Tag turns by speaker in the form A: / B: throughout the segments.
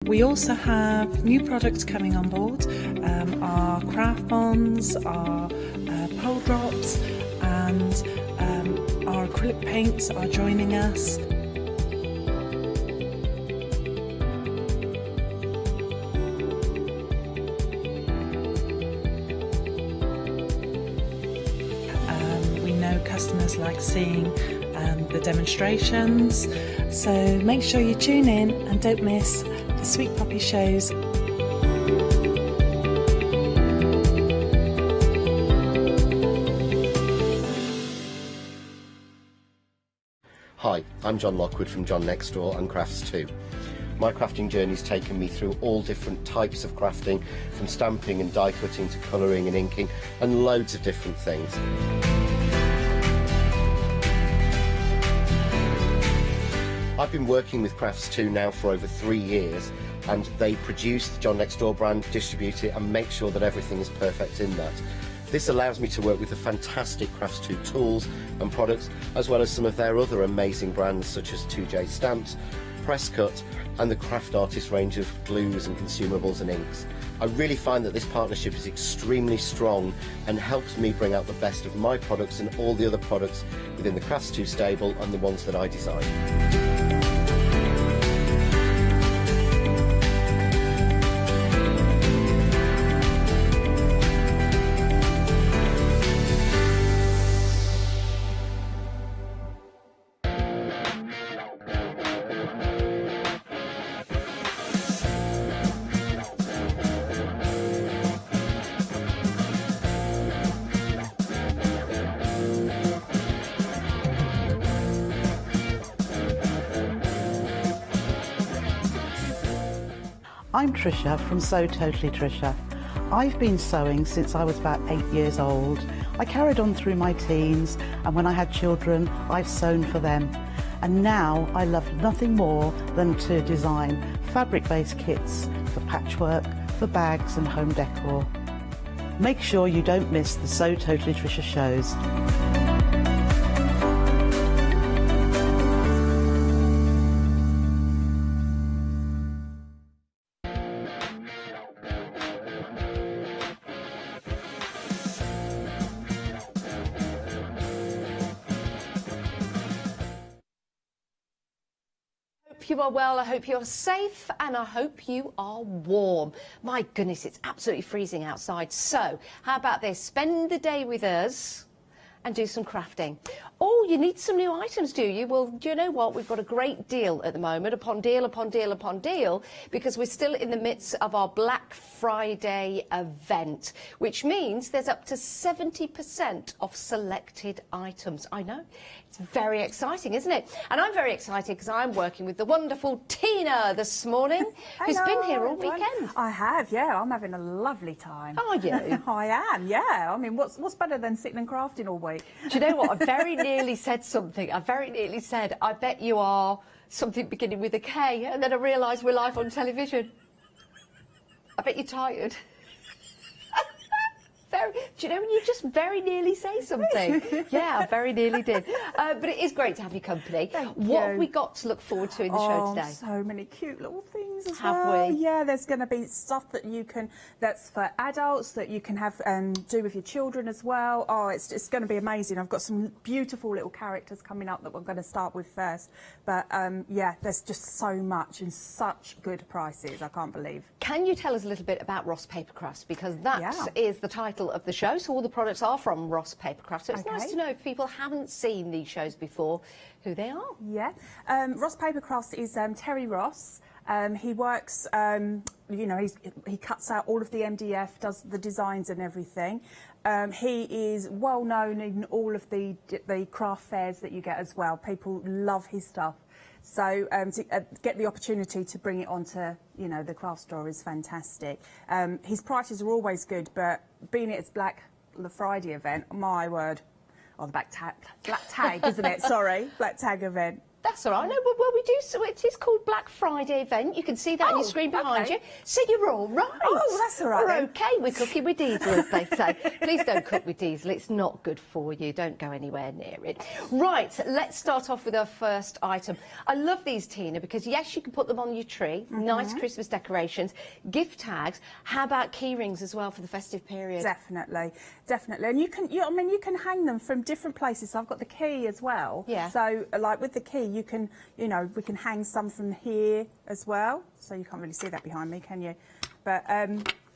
A: We also have new products coming on board, our craft bonds, our pole drops, and our acrylic paints are joining us. We know customers like seeing the demonstrations, so make sure you tune in and don't miss the Sweet Poppy shows.
B: Hi, I'm John Lockwood from John Next Door and Crafts 2. My crafting journey's taken me through all different types of crafting, from stamping and die cutting to colouring and inking, and loads of different things. I've been working with Crafts 2 now for over 3 years, and they produce the John Next Door brand, distribute it, and make sure that everything is perfect in that. This allows me to work with the fantastic Crafts 2 tools and products, as well as some of their other amazing brands such as 2J Stamps, Presscut, and the Craft Artist range of glues and consumables and inks. I really find that this partnership is extremely strong and helps me bring out the best of my products and all the other products within the Crafts 2 stable and the ones that I design.
C: I'm Trisha from Sew Totally Trisha. I've been sewing since I was about 8 years old. I carried on through my teens, and when I had children, I've sewn for them. And now I love nothing more than to design fabric-based kits for patchwork, for bags and home decor. Make sure you don't miss the Sew Totally Trisha shows.
D: You are well, I hope you're safe, and I hope you are warm. My goodness, it's absolutely freezing outside. So how about this? Spend the day with us and do some crafting. Oh, you need some new items, do you? Well, do you know what? We've got a great deal at the moment, upon deal, upon deal, upon deal, because we're still in the midst of our Black Friday event, which means there's up to 70% off selected items. I know. It's very exciting, isn't it? And I'm very excited because I'm working with the wonderful Tina this morning, who's been here all weekend.
E: I have, yeah. I'm having a lovely time.
D: Are you?
E: I am, yeah. I mean, what's better than sitting and crafting all week?
D: Do you know what? I very nearly said something. I very nearly said, I bet you are something beginning with a K, and then I realised we're live on television. I bet you're tired. Do you know when you just very nearly say something? Yeah, I very nearly did. But it is great to have your company. What have we got to look forward to in the show today?
E: So many cute little things as
D: have
E: well.
D: we?
E: Yeah, there's going to be stuff that you can, that's for adults, that you can have do with your children as well. Oh, it's going to be amazing. I've got some beautiful little characters coming up that we're going to start with first. But yeah, there's just so much and such good prices. I can't believe.
D: Can you tell us a little bit about Ross Paper Crafts? Because that is the title of the show. So all the products are from Ross Paper Crafts. So it's nice to know, if people haven't seen these shows before, who they are.
E: Yeah. Ross Paper Crafts is Terry Ross. He works, you know, he cuts out all of the MDF, does the designs and everything. He is well known in all of the craft fairs that you get as well. People love his stuff. So to get the opportunity to bring it onto, you know, the craft store is fantastic. His prices are always good, but being it's Black Friday event, my word, or the Black Tag, isn't it? Sorry, Black Tag event.
D: That's all right. No, well, we do. So it is called Black Friday event. You can see that on your screen behind
E: okay.
D: you. So you're all right.
E: Oh, that's all right
D: We're
E: then.
D: okay. We're cooking with diesel, as they say. Please don't cook with diesel. It's not good for you. Don't go anywhere near it. Right. Let's start off with our first item. I love these, Tina, because yes, you can put them on your tree. Nice Christmas decorations, gift tags. How about key rings as well for the festive period?
E: Definitely, definitely. And you can hang them from different places. So I've got the key as well.
D: Yeah.
E: So like with the key, you can, we can hang some from here as well. So you can't really see that behind me, can you? But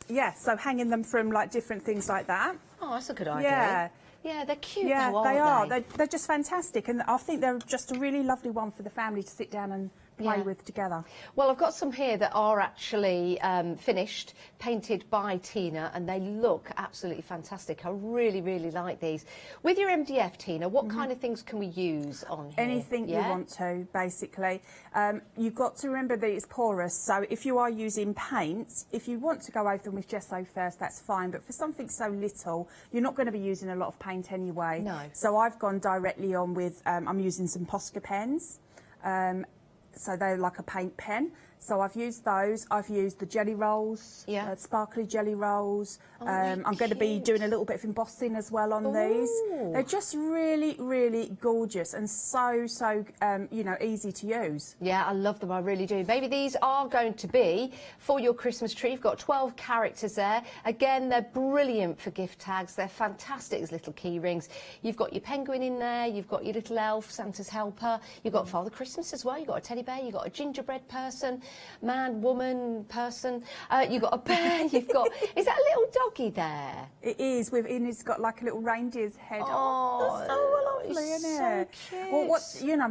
E: yeah, so hanging them from like different things like that.
D: Oh, that's a good idea.
E: Yeah.
D: Yeah, they're cute
E: Yeah,
D: though,
E: they
D: aren't
E: are. They're just fantastic. And I think they're just a really lovely one for the family to sit down and play with together.
D: Well, I've got some here that are actually finished, painted by Tina, and they look absolutely fantastic. I really, really like these. With your MDF, Tina, what kind of things can we use on here?
E: Anything you want to, basically. You've got to remember that it's porous, so if you are using paints, if you want to go over them with gesso first, that's fine, but for something so little, you're not going to be using a lot of paint anyway.
D: No.
E: So I've gone directly on with, I'm using some Posca pens. So they're like a paint pen. So I've used those. I've used the jelly rolls, sparkly jelly rolls. I'm going to be doing a little bit of embossing as well on these. They're just really, really gorgeous and so, easy to use.
D: Yeah, I love them, I really do. Maybe these are going to be for your Christmas tree. You've got 12 characters there. Again, they're brilliant for gift tags. They're fantastic as little key rings. You've got your penguin in there. You've got your little elf, Santa's helper. You've got Father Christmas as well. You've got a teddy bear. You've got a gingerbread person. Man, woman, person. You've got a bear. You've got... Is that a little doggy there?
E: It is. And it's got like a little reindeer's head.
D: Oh,
E: that's so lovely, isn't it?
D: So cute.
E: Well,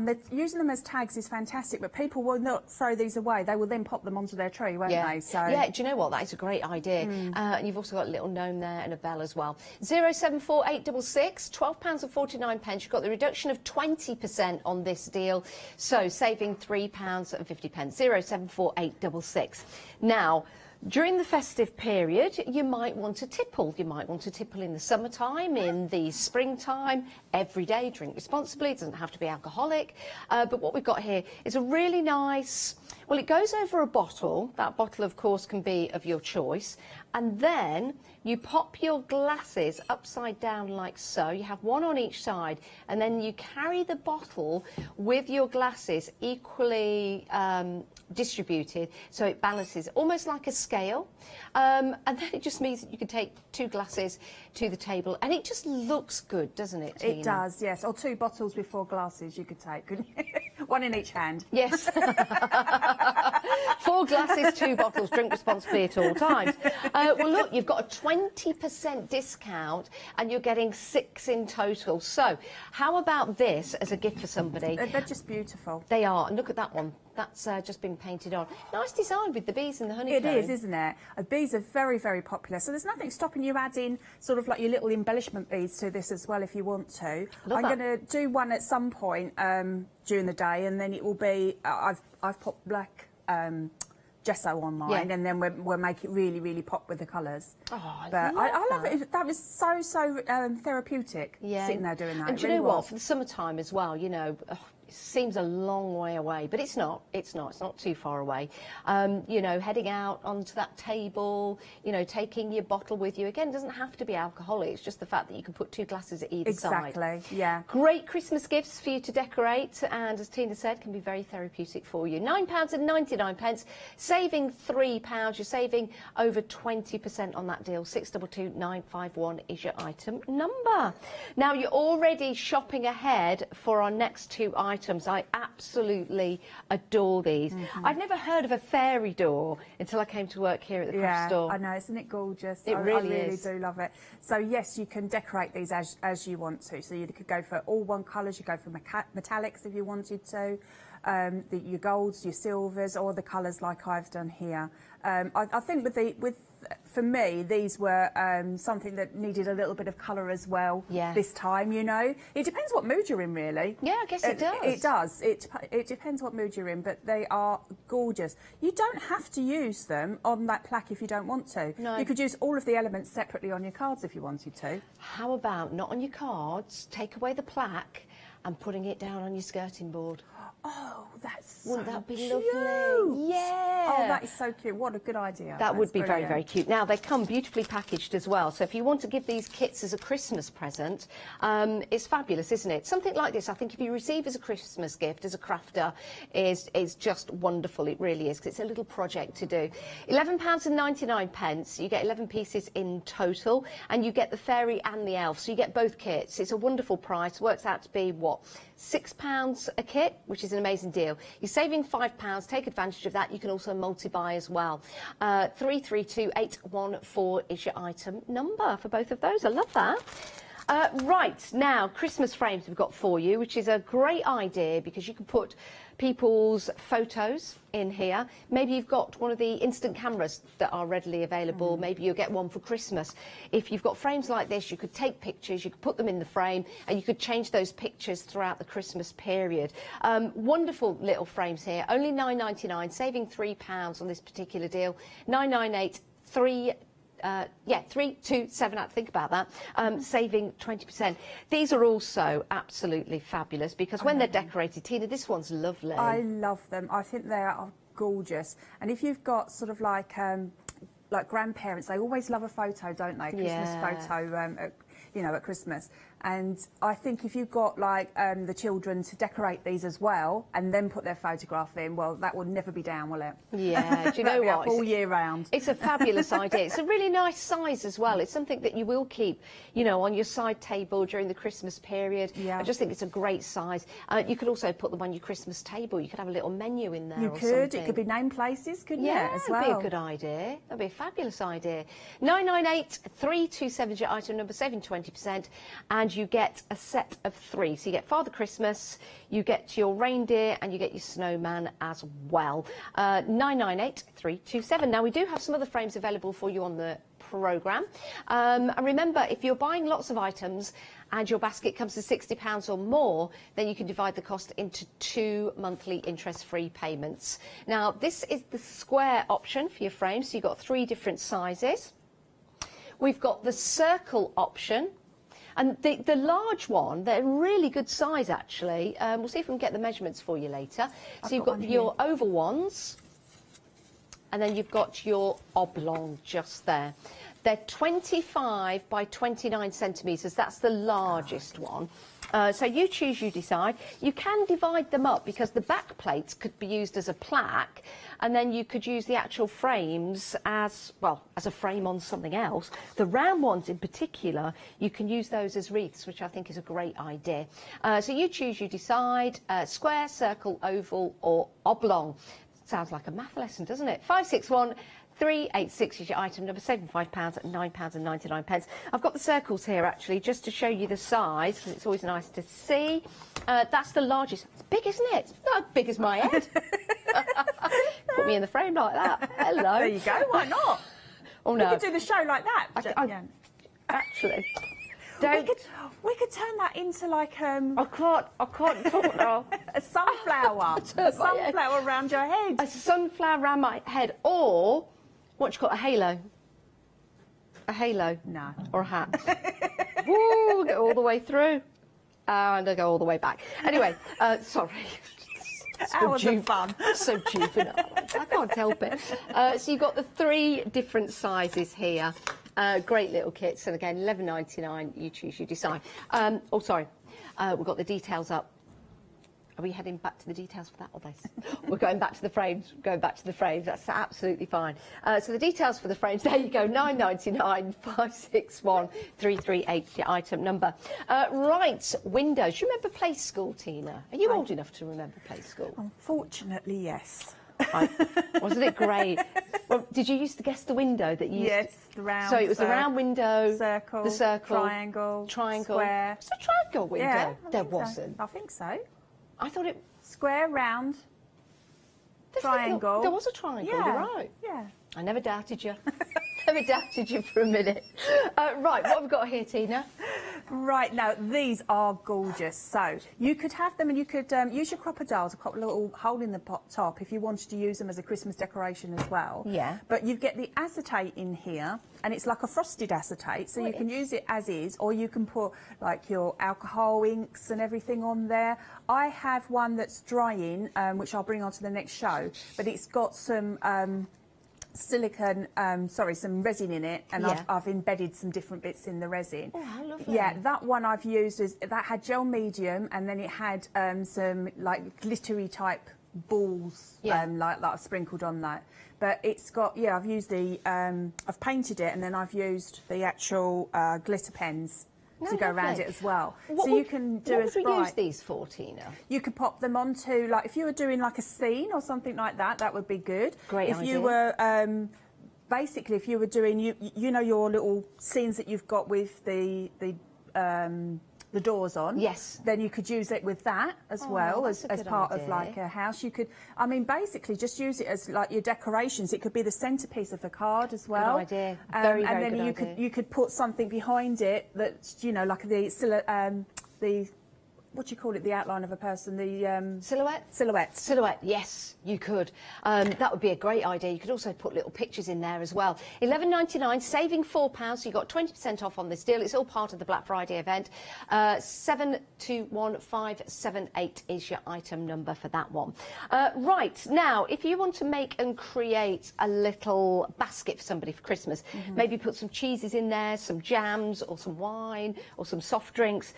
E: they're using them as tags is fantastic, but people will not throw these away. They will then pop them onto their tree, won't they? So
D: yeah, do you know what? That is a great idea. And you've also got a little gnome there and a bell as well. 074866, £12.49. You've got the reduction of 20% on this deal, so saving £3.50. 074866. Now, during the festive period, you might want to tipple. You might want to tipple in the summertime, in the springtime, every day. Drink responsibly. It doesn't have to be alcoholic. But what we've got here is a really nice... Well, it goes over a bottle. That bottle, of course, can be of your choice. And then you pop your glasses upside down like so. You have one on each side. And then you carry the bottle with your glasses equally distributed, so it balances almost like a scale. And then it just means that you can take two glasses to the table. And it just looks good, doesn't it, Tina?
E: It does, yes. Or two bottles with 4 glasses you could take, couldn't you? One in each hand.
D: Yes. 4 glasses, 2 bottles. Drink responsibly at all times. Well, look, you've got a 20% discount and you're getting 6 in total. So how about this as a gift for somebody?
E: They're just beautiful.
D: They are. And look at that one. That's just been painted on. Nice design with the bees and the honeycomb.
E: It is, isn't it? Bees are very, very popular. So there's nothing stopping you adding sort of like your little embellishment beads to this as well if you want to. I'm going to do one at some point during the day, and then it will be, I've popped black gesso on mine, and then we'll make it really, really pop with the colours.
D: Oh,
E: I love it. That was so therapeutic, sitting there doing that.
D: And do you know what? For the summertime as well, you know, it seems a long way away, but it's not. It's not too far away. You know, heading out onto that table, you know, taking your bottle with you. Again, it doesn't have to be alcoholic. It's just the fact that you can put 2 glasses at either side.
E: Exactly, yeah.
D: Great Christmas gifts for you to decorate, and as Tina said, can be very therapeutic for you. £9.99, saving £3. You're saving over 20% on that deal. 622951 is your item number. Now, you're already shopping ahead for our next 2 items. I absolutely adore these. I've never heard of a fairy door until I came to work here at the craft store.
E: I know, isn't it gorgeous?
D: I really
E: do love it. So yes, you can decorate these as you want to. So you could go for all one colours, you go for metallics if you wanted to, your golds, your silvers, or the colours like I've done here. I think for me, these were something that needed a little bit of colour as well this time, you know. It depends what mood you're in, really.
D: Yeah, I guess it does.
E: It does. It depends what mood you're in, but they are gorgeous. You don't have to use them on that plaque if you don't want to.
D: No.
E: You could use all of the elements separately on your cards if you wanted to.
D: How about not on your cards, take away the plaque and putting it down on your skirting board?
E: Oh, that's
D: Wouldn't
E: so
D: that be
E: cute.
D: lovely? Yeah.
E: Oh, that is so cute. What a good idea.
D: That would be very,
E: brilliant.
D: very cute. Now, they come beautifully packaged as well. So if you want to give these kits as a Christmas present, it's fabulous, isn't it? Something like this, I think if you receive as a Christmas gift, as a crafter, is just wonderful. It really is, because it's a little project to do. £11.99. You get 11 pieces in total, and you get the fairy and the elf. So you get both kits. It's a wonderful price. Works out to be, what, £6 a kit, which is an amazing deal. You're saving £5. Take advantage of that. You can also multi-buy as well. 332814 is your item number for both of those. I love that. Right, now, Christmas frames we've got for you, which is a great idea because you can put people's photos in here. Maybe you've got one of the instant cameras that are readily available. Maybe you'll get one for Christmas. If you've got frames like this, you could take pictures, you could put them in the frame, and you could change those pictures throughout the Christmas period. Wonderful little frames here, only £9.99, saving £3 on this particular deal. 998 327, I have to think about that, saving 20%. These are also absolutely fabulous because when they're decorated, Tina, this one's lovely.
E: I love them. I think they are gorgeous. And if you've got sort of like grandparents, they always love a photo, don't they? Christmas photo, at Christmas. And I think if you've got like the children to decorate these as well and then put their photograph in, well, that will never be down, will it?
D: Yeah, do you know
E: That'll be
D: what?
E: up all year round.
D: It's a fabulous idea. It's a really nice size as well. It's something that you will keep, on your side table during the Christmas period.
E: Yeah.
D: I just think it's a great size. You could also put them on your Christmas table. You could have a little menu in there.
E: You
D: or
E: could.
D: something.
E: It could be named places, couldn't
D: Yeah,
E: it, as
D: that'd
E: well?
D: be a good idea. That'd be a fabulous idea. 998 327 is your item number, saving 20%, and you get a set of 3. So you get Father Christmas, you get your reindeer, and you get your snowman as well. 998 327. Now, we do have some other frames available for you on the programme. And remember, if you're buying lots of items and your basket comes to £60 or more, then you can divide the cost into 2 monthly interest-free payments. Now, this is the square option for your frame, so you've got 3 different sizes. We've got the circle option. And the large one, they're really good size, actually. We'll see if we can get the measurements for you later. So you've got your oval ones, and then you've got your oblong just there. They're 25 by 29 centimetres. That's the largest one. So you choose, you decide. You can divide them up because the back plates could be used as a plaque, and then you could use the actual frames as a frame on something else. The round ones in particular, you can use those as wreaths, which I think is a great idea. So you choose, you decide, square, circle, oval or oblong. Sounds like a math lesson, doesn't it? 561 386 is your item number, saving £5 at £9.99. I've got the circles here, actually, just to show you the size, because it's always nice to see. That's the largest. It's big, isn't it? It's not as big as my head. Put me in the frame like that. Hello.
E: There you go. Why not?
D: Oh, no.
E: We could do the show like that.
D: Actually.
E: We could turn that into like
D: I can't talk now.
E: a sunflower. A sunflower around your head.
D: A sunflower around my head, or what you call a halo. A halo.
E: No.
D: Or a hat. Woo, go all the way through. And I go all the way back. Anyway, sorry.
E: Hours of fun.
D: So juvenile. I can't help it. So you've got the 3 different sizes here. Great little kits, and again, £11.99. You choose, you decide. We've got the details up. Are we heading back to the details for that, or this? We're going back to the frames. Going back to the frames. That's absolutely fine. So the details for the frames. There you go. £9.99. 561 338. Your item number. Right. Windows. You remember Play School, Tina? Are you old enough to remember Play School?
E: Unfortunately, yes.
D: Wasn't it great? Well, did you used to guess the window that you?
E: Yes, the round.
D: So it was the round window,
E: circle,
D: the circle,
E: triangle,
D: square. It's a triangle window.
E: Yeah,
D: there wasn't.
E: I think so.
D: I thought it.
E: Square, round, triangle.
D: There was a triangle.
E: Yeah.
D: You're right.
E: Yeah.
D: I never doubted you. Never doubted you for a minute. Right, what have we got here, Tina?
E: Right, now these are gorgeous. So you could have them, and you could use your crocodiles, pop a little hole in the top if you wanted to use them as a Christmas decoration as well.
D: Yeah.
E: But you get the acetate in here, and it's like a frosted acetate, so you can use it as is, or you can put like your alcohol inks and everything on there. I have one that's drying, which I'll bring on to the next show, but it's got some some resin in it, and
D: Yeah.
E: I've embedded some different bits in the resin.
D: Oh, how lovely.
E: Yeah, that one I've used that had gel medium, and then it had some like glittery type balls,
D: Yeah.
E: like I've sprinkled on that. But it's got, yeah, I've used I've painted it, and then I've used the actual glitter pens to go around it as well. You can do
D: what
E: as
D: would we
E: bright.
D: use these for, Tina?
E: You could pop them onto, like, if you were doing like a scene or something like that, that would be good.
D: Great
E: if
D: idea.
E: you were, basically, if you were doing, you know, your little scenes that you've got with the doors on.
D: Yes.
E: Then you could use it with that as well
D: that's
E: as
D: a good
E: part of
D: idea.
E: like a house. You could, I mean, basically just use it as like your decorations. It could be the centerpiece of a card as well.
D: idea. Very, very
E: and then
D: good idea.
E: you could put something behind it that's, you know, like the what do you call it? The outline of a person. The
D: Silhouette?
E: silhouette.
D: Silhouette, yes, you could. That would be a great idea. You could also put little pictures in there as well. £11.99, saving £4, so you got 20% off on this deal. It's all part of the Black Friday event. 721578 is your item number for that one. Right, now, if you want to make and create a little basket for somebody for Christmas, maybe put some cheeses in there, some jams, or some wine, or some soft drinks.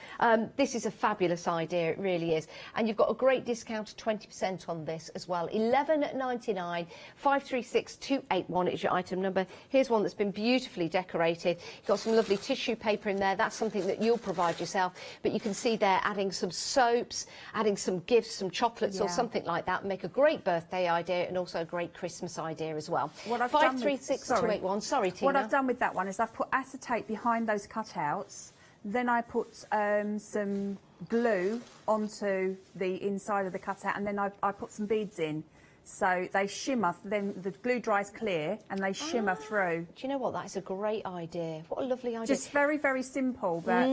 D: This is a fabulous idea, it really is. And you've got a great discount of 20% on this as well. £11.99, 536281 is your item number. Here's one that's been beautifully decorated. You've got some lovely tissue paper in there. That's something that you'll provide yourself. But you can see there adding some soaps, adding some gifts, some chocolates or something like that. Make a great birthday idea and also a great Christmas idea as well.
E: What I've done with-
D: 536281. Sorry, Tina.
E: What I've done with that one is I've put acetate behind those cutouts. Then I put some glue onto the inside of the cutout, and then I put some beads in. So they shimmer, then the glue dries clear, and they shimmer through.
D: Do you know what? That is a great idea. What a lovely idea.
E: Just very, very simple, but...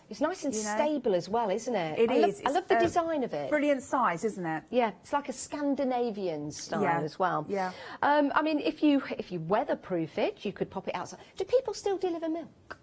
D: It's nice and
E: you know,
D: stable as well, isn't it?
E: It is.
D: I love the design of it.
E: Brilliant size, isn't it?
D: Yeah, it's like a Scandinavian style as well.
E: Yeah.
D: I mean, if you weatherproof it, you could pop it outside. Do people still deliver milk?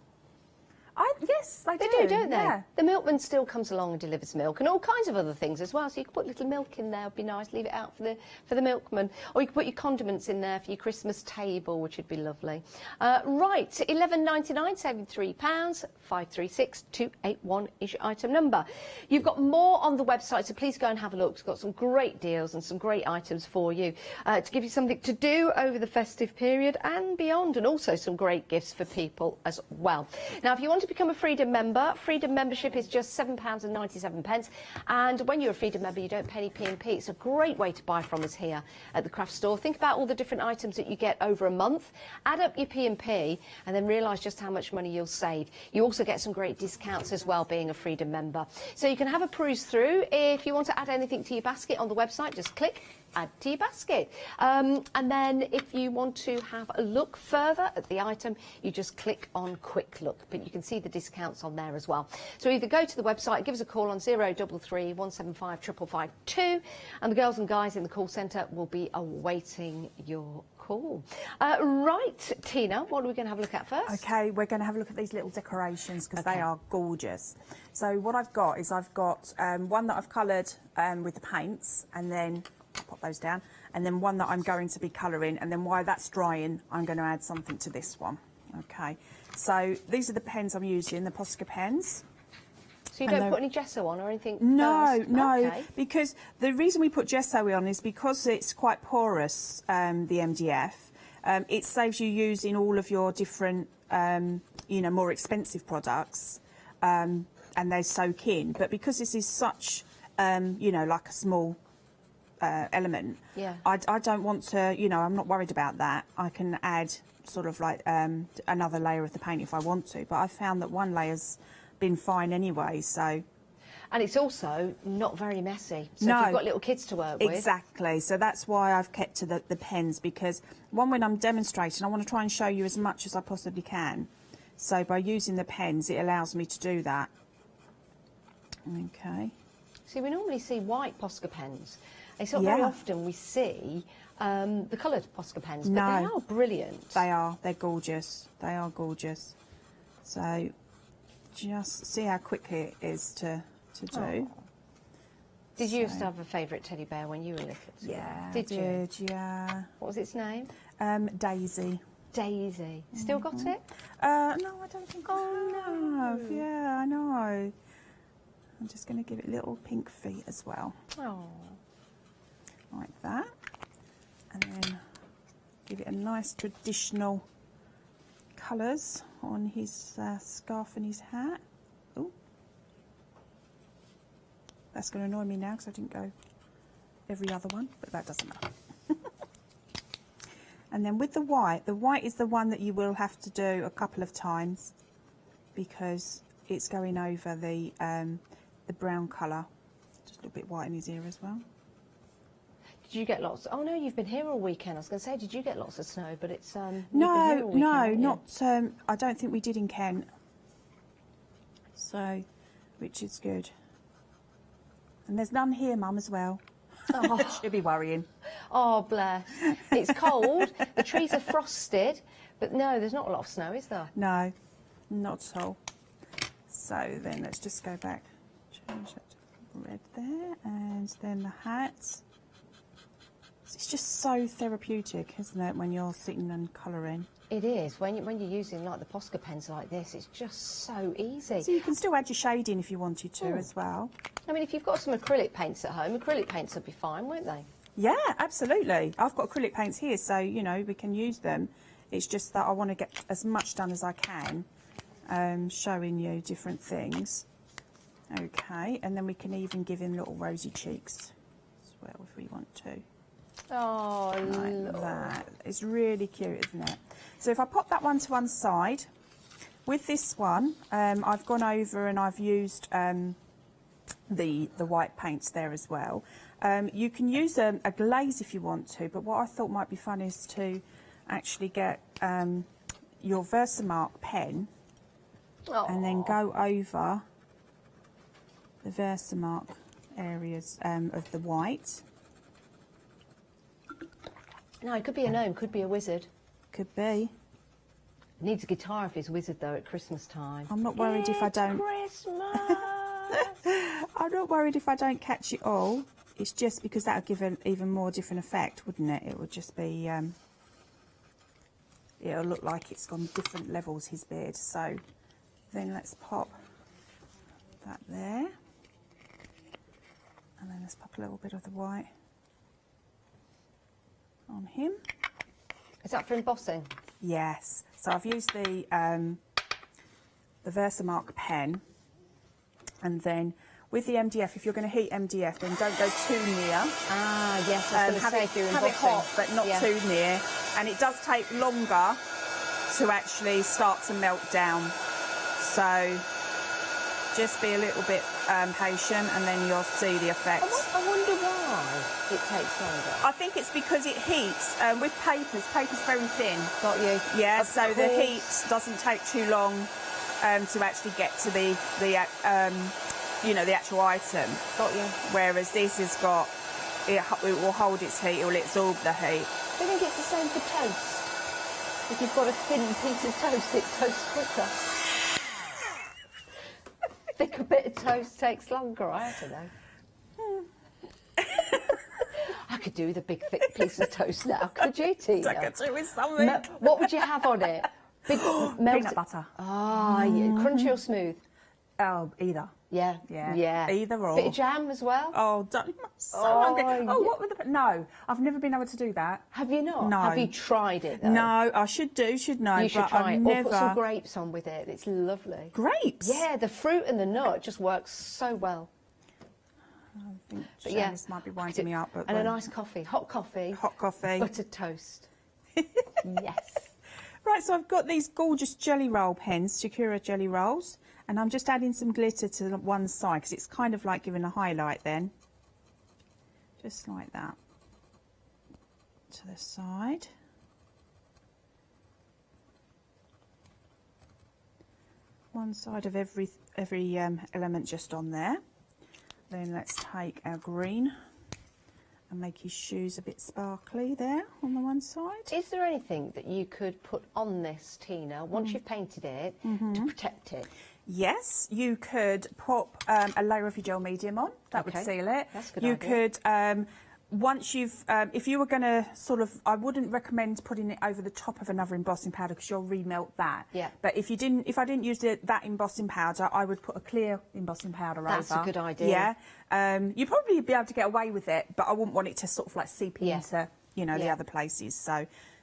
E: Yes, they
D: They do, don't they?
E: Yeah.
D: The milkman still comes along and delivers milk and all kinds of other things as well. So you could put little milk in there, would be nice. Leave it out for the milkman, or you could put your condiments in there for your Christmas table, which would be lovely. Right, £11.99, saving £3. 536281 is your item number. You've got more on the website, so please go and have a look. It's got some great deals and some great items for you to give you something to do over the festive period and beyond, and also some great gifts for people as well. Now, if you want to become a Freedom member, Freedom membership is just £7.97, and when you're a Freedom member you don't pay any P&P. It's a great way to buy from us here at the craft store. Think about all the different items that you get over a month, add up your P&P, and then realise just how much money you'll save. You also get some great discounts as well being a Freedom member. So you can have a peruse through. If you want to add anything to your basket on the website, just click add to your basket, and then if you want to have a look further at the item, you just click on quick look, but you can see the discounts on there as well. So either go to the website, give us a call on 033 175 555 and the girls and guys in the call centre will be awaiting your call. Right, Tina, what are we going to have a look at first?
E: Okay, we're going to have a look at these little decorations because they are gorgeous. So what I've got is I've got one that I've coloured with the paints, and then I'll pop those down, and then one that I'm going to be colouring, and then while that's drying I'm going to add something to this one. Okay, so these are the pens I'm using, the Posca pens.
D: So you don't put any gesso on or anything?
E: No,
D: first?
E: no,
D: Okay.
E: because the reason we put gesso on is because it's quite porous, the MDF. It saves you using all of your different, you know, more expensive products, and they soak in. But because this is such, you know, like a small element,
D: yeah.
E: I don't want to, you know, I'm not worried about that. I can add sort of like another layer of the paint if I want to, but I found that one layer's been fine anyway, so.
D: And it's also not very messy. So
E: No.
D: if you've got little kids to work with.
E: Exactly. So that's why I've kept to the pens, because when I'm demonstrating, I want to try and show you as much as I possibly can. So by using the pens, it allows me to do that. Okay.
D: See, we normally see white Posca pens. It's not very often we see the coloured Posca pens, but they are brilliant.
E: They are. They're gorgeous. They are gorgeous. So just see how quickly it is to do.
D: Oh. Did you used to have a favourite teddy bear when you were little?
E: Yeah,
D: Did you?
E: Yeah.
D: What was its name?
E: Daisy.
D: Daisy. Still got it?
E: No, I don't think I have. Yeah, I know. I'm just going to give it little pink feet as well.
D: Oh.
E: Like that. And then give it a nice traditional colours on his scarf and his hat. Oh, that's going to annoy me now because I didn't go every other one, but that doesn't matter. And then with the white is the one that you will have to do a couple of times because it's going over the brown colour. Just a little bit white in his ear as well.
D: Did you get lots? Oh no, you've been here all weekend. I was going to say, did you get lots of snow? But it's
E: no, not. I don't think we did in Kent. So, which is good. And there's none here, Mum, as well. Oh. She'll be worrying.
D: Oh bless. It's cold. The trees are frosted, but no, there's not a lot of snow, is there?
E: No, not at all. So then let's just go back. Change that to red there, and then the hat. It's just so therapeutic, isn't it, when you're sitting and colouring?
D: It is. When you're using like the Posca pens like this, it's just so easy.
E: So you can still add your shading if you wanted to as well.
D: I mean, if you've got some acrylic paints at home, acrylic paints would be fine, won't they?
E: Yeah, absolutely. I've got acrylic paints here, so, you know, we can use them. It's just that I want to get as much done as I can, showing you different things. Okay, and then we can even give him little rosy cheeks as well if we want to.
D: Oh,
E: Like that. It's really cute, isn't it? So if I pop that one to one side, with this one, I've gone over and I've used the white paints there as well. You can use a glaze if you want to, but what I thought might be fun is to actually get your Versamark pen and then go over the Versamark areas of the white.
D: No, it could be a gnome, could be a wizard.
E: Could be.
D: Needs a guitar if he's wizard though at Christmas time.
E: I'm not worried if I don't.
D: Christmas.
E: I'm not worried if I don't catch it all. It's just because that would give an even more different effect, wouldn't it? It would just be. It'll look like it's gone different levels, his beard. So then let's pop that there, and then let's pop a little bit of the white on him.
D: Is that for embossing?
E: Yes. So I've used the Versamark pen, and then with the MDF, if you're going to heat MDF, then don't go too near.
D: Ah, yes. I was
E: Have
D: going to say if you're
E: it
D: embossing.
E: hot, but not too near. And it does take longer to actually start to melt down. So just be a little bit patient, and then you'll see the effect.
D: I wonder why it takes longer.
E: I think it's because it heats with papers. Paper's very thin.
D: Got you.
E: Yeah,
D: Of
E: so the
D: course.
E: heat doesn't take too long to actually get to the you know, the actual item.
D: Got you.
E: Whereas this has got, it will hold its heat, it will absorb the heat.
D: I think it's the same for toast. If you've got a thin piece of toast, it toasts quicker. Thicker bit of toast takes longer, I don't know. I could do with a big thick piece of toast now, could you, Tina?
E: I could do with something.
D: What would you have on it? Big
E: Peanut butter.
D: Ah, yeah. Crunchy or smooth?
E: Oh, either.
D: Yeah.
E: Yeah.
D: Yeah.
E: Either or.
D: Bit of jam as well?
E: Oh, I'm so hungry. Oh,
D: yeah.
E: what would the... No, I've never been able to do that.
D: Have you not?
E: No.
D: Have you tried it, though?
E: No, I should do, shouldn't I?
D: You should
E: But
D: try
E: I've
D: it.
E: never...
D: Or put some grapes on with it. It's lovely.
E: Grapes?
D: Yeah, the fruit and the nut just works so well.
E: I think
D: But
E: Janice might be winding me up. But
D: and a nice coffee. Hot coffee.
E: Hot coffee.
D: Buttered toast. Yes.
E: Right, so I've got these gorgeous jelly roll pens, Sakura jelly rolls, and I'm just adding some glitter to the one side because it's kind of like giving a highlight then. Just like that. To the side. One side of every element just on there. Then let's take our green and make his shoes a bit sparkly there on the one side.
D: Is there anything that you could put on this, Tina, once you've painted it, to protect it?
E: Yes, you could pop a layer of your gel medium on. That would seal it.
D: That's a good
E: you
D: idea.
E: could, once you've, if you were going to sort of, I wouldn't recommend putting it over the top of another embossing powder because you'll remelt that.
D: Yeah.
E: But if I didn't use that embossing powder, I would put a clear embossing powder over.
D: That's a good idea.
E: Yeah. You'd probably be able to get away with it, but I wouldn't want it to sort of like seep
D: Yeah.
E: into, you know, the other places.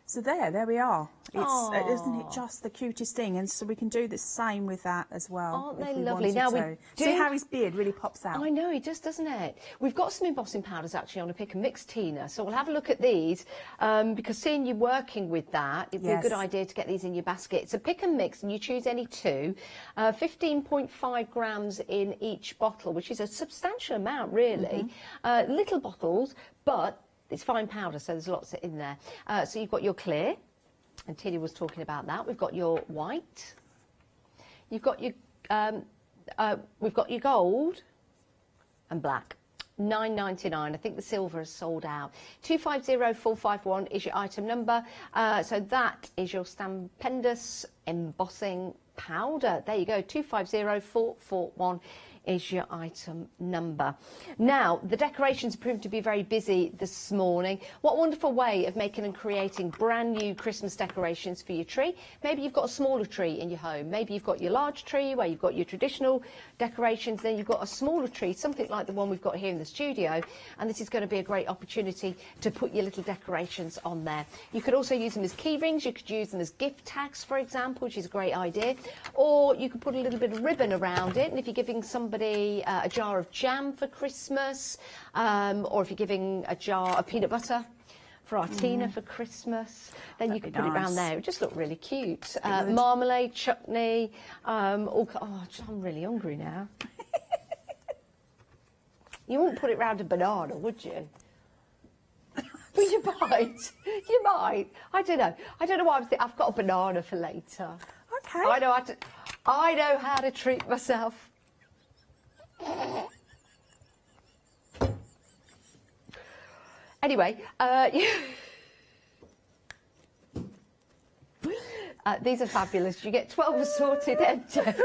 E: So there we are. It's, isn't it just the cutest thing? And so we can do the same with that as well.
D: Aren't
E: if
D: they
E: we
D: lovely?
E: wanted
D: Now we
E: to.
D: do-
E: See how his beard really pops out.
D: I know, it does, doesn't it? We've got some embossing powders actually on a pick and mix, Tina, so we'll have a look at these because seeing you working with that, it'd be a good idea to get these in your basket. It's a pick and mix and you choose any two, 15.5 grams in each bottle, which is a substantial amount really. Little bottles, but it's fine powder, so there's lots in there. So you've got your clear, and Tina was talking about that. We've got your white. You've got your, we've got your gold and black. £9.99. I think the silver is sold out. 250451 is your item number. So that is your stupendous embossing powder. There you go. 250441 is your item number. Now, the decorations proved to be very busy this morning. What a wonderful way of making and creating brand new Christmas decorations for your tree. Maybe you've got a smaller tree in your home. Maybe you've got your large tree where you've got your traditional decorations. Then you've got a smaller tree, something like the one we've got here in the studio. And this is going to be a great opportunity to put your little decorations on there. You could also use them as key rings. You could use them as gift tags, for example, which is a great idea. Or you could put a little bit of ribbon around it. And if you're giving somebody a jar of jam for Christmas, or if you're giving a jar of peanut butter for our Tina for Christmas, then you could put it around there. It would just look really cute. Marmalade, chutney, I'm really hungry now. You wouldn't put it round a banana, would you? Well, you might. You might. I don't know. I don't know what I'm thinking. I've got a banana for later.
E: Okay.
D: I know how to treat myself. Anyway, these are fabulous. You get 12 assorted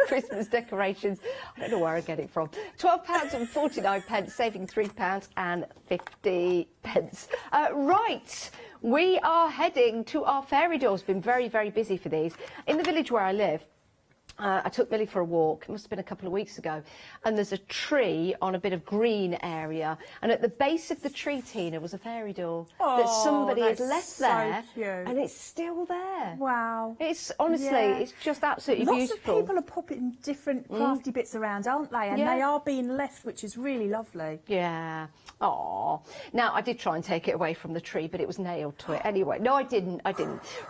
D: Christmas decorations. I don't know where I get it from. £12.49, saving £3.50. Right, we are heading to our fairy door. It's been very, very busy for these. In the village where I live, I took Millie for a walk, it must have been a couple of weeks ago, and there's a tree on a bit of green area, and at the base of the tree, Tina, was a fairy door that somebody had left there,
E: cute.
D: and it's still there.
E: Wow.
D: It's honestly, it's just absolutely beautiful.
E: Lots of people are popping different crafty bits around, aren't they? And they are being left, which is really lovely.
D: Yeah. Oh. Now, I did try and take it away from the tree, but it was nailed to it. Anyway, no, I didn't.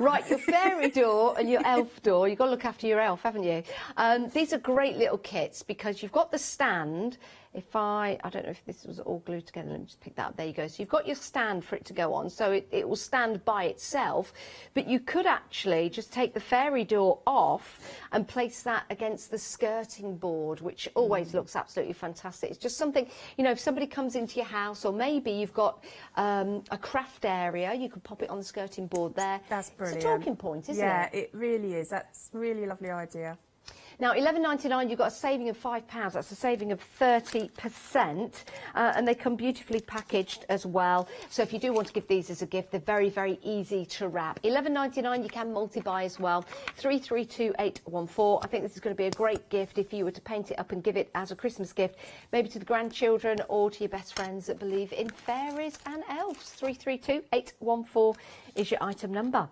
D: Right, your fairy door and your elf door, you've got to look after your elf, haven't you? These are great little kits because you've got the stand. If I don't know if this was all glued together, let me just pick that up. There you go. So you've got your stand for it to go on, so it will stand by itself. But you could actually just take the fairy door off and place that against the skirting board, which always looks absolutely fantastic. It's just something, you know, if somebody comes into your house, or maybe you've got a craft area, you could pop it on the skirting board there.
E: That's brilliant.
D: It's a talking point, isn't it?
E: Yeah, it really is. That's a really lovely idea.
D: Now, £11.99, you've got a saving of £5. That's a saving of 30%. And they come beautifully packaged as well. So if you do want to give these as a gift, they're very, very easy to wrap. £11.99, you can multi-buy as well. 332814. I think this is going to be a great gift if you were to paint it up and give it as a Christmas gift, maybe to the grandchildren or to your best friends that believe in fairies and elves. 332814 is your item number.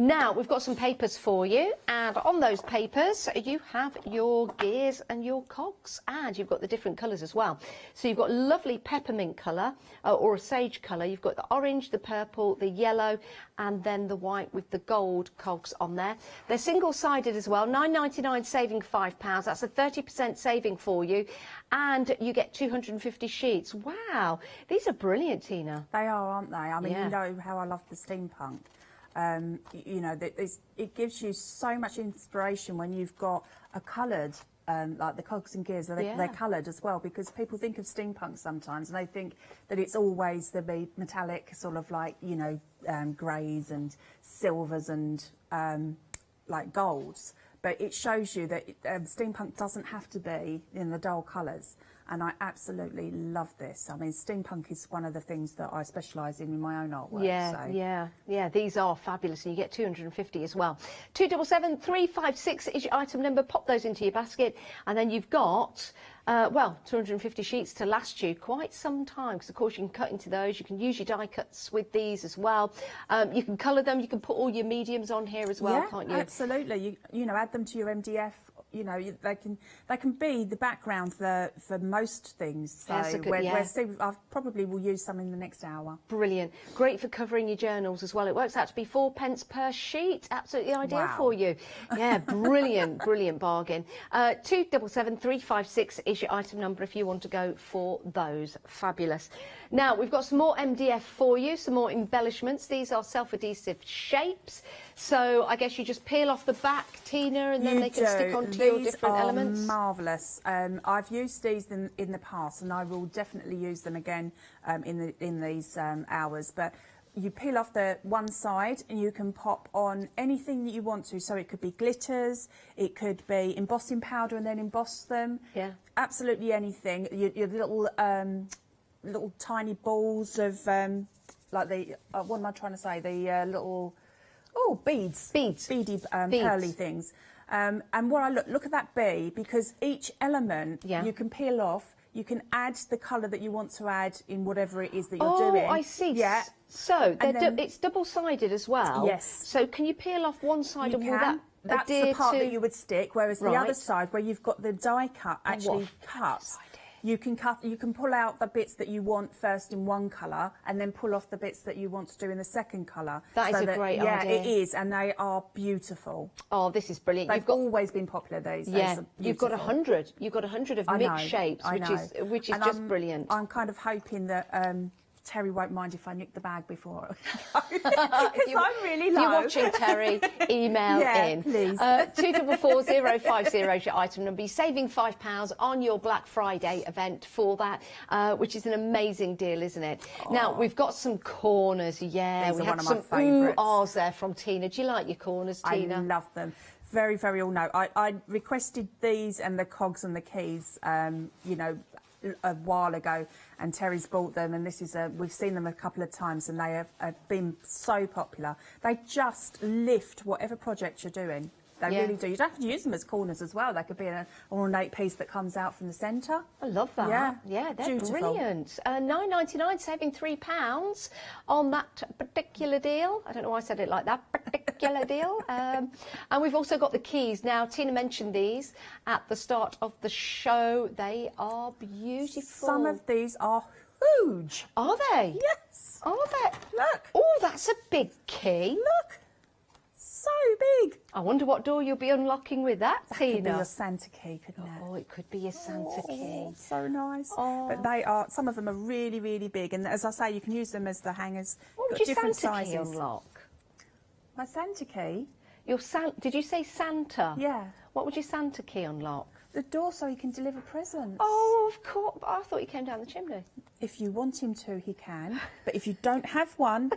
D: Now, we've got some papers for you, and on those papers, you have your gears and your cogs, and you've got the different colours as well. So you've got lovely peppermint colour, or a sage colour. You've got the orange, the purple, the yellow, and then the white with the gold cogs on there. They're single-sided as well, £9.99 saving £5. That's a 30% saving for you, and you get 250 sheets. Wow, these are brilliant, Tina.
E: They are, aren't they? I mean,
D: Yeah.
E: you know how I love the steampunk. You know, it gives you so much inspiration when you've got a coloured, like the cogs and gears, they're coloured as well, because people think of steampunk sometimes and they think that it's always the metallic sort of like, you know, greys and silvers and like golds. But it shows you that steampunk doesn't have to be in the dull colours. And I absolutely love this. I mean, steampunk is one of the things that I specialise in my own artwork.
D: Yeah,
E: so.
D: yeah. These are fabulous, and you get 250 as well. 277356 is your item number. Pop those into your basket, and then you've got, well, 250 sheets to last you quite some time. Because of course you can cut into those. You can use your die cuts with these as well. You can colour them. You can put all your mediums on here as well, can't you?
E: Absolutely. You know, add them to your MDF. You know, they can be the background for most things. So I probably will use some in the next hour.
D: Brilliant. Great for covering your journals as well. It works out to be 4p per sheet. Absolutely ideal for you. Yeah, brilliant, brilliant bargain. 277356 is your item number if you want to go for those. Fabulous. Now, we've got some more MDF for you, some more embellishments. These are self-adhesive shapes. So I guess you just peel off the back, Tina, and then they can stick onto your different elements.
E: These are marvellous. I've used these in the past, and I will definitely use them again in these hours. But you peel off the one side and you can pop on anything that you want to. So it could be glitters, it could be embossing powder and then emboss them. Yeah. Absolutely anything. Your little tiny balls of like the what am I trying to say? The little beads, beady pearly things. And what I look at that bee, because each element you can peel off. You can add the colour that you want to add in whatever it is that you're doing.
D: Oh, I see.
E: Yeah.
D: So it's double-sided as well.
E: Yes.
D: So can you peel off one side and will that
E: That's the part that you would stick, whereas the other side, where you've got the die cut actually cut, you can pull out the bits that you want first in one colour and then pull off the bits that you want to do in the second colour.
D: That is a great idea.
E: Yeah, it is, and they are beautiful.
D: Oh, this is brilliant.
E: They've always been popular, these.
D: Yeah, you've got 100. You've got 100 of mixed shapes, which is just brilliant.
E: I'm kind of hoping that Terry won't mind if I nick the bag before. Because I'm really low.
D: If you're watching, Terry, email in.
E: Please.
D: 244050 is your item number. You're saving £5 on your Black Friday event for that, which is an amazing deal, isn't it? Now, we've got some corners. Yeah,
E: These
D: we
E: are
D: had
E: one of my
D: some
E: favourites.
D: ooh-ahs there from Tina. Do you like your corners, Tina?
E: I love them. Very, very all no. I requested these and the cogs and the keys, you know, a while ago, and Terry's bought them, and this is we've seen them a couple of times, and they have been so popular. They just lift whatever project you're doing. They really do. You don't have to use them as corners as well. They could be an ornate piece that comes out from the centre.
D: I love that. Yeah, they're brilliant. £9.99, saving £3 on that particular deal. I don't know why I said it like that, particular deal. And we've also got the keys. Now, Tina mentioned these at the start of the show. They are beautiful.
E: Some of these are huge.
D: Are they?
E: Yes.
D: Are they?
E: Look.
D: Oh, that's a big key.
E: Look. So big.
D: I wonder what door you'll be unlocking with that, Tina.
E: Could be your Santa key, couldn't it?
D: Oh, it could be your Santa key.
E: So nice.
D: Oh.
E: But they are, some of them are really, really big. And as I say, you can use them as the hangers.
D: What would
E: Got
D: your
E: different
D: Santa
E: sizes.
D: key unlock?
E: My Santa key?
D: Did you say Santa?
E: Yeah.
D: What would your Santa key unlock?
E: The door so he can deliver presents.
D: Oh, of course. I thought he came down the chimney.
E: If you want him to, he can. But if you don't have one,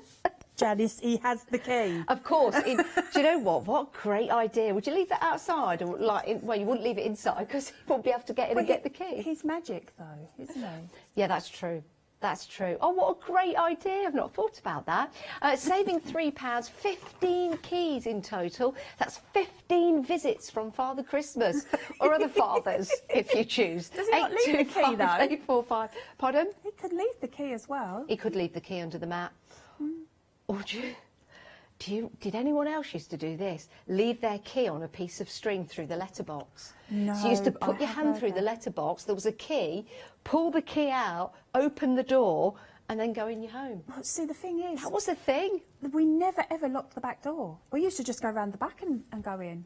E: Janice, he has the key.
D: Of course. Do you know what? What a great idea. Would you leave that outside? Or well, you wouldn't leave it inside because he wouldn't be able to get in and get the key.
E: He's magic, though, isn't he?
D: Yeah, that's true. That's true. Oh, what a great idea. I've not thought about that. Saving £3, 15 keys in total. That's 15 visits from Father Christmas or other fathers, if you choose.
E: Does he not leave the key, though?
D: 845. Pardon?
E: He could leave the key as well.
D: He could leave the key under the mat. Or Did anyone else used to do this? Leave their key on a piece of string through the letterbox.
E: No,
D: So you used to put your hand through the letterbox, there was a key, pull the key out, open the door, and then go in your home.
E: Well, see, the thing is,
D: That was a thing.
E: we never ever locked the back door. We used to just go around the back and go in.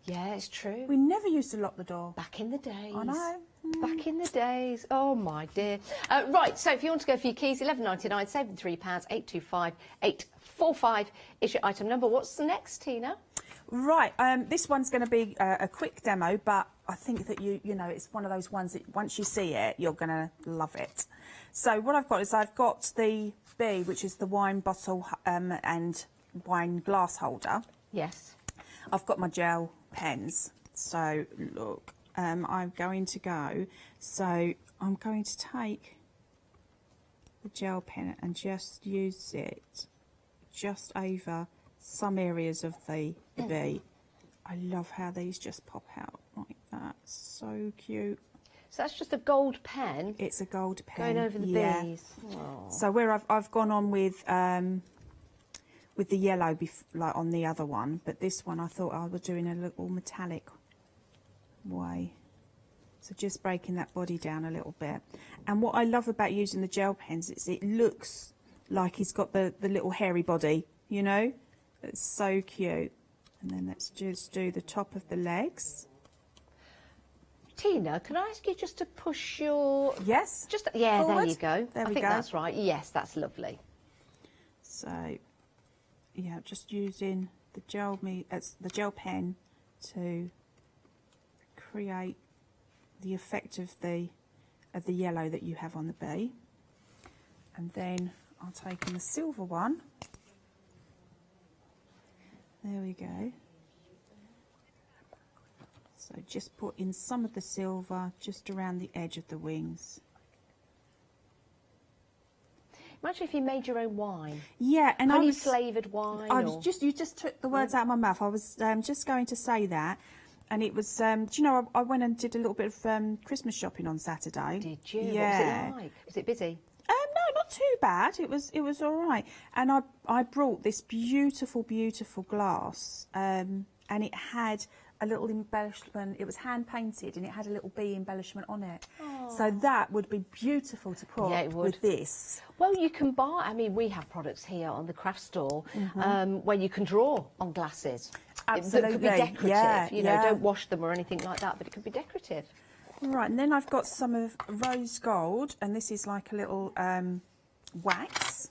D: Yeah, it's true.
E: We never used to lock the door.
D: Back in the days.
E: I know.
D: Back in the days. Oh my dear. Right, so if you want to go for your keys, £11.99, saving £3, 825 845 is your item number. What's the next, Tina?
E: Right, this one's going to be a quick demo, but I think that you know, it's one of those ones that once you see it, you're going to love it. So what I've got is I've got the B, which is the wine bottle and wine glass holder.
D: Yes.
E: I've got my gel pens. So look, I'm going to go. So I'm going to take the gel pen and just use it just over some areas of the B. I love how these just pop out like that. So cute.
D: So that's just a gold pen.
E: It's a gold pen.
D: Going over the bees. Oh.
E: So where I've gone on with the yellow, like on the other one, but this one I thought I was doing a little metallic way. So just breaking that body down a little bit. And what I love about using the gel pens is it looks like he's got the little hairy body, you know? It's so cute. And then let's just do the top of the legs.
D: Tina, can I ask you just to push your...
E: Yes.
D: Just yeah,
E: Forward.
D: there you go.
E: There
D: I
E: we
D: think
E: go.
D: that's right. Yes, that's lovely.
E: So, yeah, just using the gel pen to create the effect of the yellow that you have on the B. And then I'll take in the silver one. There we go. So just put in some of the silver just around the edge of the wings.
D: Imagine if you made your own wine.
E: Yeah, and
D: honey flavoured wine.
E: You just took the words out of my mouth. I was just going to say that, and it was. Do you know? I went and did a little bit of Christmas shopping on Saturday.
D: Did you?
E: Yeah.
D: What was it like? Was it busy?
E: No, not too bad. It was all right. And I brought this beautiful glass, and it had a little embellishment. It was hand painted, and it had a little bee embellishment on it. Aww. So that would be beautiful to put with this.
D: Well, you can buy. I mean, we have products here on the craft store where you can draw on glasses.
E: Absolutely,
D: It could be decorative.
E: Yeah,
D: you know, don't wash them or anything like that, but it could be decorative.
E: Right, and then I've got some of rose gold, and this is like a little wax.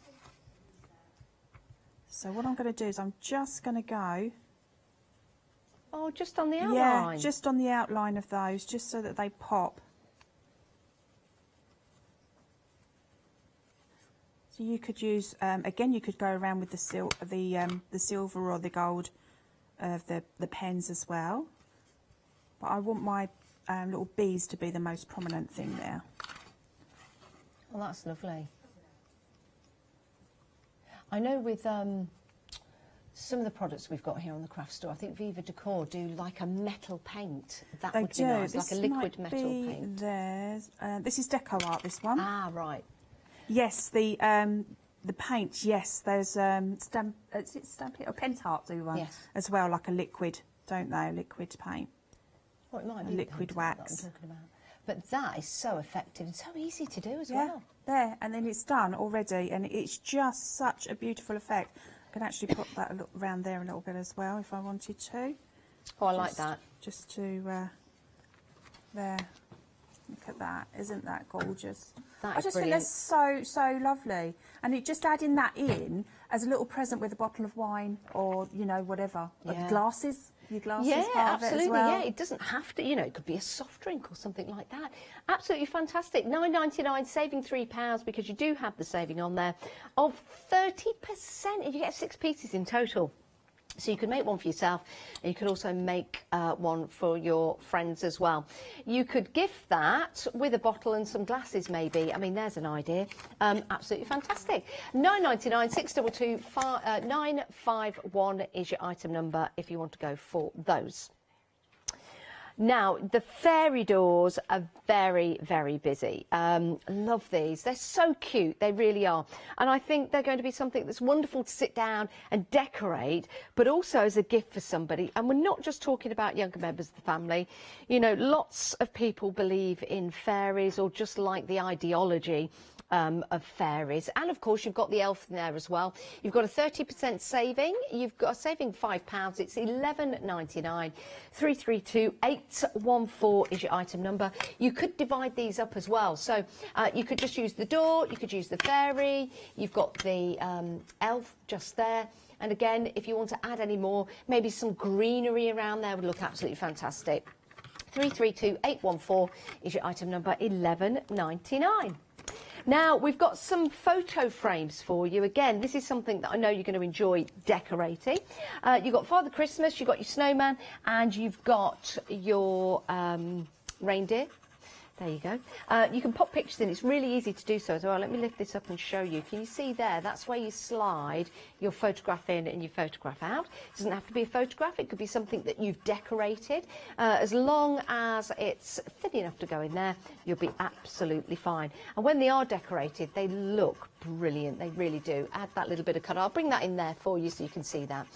E: So what I'm going to do is I'm just going to go.
D: Oh, just on the outline?
E: Yeah, just on the outline of those, just so that they pop. So you could use, again, you could go around with the silver or the gold of the pens as well. But I want my little bees to be the most prominent thing there.
D: Well, that's lovely. I know with some of the products we've got here on the craft store, I think Viva Decor do like a metal paint. That would be nice,
E: this
D: like a liquid
E: might
D: metal
E: be
D: paint.
E: Theirs. This is Deco Art, this one.
D: Ah, right.
E: Yes, the paint. Yes, there's Stamp. Is it Stamp It or Pentel do one as well, like a liquid, don't they? A liquid paint.
D: Well, it might
E: A
D: be
E: liquid
D: the paint
E: wax.
D: that I'm talking about. But that is so effective and so easy to do as
E: Yeah,
D: well.
E: there, and then it's done already, and it's just such a beautiful effect. I can actually put that around there a little bit as well if I wanted to.
D: Oh, I like that.
E: Just to there. Look at that, isn't that gorgeous?
D: That
E: I
D: is
E: just
D: brilliant.
E: think that's so lovely, and it just adding that in as a little present with a bottle of wine or you know whatever,
D: Yeah.
E: glasses. Your glasses
D: Yeah,
E: part
D: absolutely.
E: of it as well.
D: Yeah, it doesn't have to. You know, it could be a soft drink or something like that. Absolutely fantastic. £9.99, saving £3 because you do have the saving on there of 30% if you get 6 pieces in total. So you can make one for yourself and you could also make one for your friends as well. You could gift that with a bottle and some glasses maybe. I mean, there's an idea. Absolutely fantastic. £9.99, 622 951 is your item number if you want to go for those. Now, the fairy doors are very, very busy. Love these. They're so cute. They really are. And I think they're going to be something that's wonderful to sit down and decorate, but also as a gift for somebody. And we're not just talking about younger members of the family. You know, lots of people believe in fairies or just like the ideology of fairies. And of course, you've got the elf in there as well. You've got a 30% saving. You've got a saving £5. It's £11.99. 332814 is your item number. You could divide these up as well. So you could just use the door, you could use the fairy, you've got the elf just there. And again, if you want to add any more, maybe some greenery around there would look absolutely fantastic. 332814 is your item number, £11.99. Now, we've got some photo frames for you. Again, this is something that I know you're going to enjoy decorating. You've got Father Christmas, you've got your snowman, and you've got your reindeer. There you go. You can pop pictures in. It's really easy to do so as well. Let me lift this up and show you. Can you see there? That's where you slide your photograph in and your photograph out. It doesn't have to be a photograph. It could be something that you've decorated. As long as it's thin enough to go in there, you'll be absolutely fine. And when they are decorated, they look brilliant. They really do. Add that little bit of colour. I'll bring that in there for you so you can see that.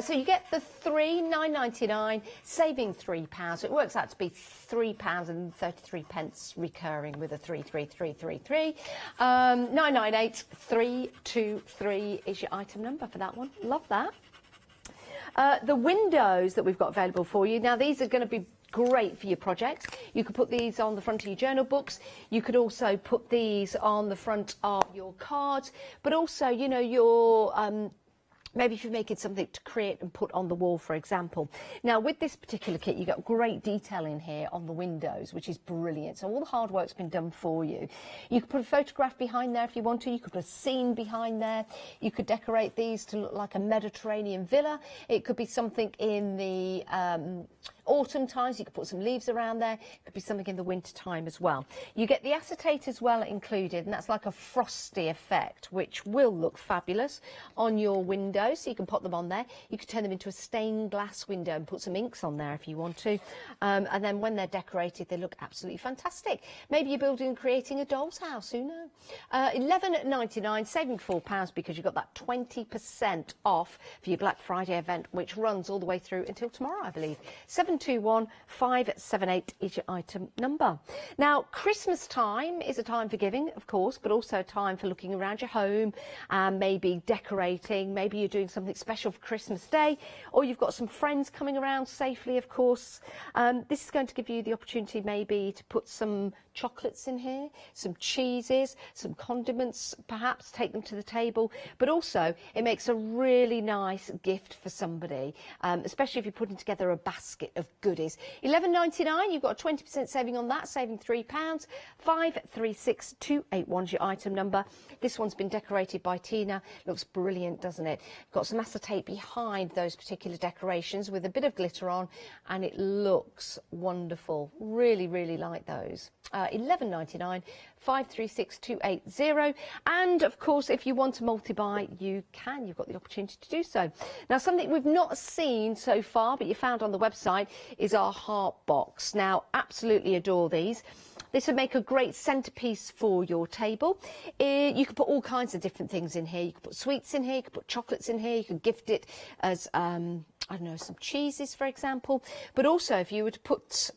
D: So you get the £9.99, saving £3. So it works out to be £3.33 recurring with a 33333. 998323 is your item number for that one. Love that. The windows that we've got available for you. Now, these are going to be great for your projects. You could put these on the front of your journal books. You could also put these on the front of your cards, but also, you know, your maybe if you're making something to create and put on the wall, for example. Now, with this particular kit, you've got great detail in here on the windows, which is brilliant. So all the hard work's been done for you. You could put a photograph behind there if you want to. You could put a scene behind there. You could decorate these to look like a Mediterranean villa. It could be something in the autumn times. You could put some leaves around there. It could be something in the winter time as well. You get the acetate as well included, and that's like a frosty effect, which will look fabulous on your window. So you can put them on there. You could turn them into a stained glass window and put some inks on there if you want to. And then when they're decorated, they look absolutely fantastic. Maybe you're building and creating a doll's house, who knows? £11.99, saving £4 because you've got that 20% off for your Black Friday event, which runs all the way through until tomorrow, I believe. 721578 is your item number. Now, Christmas time is a time for giving, of course, but also a time for looking around your home and maybe decorating. Maybe you're doing something special for Christmas Day, or you've got some friends coming around safely, of course. This is going to give you the opportunity maybe to put some chocolates in here, some cheeses, some condiments, perhaps take them to the table, but also it makes a really nice gift for somebody, especially if you're putting together a basket of goodies. £11.99, you've got a 20% saving on that, saving £3. 536281 is your item number. This one's been decorated by Tina. Looks brilliant, doesn't it? Got some acetate behind those particular decorations with a bit of glitter on, and it looks wonderful. Really, really like those. £11.99, 536280. And of course, if you want to multi-buy, you can. You've got the opportunity to do so. Now, something we've not seen so far, but you found on the website, is our heart box. Now, absolutely adore these. This would make a great centerpiece for your table. You could put all kinds of different things in here. You could put sweets in here, you could put chocolates in here, you could gift it as, I don't know, some cheeses, for example. But also, if you were to put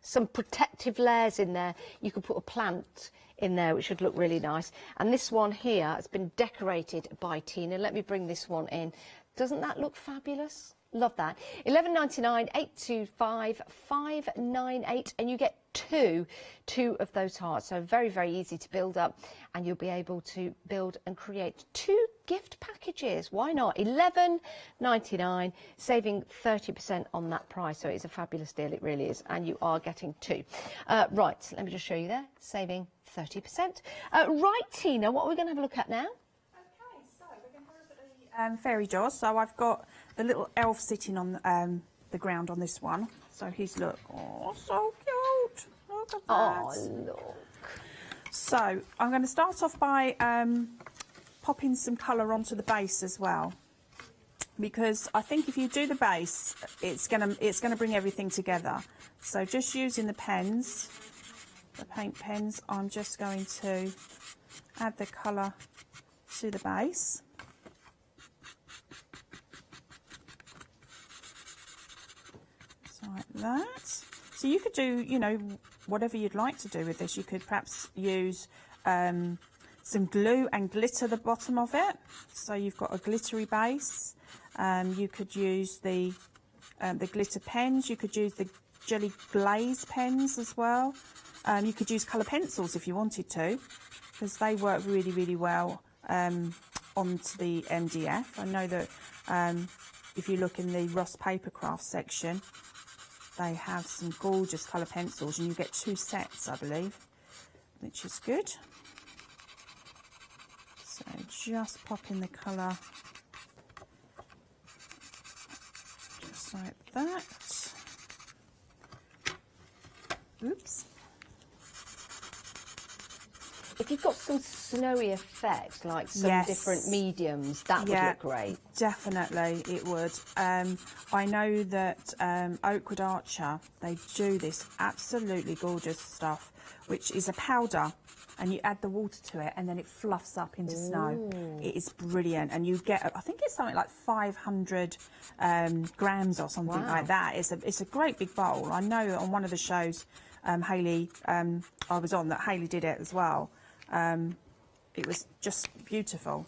D: some protective layers in there, you could put a plant in there, which would look really nice. And this one here has been decorated by Tina. Let me bring this one in. Doesn't that look fabulous? Love that. £11.99, 825 598, and you get two of those hearts. So very, very easy to build up, and you'll be able to build and create 2 gift packages. Why not? £11.99, saving 30% on that price. So it's a fabulous deal. It really is. And you are getting 2. Right, let me just show you there, saving 30%. Right, Tina, what are we going to have a look at now?
E: Okay, so we're going to look at the fairy doors. So I've got the little elf sitting on the ground on this one. So he's so cute. Look at that.
D: Oh, look.
E: So I'm going to start off by popping some colour onto the base as well. because I think if you do the base, it's gonna bring everything together. So just using the pens, the paint pens, I'm just going to add the colour to the base. Just like that. So you could do, you know, whatever you'd like to do with this. You could perhaps use some glue and glitter the bottom of it, so you've got a glittery base. You could use the glitter pens. You could use the jelly glaze pens as well. You could use colour pencils if you wanted to, because they work really, really well onto the MDF. I know that if you look in the Ross Paper Craft section, they have some gorgeous colour pencils, and you get 2 sets, I believe, which is good. So just pop in the colour, just like that. Oops.
D: If you've got some snowy effect, like some
E: Yes.
D: different mediums, that would look great.
E: Definitely it would. I know that Oakwood Archer, they do this absolutely gorgeous stuff, which is a powder, and you add the water to it, and then it fluffs up into snow. It is brilliant, and you get, I think it's something like 500 grams or something like that. It's a great big bowl. I know on one of the shows, Hayley, I was on, that Hayley did it as well. It was just beautiful.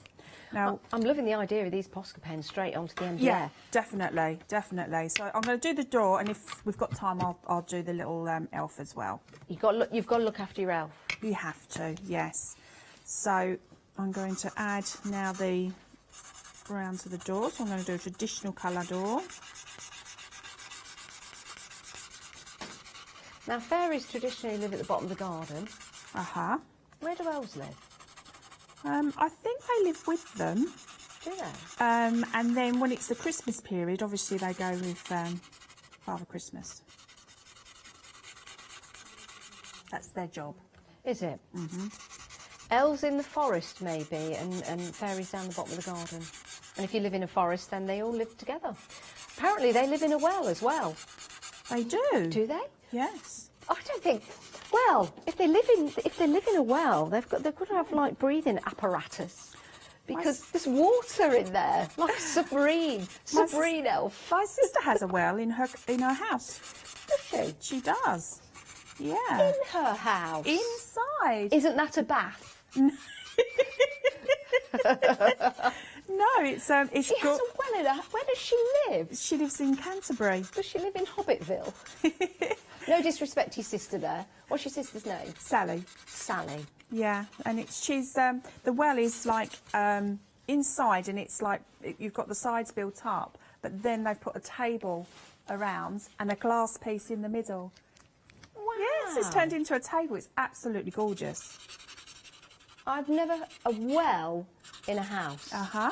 E: Now,
D: I'm loving the idea of these Posca pens straight onto the MDF.
E: yeah, definitely, definitely. So I'm going to do the door, and if we've got time, I'll do the little elf as well.
D: You've got to look after your elf.
E: You have to, yes. So I'm going to add now the brown to the door. So I'm going to do a traditional colour door.
D: Now, fairies traditionally live at the bottom of the garden.
E: Uh-huh.
D: Where do elves live?
E: I think they live with them.
D: Do they?
E: And then when it's the Christmas period, obviously they go with Father Christmas. That's their job.
D: Is it? Mm-hmm. Elves in the forest, maybe, and fairies down the bottom of the garden. And if you live in a forest, then they all live together. Apparently, they live in a well as well.
E: They do.
D: Do they?
E: Yes.
D: I don't think. Well, if they live in a well, they've got to have like breathing apparatus, because there's water in there, like Sabrine elf.
E: My sister has a well in her house.
D: Does she?
E: She does. Yeah.
D: In her house.
E: Inside.
D: Isn't that a bath?
E: No, it's
D: She has a well in her. Where does she live?
E: She lives in Canterbury.
D: Does she live in Hobbitville? No disrespect to your sister there. What's your sister's name?
E: Sally.
D: Sally.
E: Yeah, and she's the well is like inside, and it's like you've got the sides built up, but then they've put a table around and a glass piece in the middle.
D: Wow.
E: Yes, it's turned into a table. It's absolutely gorgeous.
D: I've never a well in a house.
E: Uh-huh.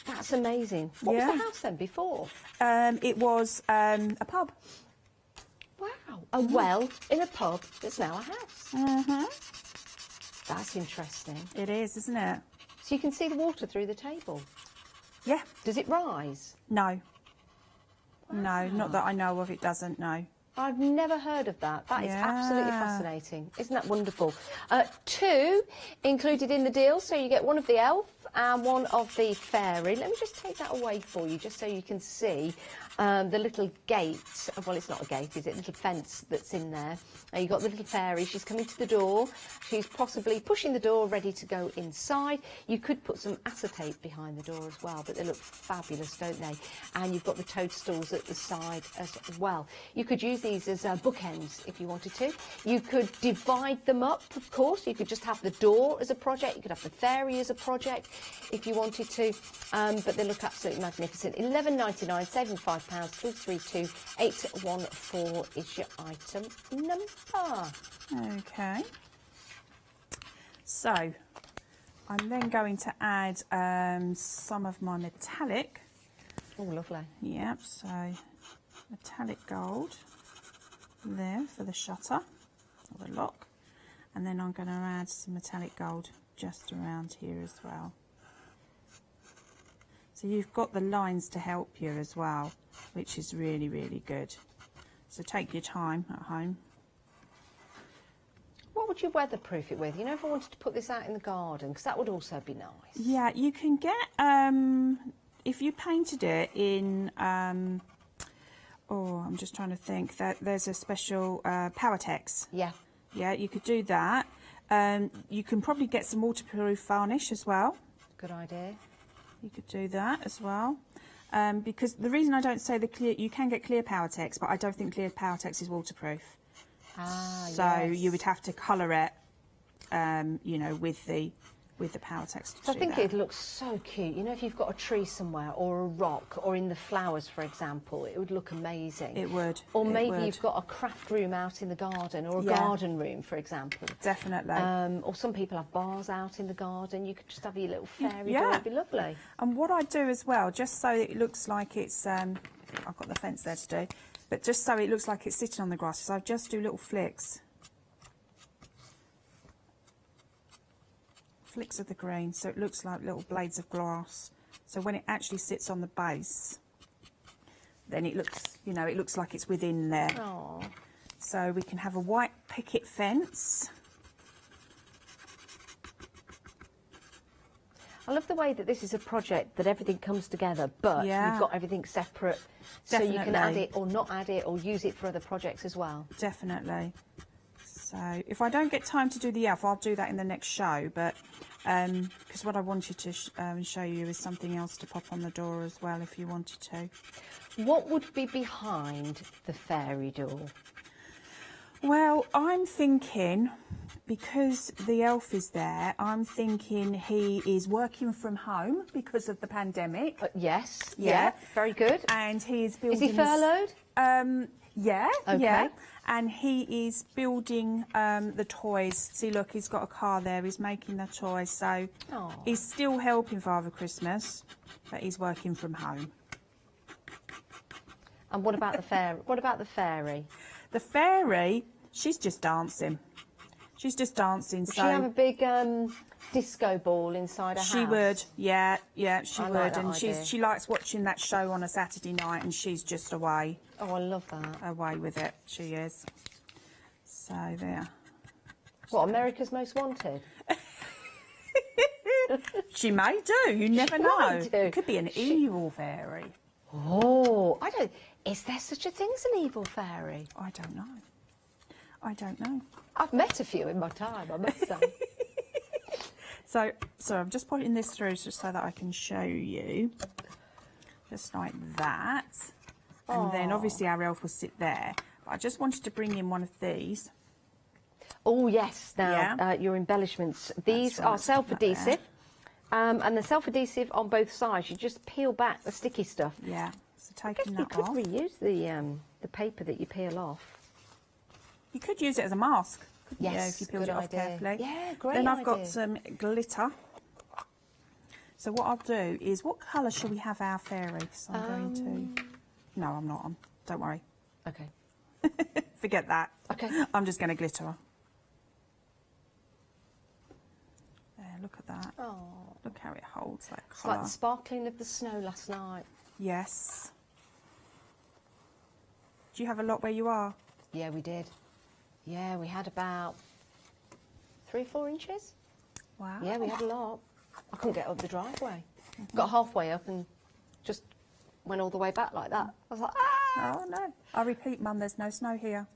D: That's amazing. What was the house then before?
E: It was a pub.
D: Wow. A well in a pub that's now a house.
E: Mm-hmm.
D: That's interesting.
E: It is, isn't it?
D: So you can see the water through the table.
E: Yeah.
D: Does it rise?
E: No. No, not that I know of. It doesn't. No.
D: I've never heard of that. That is
E: Yeah.
D: absolutely fascinating. Isn't that wonderful? 2 included in the deal, so you get one of the elf and one of the fairy. Let me just take that away for you, just so you can see the little gate. Well, it's not a gate, is it? Little fence that's in there. You've got the little fairy. She's coming to the door. She's possibly pushing the door, ready to go inside. You could put some acetate behind the door as well, but they look fabulous, don't they? And you've got the toadstools at the side as well. You could use these as bookends if you wanted to. You could divide them up, of course. You could just have the door as a project. You could have the fairy as a project if you wanted to. But they look absolutely magnificent. £11.99, saving £5. 332 814 is your item number.
E: Okay. So I'm then going to add some of my metallic.
D: Oh, lovely.
E: Yep, so metallic gold there for the shutter or the lock, and then I'm going to add some metallic gold just around here as well. So you've got the lines to help you as well, which is really, really good. So take your time at home.
D: What would you weatherproof it with? You know, if I wanted to put this out in the garden, because that would also be nice.
E: Yeah, you can get, if you painted it in, oh, I'm just trying to think, that there's a special Powertex.
D: Yeah.
E: Yeah, you could do that. You can probably get some waterproof varnish as well.
D: Good idea.
E: You could do that as well. Because the reason I don't say the clear, you can get clear Powertex, but I don't think clear Powertex is waterproof.
D: Ah,
E: So
D: yes.
E: you would have to colour it, you know, with the Powertex.
D: I think it looks so cute. You know, if you've got a tree somewhere or a rock or in the flowers, for example, it would look amazing.
E: It would.
D: Or
E: it
D: maybe
E: would.
D: you've got a craft room out in the garden or a
E: Yeah.
D: garden room, for example.
E: Definitely.
D: Or some people have bars out in the garden. You could just have your little fairy
E: Yeah.
D: door. It'd be lovely.
E: And what I do as well, just so it looks like it's, I've got the fence there to do, but just so it looks like it's sitting on the grass, is I just do little flicks. Flicks of the green, so it looks like little blades of glass. So when it actually sits on the base, then it looks, you know, it looks like it's within there.
D: Oh.
E: So we can have a white picket fence.
D: I love the way that this is a project that everything comes together, but
E: Yeah.
D: you've got everything separate, so you can add
E: Definitely.
D: it or not add it or use it for other projects as well.
E: Definitely. So if I don't get time to do the elf, I'll do that in the next show. But because what I wanted to show you is something else to pop on the door as well, if you wanted to.
D: What would be behind the fairy door?
E: Well, I'm thinking, because the elf is there, I'm thinking he is working from home because of the pandemic.
D: Yes.
E: Yeah.
D: Very good.
E: And he is
D: Is
E: building...
D: he
E: his-
D: furloughed?
E: Yeah,
D: Okay.
E: yeah. And he is building the toys. See, look, he's got a car there. He's making the toys. So
D: Aw.
E: he's still helping Father Christmas, but he's working from home.
D: And what about the fairy? What about the fairy?
E: The fairy, she's just dancing. She's just dancing.
D: Would
E: So
D: she have a big disco ball inside her house?
E: she would, yeah, she
D: I
E: would.
D: like that
E: And
D: idea.
E: she likes watching that show on a Saturday night, and she's just away
D: Oh, I love that.
E: with it. She is. So there.
D: What, America's Most Wanted?
E: She may do. You never
D: She
E: know.
D: might do.
E: It could be an evil fairy.
D: Oh, I don't... Is there such a thing as an evil fairy?
E: I don't know. I don't know.
D: I've met a few in my time, I must say.
E: So I'm just putting this through just so that I can show you. Just like that. And then obviously our elf will sit there. But I just wanted to bring in one of these.
D: Oh, yes. Now,
E: Yeah.
D: your embellishments. These
E: right,
D: are
E: let's put that
D: self-adhesive. And the self-adhesive on both sides, you just peel back the sticky stuff.
E: Yeah. So
D: I guess
E: taking
D: you
E: that
D: could
E: off.
D: reuse the paper that you peel off.
E: You could use it as a mask. couldn't you,
D: Yes,
E: if you peeled
D: good
E: it off
D: idea.
E: carefully.
D: Yeah, great
E: Then I've got
D: idea.
E: some glitter. So what I'll do is, what colour shall we have our fairy? So I'm going to... No, I'm not on. Don't worry.
D: Okay.
E: Forget that.
D: Okay.
E: I'm just going to glitter her. There, look at that.
D: Oh,
E: Look how it holds that
D: it's like
E: colour.
D: the sparkling of the snow last night.
E: Yes. Do you have a lot where you are?
D: Yeah, we did. Yeah, we had about 3-4 inches.
E: Wow.
D: Yeah, we had a lot. I couldn't get up the driveway. Got halfway up and just went all the way back like that. I was like, ah!
E: Oh, no. I repeat, Mum, there's no snow here.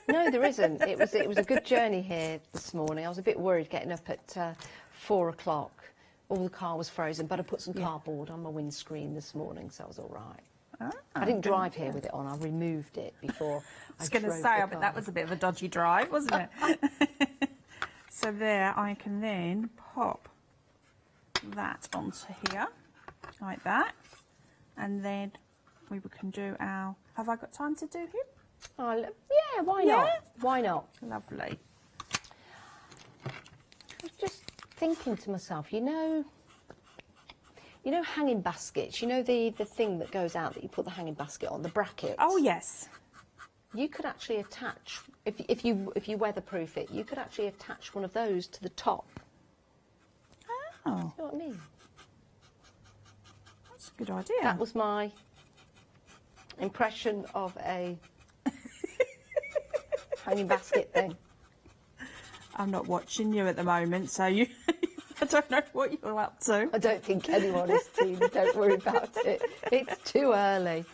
D: No, there isn't. It was a good journey here this morning. I was a bit worried getting up at 4 o'clock. All the car was frozen, but I put some cardboard on my windscreen this morning, so I was all right. I didn't drive here with it on. I removed it before
E: I was going to say, I bet that was a bit of a dodgy drive, wasn't it? So there, I can then pop that onto here, like that. And then we can do our... Have I got time to do him?
D: Oh, yeah, why not?
E: Yeah?
D: Why not?
E: Lovely.
D: I was just thinking to myself, you know hanging baskets, you know the thing that goes out that you put the hanging basket on, the bracket.
E: Oh, yes.
D: You could actually attach, if you weatherproof it, you could actually attach one of those to the top.
E: Oh.
D: You know what I mean?
E: Good idea.
D: That was my impression of a hanging basket thing.
E: I'm not watching you at the moment, so you. I don't know what you're up to.
D: I don't think anyone is, Tina. Don't worry about it. It's too early.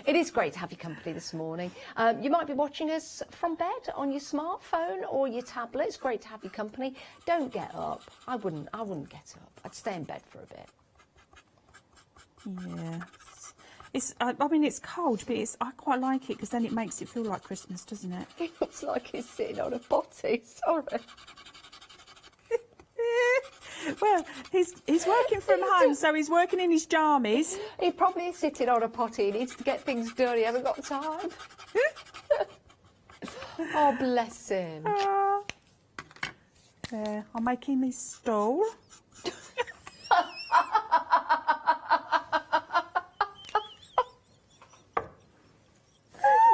D: It is great to have your company this morning. You might be watching us from bed on your smartphone or your tablet. It's great to have your company. Don't get up. I wouldn't get up. I'd stay in bed for a bit.
E: Yeah. I mean, it's cold, but I quite like it because then it makes it feel like Christmas, doesn't it?
D: It looks like he's sitting on a potty. Sorry.
E: Well, he's working from home, so he's working in his jammies.
D: He probably is sitting on a potty. He needs to get things done. He hasn't got time. Oh, bless him.
E: There, I'm making this stall.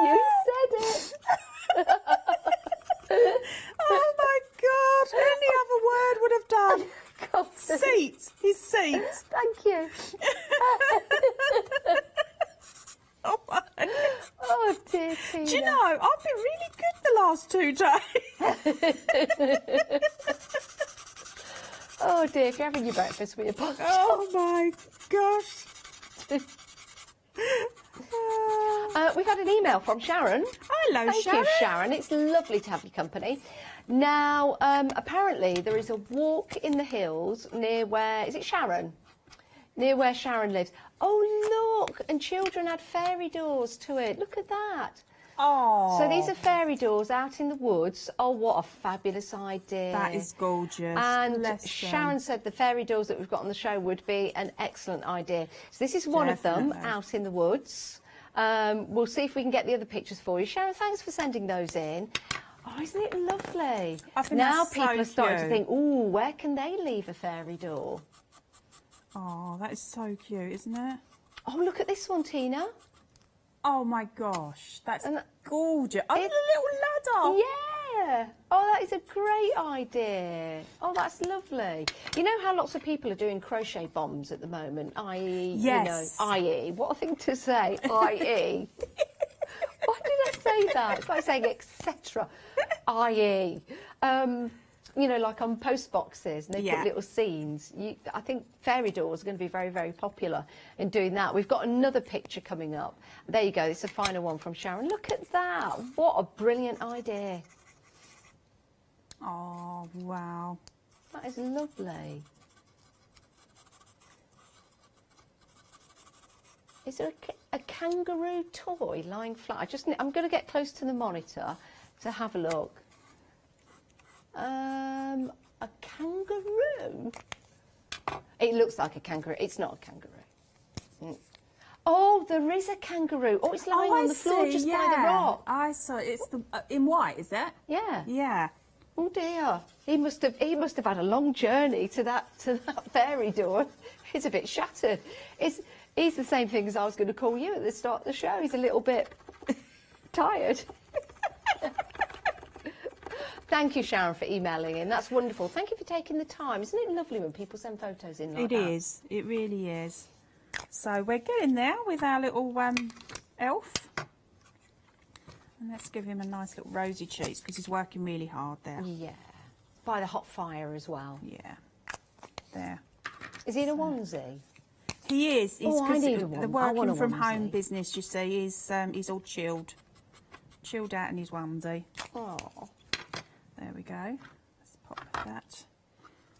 D: You said it.
E: Oh my God! Any other word would have done.
D: God.
E: Seat. His seat.
D: Thank you.
E: Oh, my.
D: Oh, dear Tina.
E: Do you know, I've been really good the last 2 days.
D: Oh, dear. If you're having your breakfast, we apologise.
E: Oh my gosh.
D: We've had an email from Sharon.
E: Hello,
D: Thank
E: Sharon.
D: you, Sharon. It's lovely to have your company. Now, apparently there is a walk in the hills near where... Is it Sharon? Near where Sharon lives. Oh, look! And children had fairy doors to it. Look at that.
E: Oh.
D: So these are fairy doors out in the woods. Oh, what a fabulous idea.
E: That is gorgeous.
D: And
E: Bless
D: Sharon
E: them.
D: said the fairy doors that we've got on the show would be an excellent idea. So this is one of them
E: Definitely.
D: out in the woods. We'll see if we can get the other pictures for you. Sharon, thanks for sending those in. Oh, isn't it lovely?
E: I think
D: Now
E: that's
D: people
E: so
D: are starting to
E: cute.
D: think, ooh, where can they leave a fairy door?
E: Oh, that is so cute, isn't it?
D: Oh, look at this one, Tina.
E: Oh my gosh, that's
D: And
E: gorgeous. Oh, the
D: it-
E: little ladder.
D: Yeah. Oh, that is a great idea. Oh, that's lovely. You know how lots of people are doing crochet bombs at the moment, i.e.,
E: Yes.
D: you know, i.e., what a thing to say, i.e. Why did I say that? It's like saying etc. i.e. You know, like on post boxes, and they
E: Yeah.
D: put little scenes. I think fairy doors are going to be very, very popular in doing that. We've got another picture coming up. There you go. It's a final one from Sharon. Look at that. What a brilliant idea.
E: Oh, wow.
D: That is lovely. Is there a kangaroo toy lying flat? I'm going to get close to the monitor to have a look. A kangaroo? It looks like a kangaroo. It's not a kangaroo. Oh, there is a kangaroo. Oh, it's lying on the floor just by the rock.
E: I saw it. It's the in white, is it?
D: Yeah.
E: Yeah.
D: Oh dear. He must have had a long journey to that fairy door. He's a bit shattered. He's the same thing as I was going to call you at the start of the show. He's a little bit tired. Thank you, Sharon, for emailing in. That's wonderful. Thank you for taking the time. Isn't it lovely when people send photos in like that?
E: It is. It really is. So we're getting there with our little elf. And let's give him a nice little rosy cheeks because he's working really hard there.
D: Yeah. By the hot fire as well.
E: Yeah. There.
D: Is he in a onesie?
E: He is. He's
D: Oh, I
E: 'cause
D: need a
E: the
D: one. I
E: working
D: want a
E: from home
D: onesie.
E: business, you see, he's all chilled out in his onesie.
D: Oh.
E: There we go. Let's pop that.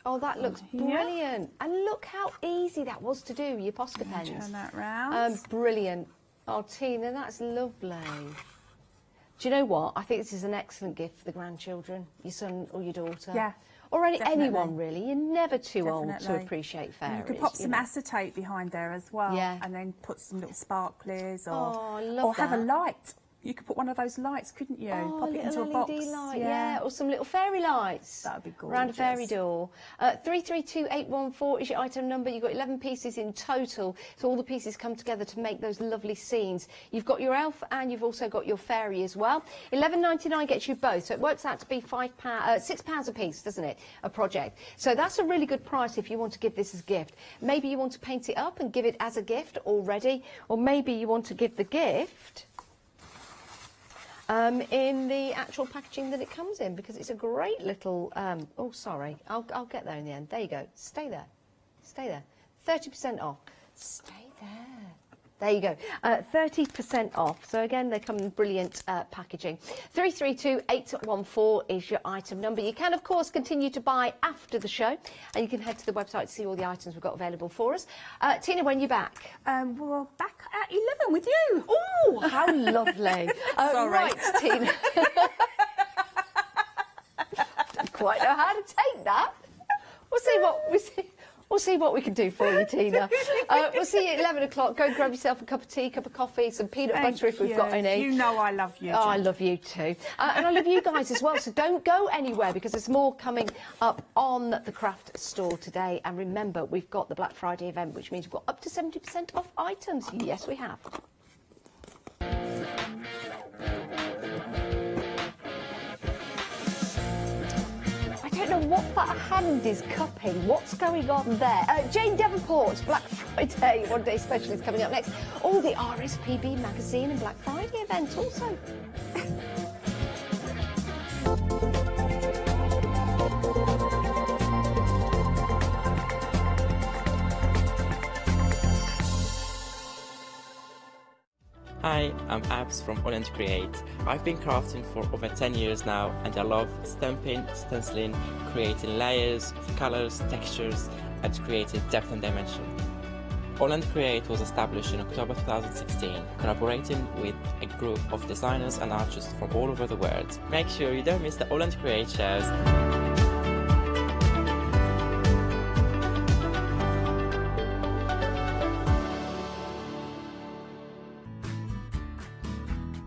D: Oh, that looks
E: here.
D: brilliant. And look how easy that was to do, your Posca pens.
E: Turn that round.
D: Brilliant. Oh, Tina, that's lovely. Do you know what? I think this is an excellent gift for the grandchildren, your son or your daughter.
E: Yeah,
D: Or
E: definitely.
D: anyone, really. You're never too old to
E: Definitely.
D: appreciate fairies.
E: And you could pop some
D: know.
E: acetate behind there as well.
D: Yeah.
E: And then put some little sparklers or,
D: Oh, I love
E: or have a
D: that.
E: light. You could put one of those lights, couldn't you?
D: Oh,
E: Pop it into a box.
D: LED light, yeah, or some little fairy lights.
E: That would be gorgeous.
D: Around a fairy door. 332814 is your item number. You've got 11 pieces in total, so all the pieces come together to make those lovely scenes. You've got your elf and you've also got your fairy as well. £11.99 gets you both, so it works out to be £6 a piece, doesn't it? A project. So that's a really good price if you want to give this as a gift. Maybe you want to paint it up and give it as a gift already, or maybe you want to give the gift in the actual packaging that it comes in, because it's a great little, oh sorry, I'll get there in the end. There you go, stay there, 30% off, stay there. There you go, 30% off. So again, they come in brilliant packaging. 332814 is your item number. You can, of course, continue to buy after the show, and you can head to the website to see all the items we've got available for us. Tina, when are you back?
E: We're back at 11 with you.
D: Oh, how lovely.
E: Sorry.
D: Right, Tina. Don't quite know how to take that. We'll see what we can do for you, Tina. We'll see you at 11 o'clock. Go and grab yourself a cup of tea, cup of coffee, some peanut butter if we've got any.
E: You know I love you,
D: Oh, I
E: Jen.
D: love you too. And I love you guys as well, so don't go anywhere, because there's more coming up on the craft store today. And remember, we've got the Black Friday event, which means we've got up to 70% off items. Yes, we have. I don't know what that hand is cupping. What's going on there? Jane Devonport's Black Friday One Day Special is coming up next. All the RSPB magazine and Black Friday event also.
F: Hi, I'm Abs from AALL Create. I've been crafting for over 10 years now, and I love stamping, stenciling, creating layers of colors, textures, and creating depth and dimension. AALL Create was established in October 2016, collaborating with a group of designers and artists from all over the world. Make sure you don't miss the AALL Create shows.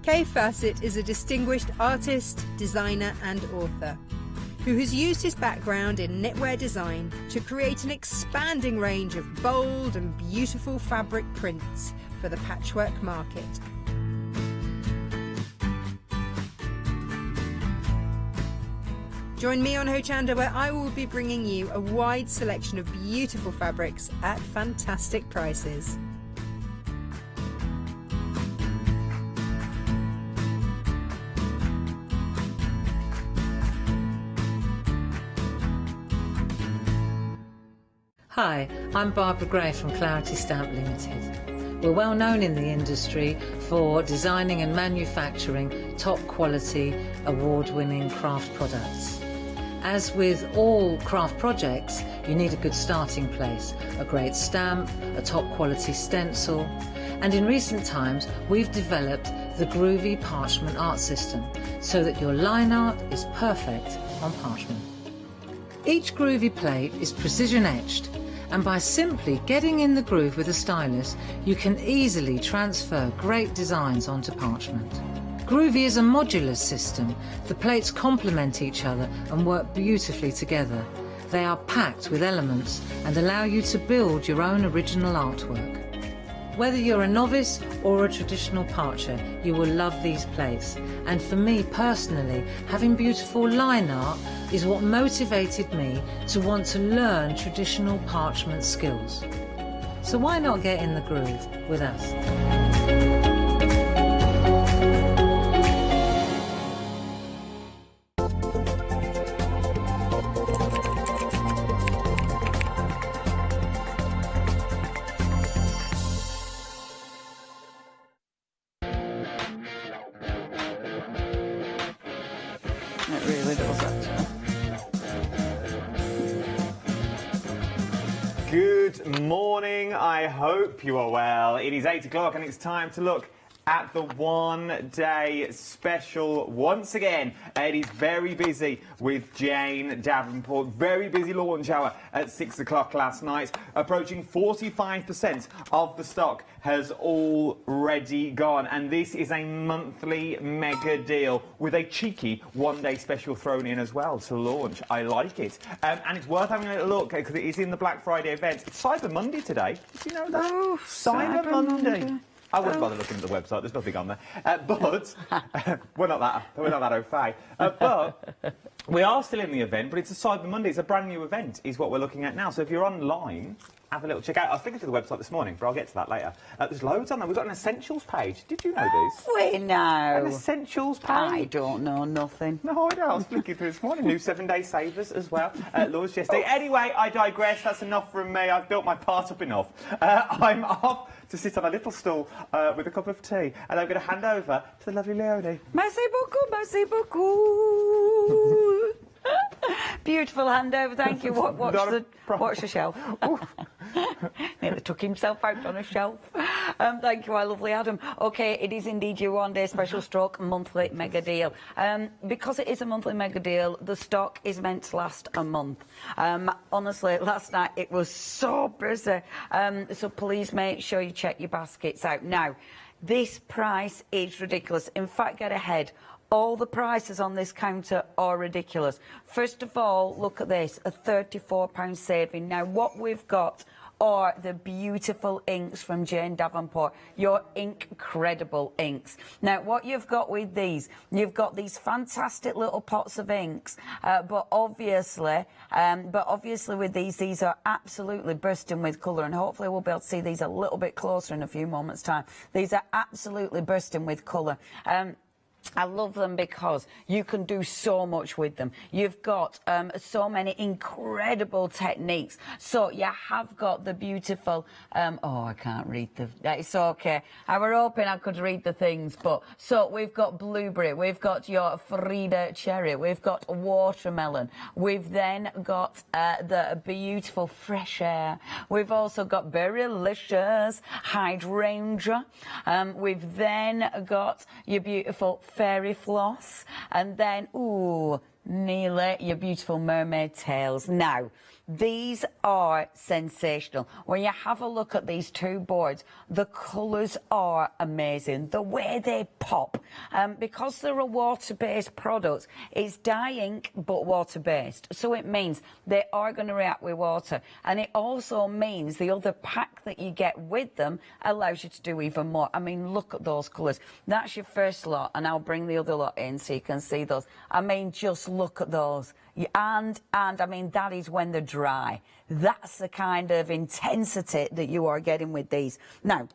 G: Kay Fassett is a distinguished artist, designer and author who has used his background in knitwear design to create an expanding range of bold and beautiful fabric prints for the patchwork market. Join me on Hochanda, where I will be bringing you a wide selection of beautiful fabrics at fantastic prices.
H: Hi, I'm Barbara Gray from Clarity Stamp Limited. We're well known in the industry for designing and manufacturing top quality, award-winning craft products. As with all craft projects, you need a good starting place, a great stamp, a top quality stencil, and in recent times we've developed the Groovy Parchment Art System so that your line art is perfect on parchment. Each Groovy plate is precision etched, and by simply getting in the groove with a stylus, you can easily transfer great designs onto parchment. Groovy is a modular system. The plates complement each other and work beautifully together. They are packed with elements and allow you to build your own original artwork. Whether you're a novice or a traditional parcher, you will love these plates. And for me personally, having beautiful line art is what motivated me to want to learn traditional parchment skills. So why not get in the groove with us?
I: It really does, actually.
J: Good morning, I hope you are well. It is 8 o'clock and it's time to look at the one-day special once again. It is very busy with Jane Davenport. Very busy launch hour at 6 o'clock last night. Approaching 45% of the stock has already gone. And this is a monthly mega deal with a cheeky one-day special thrown in as well to launch. I like it. And it's worth having a little look because it is in the Black Friday event. It's Cyber Monday today. Did you know that?
I: Oh,
J: Cyber Monday. I wouldn't bother looking at the website. There's nothing on there. But we're not that au fait. But we are still in the event. But it's a Cyber Monday. It's a brand new event, is what we're looking at now. So if you're online, have a little check out. I was thinking to the website this morning, but I'll get to that later. There's loads on there. We've got an essentials page. Did you know this?
I: We know.
J: An essentials page.
I: I don't know nothing.
J: No, I know. I was flicking through this morning. New 7-day savers as well. Launched yesterday. Anyway, I digress. That's enough from me. I've built my part up enough. I'm off to sit on a little stool with a cup of tea, and I'm going to hand over to the lovely Leonie.
I: Merci beaucoup, merci beaucoup. Beautiful handover, thank you. Watch the shelf. Nearly took himself out on a shelf. Thank you, our lovely Adam. OK, it is indeed your one-day special stroke monthly mega deal. Because it is a monthly mega deal, the stock is meant to last a month. Honestly, last night it was so busy. So please make sure you check your baskets out. Now, this price is ridiculous. In fact, get ahead. All the prices on this counter are ridiculous. First of all, look at this, a £34 saving. Now, what we've got are the beautiful inks from Jane Davenport, your incredible inks. Now, what you've got with these, you've got these fantastic little pots of inks, but obviously with these are absolutely bursting with colour, and hopefully we'll be able to see these a little bit closer in a few moments' time. These are absolutely bursting with colour. I love them because you can do so much with them. You've got so many incredible techniques. So you have got the beautiful... oh, I can't read the... It's OK. I were hoping I could read the things, but... So we've got blueberry, we've got your Frida cherry, we've got watermelon, we've then got the beautiful fresh air, we've also got berrylicious hydrangea, we've then got your beautiful fairy floss, and then, ooh, Neela, your beautiful mermaid tails. Now, these are sensational. When you have a look at these two boards, the colours are amazing. The way they pop, because they're a water-based product, it's dye ink but water-based. So it means they are going to react with water. And it also means the other pack that you get with them allows you to do even more. I mean, look at those colours. That's your first lot, and I'll bring the other lot in so you can see those. I mean, just look at those. And I mean, that is when they're dry. That's the kind of intensity that you are getting with these. Now,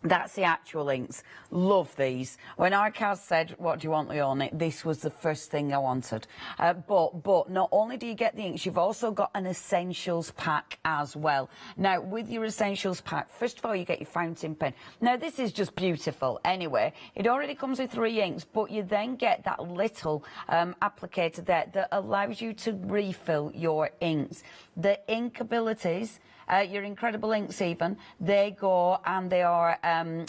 I: that's the actual inks. Love these. When Arcaz said, what do you want, Leonie? This was the first thing I wanted. But not only do you get the inks, you've also got an essentials pack as well. Now, with your essentials pack, first of all, you get your fountain pen. Now, this is just beautiful. Anyway, it already comes with 3 inks, but you then get that little applicator there that allows you to refill your inks. The ink abilities... your incredible inks even, they go and they are,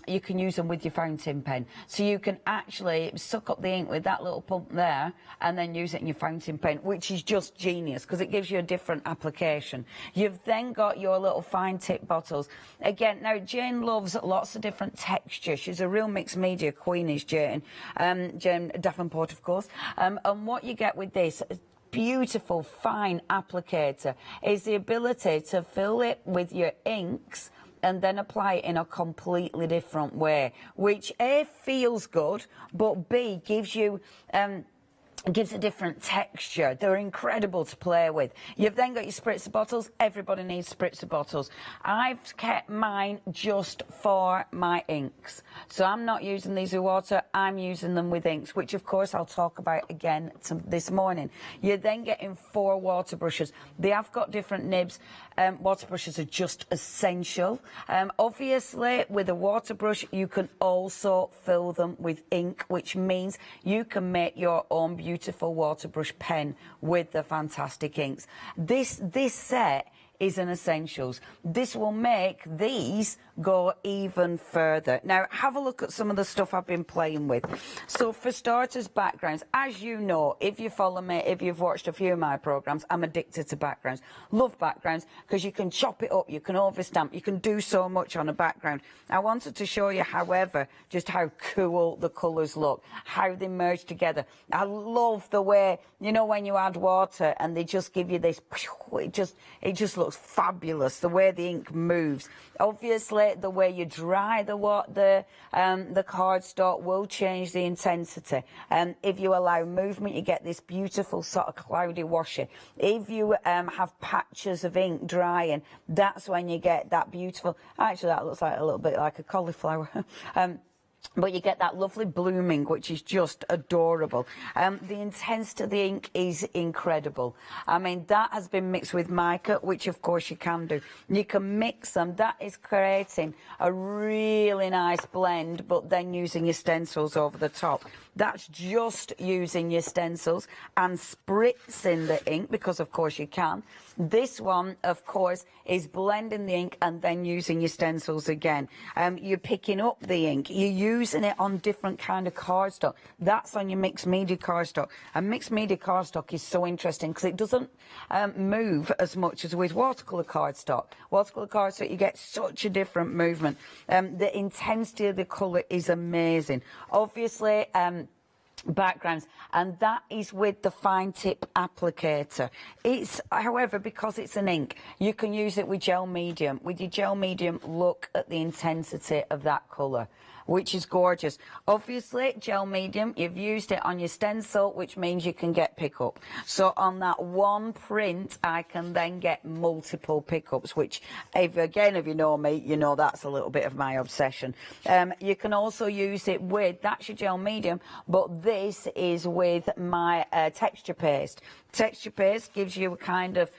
I: you can use them with your fountain pen. So you can actually suck up the ink with that little pump there and then use it in your fountain pen, which is just genius because it gives you a different application. You've then got your little fine tip bottles. Again, now Jane loves lots of different textures. She's a real mixed media queen, is Jane. Jane Davenport, of course. And what you get with this beautiful fine applicator is the ability to fill it with your inks and then apply it in a completely different way, which A, feels good, but B, gives you gives a different texture. They're incredible to play with. You've then got your spritzer bottles. Everybody needs spritzer bottles. I've kept mine just for my inks. So I'm not using these with water. I'm using them with inks, which of course I'll talk about again this morning. You're then getting 4 water brushes. They have got different nibs. Water brushes are just essential. Obviously, with a water brush, you can also fill them with ink, which means you can make your own beautiful water brush pen with the fantastic inks. This set is an essentials. This will make these go even further. Now, have a look at some of the stuff I've been playing with. So for starters, backgrounds. As you know, if you follow me, if you've watched a few of my programs, I'm addicted to backgrounds. Love backgrounds because you can chop it up, you can overstamp, you can do so much on a background. I wanted to show you, however, just how cool the colours look, how they merge together. I love the way, you know, when you add water and they just give you this, it just looks fabulous, the way the ink moves. Obviously, the way you dry the cardstock will change the intensity. If you allow movement, you get this beautiful sort of cloudy washy. If you have patches of ink drying, that's when you get that beautiful, actually that looks like a little bit like a cauliflower. But you get that lovely blooming, which is just adorable. The intensity of the ink is incredible. I mean, that has been mixed with mica, which of course you can do. You can mix them. That is creating a really nice blend, but then using your stencils over the top. That's just using your stencils and spritzing the ink, because of course you can. This one, of course, is blending the ink and then using your stencils again. You're picking up the ink. You're using it on different kind of cardstock. That's on your mixed media cardstock. And mixed media cardstock is so interesting because it doesn't move as much as with watercolour cardstock. Watercolour cardstock, you get such a different movement. The intensity of the colour is amazing. Obviously, backgrounds, and that is with the fine tip applicator. It's, however, because it's an ink, you can use it with gel medium. With your gel medium, look at the intensity of that colour, which is gorgeous. Obviously, gel medium, you've used it on your stencil, which means you can get pickup. So on that one print, I can then get multiple pickups, which, if you know me, you know that's a little bit of my obsession. You can also use it with, that's your gel medium, but this is with my texture paste. Texture paste gives you a kind of,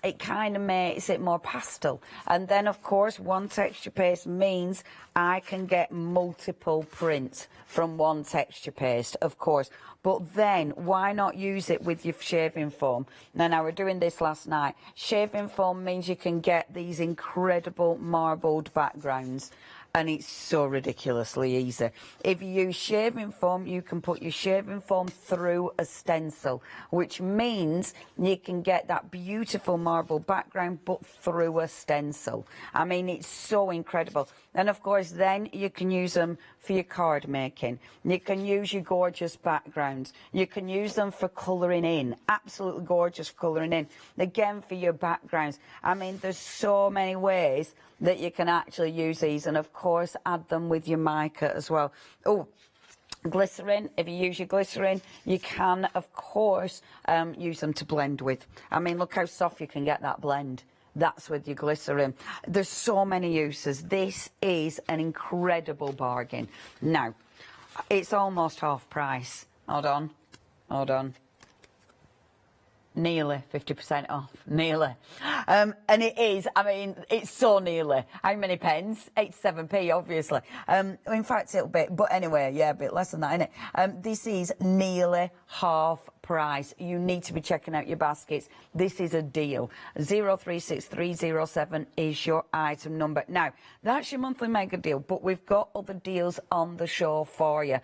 I: it kind of makes it more pastel. And then, of course, one texture paste means I can get multiple prints from one texture paste, of course. But then, why not use it with your shaving foam? Now, we're doing this last night. Shaving foam means you can get these incredible marbled backgrounds. And it's so ridiculously easy. If you use shaving foam, you can put your shaving foam through a stencil, which means you can get that beautiful marble background, but through a stencil. I mean, it's so incredible. And of course, then you can use them for your card making. You can use your gorgeous backgrounds. You can use them for colouring in. Absolutely gorgeous for colouring in. Again, for your backgrounds. I mean, there's so many ways that you can actually use these, and of course add them with your mica as well. Oh, glycerin, if you use your glycerin, you can of course use them to blend with. I mean, look how soft you can get that blend. That's with your glycerin. There's so many uses. This is an incredible bargain. Now, it's almost half price. Hold on. Nearly 50% off, nearly. And it is, I mean, it's so nearly. How many pence? 87p, obviously. In fact, it'll be, but anyway, yeah, a bit less than that, innit? This is nearly half price. You need to be checking out your baskets. This is a deal. 036307 is your item number. Now, that's your monthly mega deal, but we've got other deals on the show for you,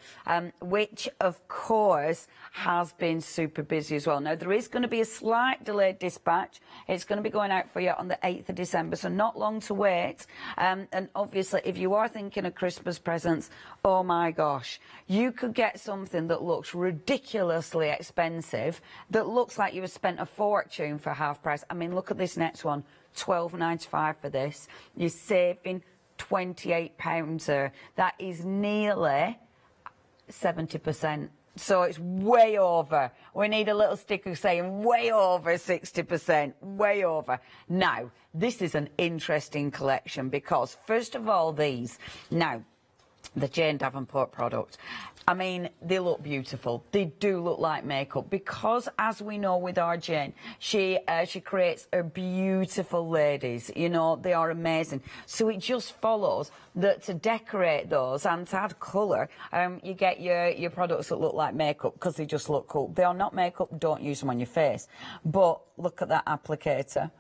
I: which of course has been super busy as well. Now, there is going to be a slight delayed dispatch. It's going to be going out for you on the 8th of December, so not long to wait. And obviously, if you are thinking of Christmas presents, oh my gosh, you could get something that looks ridiculously expensive, that looks like you have spent a fortune for half price. I mean, look at this next one, £12.95 for this. You're saving £28 there. That is nearly 70%. So it's way over. We need a little sticker saying way over 60%, way over. Now, this is an interesting collection because, first of all, these. Now, the Jane Davenport product. I mean, they look beautiful. They do look like makeup because, as we know with our Jane, she creates a beautiful ladies. You know, they are amazing. So it just follows that to decorate those and to add colour, you get your products that look like makeup because they just look cool. They are not makeup. Don't use them on your face. But look at that applicator.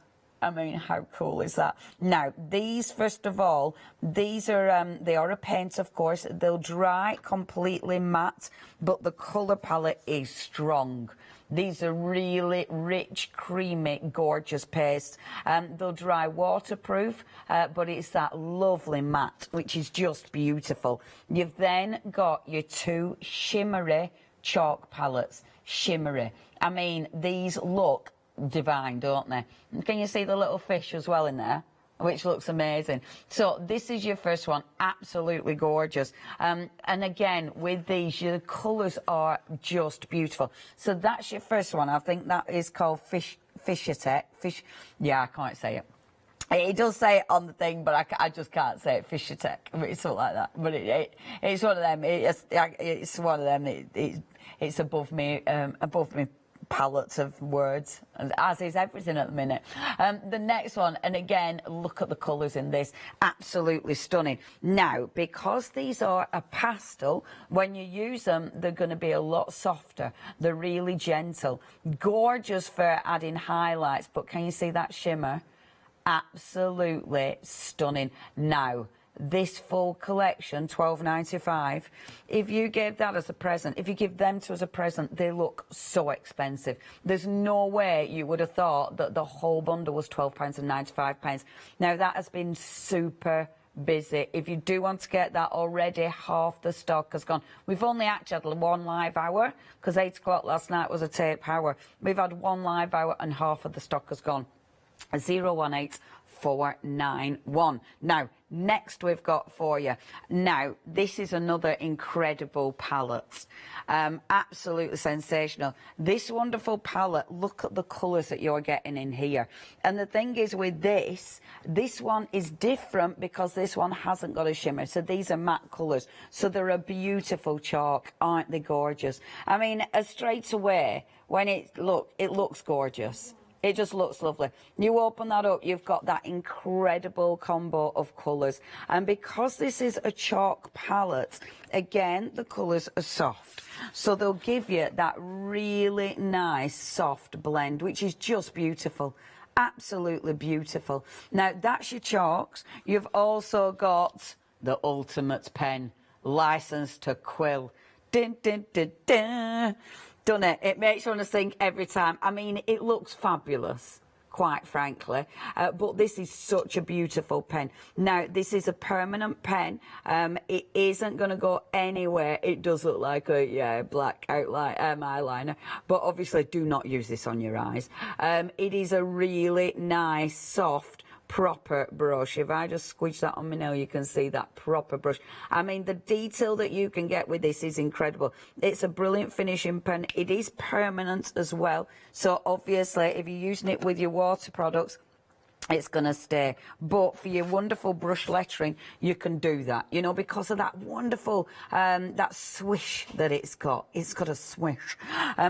I: I mean, how cool is that? Now, these, first of all, these are, they are a paint, of course. They'll dry completely matte, but the colour palette is strong. These are really rich, creamy, gorgeous pastes. They'll dry waterproof, but it's that lovely matte, which is just beautiful. You've then got your two shimmery chalk palettes. Shimmery. I mean, these look divine, don't they? Can you see the little fish as well in there, which looks amazing? So this is your first one, absolutely gorgeous. And again, with these, your colours are just beautiful. So that's your first one. I think that is called Fischertech. Yeah, I can't say it. It does say it on the thing, but I just can't say it. Fischertech, it's something like that. But it's one of them. It's one of them. It's above me palette of words, as is everything at the minute. The next one, and again, look at the colours in this, absolutely stunning. Now, because these are a pastel, when you use them, they're going to be a lot softer. They're really gentle, gorgeous for adding highlights. But can you see that shimmer? Absolutely stunning. Now, this full collection, £12.95, if you gave that as a present, if you give them to as a present, they look so expensive. There's no way you would have thought that the whole bundle was £12.95. Now, that has been super busy. If you do want to get that already, half the stock has gone. We've only actually had one live hour, because 8 o'clock last night was a tape hour. We've had one live hour and half of the stock has gone. 018491. Now, next we've got for you. Now, this is another incredible palette. Absolutely sensational. This wonderful palette, look at the colours that you're getting in here. And the thing is with this one is different because this one hasn't got a shimmer. So these are matte colours. So they're a beautiful chalk. Aren't they gorgeous? I mean, straight away, when it looks gorgeous. It just looks lovely. You open that up, you've got that incredible combo of colours. And because this is a chalk palette, again, the colours are soft. So they'll give you that really nice soft blend, which is just beautiful. Absolutely beautiful. Now, that's your chalks. You've also got the ultimate pen, licensed to quill. Dun, dun, dun, dun. Done it. It makes you want to sing every time. I mean, it looks fabulous, quite frankly. But this is such a beautiful pen. Now, this is a permanent pen. It isn't going to go anywhere. It does look like a black eyeliner. But obviously, do not use this on your eyes. It is a really nice, soft, proper brush. If I just squidge that on my nail, you can see that proper brush. I mean, the detail that you can get with this is incredible. It's a brilliant finishing pen. It is permanent as well. So obviously, if you're using it with your water products, it's going to stay. But for your wonderful brush lettering, you can do that, you know, because of that wonderful, that swish that it's got. It's got a swish.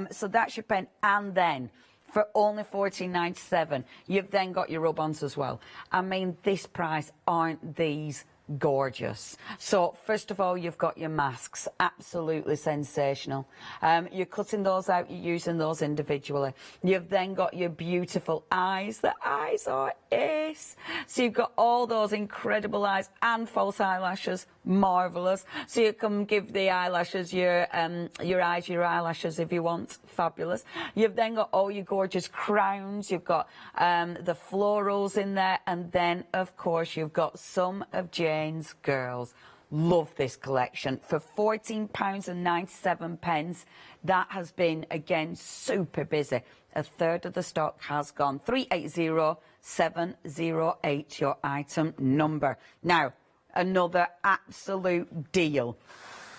I: So that's your pen. And then, for only $14.97, you've then got your rub-ons as well. I mean, this price, aren't these gorgeous? So, first of all, you've got your masks. Absolutely sensational. You're cutting those out, you're using those individually. You've then got your beautiful eyes. The eyes are ace. So you've got all those incredible eyes and false eyelashes. Marvellous. So you can give the eyelashes your eyes, your eyelashes if you want. Fabulous. You've then got all your gorgeous crowns. You've got the florals in there. And then, of course, you've got some of Jane's girls. Love this collection. For £14.97, that has been, again, super busy. A third of the stock has gone. 380708, your item number. Now, another absolute deal.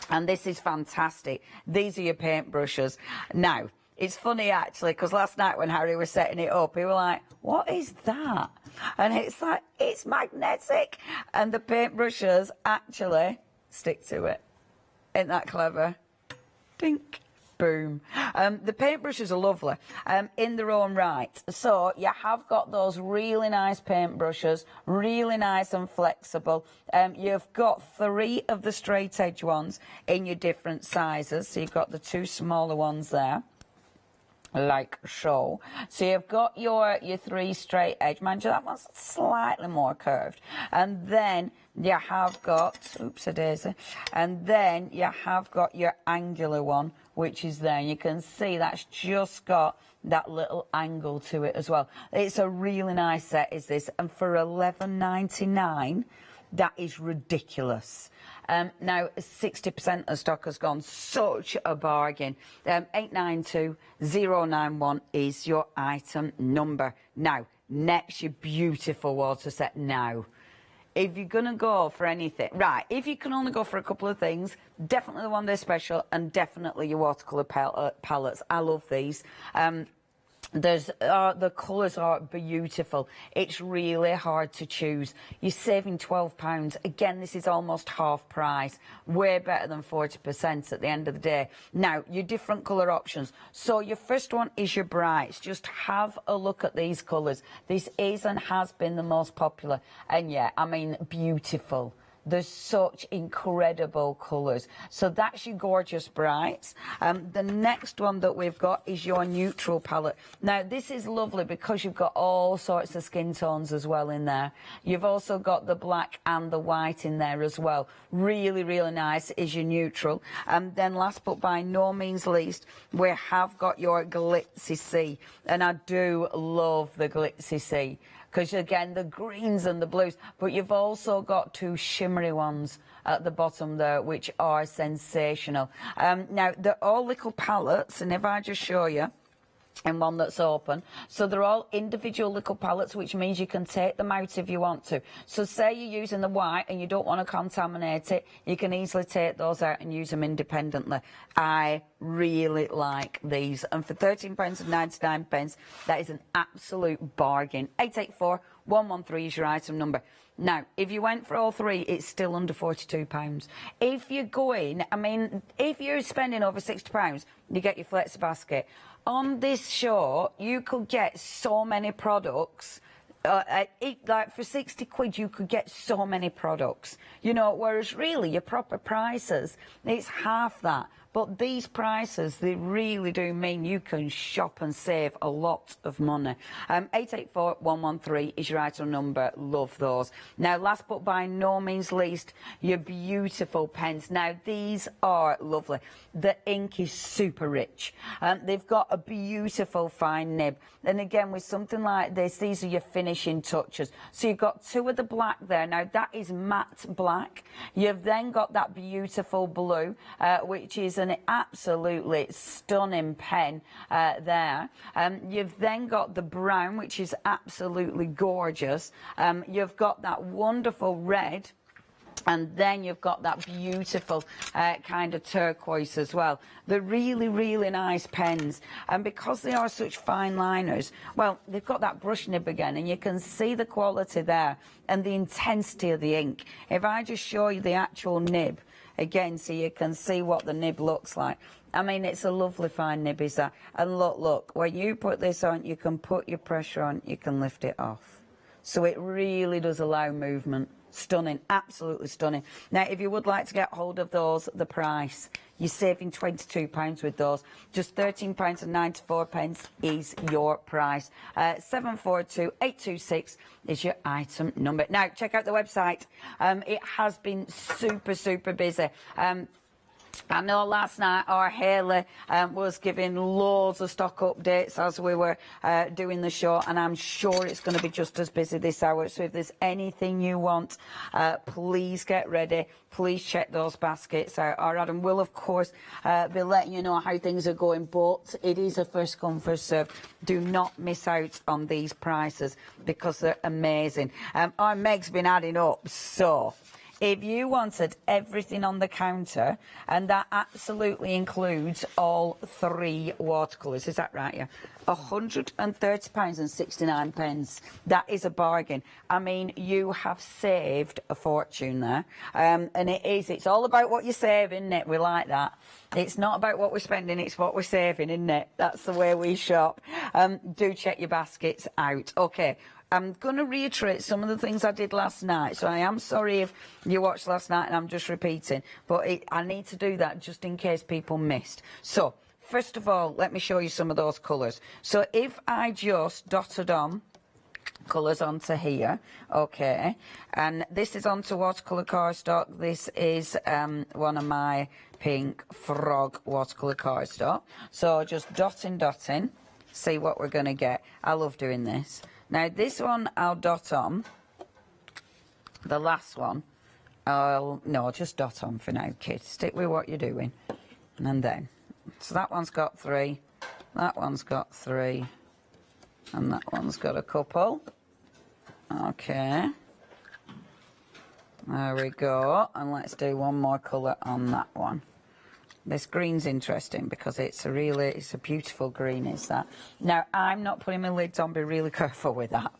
I: And this is fantastic. These are your paintbrushes. Now, it's funny, actually, because last night when Harry was setting it up, he was like, what is that? And it's like, it's magnetic. And the paintbrushes actually stick to it. Ain't that clever? Dink. Boom. The paintbrushes are lovely in their own right. So you have got those really nice paintbrushes, really nice and flexible. You've got 3 of the straight edge ones in your different sizes. So you've got the 2 smaller ones there. like so. So you've got your 3 straight edge. Mind you, that one's slightly more curved. And then you have got, oops-a-daisy, and then you have got your angular one, which is there. And you can see that's just got that little angle to it as well. It's a really nice set, is this, and for $11.99, that is ridiculous. Now 60% of stock has gone, such a bargain. 892091 is your item number. Now, next, your beautiful water set. Now, if you're gonna go for anything, right, if you can only go for a couple of things, definitely the One Day Special and definitely your watercolour palettes. I love these. The colours are beautiful. It's really hard to choose. You're saving £12. Again, this is almost half price. Way better than 40% at the end of the day. Now, your different colour options. So your first one is your brights. Just have a look at these colours. This is and has been the most popular. And yeah, I mean, beautiful. There's such incredible colours. So that's your gorgeous brights. The next one that we've got is your neutral palette. Now, this is lovely because you've got all sorts of skin tones as well in there. You've also got the black and the white in there as well. Really, really nice is your neutral. And then last but by no means least, we have got your glitzy sea. And I do love the glitzy sea, because again, the greens and the blues, but you've also got 2 shimmery ones at the bottom there, which are sensational. Now, they're all little palettes, and if I just show you, and one that's open, so they're all individual little palettes, which means you can take them out if you want to. So say you're using the white and you don't want to contaminate it, you can easily take those out and use them independently. I really like these, and for £13.99, that is an absolute bargain. 884113 is your item number. Now, if you went for all 3, it's still under £42. If you're going, I mean, if you're spending over £60, you get your Flexi basket. On this show, you could get so many products. Like for 60 quid, you could get so many products. You know, whereas really your proper prices, it's half that. But these prices, they really do mean you can shop and save a lot of money. 884113 is your item number. Love those. Now, last but by no means least, your beautiful pens. Now, these are lovely. The ink is super rich. They've got a beautiful fine nib. And again, with something like this, these are your finishing touches. So you've got 2 of the black there. Now, that is matte black. You've then got that beautiful blue, which is an absolutely stunning pen there. You've then got the brown, which is absolutely gorgeous. You've got that wonderful red, and then you've got that beautiful kind of turquoise as well. They're really, really nice pens. And because they are such fine liners, well, they've got that brush nib again, and you can see the quality there and the intensity of the ink. If I just show you the actual nib, again, so you can see what the nib looks like. I mean, it's a lovely fine nib, is that? And look, when you put this on, you can put your pressure on, you can lift it off. So it really does allow movement. Stunning, absolutely stunning. Now, if you would like to get hold of those, the price, you're saving £22 with those. Just £13.94 is your price. 742826 is your item number. Now, check out the website. It has been super, super busy. I know last night our Haley was giving loads of stock updates as we were doing the show, and I'm sure it's going to be just as busy this hour. So if there's anything you want, please get ready. Please check those baskets out. Our Adam will, of course, be letting you know how things are going, but it is a first come, first serve. Do not miss out on these prices because they're amazing. Our Meg's been adding up, so if you wanted everything on the counter, and that absolutely includes all 3 watercolours, is that right? Yeah. £130.69. That is a bargain. I mean, you have saved a fortune there. And it's all about what you're saving, isn't it? We like that. It's not about what we're spending, it's what we're saving, isn't it? That's the way we shop. Do check your baskets out. Okay. I'm going to reiterate some of the things I did last night, so I am sorry if you watched last night and I'm just repeating, but I need to do that just in case people missed. So, first of all, let me show you some of those colours. So if I just dotted on colours onto here, okay, and this is onto watercolour cardstock. This is one of my pink frog watercolour cardstock. So just dotting, see what we're going to get. I love doing this. Now this one I'll dot on. The last one, I'll just dot on for now, kids. Stick with what you're doing. And then, so that one's got 3, that one's got 3, and that one's got a couple. Okay. There we go. And let's do one more colour on that one. This green's interesting because it's a beautiful green, is that. Now, I'm not putting my lids on. Be really careful with that.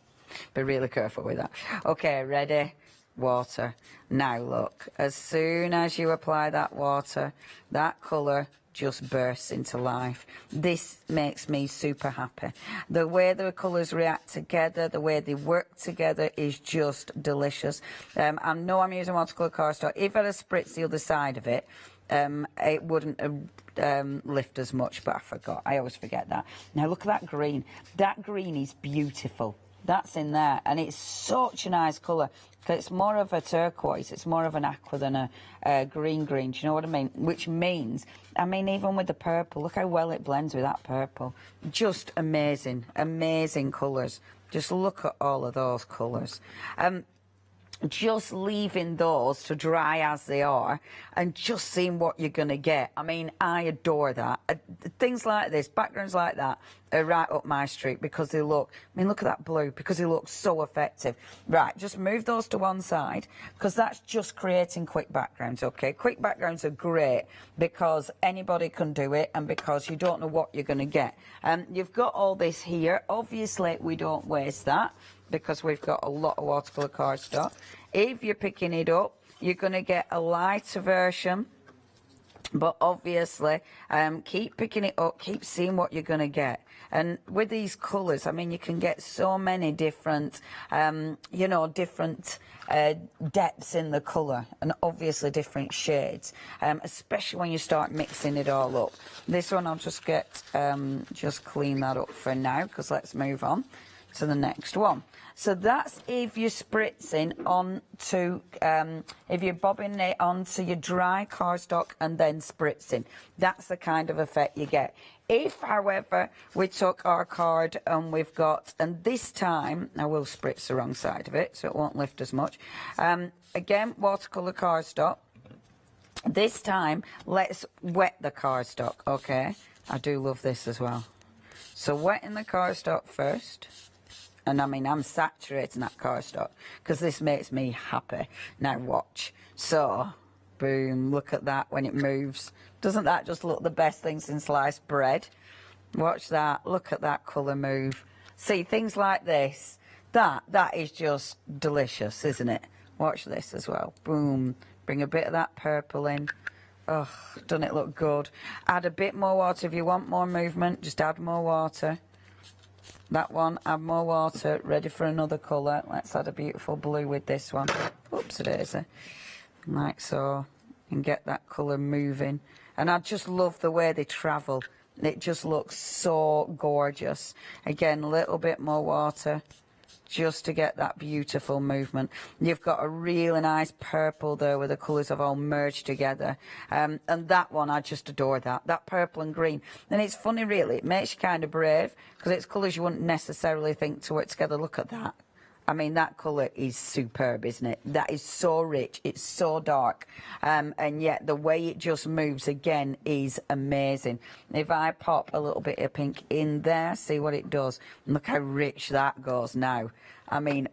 I: Be really careful with that. Okay, ready? Water. Now look, as soon as you apply that water, that colour just bursts into life. This makes me super happy. The way the colours react together, the way they work together is just delicious. I know I'm using watercolour cardstock. If I had spritz the other side of it, it wouldn't lift as much, but I forgot. I always forget that. Now look at that green. That green is beautiful. That's in there, and it's such a nice colour. It's more of a turquoise. It's more of an aqua than a green. Do you know what I mean? Which means, even with the purple, look how well it blends with that purple. Just amazing, amazing colours. Just look at all of those colours. Just leaving those to dry as they are and just seeing what you're going to get. I adore that. Things like this, backgrounds like that, are right up my street because they look, look at that blue, because they look so effective. Right, just move those to one side because that's just creating quick backgrounds, okay? Quick backgrounds are great because anybody can do it and because you don't know what you're going to get. You've got all this here. Obviously, we don't waste that, because we've got a lot of watercolour cardstock. If you're picking it up, you're going to get a lighter version, but obviously keep picking it up, keep seeing what you're going to get. And with these colours, you can get so many different, different depths in the colour, and obviously different shades, especially when you start mixing it all up. This one I'll just get, just clean that up for now, because let's move on to the next one. So that's if you're spritzing onto, if you're bobbing it onto your dry cardstock and then spritzing. That's the kind of effect you get. If, however, we took our card and we've got, and this time, I will spritz the wrong side of it so it won't lift as much. Again, watercolour cardstock. This time, let's wet the cardstock, okay? I do love this as well. So wetting the cardstock first. And I'm saturating that cardstock because this makes me happy. Now watch. So, boom, look at that when it moves. Doesn't that just look the best thing since sliced bread? Watch that. Look at that colour move. See, things like this, that is just delicious, isn't it? Watch this as well. Boom. Bring a bit of that purple in. Oh, doesn't it look good? Add a bit more water. If you want more movement, just add more water. That one, add more water, ready for another colour. Let's add a beautiful blue with this one. Oops, daisy. Like so. And get that colour moving. And I just love the way they travel. It just looks so gorgeous. Again, a little bit more water, just to get that beautiful movement. You've got a really nice purple there where the colours have all merged together. And that one, I just adore that. That purple and green. And it's funny, really. It makes you kind of brave because it's colours you wouldn't necessarily think to work together. Look at that. That colour is superb, isn't it? That is so rich. It's so dark. And yet the way it just moves, again, is amazing. If I pop a little bit of pink in there, see what it does. Look how rich that goes now.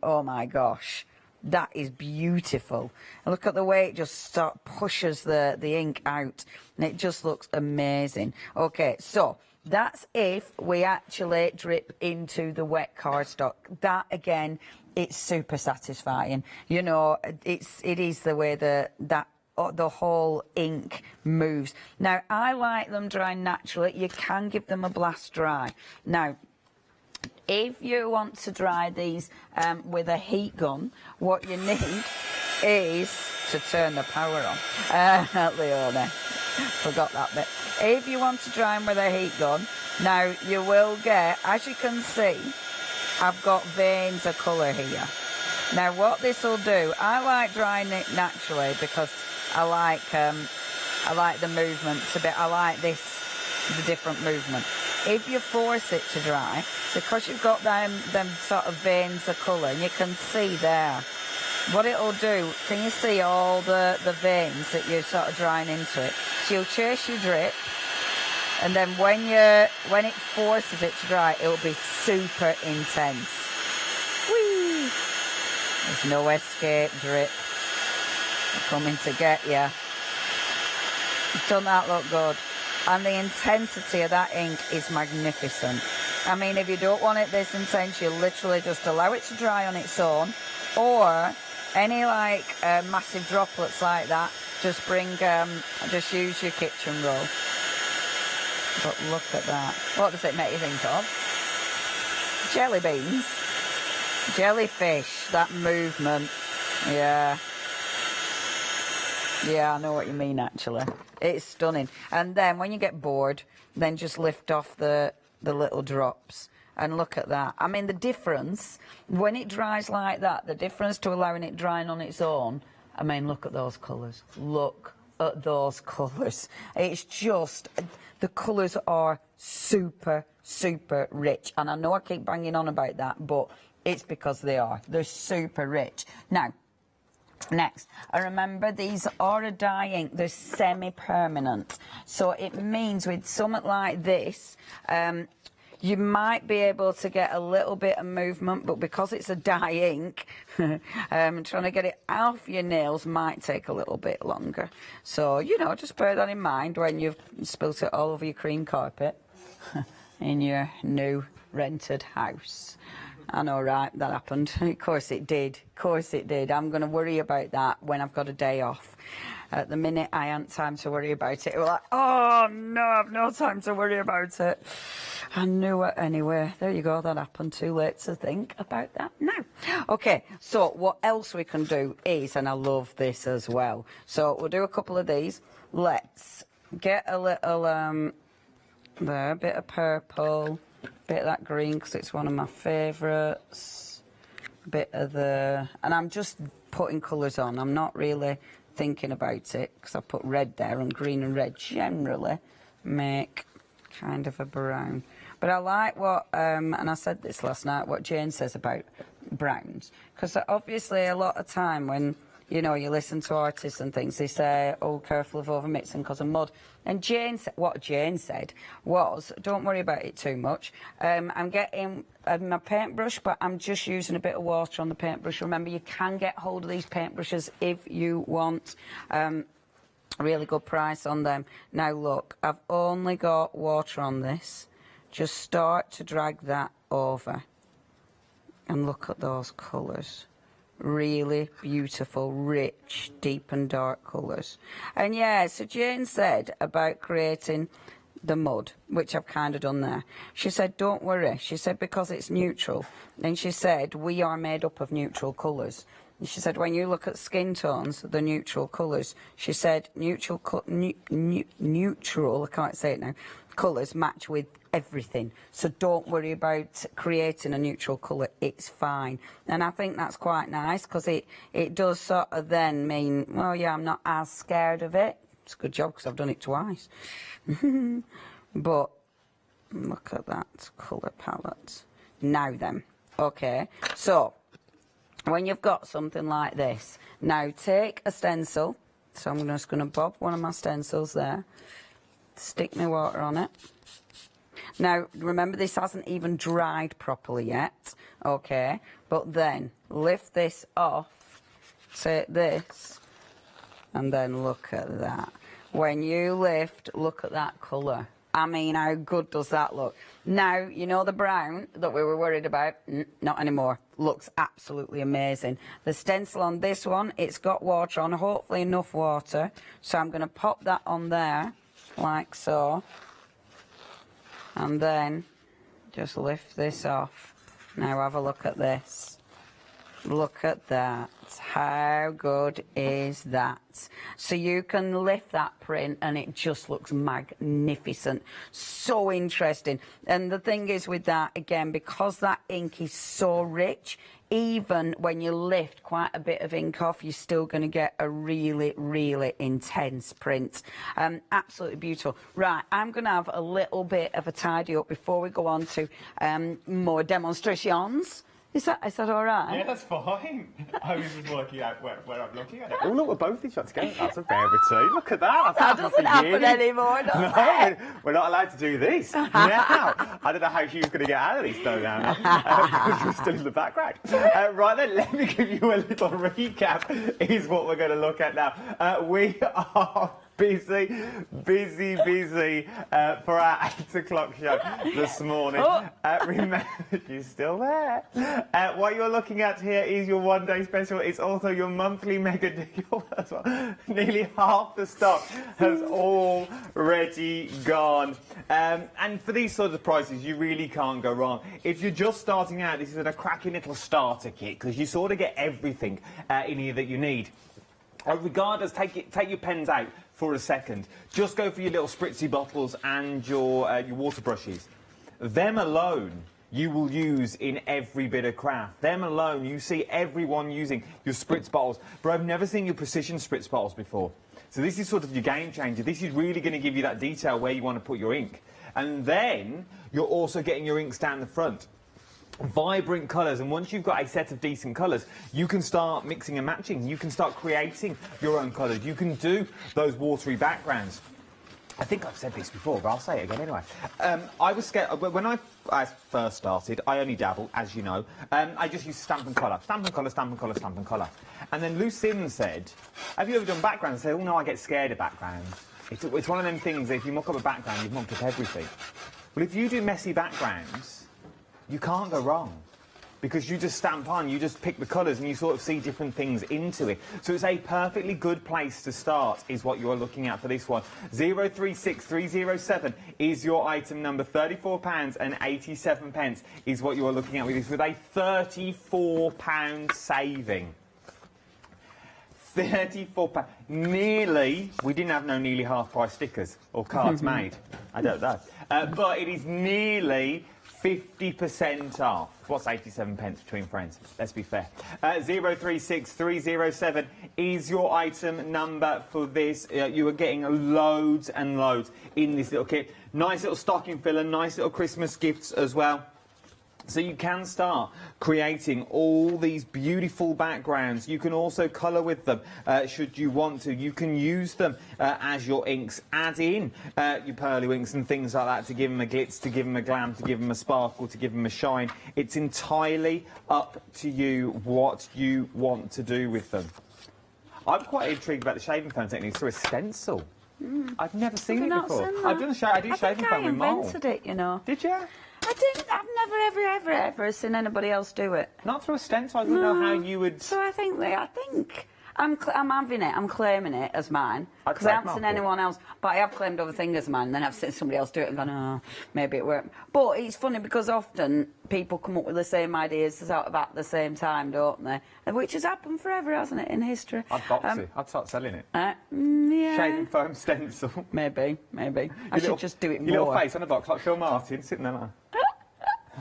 I: Oh, my gosh. That is beautiful. And look at the way it just pushes the ink out. And it just looks amazing. Okay, so that's if we actually drip into the wet cardstock. That, again, it's super satisfying. It is the way the whole ink moves. Now, I like them dry naturally. You can give them a blast dry. Now, if you want to dry these with a heat gun, what you need is to turn the power on. Leone, forgot that bit. if you want to dry them with a heat gun, now you will get, as you can see, I've got veins of colour here. Now what this will do, I like drying it naturally because I like the movements a bit. I like the different movement. If you force it to dry, because you've got them sort of veins of colour, and you can see there, what it'll do, can you see all the veins that you're sort of drying into it? So you'll chase your drip, and then when it forces it to dry, it'll be super intense. Whee! There's no escape drip. They're coming to get you. Doesn't that look good? And the intensity of that ink is magnificent. I mean, if you don't want it this intense, you literally just allow it to dry on its own, or any like massive droplets like that, just just use your kitchen roll. But look at that. What does it make you think of? Jelly beans. Jellyfish, that movement. Yeah. Yeah, I know what you mean, actually. It's stunning. And then when you get bored, then just lift off the little drops. And look at that. I mean, the difference, when it dries like that, the difference to allowing it drying on its own, I mean, look at those colours. Look at those colours. It's just, the colours are super, super rich. And I know I keep banging on about that, but it's because they are. They're super rich. Now, next, I remember these are a dye ink. They're semi-permanent. So it means with something like this, you might be able to get a little bit of movement, but because it's a dye ink, trying to get it off your nails might take a little bit longer. So, you know, just bear that in mind when you've spilt it all over your cream carpet in your new rented house. I know, right? That happened. Of course it did. Of course it did. I'm going to worry about that when I've got a day off. At the minute, I haven't time to worry about it. We're like, oh, no, I've no time to worry about it. I knew it anyway. There you go. That happened. Too late to think about that now. Okay, so what else we can do is, and I love this as well. So we'll do a couple of these. Let's get a little, there, a bit of purple. Bit of that green because it's one of my favourites. Bit of the... And I'm just putting colours on. I'm not really thinking about it because I put red there, and green and red generally make kind of a brown. But I like what, and I said this last night, what Jane says about browns. Because obviously a lot of time when, you know, you listen to artists and things, they say, oh, careful of over-mixing because of mud. And what Jane said was, don't worry about it too much. I'm getting my paintbrush, but I'm just using a bit of water on the paintbrush. Remember, you can get hold of these paintbrushes if you want. Really good price on them. Now, look, I've only got water on this. Just start to drag that over. And look at those colours. Really beautiful, rich, deep and dark colours. And yeah, so Jane said about creating the mud, which I've kind of done there. She said, don't worry. She said, because it's neutral. And she said, we are made up of neutral colours. And she said, when you look at skin tones, the neutral colours, she said, neutral, I can't say it now, colours match with everything. So don't worry about creating a neutral colour. It's fine. And I think that's quite nice because it does sort of then mean, well, yeah, I'm not as scared of it. It's a good job because I've done it twice. But look at that colour palette. Now then, okay, so when you've got something like this, now take a stencil. So I'm just going to bob one of my stencils there, stick my water on it. Now, remember, this hasn't even dried properly yet, okay? But then lift this off, take this, and then look at that. When you lift, look at that colour. I mean, how good does that look? Now, you know the brown that we were worried about? Not anymore. Looks absolutely amazing. The stencil on this one, it's got water on, hopefully enough water. So I'm going to pop that on there, like so. And then just lift this off. Now have a look at this. Look at that. How good is that? So you can lift that print and it just looks magnificent. So interesting. And the thing is with that, again, because that ink is so rich, even when you lift quite a bit of ink off, you're still going to get a really, really intense print. Absolutely beautiful. Right, I'm going to have a little bit of a tidy up before we go on to more demonstrations. Is that all right?
J: Yeah, that's fine. I was just working out where I'm looking at it. Oh, look, we're both these shots together. That's a fair routine. Look at that.
I: That doesn't happen anymore, does it?
J: We're not allowed to do this. Now, I don't know how she was going to get out of this, though, now. Because you're still in the background. Right then, let me give you a little recap, is what we're going to look at now. We are busy for our 8 o'clock show this morning. Remember, she's still there. What you're looking at here is your one-day special. It's also your monthly mega deal as well. Nearly half the stock has already gone. And for these sorts of prices, you really can't go wrong. If you're just starting out, this is a cracking little starter kit, because you sort of get everything in here that you need. Regardless, take your pens out for a second. Just go for your little spritzy bottles and your water brushes. Them alone you will use in every bit of craft. Them alone, you see everyone using your spritz bottles. But I've never seen your precision spritz bottles before. So this is sort of your game changer. This is really going to give you that detail where you want to put your ink. And then you're also getting your inks down the front. Vibrant colours, and once you've got a set of decent colours, you can start mixing and matching. You can start creating your own colours. You can do those watery backgrounds. I think I've said this before, but I'll say it again anyway. I was scared when I first started. I only dabbled, as you know. I just used stamp and colour, stamp and colour, stamp and colour, stamp and colour. And then Lucinda said, "Have you ever done backgrounds?" I said, "Oh no, I get scared of backgrounds. It's one of them things. If you muck up a background, you've mucked up everything." Well, if you do messy backgrounds, you can't go wrong, because you just stamp on, you just pick the colours and you sort of see different things into it. So it's a perfectly good place to start, is what you're looking at for this one. 036307 is your item number. £34.87 is what you're looking at with this, with a £34 saving. £34. Nearly, we didn't have no nearly half price stickers or cards made. I don't know. But it is nearly 50% off. What's 87 pence between friends? Let's be fair. 036307 is your item number for this. You are getting loads and loads in this little kit. Nice little stocking filler, nice little Christmas gifts as well. So you can start creating all these beautiful backgrounds. You can also colour with them, should you want to. You can use them as your inks. Add in your pearly inks and things like that to give them a glitz, to give them a glam, to give them a sparkle, to give them a shine. It's entirely up to you what you want to do with them. I'm quite intrigued about the shaving foam technique through a stencil. I've never seen it before. I've done I do shaving foam with mole.
I: I invented it, you know.
J: Did you?
I: I didn't. I've never, ever seen anybody else do it.
J: Not through a stencil. I don't know how you would.
I: So I think I'm having it. I'm claiming it as mine, because I haven't seen anyone else. But I have claimed other things as mine. And then I've seen somebody else do it and gone, oh, maybe it worked. But it's funny because often people come up with the same ideas at about the same time, don't they? Which has happened forever, hasn't it, in history?
J: I'd box it. I'd start selling it.
I: Yeah.
J: Shaving foam stencil.
I: Maybe. I should just do it more.
J: Your little face on a box like Phil Martin sitting there like.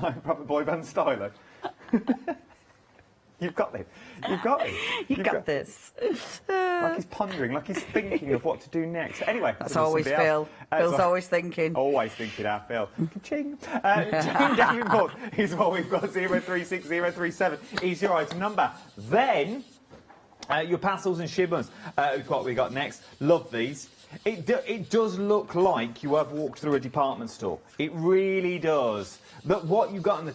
J: Like proper boy band style. You've got this. You've got it.
I: You've got this.
J: Like he's pondering, like he's thinking of what to do next. Anyway,
I: that's always Phil. Phil's always thinking.
J: Always thinking, our Phil. Ching. Jane Davenport is what we've got. 036037 is your item number. Then your pastels and shimmers. What we got next. Love these. It does look like you have walked through a department store. It really does. But what you got in the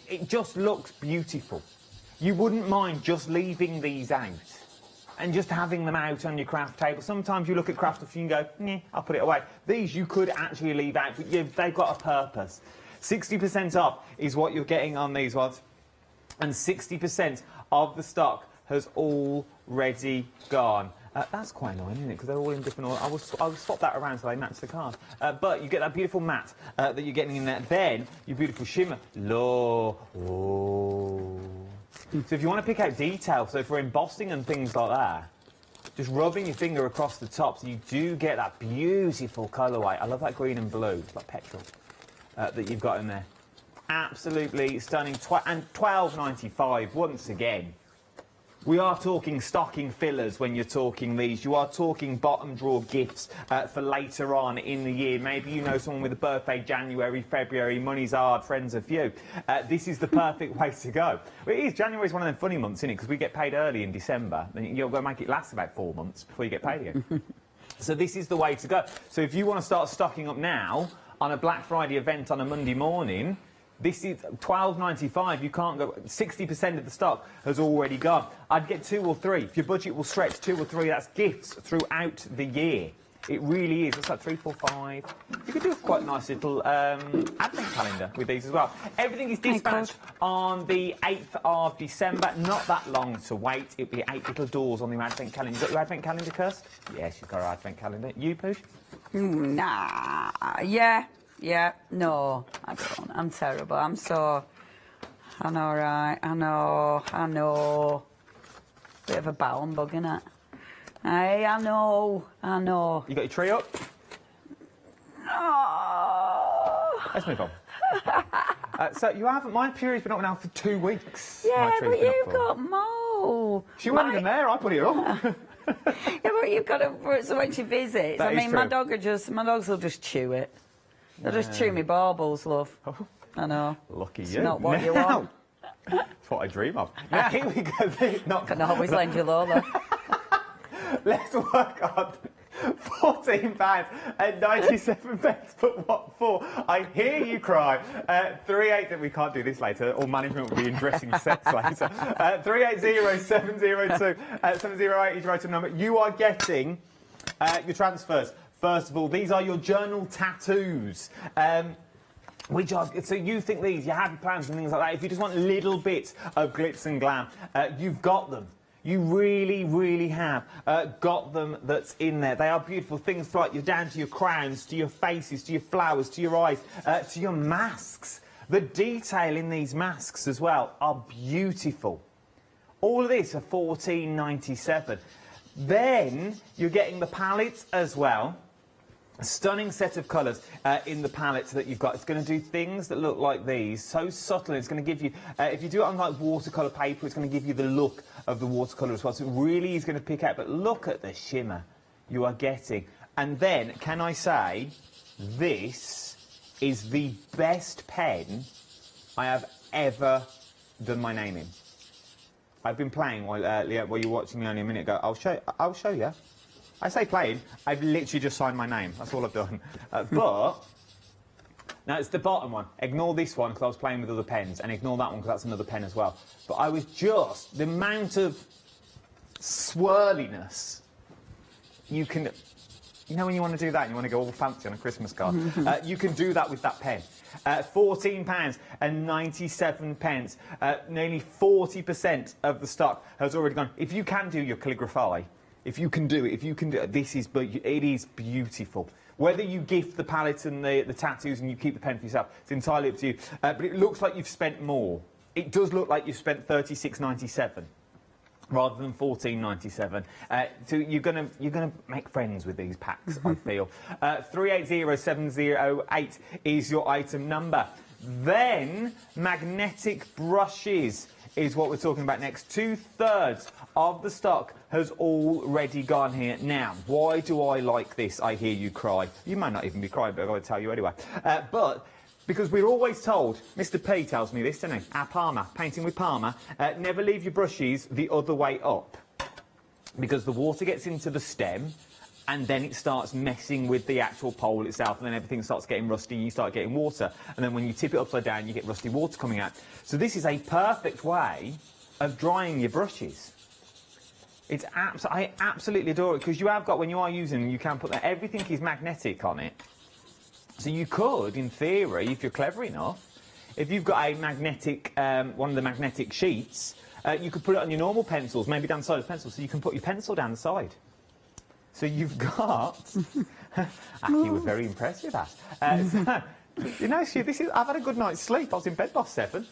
J: it just looks beautiful. You wouldn't mind just leaving these out and just having them out on your craft table. Sometimes you look at craft stuff and you go, nah, I'll put it away. These you could actually leave out, but they've got a purpose. 60% off is what you're getting on these ones, and 60% of the stock has already gone. That's quite annoying, isn't it? Because they're all in different order. I will swap that around so they match the card. But you get that beautiful matte that you're getting in there. Then your beautiful shimmer. Oh. So if you want to pick out detail, so for embossing and things like that, just rubbing your finger across the top, so you do get that beautiful colourway. I love that green and blue, it's like petrol, that you've got in there. Absolutely stunning. And £12.95 once again. We are talking stocking fillers when you're talking these. You are talking bottom drawer gifts for later on in the year. Maybe you know someone with a birthday January, February, money's hard, friends are few. This is the perfect way to go. Well, it is. January is one of them funny months, isn't it? Because we get paid early in December. Then you've got to make it last about 4 months before you get paid again. So this is the way to go. So if you want to start stocking up now on a Black Friday event on a Monday morning, this is £12.95. You can't go. 60% of the stock has already gone. I'd get 2 or 3. If your budget will stretch, 2 or 3. That's gifts throughout the year. It really is. It's like 3, 4, 5. You could do a quite nice little advent calendar with these as well. Everything is dispatched on the 8th of December. Not that long to wait. It'll be 8 little doors on the advent calendar. You got your advent calendar, Kirst? Yes, you've got our advent calendar. You, Poosh?
I: Nah. Yeah, no, I don't. I'm terrible. I'm so... I know, right? I know. Bit of a bound bug, innit? Hey, I know.
J: You got your tree up?
I: Oh.
J: Let's move on. So you haven't... My period's been up now for 2 weeks.
I: Yeah, but you've got more.
J: She wasn't even there. I put it up.
I: Yeah, but you've got to... So when she visits,
J: That
I: I
J: is
I: mean,
J: true.
I: my dogs will just chew it. They'll just chew me baubles, love.
J: Oh.
I: I know.
J: Lucky
I: It's
J: you.
I: not what you want.
J: It's what I dream of. Now, here we go.
I: Can always lend you low, though.
J: Let's work on £14.97. But what for? I hear you cry. 380. We can't do this later. All management will be in dressing sets later. 380-702 708 is your item number. You are getting your transfers. First of all, these are your journal tattoos. Which are, so you think these, you have your plans and things like that. If you just want little bits of glitz and glam, you've got them. You really, really have got them that's in there. They are beautiful things like you're down to your crowns, to your faces, to your flowers, to your eyes, to your masks. The detail in these masks as well are beautiful. All of this are $14.97. Then you're getting the palettes as well. A stunning set of colours in the palettes that you've got. It's going to do things that look like these, so subtle. It's going to give you, if you do it on like watercolour paper, it's going to give you the look of the watercolour as well. So it really is going to pick out. But look at the shimmer you are getting. And then, can I say, this is the best pen I have ever done my name in. I've been playing while you were watching me only a minute ago. I'll show you. I say playing, I've literally just signed my name. That's all I've done. But, now it's the bottom one. Ignore this one because I was playing with other pens, and ignore that one because that's another pen as well. But I was just, the amount of swirliness you can, you know when you want to do that and you want to go all fancy on a Christmas card? You can do that with that pen. £14.97. Nearly 40% of the stock has already gone. If you can do your calligraphy, if you can do it, it is beautiful. Whether you gift the palette and the tattoos and you keep the pen for yourself, it's entirely up to you. But it looks like you've spent more. It does look like you've spent $36.97 rather than $14.97. So you're gonna make friends with these packs, I feel. 380-708 is your item number. Then magnetic brushes is what we're talking about next. 2/3 of the stock has already gone here. Now, why do I like this? I hear you cry. You may not even be crying, but I've got to tell you anyway. But because we're always told, Mr. P tells me this, doesn't he? Our Palmer, painting with Palmer, never leave your brushes the other way up. Because the water gets into the stem, and then it starts messing with the actual pole itself, and then everything starts getting rusty, and you start getting water. And then when you tip it upside down, you get rusty water coming out. So this is a perfect way of drying your brushes. It's I absolutely adore it, because you have got, when you are using them, you can put that, everything is magnetic on it. So you could, in theory, if you're clever enough, if you've got a magnetic, one of the magnetic sheets, you could put it on your normal pencils, maybe down the side of the pencil, so you can put your pencil down the side. So you've got... Aki was very impressed with that. You know, I've had a good night's sleep. I was in bed by 7.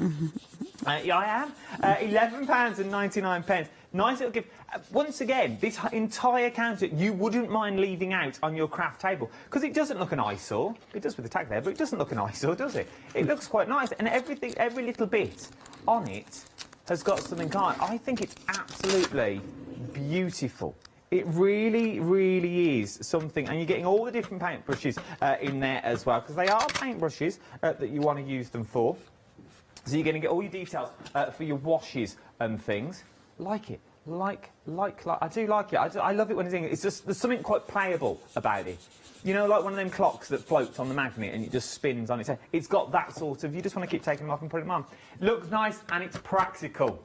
J: Yeah, I am. £11.99. Nice little gift. Once again, this entire counter you wouldn't mind leaving out on your craft table because it doesn't look an eyesore. It does with the tag there, but it doesn't look an eyesore, does it? It looks quite nice, and every little bit on it has got something on. I think it's absolutely beautiful. It really, really is something, and you're getting all the different paintbrushes in there as well, because they are paintbrushes that you want to use them for. So you're going to get all your details for your washes and things. Like it, like. I do like it. I love it when it's just there's something quite playable about it. You know, like one of them clocks that floats on the magnet and it just spins on its head. It's got that sort of. You just want to keep taking them off and putting them on. Looks nice and it's practical.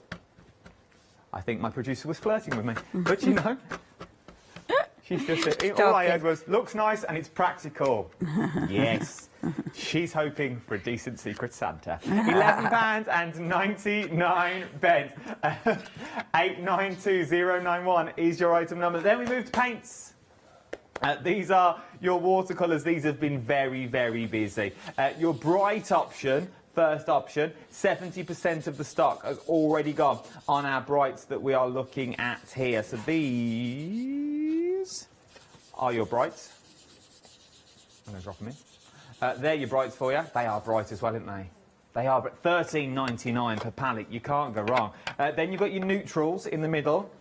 J: I think my producer was flirting with me, but you know. She's just all I heard was, looks nice and it's practical. Yes. She's hoping for a decent Secret Santa. £11.99. 892091 is your item number. Then we move to paints. These are your watercolours. These have been very, very busy. Your bright option, first option, 70% of the stock has already gone on our brights that we are looking at here. So these are your brights. I'm going to drop them in. They're your brights for you. They are bright as well, aren't they? They are, but £13.99 per palette. You can't go wrong. Then you've got your neutrals in the middle.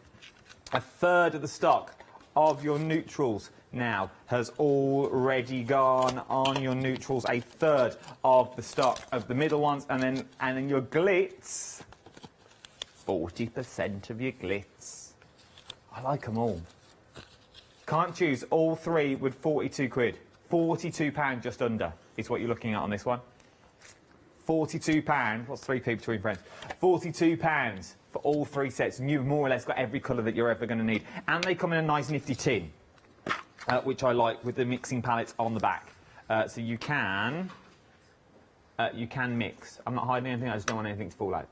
J: A third of the stock of your neutrals now has already gone on your neutrals. A third of the stock of the middle ones, and then your glitz. 40% of your glitz. I like them all. Can't choose all three with 42 quid. £42 just under is what you're looking at on this one. £42. What's 3p between friends? £42 for all three sets. And you've more or less got every colour that you're ever going to need. And they come in a nice nifty tin, which I like, with the mixing palettes on the back. So you can mix. I'm not hiding anything. I just don't want anything to fall out.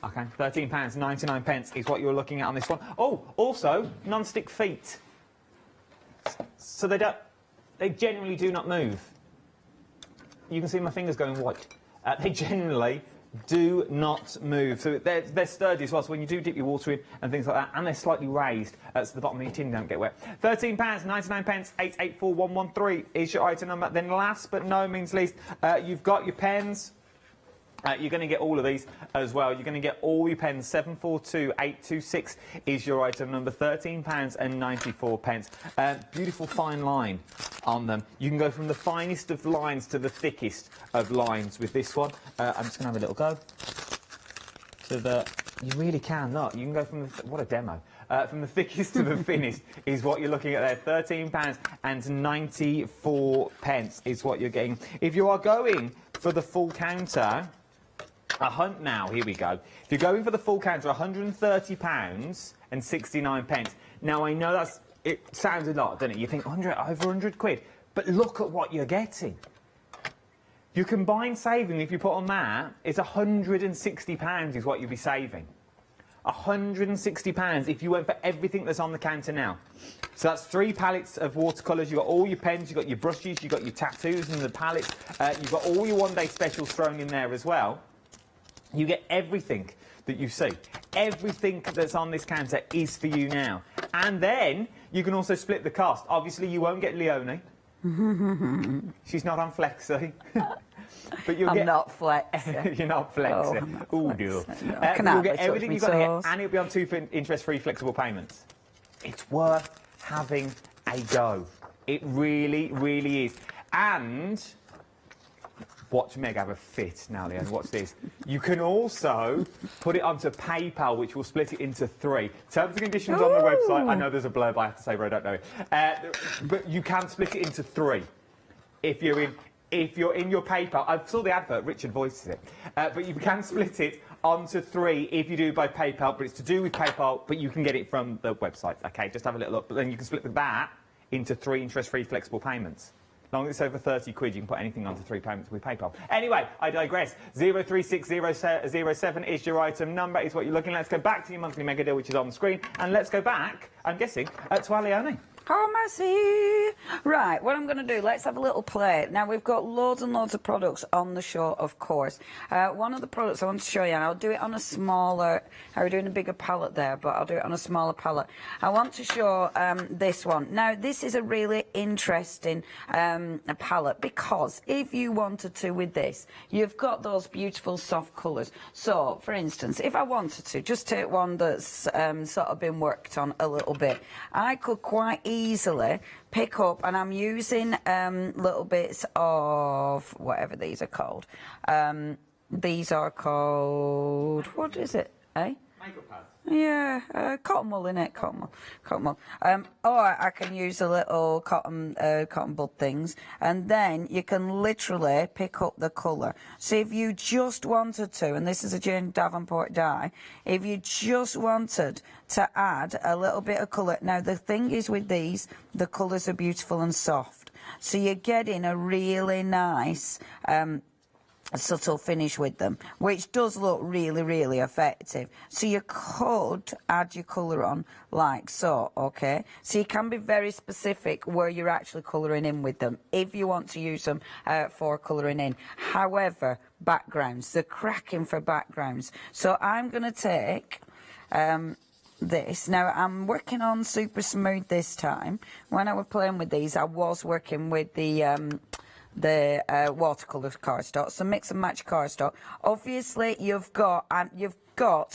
J: Okay, £13.99 is what you're looking at on this one. Oh, also non-stick feet. So they generally do not move. You can see my fingers going white. They generally do not move. So they're sturdy as well, so when you do dip your water in and things like that, and they're slightly raised, so the bottom of your tin don't get wet. £13.99, 884113 is your item number. Then last but no means least, you've got your pens. You're going to get all of these as well. You're going to get all your pens. 742826 is your item number. £13.94. Beautiful fine line on them. You can go from the finest of lines to the thickest of lines with this one. I'm just going to have a little go. You really can not. You can go from what a demo. From the thickest to the thinnest is what you're looking at there. £13.94 is what you're getting. If you are going for the full counter, now, here we go. If you're going for the full counter, £130.69. Now, I know it sounds a lot, doesn't it? You think over 100 quid. But look at what you're getting. Your combined saving, if you put on that, is £160 is what you'll be saving. £160 if you went for everything that's on the counter now. So that's 3 palettes of watercolours. You've got all your pens, you've got your brushes, you've got your tattoos and the palettes. You've got all your one-day specials thrown in there as well. You get everything that you see. Everything that's on this counter is for you now. And then you can also split the cost. Obviously, you won't get Leonie. She's not on Flexi. But
I: I'm not Flexi.
J: You're not Flexi.
I: Oh,
J: dear.
I: No,
J: you'll get everything you've got to get, and it'll be on 2 interest-free flexible payments. It's worth having a go. It really, really is. And watch Meg have a fit now, Leanne. Watch this. You can also put it onto PayPal, which will split it into 3. Terms and conditions on the website. I know there's a blurb I have to say, but I don't know it. But you can split it into 3 if you're in your PayPal. I saw the advert. Richard voices it. But you can split it onto 3 if you do by PayPal. But it's to do with PayPal, but you can get it from the website. Okay, just have a little look. But then you can split that into 3 interest-free flexible payments. As long as it's over 30 quid, you can put anything onto 3 payments with PayPal. Anyway, I digress. 03607 is your item number, is what you're looking at. Let's go back to your monthly mega deal, which is on the screen. And let's go back, I'm guessing, to our Leonie.
I: Oh, Massey! Right, what I'm going to do, let's have a little play. Now, we've got loads and loads of products on the show, of course. One of the products I want to show you, and I'll do it on a smaller, I was doing a bigger palette there, but I'll do it on a smaller palette. I want to show this one. Now, this is a really interesting palette, because if you wanted to with this, you've got those beautiful soft colours. So, for instance, if I wanted to, just take one that's sort of been worked on a little bit, I could quite easily pick up, and I'm using little bits of whatever these are called. These are called, what is it, eh?
J: Makeup pads.
I: Yeah, cotton wool, innit? Cotton wool. Or I can use a little cotton bud things, and then you can literally pick up the colour. So if you just wanted to, and this is a Jane Davenport die, if you just wanted to add a little bit of colour. Now the thing is with these, the colours are beautiful and soft, so you're getting a really nice subtle finish with them, which does look really, really effective. So you could add your colour on like so, okay? So you can be very specific where you're actually colouring in with them if you want to use them for colouring in. However, backgrounds, they're cracking for backgrounds. So I'm going to take this. Now, I'm working on super smooth this time. When I was playing with these, I was working with the watercolour cardstock, so mix and match cardstock. Obviously, you've got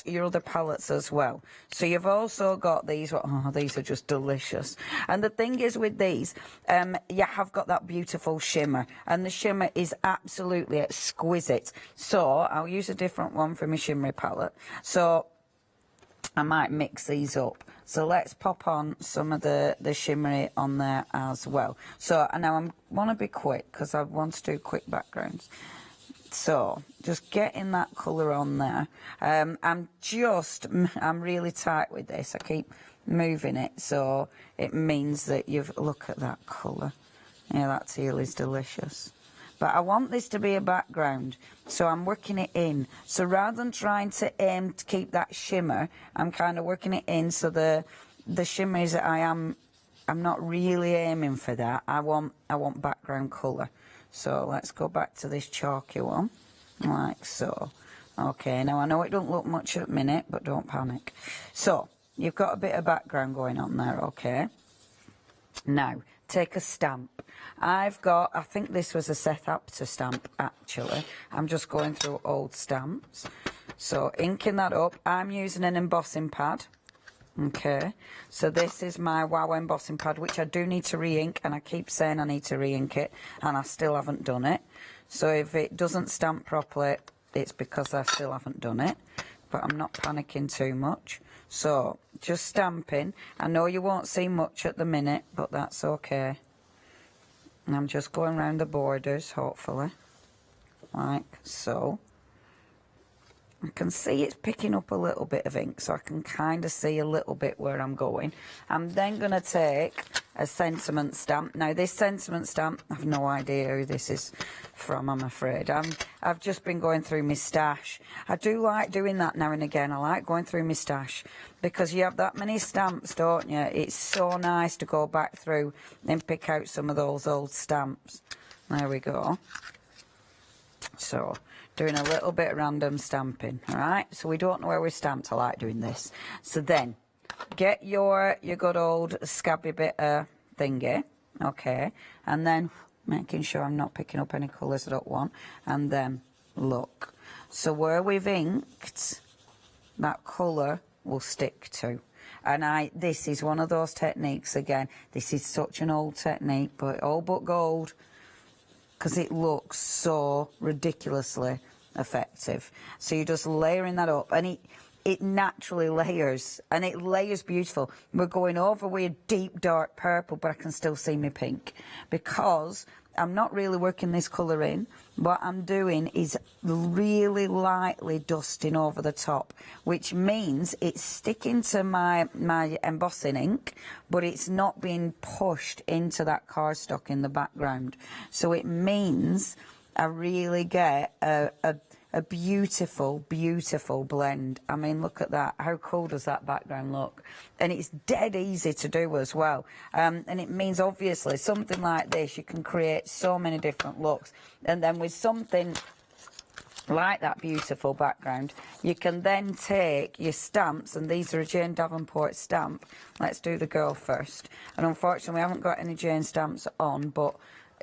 I: your other palettes as well. So you've also got these. Oh, these are just delicious. And the thing is with these, you have got that beautiful shimmer, and the shimmer is absolutely exquisite. So I'll use a different one for my shimmery palette. So I might mix these up. So let's pop on some of the shimmery on there as well. So now I want to be quick because I want to do quick backgrounds. So just getting that colour on there. I'm really tight with this. I keep moving it, so it means that look at that colour. Yeah, that teal is delicious. But I want this to be a background, so I'm working it in. So rather than trying to aim to keep that shimmer, I'm kind of working it in, so the shimmer is that I'm not really aiming for that. I want background colour. So let's go back to this chalky one, like so. Okay, now I know it don't look much at the minute, but don't panic. So you've got a bit of background going on there, okay? Now, take a stamp. I think this was a Seth Apter stamp, actually. I'm just going through old stamps. So, inking that up. I'm using an embossing pad. Okay. So, this is my Wow embossing pad, which I do need to re-ink, and I keep saying I need to re-ink it, and I still haven't done it. So, if it doesn't stamp properly, it's because I still haven't done it. But I'm not panicking too much. So, just stamping. I know you won't see much at the minute, but that's okay. And I'm just going around the borders, hopefully, like so. I can see it's picking up a little bit of ink, so I can kind of see a little bit where I'm going. I'm then going to take a sentiment stamp. Now, this sentiment stamp, I've no idea who this is from, I'm afraid. I've just been going through my stash. I do like doing that now and again. I like going through my stash, because you have that many stamps, don't you? It's so nice to go back through and pick out some of those old stamps. There we go. So, doing a little bit of random stamping, all right? So we don't know where we stamped. I like doing this. So then, get your good old scabby bit of thingy, okay? And then making sure I'm not picking up any colours I don't want. And then, look. So where we've inked, that colour will stick to. And this is one of those techniques, again. This is such an old technique, but all but gold, because it looks so ridiculously effective. So you're just layering that up, and it naturally layers, and it layers beautiful. We're going over with a deep dark purple, but I can still see my pink, because I'm not really working this colour in. What I'm doing is really lightly dusting over the top, which means it's sticking to my embossing ink, but it's not being pushed into that cardstock in the background. So it means I really get a a beautiful, beautiful blend. I mean, look at that. How cool does that background look? And it's dead easy to do as well. And it means, obviously, something like this, you can create so many different looks. And then with something like that beautiful background, you can then take your stamps, and these are a Jane Davenport stamp. Let's do the girl first. And unfortunately, we haven't got any Jane stamps on, but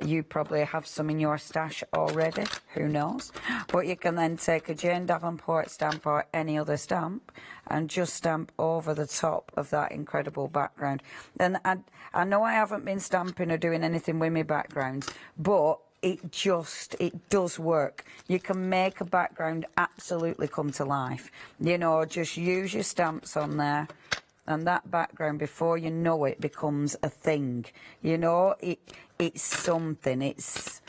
I: you probably have some in your stash already, who knows. But you can then take a Jane Davenport stamp or any other stamp and just stamp over the top of that incredible background. And I know I haven't been stamping or doing anything with my backgrounds, but it does work. You can make a background absolutely come to life. You know, just use your stamps on there, and that background, before you know it, becomes a thing. You know, it's something. It's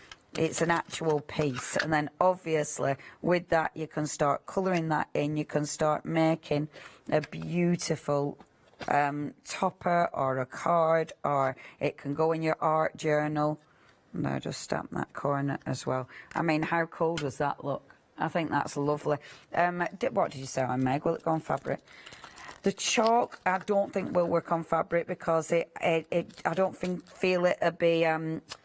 I: an actual piece. And then obviously with that, you can start colouring that in. You can start making a beautiful topper or a card, or it can go in your art journal. And I just stamp that corner as well. I mean, how cool does that look? I think that's lovely. What did you say on Meg? Will it go on fabric? The chalk, I don't think will work on fabric because I don't feel it'll be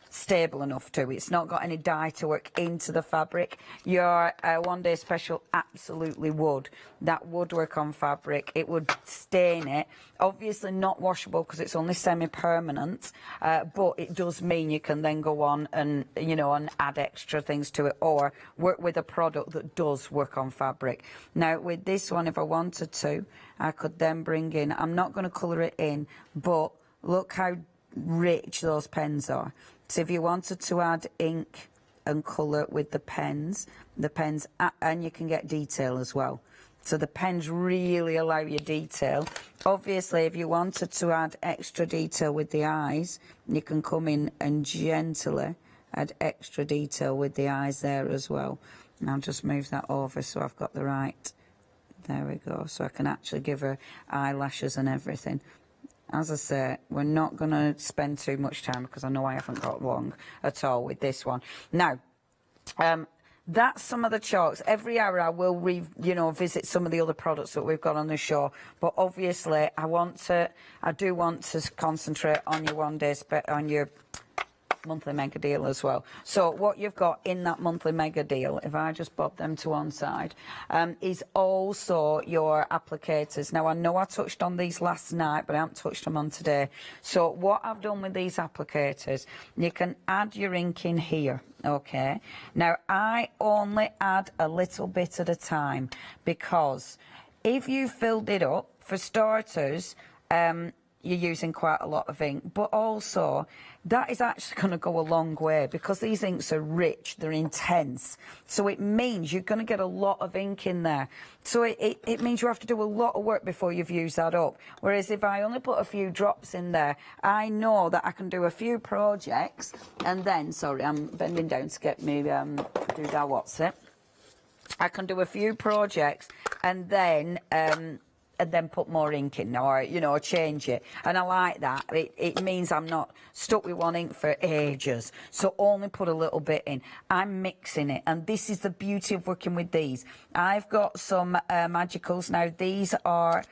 I: stable enough to. It's not got any dye to work into the fabric. Your One Day Special absolutely would. That would work on fabric. It would stain it. Obviously not washable because it's only semi-permanent, but it does mean you can then go on and, you know, and add extra things to it, or work with a product that does work on fabric. Now with this one, if I wanted to, I could then bring in, I'm not going to colour it in, but look how rich those pens are. So if you wanted to add ink and colour with the pens, and you can get detail as well. So the pens really allow you detail. Obviously, if you wanted to add extra detail with the eyes, you can come in and gently add extra detail with the eyes there as well. And I'll just move that over so I've got the right. There we go. So I can actually give her eyelashes and everything. As I say, we're not going to spend too much time because I know I haven't got long at all with this one. Now, that's some of the chalks. Every hour I will, visit some of the other products that we've got on the show. But obviously, I do want to concentrate on your on your monthly mega deal as well. So what you've got in that monthly mega deal, if I just bob them to one side, is also your applicators. Now I know I touched on these last night, but I haven't touched them on today. So what I've done with these applicators, you can add your ink in here. Okay, now I only add a little bit at a time, because if you filled it up, for starters, you're using quite a lot of ink, but also that is actually going to go a long way because these inks are rich, they're intense. So it means you're going to get a lot of ink in there. So it means you have to do a lot of work before you've used that up. Whereas if I only put a few drops in there, I know that I can do a few projects and then, sorry, I'm bending down to get me, do that, what's it? I can do a few projects and then put more ink in, or change it, and I like that. It means I'm not stuck with one ink for ages, so only put a little bit in. I'm mixing it, and this is the beauty of working with these. I've got some magicals now. These are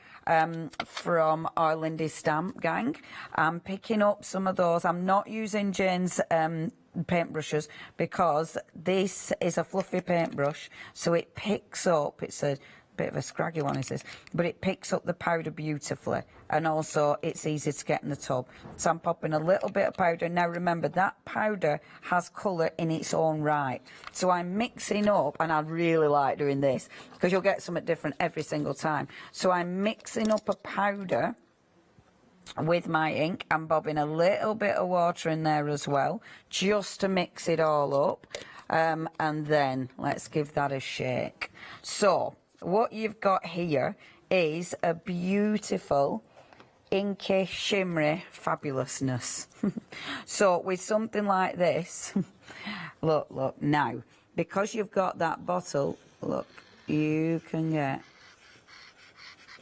I: from our Lindy Stamp gang. I'm picking up some of those. I'm not using Jane's paintbrushes because this is a fluffy paintbrush, so it picks up, it's a bit of a scraggy one, is this, but it picks up the powder beautifully, and also it's easy to get in the tub. So I'm popping a little bit of powder. Now remember, that powder has colour in its own right, so I'm mixing up, and I really like doing this because you'll get something different every single time. So I'm mixing up a powder with my ink. I'm bobbing a little bit of water in there as well, just to mix it all up, and then let's give that a shake. So what you've got here is a beautiful inky, shimmery fabulousness. So with something like this, look, now, because you've got that bottle, look, you can get,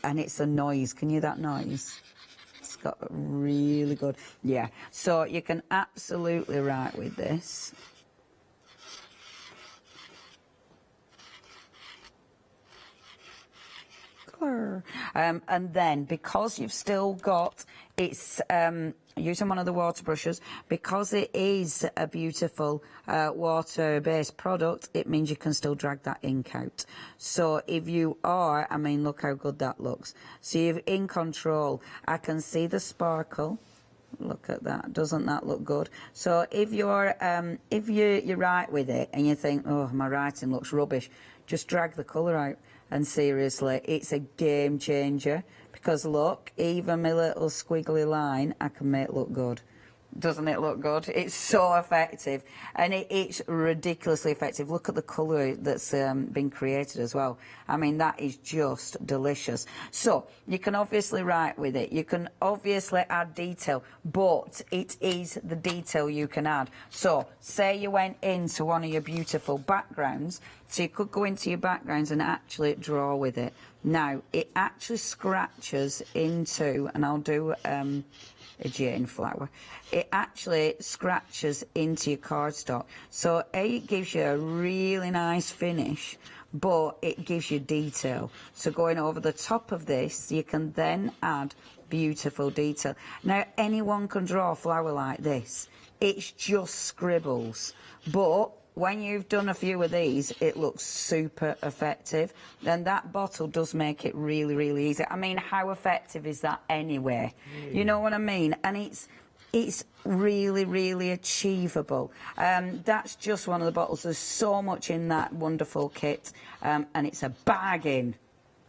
I: and it's a noise, can you hear that noise? It's got really good, yeah. So you can absolutely write with this. colour. And then, because you've still got, it's using one of the water brushes, because it is a beautiful water-based product, it means you can still drag that ink out. So if you are, I mean, look how good that looks. So you're in control. I can see the sparkle. Look at that. Doesn't that look good? So if you're right with it and you think, oh, my writing looks rubbish, just drag the colour out. And seriously, it's a game changer, because look, even my little squiggly line I can make look good. Doesn't it look good? It's so effective, and it's ridiculously effective. Look at the colour that's been created as well. I mean, that is just delicious. So you can obviously write with it, you can obviously add detail, but it is the detail you can add. So say you went into one of your beautiful backgrounds, so you could go into your backgrounds and actually draw with it. Now it actually scratches into, and I'll do a jane flower. It actually scratches into your cardstock, so it gives you a really nice finish, but it gives you detail. So going over the top of this, you can then add beautiful detail. Now anyone can draw a flower like this. It's just scribbles, but when you've done a few of these, it looks super effective. And that bottle does make it really, really easy. I mean, how effective is that anyway? You know what I mean? And it's really, really achievable. That's just one of the bottles. There's so much in that wonderful kit, and it's a bargain.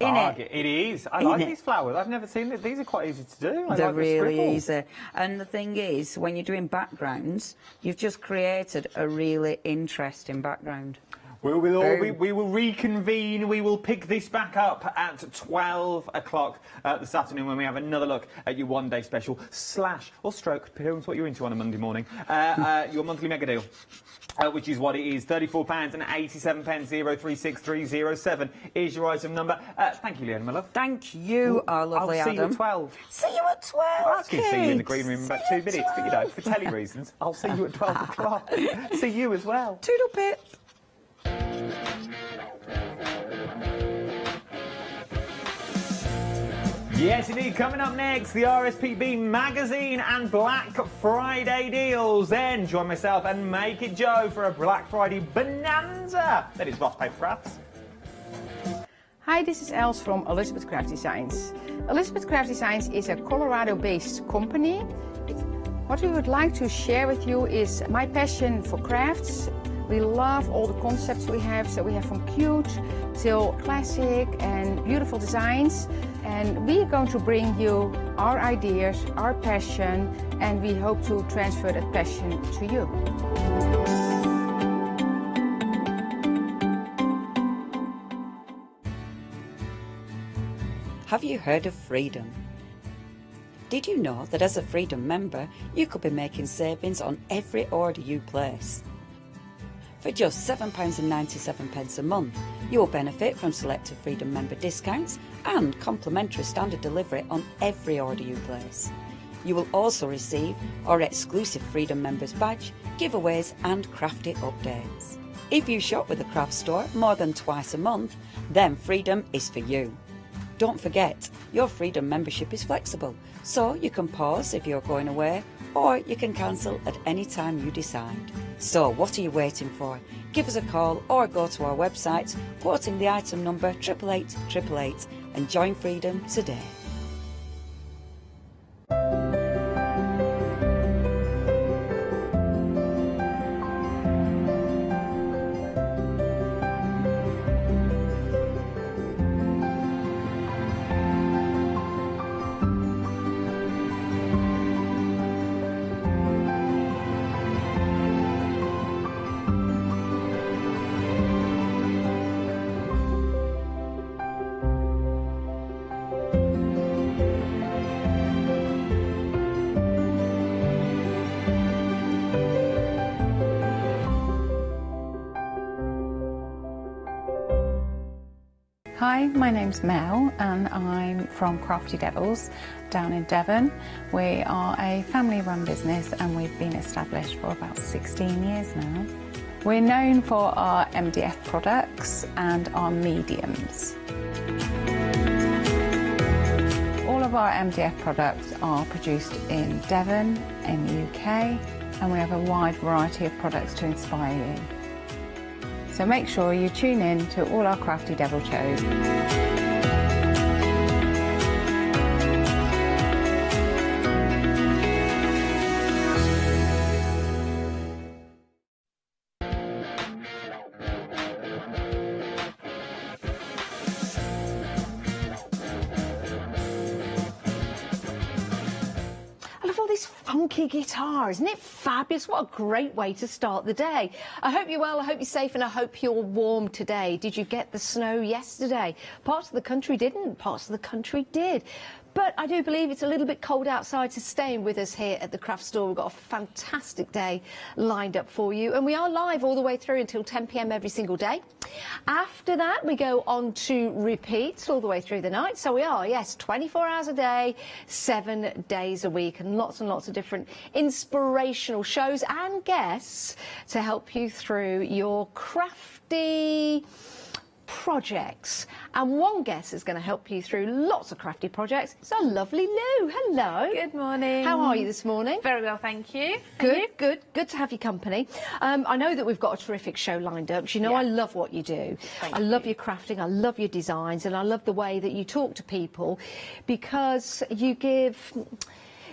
J: It is. I like these flowers. I've never seen it. These are quite easy to do.
I: They're really easy. And the thing is, when you're doing backgrounds, you've just created a really interesting background.
J: We will reconvene. We will pick this back up at 12 o'clock this afternoon when we have another look at your one-day special / or stroke, depends what you're into on a Monday morning, your monthly mega deal. Which is what it is, £34.87, 036307 is your item number. Thank you, Leanne, my love.
I: Thank you, our lovely Adam.
J: I'll see you at 12.
I: See you at 12,
J: I was going to see you in the green room in about 2 minutes, but you know, for telly reasons, I'll see you at 12 o'clock. See you as well.
I: Toodle pip.
J: Yes, indeed. Coming up next, the RSPB magazine and Black Friday deals. Then join myself and Make It Joe for a Black Friday bonanza. That is Ross Paper Crafts.
K: Hi, this is Els from Elizabeth Craft Designs. Elizabeth Craft Designs is a Colorado-based company. What we would like to share with you is my passion for crafts. We love all the concepts we have, so we have from cute till classic and beautiful designs. And we are going to bring you our ideas, our passion, and we hope to transfer that passion to you.
I: Have you heard of Freedom? Did you know that as a Freedom member, you could be making savings on every order you place? For just £7.97 a month, you will benefit from selected Freedom member discounts and complimentary standard delivery on every order you place. You will also receive our exclusive Freedom members badge, giveaways and crafty updates. If you shop with the craft store more than twice a month, then Freedom is for you. Don't forget, your Freedom membership is flexible, so you can pause if you're going away, or you can cancel at any time you decide. So what are you waiting for? Give us a call or go to our website, quoting the item number 88888 and join Freedom today.
K: Hi, my name's Mel and I'm from Crafty Devils down in Devon. We are a family-run business and we've been established for about 16 years now. We're known for our MDF products and our mediums. of our MDF products are produced in Devon, in the UK, and we have a wide variety of products to inspire you. So make sure you tune in to all our crafty devil shows.
D: Funky guitar, isn't it fabulous? What a great way to start the day. I hope you're well, I hope you're safe, and I hope you're warm today. Did you get the snow yesterday? Parts of the country didn't, parts of the country did. But I do believe it's a little bit cold outside, so staying with us here at the craft store. We've got a fantastic day lined up for you, and we are live all the way through until 10 p.m. every single day. After that, we go on to repeats all the way through the night. So we are, yes, 24 hours a day, 7 days a week, and lots of different inspirational shows and guests to help you through your crafty projects. And one guest is going to help you through lots of crafty projects. It's our lovely Lou. Hello.
L: Good morning.
D: How are you this morning?
L: Very well, thank you.
D: Good to have your company. I know that we've got a terrific show lined up. You know, I love what you do. I love your crafting, I love your designs, and I love the way that you talk to people, because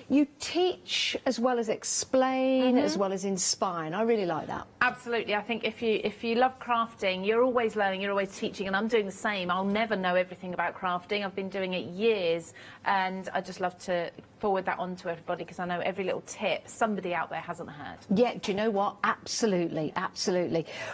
D: you teach as well as explain, as well as inspire, and I really like that.
L: Absolutely. I think if you love crafting, you're always learning, you're always teaching, and I'm doing the same. I'll never know everything about crafting. I've been doing it years, and I just love to forward that on to everybody, because I know every little tip somebody out there hasn't heard.
D: Yeah, do you know what? Absolutely.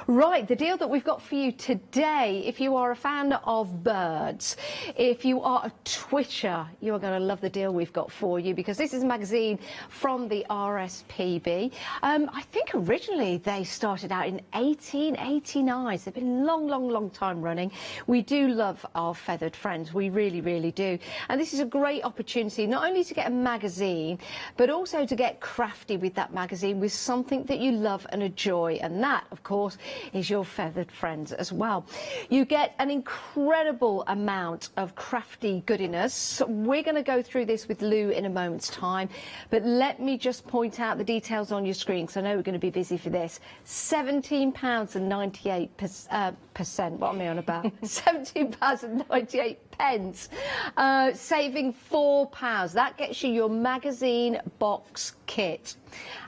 D: Right, the deal that we've got for you today, if you are a fan of birds, if you are a twitcher, you are going to love the deal we've got for you, because this is a magazine from the RSPB. I think originally they started out in 1889, so they've been long time running. We do love our feathered friends, we really do, and this is a great opportunity not only to get a magazine, but also to get crafty with that magazine with something that you love and enjoy, and that of course is your feathered friends as well. You get an incredible amount of crafty goodiness. We're going to go through this with Lou in a moment's time, but let me just point out the details on your screen, because I know we're going to be busy for this. £17.98%, what am I on about? £17.98, saving £4. That gets you your magazine box kit,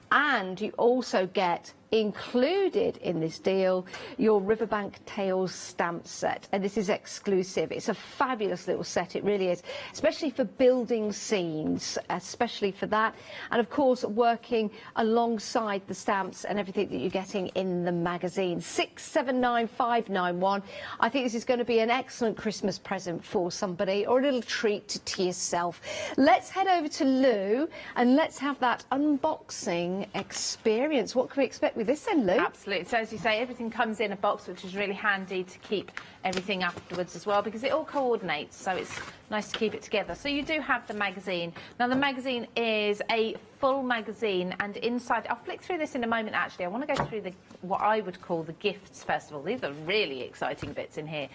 D: and you also get included in this deal your Riverbank Tales stamp set, and this is exclusive. It's a fabulous little set, it really is, especially for building scenes, especially for that, and of course working alongside the stamps and everything that you're getting in the magazine. 679591. I think this is going to be an excellent Christmas present for somebody, or a little treat to yourself. Let's head over to Lou and let's have that unboxing experience. What can we expect with this then, Lou?
L: Absolutely. So as you say, everything comes in a box, which is really handy to keep everything afterwards as well, because it all coordinates, so it's nice to keep it together. So you do have the magazine. Now the magazine is a full magazine, and inside, I'll flick through this in a moment actually. I want to go through what I would call the gifts first of all. These are really exciting bits in here.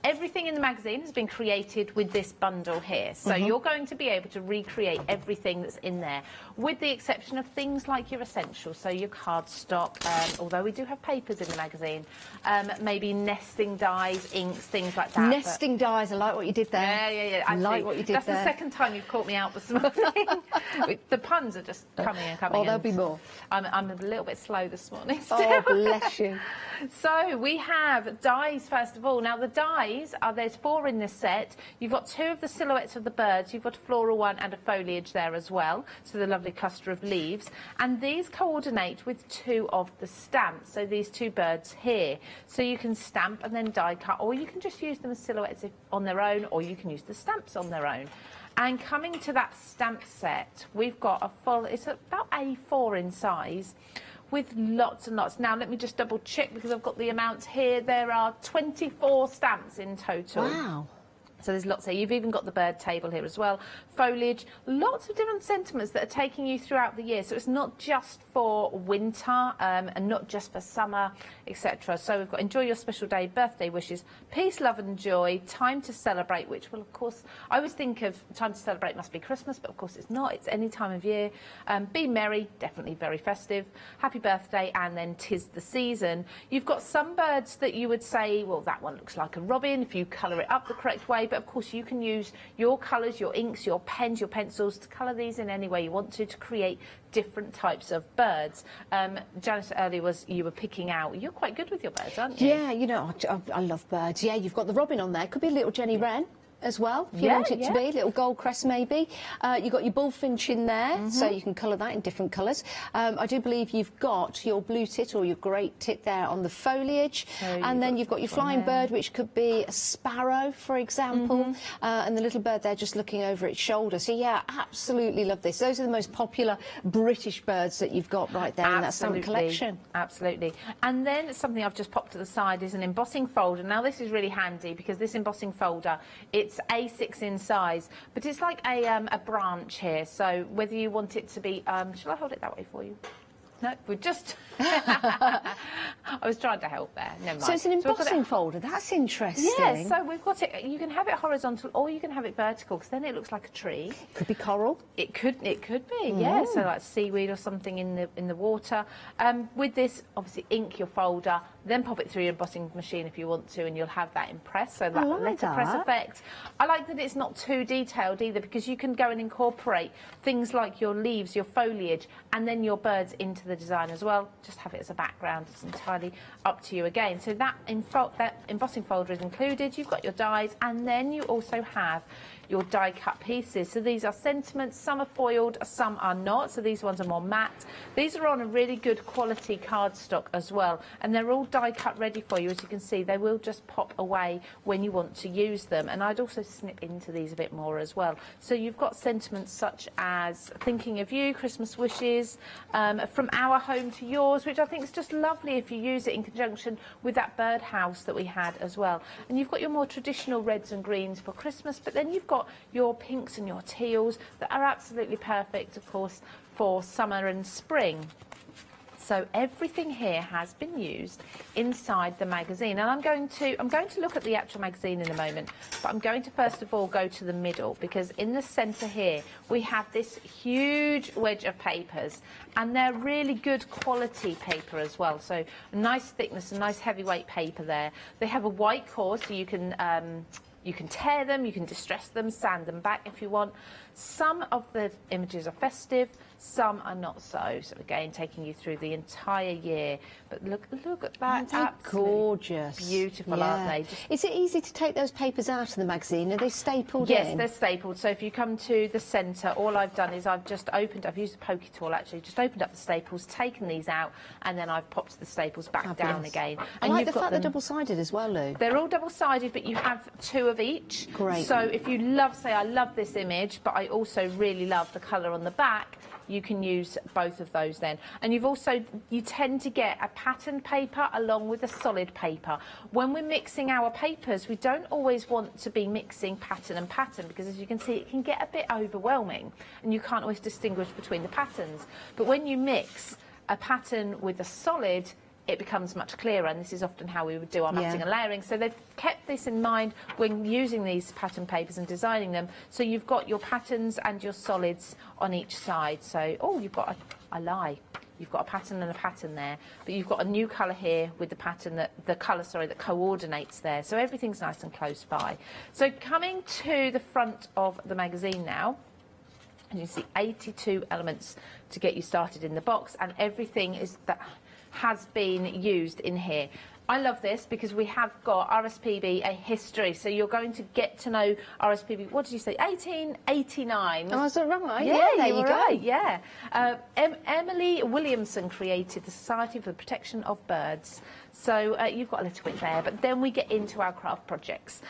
L: Everything in the magazine has been created with this bundle here, so you're going to be able to recreate everything that's in there, with the exception of things like your essentials, so your cardstock, although we do have papers in the magazine, maybe nesting dies, inks, things like that.
D: Nesting dies, I like what you did there.
L: Yeah,
D: I like what you did
L: there.
D: That's
L: the second time you've caught me out this morning. The puns are just coming and coming.
D: Oh, there'll be more.
L: I'm a little bit slow this morning still.
D: Oh, bless you.
L: So we have dies first of all. Now the dies there's 4 in this set. You've got 2 of the silhouettes of the birds. You've got a floral one and a foliage there as well. So the lovely cluster of leaves. And these coordinate with 2 of the stamps. So these 2 birds here. So you can stamp and then die cut, or you can just use them as silhouettes on their own, or you can use the stamps on their own. And coming to that stamp set, we've got a full, it's about A4 in size, with lots and lots. Now, let me just double check, because I've got the amount here. There are 24 stamps in total.
D: Wow.
L: So there's lots here. You've even got the bird table here as well. Foliage, lots of different sentiments that are taking you throughout the year. So it's not just for winter and not just for summer, etc. So we've got enjoy your special day, birthday wishes, peace, love and joy, time to celebrate, which will, of course, I always think of time to celebrate must be Christmas, but of course it's not. It's any time of year. Be merry, definitely very festive. Happy birthday, and then 'tis the season. You've got some birds that you would say, well, that one looks like a robin if you colour it up the correct way. But of course you can use your colours, your inks, your pens, your pencils to colour these in any way you want to create different types of birds. Janice, earlier you were picking out, you're quite good with your birds, aren't you?
D: Yeah, you know, I love birds. Yeah, you've got the robin on there. Could be a little Jenny Wren as well, if you want it to be, little gold crest maybe. You've got your bullfinch in there, so you can colour that in different colours. I do believe you've got your blue tit or your great tit there on the foliage, and then you've got your flying bird, which could be a sparrow, for example, and the little bird there just looking over its shoulder. So yeah, absolutely love this. Those are the most popular British birds that you've got right there in that stamp collection.
L: Absolutely. And then something I've just popped to the side is an embossing folder. Now this is really handy because this embossing folder, it's A6 in size, but it's like a branch here. So whether you want it to be, shall I hold it that way for you? No, we're just... I was trying to help there. Never mind.
D: So it's an embossing folder. That's interesting.
L: Yeah, so we've got it... You can have it horizontal or you can have it vertical, because then it looks like a tree.
D: Could be coral.
L: It could be, yeah. So like seaweed or something in the water. With this, obviously, ink your folder, then pop it through your embossing machine if you want to, and you'll have that impressed. So that letterpress effect. I like that it's not too detailed either, because you can go and incorporate things like your leaves, your foliage, and then your birds into the design as well. Just have it as a background. It's entirely up to you again. So that embossing folder is included. You've got your dies, and then you also have your die cut pieces. So these are sentiments, some are foiled, some are not. So these ones are more matte. These are on a really good quality cardstock as well, and they're all die cut ready for you. As you can see, they will just pop away when you want to use them. And I'd also snip into these a bit more as well. So you've got sentiments such as thinking of you, Christmas wishes, from our home to yours, which I think is just lovely if you use it in conjunction with that birdhouse that we had as well. And you've got your more traditional reds and greens for Christmas, but then you've got your pinks and your teals that are absolutely perfect, of course, for summer and spring. So everything here has been used inside the magazine, and I'm going to look at the actual magazine in a moment, but I'm going to first of all go to the middle, because in the centre here we have this huge wedge of papers, and they're really good quality paper as well. So a nice thickness, a nice heavyweight paper there. They have a white core, so you can tear them, you can distress them, sand them back if you want. Some of the images are festive, some are not so. So again, taking you through the entire year. But look at that.
D: Aren't they gorgeous?
L: Beautiful, aren't they?
D: Is it easy to take those papers out of the magazine? Are they stapled in?
L: Yes, they're stapled. So if you come to the centre, all I've done is I've used a pokey tool actually, just opened up the staples, taken these out, and then I've popped the staples back down again.
D: I like the fact they're double-sided as well, Lou.
L: They're all double-sided, but you have two of each.
D: Great.
L: So if you say I love this image, but I also really love the colour on the back, you can use both of those then. And you tend to get a patterned paper along with a solid paper. When we're mixing our papers, we don't always want to be mixing pattern and pattern, because as you can see, it can get a bit overwhelming and you can't always distinguish between the patterns. But when you mix a pattern with a solid, it becomes much clearer, and this is often how we would do our matting and layering. So they've kept this in mind when using these pattern papers and designing them. So you've got your patterns and your solids on each side. So, you've got a lie. You've got a pattern and a pattern there, but you've got a new colour here with the pattern that coordinates there. So everything's nice and close by. So coming to the front of the magazine now, and you see 82 elements to get you started in the box, and everything has been used in here. I love this because we have got RSPB, a history. So you're going to get to know RSPB. What did you say? 1889.
D: Oh, is that right?
L: Yeah,
D: there you go.
L: Right, yeah. Emily Williamson created the Society for the Protection of Birds. So you've got a little bit there, but then we get into our craft projects.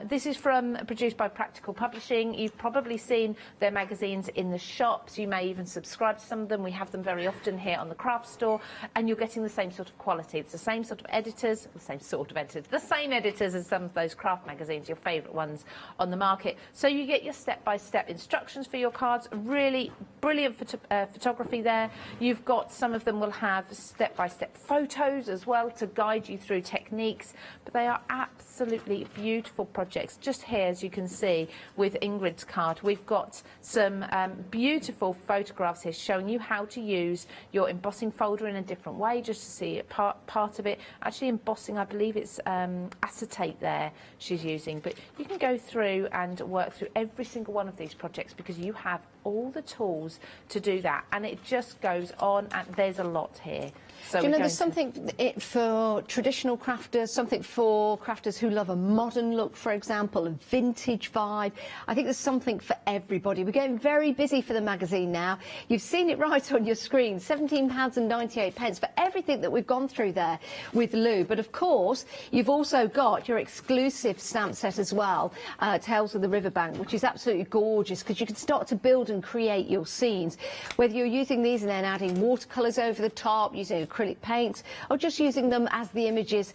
L: This is produced by Practical Publishing. You've probably seen their magazines in the shops. You may even subscribe to some of them. We have them very often here on the craft store, and you're getting the same sort of quality. It's the same sort of editing editors, the same sort of editors, the same editors as some of those craft magazines, your favourite ones on the market. So you get your step-by-step instructions for your cards, really brilliant photography there. You've got, some of them will have step-by-step photos as well to guide you through techniques, but they are absolutely beautiful projects. Just here, as you can see with Ingrid's card, we've got some beautiful photographs here showing you how to use your embossing folder in a different way, just to see part of it. Actually embossing, I believe it's acetate there she's using, but you can go through and work through every single one of these projects because you have all the tools to do that, and it just goes on, and there's a lot here. So
D: do you know, there's something for traditional crafters, something for crafters who love a modern look, for example, a vintage vibe. I think there's something for everybody. We're getting very busy for the magazine now. You've seen it right on your screen, £17.98 for everything that we've gone through there with Lou. But of course, you've also got your exclusive stamp set as well, Tales of the Riverbank, which is absolutely gorgeous because you can start to build and create your scenes. Whether you're using these and then adding watercolours over the top, using acrylic paints, or just using them as the images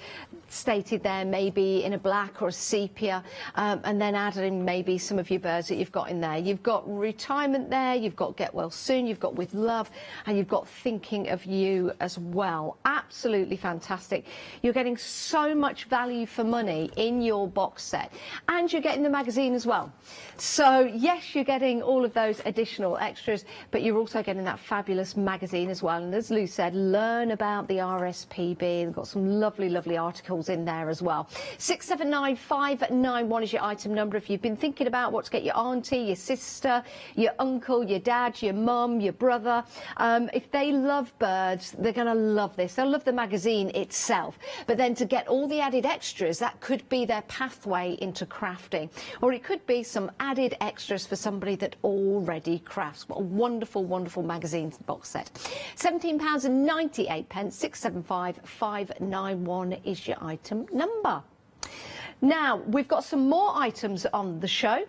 D: stated there, maybe in a black or a sepia, and then adding maybe some of your birds that you've got in there. You've got retirement there, you've got get well soon, you've got with love, and you've got thinking of you as well. Absolutely fantastic. You're getting so much value for money in your box set, and you're getting the magazine as well. So yes, you're getting all of those additional extras, but you're also getting that fabulous magazine as well. And as Lou said, learn about the RSPB. They've got some lovely, lovely articles in there as well. 679591 is your item number. If you've been thinking about what to get your auntie, your sister, your uncle, your dad, your mum, your brother, if they love birds, they're going to love this. They'll love the magazine itself. But then to get all the added extras, that could be their pathway into crafting. Or it could be some added extras for somebody that already crafts. What a wonderful, wonderful magazine box set. £17.98, 675591 is your item number. Now, we've got some more items on the show.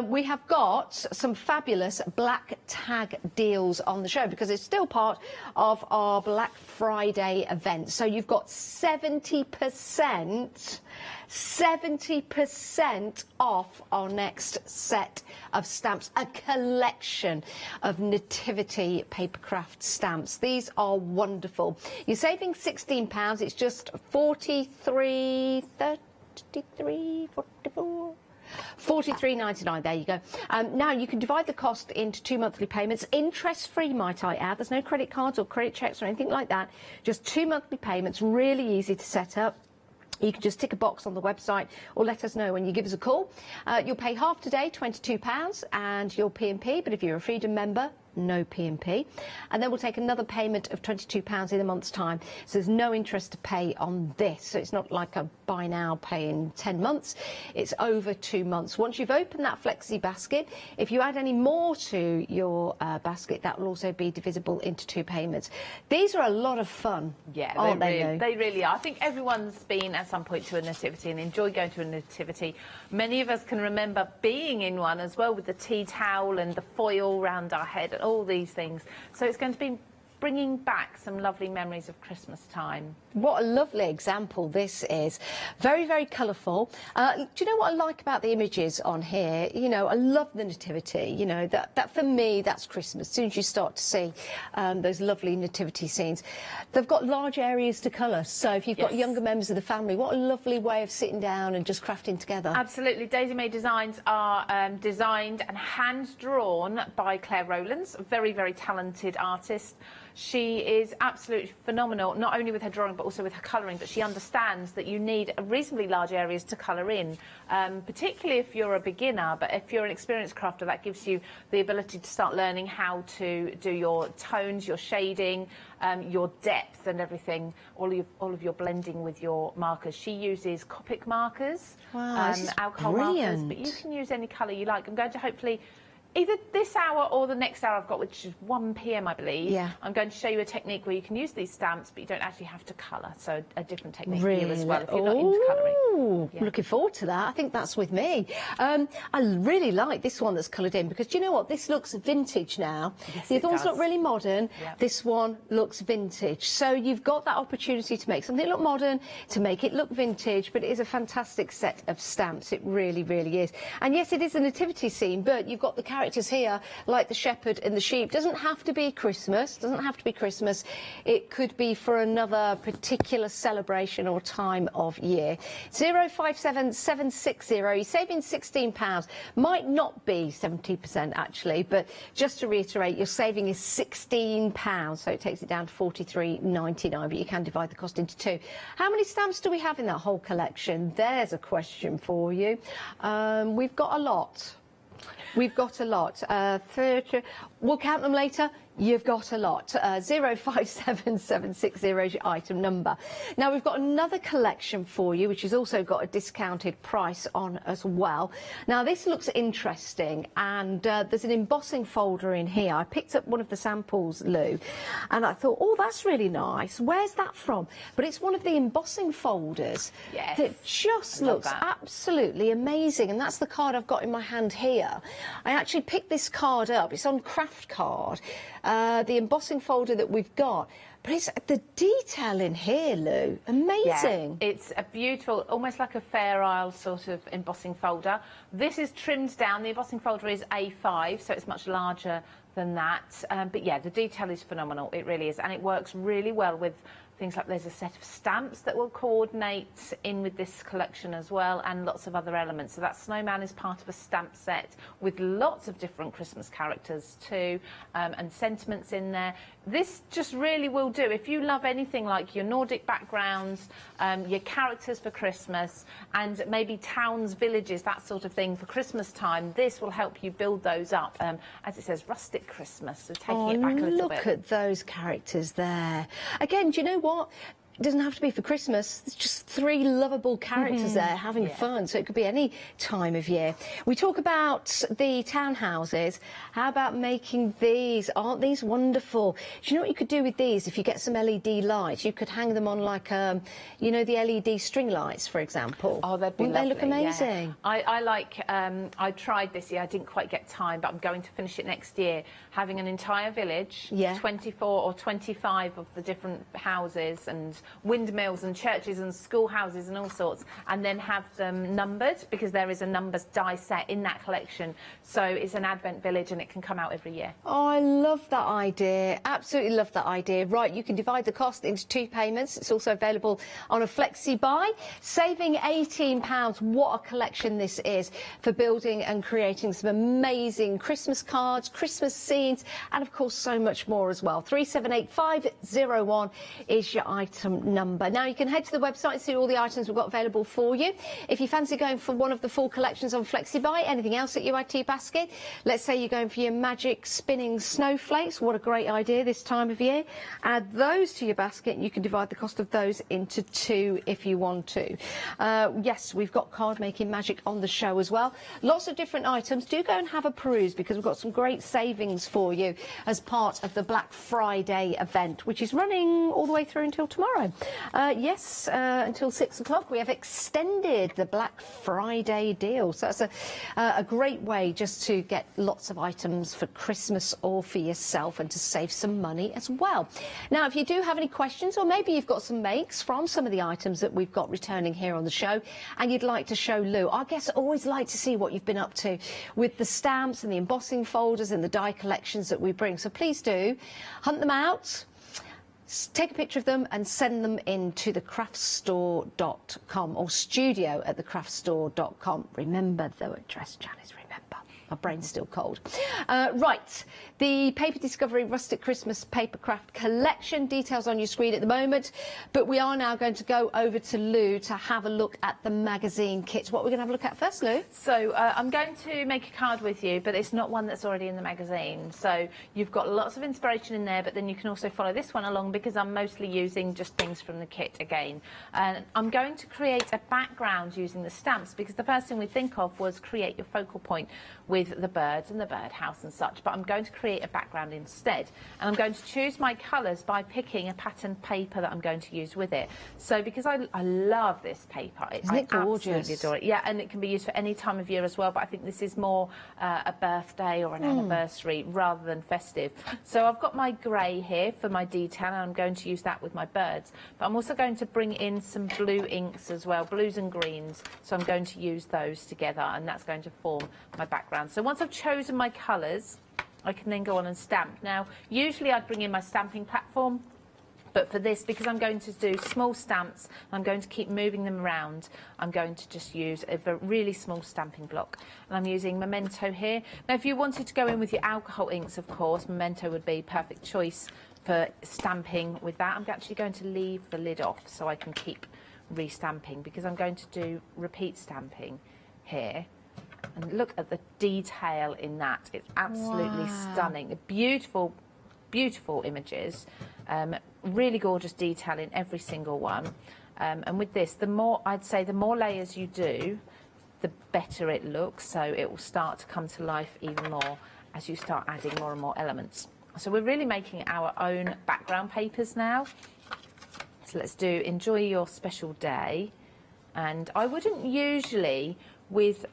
D: We have got some fabulous black tag deals on the show because it's still part of our Black Friday event. So you've got 70% off our next set of stamps, a collection of nativity papercraft stamps. These are wonderful. You're saving £16, it's just $43.99, there you go. Now you can divide the cost into 2 monthly payments, interest-free, might I add. There's no credit cards or credit checks or anything like that. Just 2 monthly payments, really easy to set up. You can just tick a box on the website or let us know when you give us a call. You'll pay half today, £22, and your P&P, but if you're a Freedom member, no P&P. And then we'll take another payment of £22 in a month's time. So there's no interest to pay on this. So it's not like a buy now, pay in 10 months. It's over 2 months. Once you've opened that flexi basket, if you add any more to your basket, that will also be divisible into 2 payments. These are a lot of fun.
L: Yeah,
D: aren't
L: they really are. I think everyone's been at some point to a nativity and enjoyed going to a nativity. Many of us can remember being in one as well, with the tea towel and the foil round our head, all these things. So it's going to be bringing back some lovely memories of Christmas time.
D: What a lovely example this is. Very, very colourful. Do you know what I like about the images on here? You know, I love the nativity. You know, that for me, that's Christmas. As soon as you start to see those lovely nativity scenes. They've got large areas to colour. So if you've got younger members of the family, what a lovely way of sitting down and just crafting together.
L: Absolutely. Daisy May designs are designed and hand-drawn by Claire Rowlands, a very, very talented artist. She is absolutely phenomenal, not only with her drawing but also with her colouring, but she understands that you need reasonably large areas to colour in, particularly if you're a beginner, but if you're an experienced crafter, that gives you the ability to start learning how to do your tones, your shading, your depth and everything, all of your blending with your markers. She uses Copic markers,
D: wow,
L: alcohol markers, but you can use any colour you like. I'm going to hopefully Either this hour or the next hour I've got, which is 1 p.m. I believe.
D: Yeah.
L: I'm going to show you a technique where you can use these stamps, but you don't actually have to colour. So a different technique for you as well if you're not into colouring. Yeah.
D: Looking forward to that. I think that's with me. I really like this one that's coloured in because do you know what? This looks vintage now.
L: Yes,
D: The
L: it
D: other ones
L: does.
D: look really modern.
L: Yep.
D: This one looks vintage. So you've got that opportunity to make something look modern, to make it look vintage, but it is a fantastic set of stamps. It really, really is. And yes, it is a nativity scene, but you've got the characters here, like the shepherd and the sheep. Doesn't have to be Christmas. Doesn't have to be Christmas. It could be for another particular celebration or time of year. 057760. You're saving £16. Might not be 70% actually, but just to reiterate, your saving is £16, so it takes it down to £43.99. But you can divide the cost into two. How many stamps do we have in that whole collection? There's a question for you. We've got a lot. We've got a lot. 30, we'll count them later. You've got a lot. 057760 is your item number. Now, we've got another collection for you, which has also got a discounted price on as well. Now, this looks interesting, and there's an embossing folder in here. I picked up one of the samples, Lou, and I thought, oh, that's really nice. Where's that from? But it's one of the embossing folders that just looks absolutely amazing, and that's the card I've got in my hand here. I actually picked this card up. It's on Craft Card. The embossing folder that we've got, but it's the detail in here, Lou, amazing.
L: Yeah, it's a beautiful, almost like a Fair Isle sort of embossing folder. This is trimmed down. The embossing folder is A5, so it's much larger than that. But yeah, the detail is phenomenal. It really is, and it works really well with things like there's a set of stamps that will coordinate in with this collection as well, and lots of other elements. So that snowman is part of a stamp set with lots of different Christmas characters too, and sentiments in there. This just really will do. If you love anything like your Nordic backgrounds, your characters for Christmas, and maybe towns, villages, that sort of thing for Christmas time, this will help you build those up. As it says, rustic Christmas, so taking it back a little bit.
D: Look at those characters there. Again, do you know what? It doesn't have to be for Christmas. There's just 3 lovable characters there having fun, so it could be any time of year. We talk about the townhouses. How about making these? Aren't these wonderful? Do you know what you could do with these? If you get some LED lights, you could hang them on like, you know, the LED string lights, for example.
L: Oh, they'd be
D: Wouldn't
L: lovely.
D: they look amazing?
L: Yeah. I like, I tried this year, I didn't quite get time, but I'm going to finish it next year, having an entire village, 24 or 25 of the different houses and windmills and churches and schoolhouses and all sorts, and then have them numbered, because there is a numbers die set in that collection. So it's an Advent village and it can come out every year.
D: Oh, I love that idea. Absolutely love that idea. Right, you can divide the cost into 2 payments. It's also available on a flexi buy. Saving £18. What a collection this is for building and creating some amazing Christmas cards, Christmas scenes, and of course so much more as well. 378501 is your item number. Now you can head to the website and see all the items we've got available for you. If you fancy going for one of the full collections on FlexiBuy, anything else at your IT basket, let's say you're going for your magic spinning snowflakes, what a great idea this time of year. Add those to your basket and you can divide the cost of those into 2 if you want to. Yes, we've got card making magic on the show as well. Lots of different items. Do go and have a peruse because we've got some great savings for you as part of the Black Friday event, which is running all the way through until tomorrow. Yes, until 6 o'clock. We have extended the Black Friday deal. So that's a great way just to get lots of items for Christmas or for yourself and to save some money as well. Now, if you do have any questions, or maybe you've got some makes from some of the items that we've got returning here on the show and you'd like to show Lou, our guests always like to see what you've been up to with the stamps and the embossing folders and the die collections that we bring. So please do hunt them out. Take a picture of them and send them into thecraftstore.com or studio@thecraftstore.com. Remember the address, Janice, remember. My brain's still cold. Right, the Paper Discovery Rustic Christmas Papercraft Collection. Details on your screen at the moment. But we are now going to go over to Lou to have a look at the magazine kits. What we're going to have a look at first, Lou?
L: So I'm going to make a card with you, but it's not one that's already in the magazine. So you've got lots of inspiration in there, but then you can also follow this one along because I'm mostly using just things from the kit again. And I'm going to create a background using the stamps because the first thing we think of was create your focal point with with the birds and the birdhouse and such, but I'm going to create a background instead. And I'm going to choose my colours by picking a pattern paper that I'm going to use with it. So because I love this paper,
D: Isn't it gorgeous?
L: I absolutely adore it. Yeah, and it can be used for any time of year as well, but I think this is more a birthday or an anniversary rather than festive. So I've got my grey here for my detail, and I'm going to use that with my birds. But I'm also going to bring in some blue inks as well, blues and greens. So I'm going to use those together, and that's going to form my background. So once I've chosen my colours, I can then go on and stamp. Now, usually I'd bring in my stamping platform, but for this, because I'm going to do small stamps, I'm going to keep moving them around, I'm going to just use a really small stamping block. And I'm using Memento here. Now, if you wanted to go in with your alcohol inks, of course, Memento would be a perfect choice for stamping with that. I'm actually going to leave the lid off so I can keep re-stamping, because I'm going to do repeat stamping here. And look at the detail in that. It's absolutely stunning. Beautiful, beautiful images. Really gorgeous detail in every single one. And with this, the more, I'd say, the more layers you do, the better it looks. So it will start to come to life even more as you start adding more and more elements. So we're really making our own background papers now. So let's do Enjoy Your Special Day. And I wouldn't usually, with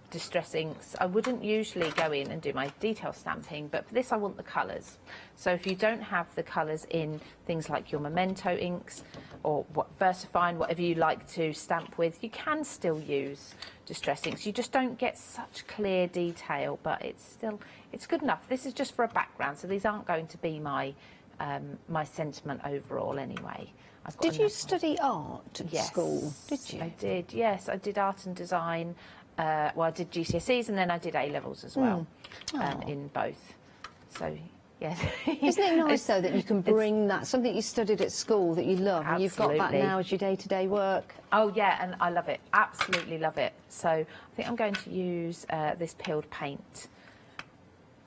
L: distress inks, I wouldn't usually go in and do my detail stamping, but for this I want the colours. So if you don't have the colours in things like your Memento inks or VersaFine, whatever you like to stamp with, you can still use distress inks. You just don't get such clear detail, but it's good enough. This is just for a background, so these aren't going to be my my sentiment overall anyway.
D: Did you study art at school? Did you?
L: I did, yes. I did art and design. Well, I did GCSEs and then I did A-levels as well, in both. So, yes.
D: Isn't it nice, though, that you can bring that, something you studied at school that you love, and you've got that now as your day-to-day work?
L: Oh, yeah, and I love it. Absolutely love it. So I think I'm going to use this peeled paint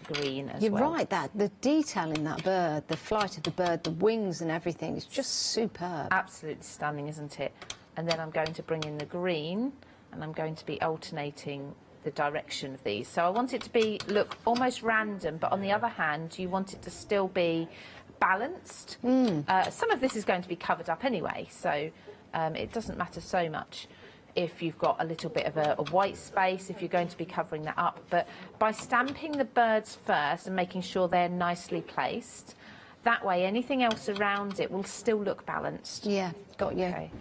L: green as well.
D: You're right, the detail in that bird, the flight of the bird, the wings and everything, is just superb.
L: Absolutely stunning, isn't it? And then I'm going to bring in the green, and I'm going to be alternating the direction of these. So I want it to look almost random, but on the other hand, you want it to still be balanced. Some of this is going to be covered up anyway, so it doesn't matter so much if you've got a little bit of a white space, if you're going to be covering that up. But by stamping the birds first and making sure they're nicely placed, that way anything else around it will still look balanced.
D: Yeah, got you.
L: Okay.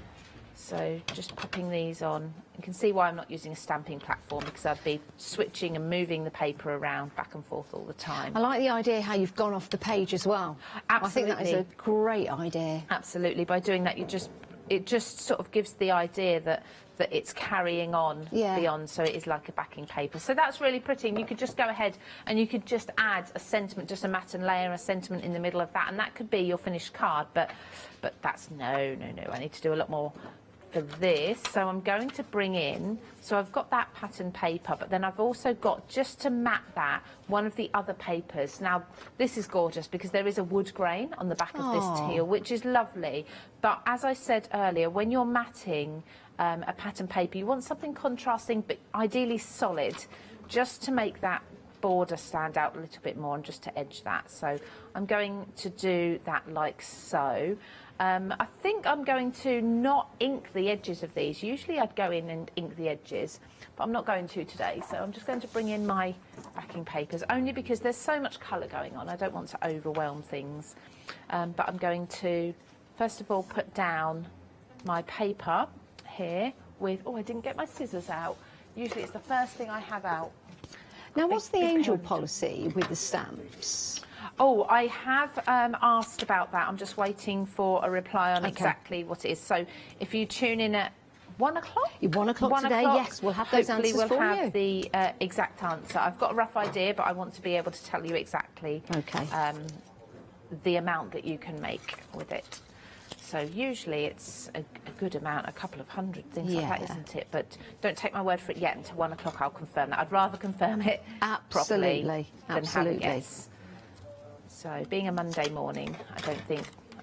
L: So just popping these on. You can see why I'm not using a stamping platform, because I'd be switching and moving the paper around back and forth all the time.
D: I like the idea how you've gone off the page as well.
L: Absolutely.
D: I think that is a great idea.
L: Absolutely. By doing that, it just sort of gives the idea that it's carrying on beyond, so it is like a backing paper. So that's really pretty, and you could just go ahead and you could just add a sentiment, just a matte and layer a sentiment in the middle of that, and that could be your finished card. But that's no. I need to do a lot more for this. So I'm going to bring in, so I've got that pattern paper, but then I've also got, just to map that, one of the other papers. Now this is gorgeous because there is a wood grain on the back of this teal, which is lovely. But as I said earlier, when you're matting a pattern paper, you want something contrasting but ideally solid, just to make that border stand out a little bit more and just to edge that. So I'm going to do that like so. I think I'm going to not ink the edges of these. Usually I'd go in and ink the edges, but I'm not going to today. So I'm just going to bring in my backing papers, only because there's so much colour going on. I don't want to overwhelm things. But I'm going to, first of all, put down my paper here with, I didn't get my scissors out. Usually it's the first thing I have out.
D: Now, what's the angel policy with the stamps?
L: Oh, I have asked about that. I'm just waiting for a reply on exactly what it is. So if you tune in at 1 o'clock?
D: 1 o'clock today, yes. We'll have those answers for you.
L: Hopefully we'll have the exact answer. I've got a rough idea, but I want to be able to tell you exactly the amount that you can make with it. So usually it's a good amount, a couple of hundred, things like that, isn't it? But don't take my word for it yet. Until 1 o'clock I'll confirm that. I'd rather confirm it properly than have a guess. So being a Monday morning, I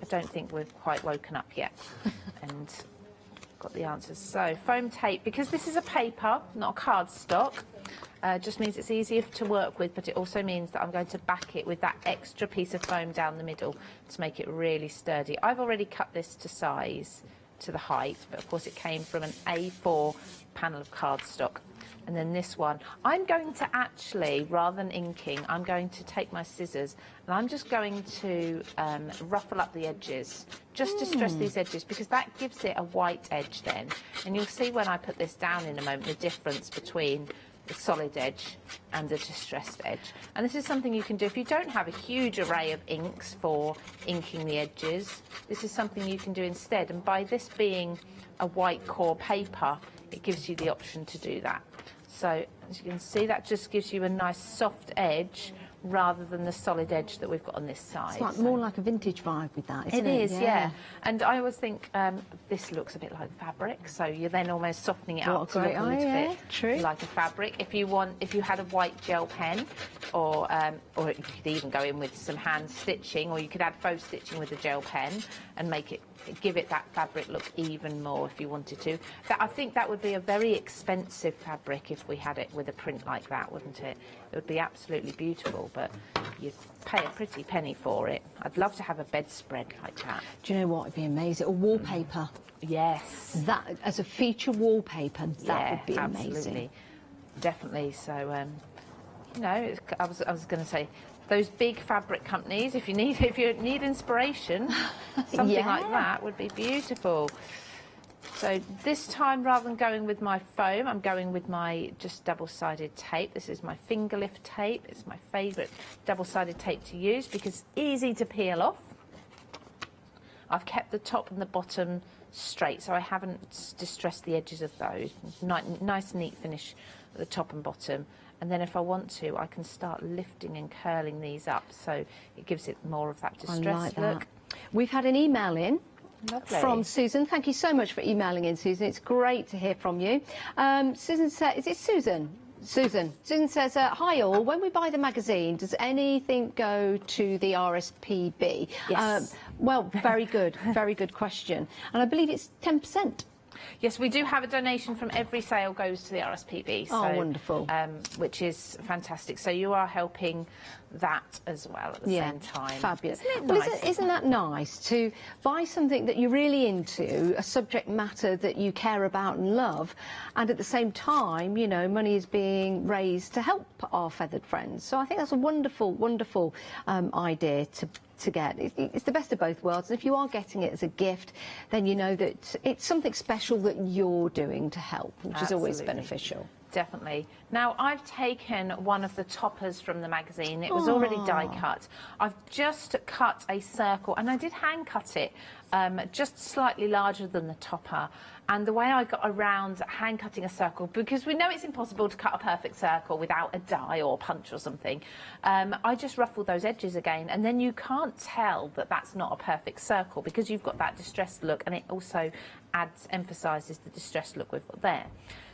L: don't think we've quite woken up yet and got the answers. So foam tape, because this is a paper, not a cardstock, just means it's easier to work with, but it also means that I'm going to back it with that extra piece of foam down the middle to make it really sturdy. I've already cut this to size, to the height, but of course it came from an A4 panel of cardstock. And then this one, I'm going to actually, rather than inking, I'm going to take my scissors and I'm just going to ruffle up the edges, just to stress these edges, because that gives it a white edge then. And you'll see when I put this down in a moment, the difference between the solid edge and the distressed edge. And this is something you can do if you don't have a huge array of inks for inking the edges. This is something you can do instead. And by this being a white core paper, it gives you the option to do that. So as you can see, that just gives you a nice soft edge rather than the solid edge that we've got on this side.
D: It's like more like a vintage vibe with that, isn't it?
L: It is, yeah. And I always think this looks a bit like fabric, so you're then almost softening it up to look a little bit like a fabric. If you had a white gel pen, or you could even go in with some hand stitching, or you could add faux stitching with a gel pen and give it that fabric look even more if you wanted to. I think that would be a very expensive fabric if we had it with a print like that, wouldn't it? It would be absolutely beautiful, but you'd pay a pretty penny for it. I'd love to have a bedspread like that.
D: Do you know what would be amazing? A wallpaper.
L: Yes.
D: That, as a feature wallpaper, that would be
L: absolutely.
D: amazing.
L: Definitely. So, you know, I was going to say, those big fabric companies, if you need inspiration, something like that would be beautiful. So this time, rather than going with my foam, I'm going with my just double-sided tape. This is my finger lift tape. It's my favourite double-sided tape to use because it's easy to peel off. I've kept the top and the bottom straight, so I haven't distressed the edges of those. Nice, neat finish at the top and bottom. And then if I want to, I can start lifting and curling these up, so it gives it more of that distressed look.
D: We've had an email in.
L: Lovely.
D: From Susan. Thank you so much for emailing in, Susan. It's great to hear from you. Susan said, is it Susan? Susan. Susan says, hi all, when we buy the magazine, does anything go to the RSPB?
L: Yes.
D: Well, very good question. And I believe it's 10%.
L: Yes, we do have a donation from every sale goes to the RSPB. So,
D: oh, wonderful.
L: Which is fantastic. So you are helping that as well at the same time.
D: Fabulous.
L: Isn't it
D: well,
L: nice?
D: Isn't that nice to buy something that you're really into, a subject matter that you care about and love, and at the same time, you know, money is being raised to help our feathered friends. So I think that's a wonderful, wonderful idea to get. It's the best of both worlds. And if you are getting it as a gift, then you know that it's something special that you're doing to help, which is always beneficial.
L: Definitely. Now, I've taken one of the toppers from the magazine. It was already die cut. I've just cut a circle, and I did hand cut it, just slightly larger than the topper. And the way I got around hand cutting a circle, because we know it's impossible to cut a perfect circle without a die or punch or something, I just ruffled those edges again, and then you can't tell that that's not a perfect circle because you've got that distressed look, and it also emphasises the distressed look we've got there.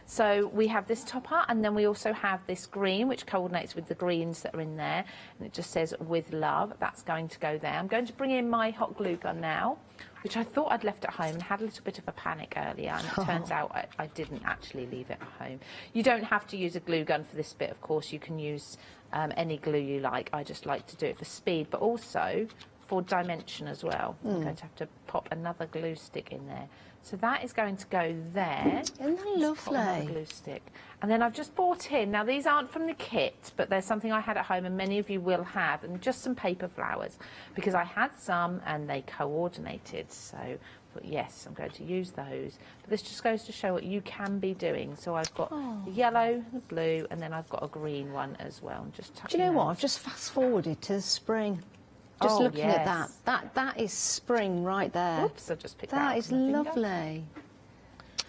L: So we have this topper, and then we also have this green, which coordinates with the greens that are in there, and it just says "with love." That's going to go there. I'm going to bring in my hot glue gun now, which I thought I'd left at home and had a little bit of a panic earlier, and it turns out I didn't actually leave it at home. You don't have to use a glue gun for this bit, of course. You can use any glue you like. I just like to do it for speed, but also for dimension as well. I'm going to have to pop another glue stick in there. So that is going to go there.
D: Isn't that lovely?
L: Another glue stick. And then I've just bought in, now these aren't from the kit, but there's something I had at home and many of you will have, and just some paper flowers, because I had some and they coordinated. So I thought, yes, I'm going to use those. But this just goes to show what you can be doing. So I've got the yellow, the blue, and then I've got a green one as well. I'm just
D: Do you know what? I've just fast forwarded to the spring. Just looking at that is spring right there.
L: Oops, I just picked that
D: That
L: up
D: is
L: with my finger.
D: lovely.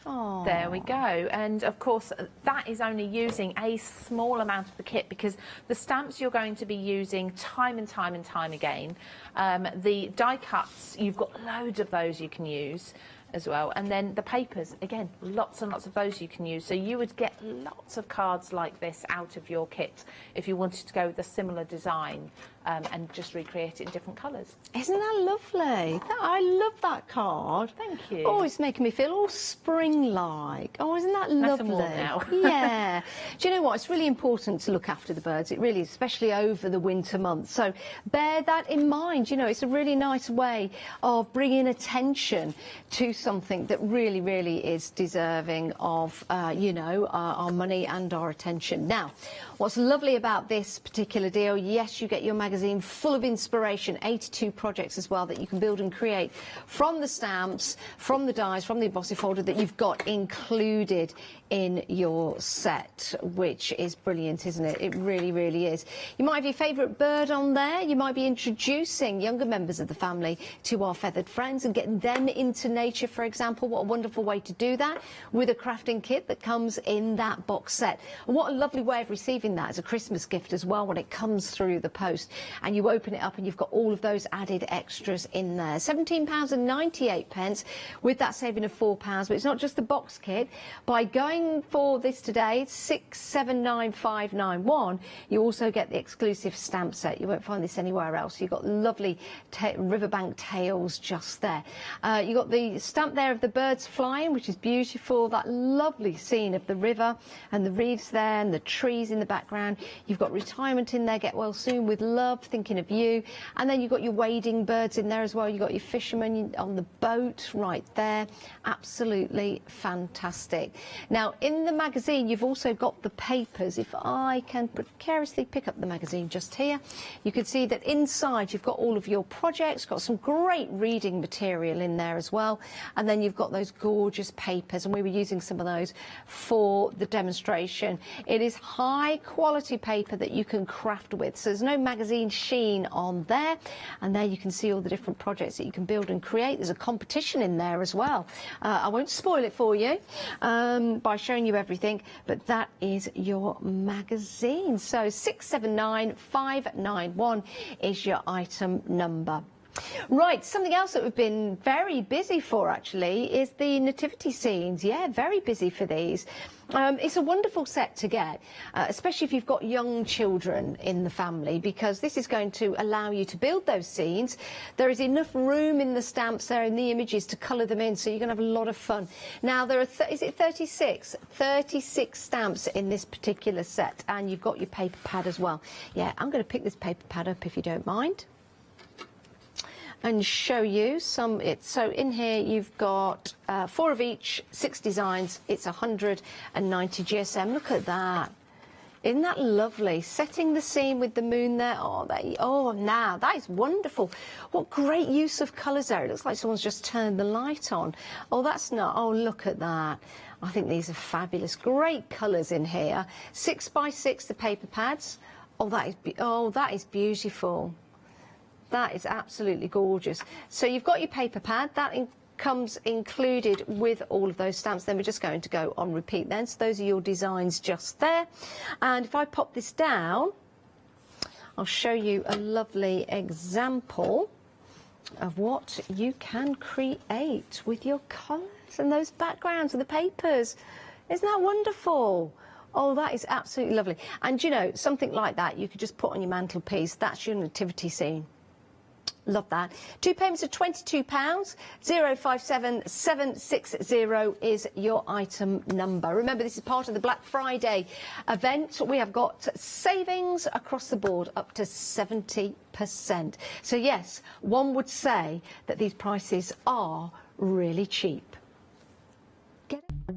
D: Oh.
L: There we go. And of course, that is only using a small amount of the kit, because the stamps you're going to be using time and time and time again. The die cuts, you've got loads of those you can use. as well. And then the papers, again, lots and lots of those you can use. So you would get lots of cards like this out of your kit if you wanted to go with a similar design and just recreate it in different colours.
D: Isn't that lovely? I love that card.
L: Thank you.
D: Oh, it's making me feel all spring-like. Oh, isn't that
L: Nice
D: lovely?
L: and warm now.
D: Yeah. Do you know what? It's really important to look after the birds. It really is, especially over the winter months. So bear that in mind. You know, it's a really nice way of bringing attention to something that really, really is deserving of, you know, our money and our attention. Now, what's lovely about this particular deal, yes, you get your magazine full of inspiration, 82 projects as well that you can build and create from the stamps, from the dies, from the embossing folder that you've got included in your set, which is brilliant, isn't it? It really, really is. You might have your favourite bird on there. You might be introducing younger members of the family to our feathered friends and getting them into nature, for example. What a wonderful way to do that with a crafting kit that comes in that box set. And what a lovely way of receiving that as a Christmas gift as well when it comes through the post. And you open it up and you've got all of those added extras in there. £17.98 with that saving of £4. But it's not just the box kit. By going for this today, 679591, you also get the exclusive stamp set. You won't find this anywhere else. You've got lovely riverbank tails just there. You've got the stamp there of the birds flying, which is beautiful. That lovely scene of the river and the reefs there and the trees in the background. You've got retirement in there, get well soon with love, thinking of you. And then you've got your wading birds in there as well. You've got your fishermen on the boat right there. Absolutely fantastic. Now, in the magazine, you've also got the papers. If I can precariously pick up the magazine just here, you can see that inside you've got all of your projects, got some great reading material in there as well. And then you've got those gorgeous papers, and we were using some of those for the demonstration. It is high quality paper that you can craft with, so there's no magazine sheen on there. And there you can see all the different projects that you can build and create. There's a competition in there as well. I won't spoil it for you by showing you everything, but that is your magazine. So 679591 is your item number. Right, something else that we've been very busy for actually is the nativity scenes. Yeah, very busy for these. It's a wonderful set to get, especially if you've got young children in the family, because this is going to allow you to build those scenes. There is enough room in the stamps there in the images to colour them in, so you're going to have a lot of fun. Now, there are, is it 36? 36 stamps in this particular set, and you've got your paper pad as well. Yeah, I'm going to pick this paper pad up if you don't mind, and show you some. So in here you've got 4 of each, 6 designs. It's 190 GSM. Look at that. Isn't that lovely? Setting the scene with the moon there. Oh, now that is wonderful. What great use of colours there. It looks like someone's just turned the light on. Oh, that's not. Oh, look at that. I think these are fabulous. Great colours in here. 6 by 6 the paper pads. Oh, that is beautiful. That is absolutely gorgeous. So you've got your paper pad. That comes included with all of those stamps. Then we're just going to go on repeat then. So those are your designs just there. And if I pop this down, I'll show you a lovely example of what you can create with your colours and those backgrounds and the papers. Isn't that wonderful? Oh, that is absolutely lovely. And, you know, something like that you could just put on your mantelpiece. That's your nativity scene. Love that. 2 payments of £22. 057760 is your item number. Remember, this is part of the Black Friday event. We have got savings across the board up to 70%. So yes, one would say that these prices are really cheap. Get it?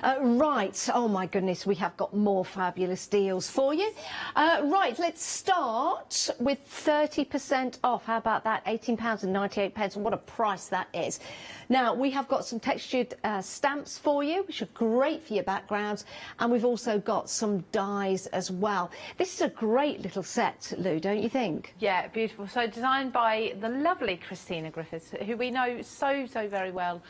D: Right, oh my goodness, we have got more fabulous deals for you. Right, let's start with 30% off. How about that? £18.98. What a price that is. Now, we have got some textured stamps for you, which are great for your backgrounds, and we've also got some dies as well. This is a great little set, Lou, don't you think?
L: Yeah, beautiful. So designed by the lovely Christina Griffiths, who we know so very well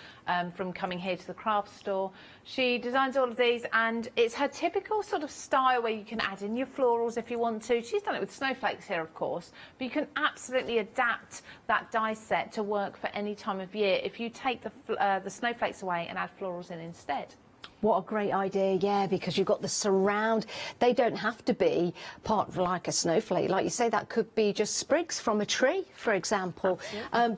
L: from coming here to the craft store. She designs all of these, and it's her typical sort of style where you can add in your florals if you want to. She's done it with snowflakes here, of course, but you can absolutely adapt that die set to work for any time of year if you take the snowflakes away and add florals in instead.
D: What a great idea, yeah, because you've got the surround. They don't have to be part of like a snowflake. Like you say, that could be just sprigs from a tree, for example.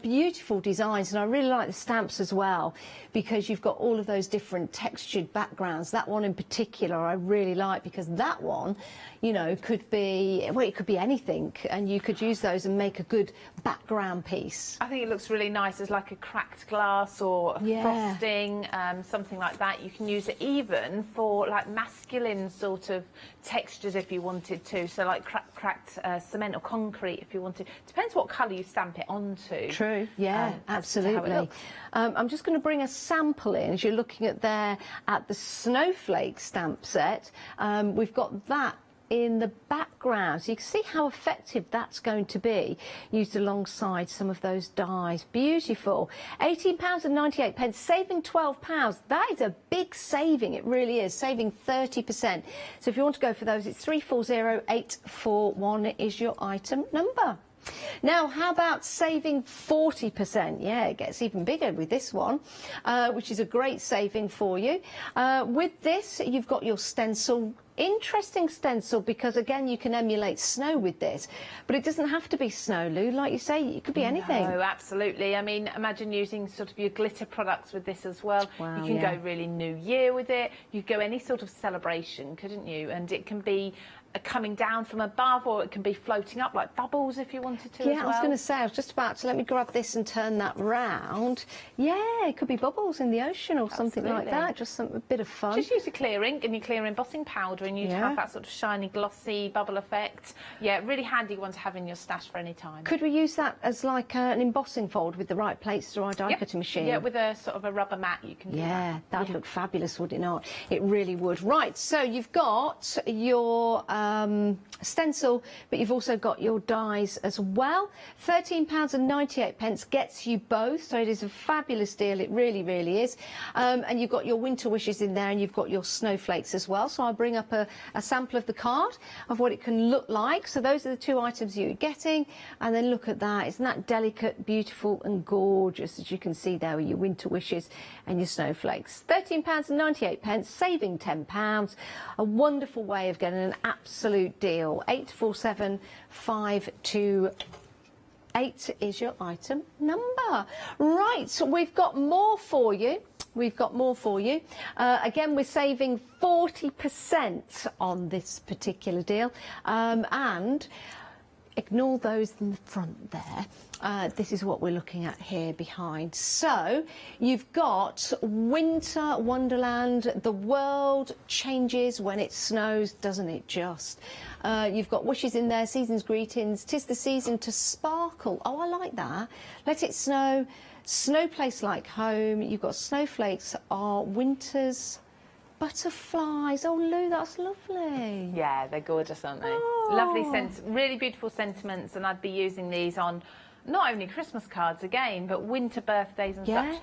D: Beautiful designs, and I really like the stamps as well, because you've got all of those different textured backgrounds. That one in particular I really like, because that one, you know, could be, well, it could be anything, and you could use those and make a good background piece.
L: I think it looks really nice as like a cracked glass or a frosting, something like that. You can use it even for like masculine sort of textures if you wanted to, so like cracked cement or concrete if you wanted. Depends what colour you stamp it onto.
D: True, yeah, absolutely. I'm just going to bring a sample in as you're looking at there at the snowflake stamp set. We've got that in the background, so you can see how effective that's going to be used alongside some of those dies. Beautiful. £18.98, saving £12. That is a big saving, it really is, saving 30%. So if you want to go for those, it's 340841 is your item number. Now, how about saving 40%? Yeah, it gets even bigger with this one, which is a great saving for you. With this, you've got your stencil. Interesting stencil, because again you can emulate snow with this, but it doesn't have to be snow, Lou. Like you say, it could be anything.
L: No, absolutely. I mean, imagine using sort of your glitter products with this as well.
D: Wow,
L: you can go really New Year with it. You could go any sort of celebration, couldn't you? And it can be coming down from above, or it can be floating up like bubbles if you wanted to.
D: Yeah, I was going to say, I was just about to, let me grab this and turn that round. Yeah, it could be bubbles in the ocean or something like that. Just a bit of fun.
L: Just use your clear ink and your clear embossing powder, and you'd have that sort of shiny, glossy bubble effect. Yeah, really handy one to have in your stash for any time.
D: Could we use that as like an embossing fold with the right plates through our die cutting machine?
L: Yeah, with a sort of a rubber mat you can do that.
D: That'd look fabulous, would it not? It really would. Right, so you've got your stencil, but you've also got your dies as well. £13.98 gets you both, so it is a fabulous deal. It really, really is. And you've got your winter wishes in there, and you've got your snowflakes as well. So I'll bring up a sample of the card of what it can look like. So those are the two items you're getting, and then look at that. Isn't that delicate, beautiful and gorgeous, as you can see there with your winter wishes and your snowflakes. £13.98, saving £10. A wonderful way of getting an absolute deal. 847528 is your item number. Right, so we've got more for you. Again, we're saving 40% on this particular deal, and ignore those in the front there. This is what we're looking at here behind. So you've got Winter Wonderland. The world changes when it snows, doesn't it just? You've got wishes in there, season's greetings, 'tis the season to sparkle. Oh, I like that. Let it snow, snow place like home. You've got snowflakes are winter's butterflies. Oh, Lou, that's lovely.
L: Yeah, they're gorgeous, aren't they?
D: Oh.
L: Lovely, really beautiful sentiments, and I'd be using these on not only Christmas cards again, but winter birthdays and such.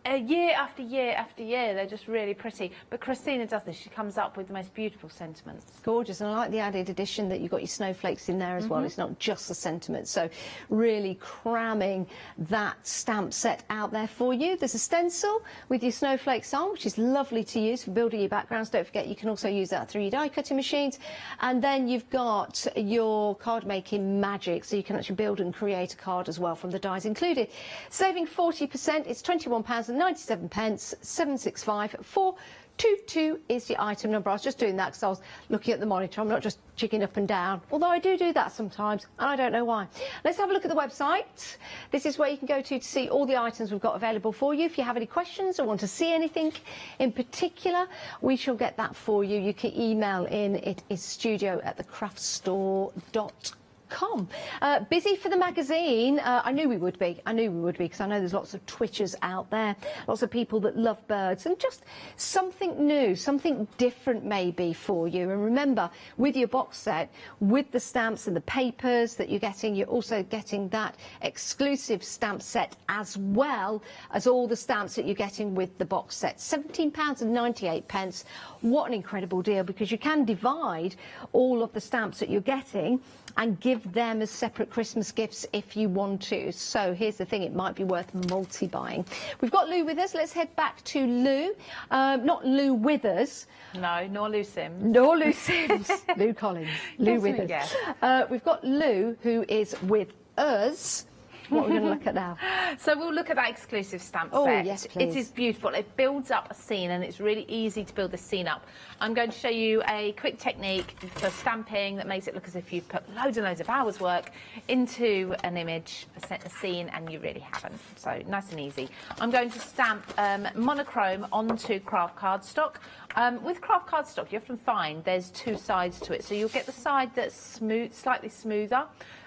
L: Year after year after year, they're just really pretty. But Christina does this. She comes up with the most beautiful sentiments.
D: Gorgeous, and I like the added addition that you've got your snowflakes in there as well. It's not just the sentiment, so really cramming that stamp set out there for you. There's a stencil with your snowflakes on, which is lovely to use for building your backgrounds. Don't forget, you can also use that through your die cutting machines. And then you've got your card making magic, so you can actually build and create a card as well from the dies included. Saving 40%, it's £21.98. £17.97, 765 422 is your item number. I was just doing that because I was looking at the monitor. I'm not just checking up and down, although I do that sometimes, and I don't know why. Let's have a look at the website. This is where you can go to see all the items we've got available for you. If you have any questions or want to see anything in particular, we shall get that for you. You can email in. It is studio@thecraftstore.com. Busy for the magazine. I knew we would be because I know there's lots of Twitchers out there, lots of people that love birds, and just something new, something different maybe for you. And remember, with your box set, with the stamps and the papers that you're getting, you're also getting that exclusive stamp set as well as all the stamps that you're getting with the box set. £17.98. What an incredible deal, because you can divide all of the stamps that you're getting and give them as separate Christmas gifts if you want to. So here's the thing, it might be worth multi-buying. We've got Lou with us. Let's head back to Lou. Not Lou Withers.
L: No, nor Lou Sims.
D: Nor Lou Sims. Lou Collins. Lou Withers.
L: Yes.
D: We've got Lou, who is with us. What are we going to look at now?
L: So we'll look at that exclusive stamp set.
D: Oh, yes, please.
L: It is beautiful. It builds up a scene, and it's really easy to build the scene up. I'm going to show you a quick technique for stamping that makes it look as if you've put loads and loads of hours work into an image, a scene, and you really haven't. So nice and easy. I'm going to stamp monochrome onto craft cardstock. With craft cardstock, you often find there's two sides to it. So you'll get the side that's smooth, slightly smoother,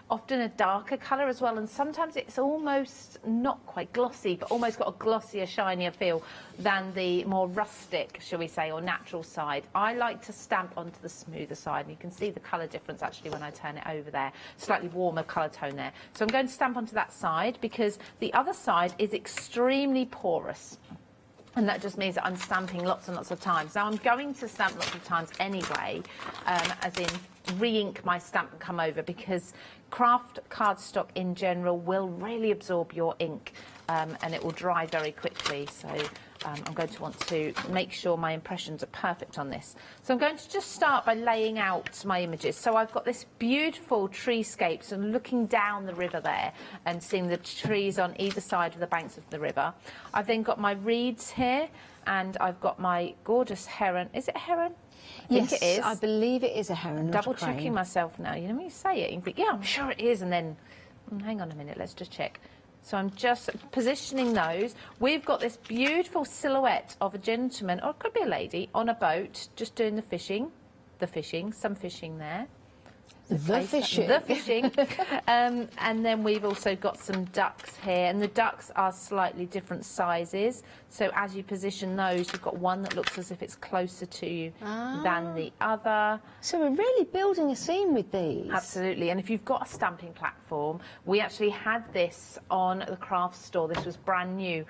L: often a darker colour as well, and sometimes it's almost not quite glossy, but almost got a glossier, shinier feel than the more rustic, shall we say, or natural side. I like to stamp onto the smoother side, and you can see the colour difference actually when I turn it over there. Slightly warmer colour tone there. So I'm going to stamp onto that side because the other side is extremely porous. And that just means that I'm stamping lots and lots of times. Now, I'm going to stamp lots of times anyway, as in re-ink my stamp and come over, because craft cardstock in general will really absorb your ink, and it will dry very quickly. So I'm going to want to make sure my impressions are perfect on this. So I'm going to just start by laying out my images. So I've got this beautiful treescapes and looking down the river there and seeing the trees on either side of the banks of the river. I've then got my reeds here, and I've got my gorgeous heron. Is it a heron? I think it is.
D: I believe it is a heron.
L: Double checking myself now. You know, when you say it, you think, yeah, I'm sure it is, and then hang on a minute, let's just check. So I'm just positioning those. We've got this beautiful silhouette of a gentleman, or it could be a lady, on a boat, just doing the fishing, some fishing there.
D: The fishing.
L: And then we've also got some ducks here, and the ducks are slightly different sizes. So as you position those, you've got one that looks as if it's closer to you than the other.
D: So we're really building a scene with these.
L: Absolutely. And if you've got a stamping platform, we actually had this on the craft store. This was brand new.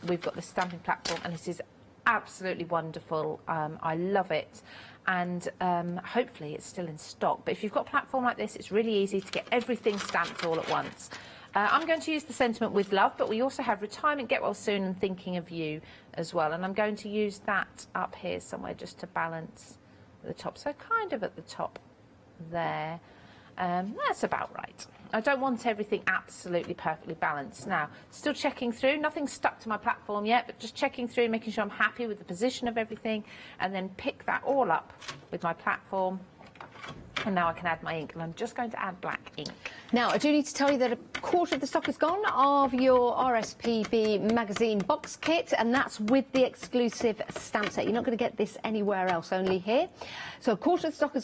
L: We've got the stamping platform, and this is absolutely wonderful. I love it. And hopefully it's still in stock. But if you've got a platform like this, it's really easy to get everything stamped all at once. I'm going to use the sentiment with love, but we also have retirement, get well soon, and thinking of you as well. And I'm going to use that up here somewhere just to balance the top. So kind of at the top there. That's about right. I don't want everything absolutely perfectly balanced. Now, still checking through, nothing's stuck to my platform yet, but just checking through, making sure I'm happy with the position of everything, and then pick that all up with my platform. And now I can add my ink, and I'm just going to add black ink.
D: Now, I do need to tell you that a quarter of the stock is gone of your RSPB magazine box kit, and that's with the exclusive stamp set. You're not going to get this anywhere else, only here. So a quarter of the stock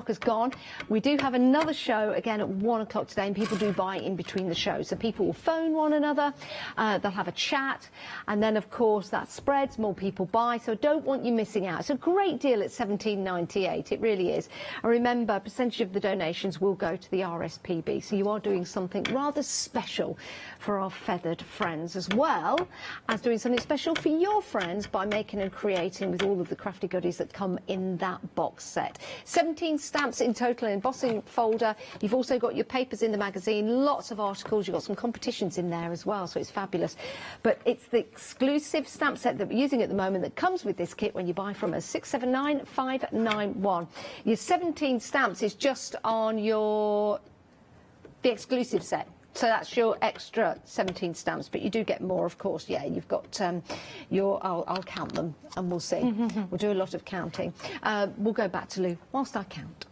D: is gone. We do have another show again at 1 o'clock today, and people do buy in between the shows. So people will phone one another, they'll have a chat, and then of course that spreads, more people buy. So I don't want you missing out. It's a great deal at £17.98. It really is. And remember, a percentage of the donations will go to the RSPB. So you are doing something rather special for our feathered friends, as well as doing something special for your friends by making and creating with all of the crafty goodies that come in that box set. 17 stamps in total in embossing folder. You've also got your papers in the magazine, lots of articles. You've got some competitions in there as well, so it's fabulous. But it's the exclusive stamp set that we're using at the moment that comes with this kit when you buy from us, 679591. Your 17 stamps is just on the exclusive set. So that's your extra 17 stamps, but you do get more, of course. Yeah, you've got I'll count them and we'll see. We'll do a lot of counting. We'll go back to Lou whilst I count.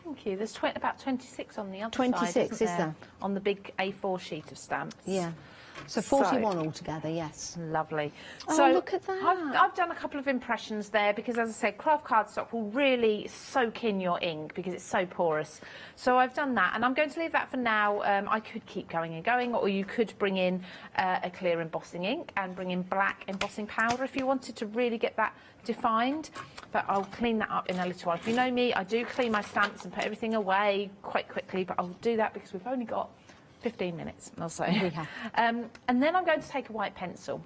L: Thank you. There's about 26 on the other
D: 26,
L: side, isn't
D: is there?
L: On the big A4 sheet of stamps.
D: Yeah. So 41 altogether, yes.
L: Lovely.
D: Oh,
L: So
D: look at that.
L: I've done a couple of impressions there because, as I said, craft cardstock will really soak in your ink because it's so porous. So I've done that, and I'm going to leave that for now. I could keep going and going, or you could bring in a clear embossing ink and bring in black embossing powder if you wanted to really get that defined. But I'll clean that up in a little while. If you know me, I do clean my stamps and put everything away quite quickly, but I'll do that because we've only got 15 minutes or so. And then I'm going to take a white pencil.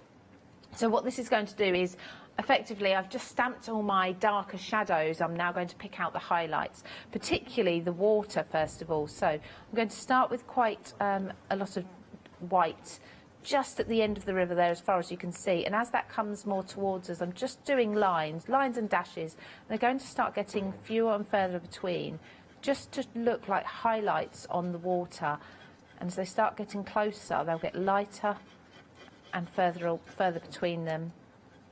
L: So what this is going to do is, effectively, I've just stamped all my darker shadows. I'm now going to pick out the highlights, particularly the water, first of all. So I'm going to start with quite a lot of white just at the end of the river there, as far as you can see. And as that comes more towards us, I'm just doing lines and dashes. They're going to start getting fewer and further between, just to look like highlights on the water. And as they start getting closer, they'll get lighter and further between them,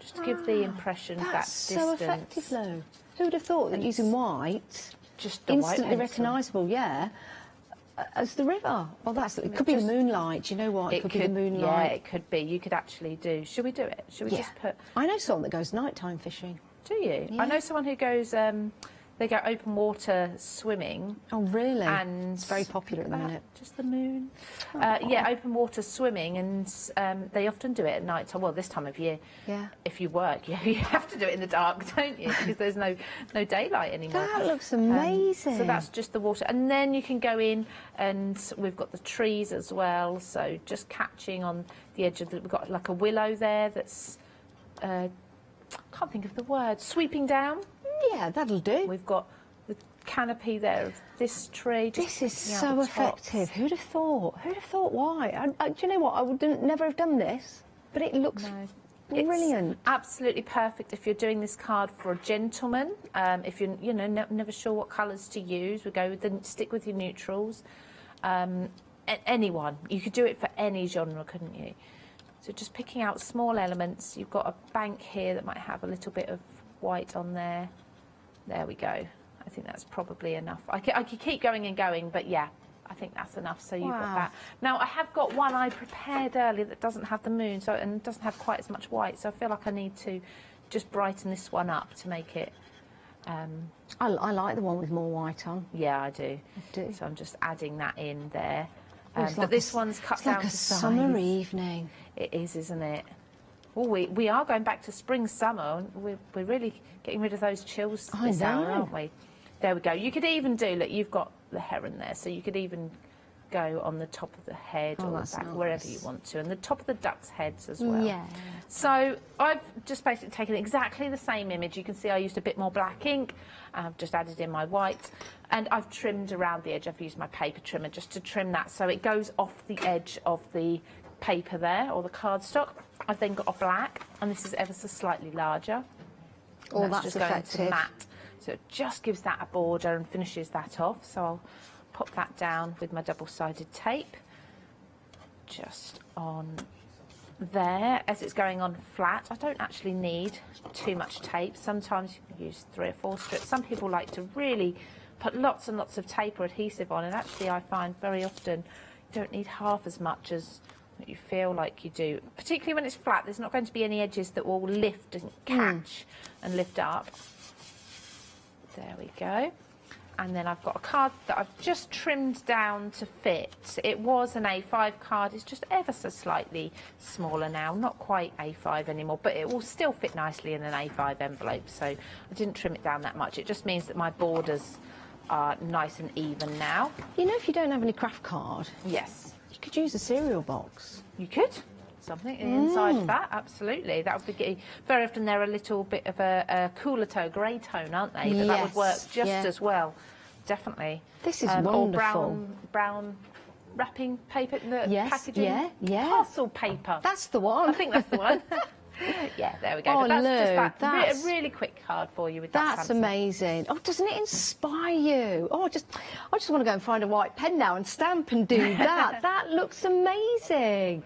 L: just to give the impression that
D: That's so
L: distance.
D: effective, Lou. Who would have thought that using white,
L: just the white
D: instantly
L: pencil.
D: recognisable, yeah, as the river? Well, it could be the moonlight. You know what? It could be the moonlight.
L: Yeah, it could be. You could actually do. Should we do it? Should we just put?
D: I know someone that goes nighttime fishing.
L: Do you?
D: Yeah.
L: I know someone who goes. They go open water swimming.
D: Oh, really?
L: And
D: it's very popular at the minute.
L: Just the moon. Yeah, open water swimming, and they often do it at night time. Well, this time of year.
D: Yeah.
L: If you work, you have to do it in the dark, don't you? Because there's no daylight anymore.
D: That looks amazing.
L: So that's just the water, and then you can go in, and we've got the trees as well. So just catching on the edge of we've got like a willow there that's. Can't think of the word. Sweeping down.
D: Yeah, that'll do.
L: We've got the canopy there of this tree.
D: This is so effective. Who'd have thought? Who'd have thought? Why? Do you know what? I would never have done this, but it looks brilliant.
L: It's absolutely perfect if you're doing this card for a gentleman. If you're, never sure what colours to use, stick with your neutrals. Anyone, you could do it for any genre, couldn't you? So just picking out small elements. You've got a bank here that might have a little bit of white on there. There we go. I think that's probably enough. I could keep going and going, but yeah, I think that's enough. So you've got that. Now I have got one I prepared earlier that doesn't have the moon, and doesn't have quite as much white. So I feel like I need to just brighten this one up to make it.
D: I like the one with more white on.
L: Yeah, I do. So I'm just adding that in there. But this one's cut down to size.
D: It's like a summer evening.
L: It is, isn't it? Well, we are going back to spring, summer. We're really getting rid of those chills this hour, aren't we? There we go. You could even do, look, you've got the heron there, so you could even go on the top of the head or the back, wherever you want to, and the top of the duck's heads as well.
D: Yeah.
L: So I've just basically taken exactly the same image. You can see I used a bit more black ink. I've just added in my white, and I've trimmed around the edge. I've used my paper trimmer just to trim that so it goes off the edge of the paper there, or the cardstock. I've then got a black, and this is ever so slightly larger.
D: Oh, that's
L: just
D: effective.
L: going to matte. So it just gives that a border and finishes that off. So I'll pop that down with my double-sided tape, just on there. As it's going on flat, I don't actually need too much tape. Sometimes you can use 3 or 4 strips. Some people like to really put lots and lots of tape or adhesive on, and actually I find very often you don't need half as much as you feel like you do, particularly when it's flat. There's not going to be any edges that will lift and catch and lift up. There we go. And then I've got a card that I've just trimmed down to fit. It was an A5 card. It's just ever so slightly smaller now, not quite A5 anymore, but it will still fit nicely in an A5 envelope. So I didn't trim it down that much. It just means that my borders are nice and even now.
D: You know, if you don't have any craft card,
L: yes,
D: you could use a cereal box.
L: You could. Something inside of that, absolutely. That would be very often they're a little bit of a cooler tone, grey tone, aren't they? But that would work just as well, definitely.
D: This is wonderful.
L: Or brown wrapping paper in the packaging.
D: Yeah.
L: Parcel paper.
D: That's the one.
L: I think that's the one. Yeah, there we go.
D: Oh,
L: But that's
D: Lou,
L: just
D: that's-
L: a really quick card for you with that.
D: That's
L: Samson.
D: amazing. Oh, doesn't it inspire you? Oh, I just want to go and find a white pen now and stamp and do that. That looks amazing.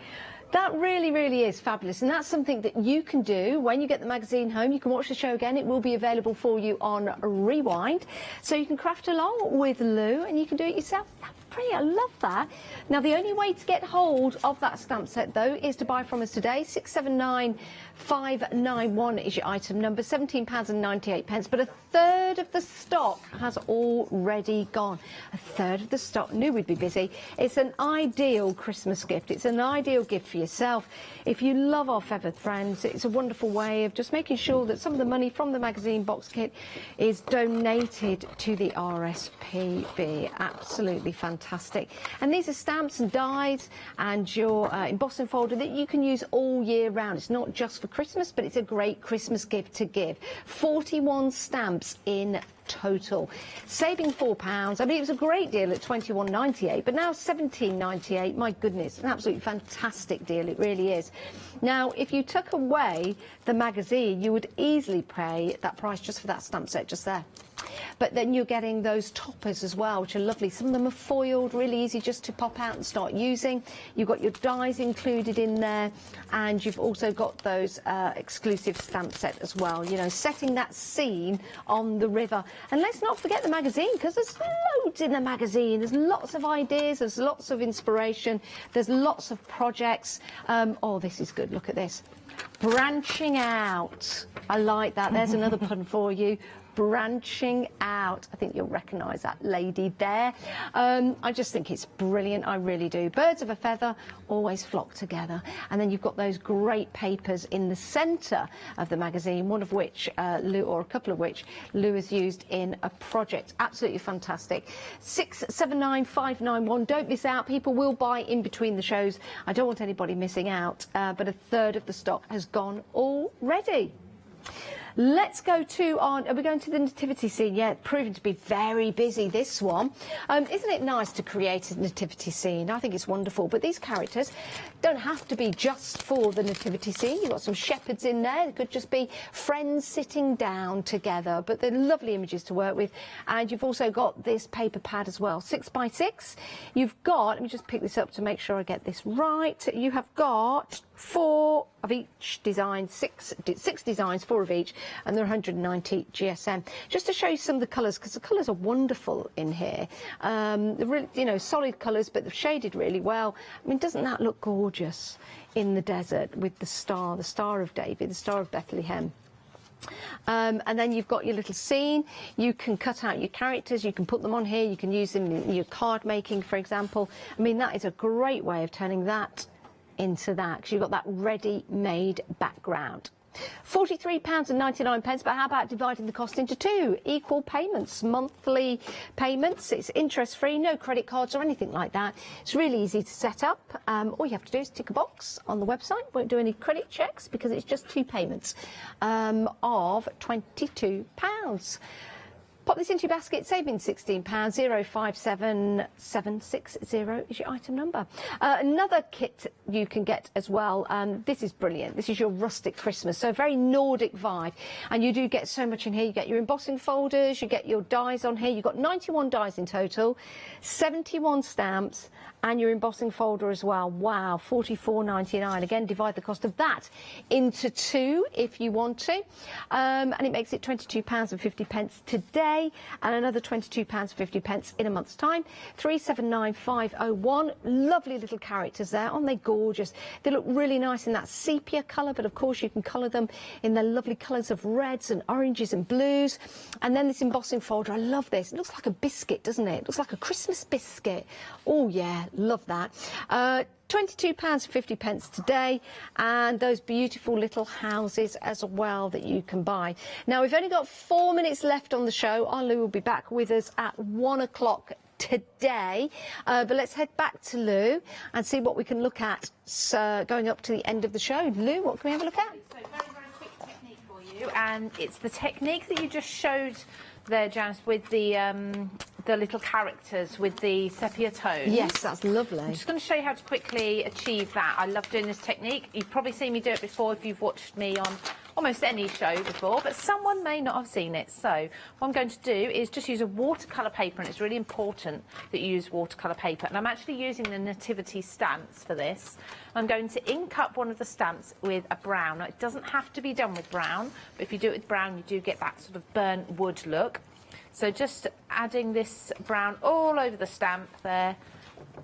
D: That really, really is fabulous. And that's something that you can do when you get the magazine home. You can watch the show again. It will be available for you on Rewind. So you can craft along with Lou and you can do it yourself. That's pretty. I love that. Now, the only way to get hold of that stamp set, though, is to buy from us today. 679591 is your item number, £17.98. But a third of the stock has already gone. A third of the stock. Knew we'd be busy. It's an ideal Christmas gift. It's an ideal gift for yourself. If you love our feathered friends, it's a wonderful way of just making sure that some of the money from the magazine box kit is donated to the RSPB. Absolutely fantastic. And these are stamps and dies and your embossing folder that you can use all year round. It's not just for Christmas, but it's a great Christmas gift to give. 41 stamps in total, saving £4. I mean, it was a great deal at £21.98, but now £17.98. My goodness, an absolutely fantastic deal. It really is. Now, if you took away the magazine, you would easily pay that price just for that stamp set just there. But then you're getting those toppers as well, which are lovely. Some of them are foiled, really easy just to pop out and start using. You've got your dies included in there, and you've also got those exclusive stamp set as well, you know, setting that scene on the river. And let's not forget the magazine, because there's loads in the magazine. There's lots of ideas, there's lots of inspiration, there's lots of projects. Oh, this is good. Look at this. Branching out. I like that. There's another pun for you. Branching out. I think you'll recognise that lady there. I just think it's brilliant. I really do. Birds of a feather always flock together. And then you've got those great papers in the centre of the magazine, one of which Lou, or a couple of which Lou has used in a project. Absolutely fantastic. 679591. Don't miss out. People will buy in between the shows. I don't want anybody missing out. But a third of the stock has gone already. Let's go to are we going to the nativity scene? Yeah, proving to be very busy, this one. Isn't it nice to create a nativity scene? I think it's wonderful. But these characters don't have to be just for the nativity scene. You've got some shepherds in there. It could just be friends sitting down together. But they're lovely images to work with. And you've also got this paper pad as well, 6x6. You've got, let me just pick this up to make sure I get this right. You have got 4 of each design, six designs, 4 of each, and they're 190 GSM. Just to show you some of the colours, because the colours are wonderful in here. They're really, you know, solid colours, but they're shaded really well. I mean, doesn't that look gorgeous in the desert with the Star of David, the Star of Bethlehem? And then you've got your little scene. You can cut out your characters, you can put them on here, you can use them in your card making, for example. I mean, that is a great way of turning that into that, because you've got that ready-made background. £43.99, but how about dividing the cost into 2 equal payments, monthly payments? It's interest-free, no credit cards or anything like that. It's really easy to set up. All you have to do is tick a box on the website. Won't do any credit checks because it's just 2 payments of £22. Pop this into your basket, saving £16, 057760 is your item number. Another kit you can get as well, this is brilliant. This is your rustic Christmas, so very Nordic vibe. And you do get so much in here. You get your embossing folders, you get your dies on here. You've got 91 dies in total, 71 stamps, and your embossing folder as well. Wow, £44.99. Again, divide the cost of that into 2 if you want to. And it makes it £22.50 today, and another £22.50 in a month's time. 379501. Lovely little characters there. Aren't they gorgeous? They look really nice in that sepia colour, but of course you can colour them in the lovely colours of reds and oranges and blues. And then this embossing folder, I love this. It looks like a biscuit, doesn't it? It looks like a Christmas biscuit. Oh yeah, love that. £22.50 today, and those beautiful little houses as well that you can buy. Now, we've only got 4 minutes left on the show. Our Lou will be back with us at 1 o'clock today, but let's head back to Lou and see what we can look at going up to the end of the show. Lou, what can we have a look at?
L: So very, very quick technique for you, and it's the technique that you just showed there, Janice, with the the little characters with the sepia tones.
D: Yes, that's lovely.
L: I'm just going to show you how to quickly achieve that. I love doing this technique. You've probably seen me do it before if you've watched me on almost any show before, but someone may not have seen it. So what I'm going to do is just use a watercolour paper, and it's really important that you use watercolour paper. And I'm actually using the nativity stamps for this. I'm going to ink up one of the stamps with a brown. Now, it doesn't have to be done with brown, but if you do it with brown, you do get that sort of burnt wood look. So just adding this brown all over the stamp there,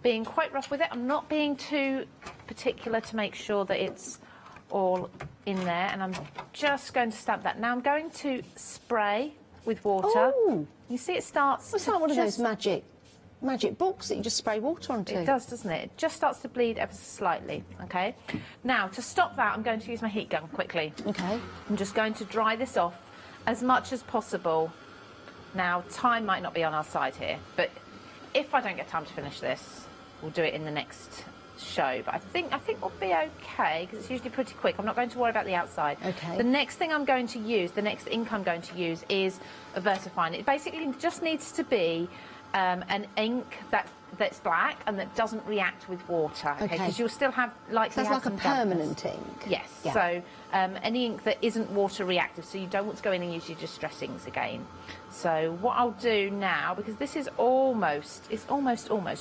L: being quite rough with it. I'm not being too particular to make sure that it's all in there, and I'm just going to stamp that. Now I'm going to spray with water.
D: Oh.
L: You see it starts...
D: It's like one of those magic books that you just spray water onto.
L: It does, doesn't it? It just starts to bleed ever so slightly, okay? Now, to stop that, I'm going to use my heat gun quickly.
D: Okay.
L: I'm just going to dry this off as much as possible. Now, time might not be on our side here, but if I don't get time to finish this, we'll do it in the next show. But I think we'll be okay, because it's usually pretty quick. I'm not going to worry about the outside.
D: Okay.
L: The next thing I'm going to use, the next ink I'm going to use is a VersaFine. It basically just needs to be an ink that's black and that doesn't react with water, okay? Because you'll still have likely
D: Sounds like a permanent ink.
L: Yes.
D: Yeah.
L: So any ink that isn't water reactive, so you don't want to go in and use your distress inks again. So what I'll do now, because this is almost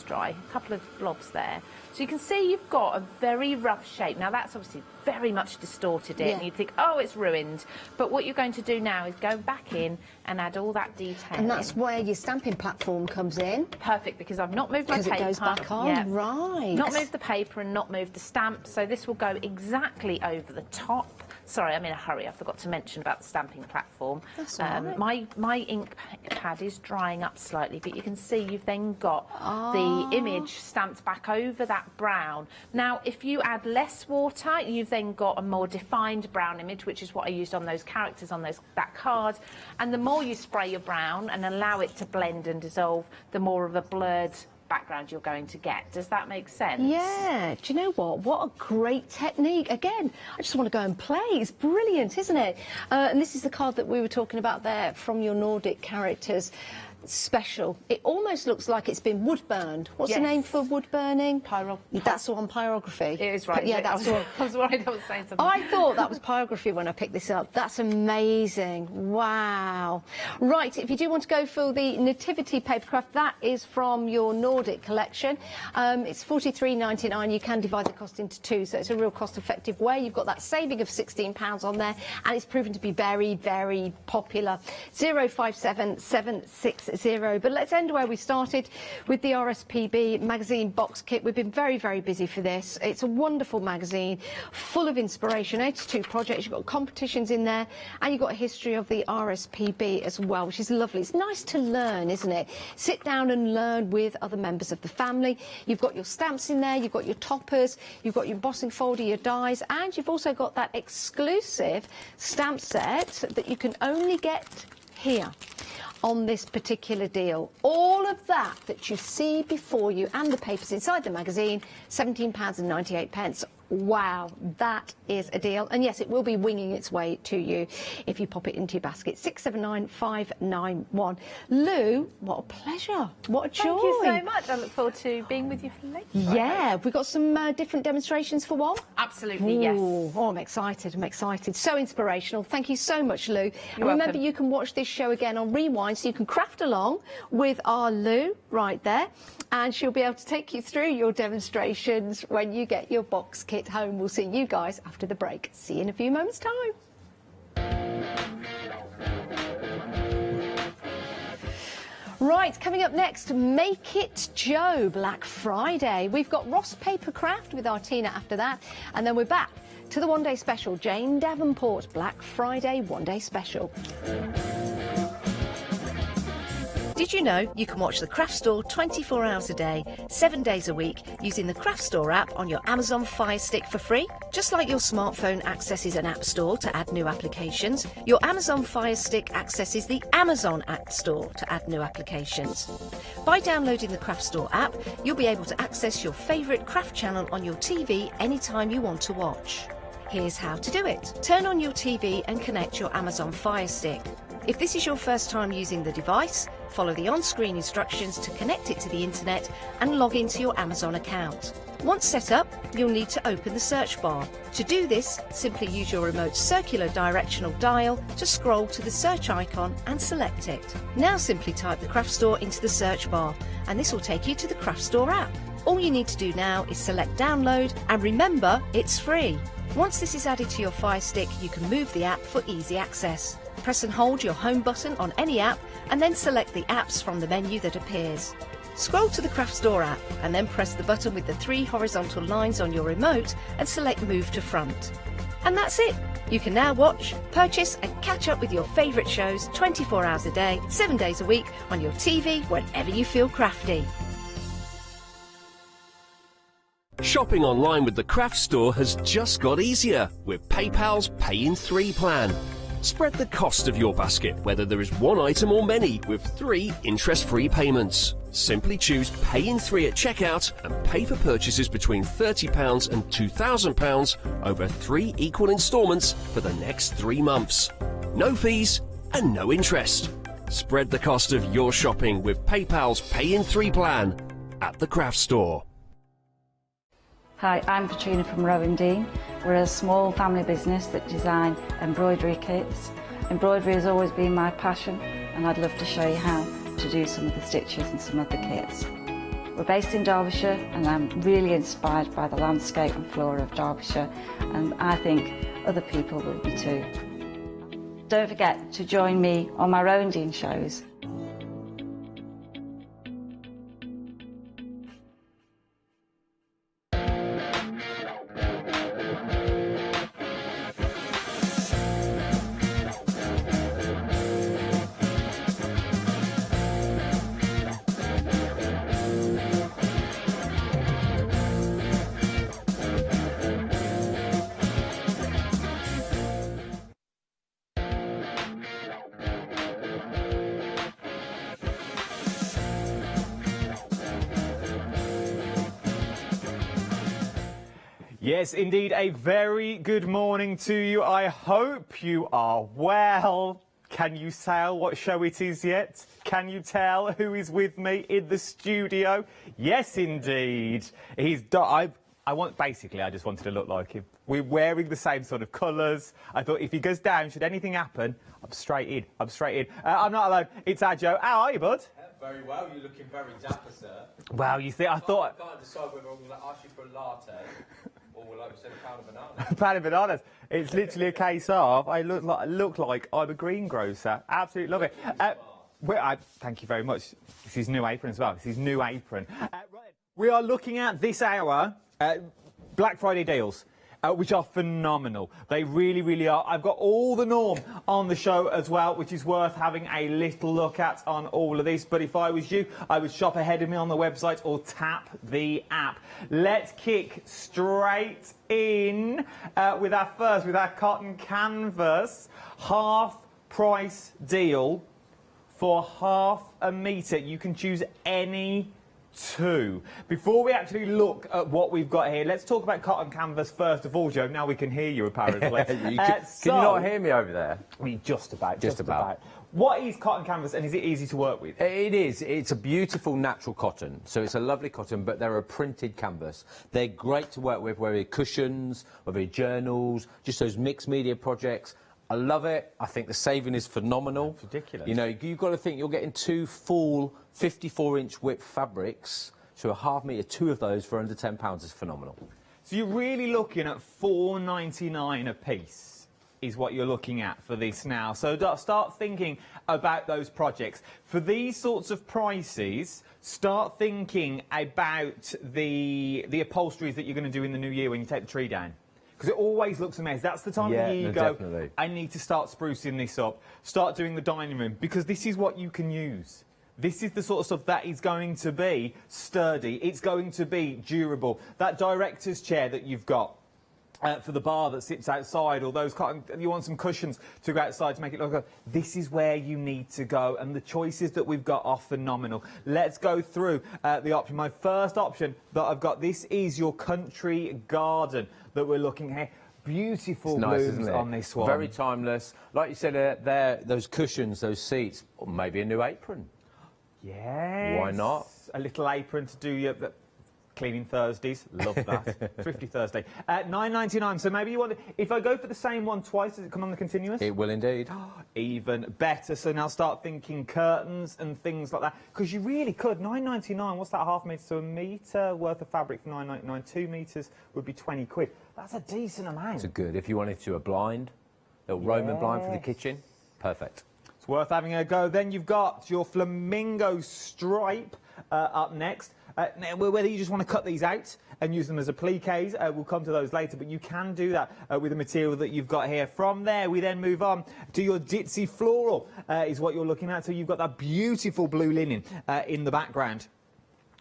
L: dry, a couple of blobs there. So you can see you've got a very rough shape. Now that's obviously very much distorted it, and you'd think, oh, it's ruined. But what you're going to do now is go back in and add all that detail.
D: And that's where your stamping platform comes in.
L: Perfect, because I've not moved my paper.
D: Because it goes back on, right.
L: Not moved the paper and not moved the stamp, so this will go exactly over the top. Sorry, I'm in a hurry. I forgot to mention about the stamping platform.
D: That's all right.
L: My ink pad is drying up slightly, but you can see you've then got the image stamped back over that brown. Now, if you add less water, you've then got a more defined brown image, which is what I used on those characters on that card. And the more you spray your brown and allow it to blend and dissolve, the more of a blurred background you're going to get. Does that make sense?
D: Yeah. Do you know what a great technique. Again, I just want to go and play. It's brilliant, isn't it? And this is the card that we were talking about there from your Nordic characters special. It almost looks like it's been wood burned. What's the name for wood burning? That's the one, pyrography.
L: It is right.
D: Yeah, that's what
L: I was worried I was saying something.
D: I thought that was pyrography when I picked this up. That's amazing. Wow. Right, if you do want to go for the Nativity papercraft, that is from your Nordic collection. It's £43.99. You can divide the cost into two, so it's a real cost-effective way. You've got that saving of £16 on there, and it's proven to be very, very popular. 057760. But let's end where we started with the RSPB magazine box kit. We've been very, very busy for this. It's a wonderful magazine, full of inspiration, 82 projects. You've got competitions in there, and you've got a history of the RSPB as well, which is lovely. It's nice to learn, isn't it? Sit down and learn with other members of the family. You've got your stamps in there, you've got your toppers, you've got your embossing folder, your dies, and you've also got that exclusive stamp set that you can only get here on this particular deal. All of that you see before you and the papers inside the magazine, £17.98. Wow, that is a deal. And yes, it will be winging its way to you if you pop it into your basket. 679591. Lou, what a pleasure. What a joy.
L: Thank you so much. I look forward to being with you for later.
D: Yeah, have we got some different demonstrations for one?
L: Absolutely, yes.
D: Oh, I'm excited. I'm excited. So inspirational. Thank you so much, Lou. And remember,
L: welcome.
D: you can watch this show again on Rewind, so you can craft along with our Lou right there, and she'll be able to take you through your demonstrations when you get your box kit home. We'll see you guys after the break. See you in a few moments' time. Right, coming up next, Make It Joe, Black Friday. We've got Ross Papercraft with our Tina after that, and then we're back to the one-day special, Jane Davenport, Black Friday one-day special. Did you know you can watch the Craft Store 24 hours a day, 7 days a week, using the Craft Store app on your Amazon Fire Stick for free? Just like your smartphone accesses an app store to add new applications, your Amazon Fire Stick accesses the Amazon App Store to add new applications. By downloading the Craft Store app, you'll be able to access your favourite craft channel on your TV anytime you want to watch. Here's how to do it. Turn on your TV and connect your Amazon Fire Stick. If this is your first time using the device, follow the on-screen instructions to connect it to the internet and log into your Amazon account. Once set up, you'll need to open the search bar. To do this, simply use your remote circular directional dial to scroll to the search icon and select it. Now simply type the Craft Store into the search bar and this will take you to the Craft Store app. All you need to do now is select download and remember, it's free. Once this is added to your Fire Stick, you can move the app for easy access. Press and hold your home button on any app and then select the apps from the menu that appears. Scroll to the Craft Store app and then press the button with the 3 horizontal lines on your remote and select Move to Front. And that's it! You can now watch, purchase and catch up with your favourite shows 24 hours a day, 7 days a week on your TV whenever you feel crafty.
M: Shopping online with the Craft Store has just got easier with PayPal's Pay in 3 plan. Spread the cost of your basket, whether there is one item or many, with 3 interest-free payments. Simply choose Pay in 3 at checkout and pay for purchases between £30 and £2,000 over 3 equal instalments for the next 3 months. No fees and no interest. Spread the cost of your shopping with PayPal's Pay in 3 plan at the Craft Store.
N: Hi, I'm Katrina from Rowan Dean. We're a small family business that design embroidery kits. Embroidery has always been my passion and I'd love to show you how to do some of the stitches and some of the kits. We're based in Derbyshire and I'm really inspired by the landscape and flora of Derbyshire and I think other people will be too. Don't forget to join me on my Rowan Dean shows.
J: Yes, indeed, a very good morning to you. I hope you are well. Can you tell what show it is yet? Can you tell who is with me in the studio? Yes, indeed. I just wanted to look like him. We're wearing the same sort of colours. I thought if he goes down, should anything happen, I'm straight in. I'm not alone. It's our Joe. How are you, bud?
O: Very well. You're looking very dapper, sir.
J: Well, you see, I thought...
O: I can't decide whether I'm going to ask you for a latte or, like we said, a pound of bananas.
J: A pound of bananas. It's literally a case of I look like I'm a greengrocer. Absolutely love it. Thank you very much. This is new apron as well. This is new apron. Right. We are looking at this hour Black Friday deals. Which are phenomenal. They really, really are. I've got all the norm on the show as well, which is worth having a little look at on all of this. But if I was you, I would shop ahead of me on the website or tap the app. Let's kick straight in with our cotton canvas half price deal for half a metre. You can choose any 2. Before we actually look at what we've got here, let's talk about cotton canvas first of all, Joe. Now we can hear you, apparently.
O: Can you not hear me over there?
J: I mean, just about. What is cotton canvas and is it easy to work with?
O: It is. It's a beautiful natural cotton. So it's a lovely cotton, but they're a printed canvas. They're great to work with, whether they're cushions, whether they're journals, just those mixed media projects. I love it. I think the saving is phenomenal.
J: That's ridiculous.
O: You know, you've got to think you're getting 2 full 54-inch width fabrics, so a half metre, 2 of those for under £10 is phenomenal.
J: So you're really looking at £4.99 a piece is what you're looking at for this now. So start thinking about those projects. For these sorts of prices, start thinking about the upholsteries that you're going to do in the new year when you take the tree down. Because it always looks a mess. That's the time of the year you go,
O: definitely.
J: I need to start sprucing this up. Start doing the dining room, because this is what you can use. This is the sort of stuff that is going to be sturdy. It's going to be durable. That director's chair that you've got for the bar that sits outside, or those cotton, you want some cushions to go outside to make it look good. This is where you need to go, and the choices that we've got are phenomenal. Let's go through the option. My first option that I've got, this is your country garden that we're looking at. beautiful
O: It's nice,
J: blooms
O: isn't it?
J: on this one.
O: Very timeless. Like you said, there, those cushions, those seats, or maybe a new apron.
J: Yes.
O: Why not?
J: A little apron to do your cleaning Thursdays. Love that. Thrifty Thursday. $9.99. So maybe you want. If I go for the same one twice, does it come on the continuous?
O: It will indeed.
J: Even better. So now start thinking curtains and things like that, because you really could. $9.99. What's that? Half metre to a metre worth of fabric for $9.99. 2 metres would be 20 quid. That's a decent amount.
O: It's a good. If you wanted to a blind, a little Roman blind for the kitchen, perfect.
J: It's worth having a go. Then you've got your flamingo stripe up next. Now, whether you just want to cut these out and use them as appliques, we'll come to those later, but you can do that with the material that you've got here. From there, we then move on to your ditzy floral, is what you're looking at. So you've got that beautiful blue linen in the background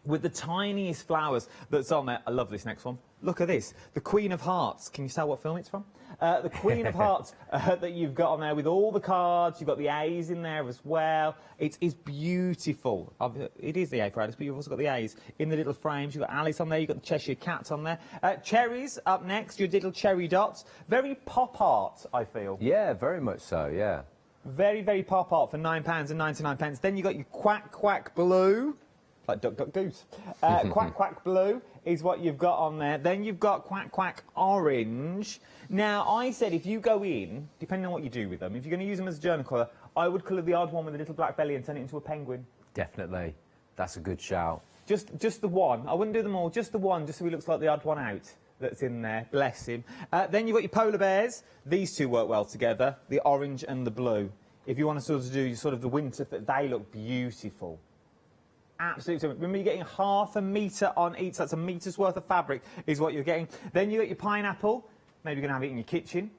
J: with the tiniest flowers that's on there. I love this next one. Look at this, the Queen of Hearts. Can you tell what film it's from? The Queen of Hearts that you've got on there with all the cards. You've got the A's in there as well. It is beautiful. It is the A for Alice, but you've also got the A's in the little frames. You've got Alice on there. You've got the Cheshire Cat on there. Cherries up next, your little cherry dots. Very pop art, I feel.
O: Yeah, very much so, yeah.
J: Very, very pop art for £9.99. Then you've got your Quack Quack Blue. Like Duck Duck Goose. Quack Quack Blue is what you've got on there. Then you've got Quack Quack Orange. Now, I said if you go in, depending on what you do with them, if you're going to use them as a journal colour, I would colour the odd one with a little black belly and turn it into a penguin.
O: Definitely. That's a good shout.
J: Just the one. I wouldn't do them all, just the one, just so he looks like the odd one out that's in there. Bless him. Then you've got your polar bears. These two work well together, the orange and the blue. If you want to sort of do sort of the winter, they look beautiful. Absolutely. Remember, you're getting half a metre on each. That's a metre's worth of fabric is what you're getting. Then you got your pineapple. Maybe you're going to have it in your kitchen.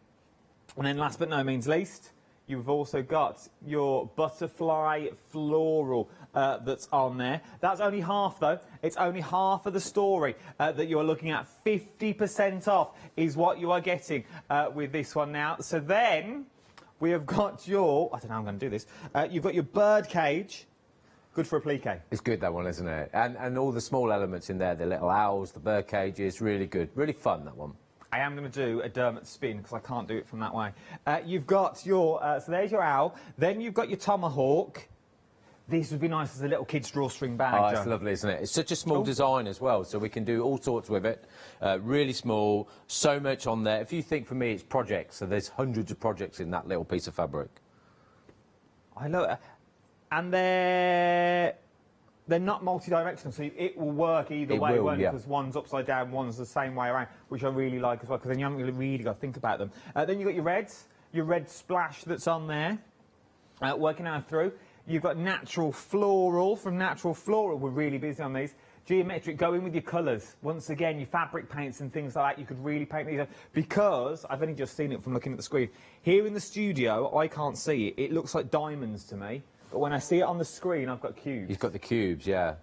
J: And then last but no means least, you've also got your butterfly floral that's on there. That's only half, though. It's only half of the story that you're looking at. 50% off is what you are getting with this one now. So then we have got your... I don't know how I'm going to do this. You've got your bird cage. Good for applique.
O: It's good, that one, isn't it? And all the small elements in there, the little owls, the bird cages, really good. Really fun, that one.
J: I am going to do a Dermot spin because I can't do it from that way. You've got your... so there's your owl. Then you've got your tomahawk. This would be nice as a little kid's drawstring bag.
O: Oh, it's lovely, isn't it? It's such a small design as well, so we can do all sorts with it. Really small, so much on there. If you think, for me, it's projects, so there's hundreds of projects in that little piece of fabric.
J: I love it. And they're not multi-directional, so it will work either way, won't it? Because one's upside down, one's the same way around, which I really like as well, because then you haven't really got to think about them. Then you've got your reds, your red splash that's on there, working out through. You've got natural floral. From natural floral, we're really busy on these. Geometric, go in with your colours. Once again, your fabric paints and things like that, you could really paint these up. Because, I've only just seen it from looking at the screen. Here in the studio, I can't see it. It looks like diamonds to me. But when I see it on the screen, I've got cubes.
O: You've got the cubes, yeah.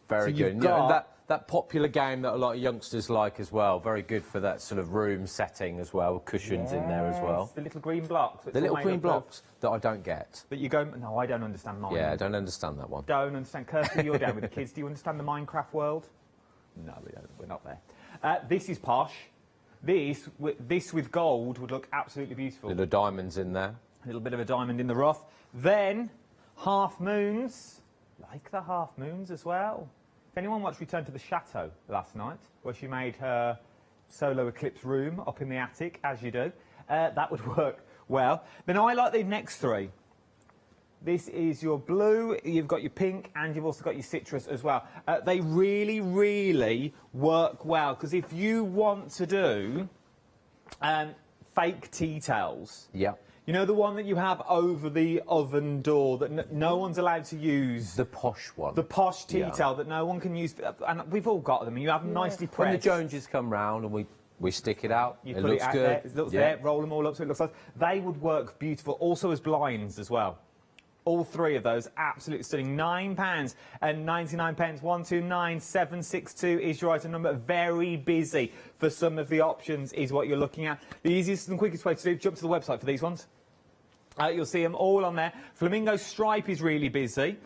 O: Very
J: So
O: good.
J: you've got...
O: And that popular game that a lot of youngsters like as well. Very good for that sort of room setting as well. Cushions in there as well.
J: The little green blocks.
O: The little green blocks that I don't get.
J: That you go... No, I don't understand mine.
O: Yeah, I don't understand that one.
J: Don't understand. Kirsty, you're down with the kids. Do you understand the Minecraft world? No, we don't. We're not there. This is posh. This with gold would look absolutely beautiful.
O: Little diamonds in there.
J: A little bit of a diamond in the rough. Then... half moons, like the half moons as well. If anyone watched Return to the Chateau last night, where she made her solo eclipse room up in the attic, as you do, that would work well. Then I like the next three. This is your blue, you've got your pink, and you've also got your citrus as well. They really, really work well, because if you want to do fake tea towels...
O: Yeah.
J: You know the one that you have over the oven door that no one's allowed to use?
O: The posh one.
J: The posh tea towel that no one can use. And we've all got them, and you have them nicely pressed.
O: When the Joneses come round and we stick it out,
J: you
O: it
J: put
O: looks
J: it out
O: good.
J: there, it looks there, roll them all up so it looks like... They would work beautiful, also as blinds as well. All three of those, absolutely stunning. £9.99. 129762 is your item number. Very busy for some of the options is what you're looking at. The easiest and quickest way to do, jump to the website for these ones. You'll see them all on there. Flamingo Stripe is really busy.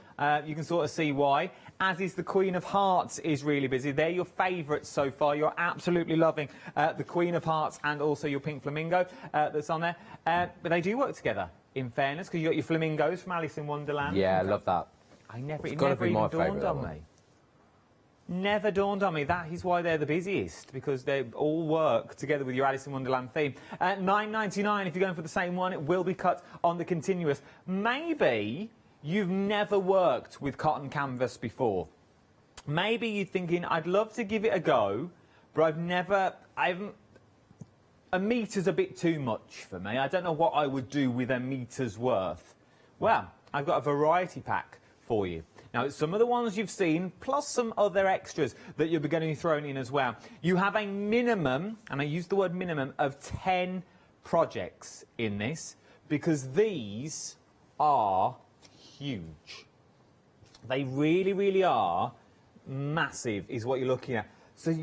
J: You can sort of see why. As is the Queen of Hearts is really busy. They're your favourites so far. You're absolutely loving the Queen of Hearts and also your Pink Flamingo that's on there. But they do work together, in fairness, because you've got your flamingos from Alice in Wonderland.
O: Yeah, I love that.
J: It never
O: even
J: dawned on me. Never dawned on me. That is why they're the busiest, because they all work together with your Alice in Wonderland theme. At $9.99, if you're going for the same one, it will be cut on the continuous. Maybe you've never worked with cotton canvas before. Maybe you're thinking, I'd love to give it a go, but a metre's a bit too much for me. I don't know what I would do with a metre's worth. Well, I've got a variety pack for you. Now, it's some of the ones you've seen, plus some other extras that you'll be getting thrown in as well. You have a minimum, and I use the word minimum, of 10 projects in this, because these are huge. They really, really are massive, is what you're looking at. So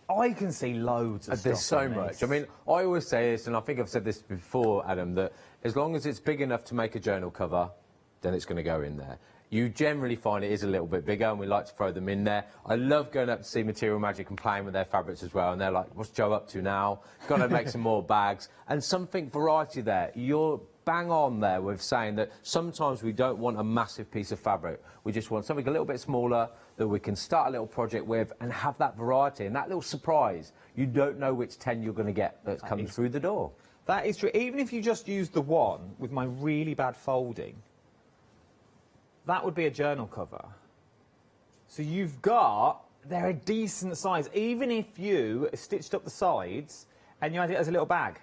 J: I can see loads of stuff.
O: There's so much. I mean, I always say this, and I think I've said this before, Adam, that as long as it's big enough to make a journal cover, then it's going to go in there. You generally find it is a little bit bigger, and we like to throw them in there. I love going up to see Material Magic and playing with their fabrics as well, and they're like, what's Joe up to now? Got to make some more bags. And something variety there. You're bang on there with saying that sometimes we don't want a massive piece of fabric. We just want something a little bit smaller that we can start a little project with and have that variety and that little surprise. You don't know which 10 you're going to get that's coming through the door.
J: That is true. Even if you just use the one with my really bad folding, that would be a journal cover. So they're a decent size, even if you stitched up the sides and you had it as a little bag.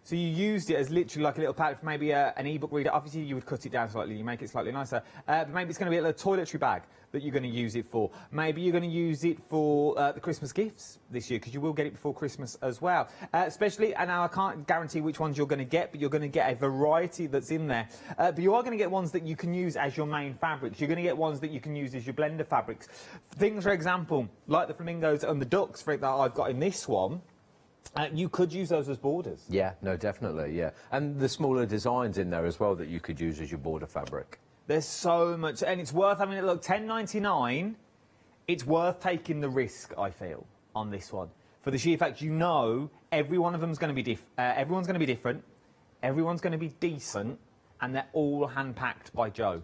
J: So you used it as literally like a little pad for maybe an e-book reader. Obviously, you would cut it down slightly, you make it slightly nicer. But maybe it's going to be a little toiletry bag that you're going to use it for. Maybe you're going to use it for the Christmas gifts this year, because you will get it before Christmas as well. Especially, and now I can't guarantee which ones you're going to get, but you're going to get a variety that's in there. But you are going to get ones that you can use as your main fabrics. You're going to get ones that you can use as your blender fabrics. Things, for example, like the flamingos and the ducks that I've got in this one. You could use those as borders.
O: Yeah, no, definitely, yeah. And the smaller designs in there as well that you could use as your border fabric.
J: There's so much, and it's worth having it. Look, $10.99, it's worth taking the risk, I feel, on this one. For the sheer fact, every one of them's going to be everyone's going to be different, everyone's going to be decent, and they're all hand-packed by Joe.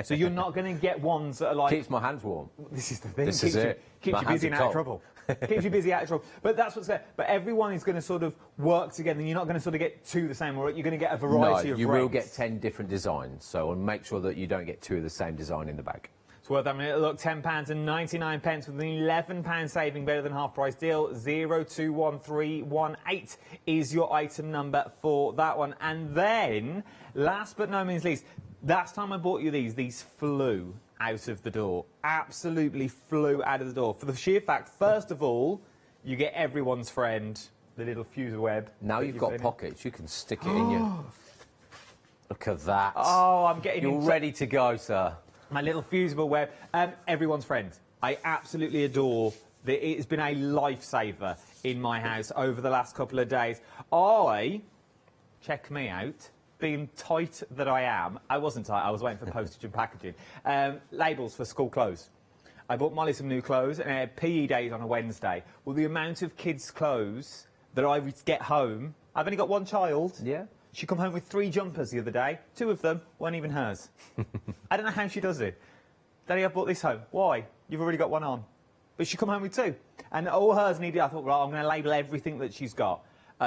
J: So you're not going to get ones that are like...
O: Keeps my hands warm.
J: This is the thing.
O: This is it.
J: Keeps you busy and out of trouble. Keeps you busy out of trouble. But that's what's there. But everyone is going to sort of work together, and you're not going to sort of get two the same, or you're going to get a variety of
O: you
J: reds.
O: will get 10 different designs, so make sure that you don't get two of the same design in the bag.
J: It's worth having a look. £10.99 with an £11 saving, better than half price deal. 021318 is your item number for that one. And then, last but no means least, last time I bought you these flew out of the door. Absolutely flew out of the door. For the sheer fact, first of all, you get everyone's friend, the little fuser web.
O: Now you've got pockets, you can stick it in your... Look at that.
J: Oh, I'm getting...
O: You're ready to go, sir.
J: My little fusible web. Everyone's friend. I absolutely adore that. It's been a lifesaver in my house over the last couple of days. Check me out, being tight that I am. I wasn't tight, I was waiting for postage and packaging. Labels for school clothes. I bought Molly some new clothes, and I had PE days on a Wednesday. Well, the amount of kids' clothes that I would get home... I've only got one child.
O: Yeah.
J: She come home with 3 jumpers the other day. 2 of them weren't even hers. I don't know how she does it. Daddy, I've brought this home. Why? You've already got one on. But she come home with 2. And all hers needed, I thought, right, I'm going to label everything that she's got.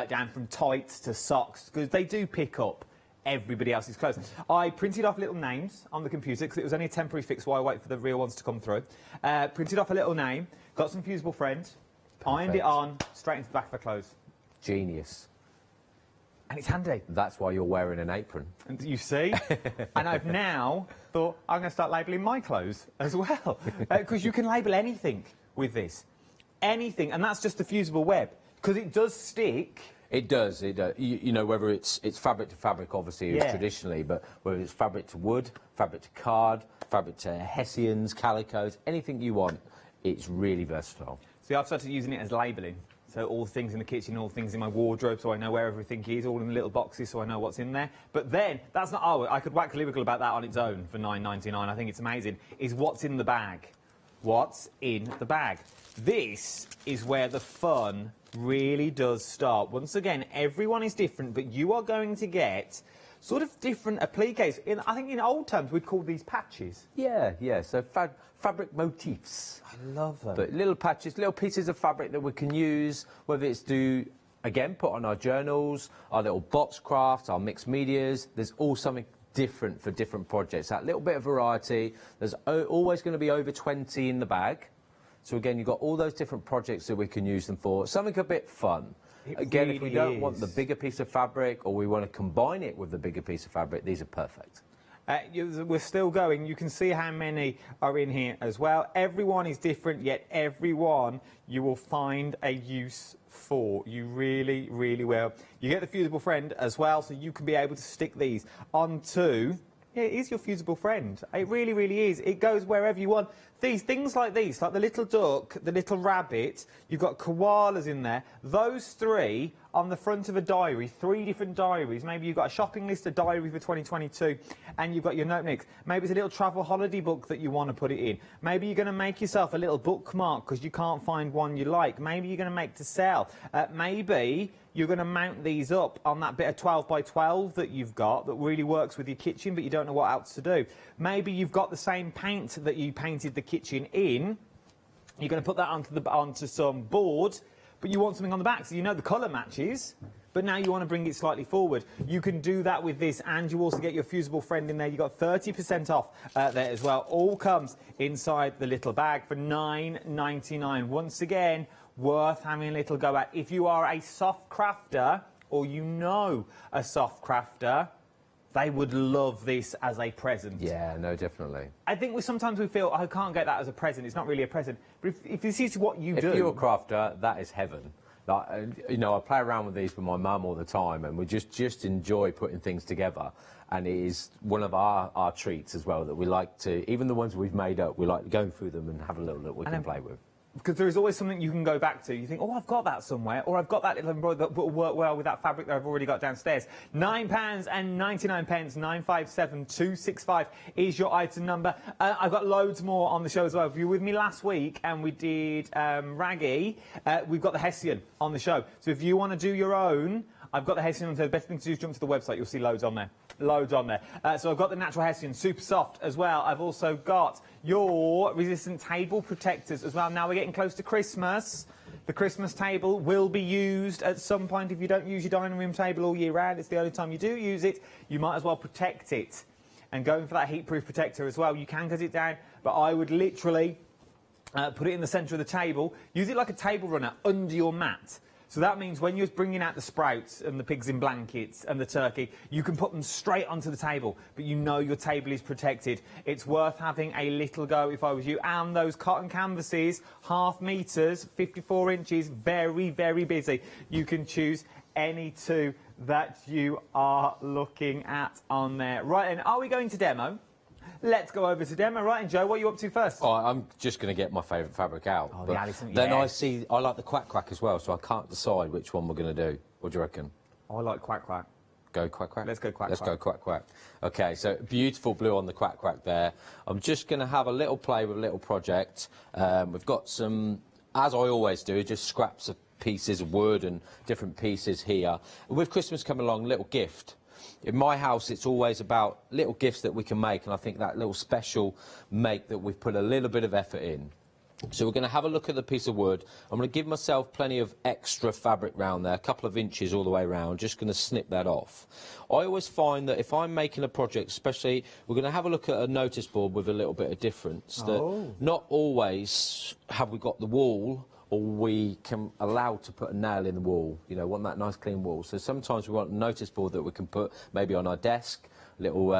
J: Down from tights to socks, because they do pick up everybody else's clothes. I printed off little names on the computer, because it was only a temporary fix while I wait for the real ones to come through. Printed off a little name, got some fusible friend, ironed it on, straight into the back of the clothes.
O: Genius.
J: And it's handy.
O: That's why you're wearing an apron.
J: And you see? And I've now thought, I'm going to start labelling my clothes as well. Because you can label anything with this. Anything. And that's just the fusible web. Because it does stick.
O: It does. It does. You know, whether it's fabric to fabric, obviously, traditionally, but whether it's fabric to wood, fabric to card, fabric to hessians, calicos, anything you want, it's really versatile.
J: See, I've started using it as labelling. So all the things in the kitchen, all the things in my wardrobe, so I know where everything is, all in little boxes, so I know what's in there. But then, that's not, oh, I could wax lyrical about that on its own for $9.99. I think it's amazing. Is what's in the bag. What's in the bag? This is where the fun really does start. Once again, everyone is different, but you are going to get sort of different appliques. I think in old terms, we'd call these patches.
O: Yeah, yeah, so fabric motifs.
J: I love them.
O: But little patches, little pieces of fabric that we can use, whether it's to, again, put on our journals, our little box crafts, our mixed medias. There's all something different for different projects. That little bit of variety. There's always going to be over 20 in the bag. So again, you've got all those different projects that we can use them for. Something a bit fun. Again, if we don't want the bigger piece of fabric or we want to combine it with the bigger piece of fabric, these are perfect.
J: We're still going. You can see how many are in here as well. Everyone is different, yet everyone you will find a use for. You really, really will. You get the fusible friend as well, so you can be able to stick these onto... Yeah, it is your fusible friend. It really, really is. It goes wherever you want. These things like these, like the little duck, the little rabbit, you've got koalas in there. Those three on the front of a diary, 3 different diaries. Maybe you've got a shopping list, a diary for 2022, and you've got your notebooks. Maybe it's a little travel holiday book that you want to put it in. Maybe you're going to make yourself a little bookmark because you can't find one you like. Maybe you're going to make to sell. Maybe you're going to mount these up on that bit of 12 by 12 that you've got that really works with your kitchen, but you don't know what else to do. Maybe you've got the same paint that you painted the kitchen in. You're going to put that onto some board, but you want something on the back, so you know the colour matches, but now you want to bring it slightly forward. You can do that with this, and you also get your fusible friend in there. You've got 30% off there as well. All comes inside the little bag for $9.99. Once again, worth having a little go at. If you are a soft crafter, or you know a soft crafter, they would love this as a present.
O: Yeah, no, definitely.
J: I think sometimes we feel, I can't get that as a present. It's not really a present. But if this is what you do...
O: If you're a crafter, that is heaven. Like, you know, I play around with these with my mum all the time, and we just enjoy putting things together. And it is one of our treats as well that we like to, even the ones we've made up, we like going through them and have a little look we can play with.
J: Because there is always something you can go back to. You think, oh, I've got that somewhere, or I've got that little embroidery that will work well with that fabric that I've already got downstairs. £9.99, 957265 is your item number. I've got loads more on the show as well. If you were with me last week and we did Raggy, we've got the Hessian on the show. So if you want to do your own, I've got the Hessian on there. The best thing to do is jump to the website. You'll see loads on there. Loads on there. So I've got the natural Hessian, super soft as well. I've also got your resistant table protectors as well. Now we're getting close to Christmas. The Christmas table will be used at some point. If you don't use your dining room table all year round, it's the only time you do use it, you might as well protect it. And going for that heat-proof protector as well. You can cut it down, but I would literally put it in the centre of the table. Use it like a table runner under your mat. So that means when you're bringing out the sprouts and the pigs in blankets and the turkey, you can put them straight onto the table, but you know your table is protected. It's worth having a little go if I was you. And those cotton canvases, 1/2 metres, 54 inches, very, very busy. You can choose any 2 that you are looking at on there. Right, and are we going to demo? Let's go over to demo. Right, and Joe, what are you up to first?
O: Oh, I'm just going to get my favourite fabric out.
J: Oh, the Alison,
O: then
J: yes.
O: I like the quack quack as well, so I can't decide which one we're going to do. What do you reckon?
J: Oh, I like quack quack.
O: Go quack quack?
J: Let's go quack
O: Let's
J: quack.
O: go quack quack. OK, so beautiful blue on the quack quack there. I'm just going to have a little play with a little project. We've got some, as I always do, just scraps of pieces of wood and different pieces here. And with Christmas coming along, a little gift. In my house, it's always about little gifts that we can make, and I think that little special make that we've put a little bit of effort in. So we're going to have a look at the piece of wood. I'm going to give myself plenty of extra fabric round there, a couple of inches all the way around, just going to snip that off. I always find that if I'm making a project, especially, we're going to have a look at a notice board with a little bit of difference. That not always have we got the wall, or we can allow to put a nail in the wall, you know, want that nice clean wall. So sometimes we want a notice board that we can put maybe on our desk, little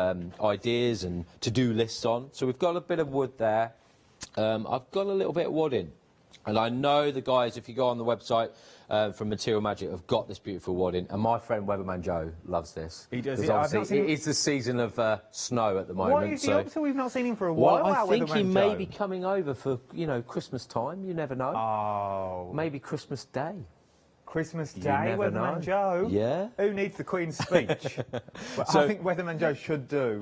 O: ideas and to-do lists on. So we've got a bit of wood there. I've got a little bit of wood in. And I know the guys, if you go on the website from Material Magic, have got this beautiful wood in. And my friend Weatherman Joe loves this.
J: He does.
O: It's the season of snow at the moment.
J: What is he up to? We've not seen him for a while.
O: Well, I think he may be coming over for, you know, Christmas time. You never know.
J: Oh.
O: Maybe Christmas Day.
J: Christmas
O: You
J: Day,
O: never
J: Weatherman
O: know.
J: Joe.
O: Yeah.
J: Who needs the Queen's speech? Well,
O: So-
J: I think Weatherman Joe should do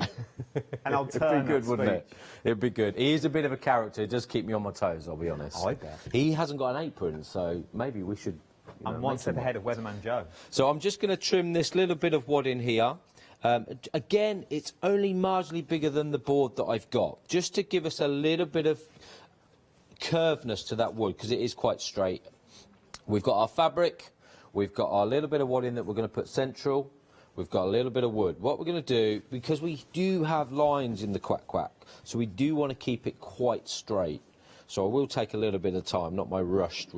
J: an alternate
O: It'd be good, wouldn't it?
J: speech.
O: It'd be good. He is a bit of a character. It does keep me on my toes, I'll be honest.
J: I bet.
O: He hasn't got an apron, so maybe we should...
J: I'm one step ahead of Weatherman Joe.
O: So I'm just going to trim this little bit of wood in here. Again, it's only marginally bigger than the board that I've got, just to give us a little bit of curveness to that wood, because it is quite straight. We've got our fabric, we've got our little bit of wood in that we're going to put central, we've got a little bit of wood. What we're going to do, because we do have lines in the quack quack, so we do want to keep it quite straight. So I will take a little bit of time, not my rushed.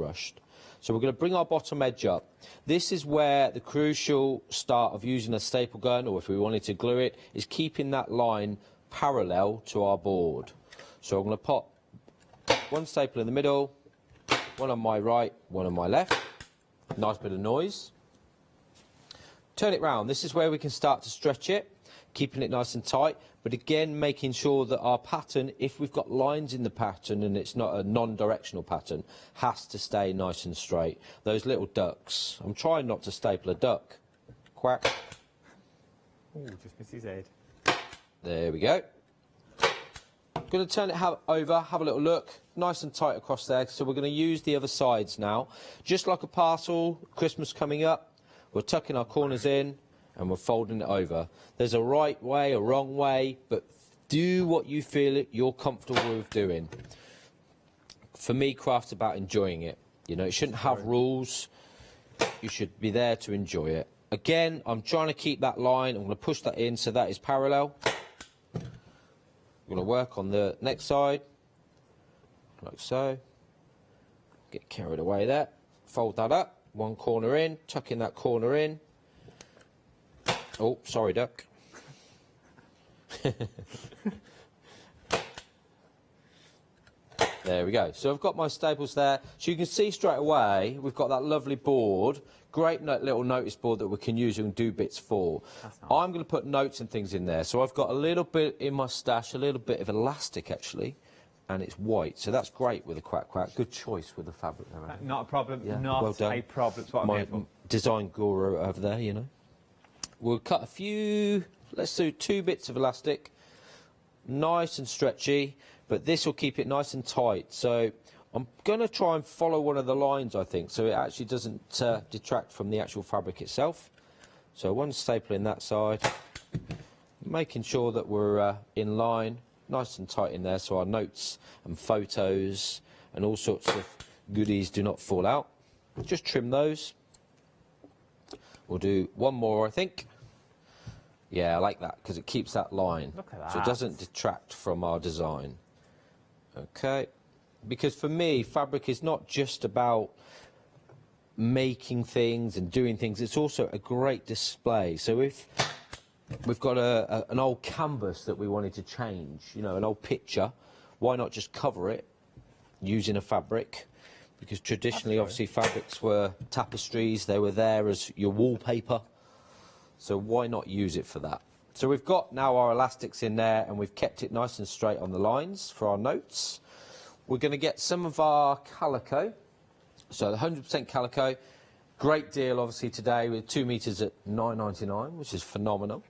O: So we're going to bring our bottom edge up. This is where the crucial start of using a staple gun, or if we wanted to glue it, is keeping that line parallel to our board. So I'm going to pop one staple in the middle, one on my right, one on my left. Nice bit of noise. Turn it round. This is where we can start to stretch it, keeping it nice and tight, but again making sure that our pattern, if we've got lines in the pattern and it's not a non-directional pattern, has to stay nice and straight. Those little ducks. I'm trying not to staple a duck. Quack.
J: Oh, just missed his head.
O: There we go. Going to turn it over, have a little look, nice and tight across there. So we're going to use the other sides now. Just like a parcel, Christmas coming up, we're tucking our corners in and we're folding it over. There's a right way, a wrong way, but do what you feel you're comfortable with doing. For me, craft's about enjoying it. You know, it shouldn't have rules. You should be there to enjoy it. Again, I'm trying to keep that line. I'm going to push that in so that is parallel. We're going to work on the next side, like so. Get carried away there. Fold that up, one corner in, tuck in that corner in. Oh, sorry, duck. There we go. So I've got my staples there. So you can see straight away, we've got that lovely board. Great little notice board that we can use and do bits for.
J: Nice.
O: I'm going to put notes and things in there. So I've got a little bit in my stash, a little bit of elastic actually, and it's white. So that's great with a quack quack. Good choice with the fabric there. Aaron.
J: Not a problem.
O: Yeah,
J: Not
O: well done.
J: a problem. That's what I'm
O: My
J: here for.
O: design guru over there, you know. We'll cut a few, let's do 2 bits of elastic, nice and stretchy, but this will keep it nice and tight. So I'm going to try and follow one of the lines, I think, so it actually doesn't detract from the actual fabric itself. So one staple in that side, making sure that we're in line, nice and tight in there, so our notes and photos and all sorts of goodies do not fall out. Just trim those. We'll do one more, I think. Yeah, I like that, because it keeps that line.
J: Look at that.
O: So it doesn't detract from our design. Okay. Because for me, fabric is not just about making things and doing things, it's also a great display. So if we've got an old canvas that we wanted to change, you know, an old picture, why not just cover it using a fabric? Because traditionally, obviously, fabrics were tapestries, they were there as your wallpaper. So why not use it for that? So we've got now our elastics in there and we've kept it nice and straight on the lines for our notes. We're going to get some of our calico. So the 100% calico, great deal obviously today with 2 meters at $9.99, which is phenomenal.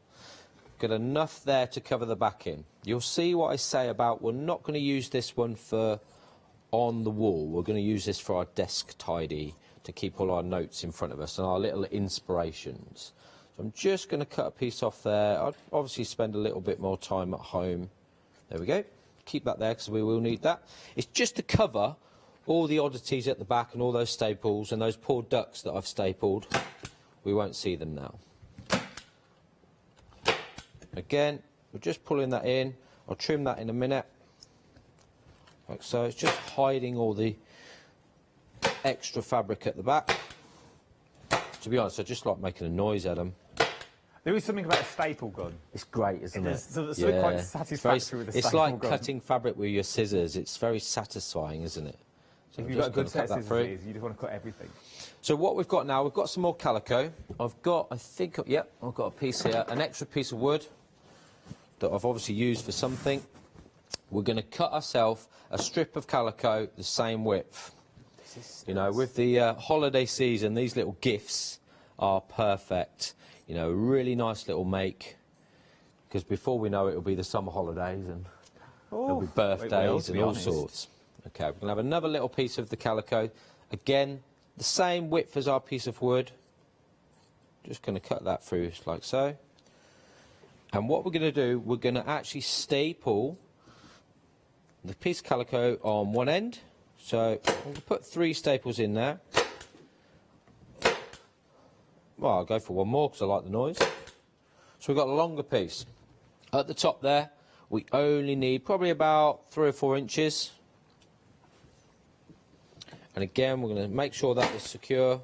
O: Got enough there to cover the back in. You'll see what I say about we're not going to use this one for on the wall. We're going to use this for our desk tidy to keep all our notes in front of us and our little inspirations. So I'm just going to cut a piece off there. I'd obviously spend a little bit more time at home. There we go. Keep that there because we will need that. It's just to cover all the oddities at the back and all those staples and those poor ducks that I've stapled. We won't see them now. Again, we're just pulling that in. I'll trim that in a minute. Like so. It's just hiding all the extra fabric at the back. To be honest, I just like making a noise at them.
J: There is something about a staple gun.
O: It's great, isn't it?
J: It's quite satisfactory with a
O: it's
J: staple
O: like
J: gun.
O: cutting fabric with your scissors. It's very satisfying, isn't it? So
J: If
O: I'm
J: you've got a
O: just
J: good
O: gonna
J: set
O: cut
J: of
O: that through.
J: scissors, you just want to cut everything.
O: So what we've got now, we've got some more calico. I've got, I think, yep, I've got a piece here, an extra piece of wood that I've obviously used for something. We're going to cut ourselves a strip of calico the same width. You know, with the holiday season, these little gifts are perfect. You know, really nice little make, because before we know it, it'll be the summer holidays and there'll be birthdays and all sorts. Okay, we're going to have another little piece of the calico. Again, the same width as our piece of wood. Just going to cut that through like so. And what we're going to do, we're going to actually staple the piece of calico on one end. So we'll put 3 staples in there. Well, I'll go for one more because I like the noise. So we've got a longer piece. At the top there, we only need probably about 3 or 4 inches. And again, we're going to make sure that is secure.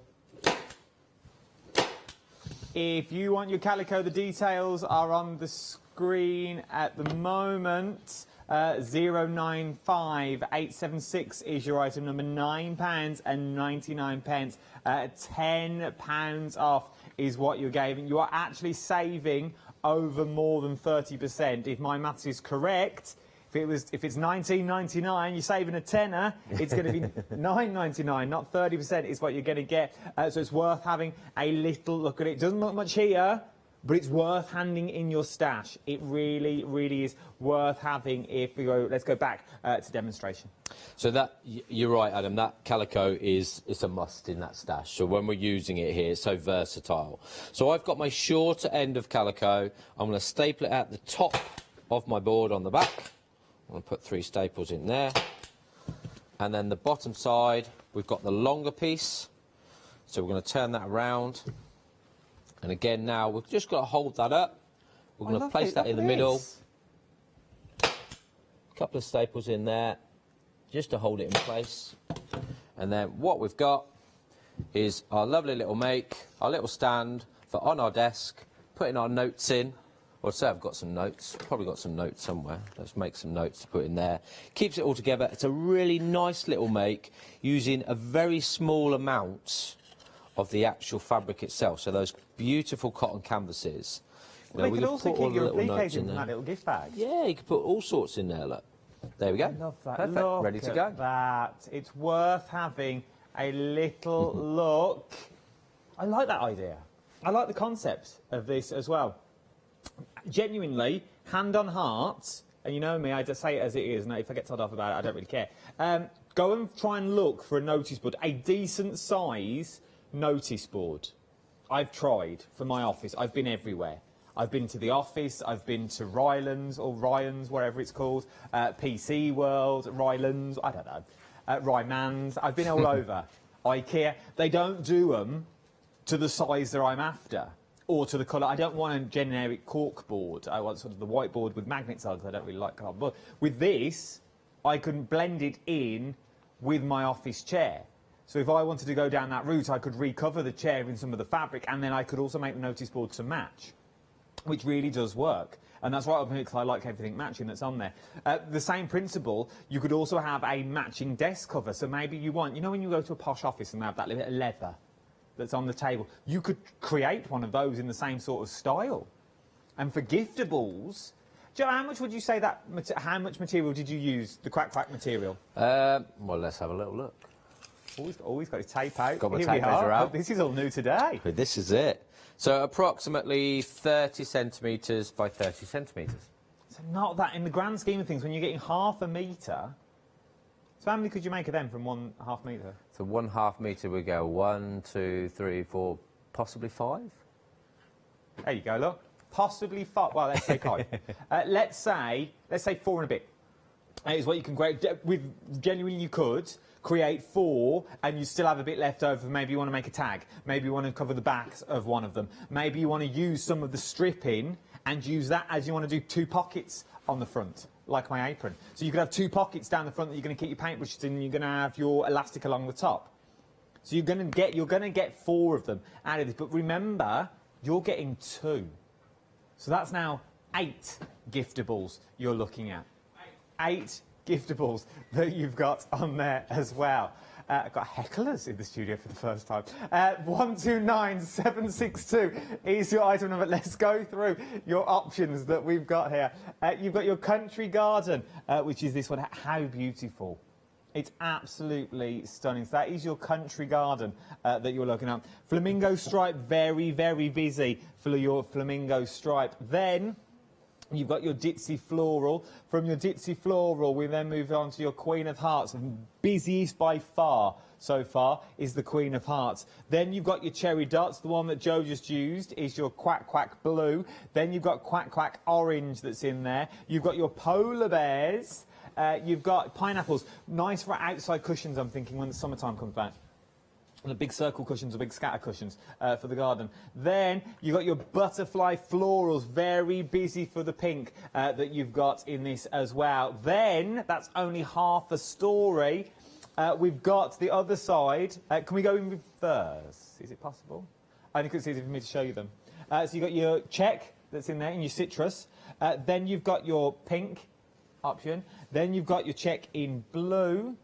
J: If you want your calico, the details are on the screen at the moment. 095876 is your item number, £9.99. £10 off is what you're giving. You are actually saving over more than 30%. If my maths is correct, if it's $19.99, you're saving a tenner. It's going to be $9.99, not 30% is what you're going to get. So it's worth having a little look at it. It doesn't look much here, but it's worth handing in your stash. It really, really is worth having. If we go, let's go back to demonstration.
O: So that, you're right, Adam, that calico is a must in that stash. So when we're using it here, it's so versatile. So I've got my shorter end of calico. I'm going to staple it at the top of my board on the back. I'm going to put 3 staples in there. And then the bottom side, we've got the longer piece. So we're going to turn that around. And again, now we've just got to hold that up. We're going to place that in the middle. A couple of staples in there, just to hold it in place. And then what we've got is our lovely little make, our little stand for on our desk, putting our notes in. Well, say I've got some notes, probably got some notes somewhere. Let's make some notes to put in there. Keeps it all together. It's a really nice little make using a very small amount of the actual fabric itself. So those beautiful cotton canvases.
J: Well, we could also keep your application in that little gift bag.
O: Yeah, you could put all sorts in there, look. There we go.
J: I love that.
O: Perfect.
J: Look
O: Ready to
J: at
O: go.
J: That. It's worth having a little look. I like that idea. I like the concept of this as well. Genuinely, hand on heart, and you know me, I just say it as it is, and if I get told off about it, I don't really care. Go and try and look for a notice board, a decent size notice board. I've tried for my office. I've been everywhere. I've been to the office, I've been to Rylands, or Ryan's, wherever it's called, PC World, Rylands, I don't know, Ryman's. I've been all over. IKEA. They don't do them to the size that I'm after, or to the colour. I don't want a generic cork board. I want sort of the whiteboard with magnets on, because I don't really like cardboard. With this, I can blend it in with my office chair. So if I wanted to go down that route, I could recover the chair in some of the fabric, and then I could also make the notice board to match, which really does work. And that's right up here, because I like everything matching that's on there. The same principle, you could also have a matching desk cover. So maybe you want, you know when you go to a posh office and they have that little bit of leather that's on the table, you could create one of those in the same sort of style. And for giftables, Joe, how much would you say that, how much material did you use, the Quack Quack material?
O: Well, let's have a little look.
J: Always got his tape out.
O: Got my
J: Here
O: tape measure out.
J: This is all new today.
O: But this is it. So approximately 30 centimetres by 30 centimetres.
J: So not that in the grand scheme of things, when you're getting half a metre. So how many could you make of them from 1/2 metre?
O: So 1/2 metre we go 1, 2, 3, 4, possibly 5.
J: There you go, look. Possibly 5. Well, let's say 5. Let's say 4 and a bit. Is what you can create. Genuinely, you could create 4 and you still have a bit left over. Maybe you want to make a tag. Maybe you want to cover the backs of one of them. Maybe you want to use some of the stripping and use that as you want to do 2 pockets on the front, like my apron. So you could have 2 pockets down the front that you're going to keep your paintbrushes in, and you're going to have your elastic along the top. So you're going to get 4 of them out of this. But remember, you're getting 2. So that's now 8 giftables you're looking at. 8 giftables that you've got on there as well. I've got hecklers in the studio for the first time. 129762 is your item number. Let's go through your options that we've got here. You've got your country garden, which is this one. How beautiful It's absolutely stunning. So that is your country garden that you're looking at. Flamingo stripe, very, very busy for your flamingo stripe. Then you've got your ditzy floral. From your ditzy floral, we then move on to your Queen of Hearts. Busiest by far so far is the Queen of Hearts. Then you've got your cherry dots. The one that Joe just used is your Quack Quack blue. Then you've got Quack Quack orange that's in there. You've got your polar bears. You've got pineapples. Nice for outside cushions, I'm thinking, when the summertime comes back. The big circle cushions or big scatter cushions for the garden. Then you've got your butterfly florals, very busy for the pink that you've got in this as well. Then, that's only half the story. We've got the other side. Can we go in reverse? Is it possible? I think it's easy for me to show you them. So you've got your check that's in there, in your citrus. Then you've got your pink option. Then you've got your check in blue.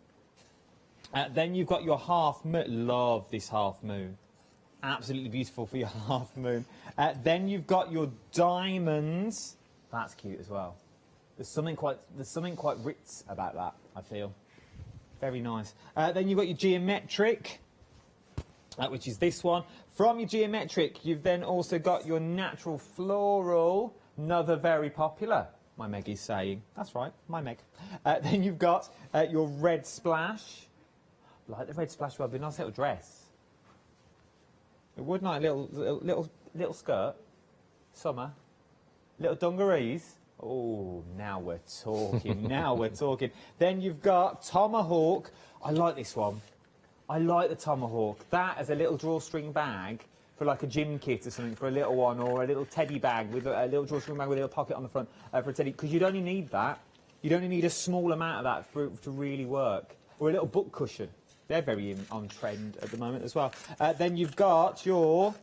J: Then you've got your half moon. Love this half moon. Absolutely beautiful for your half moon. Then you've got your diamonds. That's cute as well. There's something quite Ritz about that, I feel. Very nice. Then you've got your geometric, which is this one. From your geometric, you've then also got your natural floral, another very popular. My Meg is saying. That's right, my Meg. Then you've got your red splash. Like the red splash would be a nice little dress. It would not, little skirt. Summer. Little dungarees. Oh, now we're talking. Now we're talking. Then you've got tomahawk. I like this one. I like the tomahawk. That as a little drawstring bag for like a gym kit or something for a little one, or a little teddy bag with a little drawstring bag with a little pocket on the front for a teddy. Because you'd only need that. You'd only need a small amount of that for it to really work. Or a little book cushion. They're very on trend at the moment as well. Then you've got your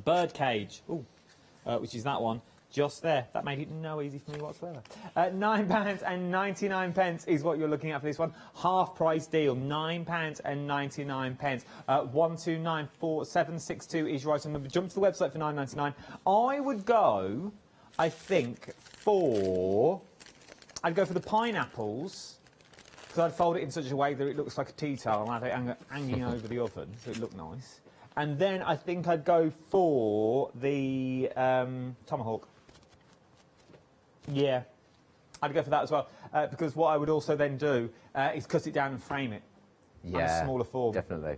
J: bird cage, which is that one just there. That made it no easy for me whatsoever. £9.99 is what you're looking at for this one. Half price deal, £9.99. 1294 is your item number. Jump to the website for £9.99. I would go, I think, I'd go for the pineapples. Because I'd fold it in such a way that it looks like a tea towel and I'd have it hanging over the oven, so it looked nice. And then I think I'd go for the tomahawk. Yeah, I'd go for that as well. Because what I would also then do is cut it down and frame it.
O: Yeah,
J: on a smaller form. Definitely.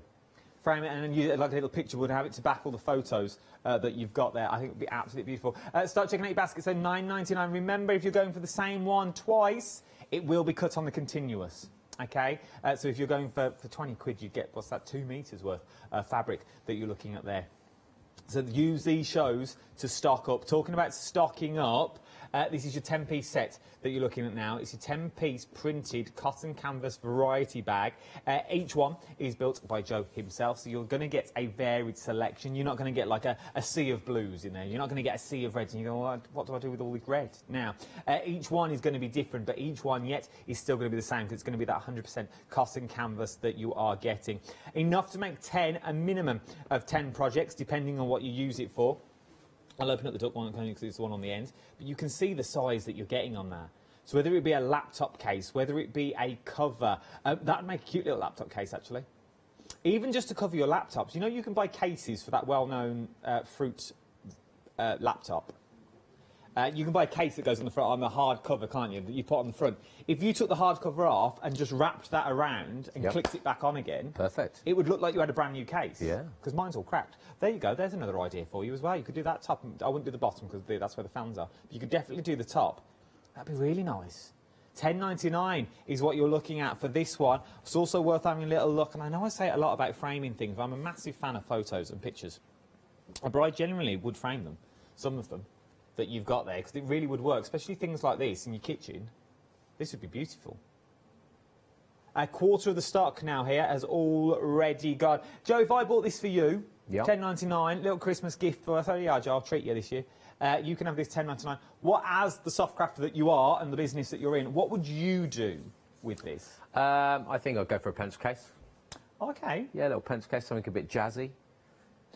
J: Frame it and then use it like a little picture would, have it to back all the photos that you've got there. I think it would be absolutely beautiful. Start checking out your basket, so £9.99. Remember, if you're going for the same one twice, it will be cut on the continuous, okay? So if you're going for 20 quid, you get, what's that, 2 metres worth of fabric that you're looking at there. So use these shows to stock up. Talking about stocking up, this is your 10-piece set that you're looking at now. It's your 10-piece printed cotton canvas variety bag. Each one is built by Joe himself, so you're going to get a varied selection. You're not going to get like a sea of blues in there. You're not going to get a sea of reds, and you go, well, what do I do with all this red? Now, each one is going to be different, but each one yet is still going to be the same, because it's going to be that 100% cotton canvas that you are getting. Enough to make 10, a minimum of 10 projects, depending on what you use it for. I'll open up the duck one because it's the one on the end, but you can see the size that you're getting on there. So whether it be a laptop case, whether it be a cover, that would make a cute little laptop case actually. Even just to cover your laptops, you know you can buy cases for that well-known fruit laptop. You can buy a case that goes on the front, on the hard cover, can't you, that you put on the front. If you took the hard cover off and just wrapped that around and clicked it back on again, perfect, it would look like you had a brand new case. Yeah. Because mine's all cracked. There you go, there's another idea for you as well. You could do that top. I wouldn't do the bottom because that's where the fans are. But you could definitely do the top. That'd be really nice. £10.99 is what you're looking at for this one. It's also worth having a little look, and I know I say a lot about framing things, but I'm a massive fan of photos and pictures. A bride generally would frame them, some of them, that you've got there, because it really would work, especially things like this in your kitchen. This would be beautiful. A quarter of the stock now here has already gone. Joe, if I bought this for you, £10.99, little Christmas gift for us. Oh yeah, Joe, I'll treat you this year. You can have this £10.99. What, as the soft crafter that you are and the business that you're in, what would you do with this?
O: I think I'd go for a pencil case.
J: Okay.
O: Yeah, a little pencil case, something a bit jazzy.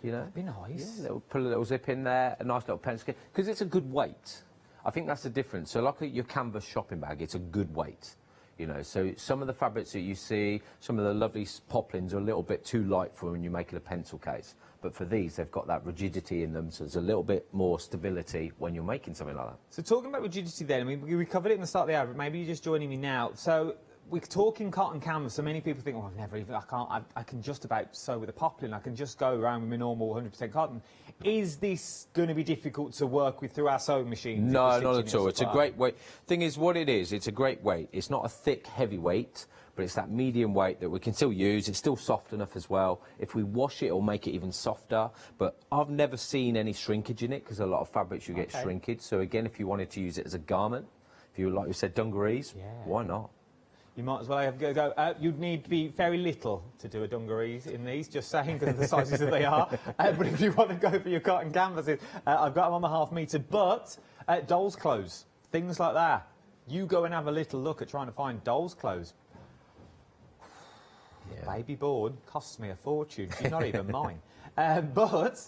O: You know,
J: that'd be nice.
O: Yeah, put a little zip in there, a nice little pencil case, because it's a good weight. I think that's the difference. So, like your canvas shopping bag, it's a good weight. You know, so some of the fabrics that you see, some of the lovely poplins are a little bit too light for when you're making a pencil case. But for these, they've got that rigidity in them, so there's a little bit more stability when you're making something like that.
J: So talking about rigidity then, I mean, we covered it in the start of the hour, but maybe you're just joining me now. So we're talking cotton canvas, so many people think, well, I've never even, I can just about sew with a poplin, I can just go around with my normal 100% cotton. Is this going to be difficult to work with through our sewing machines?
O: No, not at all. It's a great weight. Thing is, what it is, it's a great weight. It's not a thick, heavy weight, but it's that medium weight that we can still use. It's still soft enough as well. If we wash it, it'll make it even softer. But I've never seen any shrinkage in it, because a lot of fabrics you get shrinkage. So again, if you wanted to use it as a garment, if you, like we said, dungarees, why not?
J: You might as well have a go. You'd need to be very little to do a dungarees in these, just saying, because of the sizes that they are. But if you want to go for your cotton canvases, I've got them on the ½ metre. But doll's clothes, things like that. You go and have a little look at trying to find doll's clothes. Baby born costs me a fortune. She's not even mine. But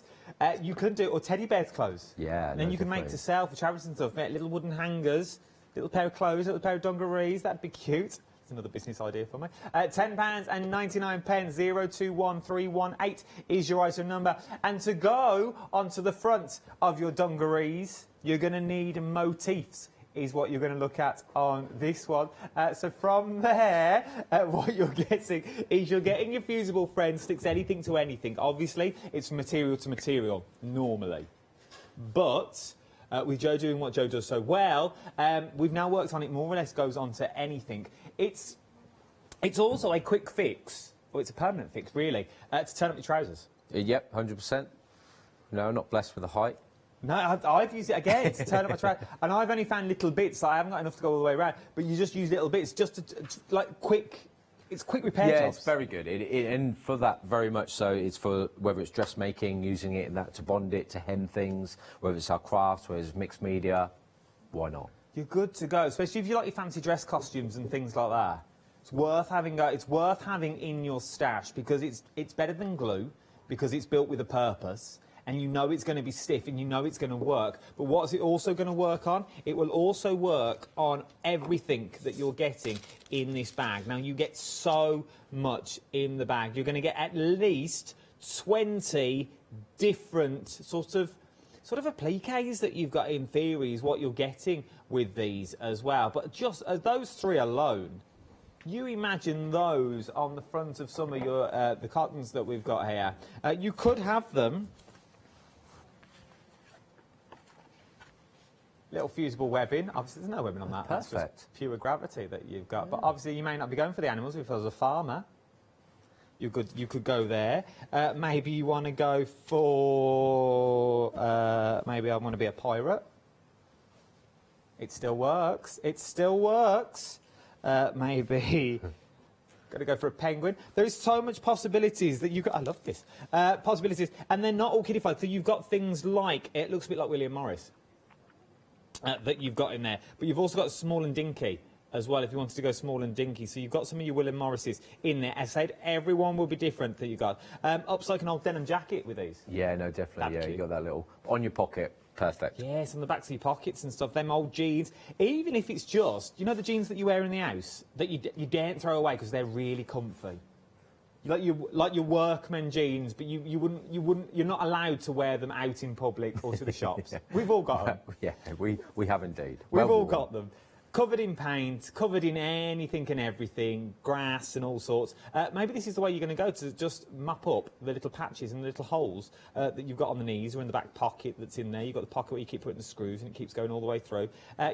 J: you could do, or teddy bear's clothes.
O: Yeah.
J: And then you can make to sell for charities and stuff. Make little wooden hangers, little pair of clothes, little pair of dungarees. That'd be cute. Another business idea for me. £10.99, 021318 is your item number. And to go onto the front of your dungarees, you're going to need motifs, is what you're going to look at on this one. So from there, what you're getting is you're getting your fusible friend, sticks anything to anything. Obviously, it's material to material, normally. But with Joe doing what Joe does so well, we've now worked on it more or less goes on to anything. It's also a quick fix, or it's a permanent fix, really, to turn up your trousers.
O: Yep, 100%. No, not blessed with the height.
J: No, I've used it again to turn up my trousers, and I've only found little bits. Like, I haven't got enough to go all the way around, but you just use little bits just to like quick. It's quick repair jobs.
O: Yeah, it's very good. And for that, very much so, it's for whether it's dressmaking, using it in that to bond it, to hem things, whether it's our crafts, whether it's mixed media, why not?
J: You're good to go, especially if you like your fancy dress costumes and things like that. It's worth having. It's worth having in your stash, because it's better than glue, because it's built with a purpose. And you know it's going to be stiff, and you know it's going to work. But what's it also going to work on? It will also work on everything that you're getting in this bag. Now, you get so much in the bag. You're going to get at least 20 different sort of appliques that you've got in theory is what you're getting with these as well. But just those three alone, you imagine those on the front of some of your the cottons that we've got here. You could have them. Little fusible webbing. Obviously, there's no webbing on that.
O: Perfect.
J: That's just pure gravity that you've got. Yeah. But obviously, you may not be going for the animals if I was a farmer. You could go there. Maybe you want to go for. Maybe I want to be a pirate. It still works. It still works. Maybe. Got to go for a penguin. There is so much possibilities that you. I love this. Possibilities, and they're not all kiddified. So you've got things like it looks a bit like William Morris. That you've got in there, but you've also got small and dinky as well if you wanted to go small and dinky. So you've got some of your William Morrises in there. As I said, everyone will be different that you got. Up's like an old denim jacket with these.
O: Yeah, no, definitely. Yeah, you got that little on your pocket. Perfect. Yes,
J: on the backs of your pockets and stuff. Them old jeans. Even if it's just, you know, the jeans that you wear in the house that you daren't throw away because they're really comfy. Like your workman jeans, but you're not allowed to wear them out in public or to the shops. Yeah. We've all got them.
O: Yeah, we have indeed.
J: We've all got them. Covered in paint, covered in anything and everything, grass and all sorts. Maybe this is the way you're going to go to just mop up the little patches and the little holes that you've got on the knees or in the back pocket that's in there. You've got the pocket where you keep putting the screws and it keeps going all the way through.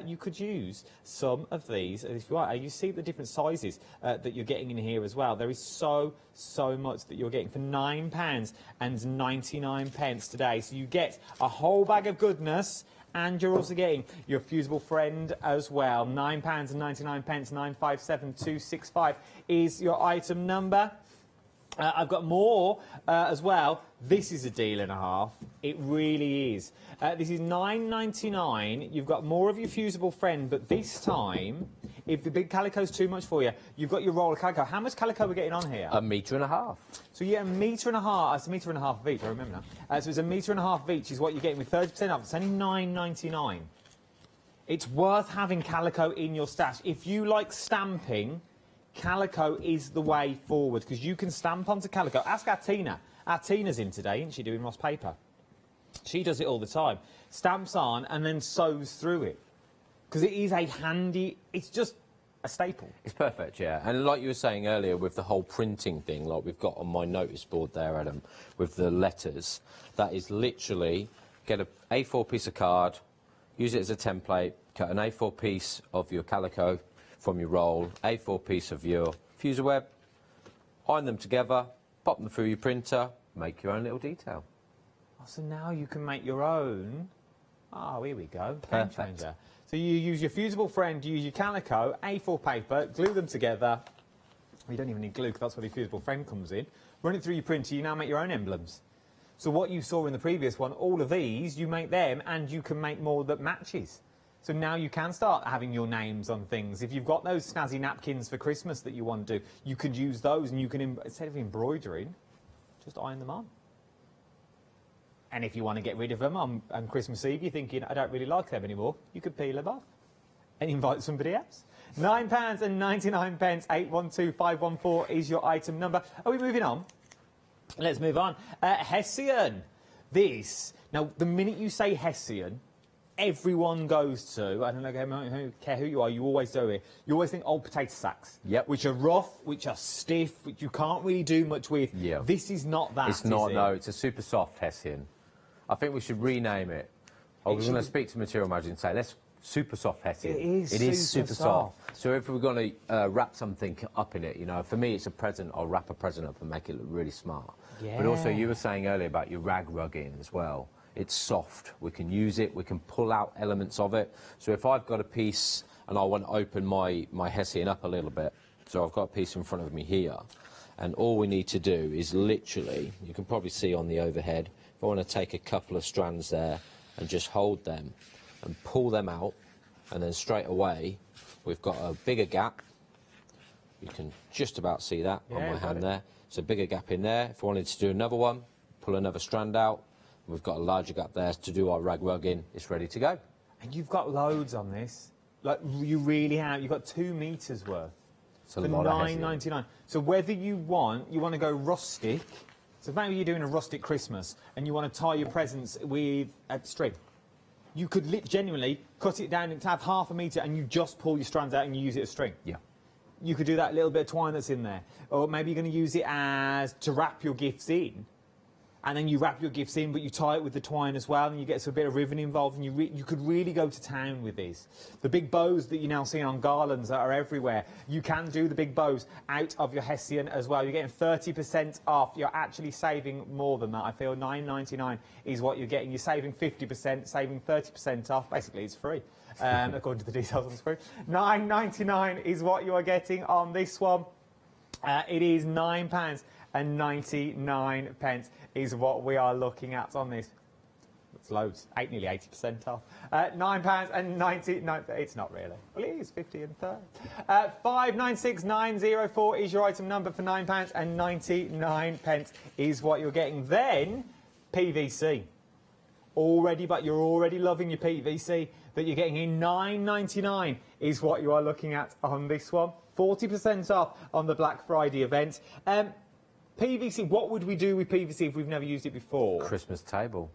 J: You could use some of these if you want. You see the different sizes that you're getting in here as well. There is so much that you're getting for £9.99 today. So you get a whole bag of goodness. And you're also getting your fusible friend as well. £9.99, 957265 is your item number. I've got more as well. This is a deal and a half. It really is. This is £9.99. You've got more of your fusible friend, but this time, if the big calico's too much for you, you've got your roll of calico. How much calico are we getting on here?
O: 1.5 meters.
J: So you get 1.5 meters. It's 1.5 meters of each, I remember now. So it's 1.5 meters of each is what you're getting with 30% off. It's only £9.99. It's worth having calico in your stash. If you like stamping, calico is the way forward because you can stamp onto calico. Ask our Tina. Our Tina's in today, isn't she, doing Ross paper? She does it all the time. Stamps on and then sews through it. Because it is a handy, it's just a staple.
O: It's perfect, yeah. And like you were saying earlier with the whole printing thing, like we've got on my notice board there, Adam, with the letters, that is literally get an A4 piece of card, use it as a template, cut an A4 piece of your calico from your roll, A4 piece of your fuser web, iron them together, pop them through your printer, make your own little detail.
J: Oh, so now you can make your own. Oh, here we go.
O: Perfect.
J: Game changer. So you use your fusible friend, you use your calico, A4 paper, glue them together. Well, you don't even need glue because that's where the fusible friend comes in. Run it through your printer, you now make your own emblems. So what you saw in the previous one, all of these, you make them and you can make more that matches. So now you can start having your names on things. If you've got those snazzy napkins for Christmas that you want to do, you could use those and you can, instead of embroidering, just iron them on. And if you want to get rid of them on Christmas Eve, you're thinking, I don't really like them anymore, you could peel them off and invite somebody else. £9.99, 812-514 is your item number. Are we moving on? Let's move on. Hessian. This. Now, the minute you say Hessian, everyone goes to, I don't care who you are, you always do it. You always think old potato sacks.
O: Yep.
J: Which are rough, which are stiff, which you can't really do much with.
O: Yeah.
J: This is not that,
O: It's not,
J: is it?
O: no. It's a super soft Hessian. I think we should rename it. I was going to speak to Material Manager and say, let's super soft Hessian.
J: It is
O: super soft. So if we're going to wrap something up in it, you know, for me it's a present, I'll wrap a present up and make it look really smart.
J: Yeah.
O: But also you were saying earlier about your rag rugging as well. It's soft. We can use it. We can pull out elements of it. So if I've got a piece and I want to open my Hessian up a little bit, so I've got a piece in front of me here, and all we need to do is literally, you can probably see on the overhead, if I want to take a couple of strands there and just hold them and pull them out, and then straight away we've got a bigger gap. You can just about see that on my hand there. It's a bigger gap in there. If I wanted to do another one, pull another strand out. We've got a larger gap there to do our rag rugging. It's ready to go.
J: And you've got loads on this. Like, you really have. You've got 2 metres worth.
O: It's a
J: for
O: lot of
J: $9.99. So whether you want to go rustic, so maybe you're doing a rustic Christmas and you want to tie your presents with a string. You could genuinely cut it down to have ½ metre and you just pull your strands out and you use it as string.
O: Yeah.
J: You could do that little bit of twine that's in there. Or maybe you're going to use it as to wrap your gifts in. And then you wrap your gifts in, but you tie it with the twine as well, and you get a bit of ribbon involved, and you could really go to town with these. The big bows that you're now seeing on garlands that are everywhere, you can do the big bows out of your Hessian as well. You're getting 30% off. You're actually saving more than that. I feel $9.99 is what you're getting. You're saving 50%, saving 30% off. Basically, it's free, according to the details on the screen. $9.99 is what you are getting on this one. It is £9.99 is what we are looking at on this. It's loads, nearly 80% off. £9.99. It's not really. Well, it is 50 and 30. 596904 is your item number for £9.99 is what you're getting. Then PVC. But you're already loving your PVC that you're getting in. $9.99 is what you are looking at on this one. 40% off on the Black Friday event. PVC, what would we do with PVC if we've never used it before?
O: Christmas table.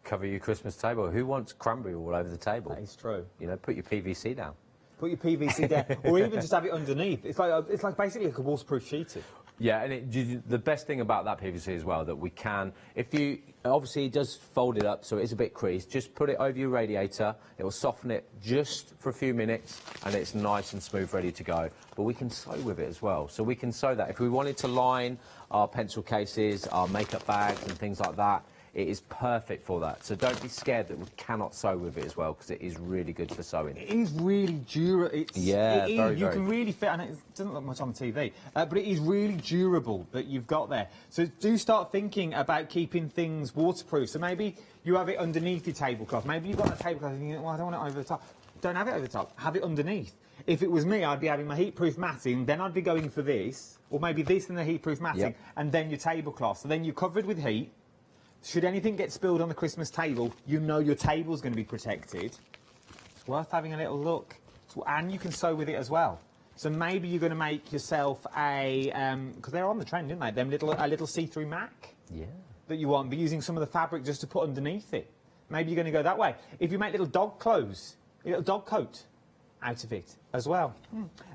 O: Cover your Christmas table. Who wants cranberry all over the table?
J: That is true.
O: You know, put your PVC down.
J: Put your PVC down, or even just have it underneath. It's like basically like a waterproof sheeting.
O: Yeah, and the best thing about that PVC as well, that we can, if you, obviously it does fold it up, so it is a bit creased, just put it over your radiator, it will soften it just for a few minutes, and it's nice and smooth, ready to go. But we can sew with it as well, so we can sew that. If we wanted to line our pencil cases, our makeup bags and things like that, it is perfect for that. So don't be scared that we cannot sew with it as well, because it is really good for sewing.
J: It is really durable.
O: Yeah,
J: you can really fit, and it doesn't look much on TV, but it is really durable that you've got there. So do start thinking about keeping things waterproof. So maybe you have it underneath your tablecloth. Maybe you've got a tablecloth and you think, well, I don't want it over the top. Don't have it over the top. Have it underneath. If it was me, I'd be having my heat-proof matting, then I'd be going for this, or maybe this and the heat-proof matting, and then your tablecloth. So then you're covered with heat. Should anything get spilled on the Christmas table, you know your table's going to be protected. It's worth having a little look. And you can sew with it as well. So maybe you're going to make yourself a, because they're on the trend, aren't they? Them a little see-through Mac.
O: Yeah.
J: That you want, but using some of the fabric just to put underneath it. Maybe you're going to go that way. If you make little dog clothes, a little dog coat out of it as well.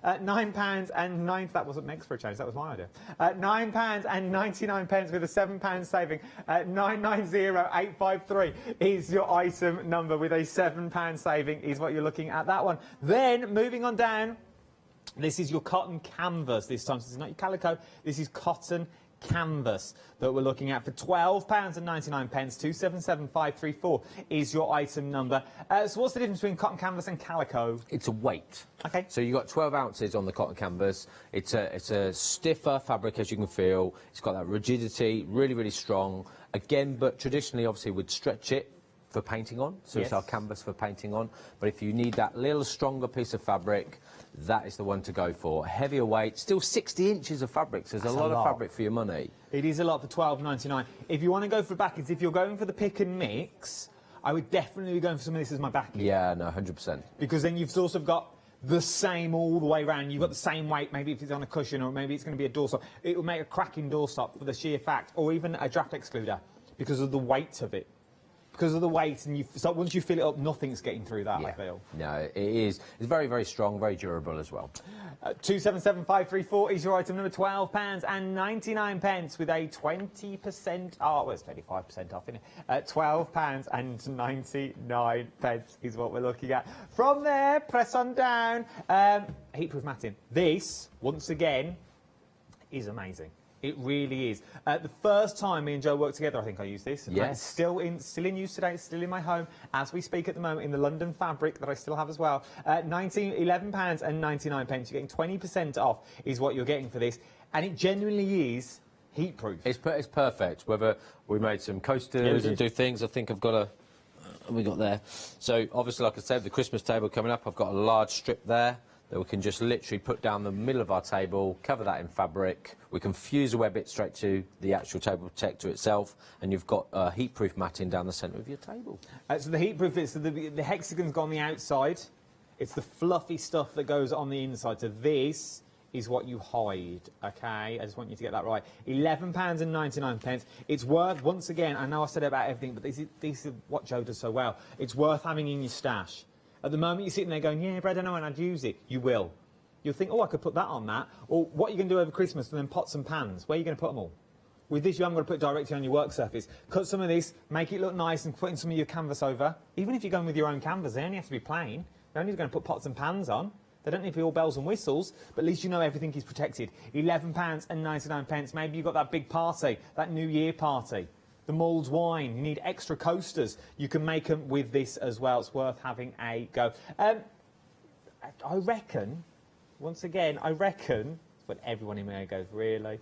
J: £9 and 9. That wasn't Meg's for a change. That was my idea. £9 and 99 pence with a £7 saving. 990853 is your item number with a £7 saving. Is what you're looking at that one. Then moving on down. This is your cotton canvas this time. So this is not your calico. This is cotton canvas that we're looking at for £12 and 99 pence. 277534 is your item number. So what's the difference between cotton canvas and calico?
O: It's a weight.
J: Okay.
O: So you've got 12 ounces on the cotton canvas. It's a stiffer fabric, as you can feel. It's got that rigidity, really, really strong. Again, but traditionally, obviously, we'd stretch it for painting on. So
J: Yes.
O: it's our canvas for painting on. But if you need that little stronger piece of fabric, that is the one to go for. Heavier weight, still 60 inches of fabric. So there's a lot of fabric for your money.
J: It is a lot for £12.99. If you want to go for backings, if you're going for the pick and mix, I would definitely be going for some of this as my backing.
O: Yeah, no, 100%.
J: Because then you've sort of got the same all the way around. You've got the same weight, maybe if it's on a cushion, or maybe it's going to be a doorstop. It will make a cracking doorstop for the sheer fact, or even a draft excluder, because of the weight of it. Because of the weight, and so once you fill it up, nothing's getting through that, I feel.
O: No, it is. It's very, very strong, very durable as well.
J: 277534 is your item number. £12 and 99 pence with a 20% off. Well, it's 25% off, isn't it? £12 and 99 pence is what we're looking at. From there, press on down. Heatproof matting. This, once again, is amazing. It really is. The first time me and Joe worked together, I think I used this.
O: Yes.
J: It's still in use today. It's still in my home as we speak at the moment in the London fabric that I still have as well. £11 and 99 pence. You're getting 20% off is what you're getting for this. And it genuinely is heat-proof.
O: It's perfect. Whether we made some coasters and do things, I think I've got we got there. So obviously, like I said, the Christmas table coming up, I've got a large strip there that we can just literally put down the middle of our table, cover that in fabric. We can fuse a web bit straight to the actual table protector itself, and you've got heat-proof matting down the centre of your table.
J: So the heat-proof bits, so the hexagons go on the outside. It's the fluffy stuff that goes on the inside. So this is what you hide, okay? I just want you to get that right. £11 and 99 pence. It's worth, once again, I know I said it about everything, but this is what Joe does so well. It's worth having in your stash. At the moment, you're sitting there going, yeah, but I don't know when I'd use it. You will. You'll think, oh, I could put that on that. Or what are you going to do over Christmas and then pots and pans? Where are you going to put them all? With this, you haven't got to put it directly on your work surface. Cut some of this, make it look nice, and put in some of your canvas over. Even if you're going with your own canvas, they only have to be plain. They're only going to put pots and pans on. They don't need to be all bells and whistles, but at least you know everything is protected. £11 and 99 pence. Maybe you've got that big party, that New Year party. The mulled wine, you need extra coasters. You can make them with this as well. It's worth having a go. I reckon, once again, but everyone in there goes, really.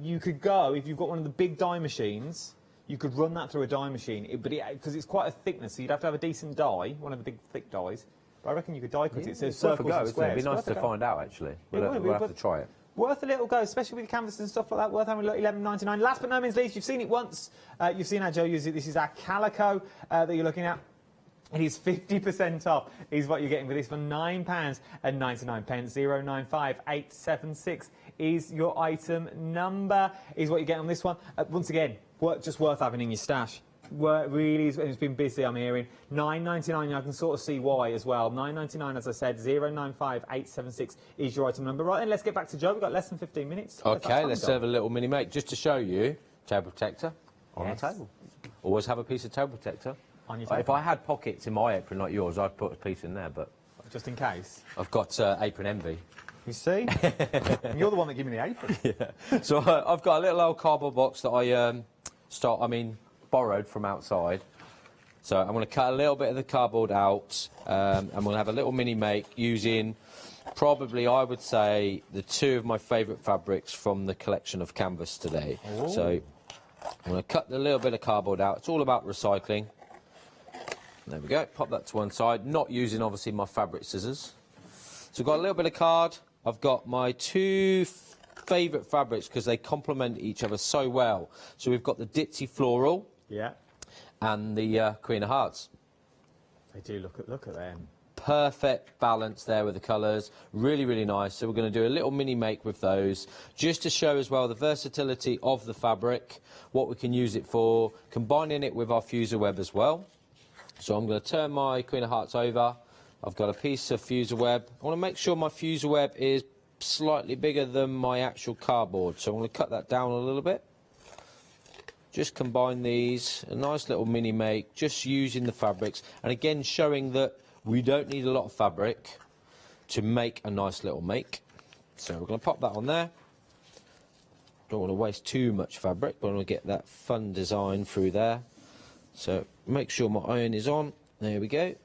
J: You could go, if you've got one of the big die machines, you could run that through a die machine, because it's quite a thickness, so you'd have to have a decent die, one of the big thick dies. But I reckon you could die cut it, so
O: it's worth a
J: circles
O: go,
J: and
O: isn't it? It'd be
J: squares.
O: nice to find out, actually. We'll have to try it.
J: Worth a little go, especially with canvas and stuff like that. Worth having a look. £11.99. Last but no means least, you've seen it once. You've seen how Joe uses it. This is our calico that you're looking at. It is 50% off is what you're getting with this for £9 and 99 pence. 095876 is your item number, is what you get on this one. Once again, just worth having in your stash. Really, it's been busy, I'm hearing. £9.99, I can sort of see why as well. £9.99, as I said, 095876 is your item number. Right then, let's get back to Joe. We've got less than 15 minutes.
O: OK, let's have a little mini-make just to show you table protector on the table. Always have a piece of table protector.
J: On your table.
O: If I had pockets in my apron like yours, I'd put a piece in there, but...
J: Just in case?
O: I've got apron envy.
J: You see? You're the one that gave me the apron.
O: Yeah. So I've got a little old cardboard box that I borrowed from outside. So I'm going to cut a little bit of the cardboard out, and we'll have a little mini make using probably, I would say, the two of my favourite fabrics from the collection of canvas today.
J: Ooh.
O: So I'm going to cut a little bit of cardboard out. It's all about recycling. There we go. Pop that to one side. Not using, obviously, my fabric scissors. So I've got a little bit of card. I've got my two favourite fabrics because they complement each other so well. So we've got the Ditzy Floral.
J: Yeah.
O: And the Queen of Hearts.
J: They do look at them.
O: Perfect balance there with the colours, really, really nice. So we're going to do a little mini make with those, just to show as well the versatility of the fabric, what we can use it for, combining it with our fuser web as well. So I'm going to turn my Queen of Hearts over. I've got a piece of fuser web. I want to make sure my fuser web is slightly bigger than my actual cardboard, so I'm going to cut that down a little bit. Just combine these, a nice little mini make, just using the fabrics, and again showing that we don't need a lot of fabric to make a nice little make. So we're going to pop that on there. Don't want to waste too much fabric, but I want to get that fun design through there. So make sure my iron is on. There we go.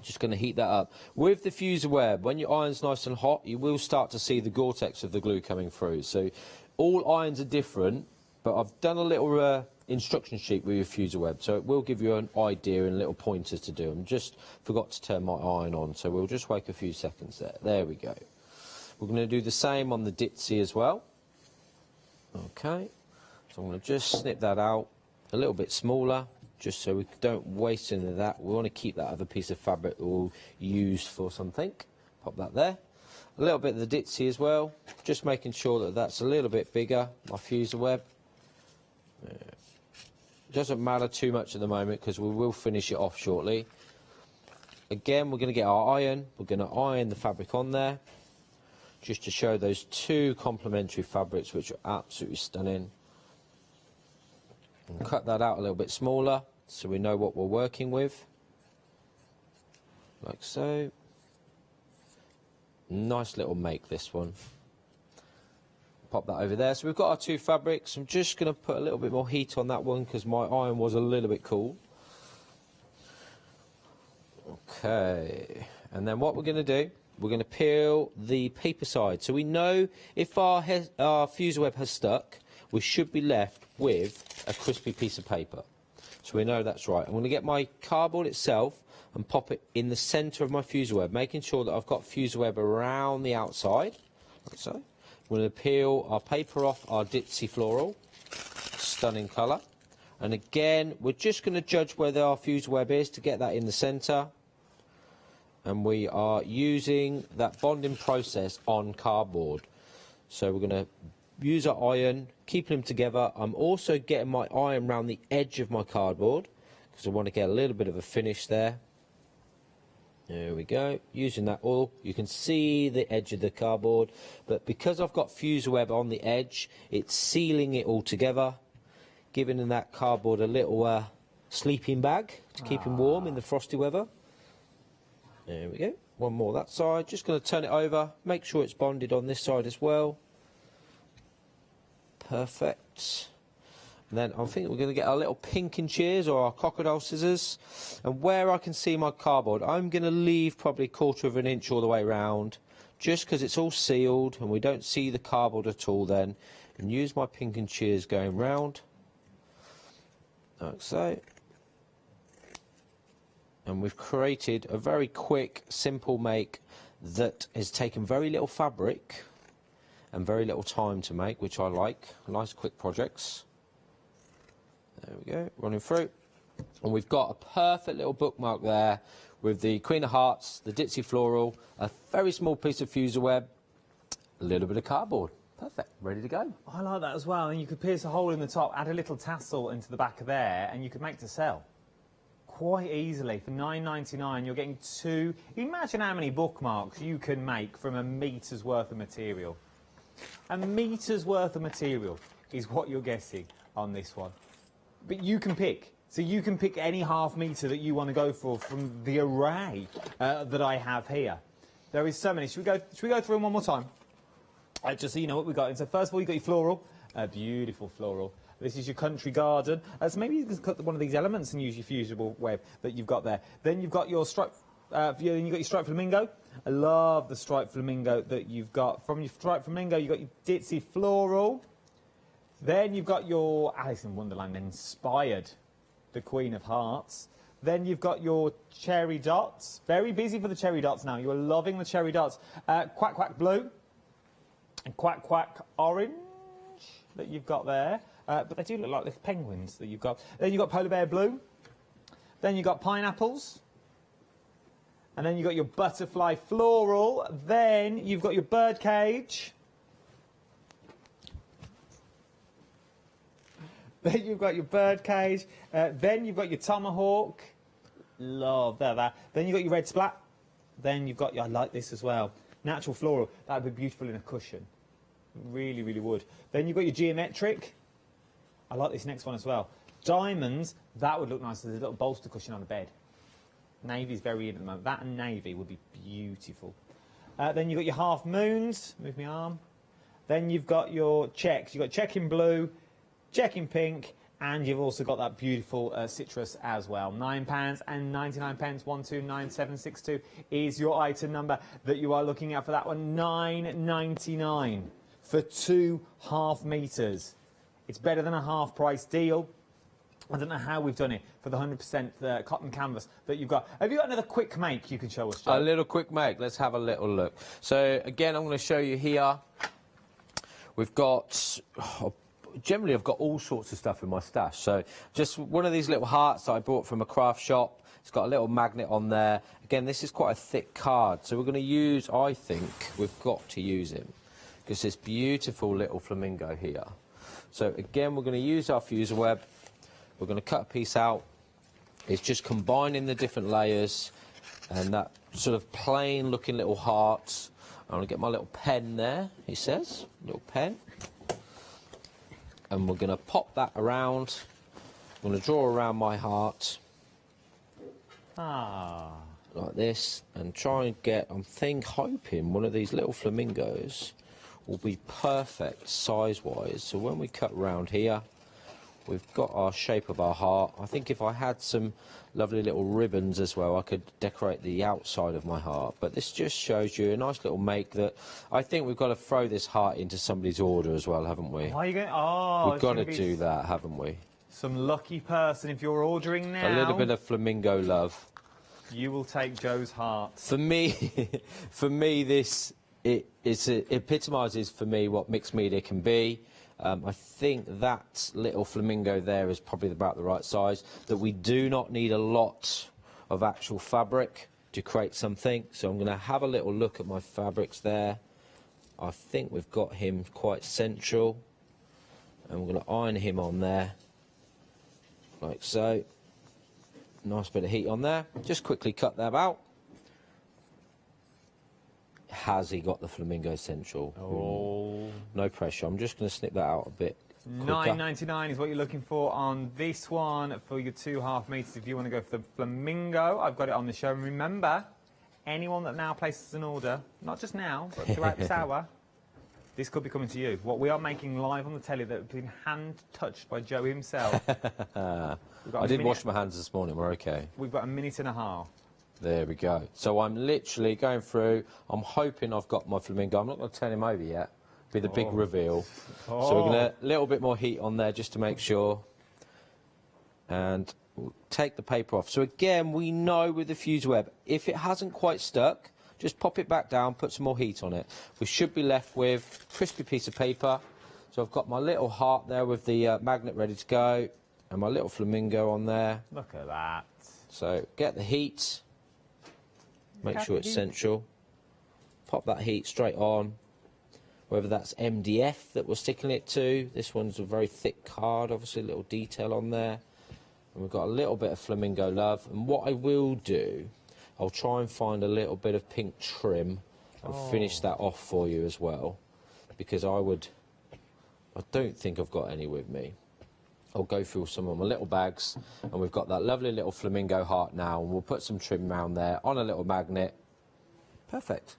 O: Just going to heat that up. With the fuser web, when your iron's nice and hot, you will start to see the Gore-Tex of the glue coming through. So all irons are different, but I've done a little instruction sheet with your fuser web, so it will give you an idea and little pointers to do. I just forgot to turn my iron on, so we'll just wait a few seconds there. There we go. We're going to do the same on the ditzy as well. Okay, so I'm going to just snip that out a little bit smaller, just so we don't waste any of that. We want to keep that other piece of fabric that we'll use for something. Pop that there. A little bit of the ditzy as well, just making sure that that's a little bit bigger, my fuser web. Doesn't matter too much at the moment because we will finish it off shortly. Again, we're going to get our iron. We're going to iron the fabric on there, just to show those two complementary fabrics, which are absolutely stunning. And cut that out a little bit smaller so we know what we're working with, like so. Nice little make, this one. Pop that over there. So we've got our two fabrics. I'm just going to put a little bit more heat on that one because my iron was a little bit cool. Okay, and then what we're going to do, we're going to peel the paper side. So we know if our fuser web has stuck, we should be left with a crispy piece of paper. So we know that's right. I'm going to get my cardboard itself and pop it in the centre of my fuser web, making sure that I've got fuser web around the outside, like so. We're going to peel our paper off our ditzy floral, stunning colour. And again, we're just going to judge where our fuser web is to get that in the centre. And we are using that bonding process on cardboard. So we're going to use our iron, keeping them together. I'm also getting my iron around the edge of my cardboard because I want to get a little bit of a finish there. There we go, using that oil. You can see the edge of the cardboard, but because I've got fuser web on the edge, it's sealing it all together, giving that cardboard a little sleeping bag to keep him warm in the frosty weather. There we go, one more that side. Just going to turn it over, make sure it's bonded on this side as well. Perfect. And then I think we're going to get our little pinking shears or our crocodile scissors. And where I can see my cardboard, I'm going to leave probably 1/4 of an inch all the way around, just because it's all sealed and we don't see the cardboard at all then. And use my pinking shears going round, like so. And we've created a very quick, simple make that has taken very little fabric and very little time to make, which I like. Nice quick projects. There we go, running through. And we've got a perfect little bookmark there with the Queen of Hearts, the ditzy floral, a very small piece of fuser web, a little bit of cardboard. Perfect, ready to go.
J: I like that as well. And you could pierce a hole in the top, add a little tassel into the back of there, and you could make to sell quite easily. For $9.99, you're getting two. Imagine how many bookmarks you can make from a meter's worth of material. A meter's worth of material is what you're getting on this one. But you can pick. So you can pick any ½ metre that you want to go for from the array that I have here. There is so many. Should we go through them one more time? Just so you know what we've got. So first of all, you've got your floral. A beautiful floral. This is your country garden. So maybe you can cut one of these elements and use your fusible web that you've got there. Then you've got your stripe. Then you've got your striped flamingo. I love the striped flamingo that you've got. From your striped flamingo, you've got your ditzy floral. Then you've got your Alice in Wonderland inspired, the Queen of Hearts. Then you've got your cherry dots. Very busy for the cherry dots now. You're loving the cherry dots. Quack Quack blue and Quack Quack orange that you've got there. But they do look like little penguins that you've got. Then you've got polar bear blue. Then you've got pineapples. And then you've got your butterfly floral. Then you've got your bird cage. Then you've got your bird cage. Then you've got your tomahawk. Love that. Then you've got your red splat. Then you've got your, I like this as well, natural floral. That would be beautiful in a cushion. Really, really would. Then you've got your geometric. I like this next one as well. Diamonds, that would look nice as a little bolster cushion on the bed. Navy's very in at the moment. That and navy would be beautiful. Then you've got your half moons. Move my arm. Then you've got your checks. You've got check in blue, check in pink, and you've also got that beautiful citrus as well. £9.99, 129762 is your item number that you are looking at for that one. £9.99 for 2 half meters. It's better than a half price deal. I don't know how we've done it for the 100% cotton canvas that you've got. Have you got another quick make you can show us, Joe?
O: A little quick make. Let's have a little look. So again, I'm going to show you here. We've got, generally I've got all sorts of stuff in my stash. So just one of these little hearts that I bought from a craft shop. It's got a little magnet on there. Again, this is quite a thick card. So we're going to use, I think, we've got to use him. Because this beautiful little flamingo here. So again, we're going to use our fuser web. We're going to cut a piece out. It's just combining the different layers and that sort of plain looking little heart. I'm going to get my little pen there, he says, little pen. And we're going to pop that around. I'm going to draw around my heart. Like this, and try and get, hoping one of these little flamingos will be perfect size-wise. So when we cut round here, we've got our shape of our heart. I think if I had some lovely little ribbons as well, I could decorate the outside of my heart. But this just shows you a nice little make that I think we've got to throw this heart into somebody's order as well, haven't we?
J: Are you going? Oh,
O: we've got to do that, haven't we?
J: Some lucky person if you're ordering now.
O: A little bit of flamingo love.
J: You will take Joe's heart.
O: For me, this it epitomises for me what mixed media can be. I think that little flamingo there is probably about the right size, that we do not need a lot of actual fabric to create something. So I'm going to have a little look at my fabrics there. I think we've got him quite central. And we're going to iron him on there, like so. Nice bit of heat on there. Just quickly cut that out. Has he got the flamingo central?
J: Oh.
O: No pressure. I'm just going to snip that out a bit quicker.
J: $9.99 is what you're looking for on this one for your 2 half meters. If you want to go for the flamingo, I've got it on the show. And remember, anyone that now places an order, not just now, but throughout this hour, this could be coming to you. What we are making live on the telly that have been hand-touched by Joe himself.
O: I did wash my hands this morning. We're okay.
J: We've got a minute and a half.
O: There we go. So I'm literally going through. I'm hoping I've got my flamingo. I'm not going to turn him over yet. Be the big reveal. So we're going to a little bit more heat on there just to make sure. And we'll take the paper off. So again, we know with the fuse web, if it hasn't quite stuck, just pop it back down, put some more heat on it. We should be left with a crispy piece of paper. So I've got my little heart there with the magnet ready to go, and my little flamingo on there.
J: Look at that.
O: So get the heat. Make sure it's central. Pop that heat straight on. Whether that's MDF that we're sticking it to. This one's a very thick card, obviously a little detail on there. And we've got a little bit of flamingo love. And what I will do, I'll try and find a little bit of pink trim and finish that off for you as well. Because I don't think I've got any with me. I'll go through some of my little bags, and we've got that lovely little flamingo heart now, and we'll put some trim around there on a little magnet. Perfect.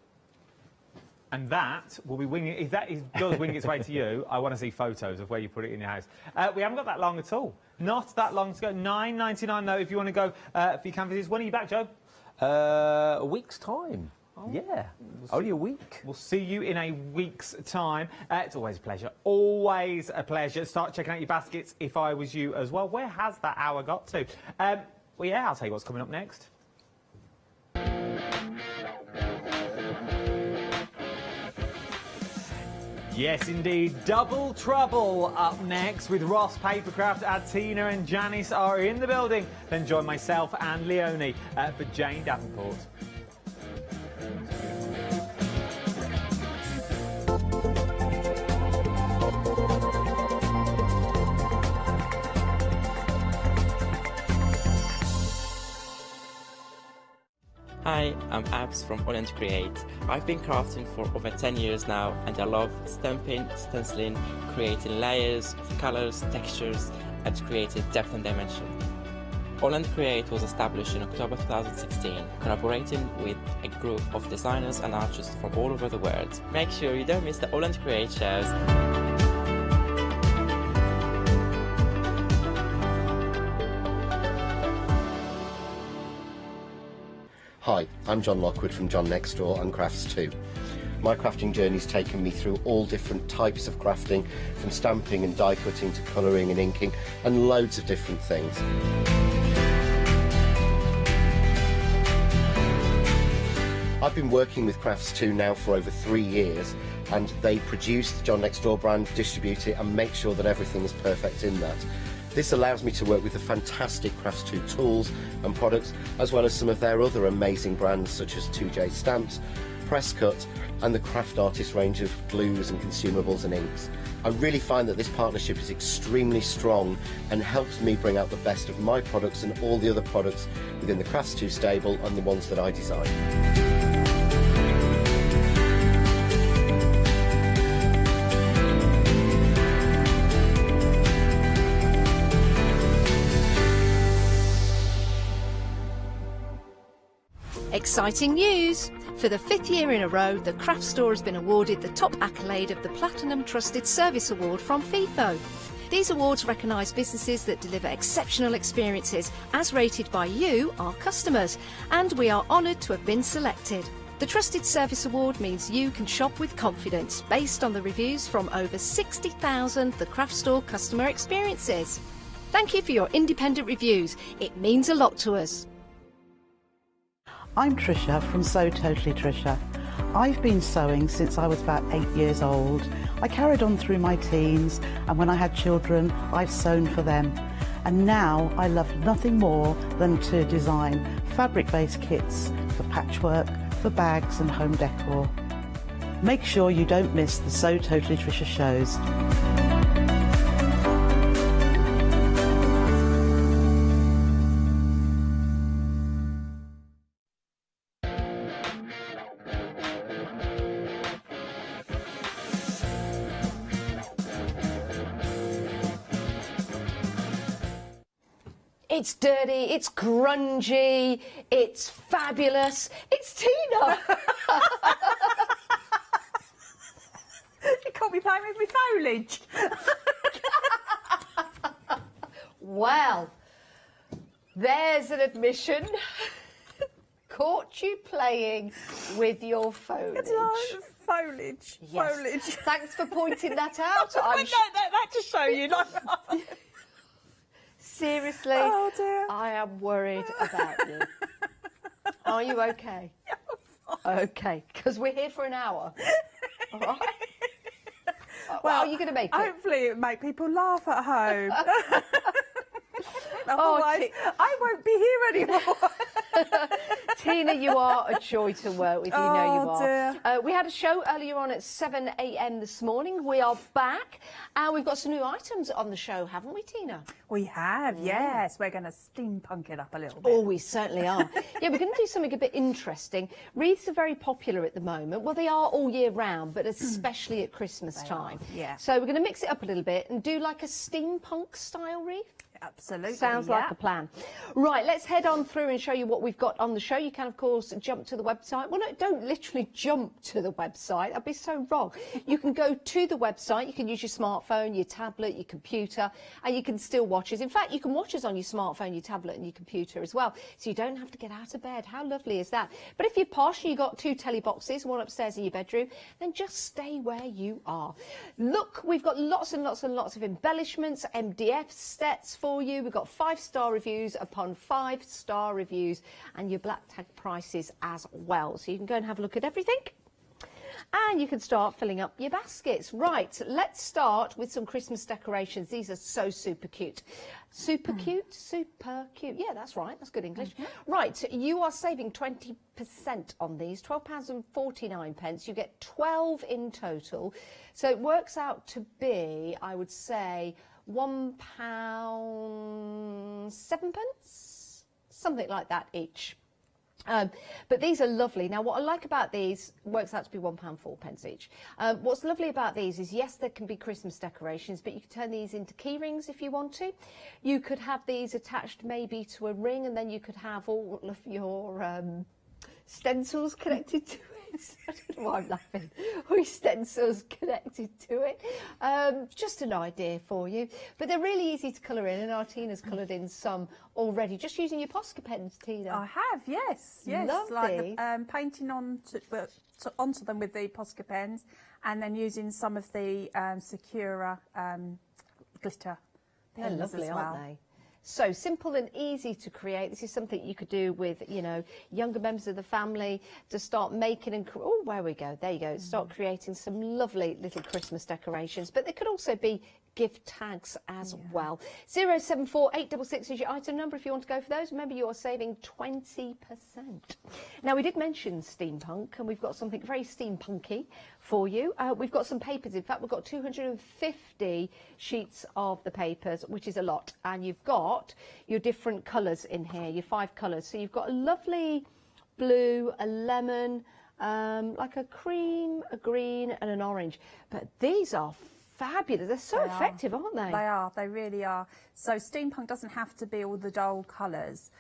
J: And that will be winging. If that does wing its way to you, I want to see photos of where you put it in your house. We haven't got that long at all. Not that long to go. $9.99 though. If you want to go for your canvases. When are you back, Joe?
O: A week's time. Yeah, only a week.
J: We'll see you in a week's time. It's always a pleasure. Always a pleasure. Start checking out your baskets if I was you as well. Where has that hour got to? Well, yeah, I'll tell you what's coming up next. Yes, indeed. Double trouble up next with Ross Papercraft. Tina and Janice are in the building. Then join myself and Leonie for Jane Davenport.
F: Hi, I'm Abs from AALL Create. I've been crafting for over 10 years now and I love stamping, stenciling, creating layers of colours, textures and creating depth and dimension. AALL Create was established in October 2016, collaborating with a group of designers and artists from all over the world. Make sure you don't miss the AALL Create shows.
B: Hi, I'm John Lockwood from John Next Door and Crafts 2. My crafting journey's taken me through all different types of crafting, from stamping and die cutting to colouring and inking, and loads of different things. I've been working with Crafts 2 now for over 3 years, and they produce the John Next Door brand, distribute it and make sure that everything is perfect in that. This allows me to work with the fantastic Crafts 2 tools and products, as well as some of their other amazing brands such as 2J Stamps, Presscut and the Craft Artist range of glues and consumables and inks. I really find that this partnership is extremely strong and helps me bring out the best of my products and all the other products within the Crafts 2 stable and the ones that I design.
D: Exciting news! For the 5th year in a row, the Craft Store has been awarded the top accolade of the Platinum Trusted Service Award from FIFO. These awards recognise businesses that deliver exceptional experiences as rated by you, our customers, and we are honoured to have been selected. The Trusted Service Award means you can shop with confidence based on the reviews from over 60,000 The Craft Store customer experiences. Thank you for your independent reviews. It means a lot to us.
C: I'm Trisha from Sew Totally Trisha. I've been sewing since I was about 8 years old. I carried on through my teens, and when I had children, I've sewn for them. And now I love nothing more than to design fabric-based kits for patchwork, for bags and home decor. Make sure you don't miss the Sew Totally Trisha shows.
D: It's dirty, it's grungy, it's fabulous. It's Tina!
E: You can't be playing with my foliage.
D: Well, there's an admission. Caught you playing with your foliage.
E: It's like foliage.
D: Yes.
E: Foliage.
D: Thanks for pointing that out.
E: That to show you.
D: Seriously,
E: oh dear.
D: I am worried about you. Are you okay? Okay, because we're here for an hour. All right. Well, are you going to make it?
E: Hopefully it'll make people laugh at home. Otherwise, I won't be here anymore.
D: Tina, you are a joy to work with. You know you are.
E: Dear.
D: We had a show earlier on at 7 a.m. this morning. We are back, and we've got some new items on the show, haven't we, Tina?
E: We have, yes. We're going to steampunk it up a little bit.
D: Oh, we certainly are. Yeah, we're going to do something a bit interesting. Wreaths are very popular at the moment. Well, they are all year round, but especially at Christmas time.
E: Yeah.
D: So we're going to mix it up a little bit and do like a steampunk style wreath.
E: Absolutely.
D: Sounds like a plan. Right, let's head on through and show you what we've got on the show. You can, of course, jump to the website. Well, no, don't literally jump to the website. That'd be so wrong. You can go to the website. You can use your smartphone, your tablet, your computer, and you can still watch us. In fact, you can watch us on your smartphone, your tablet, and your computer as well. So you don't have to get out of bed. How lovely is that? But if you're posh and you've got 2 telly boxes, one upstairs in your bedroom, then just stay where you are. Look, we've got lots and lots and lots of embellishments, MDF sets for you. We've got 5-star reviews upon 5-star reviews, and your black tag prices as well. So you can go and have a look at everything. And you can start filling up your baskets. Right, let's start with some Christmas decorations. These are so super cute. Super cute, super cute. Yeah, that's right. That's good English. Right, you are saving 20% on these, £12.49. You get 12 in total. So it works out to be, I would say, £1.07, something like that each. But these are lovely. Now, what I like about these, works out to be £1.04 each. What's lovely about these is, yes, there can be Christmas decorations, but you can turn these into key rings if you want to. You could have these attached maybe to a ring, and then you could have all of your stencils connected to it. I don't know why I'm laughing. Or stencils connected to it. Just an idea for you. But they're really easy to colour in, and our Tina's coloured in some already, just using your Posca pens, Tina.
E: I have, yes.
D: Lovely.
E: Like the, painting onto them with the Posca pens, and then using some of the Sakura glitter
D: They're
E: pens
D: lovely,
E: as well.
D: aren't they? So simple and easy to create. This is something you could do with, you know, younger members of the family to start making and, oh, where we go, there you go, start creating some lovely little Christmas decorations. But they could also be gift tags as well. 074866 is your item number if you want to go for those. Remember, you are saving 20%. Now, we did mention steampunk, and we've got something very steampunky for you. We've got some papers. In fact, we've got 250 sheets of the papers, which is a lot. And you've got your different colours in here, your 5 colours. So you've got a lovely blue, a lemon, like a cream, a green, and an orange. But these are fabulous. They're so effective, aren't they?
E: They are. They really are. So steampunk doesn't have to be all the dull colours.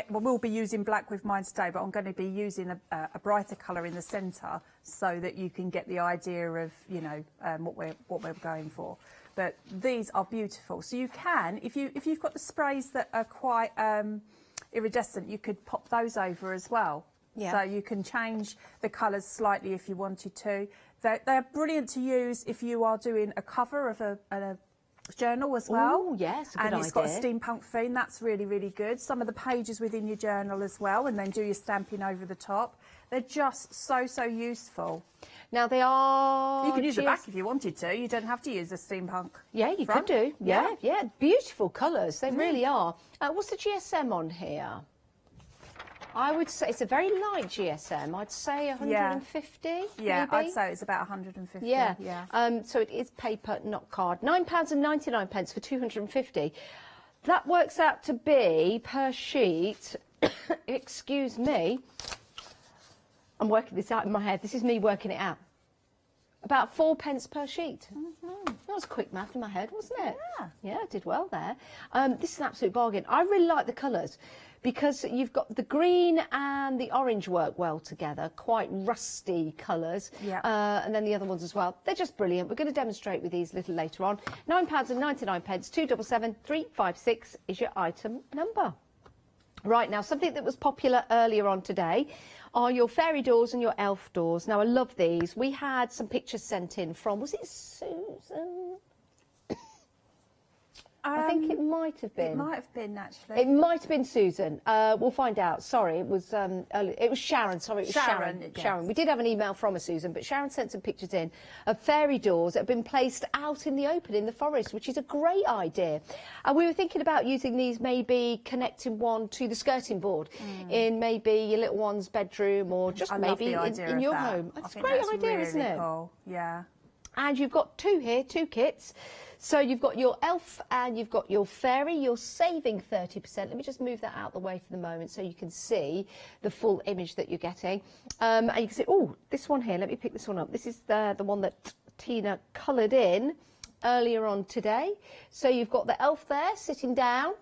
E: We'll be using black with mine today, but I'm going to be using a brighter colour in the centre so that you can get the idea of, you know, what we're going for. But these are beautiful. So you can, if you've got the sprays that are quite iridescent, you could pop those over as well.
D: Yeah.
E: So you can change the colours slightly if you wanted to. They're brilliant to use if you are doing a cover of a journal as well.
D: Oh, yes, a good
E: and it's got a
D: idea.
E: steampunk theme. That's really, really good. Some of the pages within your journal as well, and then do your stamping over the top. They're just so useful.
D: Now they are...
E: You can use the back if you wanted to. You don't have to use the steampunk.
D: Yeah, you
E: front.
D: could do. Yeah. Beautiful colours. They really are. What's the GSM on here? I would say it's a very light GSM. I'd say 150.
E: Yeah,
D: maybe?
E: I'd say it's about 150.
D: Yeah.
E: Yeah.
D: So it is paper, not card. £9.99 for 250. That works out to be per sheet. Excuse me. I'm working this out in my head. This is me working it out. About 4p per sheet. That was quick math in my head, wasn't it? Yeah, I did well there. This is an absolute bargain. I really like the colours because you've got the green and the orange work well together, quite rusty colours.
E: Yeah.
D: And then the other ones as well. They're just brilliant. We're going to demonstrate with these a little later on. £9.99, 277 356 is your item number. Right, now something that was popular earlier on today are your fairy doors and your elf doors. Now, I love these. We had some pictures sent in from, was it Susan? I think it might have been.
E: It might have been, actually.
D: It might have been Susan. We'll find out. Sorry, it was Sharon. Sorry, it was Sharon.
E: Yes.
D: Sharon. We did have an email from a Susan, but Sharon sent some pictures in of fairy doors that have been placed out in the open in the forest, which is a great idea. And we were thinking about using these, maybe connecting one to the skirting board in maybe your little one's bedroom, or just maybe in your home. It's a great idea,
E: really
D: isn't it?
E: Cool. Yeah.
D: And you've got two here, 2 kits. So you've got your elf and you've got your fairy. You're saving 30%. Let me just move that out the way for the moment so you can see the full image that you're getting. And you can see, oh, this one here, let me pick this one up. This is the one that Tina coloured in earlier on today. So you've got the elf there sitting down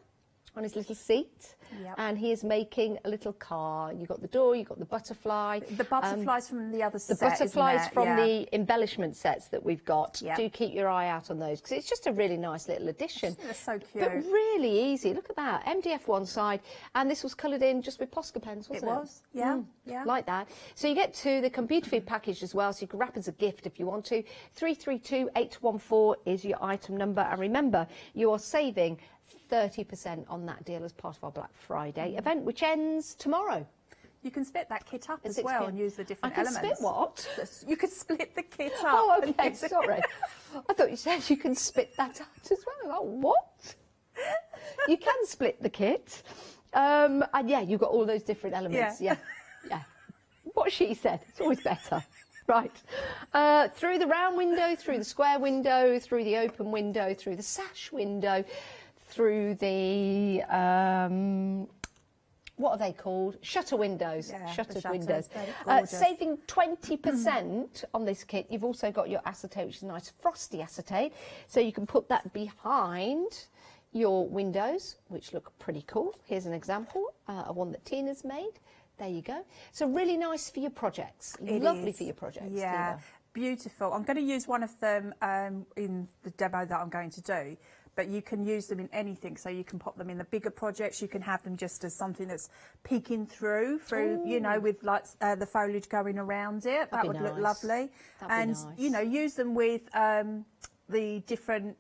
D: on his little seat. Yep. And he is making a little car. You've got the door, you've got the butterfly.
E: The butterflies from the other set,
D: the butterflies
E: isn't it?
D: from the embellishment sets that we've got.
E: Yep.
D: Do keep your eye out on those, because it's just a really nice little addition.
E: They're so cute.
D: But really easy. Look at that. MDF one side, and this was coloured in just with Posca pens, wasn't it?
E: It was, yeah. Yeah.
D: Like that. So you get 2. They come beautifully packaged as well, so you can wrap as a gift if you want to. 332814 is your item number. And remember, you are saving 30% on that deal as part of our Black Friday event, which ends tomorrow.
E: You can split that kit up
D: At
E: as
D: 6
E: well
D: p.m.
E: and use the different
D: I can
E: elements.
D: split what?
E: You could split the kit up.
D: Oh, okay, sorry. I thought you said you can split that out as well. Oh, what? You can split the kit. And yeah, you've got all those different elements. Yeah. What she said. It's always better. Right. Through the round window, through the square window, through the open window, through the sash window, through the what are they called? Shutter windows.
E: Yeah,
D: Shuttered
E: the
D: windows.
E: shutters, they're gorgeous.
D: Saving 20% on this kit. You've also got your acetate, which is a nice frosty acetate. So you can put that behind your windows, which look pretty cool. Here's an example of one that Tina's made. There you go. So really nice for your projects. Lovely for your projects.
E: Yeah,
D: Tina.
E: beautiful. I'm going to use one of them in the demo that I'm going to do. But you can use them in anything, so you can pop them in the bigger projects. You can have them just as something that's peeking through, you know, with like the foliage going around it. That would look lovely. And you know, use them with the different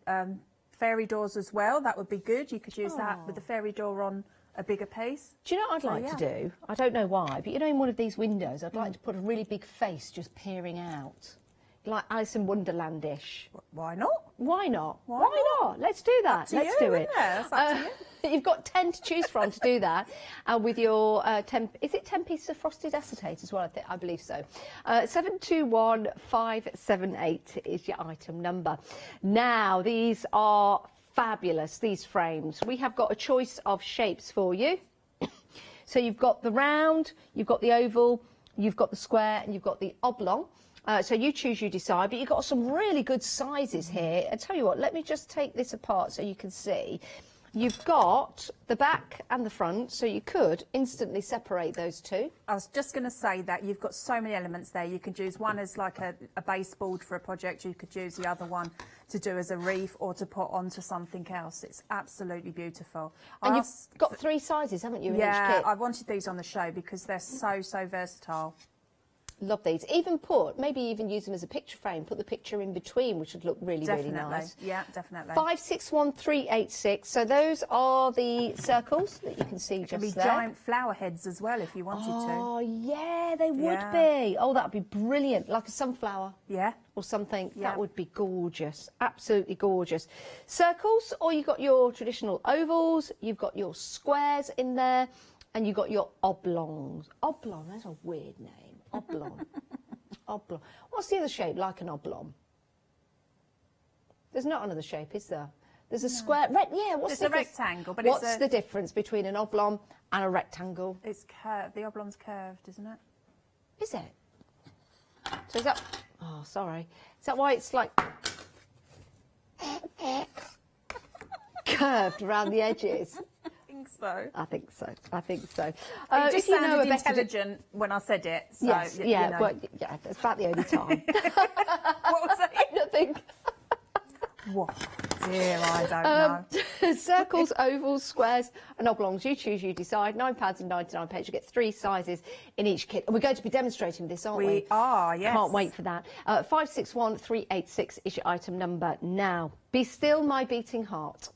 E: fairy doors as well. That would be good. You could use that with the fairy door on a bigger piece.
D: Do you know what I'd like to do? I don't know why, but you know, in one of these windows, I'd like to put a really big face just peering out. Like Alice in Wonderland-ish.
E: Why not?
D: Why not? Why not? Let's do that. Let's do it.
E: That's up to you.
D: You've got 10 to choose from to do that. With your 10, is it 10 pieces of frosted acetate as well? I believe so. 721578 is your item number. Now, these are fabulous, these frames. We have got a choice of shapes for you. So you've got the round, you've got the oval, you've got the square, and you've got the oblong. So you choose, you decide, but you've got some really good sizes here. I tell you what, let me just take this apart so you can see. You've got the back and the front, so you could instantly separate those two.
E: I was just going to say that you've got so many elements there. You could use one as like a baseboard for a project. You could use the other one to do as a wreath or to put onto something else. It's absolutely beautiful.
D: And you've got 3 sizes, haven't you, in each kit?
E: I wanted these on the show because they're so versatile.
D: Love these. Maybe even use them as a picture frame. Put the picture in between, which would look really nice.
E: Yeah, definitely.
D: 561386. So those are the circles that you can see just there.
E: It could be giant flower heads as well if you wanted to.
D: Oh, yeah, they would be. Oh, that would be brilliant. Like a sunflower.
E: Yeah.
D: Or something. Yeah. That would be gorgeous. Absolutely gorgeous. Circles, or you've got your traditional ovals. You've got your squares in there. And you've got your oblongs. Oblong, that's a weird name. Oblong. Oblong. What's the other shape like an oblong? There's not another shape, is there? There's a square.
E: What's a rectangle? But
D: what's the difference between an oblong and a rectangle?
E: It's curved. The oblong's curved, isn't it?
D: Is it? So is that... Oh, sorry. Is that why it's like... curved around the edges? I think so.
E: It just sounded intelligent when I said it. So,
D: yes,
E: you know.
D: Well, yeah, that's about the only time.
E: What was that?
D: Nothing.
E: What? Dear, I don't
D: know. Circles, ovals, squares and oblongs. You choose, you decide. £9.99. You get 3 sizes in each kit. And we're going to be demonstrating this, aren't we?
E: We are, yes.
D: Can't wait for that. 561386 is your item number now. Be Still My Beating Heart.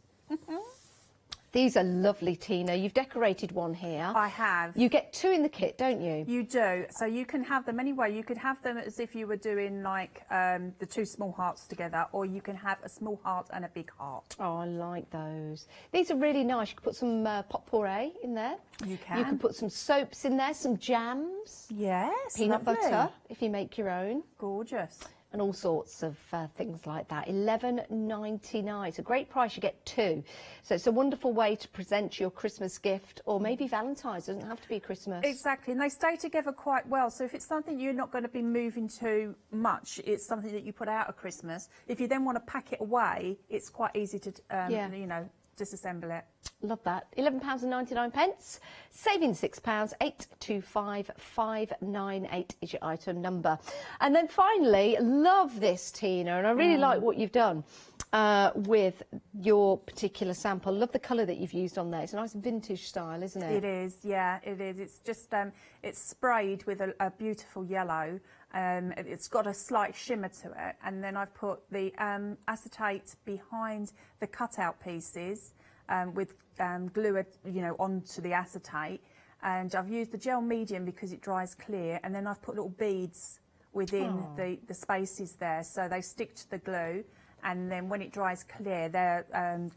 D: These are lovely, Tina. You've decorated one here.
E: I have.
D: You get 2 in the kit, don't you?
E: You do. So you can have them anyway. You could have them as if you were doing like the 2 small hearts together, or you can have a small heart and a big heart.
D: Oh, I like those. These are really nice. You could put some potpourri in there.
E: You can.
D: You can put some soaps in there, some jams.
E: Yes,
D: Peanut
E: lovely.
D: butter, if you make your own.
E: Gorgeous.
D: And all sorts of things like that. $11.99. It's a great price. You get 2. So it's a wonderful way to present your Christmas gift, or maybe Valentine's. It doesn't have to be Christmas.
E: Exactly, and they stay together quite well. So if it's something you're not going to be moving to much, it's something that you put out at Christmas. If you then want to pack it away, it's quite easy to, you know, disassemble it.
D: Love that. £11.99. Saving £6. 825598 is your item number. And then finally, love this, Tina, and I really like what you've done with your particular sample. Love the colour that you've used on there. It's a nice vintage style, isn't it?
E: It is, yeah, it is. It's just it's sprayed with a beautiful yellow. It's got a slight shimmer to it, and then I've put the acetate behind the cutout pieces with glue, you know, onto the acetate, and I've used the gel medium because it dries clear, and then I've put little beads within the spaces there, so they stick to the glue, and then when it dries clear, they're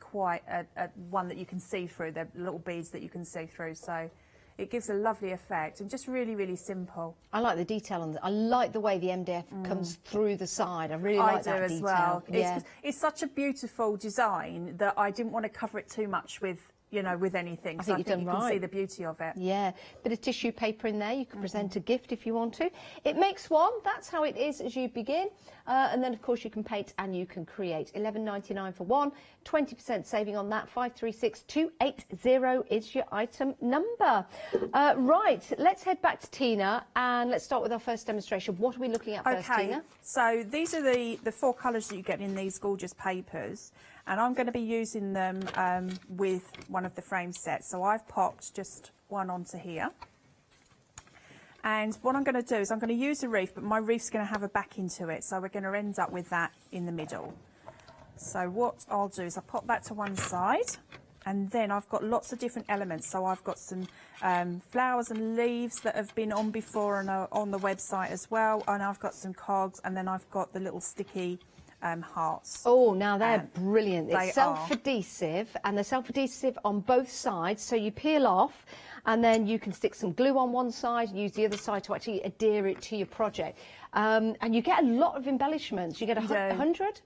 E: quite a one that you can see through. They're little beads that you can see through, so it gives a lovely effect and just really, really simple.
D: I like the detail on that. I like the way the MDF comes through the side. I really like that detail.
E: I do as well.
D: Yeah.
E: It's such a beautiful design that I didn't want to cover it too much with you know, with anything.
D: I
E: So
D: think
E: I
D: you've
E: think
D: done
E: you can see
D: right.
E: the beauty of it.
D: Yeah, bit of tissue paper in there. You can present a gift if you want to. It makes one. That's how it is as you begin. And then, of course, you can paint and you can create. $11.99 for one. 20% saving on that. 536280 is your item number. Right, let's head back to Tina and let's start with our first demonstration. What are we looking at first, Tina?
E: So these are the 4 colours that you get in these gorgeous papers. And I'm going to be using them with one of the frame sets. So I've popped just one onto here. And what I'm going to do is I'm going to use a reef, but my reef's going to have a back into it. So we're going to end up with that in the middle. So what I'll do is I'll pop that to one side. And then I've got lots of different elements. So I've got some flowers and leaves that have been on before and are on the website as well. And I've got some cogs, and then I've got the little sticky hearts.
D: Oh, now they're brilliant.
E: They
D: It's self-adhesive, and they're self-adhesive on both sides, so you peel off and then you can stick some glue on one side, use the other side to actually adhere it to your project. And you get a lot of embellishments. You get 100.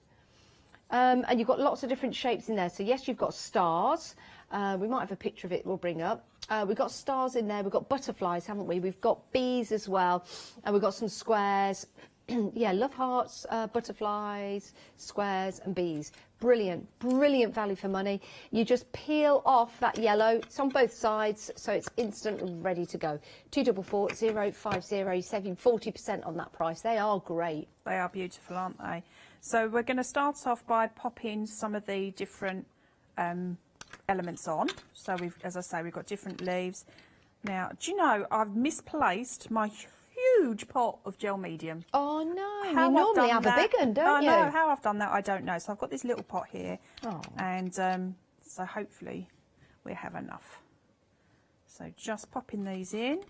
D: And you've got lots of different shapes in there. So yes, you've got stars. We might have a picture of it we'll bring up. We've got stars in there. We've got butterflies, haven't we? We've got bees as well. And we've got some squares. Yeah, love hearts, butterflies, squares and bees. Brilliant, brilliant value for money. You just peel off that yellow. It's on both sides, so it's instant and ready to go. 244 saving 40% on that price. They are great.
E: They are beautiful, aren't they? So we're going to start off by popping some of the different elements on. So we've, as I say, we've got different leaves. Now, do you know, I've misplaced my huge pot of gel medium.
D: Oh no, you normally have a big one, don't you?
E: I know, how I've done that I don't know. So I've got this little pot here, and so hopefully we have enough. So just popping these in.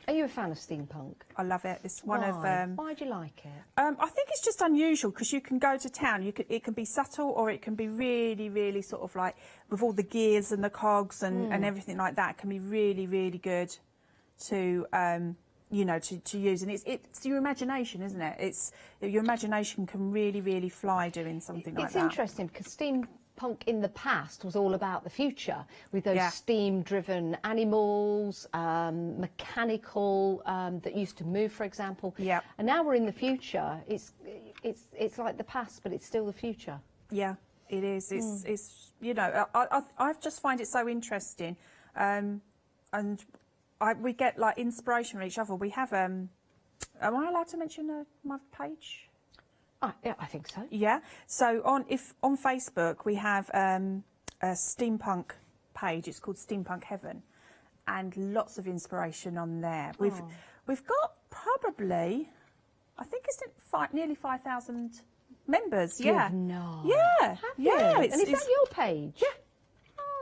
D: Are you a fan of steampunk?
E: I love it. It's one of
D: Why do you like it?
E: I think it's just unusual because you can go to town. It can be subtle, or it can be really, really sort of like with all the gears and the cogs and everything like that. It can be really, really good to you know, to use, and it's your imagination, isn't it? It's your imagination can really, really fly doing something like that.
D: It's interesting because steampunk in the past was all about the future with those steam-driven animals, mechanical that used to move, for example.
E: Yeah.
D: And now we're in the future. It's like the past, but it's still the future.
E: Yeah, it is. It's you know, I just find it so interesting, and we get like inspiration from each other. We have am I allowed to mention my page?
D: Yeah, I think so.
E: Yeah. So on Facebook we have a steampunk page. It's called Steampunk Heaven, and lots of inspiration on there. We've got probably, I think it's nearly 5,000 members. Yeah.
D: No.
E: Yeah. Yeah.
D: And is that your page?
E: Yeah.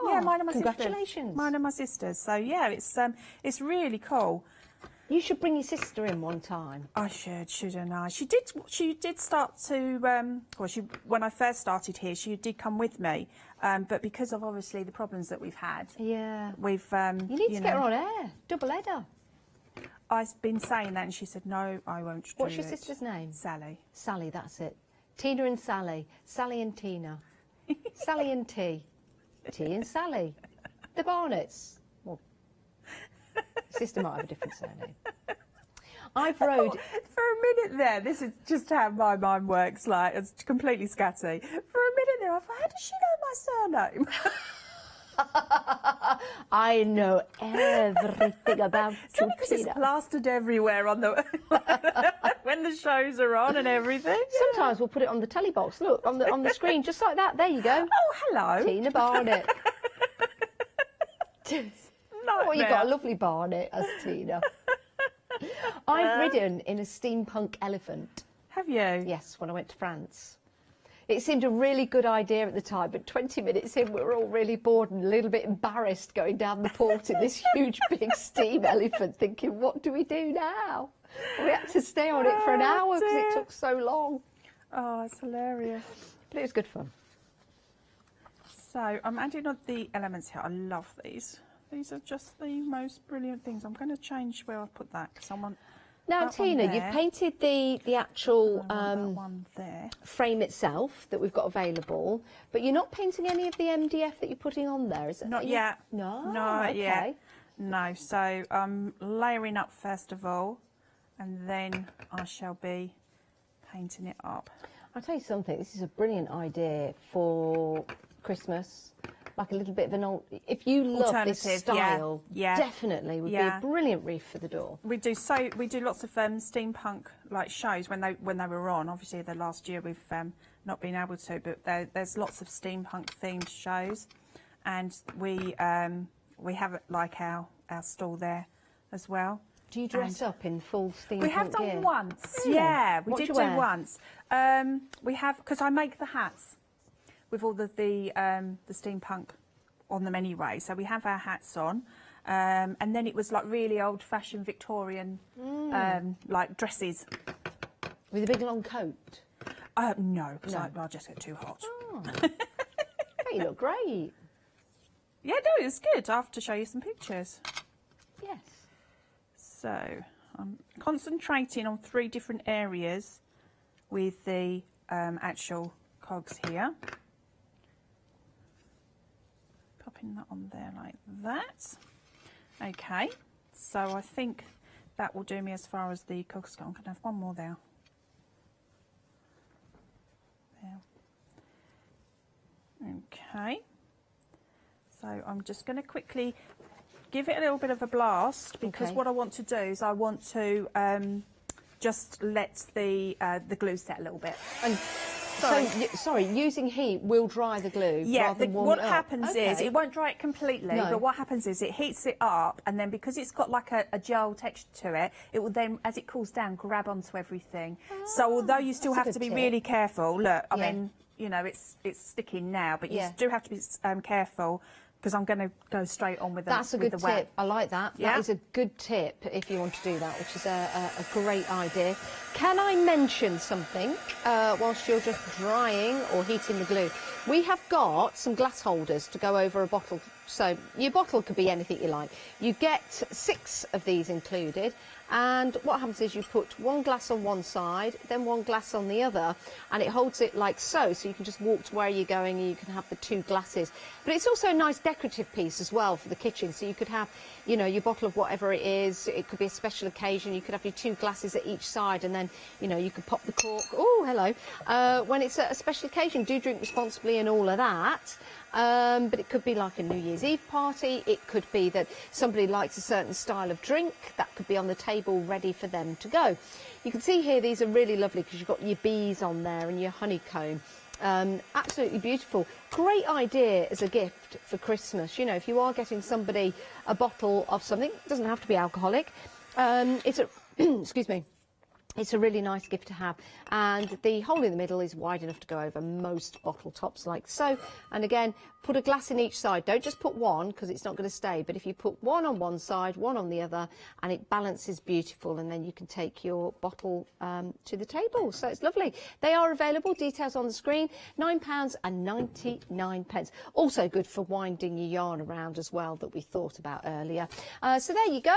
E: Yeah, mine and my
D: congratulations.
E: sisters. Mine and my sisters. So yeah, it's really cool.
D: You should bring your sister in one time.
E: I should, shouldn't I? She did start to when I first started here, she did come with me, but because of obviously the problems that we've had, we've
D: you need to get her on air, double header.
E: I've been saying that, and she said no, I won't.
D: What's your sister's name?
E: Sally.
D: Sally, that's it. Tina and Sally. Sally and Tina. Sally and T. T and Sally. The Barnetts. Well, sister might have a different surname. I've rode...
E: For a minute there, this is just how my mind works, like, it's completely scatty. For a minute there, I thought, how does she know my surname?
D: I know everything about you,
E: Tina. It's plastered everywhere on the when the shows are on and everything.
D: Sometimes we'll put it on the telly box. Look on the screen, just like that. There you go.
E: Oh, hello,
D: Tina Barnett. Oh, you've got a lovely Barnett as Tina. I've ridden in a steampunk elephant.
E: Have you?
D: Yes, when I went to France. It seemed a really good idea at the time, but 20 minutes in, we were all really bored and a little bit embarrassed going down the port in this huge, big steam elephant, thinking, what do we do now? We had to stay on it for an hour because it took so long.
E: Oh, it's hilarious.
D: But it was good fun.
E: So I'm adding up the elements here. I love these. These are just the most brilliant things. I'm going to change where I put that because I want
D: Now, Tina, you've painted the actual
E: one there.
D: frame itself that we've got available, but you're not painting any of the MDF that you're putting on there, is it?
E: Not yet.
D: No?
E: Not
D: okay.
E: yet. No, so I'm layering up first of all, and then I shall be painting it up.
D: I'll tell you something, this is a brilliant idea for Christmas. Like a little bit of an old... If you love this style, definitely would be a brilliant wreath for the door.
E: We do lots of steampunk like shows when they were on. Obviously, the last year we've not been able to, but there's lots of steampunk themed shows, and we have like our stall there as well.
D: Do you dress up in full steampunk
E: We have done
D: gear?
E: once.
D: Really?
E: Yeah, we
D: What
E: did
D: do
E: do
D: you wear?
E: once. We have, because I make the hats with all the steampunk on them anyway. So we have our hats on, and then it was like really old-fashioned Victorian like dresses.
D: With a big long coat?
E: No, because I'll just get too hot.
D: Oh. You look great.
E: Yeah, no, it's good. I have to show you some pictures.
D: Yes.
E: So I'm concentrating on 3 different areas with the actual cogs here. Popping that on there like that. Okay, so I think that will do me as far as the cogs go. I'm going to have one more there. Okay, so I'm just going to quickly give it a little bit of a blast, because what I want to do is I want to just let the glue set a little bit.
D: And sorry, using heat will dry the glue.
E: Yeah,
D: rather than warm
E: what
D: it up.
E: happens is it won't dry it completely, but what happens is it heats it up, and then because it's got like a gel texture to it, it will then, as it cools down, grab onto everything. So although you still have to be really careful, look, I mean, you know, it's sticking now, but you do have to be careful, because I'm going to go straight on with the
D: That's a good
E: tip.
D: Wet. I like that. Yeah? That is a good tip if you want to do that, which is a great idea. Can I mention something whilst you're just drying or heating the glue? We have got some glass holders to go over a bottle. So your bottle could be anything you like. You get 6 of these included, and what happens is you put 1 glass on one side, then 1 glass on the other, and it holds it like so you can just walk to where you're going and you can have the 2 glasses. But it's also a nice decorative piece as well for the kitchen, so you could have, you know, your bottle of whatever it is. It could be a special occasion. You could have your 2 glasses at each side, and then, you know, you could pop the cork. Oh, hello. When it's a special occasion, do drink responsibly and all of that. But it could be like a New Year's Eve party. It could be that somebody likes a certain style of drink. That could be on the table ready for them to go. You can see here these are really lovely because you've got your bees on there and your honeycomb. Absolutely beautiful. Great idea as a gift for Christmas. You know, if you are getting somebody a bottle of something, it doesn't have to be alcoholic. It's a excuse me. It's a really nice gift to have, and the hole in the middle is wide enough to go over most bottle tops like so. And again, put a glass in each side. Don't just put 1 because it's not going to stay, but if you put 1 on one side, 1 on the other, and it balances beautiful, and then you can take your bottle to the table. So it's lovely. They are available, details on the screen, £9.99. Also good for winding your yarn around as well, that we thought about earlier. So there you go.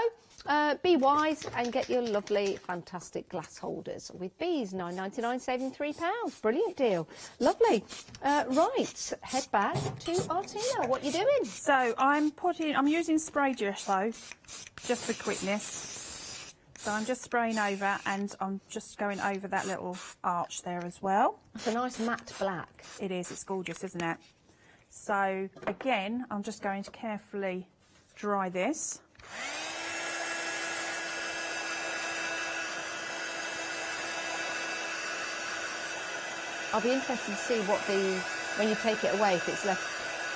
D: Be wise and get your lovely, fantastic glass holders with bees. £9.99, saving £3. Brilliant deal. Lovely. Right, head back to Artina. What are you doing?
E: So I'm using spray gesso just for quickness. So I'm just spraying over, and I'm just going over that little arch there as well.
D: It's a nice matte black.
E: It is. It's gorgeous, isn't it? So again, I'm just going to carefully dry this.
D: I'll be interested to see what when you take it away, if it's left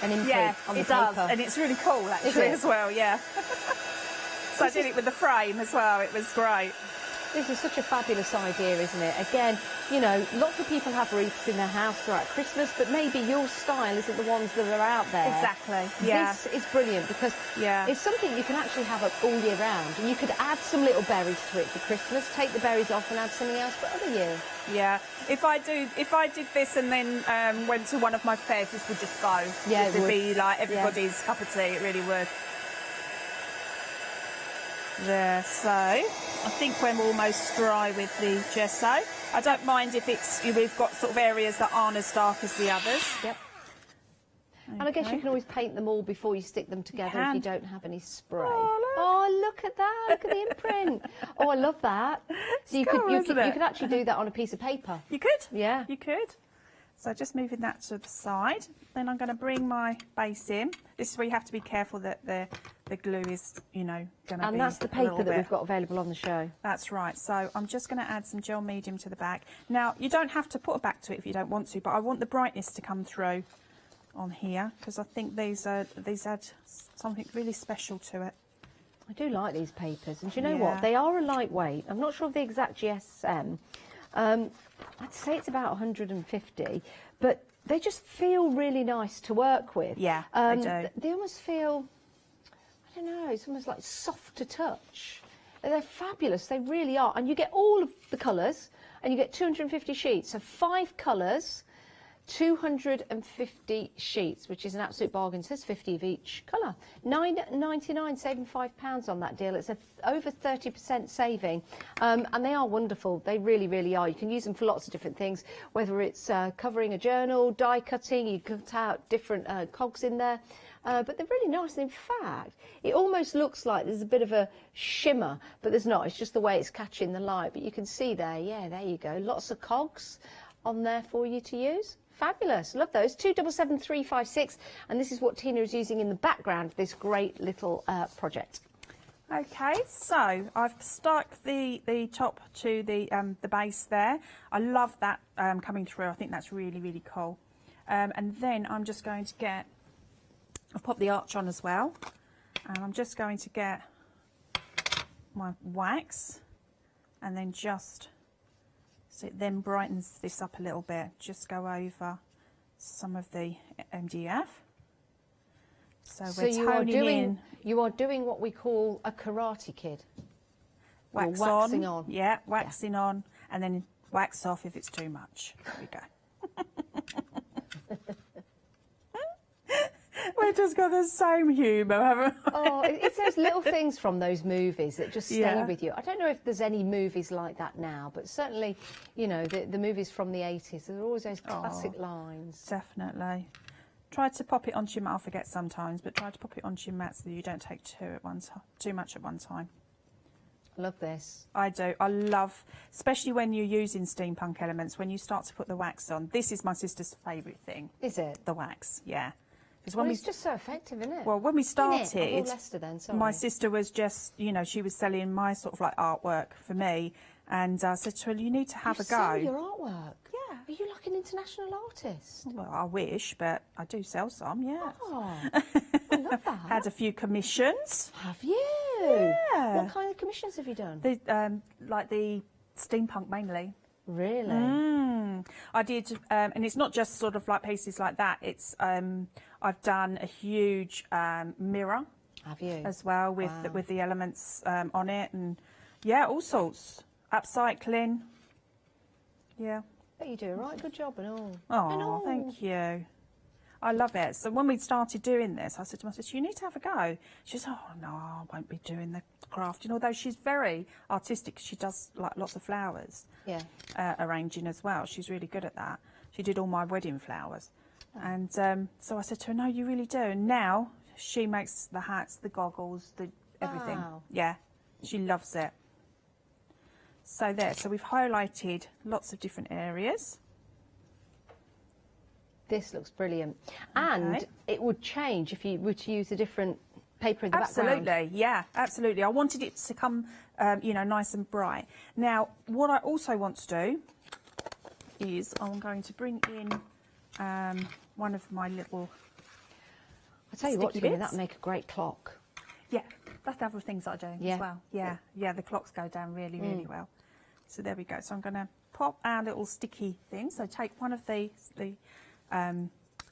D: an imprint on the paper.
E: Yeah, it does, and it's really cool actually as well, yeah. So I did it with the frame as well, it was great.
D: This is such a fabulous idea, isn't it? Again, you know, lots of people have wreaths in their house throughout Christmas, but maybe your style isn't the ones that are out there.
E: Exactly, yeah.
D: This is brilliant because it's something you can actually have up all year round, and you could add some little berries to it for Christmas, take the berries off and add something else for other year.
E: Yeah, if I did this and then went to one of my fairs, this would just go.
D: Yeah,
E: this would be like everybody's cup of tea, it really would. there. So I think we're almost dry with the gesso. I don't mind if we've got sort of areas that aren't as dark as the others.
D: Yep. And I guess you can always paint them all before you stick them together if you don't have any spray. Oh, look at that. Look at the imprint. Oh, I love that. So you could actually do that on a piece of paper.
E: You could.
D: Yeah.
E: You could. So just moving that to the side. Then I'm going to bring my base in. This is where you have to be careful that the glue is, you know, going to be.
D: And that's the paper that we've got available on the show.
E: That's right. So I'm just going to add some gel medium to the back. Now, you don't have to put a back to it if you don't want to, but I want the brightness to come through on here because I think these add something really special to it.
D: I do like these papers, and do you know what? They are a lightweight. I'm not sure of the exact GSM. I'd say it's about 150, but they just feel really nice to work with.
E: Yeah, they do.
D: They almost feel, I don't know, it's almost like soft to touch. They're fabulous, they really are. And you get all of the colours, and you get 250 sheets. So 5 colours, 250 sheets, which is an absolute bargain. It says 50 of each colour. £9.99, saving £5 on that deal. It's over 30% saving, and they are wonderful. They really, really are. You can use them for lots of different things, whether it's covering a journal, die cutting. You cut out different cogs in there. But they're really nice. And in fact, it almost looks like there's a bit of a shimmer, but there's not. It's just the way it's catching the light. But you can see there, yeah, there you go. Lots of cogs on there for you to use. Fabulous, love those. 277356, and this is what Tina is using in the background of this great little project.
E: Okay, so I've stuck the top to the base there. I love that coming through. I think that's really, really cool. And then I'm just going to get, I've popped the arch on as well, and I'm just going to get my wax, and then just, so it then brightens this up a little bit. Just go over some of the MDF. So we're toning in.
D: You are doing what we call a Karate Kid.
E: Wax
D: waxing on.
E: Yeah, waxing on, and then wax off if it's too much. There we go. We've just got the same humour, haven't we?
D: Oh, it's those little things from those movies that just stay with you. I don't know if there's any movies like that now, but certainly, you know, the movies from the 80s, there are always those classic lines.
E: Definitely. Try to pop it onto your mat. I forget sometimes, but try to pop it onto your mat so that you don't take too much at one time.
D: I love this.
E: I do. I love, especially when you're using steampunk elements, when you start to put the wax on. This is my sister's favourite thing.
D: Is it?
E: The wax, yeah.
D: Well, it's just so effective, isn't it?
E: Well, when we started,
D: Leicester then, sorry.
E: my sister was just, you know, she was selling my sort of like artwork for me, and I said to her, you need to have a go.
D: Sell your artwork? Yeah. Are you like an international artist?
E: Well, I wish, but I do sell some, yeah.
D: Oh, I love that.
E: Had a few commissions.
D: Have you?
E: Yeah.
D: What kind of commissions have you done?
E: Like the steampunk mainly.
D: Really?
E: I did, and it's not just sort of like pieces like that. It's I've done a huge mirror.
D: Have you?
E: As well with the elements on it, and yeah, all sorts. Upcycling. Yeah.
D: But you do a right good job and all.
E: Oh, thank you. I love it. So when we started doing this, I said to my sister, you need to have a go. She said, oh, no, I won't be doing the crafting. Although she's very artistic. She does like lots of flowers.
D: Yeah.
E: Arranging as well. She's really good at that. She did all my wedding flowers. And so I said to her, no, you really do. And now she makes the hats, the goggles, the everything.
D: Wow.
E: Yeah. She loves it. So there. So we've highlighted lots of different areas.
D: This looks brilliant. And it would change if you were to use a different paper in the background.
E: Absolutely, yeah, absolutely. I wanted it to come, you know, nice and bright. Now, what I also want to do is I'm going to bring in one of my little
D: I'll tell you what, Tina, that'd make a great clock.
E: Yeah, that's the other things I do as well. Yeah, yeah, the clocks go down really, really well. So there we go. So I'm going to pop our little sticky thing. So take one of the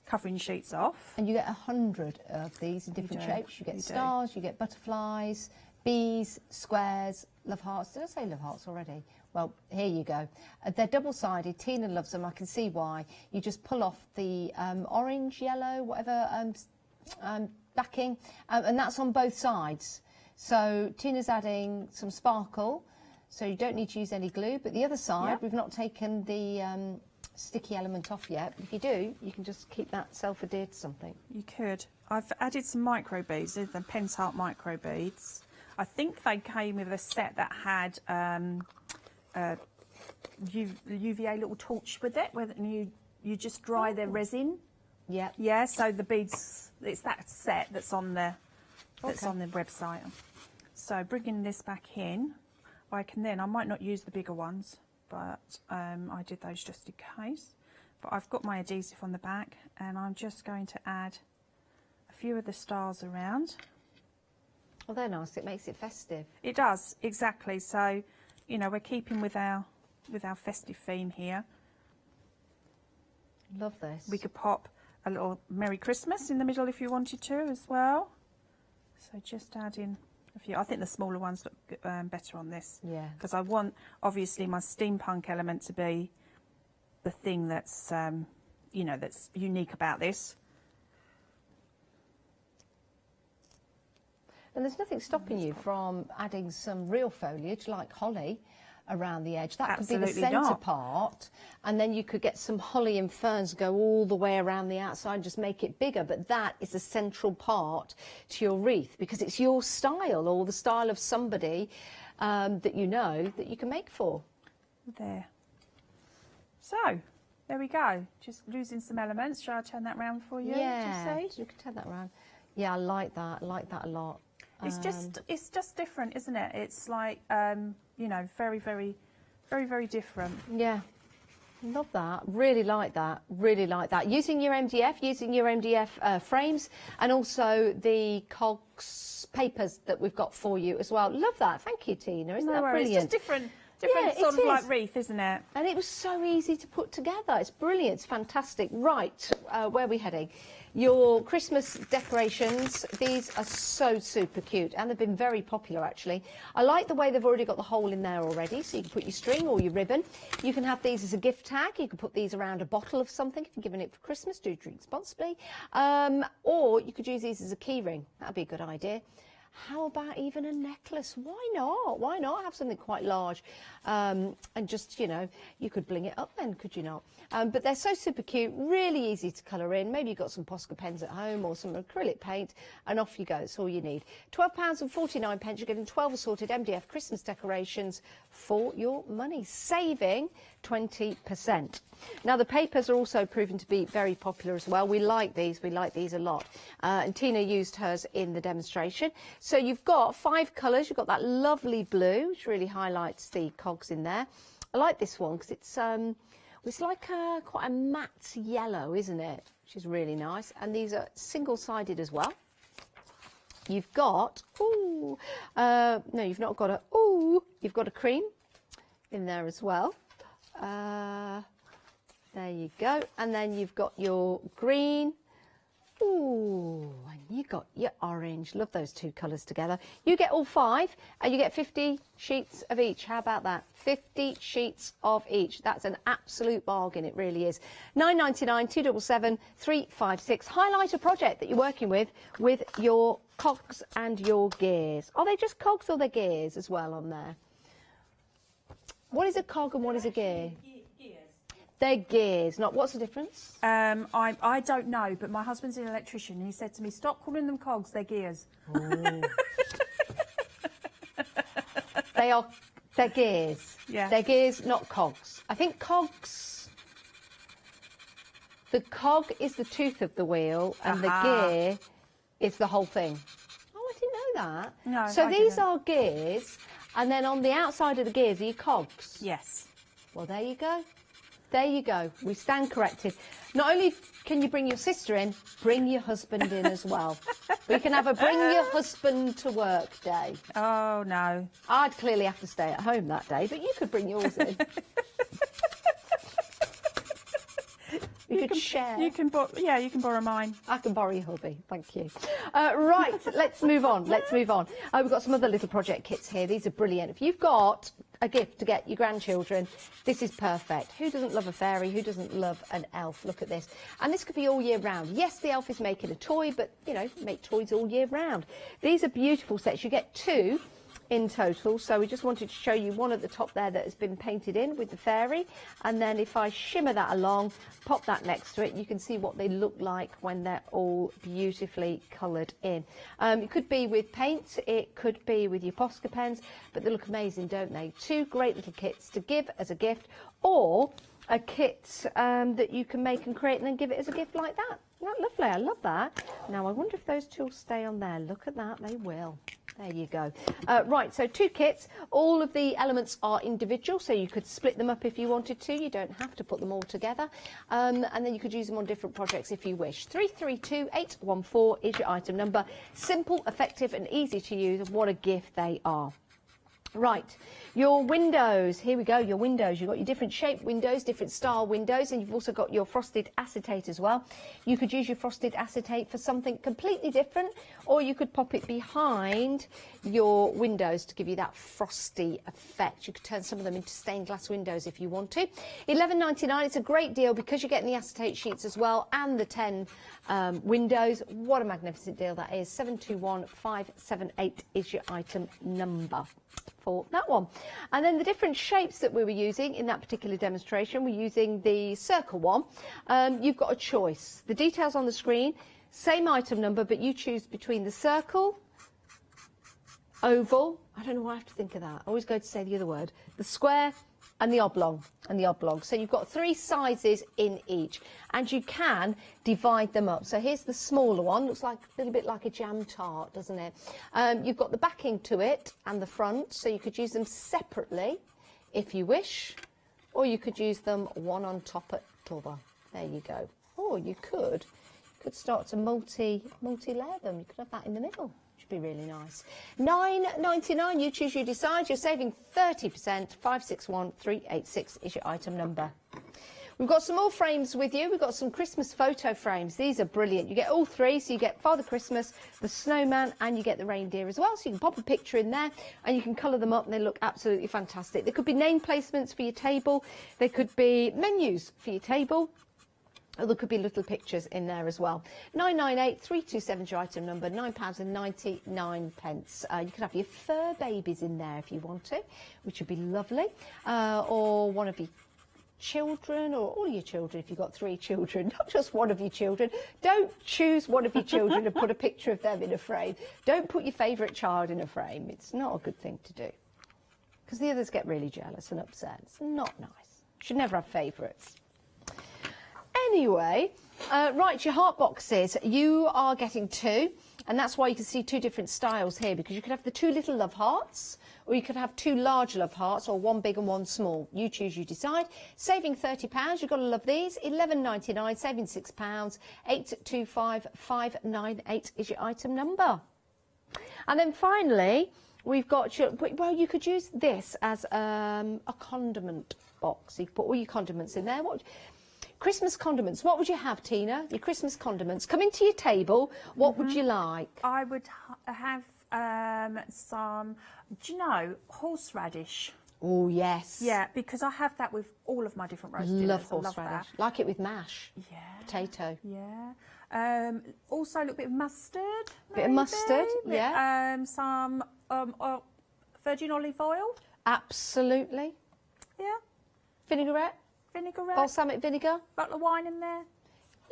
E: covering sheets off.
D: And you get 100 of these in different shapes. You get stars, you get butterflies, bees, squares, love hearts. Did I say love hearts already? Well, here you go. They're double-sided. Tina loves them. I can see why. You just pull off the orange, yellow, whatever backing, and that's on both sides. So Tina's adding some sparkle, so you don't need to use any glue. But the other side, we've not taken the sticky element off yet. If you do, you can just keep that self-adhered to something.
E: You could. I've added some micro beads, the Pentel micro beads. I think they came with a set that had UVA little torch with it, where you just dry the resin.
D: Yeah.
E: Yeah. So the beads, it's that set that's on the on the website. So bringing this back in, I might not use the bigger ones, but I did those just in case. But I've got my adhesive on the back, and I'm just going to add a few of the stars around.
D: Oh, they're nice. It makes it festive.
E: It does, exactly. So, you know, we're keeping with our festive theme here.
D: Love this.
E: We could pop a little Merry Christmas in the middle if you wanted to as well. So just add in a few. I think the smaller ones look better on this.
D: Yeah.
E: Because I want, obviously, my steampunk element to be the thing that's, you know, that's unique about this.
D: And there's nothing stopping you from adding some real foliage like holly around the edge. That could be the centre part, and then you could get some holly and ferns go all the way around the outside, just make it bigger. But that is a central part to your wreath because it's your style or the style of somebody that you know that you can make for.
E: There. So, there we go. Just losing some elements. Shall I turn that round for you?
D: Yeah, you can turn that around. Yeah, I like that. I like that a lot.
E: It's just different, isn't it? It's like, you know, very, very, very, very different.
D: Yeah, love that. Really like that. Really like that. Using your MDF frames, and also the cogs papers that we've got for you as well. Love that. Thank you, Tina. Isn't that brilliant?
E: It's just different sort of like wreath, isn't it?
D: And it was so easy to put together. It's brilliant. It's fantastic. Right, where are we heading? Your Christmas decorations, these are so super cute, and they've been very popular actually. I like the way they've already got the hole in there already, so you can put your string or your ribbon. You can have these as a gift tag. You can put these around a bottle of something if you're giving it for Christmas. Do drink responsibly. Or you could use these as a key ring. That'd be a good idea. How about even a necklace? Why not? Why not have something quite large? And just, you know, you could bling it up then, could you not? But they're so super cute, really easy to colour in. Maybe you've got some Posca pens at home or some acrylic paint, and off you go. It's all you need. £12.49. You're getting 12 assorted MDF Christmas decorations for your money, saving 20%. Now, the papers are also proven to be very popular as well. We like these a lot. And Tina used hers in the demonstration. So you've got 5 colours. You've got that lovely blue, which really highlights the cogs in there. I like this one because it's like quite a matte yellow, isn't it? Which is really nice. And these are single-sided as well. You've got, no, you've not got you've got a cream in there as well. There you go. And then you've got your green. Ooh, and you got your orange. Love those two colours together. You get all 5 and you get 50 sheets of each. How about that? 50 sheets of each. That's an absolute bargain. It really is. £9.99, 277 356. Highlight a project that you're working with your cogs and your gears. Are they just cogs or they're gears as well on there? What is a cog and what is a gear? They're gears. Not what's the difference?
E: I don't know, but my husband's an electrician. And he said to me, "Stop calling them cogs. They're gears."
D: They're gears.
E: Yeah.
D: They're gears, not cogs. I think cogs. The cog is the tooth of the wheel, and the gear is the whole thing. Oh, I didn't know that.
E: No.
D: So these are gears, and then on the outside of the gears are your cogs.
E: Yes.
D: Well, there you go. There you go. We stand corrected. Not only can you bring your sister in, bring your husband in as well. We can have a bring your husband to work day.
E: Oh, no.
D: I'd clearly have to stay at home that day, but you could bring yours in. We could share.
E: You can borrow mine.
D: I can borrow your hobby. Thank you. Right, let's move on. We've got some other little project kits here. These are brilliant. If you've got a gift to get your grandchildren, this is perfect. Who doesn't love a fairy? Who doesn't love an elf? Look at this. And this could be all year round. Yes, the elf is making a toy, but, you know, make toys all year round. These are beautiful sets. You get 2 in total, so we just wanted to show you one at the top there that has been painted in with the fairy, and then if I shimmer that along, pop that next to it, you can see what they look like when they're all beautifully coloured in. It could be with paint, it could be with your Posca pens, but they look amazing, don't they? 2 great little kits to give as a gift, or a kit that you can make and create and then give it as a gift like that. Isn't that lovely? I love that. Now I wonder if those 2 will stay on there. Look at that, they will. There you go. Right, so 2 kits. All of the elements are individual, so you could split them up if you wanted to. You don't have to put them all together. And then you could use them on different projects if you wish. 332814 is your item number. Simple, effective and easy to use. What a gift they are. Right, your windows, here we go, your windows. You've got your different shaped windows, different style windows, and you've also got your frosted acetate as well. You could use your frosted acetate for something completely different, or you could pop it behind your windows to give you that frosty effect. You could turn some of them into stained glass windows if you want to. $11.99, it's a great deal because you're getting the acetate sheets as well and the 10 windows. What a magnificent deal that is. 721578 is your item number for that one. And then the different shapes that we were using in that particular demonstration, we're using the circle one. You've got a choice. The details on the screen, same item number, but you choose between the circle, oval, I don't know why I have to think of that, I always go to say the other word, the square and the oblong, So you've got 3 sizes in each, and you can divide them up. So here's the smaller one, looks like a little bit like a jam tart, doesn't it? You've got the backing to it and the front, so you could use them separately if you wish, or you could use them one on top of the other. There you go. Or you could start to multi-layer them. You could have that in the middle. Be really nice. $9.99, you choose, you decide. You're saving 30%. 561386 is your item number. We've got some more frames with you. We've got some Christmas photo frames. These are brilliant. You get all 3, so you get Father Christmas, the snowman, and you get the reindeer as well. So you can pop a picture in there and you can colour them up and they look absolutely fantastic. There could be name placements for your table. There could be menus for your table. Oh, there could be little pictures in there as well. 998327 is your item number, £9.99. You could have your fur babies in there if you want to, which would be lovely. Or one of your children, or all your children if you've got 3 children, not just one of your children. Don't choose one of your children and put a picture of them in a frame. Don't put your favourite child in a frame. It's not a good thing to do, because the others get really jealous and upset. It's not nice. Should never have favourites. Anyway, right, your heart boxes, you are getting 2, and that's why you can see 2 different styles here, because you could have the 2 little love hearts, or you could have 2 large love hearts, or 1 big and 1 small. You choose, you decide. Saving £30, you've got to love these. $11.99, saving £6. 825598 is your item number. And then finally, we've got your, well, you could use this as a condiment box. You could put all your condiments in there. Christmas condiments. What would you have, Tina? Your Christmas condiments. Coming to your table, what would you like?
E: I would have some, do you know, horseradish.
D: Oh, yes.
E: Yeah, because I have that with all of my different roast dinners.
D: Love horseradish. Like it with mash.
E: Yeah.
D: Potato.
E: Yeah. Also a little bit of mustard.
D: Bit of mustard, yeah.
E: Some virgin olive oil.
D: Absolutely.
E: Yeah.
D: Vinaigrette. Balsamic vinegar.
E: Bottle of wine in there.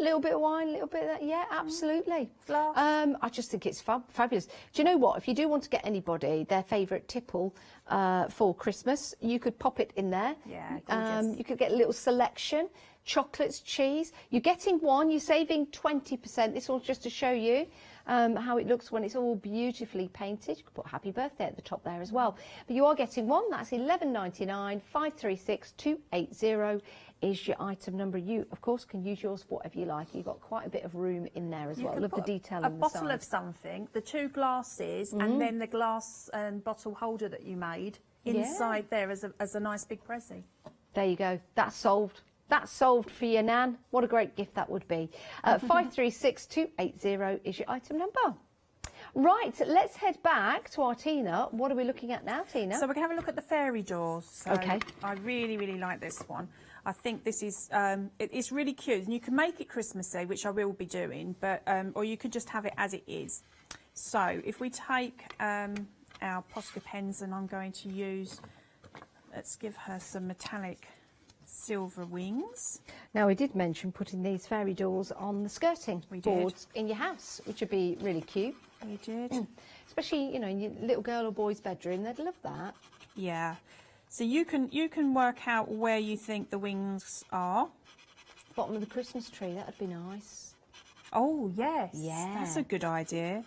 D: A little bit of wine, a little bit of that. Yeah, absolutely.
E: Glass.
D: I just think it's fabulous. Do you know what? If you do want to get anybody their favourite tipple for Christmas, you could pop it in there.
E: Yeah, gorgeous.
D: You could get a little selection. Chocolates, cheese. You're getting 1, you're saving 20%. This one's just to show you how it looks when it's all beautifully painted. You could put happy birthday at the top there as well. But you are getting 1, that's $11.99, 536280 is your item number. You, of course, can use yours for whatever you like. You've got quite a bit of room in there as well. Love the detail on the side.
E: A bottle of something, the 2 glasses, and then the glass and bottle holder that you made inside there as a nice big prezi.
D: There you go. That's solved. That's solved for your nan. What a great gift that would be. 536280 is your item number. Right, let's head back to our Tina. What are we looking at now, Tina?
E: So we're going to have a look at the fairy doors. So
D: okay.
E: I really, really like this one. I think this is, it's really cute. And you can make it Christmassy, which I will be doing, but or you could just have it as it is. So if we take our Posca pens, and I'm going to use, let's give her some metallic silver wings.
D: Now, we did mention putting these fairy doors on the skirting boards in your house, which would be really cute.
E: We did.
D: Especially, you know, in your little girl or boy's bedroom, they'd love that.
E: Yeah. So you can work out where you think the wings are.
D: Bottom of the Christmas tree, that would be nice.
E: Oh, yes.
D: Yeah.
E: That's a good idea.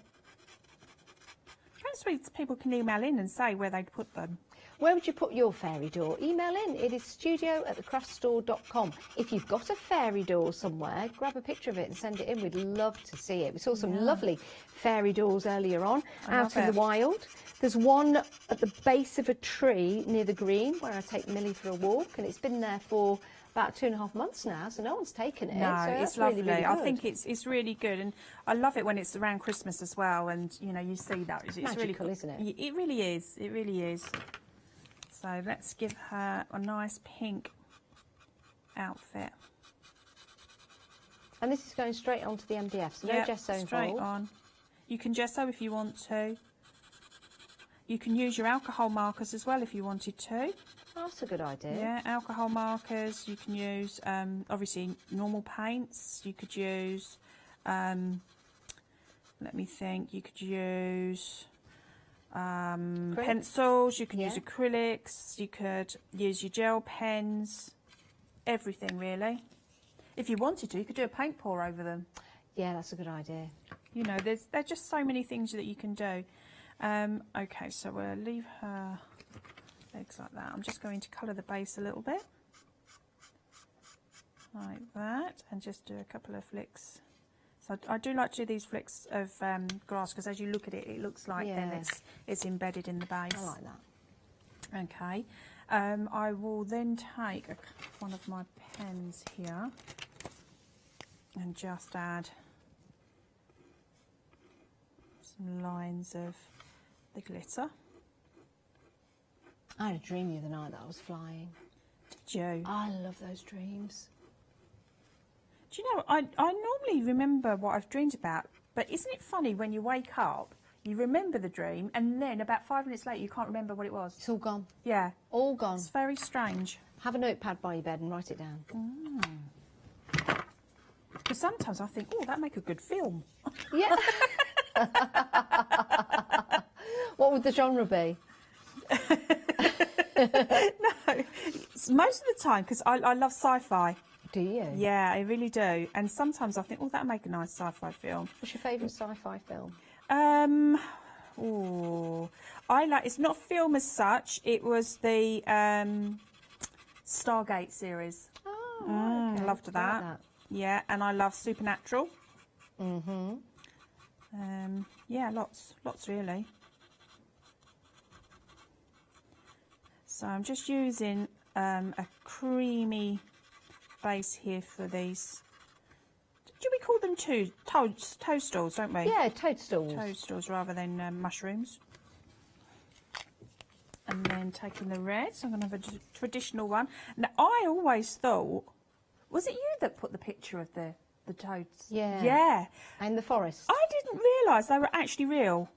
E: Perhaps people can email in and say where they'd put them.
D: Where would you put your fairy door? Email in. It is studio@thecraftstore.com. If you've got a fairy door somewhere, grab a picture of it and send it in. We'd love to see it. We saw some lovely fairy doors earlier on out in the wild. There's one at the base of a tree near the green where I take Millie for a walk, and it's been there for about 2.5 months now, so no one's taken it.
E: No,
D: so
E: it's
D: really,
E: lovely.
D: really
E: I
D: good.
E: think it's really good, and I love it when it's around Christmas as well. And you know, you see that it's
D: magical,
E: really cool,
D: isn't it?
E: It really is. It really is. So let's give her a nice pink outfit.
D: And this is going straight onto the MDF, so no
E: Yep,
D: gesso
E: straight
D: involved.
E: on. You can gesso if you want to. You can use your alcohol markers as well if you wanted to.
D: Oh, that's a good idea.
E: Yeah, alcohol markers. You can use, obviously, normal paints. You could use, let me think, you could use pencils. You can use acrylics. You could use your gel pens. Everything, really. If you wanted to, you could do a paint pour over them.
D: Yeah, that's a good idea.
E: You know, there's just so many things that you can do. Okay, so we'll leave her legs like that. I'm just going to colour the base a little bit. Like that. And just do a couple of flicks. So I do like to do these flicks of grass, because as you look at it, it looks like then it's embedded in the base.
D: I like that.
E: Okay. I will then take one of my pens here and just add some lines of the glitter.
D: I had a dream the other night that I was flying.
E: Did you?
D: I love those dreams.
E: Do you know, I normally remember what I've dreamed about, but isn't it funny when you wake up, you remember the dream, and then about 5 minutes later you can't remember what it was?
D: It's all gone.
E: Yeah.
D: All gone.
E: It's very strange.
D: Have a notepad by your bed and write it down.
E: Because sometimes I think, oh, that'd make a good film.
D: Yeah. What would the genre be?
E: No, most of the time, because I love sci-fi.
D: Do you?
E: Yeah, I really do. And sometimes I think, oh, that'd make a nice sci-fi film.
D: What's your favourite sci-fi film?
E: I like, it's not a film as such, it was the Stargate series.
D: Oh, okay.
E: Loved that.
D: Like that.
E: Yeah, and I love Supernatural. Yeah, lots really. So I'm just using a creamy base here for these. Do we call them toadstools, don't we?
D: Yeah, toadstools.
E: Toadstools rather than mushrooms. And then taking the red, so I'm going to have a traditional one. Now, I always thought, was it you that put the picture of the toads?
D: Yeah.
E: Yeah.
D: In the forest.
E: I didn't realise they were actually real.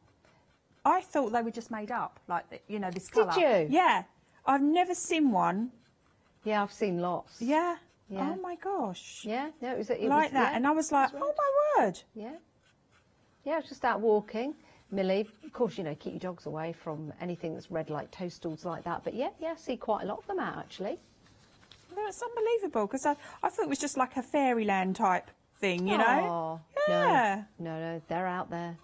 E: I thought they were just made up, like, you know, this colour.
D: Did you?
E: Yeah. I've never seen one.
D: Yeah, I've seen lots.
E: Yeah.
D: Yeah.
E: Oh my gosh.
D: Yeah, no, it was
E: Like
D: was,
E: that.
D: yeah,
E: And I was like, oh my word.
D: Yeah. Yeah, I was just out walking. Millie, of course, you know, keep your dogs away from anything that's red like toadstools like that. But yeah, I see quite a lot of them out, actually.
E: No, it's unbelievable, because I thought it was just like a fairyland type thing, you know? Yeah.
D: No, they're out there.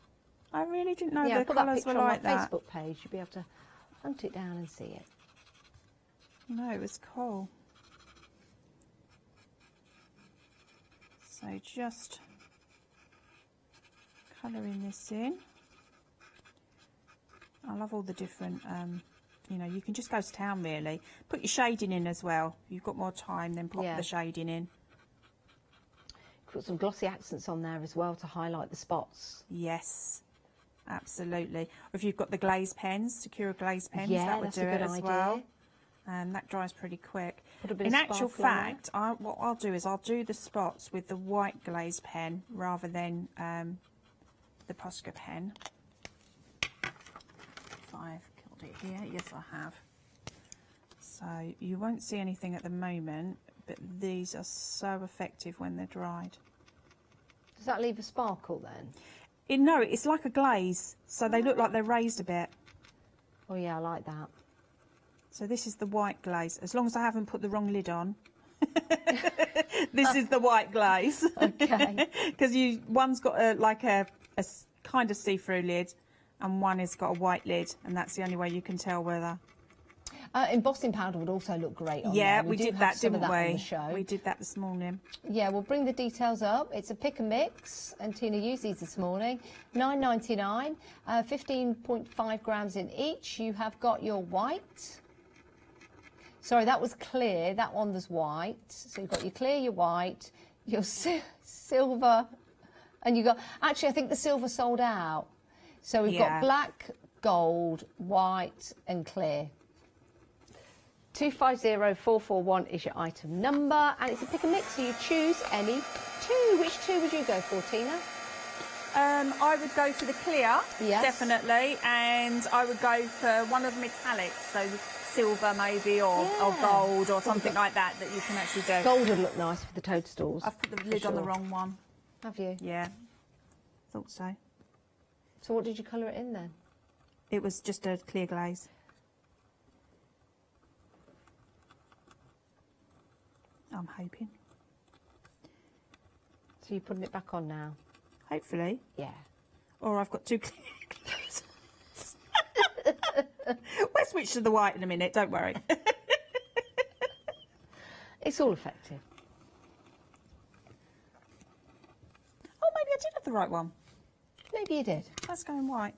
E: I really didn't know
D: Yeah,
E: the
D: put that
E: colours
D: picture
E: were
D: on
E: like
D: my
E: that.
D: Facebook page. You'll be able to hunt it down and see it.
E: No, it was cool. So just colouring this in. I love all the different you know, you can just go to town really. Put your shading in as well. If you've got more time, then pop the shading in.
D: Put some glossy accents on there as well to highlight the spots.
E: Yes, absolutely. Or if you've got the glaze pens, secure glaze pens,
D: Yeah,
E: that would
D: that's
E: do
D: a good
E: it as
D: idea.
E: well. And that dries pretty quick.
D: Put a bit
E: In
D: of
E: actual
D: sparkle on
E: fact, what I'll do is I'll do the spots with the white glaze pen rather than the Posca pen. If I've killed it here, yes I have. So you won't see anything at the moment, but these are so effective when they're dried.
D: Does that leave a sparkle then?
E: No, it's like a glaze, so they look like they're raised a bit.
D: Oh yeah, I like that.
E: So this is the white glaze, as long as I haven't put the wrong lid on. This is the white glaze.
D: Okay.
E: Because one's got a kind of see-through lid, and one has got a white lid, and that's the only way you can tell whether.
D: Embossing powder would also look great on there.
E: Yeah, we did that, didn't
D: on
E: we?
D: the show.
E: We did that this morning.
D: Yeah, we'll bring the details up. It's a pick and mix, and Tina used these this morning. $9.99, 15.5 grams in each. You have got your white. Sorry, that was clear. That one was white. So you've got your clear, your white, your silver, and you got. Actually, I think the silver sold out. So we've got black, gold, white, and clear. 250441 is your item number, and it's a pick and mix, so you choose any two. Which two would you go for, Tina?
E: I would go for the clear,
D: yes,
E: definitely, and I would go for one of the metallics, so silver maybe, or gold, or something like that you can actually do.
D: Gold would look nice for the toadstools.
E: I've put the lid on the wrong one.
D: Have you?
E: Yeah, thought so.
D: So what did you colour it in then?
E: It was just a clear glaze. I'm hoping.
D: So you're putting it back on now?
E: Hopefully.
D: Yeah.
E: Or I've got two clear glazes. We'll switch to the white in a minute, don't worry.
D: It's all effective.
E: Oh, maybe I did have the right one.
D: Maybe you did.
E: That's going white.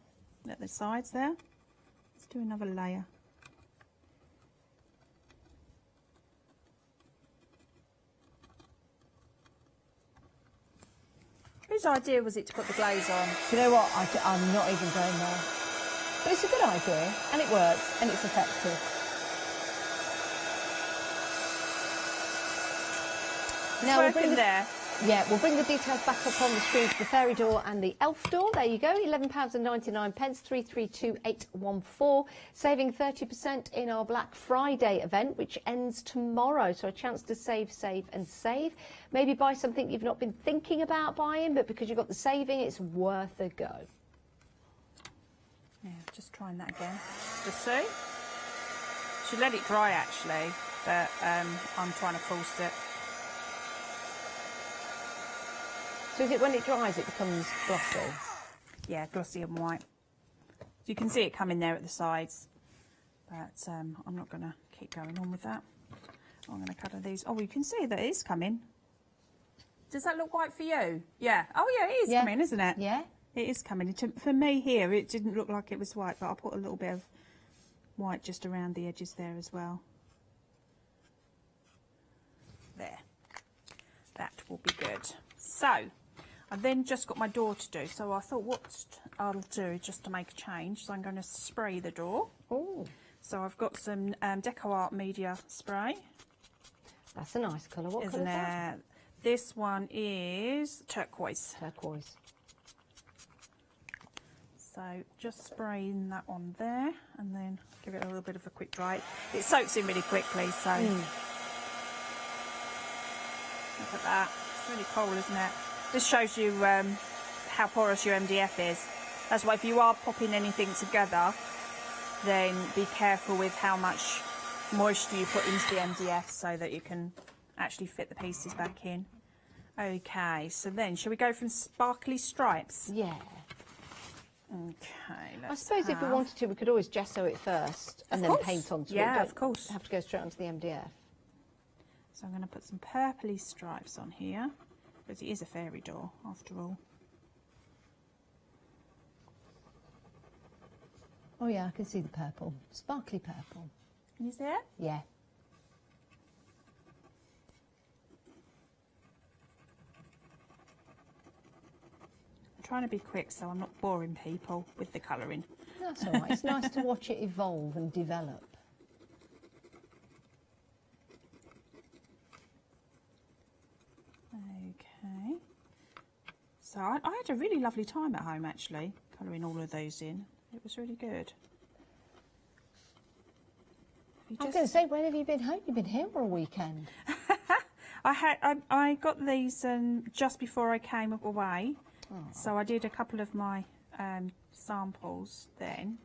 E: At the sides there. Let's do another layer. Whose idea was it to put the glaze on?
D: Do you know what? I'm not even going there. But it's a good idea, and it works, and it's effective. Now we'll bring
E: there.
D: Yeah, we'll bring the details back up on the screen for the fairy door and the elf door. There you go, £11.99, 332814, saving 30% in our Black Friday event, which ends tomorrow. So a chance to save, save and save. Maybe buy something you've not been thinking about buying, but because you've got the saving, it's worth a go.
E: Yeah, just trying that again, just to see. Should let it dry actually, but I'm trying to force it.
D: So is it when it dries it becomes glossy?
E: Yeah, glossy and white. So you can see it coming there at the sides, but I'm not going to keep going on with that. I'm going to cut these. Oh, you can see that it is coming. Does that look white for you? Yeah. Oh yeah, it is coming, isn't it?
D: Yeah.
E: It is coming. For me here, it didn't look like it was white, but I'll put a little bit of white just around the edges there as well. There. That will be good. So, I've then just got my door to do, so I thought what I'll do just to make a change, so I'm going to spray the door.
D: Oh.
E: So I've got some Deco Art Media spray.
D: That's a nice colour. What colour is
E: Isn't
D: that?
E: it? This one is turquoise.
D: Turquoise.
E: So just spraying that on there, and then give it a little bit of a quick dry. It soaks in really quickly, so look at that. It's really cool, isn't it? This shows you how porous your MDF is. That's why if you are popping anything together, then be careful with how much moisture you put into the MDF so that you can actually fit the pieces back in. Okay, so then shall we go from sparkly stripes?
D: Yeah.
E: Okay,
D: I suppose if we wanted to, we could always gesso it first and then paint onto it.
E: Yeah,
D: Don't
E: of course.
D: have to go straight onto the MDF.
E: So I'm going to put some purpley stripes on here, because it is a fairy door after all.
D: Oh yeah, I can see the purple. Sparkly purple.
E: Can you see it?
D: Yeah.
E: I'm trying to be quick so I'm not boring people with the colouring.
D: That's all right. It's nice to watch it evolve and develop.
E: Okay. So I had a really lovely time at home actually, colouring all of those in. It was really good.
D: I was going to say, when have you been home? You've been here for a weekend.
E: I got these just before I came away, so I did a couple of my samples then.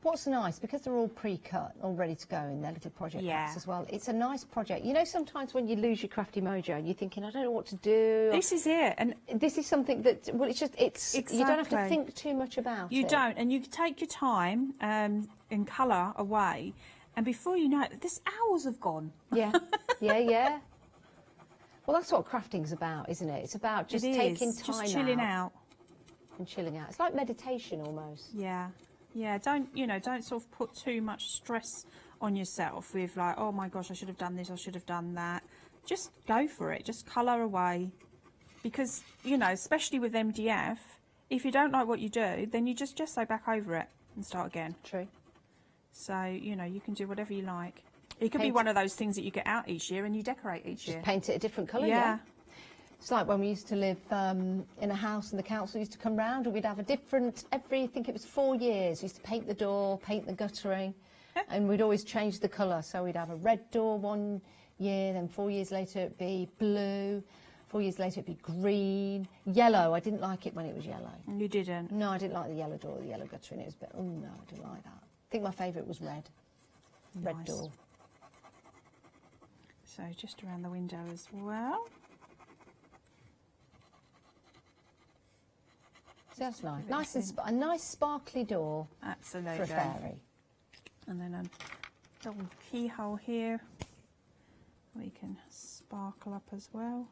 D: What's nice, because they're all pre-cut, all ready to go in their little project packs as well. It's a nice project. You know, sometimes when you lose your crafty mojo and you're thinking, I don't know what to do.
E: This is it, and
D: this is something that, well, it's just, it's
E: exactly.
D: You don't have to think too much about it.
E: You don't, and you take your time and colour away, and before you know it, this hours have gone.
D: Yeah, yeah. Well, that's what crafting's about, isn't it? It's about just taking time
E: just chilling out.
D: And chilling out. It's like meditation almost.
E: Yeah. Yeah, don't sort of put too much stress on yourself with like, oh my gosh, I should have done this, I should have done that. Just go for it, just colour away. Because, you know, especially with MDF, if you don't like what you do, then you just go back over it and start again.
D: True.
E: So, you know, you can do whatever you like. It could be one of those things that you get out each year and you decorate each year.
D: Just paint it a different colour, yeah. It's like when we used to live in a house and the council used to come round and we'd have a different, I think it was 4 years, we used to paint the door, paint the guttering, and we'd always change the colour. So we'd have a red door 1 year, then 4 years later it'd be blue, 4 years later it'd be green, yellow. I didn't like it when it was yellow.
E: You didn't?
D: No, I didn't like the yellow door, the yellow guttering. It was a bit, oh no, I didn't like that. I think my favourite was red. Red
E: Nice.
D: door.
E: So just around the window as well.
D: So that's nice. A nice sparkly door.
E: Absolutely.
D: For a fairy.
E: And then a double keyhole here. We can sparkle up as well.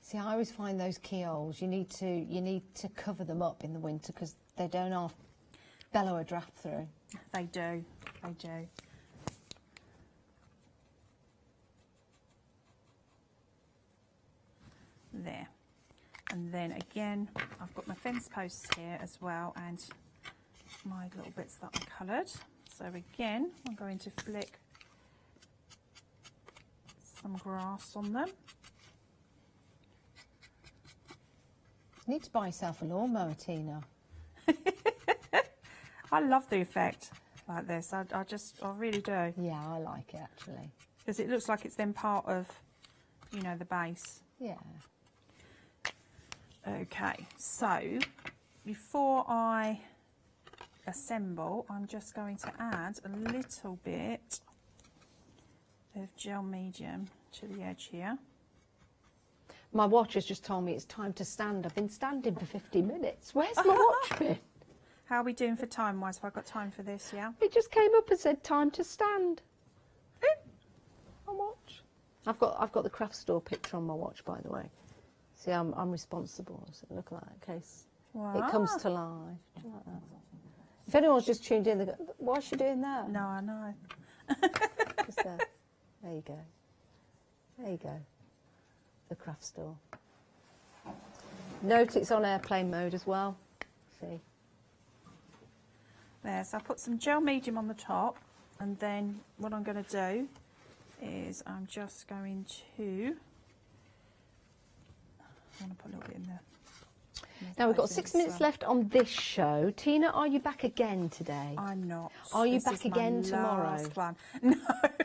D: See, I always find those keyholes, you need to cover them up in the winter because they don't half bellow a draft through.
E: They do. They do. There. And then again, I've got my fence posts here as well and my little bits that I coloured. So again, I'm going to flick some grass on them.
D: You need to buy yourself a lawnmower, Tina.
E: I love the effect like this. I really do.
D: Yeah, I like it actually.
E: Because it looks like it's then part of, you know, the base.
D: Yeah.
E: Okay, so before I assemble, I'm just going to add a little bit of gel medium to the edge here.
D: My watch has just told me it's time to stand. I've been standing for 50 minutes. Where's my watch been?
E: How are we doing for time-wise? Have I got time for this, yeah?
D: It just came up and said time to stand. My watch. I've got the craft store picture on my watch, by the way. See, I'm responsible. So look at that in case it comes to life. Do you like that? If anyone's just tuned in, they go, why is she doing that?
E: No, I know.
D: Just there. There you go. There you go. The craft store. Note it's on airplane mode as well. See.
E: There, so I put some gel medium on the top, and then what I'm going to do is I'm just going to. I want to put a little bit in there.
D: Now we've got 6 minutes left on this show. Tina, are you back again today?
E: I'm not.
D: Are you back again tomorrow?
E: Last one. No.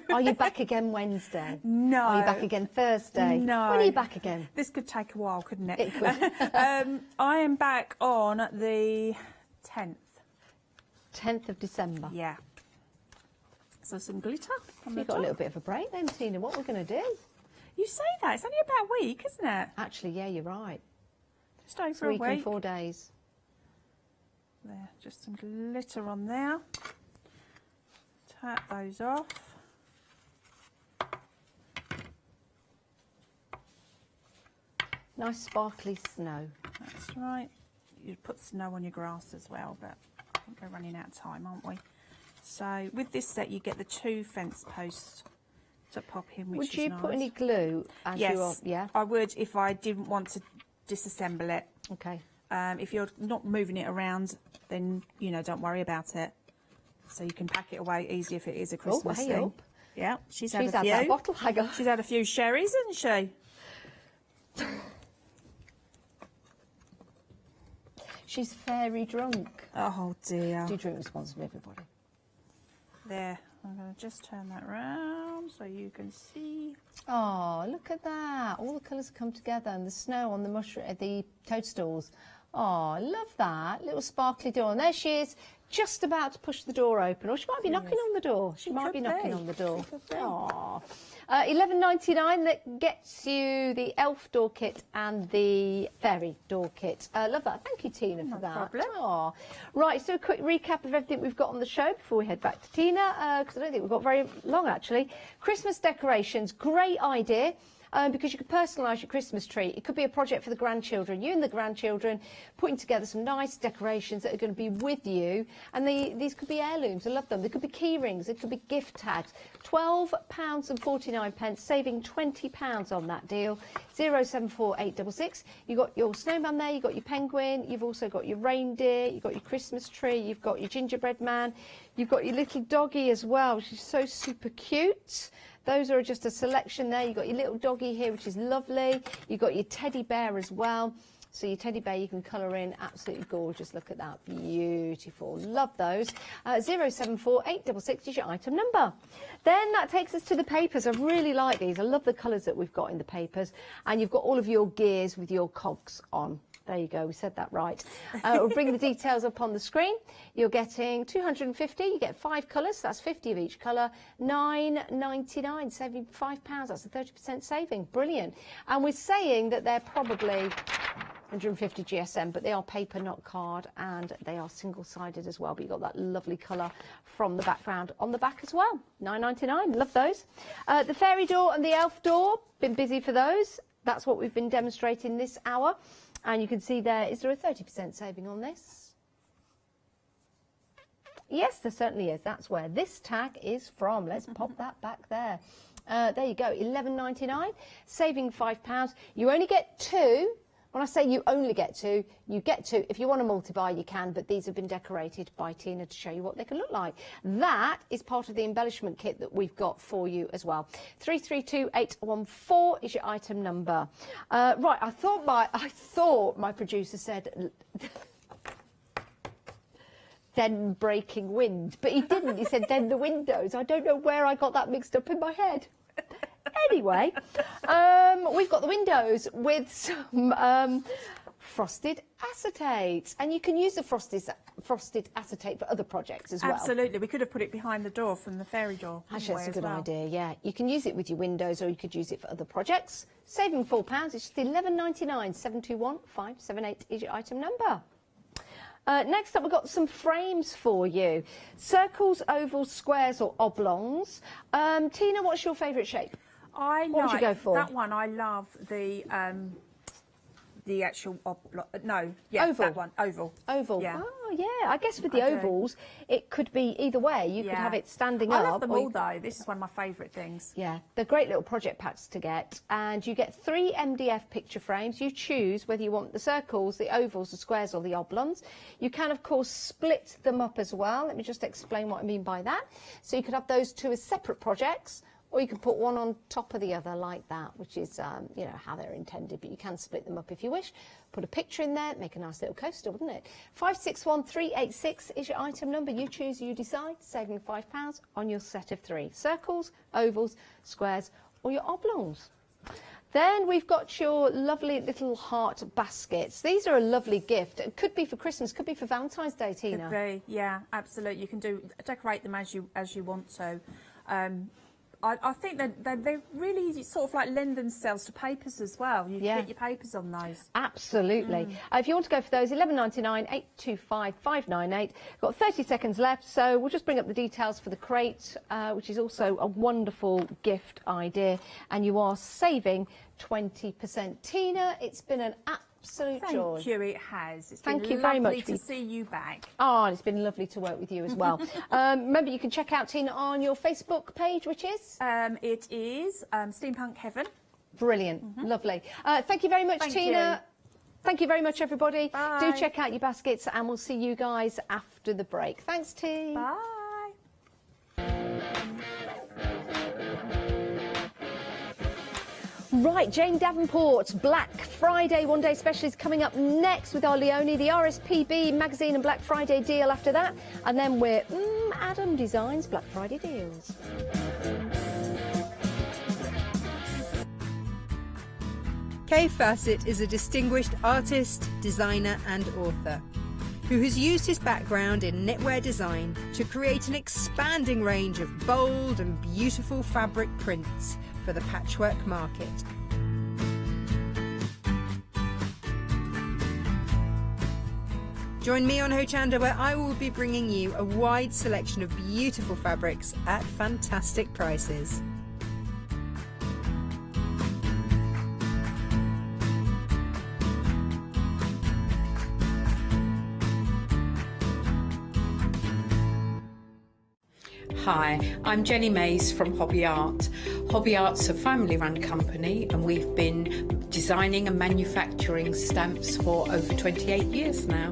D: Are you back again Wednesday?
E: No.
D: Are you back again Thursday?
E: No.
D: When are you back again?
E: This could take a while, couldn't it?
D: It could.
E: I am back on the 10th.
D: 10th of December.
E: Yeah. So some glitter on the
D: You've got
E: top.
D: a little bit of a break then, Tina. What we're going to do?
E: You say that. It's only about a week, isn't it?
D: Actually, yeah, you're right.
E: Just over
D: It's a
E: a
D: week
E: week.
D: and 4 days.
E: There, just some glitter on there. Tap those off.
D: Nice sparkly snow.
E: That's right. you put snow on your grass as well, but I think we're running out of time, aren't we? So with this set, you get the 2 fence posts to pop in, which
D: Would
E: is
D: you
E: nice.
D: put any glue as
E: Yes,
D: you are? Yeah.
E: I would if I didn't want to disassemble it.
D: Okay.
E: If you're not moving it around, then, you know, don't worry about it. So you can pack it away easy if it is a Christmas
D: hey
E: thing.
D: up.
E: Yeah, she's
D: She's
E: had a few.
D: that bottle. Hang on.
E: She's had a few sherries, hasn't she?
D: She's very drunk.
E: Oh dear.
D: Do drink responsibly, everybody.
E: There. I'm going to just turn that round so you can see.
D: Oh, look at that. All the colours come together and the snow on the the toadstools. Oh, I love that. Little sparkly door. And there she is, just about to push the door open. Or she might be knocking on the door. She might be knocking on the door. Oh. $11.99, that gets you the elf door kit and the fairy door kit. Love that. Thank you, Tina, for that.
E: problem.
D: Oh. Right, so a quick recap of everything we've got on the show before we head back to Tina, because I don't think we've got very long, actually. Christmas decorations, great idea. Because you could personalise your Christmas tree. It could be a project for the grandchildren. You and the grandchildren putting together some nice decorations that are going to be with you. And these could be heirlooms. I love them. They could be key rings. It could be gift tags. £12.49, saving £20 on that deal. 074866. You've got your snowman there. You've got your penguin. You've also got your reindeer. You've got your Christmas tree. You've got your gingerbread man. You've got your little doggy as well, which is so super cute. Those are just a selection there. You've got your little doggy here, which is lovely. You've got your teddy bear as well. So your teddy bear you can colour in. Absolutely gorgeous. Look at that. Beautiful. Love those. 074866 is your item number. Then that takes us to the papers. I really like these. I love the colours that we've got in the papers. And you've got all of your gears with your cogs on. There you go, we said that right. We'll bring the details up on the screen. You're getting 250, you get 5 colours, that's 50 of each colour, £9.99, saving £5, that's a 30% saving, brilliant. And we're saying that they're probably 150 GSM, but they are paper, not card, and they are single-sided as well, but you've got that lovely colour from the background on the back as well. £9.99, love those. The fairy door and the elf door, been busy for those. That's what we've been demonstrating this hour. And you can see there, is there a 30% saving on this? Yes, there certainly is. That's where this tag is from. Let's pop that back there. There you go, £11.99, saving £5. You only get 2. When I say you only get 2, you get 2. If you want to multi-buy, you can, but these have been decorated by Tina to show you what they can look like. That is part of the embellishment kit that we've got for you as well. 332814 is your item number. Right, I thought my producer said then breaking wind, but he didn't. He said then the windows. I don't know where I got that mixed up in my head. Anyway, we've got the windows with some frosted acetate, and you can use the frosted acetate for other projects as well.
E: Absolutely, we could have put it behind the door from the fairy door.
D: Actually, that's a good idea, yeah. You can use it with your windows, or you could use it for other projects. Saving £4, it's just £11.99, 721 578 is your item number. Next up, we've got some frames for you. Circles, ovals, squares or oblongs. Tina, what's your favourite shape? What would you go for?
E: That one. I love the actual oblong. No,
D: oval.
E: That one, oval.
D: Oval.
E: Yeah.
D: Oh, yeah. I guess with the ovals, it could be either way. You could have it standing up.
E: I love them all, though. This is one of my favourite things.
D: Yeah, they're great little project packs to get, and you get 3 MDF picture frames. You choose whether you want the circles, the ovals, the squares, or the oblongs. You can, of course, split them up as well. Let me just explain what I mean by that. So you could have those 2 as separate projects, or you can put one on top of the other like that, which is, you know, how they're intended, but you can split them up if you wish. Put a picture in there, make a nice little coaster, wouldn't it? 561386 is your item number. You choose, you decide, saving £5 on your set of 3. Circles, ovals, squares, or your oblongs. Then we've got your lovely little heart baskets. These are a lovely gift. It could be for Christmas, could be for Valentine's Day, Tina.
E: Could be, yeah, absolutely. You can decorate them as you want to. I think they really sort of like lend themselves to papers as well. You can get your papers on those.
D: Absolutely. If you want to go for those, £11.99, 825 598. Got 30 seconds left, so we'll just bring up the details for the crate, which is also a wonderful gift idea, and you are saving 20%. Tina, it's been an absolute joy.
E: Thank you, it has. It's
D: Thank
E: been
D: you very
E: lovely
D: much.
E: to see you back.
D: Oh, and it's been lovely to work with you as well. Remember, you can check out Tina on your Facebook page, which is?
E: It is Steampunk Heaven.
D: Brilliant. Lovely. Thank you very much,
E: Thank
D: Tina. Thank you very much, everybody.
E: Bye.
D: Do check out your baskets, and we'll see you guys after the break. Thanks, T.
E: Bye.
D: Right, Jane Davenport's Black Friday one-day special is coming up next with our Leonie, the RSPB magazine and Black Friday deal after that, and then we're Adam Designs Black Friday deals.
G: Kay Fassett is a distinguished artist, designer and author who has used his background in knitwear design to create an expanding range of bold and beautiful fabric prints for the patchwork market. Join me on Hochanda, where I will be bringing you a wide selection of beautiful fabrics at fantastic prices.
P: Hi, I'm Jenny Mays from Hobby Art. Hobby Art's a family-run company and we've been designing and manufacturing stamps for over 28 years now.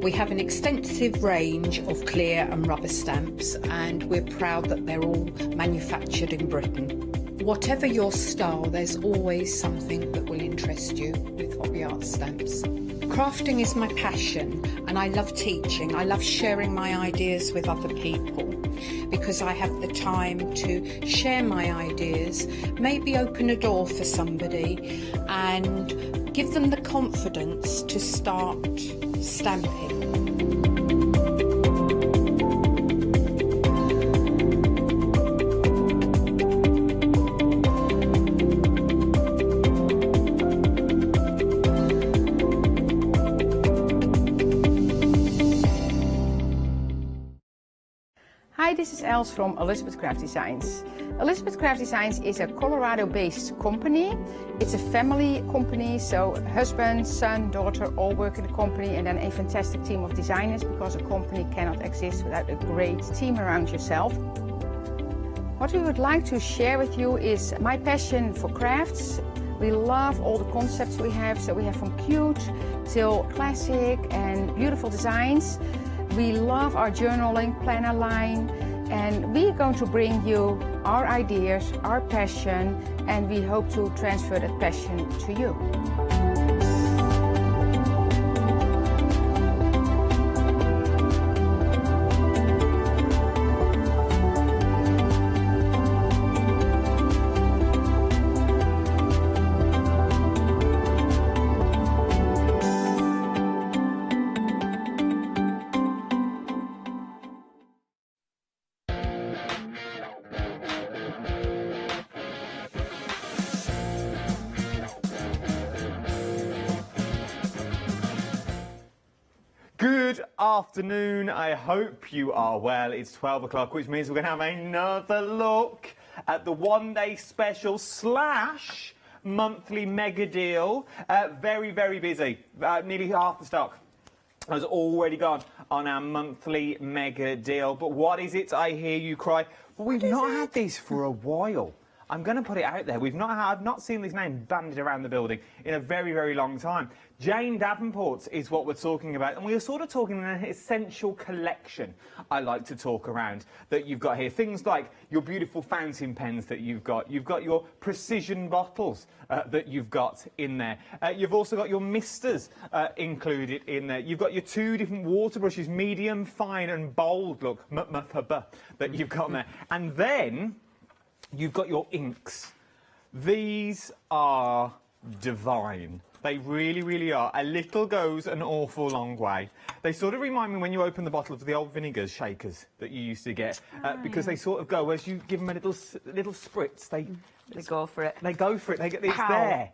P: We have an extensive range of clear and rubber stamps and we're proud that they're all manufactured in Britain. Whatever your style, there's always something that will interest you with Hobby Art stamps. Crafting is my passion and I love teaching. I love sharing my ideas with other people because I have the time to share my ideas, maybe open a door for somebody and give them the confidence to start stamping.
K: Hi, this is Els from Elizabeth Craft Designs. Elizabeth Craft Designs is a Colorado-based company. It's a family company, so husband, son, daughter all work in the company, and then a fantastic team of designers, because a company cannot exist without a great team around yourself. What we would like to share with you is my passion for crafts. We love all the concepts we have, so we have from cute till classic and beautiful designs. We love our journaling planner line, and we're going to bring you our ideas, our passion, and we hope to transfer that passion to you.
J: Good afternoon, I hope you are well. It's 12 o'clock, which means we're going to have another look at the one-day special slash monthly mega deal. Very, very busy. Nearly half the stock has already gone on our monthly mega deal. But what is it, I hear you cry? Well, we've not had this for a while. I'm going to put it out there. I've not seen this name bandied around the building in a very, very long time. Jane Davenport's is what we're talking about, and we are sort of talking an essential collection I like to talk around that you've got here. Things like your beautiful fountain pens that you've got your precision bottles that you've got in there. You've also got your misters included in there. You've got your two different water brushes, medium, fine and bold, look, that you've got in there. And then you've got your inks. These are divine. They really, really are. A little goes an awful long way. They sort of remind me when you open the bottle of the old vinegar shakers that you used to get, because they sort of go, as you give them a little spritz, they
I: go for it.
J: They go for it. It's there.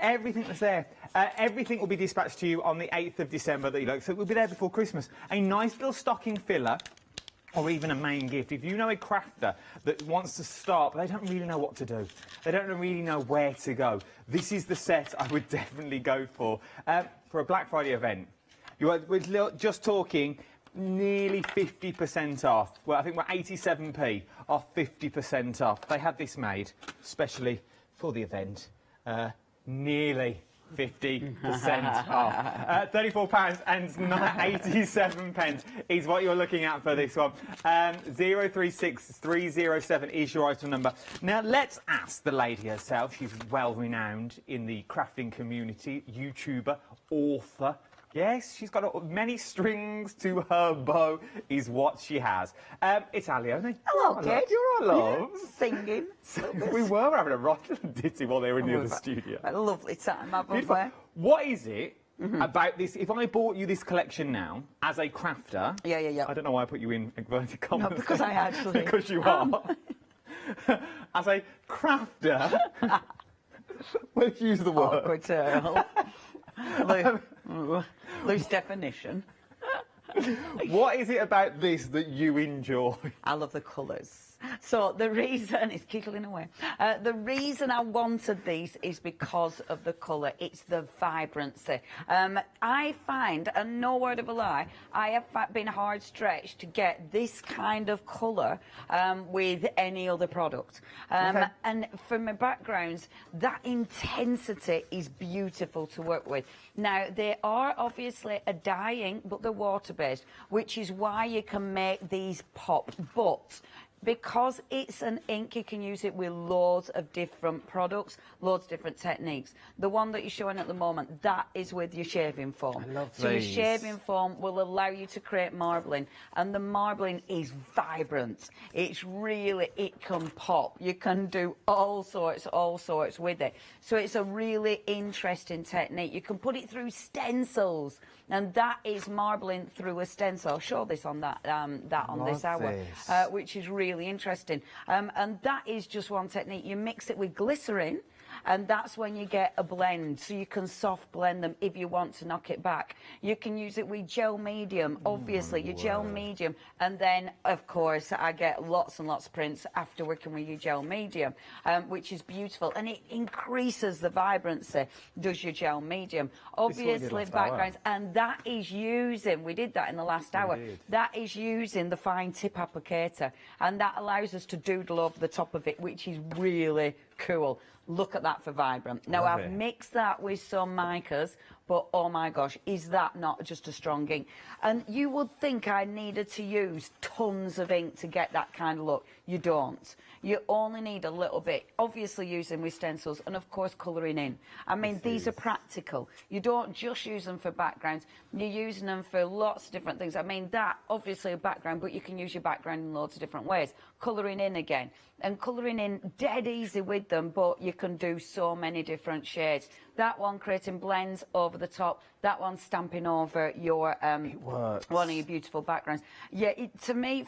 J: Everything that's there. Everything will be dispatched to you on the 8th of December that you like. So it will be there before Christmas. A nice little stocking filler. or even a main gift. If you know a crafter that wants to start, but they don't really know what to do, they don't really know where to go, this is the set I would definitely go for a Black Friday event. We're just talking nearly 50% off. Well, I think we're 87p off 50% off. They had this made especially for the event. Nearly 50% off. £34 and 87 pence is what you're looking at for this one. 036307 is your item number. Now let's ask the lady herself. She's well renowned in the crafting community, YouTuber, author. Yes, she's got many strings to her bow, is what she has. It's Alione.
I: Hello, kid.
J: You're all love.
I: Yeah, singing.
J: We were having a rotten ditty while they were in the other studio.
I: A lovely time, haven't we?
J: What is it about this? If I bought you this collection now, as a crafter...
I: Yeah.
J: I don't know why I put you in inverted commas.
I: No, because I actually...
J: because you are. As a crafter... let's use the word.
I: Awkward loose definition.
J: What is it about this that you enjoy?
I: I love the colours. So the reason, it's giggling away, the reason I wanted these is because of the colour. It's the vibrancy. I find, and no word of a lie, I have been hard stretched to get this kind of colour with any other product. And from my backgrounds, that intensity is beautiful to work with. Now, they are obviously a dyeing, but they're water-based, which is why you can make these pop. But because it's an ink, you can use it with loads of different products, loads of different techniques. The one that you're showing at the moment, that is with your shaving foam.
J: I love
I: so
J: these.
I: Your shaving foam will allow you to create marbling, and the marbling is vibrant. It's really, it can pop. You can do all sorts with it. So it's a really interesting technique. You can put it through stencils, and that is marbling through a stencil. I'll show this on that on this hour, which is really interesting. And that is just one technique. You mix it with glycerin, and that's when you get a blend, so you can soft blend them if you want to knock it back. You can use it with gel medium, obviously, your gel medium, and then of course I get lots and lots of prints after working with your gel medium, which is beautiful, and it increases the vibrancy, does your gel medium. Obviously backgrounds, and that is using, we did that in the last hour, that is using the fine tip applicator, and that allows us to doodle over the top of it, which is really cool. Look at that for vibrant. Now, I've mixed that with some micas, but oh my gosh, is that not just a strong ink? And you would think I needed to use tons of ink to get that kind of look. You don't. You only need a little bit, obviously using with stencils, and of course colouring in. I mean, these are practical. You don't just use them for backgrounds, you're using them for lots of different things. I mean, that, obviously a background, but you can use your background in loads of different ways. Colouring in again, and colouring in dead easy with them, but you can do so many different shades. That one creating blends over the top, that one stamping over your one of your beautiful backgrounds. Yeah, for me,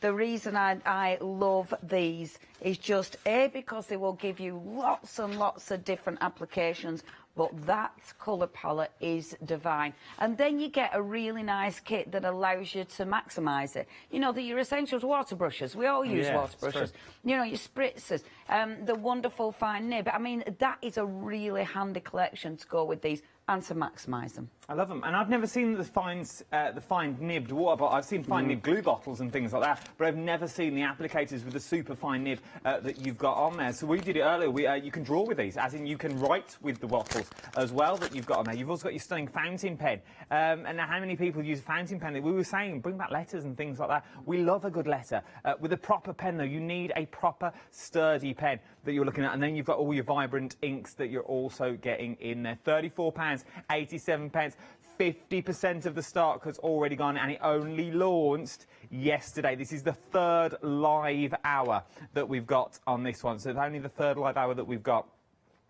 I: the reason I love these is just because they will give you lots and lots of different applications, but that colour palette is divine. And then you get a really nice kit that allows you to maximise it. You know, your essentials water brushes. We all use water brushes. You know, your spritzers, the wonderful fine nib. I mean, that is a really handy collection to go with these and to maximise them.
J: I love them, and I've never seen the fine nibbed water bottle. I've seen fine nibbed glue bottles and things like that, but I've never seen the applicators with the super fine nib that you've got on there. So we did it earlier. You can draw with these, as in you can write with the bottles as well that you've got on there. You've also got your stunning fountain pen, and how many people use a fountain pen? We were saying bring back letters and things like that. We love a good letter. With a proper pen though, you need a proper sturdy pen that you're looking at, and then you've got all your vibrant inks that you're also getting in there. £34.87. 50% of the stock has already gone, and it only launched yesterday. This is the third live hour that we've got on this one, so it's only the third live hour that we've got.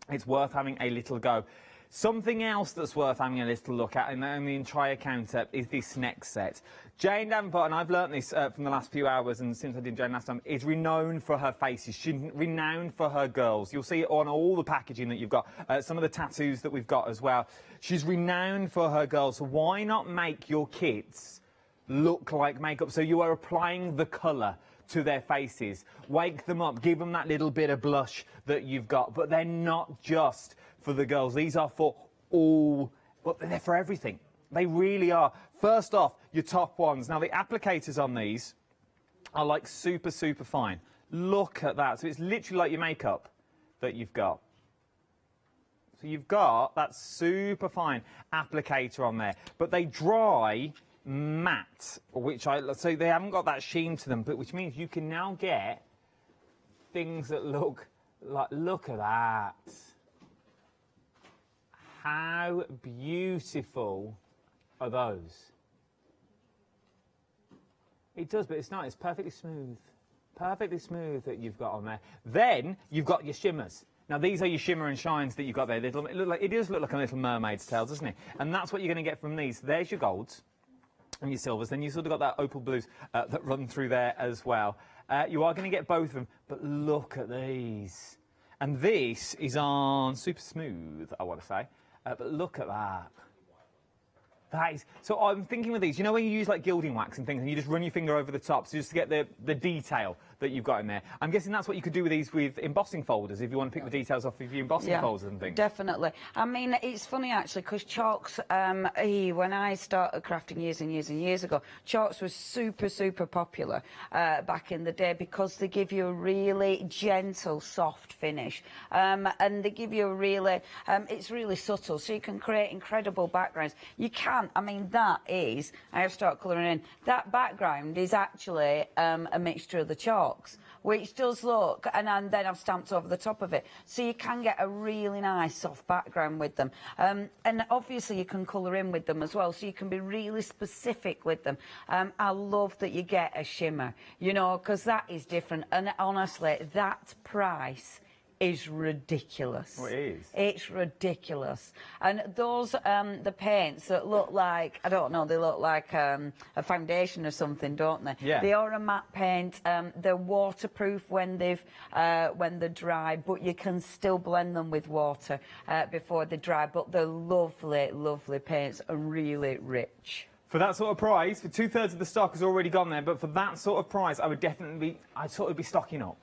J: It's worth having a little go. Something else that's worth having a little look at in the entire counter is this next set. Jane Davenport, and I've learnt this from the last few hours and since I did Jane last time, is renowned for her faces. She's renowned for her girls. You'll see it on all the packaging that you've got, some of the tattoos that we've got as well. She's renowned for her girls, so why not make your kids look like makeup. So you are applying the colour to their faces. Wake them up, give them that little bit of blush that you've got. But they're not just for the girls. These are for all, well, they're for everything. They really are. First off, your top ones. Now, the applicators on these are like super, super fine. Look at that. So it's literally like your makeup that you've got. So you've got that super fine applicator on there. But they dry matte, so they haven't got that sheen to them, but which means you can now get things that look like, look at that. How beautiful are those? It does, but it's not. It's perfectly smooth. Perfectly smooth that you've got on there. Then you've got your shimmers. Now, these are your shimmer and shines that you've got there. It does look like a little mermaid's tail, doesn't it? And that's what you're going to get from these. There's your golds and your silvers. Then you've sort of got that opal blues that run through there as well. You are going to get both of them, but look at these. And this is on super smooth, I want to say. But look at that. That is, so I'm thinking with these, you know when you use like gilding wax and things and you just run your finger over the top so just to get the detail that you've got in there. I'm guessing that's what you could do with these with embossing folders if you want to pick the details off of your embossing folders and things.
I: Definitely. I mean, it's funny actually because chalks, when I started crafting years and years and years ago, chalks was super, super popular back in the day because they give you a really gentle, soft finish. And they give you a really, it's really subtle, so you can create incredible backgrounds. You can. I mean, that is, I have started colouring in, that background is actually a mixture of the chalks, which does look, and then I've stamped over the top of it. So you can get a really nice soft background with them. And obviously you can colour in with them as well, so you can be really specific with them. I love that you get a shimmer, you know, because that is different. And honestly, that price is ridiculous.
J: Oh, it is.
I: It's ridiculous. And those, the paints that look like, I don't know, they look like a foundation or something, don't they?
J: Yeah.
I: They are a matte paint. They're waterproof when they're dry, but you can still blend them with water before they dry. But they're lovely, lovely paints and really rich.
J: For that sort of price, for 2/3 of the stock has already gone there, but for that sort of price, I'd sort of be stocking up.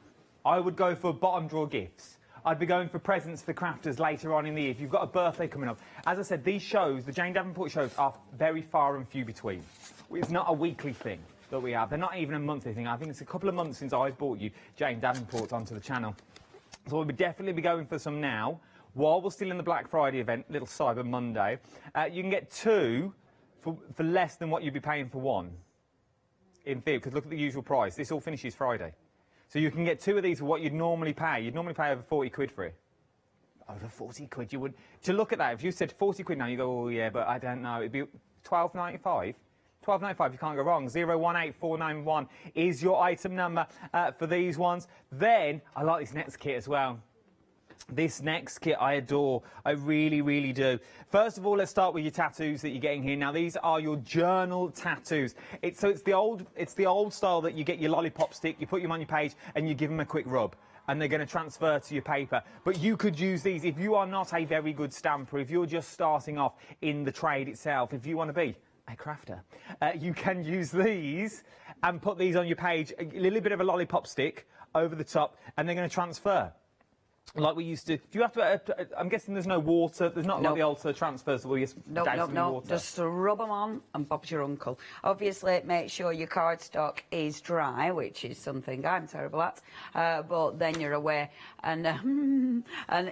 J: I would go for bottom drawer gifts. I'd be going for presents for crafters later on in the year. If you've got a birthday coming up. As I said, these shows, the Jane Davenport shows, are very far and few between. It's not a weekly thing that we have. They're not even a monthly thing. I think it's a couple of months since I've brought you Jane Davenport onto the channel. So we'll definitely be going for some now. While we're still in the Black Friday event, little Cyber Monday, you can get two for less than what you'd be paying for one. In theory, because look at the usual price. This all finishes Friday. So you can get two of these for what you'd normally pay. You'd normally pay over 40 quid for it. Over 40 quid, you would. To look at that, if you said 40 quid now, you go, oh yeah, but I don't know. It'd be £12.95. £12.95, you can't go wrong. 018491 is your item number for these ones. Then, I like this next kit as well. This next kit I adore. I really, really do. First of all, let's start with your tattoos that you're getting here. Now, these are your journal tattoos. It's the old style that you get your lollipop stick, you put them on your page, and you give them a quick rub, and they're going to transfer to your paper. But you could use these if you are not a very good stamper, if you're just starting off in the trade itself, if you want to be a crafter, you can use these and put these on your page, a little bit of a lollipop stick over the top, and they're going to transfer. Like we used to. Do you have to? I'm guessing there's no water. There's not like the old transfers where you douse them in water.
I: Just rub them on and Bob's your uncle. Obviously, make sure your cardstock is dry, which is something I'm terrible at. But then you're aware, and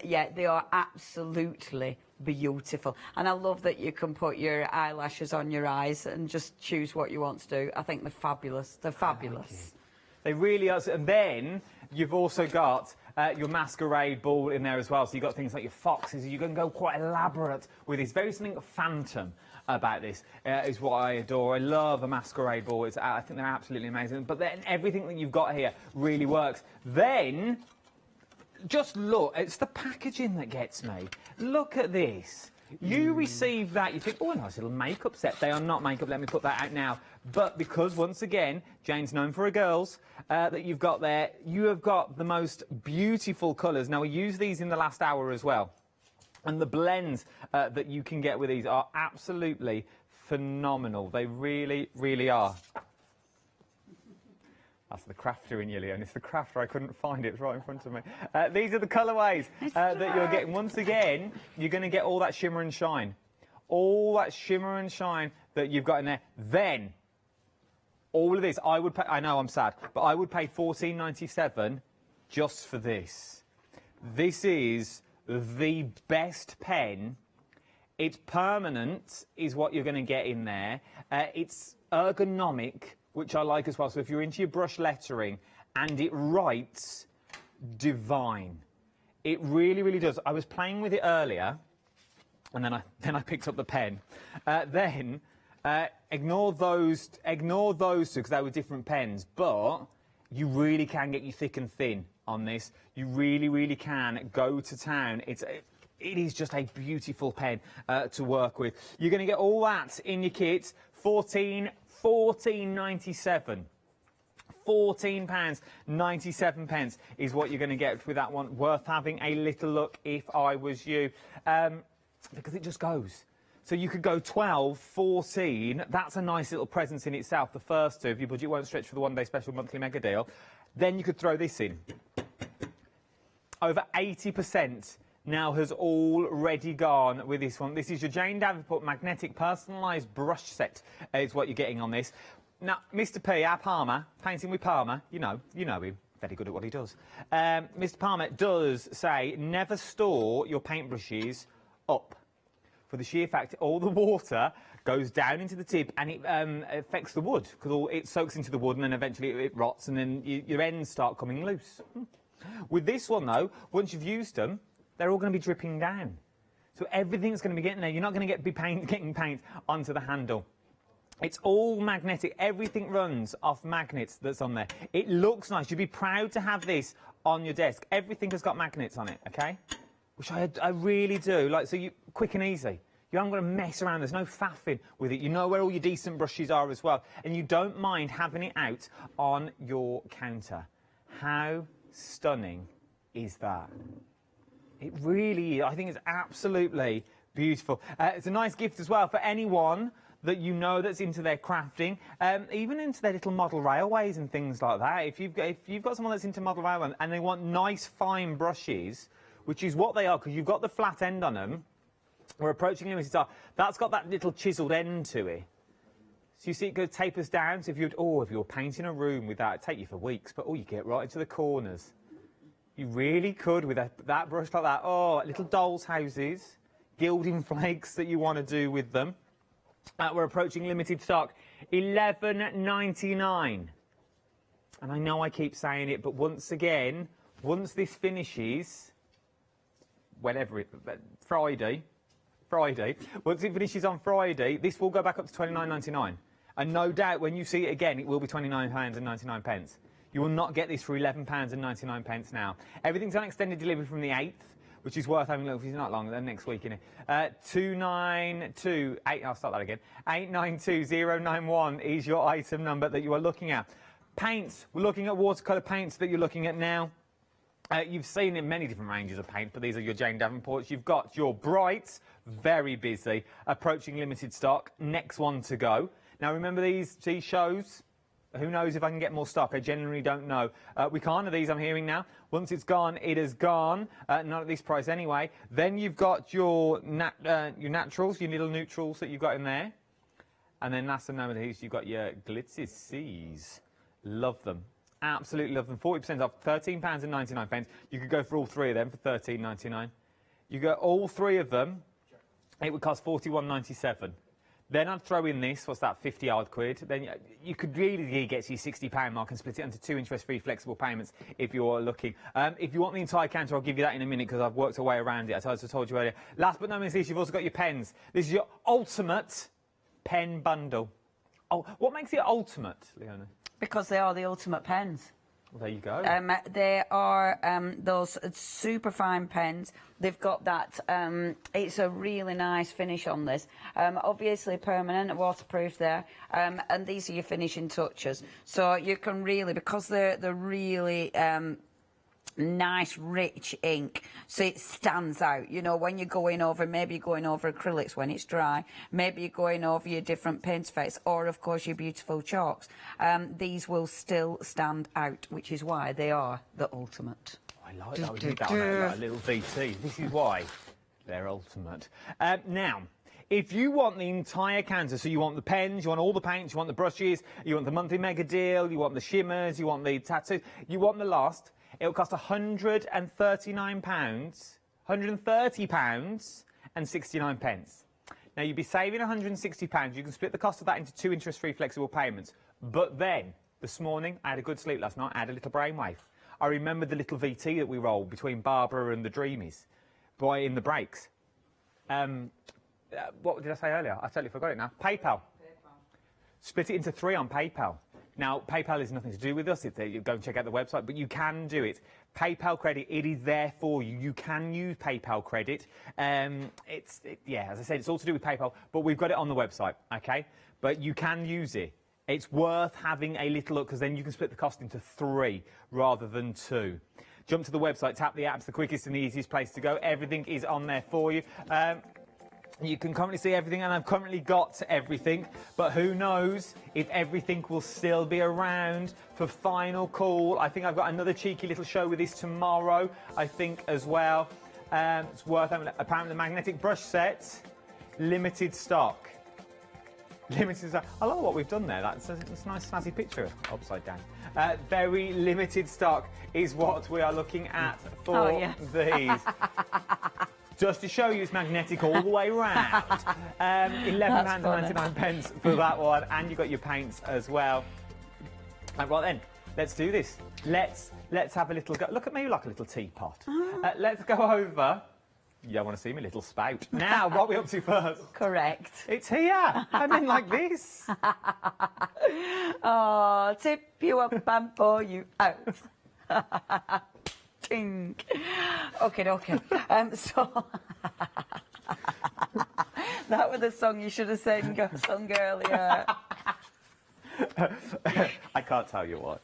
I: yeah, they are absolutely beautiful. And I love that you can put your eyelashes on your eyes and just choose what you want to do. I think they're fabulous. They're fabulous.
J: They really are. And then you've also got your masquerade ball in there as well. So you've got things like your foxes. You can go quite elaborate with this. Very something phantom about this is what I adore. I love a masquerade ball. I think they're absolutely amazing. But then everything that you've got here really works. Then, just look. It's the packaging that gets me. Look at this. You receive that, you think, oh, a nice little makeup set. They are not makeup, let me put that out now. But because, once again, Jane's known for her girls, that you've got there, you have got the most beautiful colours. Now, we use these in the last hour as well. And the blends that you can get with these are absolutely phenomenal. They really, really are. That's the crafter in you, Leon. It's the crafter. I couldn't find it. It's right in front of me. These are the colourways that you're getting. Once again, you're going to get all that shimmer and shine. All that shimmer and shine that you've got in there. Then, all of this, I would pay, I know I'm sad, but I would pay $14.97 just for this. This is the best pen. It's permanent, is what you're going to get in there. It's ergonomic, which I like as well. So if you're into your brush lettering, and it writes divine. It really, really does. I was playing with it earlier, and then I picked up the pen. Ignore those two because they were different pens, but you really can get you thick and thin on this. You really, really can go to town. It is just a beautiful pen to work with. You're going to get all that in your kit. £14.97. £14.97 is what you're going to get with that one. Worth having a little look if I was you, because it just goes. So you could go 12, 14. That's a nice little presence in itself. The first two, if your budget won't stretch for the one-day special monthly mega deal, then you could throw this in. Over 80% now has already gone with this one. This is your Jane Davenport magnetic personalised brush set is what you're getting on this. Now, Mr P, our Palmer, painting with Palmer, you know him, very good at what he does. Mr Palmer does say never store your paintbrushes up, for the sheer fact all the water goes down into the tip and it affects the wood, because it soaks into the wood and then eventually it rots and then your ends start coming loose. With this one, though, once you've used them, they're all going to be dripping down. So everything's going to be getting there. You're not going to getting paint onto the handle. It's all magnetic. Everything runs off magnets that's on there. It looks nice. You'd be proud to have this on your desk. Everything has got magnets on it, okay? Which I really do. Like, so you quick and easy. You haven't got to mess around. There's no faffing with it. You know where all your decent brushes are as well. And you don't mind having it out on your counter. How stunning is that? It really is. I think it's absolutely beautiful. It's a nice gift as well for anyone that you know that's into their crafting, even into their little model railways and things like that. If you've got someone that's into model railway and they want nice fine brushes, which is what they are, because you've got the flat end on them. We're approaching limited stock. That's got that little chiselled end to it. So you see it tapers down. So if you're painting a room with that, it'd take you for weeks, but you get right into the corners. You really could with that brush like that. Oh, little doll's houses, gilding flakes that you want to do with them. We're approaching limited stock, $11.99. And I know I keep saying it, but once again, once this finishes, Friday, once it finishes on Friday, this will go back up to $29.99. And no doubt when you see it again, it will be £29.99. You will not get this for £11.99 now. Everything's on extended delivery from the 8th, which is worth having a look. It's not long, then next week, innit? 2928, I'll start that again. 892091 is your item number that you are looking at. Paints, we're looking at watercolour paints that you're looking at now. You've seen in many different ranges of paint, but these are your Jane Davenports. You've got your Brights, very busy, approaching limited stock, next one to go. Now remember these shows? Who knows if I can get more stock? I genuinely don't know. We can't have these, I'm hearing now. Once it's gone, it is gone. Not at this price anyway. Then you've got your naturals, your little neutrals that you've got in there. And then last but not least, you've got your Glitzes C's. Love them. Absolutely love them. 40% off, £13.99. You could go for all three of them for £13.99. You get all three of them, it would cost £41.97. Then I'd throw in this, what's that, 50-odd quid. Then you could really get to your £60 mark and split it into 2 interest-free flexible payments if you're looking. If you want the entire counter, I'll give you that in a minute because I've worked a way around it, as I told you earlier. Last but not least, you've also got your pens. This is your ultimate pen bundle. Oh, what makes it ultimate, Leona?
I: Because they are the ultimate pens.
J: Well, there you go.
I: They are those super fine pens. They've got that, it's a really nice finish on this. Obviously permanent, waterproof there. And these are your finishing touches. So you can really, because they're really nice rich ink so it stands out. You know, when you're going over, maybe you're going over acrylics when it's dry, maybe you're going over your different paint effects, or of course your beautiful chalks, these will still stand out, which is why they are the ultimate.
J: I like that. We did that on a little VT. This is why they're ultimate. Now, if you want the entire canvas, so you want the pens, you want all the paints, you want the brushes, you want the monthly mega deal, you want the shimmers, you want the tattoos, you want the last, it'll cost £139, £130 and 69 pence. Now, you'd be saving £160. You can split the cost of that into 2 interest-free flexible payments. But then, this morning, I had a good sleep last night. I had a little brainwave. I remembered the little VT that we rolled between Barbara and the Dreamies in the breaks. What did I say earlier? I totally forgot it now. PayPal. Split it into 3 on PayPal. Now, PayPal is nothing to do with us. You go and check out the website, but you can do it. PayPal credit, it is there for you. You can use PayPal credit. Yeah, as I said, it's all to do with PayPal, but we've got it on the website, okay? But you can use it. It's worth having a little look, because then you can split the cost into 3 rather than 2. Jump to the website, tap the apps, the quickest and the easiest place to go. Everything is on there for you. You can currently see everything, and I've currently got everything, but who knows if everything will still be around for final call. I think I've got another cheeky little show with this tomorrow, I think, as well. It's worth having. Apparently the magnetic brush set, limited stock. Limited stock. I love what we've done there. That's a nice snazzy picture upside down. Very limited stock is what we are looking at for these. Just to show you, it's magnetic all the way around. £11.99 for that one, and you've got your paints as well. Right then, let's do this. Let's have a little go. Look at me like a little teapot. Let's go over. You don't want to see me, little spout. Now, what are we up to first?
I: Correct.
J: It's here. I'm in like this.
I: Oh, tip you up and pour you out. Ting. Okay. So that was the song you should have sung earlier.
J: I can't tell you what.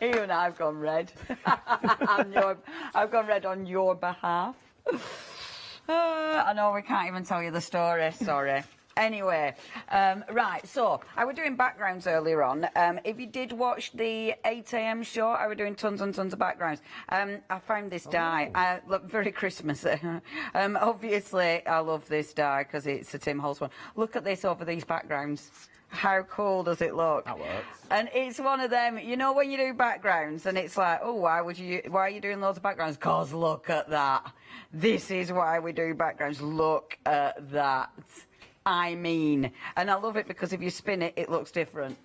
I: Even I've gone red. I've gone red on your behalf. I know we can't even tell you the story. Sorry. Anyway, right, so I was doing backgrounds earlier on. If you did watch the 8 AM show, I was doing tons and tons of backgrounds. I found this die. Look, very Christmassy. Obviously, I love this die because it's a Tim Holtz one. Look at this over these backgrounds. How cool does it look?
J: That works.
I: And it's one of them, you know, when you do backgrounds and it's like, oh, why are you doing loads of backgrounds? Because look at that. This is why we do backgrounds. Look at that. I mean, and I love it because if you spin it, it looks different.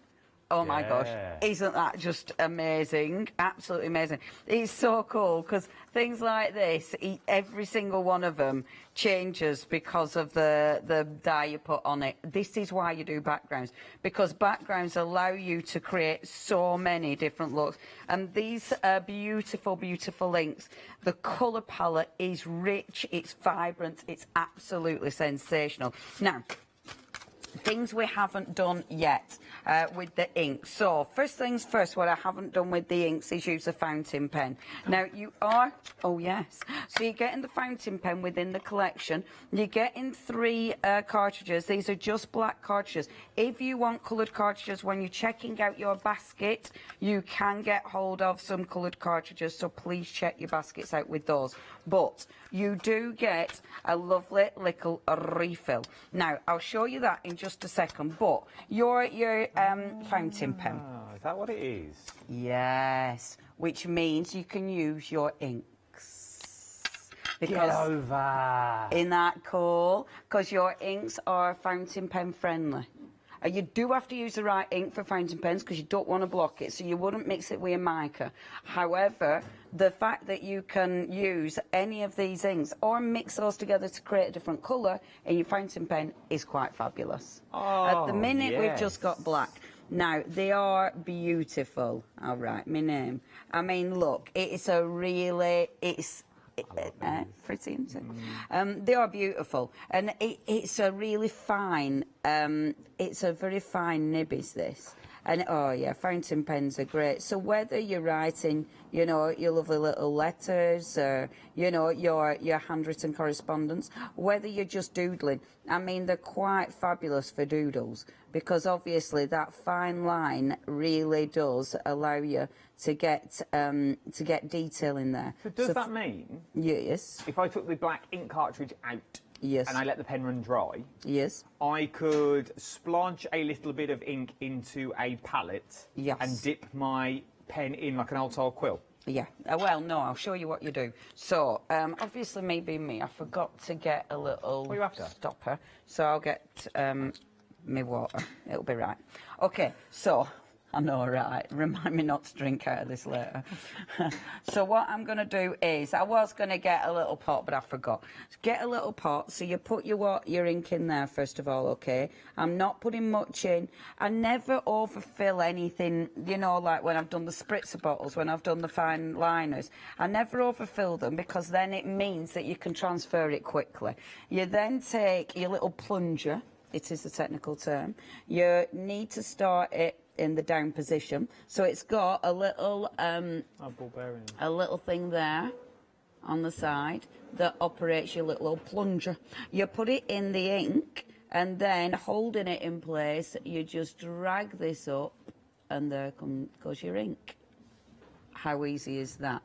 I: Oh my gosh, isn't that just amazing? Absolutely amazing. It's so cool because things like this, every single one of them changes because of the dye you put on it. This is why you do backgrounds, because backgrounds allow you to create so many different looks. And these are beautiful, beautiful inks. The colour palette is rich, it's vibrant, it's absolutely sensational. Now, things we haven't done yet with the ink. So first things first, what I haven't done with the inks is use a fountain pen. Now you are, oh yes, so you're getting the fountain pen within the collection. You're getting 3 cartridges. These are just black cartridges. If you want coloured cartridges when you're checking out your basket, you can get hold of some coloured cartridges, so please check your baskets out with those. But you do get a lovely little refill. Now, I'll show you that in just a second, but your fountain pen.
J: Is that what it is?
I: Yes, which means you can use your inks. Because
J: Get over.
I: Isn't that cool? Because your inks are fountain pen friendly. You do have to use the right ink for fountain pens because you don't want to block it, so you wouldn't mix it with a mica. However, the fact that you can use any of these inks or mix those together to create a different colour in your fountain pen is quite fabulous.
J: Oh,
I: at the minute, we've
J: yes.
I: just got black. Now, they are beautiful. All right, my name. I mean, look, it's a really... pretty, isn't it? They are beautiful, and it's a really fine, it's a very fine nib, is this. And oh yeah, fountain pens are great. So whether you're writing, you know, your lovely little letters, or you know, your handwritten correspondence, whether you're just doodling, I mean, they're quite fabulous for doodles, because obviously that fine line really does allow you to get detail in there.
J: So does that mean?
I: Yes.
J: If I took the black ink cartridge out.
I: Yes.
J: And I let the pen run dry.
I: Yes.
J: I could splodge a little bit of ink into a palette.
I: Yes.
J: And dip my pen in like an old style quill.
I: Yeah. Well, no, I'll show you what you do. So, obviously, maybe me, I forgot to get a little
J: What are you after?
I: stopper. So I'll get me water. It'll be right. Okay. So. I know, right? Remind me not to drink out of this later. So what I'm going to do is, I was going to get a little pot, but I forgot. Get a little pot, so you put your ink in there first of all, okay? I'm not putting much in. I never overfill anything, you know, like when I've done the spritzer bottles, when I've done the fine liners. I never overfill them, because then it means that you can transfer it quickly. You then take your little plunger, it is the technical term. You need to start it in the down position, so it's got a little thing there on the side that operates your little plunger. You put it in the ink, and then holding it in place, you just drag this up, and there goes your ink. How easy is that?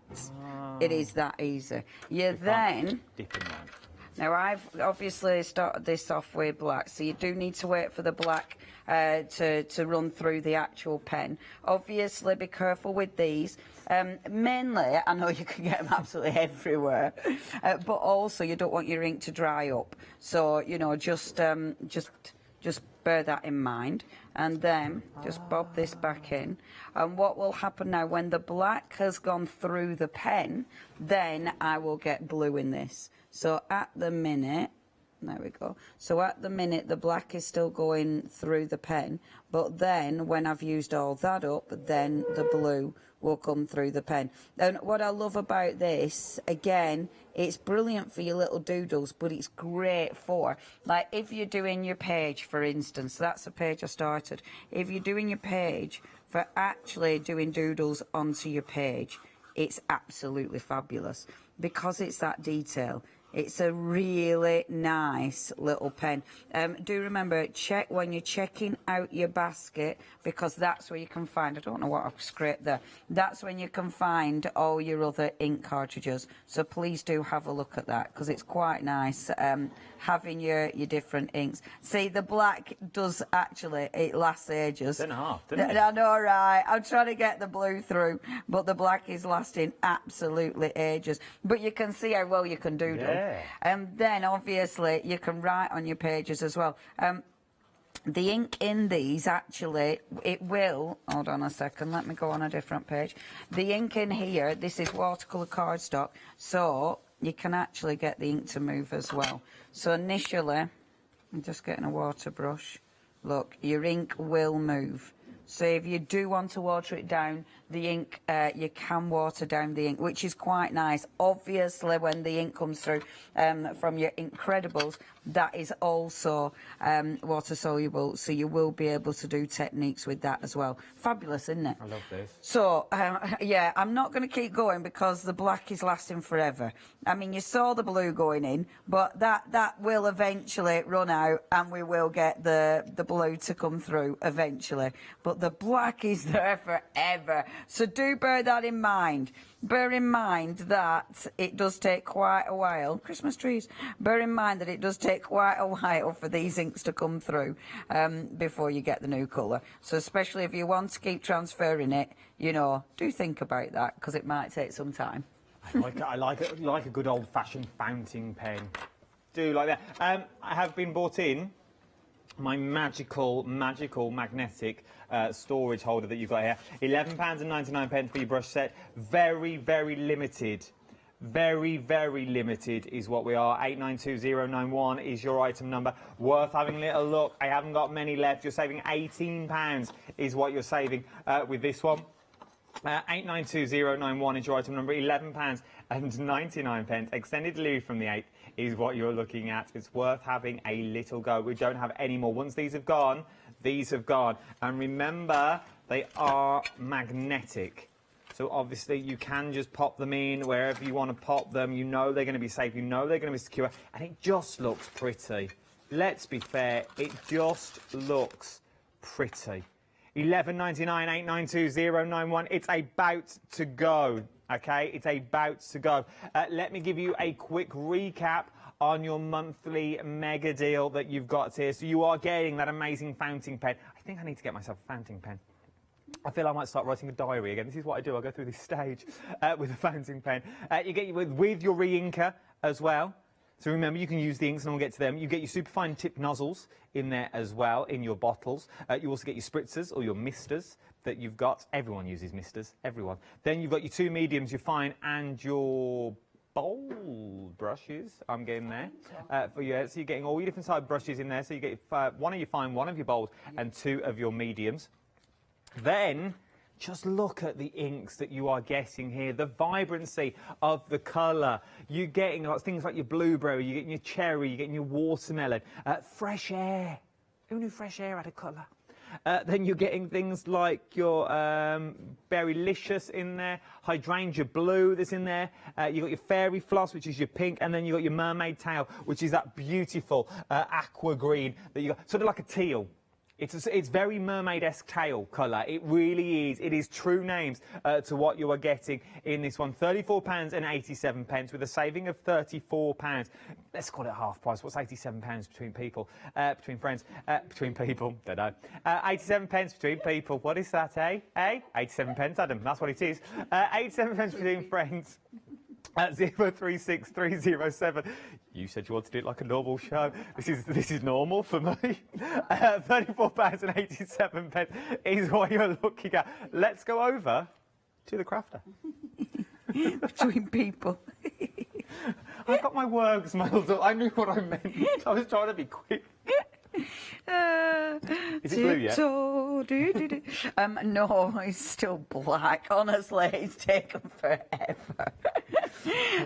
I: It is that easy. You then
J: dip in that.
I: Now, I've obviously started this off with black, so you do need to wait for the black to run through the actual pen. Obviously, be careful with these. Mainly, I know you can get them absolutely everywhere, but also you don't want your ink to dry up. So, you know, just bear that in mind. And then just bob this back in. And what will happen now, when the black has gone through the pen, then I will get blue in this. So at the minute, there we go. So at the minute, the black is still going through the pen, but then when I've used all that up, then the blue will come through the pen. And what I love about this, again, it's brilliant for your little doodles, but it's great for, like, if you're doing your page, for instance, that's a page I started. If you're doing your page, for actually doing doodles onto your page, it's absolutely fabulous, because it's that detail. It's a really nice little pen. Do remember, check when you're checking out your basket, because that's where you can find, I don't know what I've scraped there, that's when you can find all your other ink cartridges. So please do have a look at that, because it's quite nice having your different inks. See, the black does actually, it lasts ages.
J: 10.5, didn't it?
I: I know, right? I'm trying to get the blue through, but the black is lasting absolutely ages. But you can see how well you can doodle.
J: Yeah.
I: And then, obviously, you can write on your pages as well. The ink in these, actually, it will... Hold on a second, let me go on a different page. The ink in here, this is watercolour cardstock, so you can actually get the ink to move as well. So initially, I'm just getting a water brush. Look, your ink will move. So if you do want to water it down, the ink, you can water down the ink, which is quite nice. Obviously, when the ink comes through from your Incredibles, that is also water soluble, so you will be able to do techniques with that as well. Fabulous, isn't it?
J: I love this.
I: So, yeah, I'm not going to keep going, because the black is lasting forever. I mean, you saw the blue going in, but that will eventually run out, and we will get the blue to come through eventually. But the black is there forever. So do bear that in mind. Bear in mind that it does take quite a while. Christmas trees. Bear in mind that it does take quite a while for these inks to come through before you get the new colour. So especially if you want to keep transferring it, you know, do think about that, because it might take some time.
J: I like a good old-fashioned fountain pen. Do like that. I have been bought in my magical magnetic storage holder that you've got here. £11.99 for your brush set. Very, very limited. Very, very limited is what we are. 892091 is your item number. Worth having a little look. I haven't got many left. You're saving £18 is what you're saving with this one. 892091 is your item number. £11.99. Extended delivery from the 8th is what you're looking at. It's worth having a little go. We don't have any more. Once these have gone, these have gone. And remember, they are magnetic. So obviously you can just pop them in wherever you want to pop them. You know they're going to be safe. You know they're going to be secure. And it just looks pretty. Let's be fair. It just looks pretty. 11.99, 892091. It's about to go. Okay, it's about to go. Let me give you a quick recap on your monthly mega deal that you've got here. So you are getting that amazing fountain pen. I think I need to get myself a fountain pen. I feel I might start writing a diary again. This is what I do. I go through this stage with a fountain pen. You get with your re-inker as well. So remember, you can use the inks, and we'll get to them. You get your superfine tip nozzles in there as well, in your bottles. You also get your spritzers or your misters that you've got. Everyone uses misters, everyone. Then you've got your 2 mediums, your fine and your bold brushes. I'm getting there. So you're getting all your different type brushes in there. So you get one of your fine, one of your bold, and 2 of your mediums. Then just look at the inks that you are getting here, the vibrancy of the colour. You're getting things like your blueberry, you're getting your cherry, you're getting your watermelon, fresh air. Who knew fresh air had a colour? Then you're getting things like your Berrylicious in there, Hydrangea Blue that's in there. You've got your Fairy Floss, which is your pink, and then you've got your Mermaid Tail, which is that beautiful aqua green that you got, sort of like a teal. It's very mermaid-esque tail colour. It really is. It is true names to what you are getting in this one. £34.87 with a saving of £34. Let's call it half price. What's 87 pounds between people, between friends, between people? Don't know. 87 pence between people. What is that, eh? 87 pence, Adam. That's what it is. 87 pence between friends. At 036307. You said you wanted to do it like a normal show. This is normal for me. £34.87 is what you're looking at. Let's go over to the crafter.
I: Between people.
J: I got my words muddled up. I knew what I meant. I was trying to be quick. Is it blue yet?
I: No, it's still black. Honestly, it's taken forever.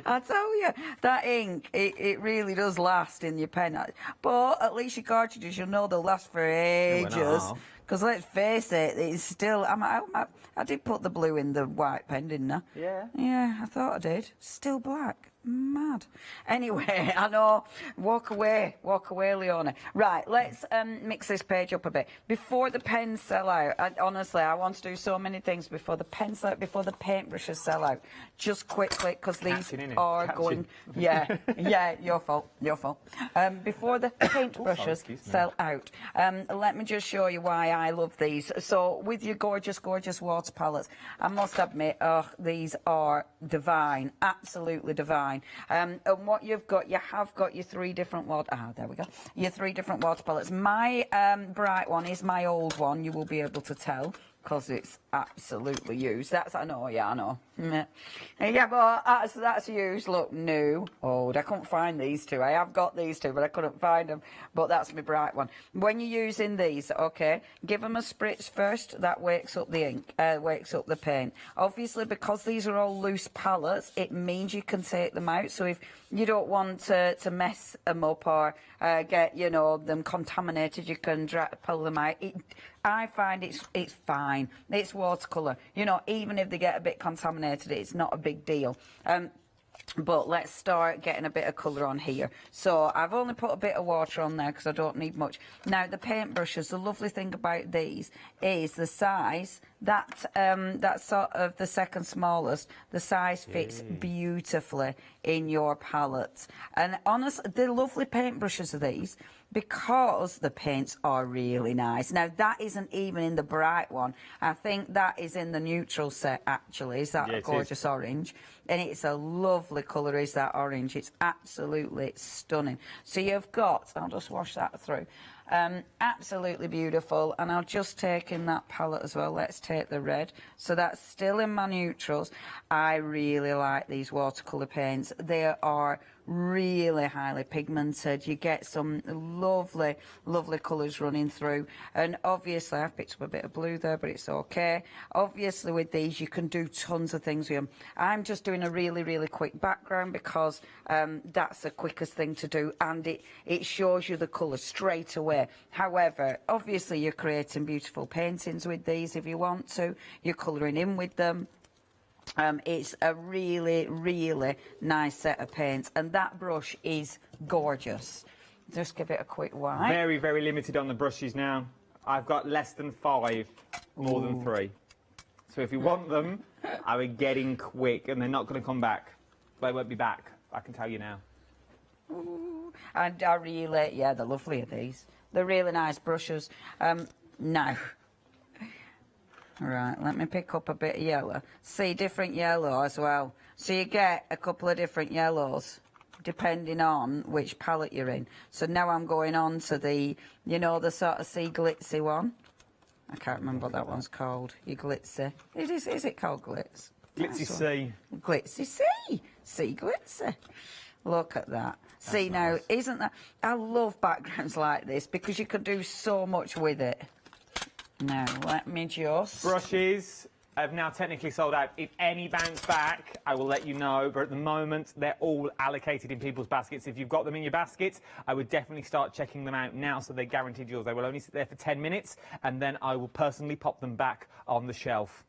I: I tell you, that ink, it really does last in your pen. But at least your cartridges, you'll know they'll last for ages. Because let's face it, it's still... I did put the blue in the white pen, didn't I?
J: Yeah.
I: Yeah, I thought I did. Still black. Mad. Anyway, I know. Walk away, Leona. Right, let's mix this page up a bit. Before the pens sell out, honestly, I want to do so many things before the pens out, before the paintbrushes sell out. Just quickly, because these are going... Yeah, your fault. Before the paintbrushes sell out, let me just show you why I love these. So, with your gorgeous, gorgeous water palettes, I must admit, these are divine, absolutely divine. And what you've got, you have got your 3 different there we go. Your 3 different water palettes. My bright one is my old one, you will be able to tell, because it's absolutely used. I know. Yeah, but that's used. Look, new, old. I couldn't find these 2. I have got these 2, but I couldn't find them. But that's my bright one. When you're using these, okay, give them a spritz first. That wakes up the ink, wakes up the paint. Obviously, because these are all loose palettes, it means you can take them out. So if you don't want to mess them up or get, them contaminated, you can pull them out. I find it's fine. It's watercolour. Even if they get a bit contaminated, it's not a big deal. But let's start getting a bit of colour on here. So I've only put a bit of water on there because I don't need much. Now the paintbrushes, the lovely thing about these is the size. That's sort of the second smallest. The size fits beautifully in your palette. And honestly, the lovely paintbrushes are these because the paints are really nice. Now that isn't even in the bright one. I think that is in the neutral set actually. Is that a gorgeous orange? And it's a lovely colour, is that orange. It's absolutely stunning. So you've got, I'll just wash that through. Absolutely beautiful, and I'll just take in that palette as well. Let's take the red. So that's still in my neutrals. I really like these watercolour paints. They are really highly pigmented. You get some lovely, lovely colours running through. And obviously, I've picked up a bit of blue there, but it's okay. Obviously, with these, you can do tons of things with them. I'm just doing a really, really quick background because that's the quickest thing to do, and it shows you the colour straight away. However, obviously, you're creating beautiful paintings with these if you want to. You're colouring in with them. It's a really, really nice set of paints, and that brush is gorgeous. Just give it a quick wipe.
J: Very, very limited on the brushes now. I've got less than 5, more than 3. So if you want them, I would get in quick, and they're not going to come back. They won't be back, I can tell you now.
I: Ooh. And I really, yeah, they're lovely, these. They're really nice brushes. Now, right, let me pick up a bit of yellow. See, different yellow as well. So you get a couple of different yellows depending on which palette you're in. So now I'm going on to the, you know, the sort of sea glitzy one. I can't remember what that one's called. You glitzy. Is it called glitz?
J: Glitzy sea.
I: Glitzy sea. Sea glitzy. Look at that. That's See, nice. Now, isn't that... I love backgrounds like this because you can do so much with it. Now, let me just...
J: Brushes have now technically sold out. If any bounce back, I will let you know. But at the moment, they're all allocated in people's baskets. If you've got them in your basket, I would definitely start checking them out now so they're guaranteed yours. They will only sit there for 10 minutes, and then I will personally pop them back on the shelf.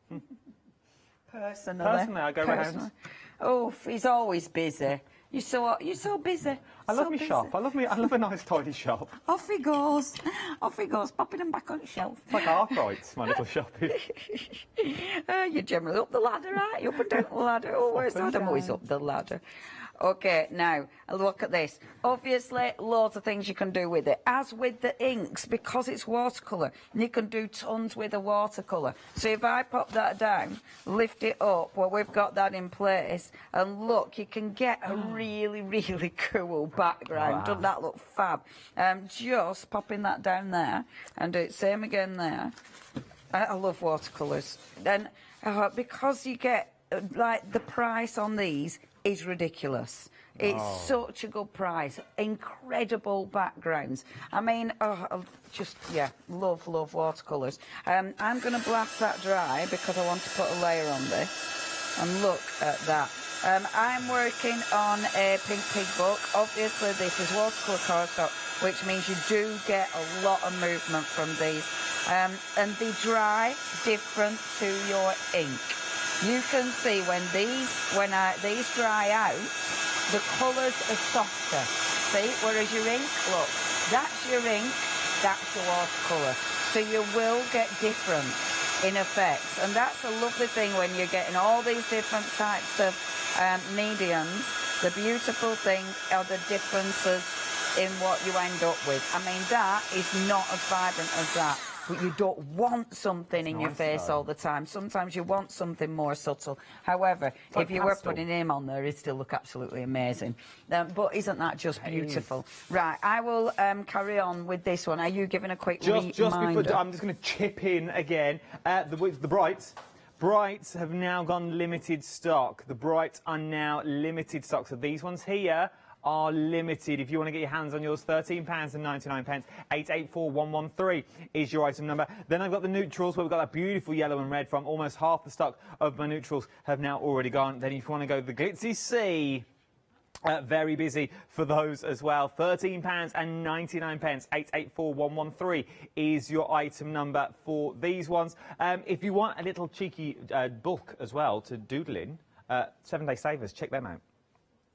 I: Personally,
J: I go around.
I: Oh, he's always busy. You're so busy.
J: I love my shop. I love a nice tidy shop.
I: Off he goes. Off he goes, popping them back on the shelf.
J: It's like Arkwright's, my little shop is.
I: You're generally up the ladder, aren't you? Up and down the ladder. Oh, where's that? I'm always up the ladder. Okay, now, look at this. Obviously, loads of things you can do with it. As with the inks, because it's watercolour, you can do tons with a watercolour. So if I pop that down, lift it up, well, we've got that in place, and look, you can get a really, really cool background. Wow. Doesn't that look fab? Just popping that down there, and do it same again there. I love watercolours. Then, because you get, like, the price on these is ridiculous. It's such a good price. Incredible backgrounds. I mean, love watercolours. I'm going to blast that dry because I want to put a layer on this. And look at that. I'm working on a Pink Pig book. Obviously, this is watercolour cardstock, which means you do get a lot of movement from these. And they dry different to your ink. You can see when these dry out, the colours are softer. See, whereas your ink, look, that's your ink, that's your watercolour. So you will get difference in effects, and that's a lovely thing when you're getting all these different types of mediums. The beautiful thing are the differences in what you end up with. I mean, that is not as vibrant as that. But you don't want something in your face all the time. Sometimes you want something more subtle. However, if you were putting him on there, it'd still look absolutely amazing. But isn't that just beautiful? Right, I will carry on with this one. Are you giving a quick reminder?
J: Just before, I'm just going to chip in again. The Brights. Brights have now gone limited stock. The Brights are now limited stock. So these ones here are limited. If you want to get your hands on yours, £13.99, 884113 is your item number. Then I've got the neutrals, where we've got that beautiful yellow and red from. Almost half the stock of my neutrals have now already gone. Then if you want to go the glitzy sea, very busy for those as well. £13.99, 884113 is your item number for these ones. If you want a little cheeky book as well to doodle in, 7 Day Savers, check them out.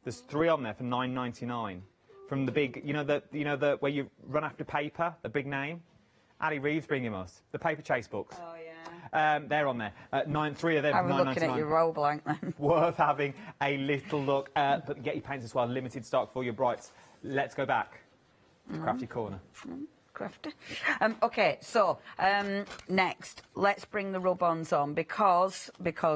J: There's 3 on there for £9.99 from the big, you know the where you run after paper, the big name. Ali Reeves bringing us the paper chase books. Oh yeah. They're on there. 3 of them.
I: I'm looking at your roll blank then.
J: Worth having a little look. But get your paints as well. Limited stock for your Brights. Let's go back to Crafty Corner.
I: Crafty. Okay, so next, let's bring the rub-ons on because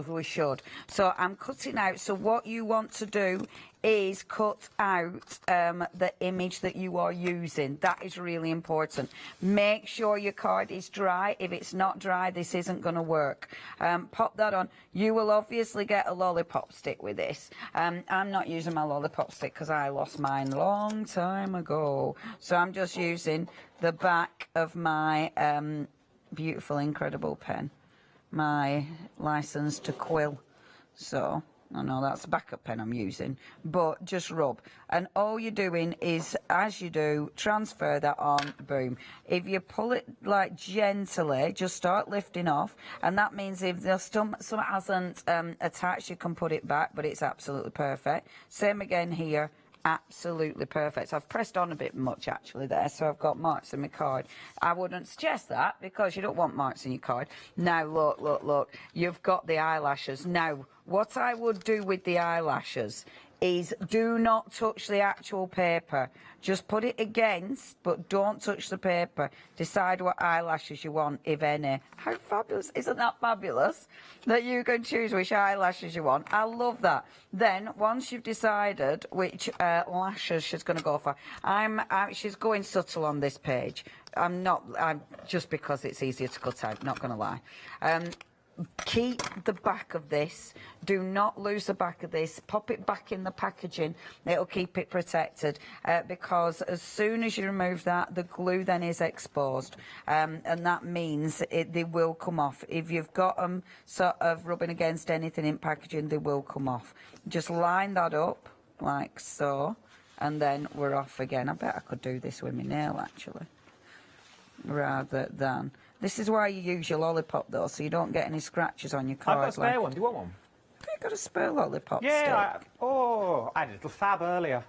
I: we should. So I'm cutting out. So what you want to do is cut out the image that you are using. That is really important. Make sure your card is dry. If it's not dry, this isn't going to work. Pop that on. You will obviously get a lollipop stick with this. I'm not using my lollipop stick because I lost mine a long time ago. So I'm just using the back of my beautiful, incredible pen. My license to quill. So, I know that's the backup pen I'm using, but just rub. And all you're doing is, as you do, transfer that on, boom. If you pull it like gently, just start lifting off, and that means if there's some hasn't attached, you can put it back, but it's absolutely perfect. Same again here. Absolutely perfect. I've pressed on a bit much actually there, so I've got marks in my card. I wouldn't suggest that because you don't want marks in your card. Now look, you've got the eyelashes. Now what I would do with the eyelashes is do not touch the actual paper. Just put it against, but don't touch the paper. Decide what eyelashes you want, if any. How fabulous. Isn't that fabulous? That you can choose which eyelashes you want. I love that. Then, once you've decided which lashes she's going to go for, she's going subtle on this page. I'm just because it's easier to cut out, not going to lie. Keep the back of this. Do not lose the back of this. Pop it back in the packaging. It'll keep it protected because as soon as you remove that, the glue then is exposed, and that means they will come off. If you've got them sort of rubbing against anything in packaging, they will come off. Just line that up like so, and then we're off again. I bet I could do this with my nail actually, rather than. This is why you use your lollipop, though, so you don't get any scratches on your card.
J: I've got a spare one. Do you want one?
I: Have you got a spare lollipop stick?
J: Yeah. I had a little fab earlier.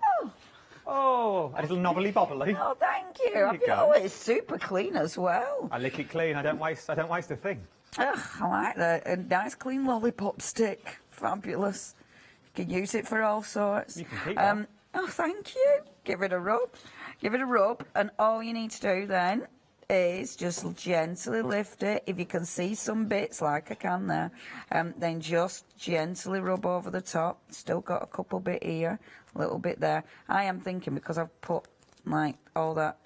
J: Oh, a little knobbly bobbly.
I: Oh, thank you. It's super clean as well.
J: I lick it clean. I don't waste a thing.
I: Ugh, I like that. A nice clean lollipop stick. Fabulous. You can use it for all sorts.
J: You can keep that.
I: Oh, thank you. Give it a rub. Give it a rub, and all you need to do then is just gently lift it. If you can see some bits like I can there, then just gently rub over the top. Still got a couple bit here, a little bit there. I am thinking because I've put like all that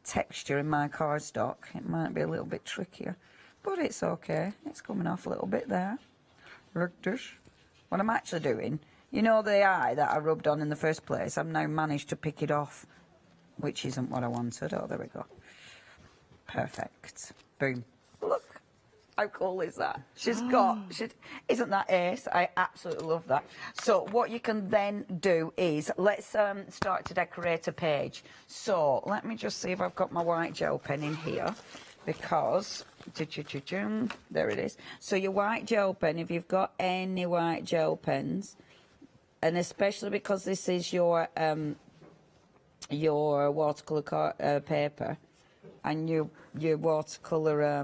I: texture in my cardstock, it might be a little bit trickier, but it's okay. It's coming off a little bit there. Look this. What I'm actually doing, you know the eye that I rubbed on in the first place, I've now managed to pick it off, which isn't what I wanted. Oh, there we go. Perfect. Boom. Look, how cool is that? Isn't that ace? I absolutely love that. So what you can then do is, let's start to decorate a page. So let me just see if I've got my white gel pen in here, because, there it is. So your white gel pen, if you've got any white gel pens, and especially because this is your watercolour paper, and your watercolour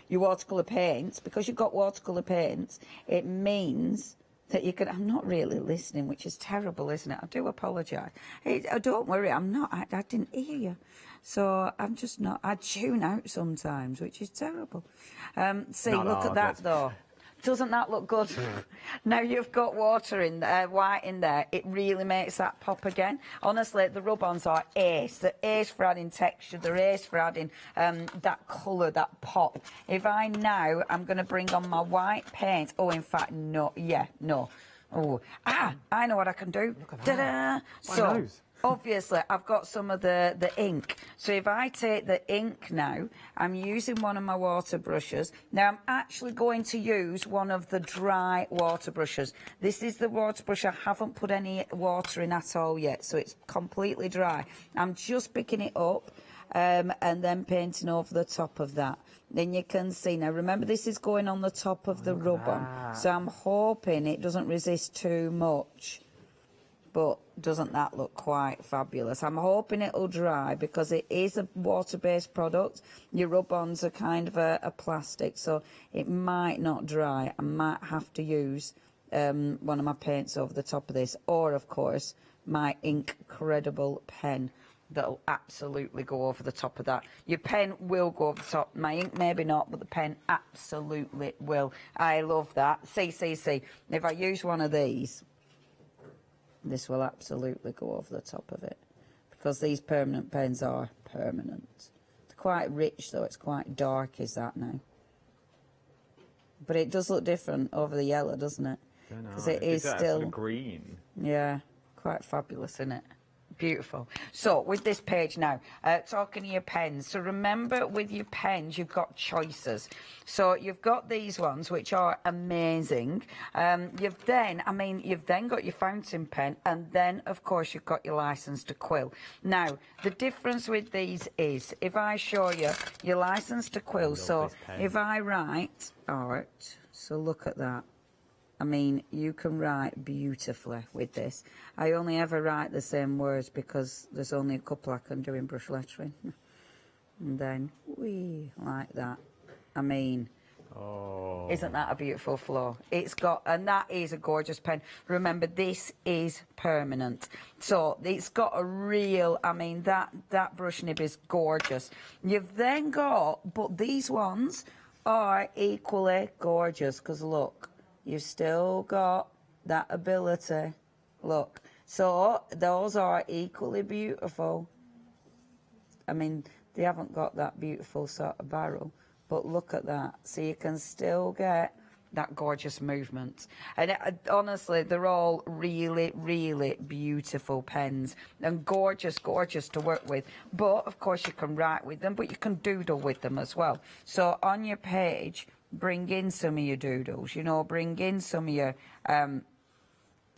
I: your watercolour paints, because you've got watercolour paints, it means that you can. I'm not really listening, which is terrible, isn't it? I do apologise. Don't worry, I'm not. I didn't hear you, so I'm just not. I tune out sometimes, which is terrible. Look at that though. Doesn't that look good? Now you've got water in there, white in there, it really makes that pop again. Honestly, the rub-ons are ace. They're ace for adding texture, they're ace for adding that colour, that pop. If I'm going to bring on my white paint. Oh, in fact, no. Oh, I know what I can do. Ta-da! So, obviously, I've got some of the ink. So if I take the ink now, I'm using one of my water brushes. Now, I'm actually going to use one of the dry water brushes. This is the water brush I haven't put any water in at all yet, so it's completely dry. I'm just picking it up and then painting over the top of that. Then you can see, now remember this is going on the top of the rub-on, so I'm hoping it doesn't resist too much. But doesn't that look quite fabulous? I'm hoping it'll dry because it is a water-based product. Your rub-ons are kind of a plastic, so it might not dry. I might have to use one of my paints over the top of this, or of course my Incredible pen that'll absolutely go over the top of that. Your pen will go over the top. My ink maybe not, but the pen absolutely will. I love that. See. If I use one of these, this will absolutely go over the top of it, because these permanent pens are permanent. They're quite rich though, it's quite dark, is that now? But it does look different over the yellow, doesn't it? Because it is still
J: sort of green.
I: Yeah, quite fabulous, isn't it? Beautiful. So with this page now, talking to your pens. So remember, with your pens, you've got choices. So you've got these ones, which are amazing. You've then got your fountain pen, and then of course you've got your license to quill. Now the difference with these is, if I show you your license to quill, so if I write art, so look at that. I mean, you can write beautifully with this. I only ever write the same words because there's only a couple I can do in brush lettering. And then, wee, like that. I mean, isn't that a beautiful flow? It's got, and that is a gorgeous pen. Remember, this is permanent. So it's got a real, I mean, that brush nib is gorgeous. You've then got, but these ones are equally gorgeous, because look, you've still got that ability. Look, so those are equally beautiful. I mean, they haven't got that beautiful sort of barrel, but look at that. So you can still get that gorgeous movement. And honestly, they're all really, really beautiful pens, and gorgeous, gorgeous to work with. But of course you can write with them, but you can doodle with them as well. So on your page, bring in some of your doodles, you know, bring in some of your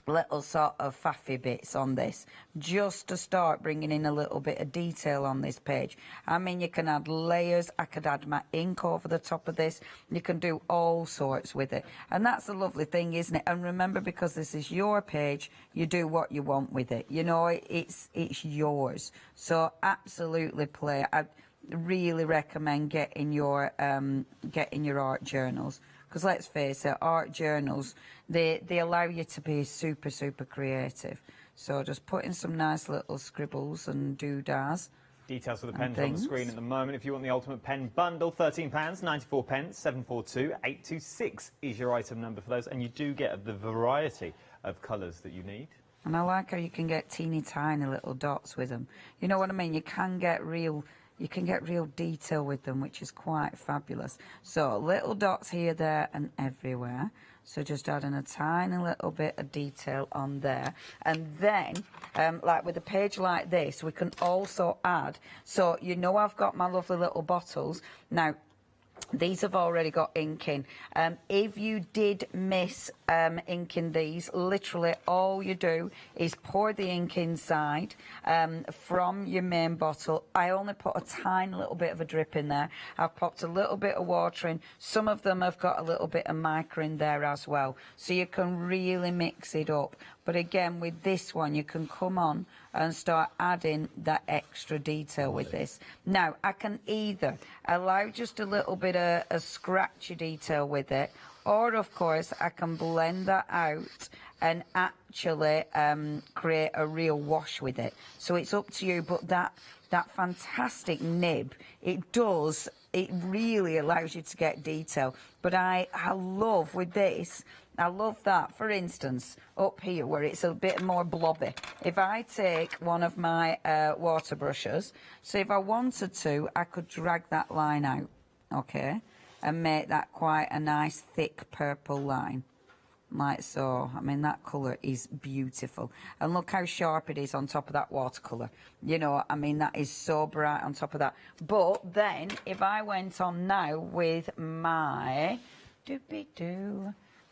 I: little sort of faffy bits on this, just to start bringing in a little bit of detail on this page. I mean, you can add layers. I could add my ink over the top of this. You can do all sorts with it, and that's the lovely thing, isn't it? And remember, because this is your page, you do what you want with it, you know. It's yours, so absolutely play. I really recommend getting your art journals, because let's face it, art journals, they allow you to be super, super creative. So just put in some nice little scribbles and doodads.
J: Details for the pens on the screen at the moment. If you want the ultimate pen bundle, £13.94, 742-826 is your item number for those, and you do get the variety of colours that you need.
I: And I like how you can get teeny tiny little dots with them. You know what I mean? You can get real detail with them, which is quite fabulous. So little dots here, there and everywhere. So just adding a tiny little bit of detail on there. And then, like with a page like this, we can also add, so you know I've got my lovely little bottles. Now, these have already got ink in. If you did miss ink in these, literally all you do is pour the ink inside from your main bottle. I only put a tiny little bit of a drip in there. I've popped a little bit of water in. Some of them have got a little bit of mica in there as well, so you can really mix it up. But again, with this one, you can come on and start adding that extra detail with this. Now, I can either allow just a little bit of a scratchy detail with it, or of course, I can blend that out and actually create a real wash with it. So it's up to you, but that fantastic nib, it really allows you to get detail. But I love with this, I love that, for instance, up here where it's a bit more blobby. If I take one of my water brushes, so if I wanted to, I could drag that line out, okay, and make that quite a nice thick purple line, like so. I mean, that colour is beautiful. And look how sharp it is on top of that watercolour. You know, I mean, that is so bright on top of that. But then, if I went on now with my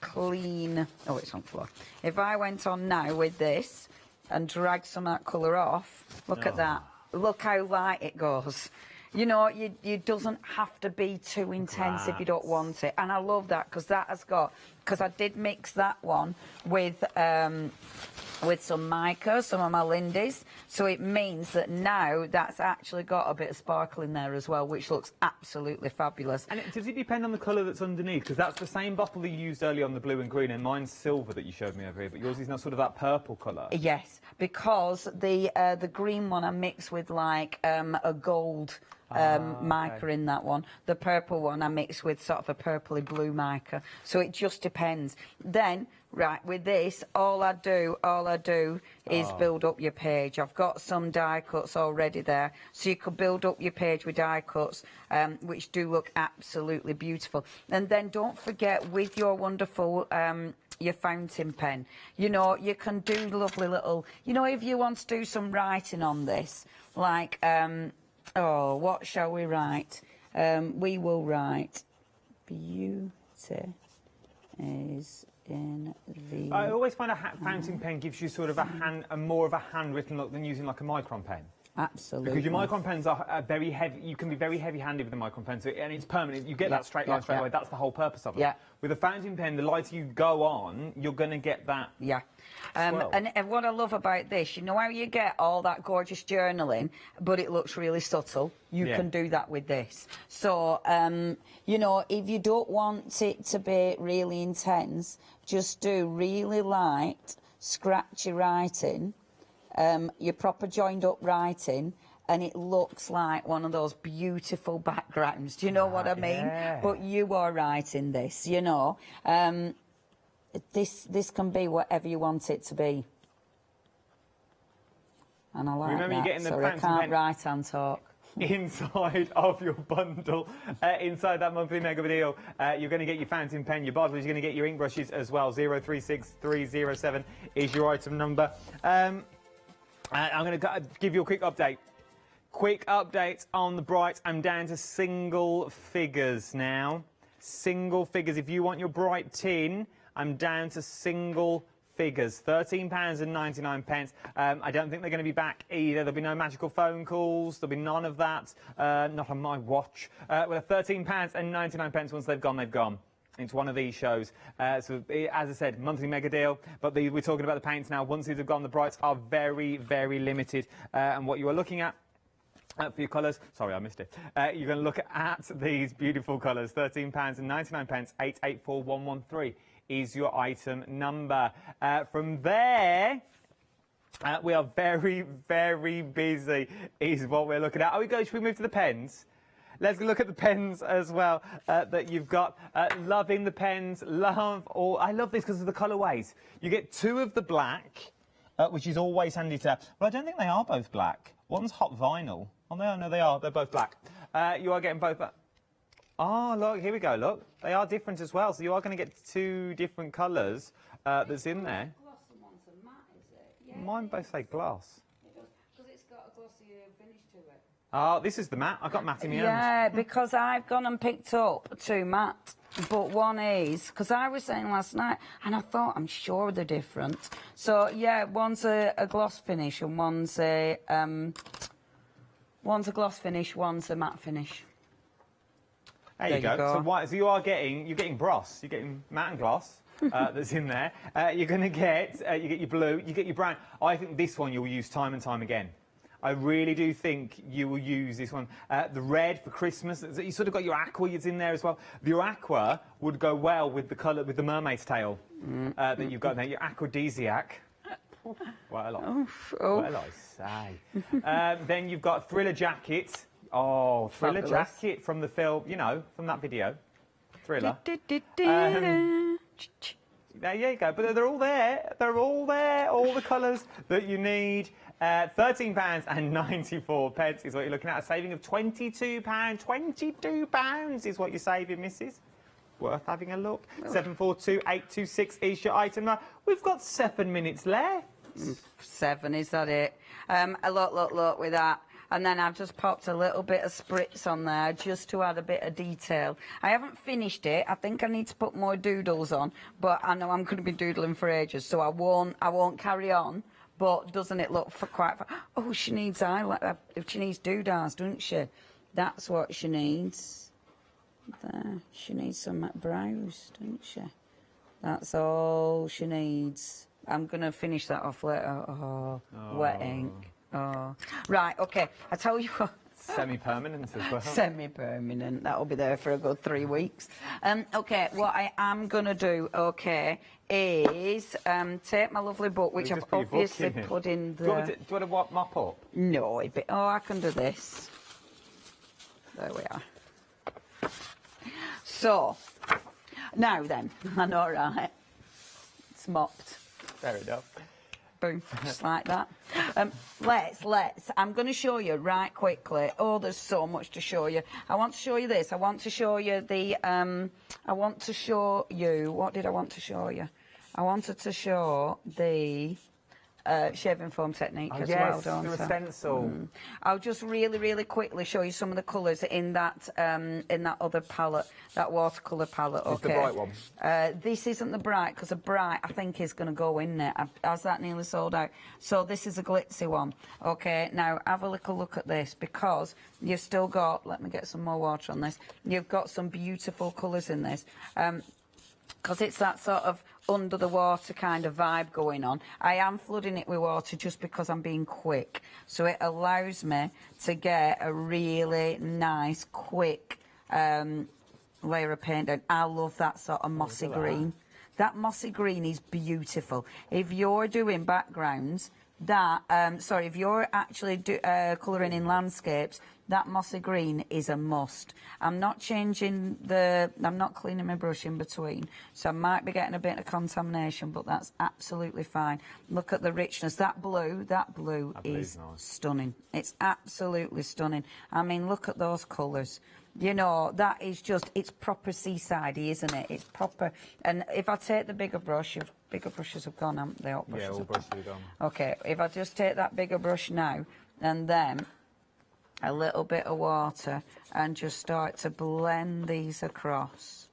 I: clean, oh, it's on the floor. If I went on now with this and dragged some of that colour off, look at that. Look how light it goes. You know, it doesn't have to be too intense if you don't want it. And I love that, because that has got, because I did mix that one with some mica, some of my Lindy's. So it means that now that's actually got a bit of sparkle in there as well, which looks absolutely fabulous.
J: And does it depend on the colour that's underneath? Because that's the same bottle that you used earlier on, the blue and green, and mine's silver that you showed me over here, but yours is now sort of that purple colour.
I: Yes, because the green one I mix with like a gold mica in that one. The purple one I mix with sort of a purpley blue mica. So it just depends. Then, right, with this, all I do is build up your page. I've got some die cuts already there. So you could build up your page with die cuts, which do look absolutely beautiful. And then don't forget, with your wonderful your fountain pen, you know, you can do lovely little, you know, if you want to do some writing on this, like, oh, what shall we write? We will write beauty is in the...
J: I always find a fountain pen gives you sort of a more of a handwritten look than using like a micron pen.
I: Absolutely.
J: Because your micron pens are very heavy. You can be very heavy-handed with the micron pen, so, and it's permanent. You get that straight line straight away. That's the whole purpose of it.
I: Yeah.
J: With a fountain pen, the lighter you go on, you're going to get that.
I: Yeah. And what I love about this, you know how you get all that gorgeous journaling, but it looks really subtle? You can do that with this. So, you know, if you don't want it to be really intense, just do really light, scratchy writing, your proper joined up writing, and it looks like one of those beautiful backgrounds. Do you know what I mean?
J: Yeah.
I: But you are writing this, you know. This can be whatever you want it to be. And I like
J: Remember,
I: that.
J: you're getting the
I: Sorry, I
J: fountain
I: can't
J: pen
I: write and talk.
J: Inside of your bundle, inside that monthly mega deal, you're going to get your fountain pen, your bottles, you're going to get your ink brushes as well. 036307 is your item number. I'm going to give you a quick update. Quick update on the Bright. I'm down to single figures now. Single figures. If you want your Bright tin, I'm down to single figures. £13.99. I don't think they're going to be back either. There'll be no magical phone calls. There'll be none of that. Not on my watch. With £13.99. Once they've gone, they've gone. It's one of these shows. So, as I said, monthly mega deal. But we're talking about the paints now. Once these have gone, the Brights are very, very limited. And what you are looking at for your colours, sorry, I missed it. You're going to look at these beautiful colours. £13.99. 884113 is your item number. From there, we are very, very busy, is what we're looking at. Oh, should we move to the pens? Let's look at the pens as well that you've got. Loving the pens, I love this because of the colourways. You get two of the black, which is always handy to have. Well, I don't think they are both black. One's hot vinyl. Oh, no, they are. They're both black. You are getting both. Oh, look, here we go, look. They are different as well, so you are going to get two different colours that's in there.
I: Gloss and one's a matte, is it? Yeah.
J: Mine both say gloss.
I: Because it's got a glossy finish to it.
J: Oh, this is the matte. I've got matte in my hand.
I: Yeah, because I've gone and picked up two matte, but one is, because I was saying last night, and I thought, I'm sure they're different. So, yeah, one's a gloss finish and one's a gloss finish, one's a matte finish.
J: There you go. So you're getting Bros. You're getting matte and gloss that's in there. You're going to get you get your blue, you get your brown. I think this one you'll use time and time again. I really do think you will use this one. The red for Christmas. You sort of got your aqua that's in there as well. Your aqua would go well with the colour with the mermaid's tail that you've got there. Your aphrodisiac. What a lot. What a lot. Then you've got Thriller Jacket. Oh, Thriller Jacket from the film, you know, from that video. Thriller. There you go. But they're all there. They're all there. All the colours that you need. £13.94 is what you're looking at. A saving of £22. £22 is what you're saving, missus. Worth having a look. 742826 is your item. Now, we've got 7 minutes left.
I: 7, is that it? Look with that. And then I've just popped a little bit of spritz on there just to add a bit of detail. I haven't finished it. I think I need to put more doodles on, but I know I'm going to be doodling for ages, so I won't carry on. But doesn't it look quite... Oh, she needs eyeliner. She needs doodahs, doesn't she? That's what she needs. There. She needs some brows, doesn't she? That's all she needs. I'm going to finish that off later. Oh, wet ink. Oh. Right, OK. I tell you what.
J: Semi-permanent as well.
I: Semi-permanent. That'll be there for a good 3 weeks. OK, what I am going to do, OK, is take my lovely book, which I've obviously put in the...
J: Do you want to mop up?
I: No, I can do this. There we are. So, now then, I know, right? It's mopped.
J: Fair enough.
I: Boom, just like that. Let's, I'm going to show you right quickly. Oh, there's so much to show you. I want to show you this. I want to show you the, what did I want to show you? I wanted to show the shaving foam technique as well, don't I?
J: The stencil.
I: I'll just really quickly show you some of the colours in that other palette, that watercolour palette. Okay.
J: It's the bright one.
I: This isn't the bright, because the bright I think is going to go in there. Has that nearly sold out? So this is a glitzy one. Okay, now have a little look at this, because you've still got, let me get some more water on this, you've got some beautiful colours in this. Because it's that sort of under the water kind of vibe going on. I am flooding it with water just because I'm being quick. So it allows me to get a really nice, quick layer of paint down. I love that sort of mossy green. That mossy green is beautiful. If you're doing backgrounds, if you're actually colouring in landscapes, that mossy green is a must. I'm not changing I'm not cleaning my brush in between, so I might be getting a bit of contamination, but that's absolutely fine. Look at the richness. That blue is nice. Stunning. It's absolutely stunning. I mean, look at those colours. You know, that is just, it's proper seasidey, isn't it? It's proper. And if I take the bigger brush, bigger brushes have gone, haven't they? All brushes have gone. Okay, if I just take that bigger brush now, and then a little bit of water, and just start to blend these across.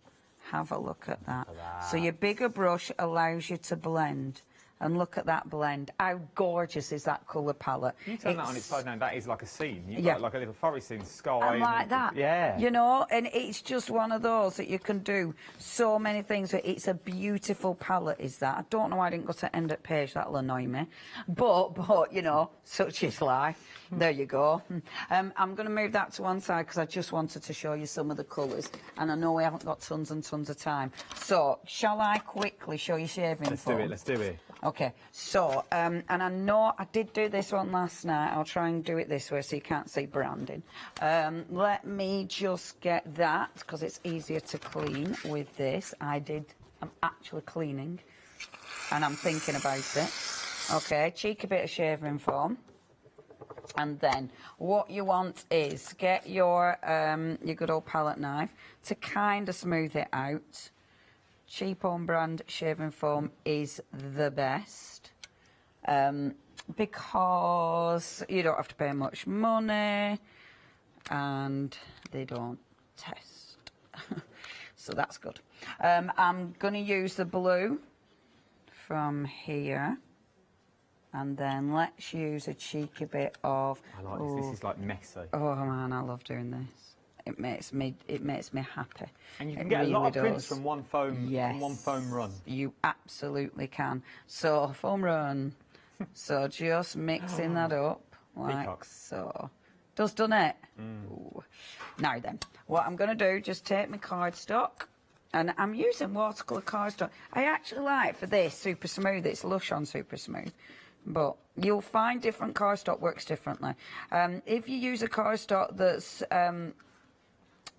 I: Have a look at that. So your bigger brush allows you to blend. And look at that blend. How gorgeous is that colour palette?
J: You turn that on its side now, that is like a scene. You've got like a little forest scene, sky.
I: And like that.
J: Yeah.
I: You know, and it's just one of those that you can do so many things with. It's a beautiful palette, is that. I don't know why I didn't go to end at page, that'll annoy me. But you know, such is life. There you go. I'm going to move that to one side because I just wanted to show you some of the colours. And I know we haven't got tons and tons of time. So, shall I quickly show you shaving foam?
J: Let's do it.
I: Okay, so, and I know I did do this one last night. I'll try and do it this way so you can't see branding. Let me just get that, because it's easier to clean with this. I'm actually cleaning, and I'm thinking about it. Okay, cheeky bit of shaving foam. And then what you want is get your good old palette knife to kind of smooth it out. Cheap own brand shaving foam is the best because you don't have to pay much money and they don't test. So that's good. I'm going to use the blue from here, and then let's use a cheeky bit of...
J: I like this. This is like messy.
I: Oh man, I love doing this. It makes me happy.
J: And you can get a lot of prints from one foam run.
I: You absolutely can. So foam run. So just mixing that up like so. Done it. Ooh. Now then, what I'm going to do, just take my cardstock, and I'm using watercolour cardstock. I actually like for this super smooth. It's Lush on super smooth. But you'll find different cardstock works differently. If you use a cardstock that's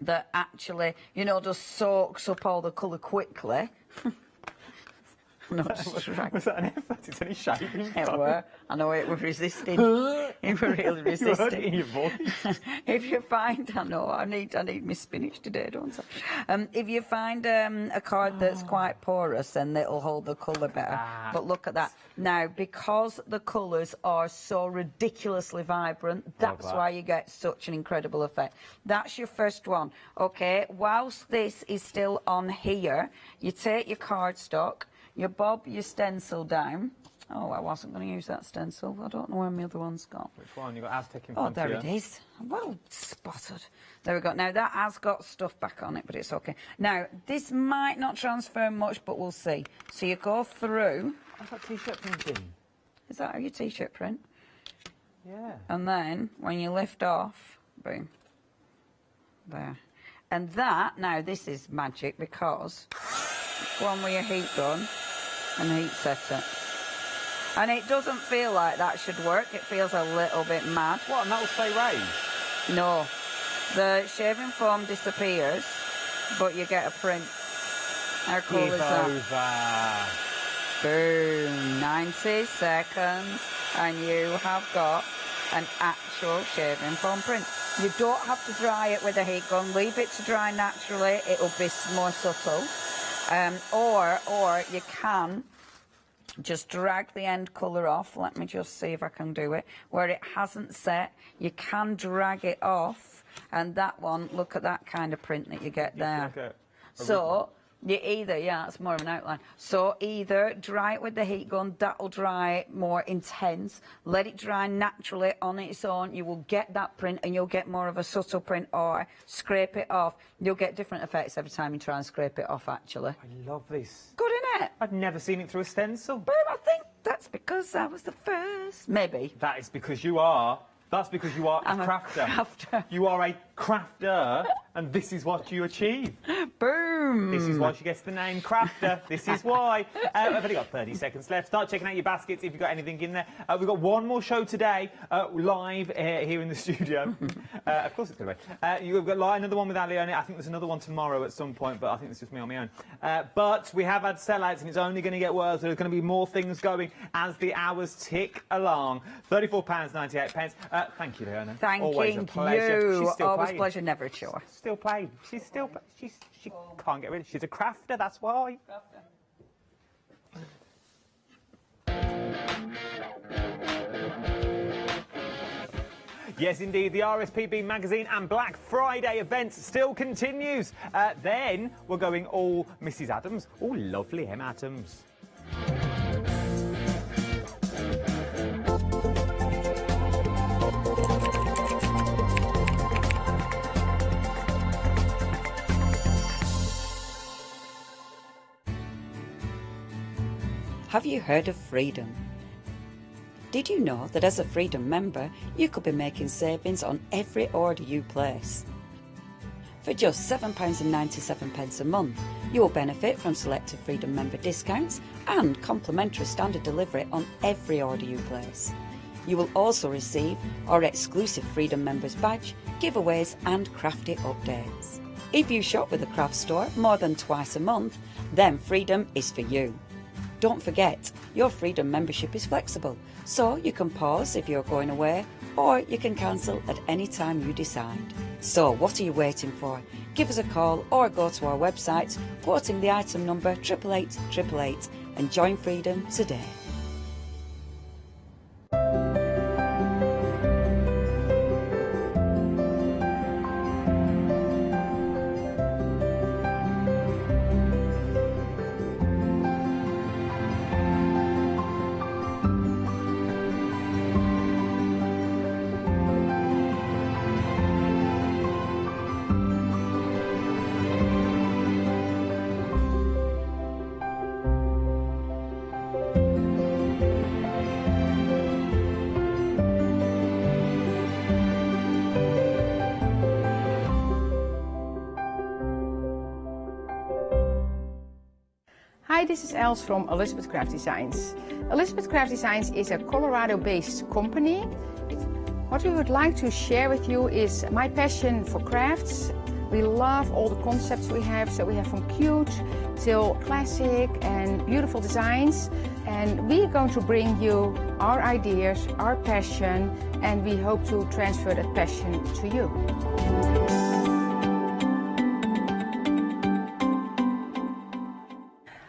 I: that actually, you know, just soaks up all the colour quickly.
J: Was that an effort? It's only shaving.
I: It were. I know it was resisting. It were really resisting.
J: You heard it in your voice.
I: If you find, I know, I need my spinach today, don't I? If you find a card that's quite porous, then it'll hold the colour better. But look at that. Now, because the colours are so ridiculously vibrant, that's why you get such an incredible effect. That's your first one. Okay, whilst this is still on here, you take your cardstock, you bob your stencil down. Oh, I wasn't going to use that stencil. I don't know where my other one's gone.
J: Which one? You got Aztec in front of you?
I: Oh, there it is. Well spotted. There we go. Now, that has got stuff back on it, but it's okay. Now, this might not transfer much, but we'll see. So you go through.
J: I've got T-shirt printing.
I: Is that how you T-shirt print?
J: Yeah.
I: And then, when you lift off, boom. There. And that, now this is magic because go on with your heat gun and heat set it. And it doesn't feel like that should work. It feels a little bit mad.
J: What, and that'll stay raised?
I: No. The shaving foam disappears, but you get a print. How cool is that? Boom, 90 seconds, and you have got an actual shaving foam print. You don't have to dry it with a heat gun. Leave it to dry naturally. It'll be more subtle. Or you can just drag the end colour off. Let me just see if I can do it. Where it hasn't set, you can drag it off, and that one, look at that kind of print that you get there. So you either, it's more of an outline. So either dry it with the heat gun, that'll dry more intense. Let it dry naturally on its own. You will get that print, and you'll get more of a subtle print, or scrape it off. You'll get different effects every time you try and scrape it off, actually.
J: I love this.
I: Good, isn't it?
J: I've never seen it through a stencil.
I: But I think that's because I was the first. Maybe.
J: That is because you are. That's because you are a crafter. You are a crafter, and this is what you achieve.
I: Boom!
J: This is why she gets the name crafter. This is why. I've only got 30 seconds left. Start checking out your baskets if you've got anything in there. We've got one more show today, live here in the studio. Of course it's going to be. You've got another one with Ali on it. I think there's another one tomorrow at some point, but I think it's just me on my own. But we have had sellouts, and it's only going to get worse. There's going to be more things going as the hours tick along. £34.98. Thank you, Leona.
I: Always
J: a pleasure.
I: You.
J: She's still
I: Always
J: playing.
I: pleasure, never a chore.
J: Still playing. She can't get rid of it. She's a crafter, that's why. Yes, indeed, the RSPB magazine and Black Friday event still continues. Then we're going all Mrs. Adams. Oh, lovely Em Adams.
I: Have you heard of Freedom? Did you know that as a Freedom member, you could be making savings on every order you place? For just £7.97 a month, you will benefit from selected Freedom member discounts and complimentary standard delivery on every order you place. You will also receive our exclusive Freedom Members badge, giveaways and crafty updates. If you shop with the craft store more than twice a month, then Freedom is for you. Don't forget, your Freedom membership is flexible, so you can pause if you're going away, or you can cancel at any time you decide. So what are you waiting for? Give us a call or go to our website, quoting the item number 888 888, and join Freedom today.
K: Hi, this is Els from Elizabeth Craft Designs. Elizabeth Craft Designs is a Colorado-based company. What we would like to share with you is my passion for crafts. We love all the concepts we have, so we have from cute till classic and beautiful designs. And we are going to bring you our ideas, our passion, and we hope to transfer that passion to you.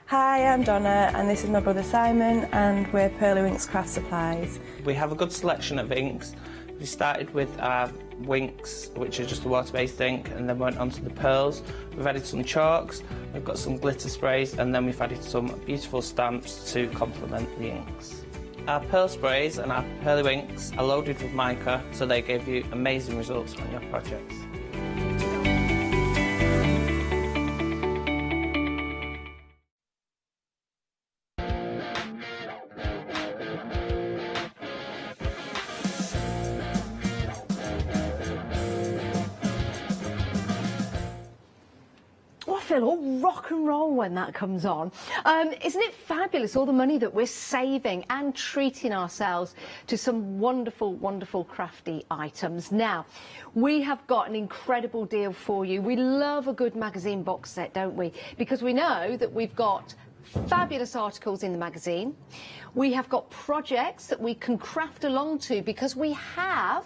Q: Hi, I'm Donna and this is my brother Simon and we're Pearlywinks Craft Supplies.
R: We have a good selection of inks. We started with our Winks, which are just a water-based ink, and then went on to the pearls. We've added some chalks, we've got some glitter sprays, and then we've added some beautiful stamps to complement the inks. Our pearl sprays and our Pearlywinks are loaded with mica, so they give you amazing results on your projects.
D: feel all rock and roll when that comes on. Isn't it fabulous, all the money that we're saving and treating ourselves to some wonderful, wonderful crafty items. Now, we have got an incredible deal for you. We love a good magazine box set, don't we? Because we know that we've got fabulous articles in the magazine. We have got projects that we can craft along to because we have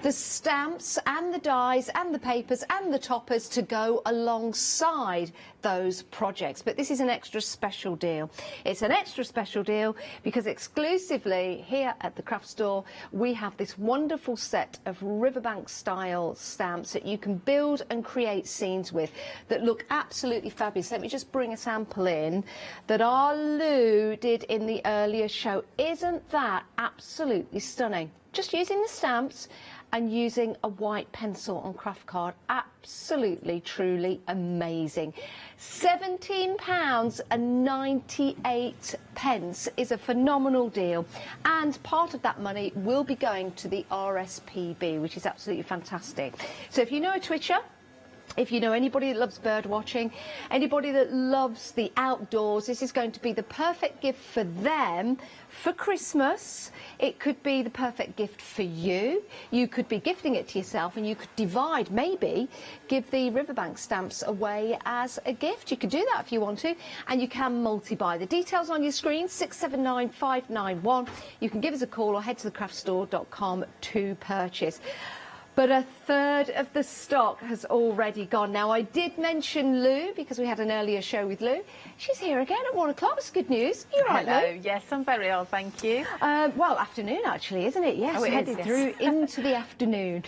D: the stamps and the dies and the papers and the toppers to go alongside those projects. But this is an extra special deal. It's an extra special deal because exclusively here at the craft store we have this wonderful set of riverbank style stamps that you can build and create scenes with that look absolutely fabulous. Let me just bring a sample in that our Lou did in the earlier show. Isn't that absolutely stunning? Just using the stamps and using a white pencil on craft card. Absolutely, truly amazing. £17.98 is a phenomenal deal, and part of that money will be going to the RSPB, which is absolutely fantastic. So if you know a Twitcher, if you know anybody that loves bird watching, anybody that loves the outdoors, this is going to be the perfect gift for them for Christmas. It could be the perfect gift for you. You could be gifting it to yourself, and you could divide, maybe give the riverbank stamps away as a gift. You could do that if you want to, and you can multi-buy. The details on your screen, 679591. You can give us a call or head to thecraftstore.com to purchase. But a third of the stock has already gone. Now, I did mention Lou because we had an earlier show with Lou. She's here again at 1 o'clock. It's good news. You're right, Lou.
L: Hello. Yes, I'm very well, thank you.
D: Well, afternoon, actually, isn't it? Yes,
L: Oh, it
D: headed
L: is, yes.
D: through into the afternoon.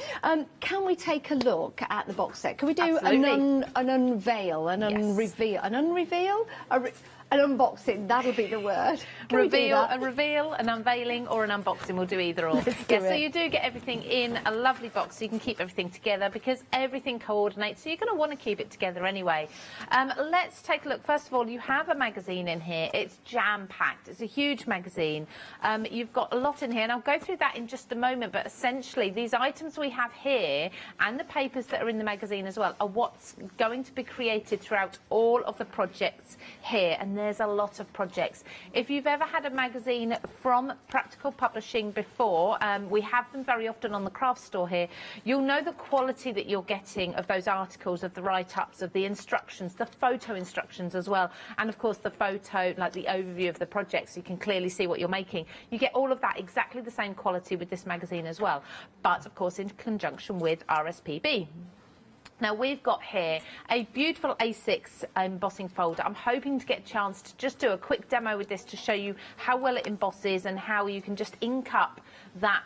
D: Can we take a look at the box set? Can we do
L: Absolutely.
D: an unveil, an unreveal, an unreveal? An unboxing, that'll be the word. Can we do that?
L: A reveal, an unveiling, or an unboxing. We'll do either or. So you do get everything in a lovely box, so you can keep everything together because everything coordinates. So you're going to want to keep it together anyway. Let's take a look. First of all, you have a magazine in here. It's jam-packed. It's a huge magazine. You've got a lot in here, and I'll go through that in just a moment. But essentially, these items we have here and the papers that are in the magazine as well are what's going to be created throughout all of the projects here. And there's a lot of projects. If you've ever had a magazine from Practical Publishing before, we have them very often on the craft store here, you'll know the quality that you're getting of those articles, of the write-ups, of the instructions, the photo instructions as well, and of course the photo, like the overview of the project, so you can clearly see what you're making. You get all of that exactly the same quality with this magazine as well, but of course in conjunction with RSPB. Now, we've got here a beautiful A6 embossing folder. I'm hoping to get a chance to just do a quick demo with this to show you how well it embosses and how you can just ink up that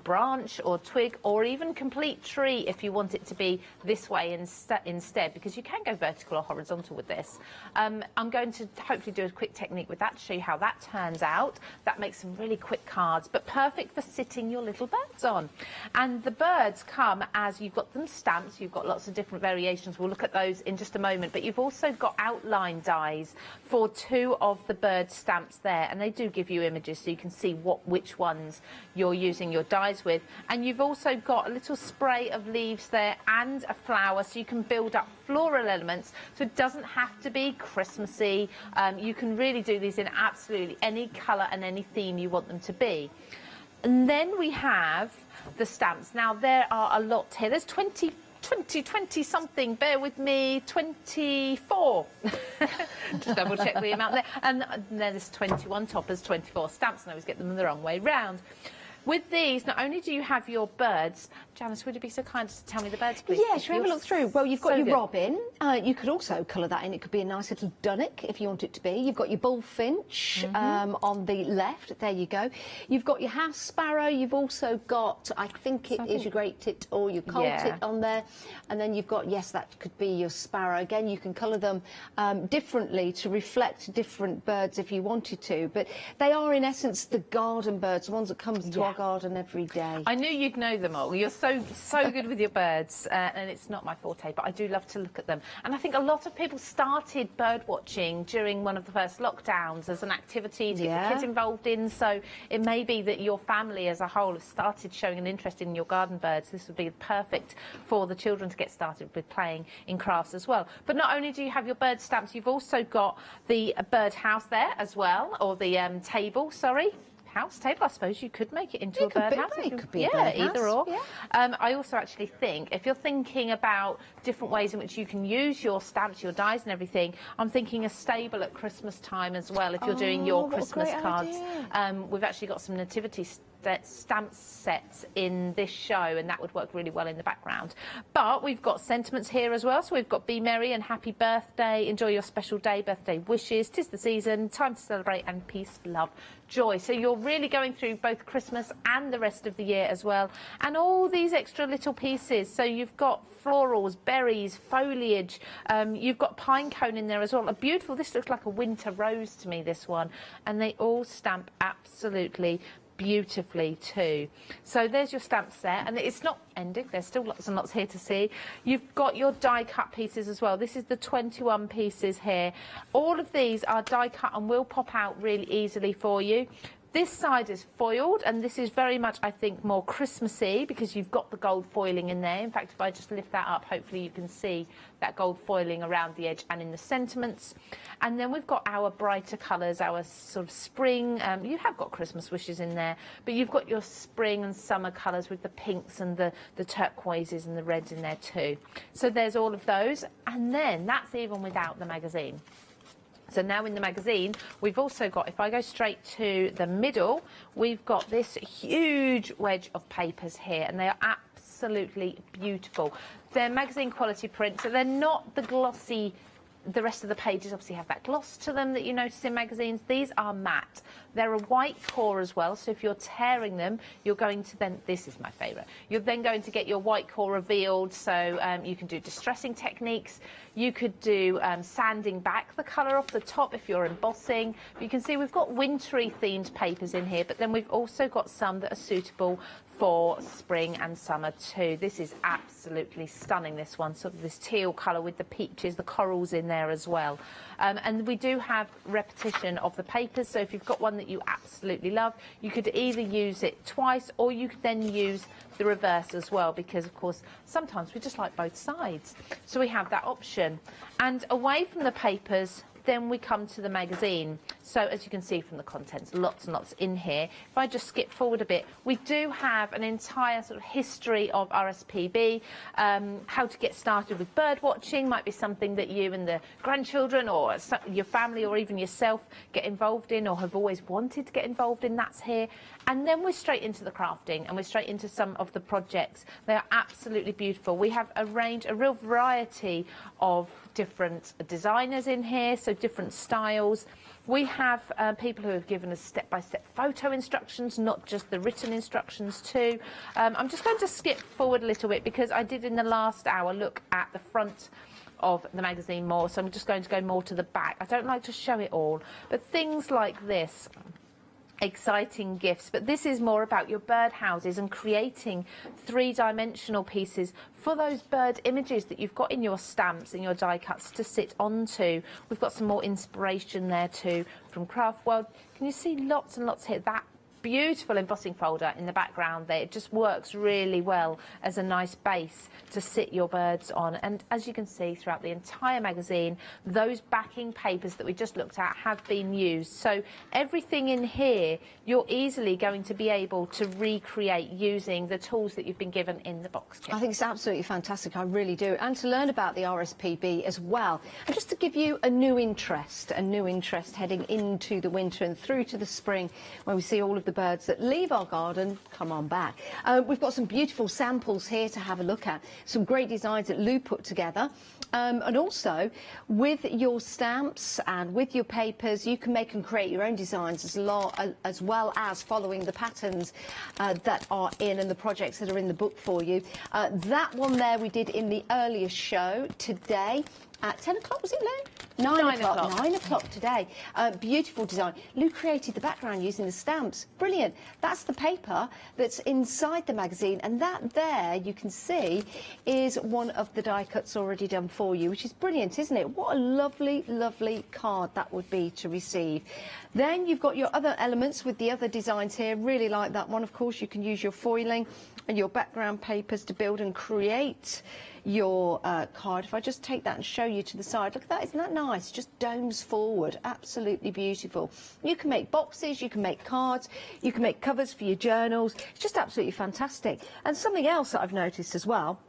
L: branch or twig or even complete tree if you want it to be this way instead, because you can go vertical or horizontal with this. I'm going to hopefully do a quick technique with that to show you how that turns out. That makes some really quick cards, but perfect for sitting your little birds on. And the birds come as you've got them stamped. You've got lots of different variations. We'll look at those in just a moment, but you've also got outline dies for 2 of the bird stamps there, and they do give you images so you can see which ones you're using your dies with. And you've also got a little spray of leaves there and a flower, so you can build up floral elements, so it doesn't have to be Christmassy. You can really do these in absolutely any colour and any theme you want them to be. And then we have the stamps. Now, there are a lot here. There's 20 something, bear with me, 24. Just double check the amount there. And then there's 21 toppers, 24 stamps, and I always get them the wrong way round. With these, not only do you have your birds, Janice, would you be so kind to tell me the birds, please?
D: Yeah, shall we have a look through? Well, you've got
L: So
D: your
L: good.
D: robin. You could also colour that in. It could be a nice little dunnock if you want it to be. You've got your bullfinch on the left. There you go. You've got your house sparrow. You've also got, I think it is your great tit or your coal tit on there. And then you've got, yes, that could be your sparrow. Again, you can colour them differently to reflect different birds if you wanted to. But they are, in essence, the garden birds, the ones that come to our garden every day.
L: I knew you'd know them all. You're so good with your birds, and it's not my forte, but I do love to look at them. And I think a lot of people started bird watching during one of the first lockdowns as an activity to get the kids involved in. So it may be that your family as a whole have started showing an interest in your garden birds. This would be perfect for the children to get started with playing in crafts as well. But not only do you have your bird stamps, you've also got the bird house there as well, or the table, sorry. House table, I suppose you could make it into a birdhouse.
D: It could be
L: yeah,
D: a birdhouse,
L: either or.
D: yeah.
L: I also actually think if you're thinking about different ways in which you can use your stamps, your dies and everything, I'm thinking a stable at Christmas time as well, if you're doing your Christmas cards. We've actually got some nativity stamp sets in this show, and that would work really well in the background. But we've got sentiments here as well, so we've got be merry and happy birthday, enjoy your special day, birthday wishes, 'tis the season, time to celebrate, and peace, love, joy. So you're really going through both Christmas and the rest of the year as well, and all these extra little pieces. So you've got florals, berries, foliage, you've got pine cone in there as well. A beautiful, this looks like a winter rose to me, this one, and they all stamp absolutely beautifully too. So there's your stamp set, and it's not ending, there's still lots and lots here to see. You've got your die cut pieces as well. This is the 21 pieces here. All of these are die cut and will pop out really easily for you. This side is foiled, and this is very much, I think, more Christmassy because you've got the gold foiling in there. In fact, if I just lift that up, hopefully you can see that gold foiling around the edge and in the sentiments. And then we've got our brighter colours, our sort of spring. You have got Christmas wishes in there, but you've got your spring and summer colours with the pinks and the turquoises and the reds in there too. So there's all of those, and then that's even without the magazine. So now in the magazine, we've also got, if I go straight to the middle, we've got this huge wedge of papers here, and they are absolutely beautiful. They're magazine quality print, so they're not the glossy. The rest of the pages obviously have that gloss to them that you notice in magazines. These are matte. They're a white core as well, so if you're tearing them, you're going to then, this is my favourite, you're then going to get your white core revealed, so you can do distressing techniques. You could do sanding back the colour off the top if you're embossing. You can see we've got wintry themed papers in here, but then we've also got some that are suitable for spring and summer too. This is absolutely stunning, this one, sort of this teal colour with the peaches, the corals in there as well. And we do have repetition of the papers, so if you've got one that you absolutely love, you could either use it twice or you could then use the reverse as well, because of course sometimes we just like both sides. So we have that option. And away from the papers, then we come to the magazine. So as you can see from the contents, lots and lots in here. If I just skip forward a bit, we do have an entire sort of history of RSPB. How to get started with bird watching might be something that you and the grandchildren or your family or even yourself get involved in or have always wanted to get involved in. That's here. And then we're straight into the crafting, and we're straight into some of the projects. They are absolutely beautiful. We have a range, a real variety of different designers in here, so different styles. We have people who have given us step-by-step photo instructions, not just the written instructions too. I'm just going to skip forward a little bit because I did in the last hour look at the front of the magazine more, so I'm just going to go more to the back. I don't like to show it all, but things like this, exciting gifts, but this is more about your bird houses and creating three-dimensional pieces for those bird images that you've got in your stamps and your die cuts to sit onto. We've got some more inspiration there too from Craft World. Can you see lots and lots here? That beautiful embossing folder in the background there, it just works really well as a nice base to sit your birds on. And as you can see throughout the entire magazine, those backing papers that we just looked at have been used. So everything in here you're easily going to be able to recreate using the tools that you've been given in the box kit.
D: I think it's absolutely fantastic, I really do. And to learn about the RSPB as well, and just to give you a new interest heading into the winter and through to the spring, when we see all of the birds that leave our garden come on back. We've got some beautiful samples here to have a look at, some great designs that Lou put together, and also with your stamps and with your papers you can make and create your own designs as well as following the patterns that are in and the projects that are in the book for you. That one there we did in the earlier show today. at 10 o'clock, was it, Lou? 9 o'clock. 9 o'clock today. Beautiful design. Lou created the background using the stamps. Brilliant. That's the paper that's inside the magazine, and that there, you can see, is one of the die cuts already done for you, which is brilliant, isn't it? What a lovely, lovely card that would be to receive. Then you've got your other elements with the other designs here. Really like that one. Of course, you can use your foiling and your background papers to build and create your card. If I just take that and show you to the side, look at that, isn't that nice? Just domes forward, absolutely beautiful. You can make boxes, you can make cards, you can make covers for your journals. It's just absolutely fantastic. And something else that I've noticed as well,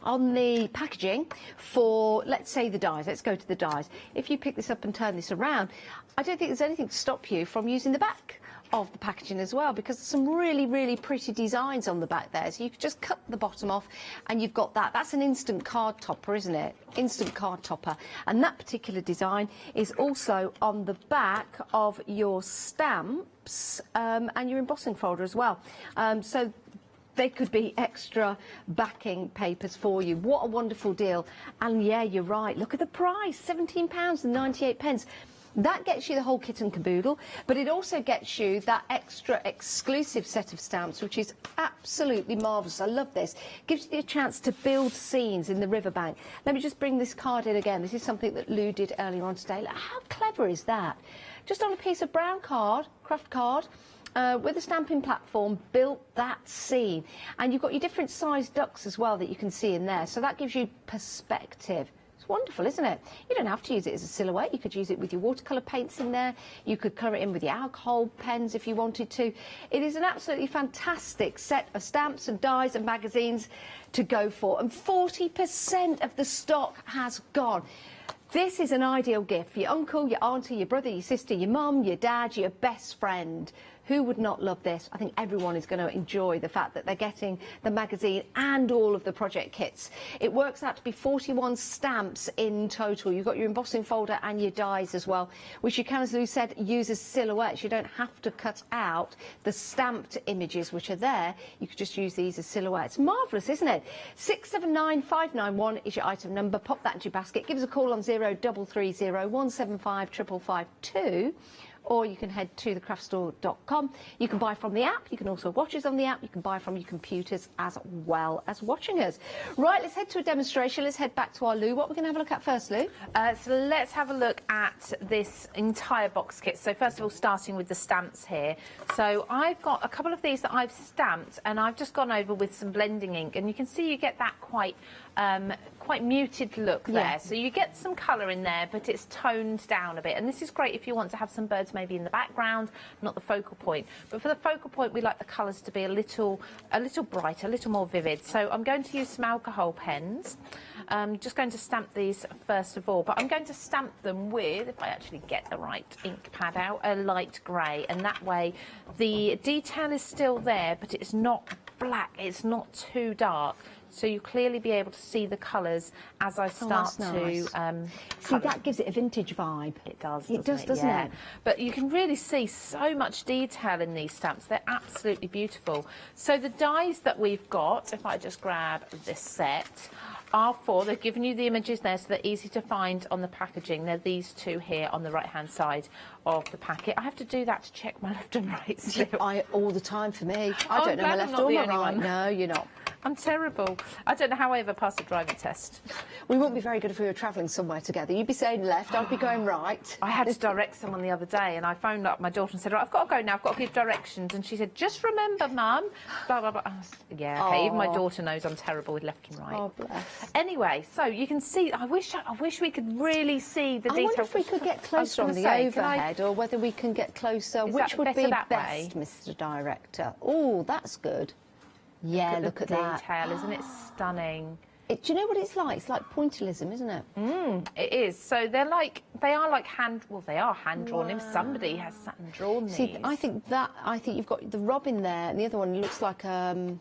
D: on the packaging for, let's say, the dies, let's go to the dies. If you pick this up and turn this around, I don't think there's anything to stop you from using the back of the packaging as well, because there's some really, really pretty designs on the back there. So you could just cut the bottom off and you've got that. That's an instant card topper, isn't it? Instant card topper. And that particular design is also on the back of your stamps and your embossing folder as well. So they could be extra backing papers for you. What a wonderful deal. And yeah, you're right. Look at the price, £17.98. That gets you the whole kit and caboodle, but it also gets you that extra exclusive set of stamps, which is absolutely marvellous. I love this. Gives you a chance to build scenes in the riverbank. Let me just bring this card in again. This is something that Lou did earlier on today. Look, how clever is that? Just on a piece of brown card, craft card, with a stamping platform, built that scene. And you've got your different sized ducks as well that you can see in there. So that gives you perspective. Wonderful, isn't it? You don't have to use it as a silhouette. You could use it with your watercolour paints in there. You could colour it in with your alcohol pens if you wanted to. It is an absolutely fantastic set of stamps and dies and magazines to go for. And 40% of the stock has gone. This is an ideal gift for your uncle, your auntie, your brother, your sister, your mum, your dad, your best friend. Who would not love this? I think everyone is going to enjoy the fact that they're getting the magazine and all of the project kits. It works out to be 41 stamps in total. You've got your embossing folder and your dies as well, which you can, as Lou said, use as silhouettes. You don't have to cut out the stamped images which are there. You could just use these as silhouettes. Marvellous, isn't it? 679 is your item number. Pop that into your basket. Give us a call on 0330 175 552. Or you can head to thecraftstore.com. You can buy from the app. You can also watch us on the app. You can buy from your computers as well as watching us. Right, let's head to a demonstration. Let's head back to our Lou. What are we going to have a look at first, Lou?
L: So let's have a look at this entire box kit. So first of all, starting with the stamps here. So I've got a couple of these that I've stamped, and I've just gone over with some blending ink, and you can see you get that quite muted look there.
D: Yeah.
L: So you get some colour in there, but it's toned down a bit. And this is great if you want to have some birds maybe in the background, not the focal point. But for the focal point, we like the colours to be a little brighter, a little more vivid. So I'm going to use some alcohol pens. Just going to stamp these first of all, but I'm going to stamp them with, if I actually get the right ink pad out, a light grey. And that way the detail is still there, but it's not black, it's not too dark. So you clearly be able to see the colours as I start to
D: see, that gives it a vintage vibe.
L: It does.
D: It does, doesn't it?
L: But you can really see so much detail in these stamps. They're absolutely beautiful. So the dies that we've got, if I just grab this set, are for, they've given you the images there, so they're easy to find on the packaging. They're these two here on the right-hand side of the packet. I have to do that to check my left and right still.
D: All the time for me. I don't know my left or my right. No, you're not.
L: I'm terrible. I don't know how I ever passed a driving test.
D: We wouldn't be very good if we were travelling somewhere together. You'd be saying left, I'd be going right.
L: I had to direct someone the other day, and I phoned up my daughter and said, right, I've got to go now, I've got to give directions. And she said, just remember, Mum, blah, blah, blah. Yeah, OK, even my daughter knows I'm terrible with left and right.
D: Oh, bless.
L: Anyway, so you can see, I wish we could really see the detail.
D: I wonder if we could get closer on the overhead, or whether we can get closer. Which would be best, Mr. Director? Oh, that's good. Yeah, look at that
L: detail, isn't it stunning?
D: Do you know what it's like? It's like pointillism, isn't it?
L: It is. So they are like hand drawn. If somebody has sat and drawn these.
D: See, I think you've got the robin there, and the other one looks like a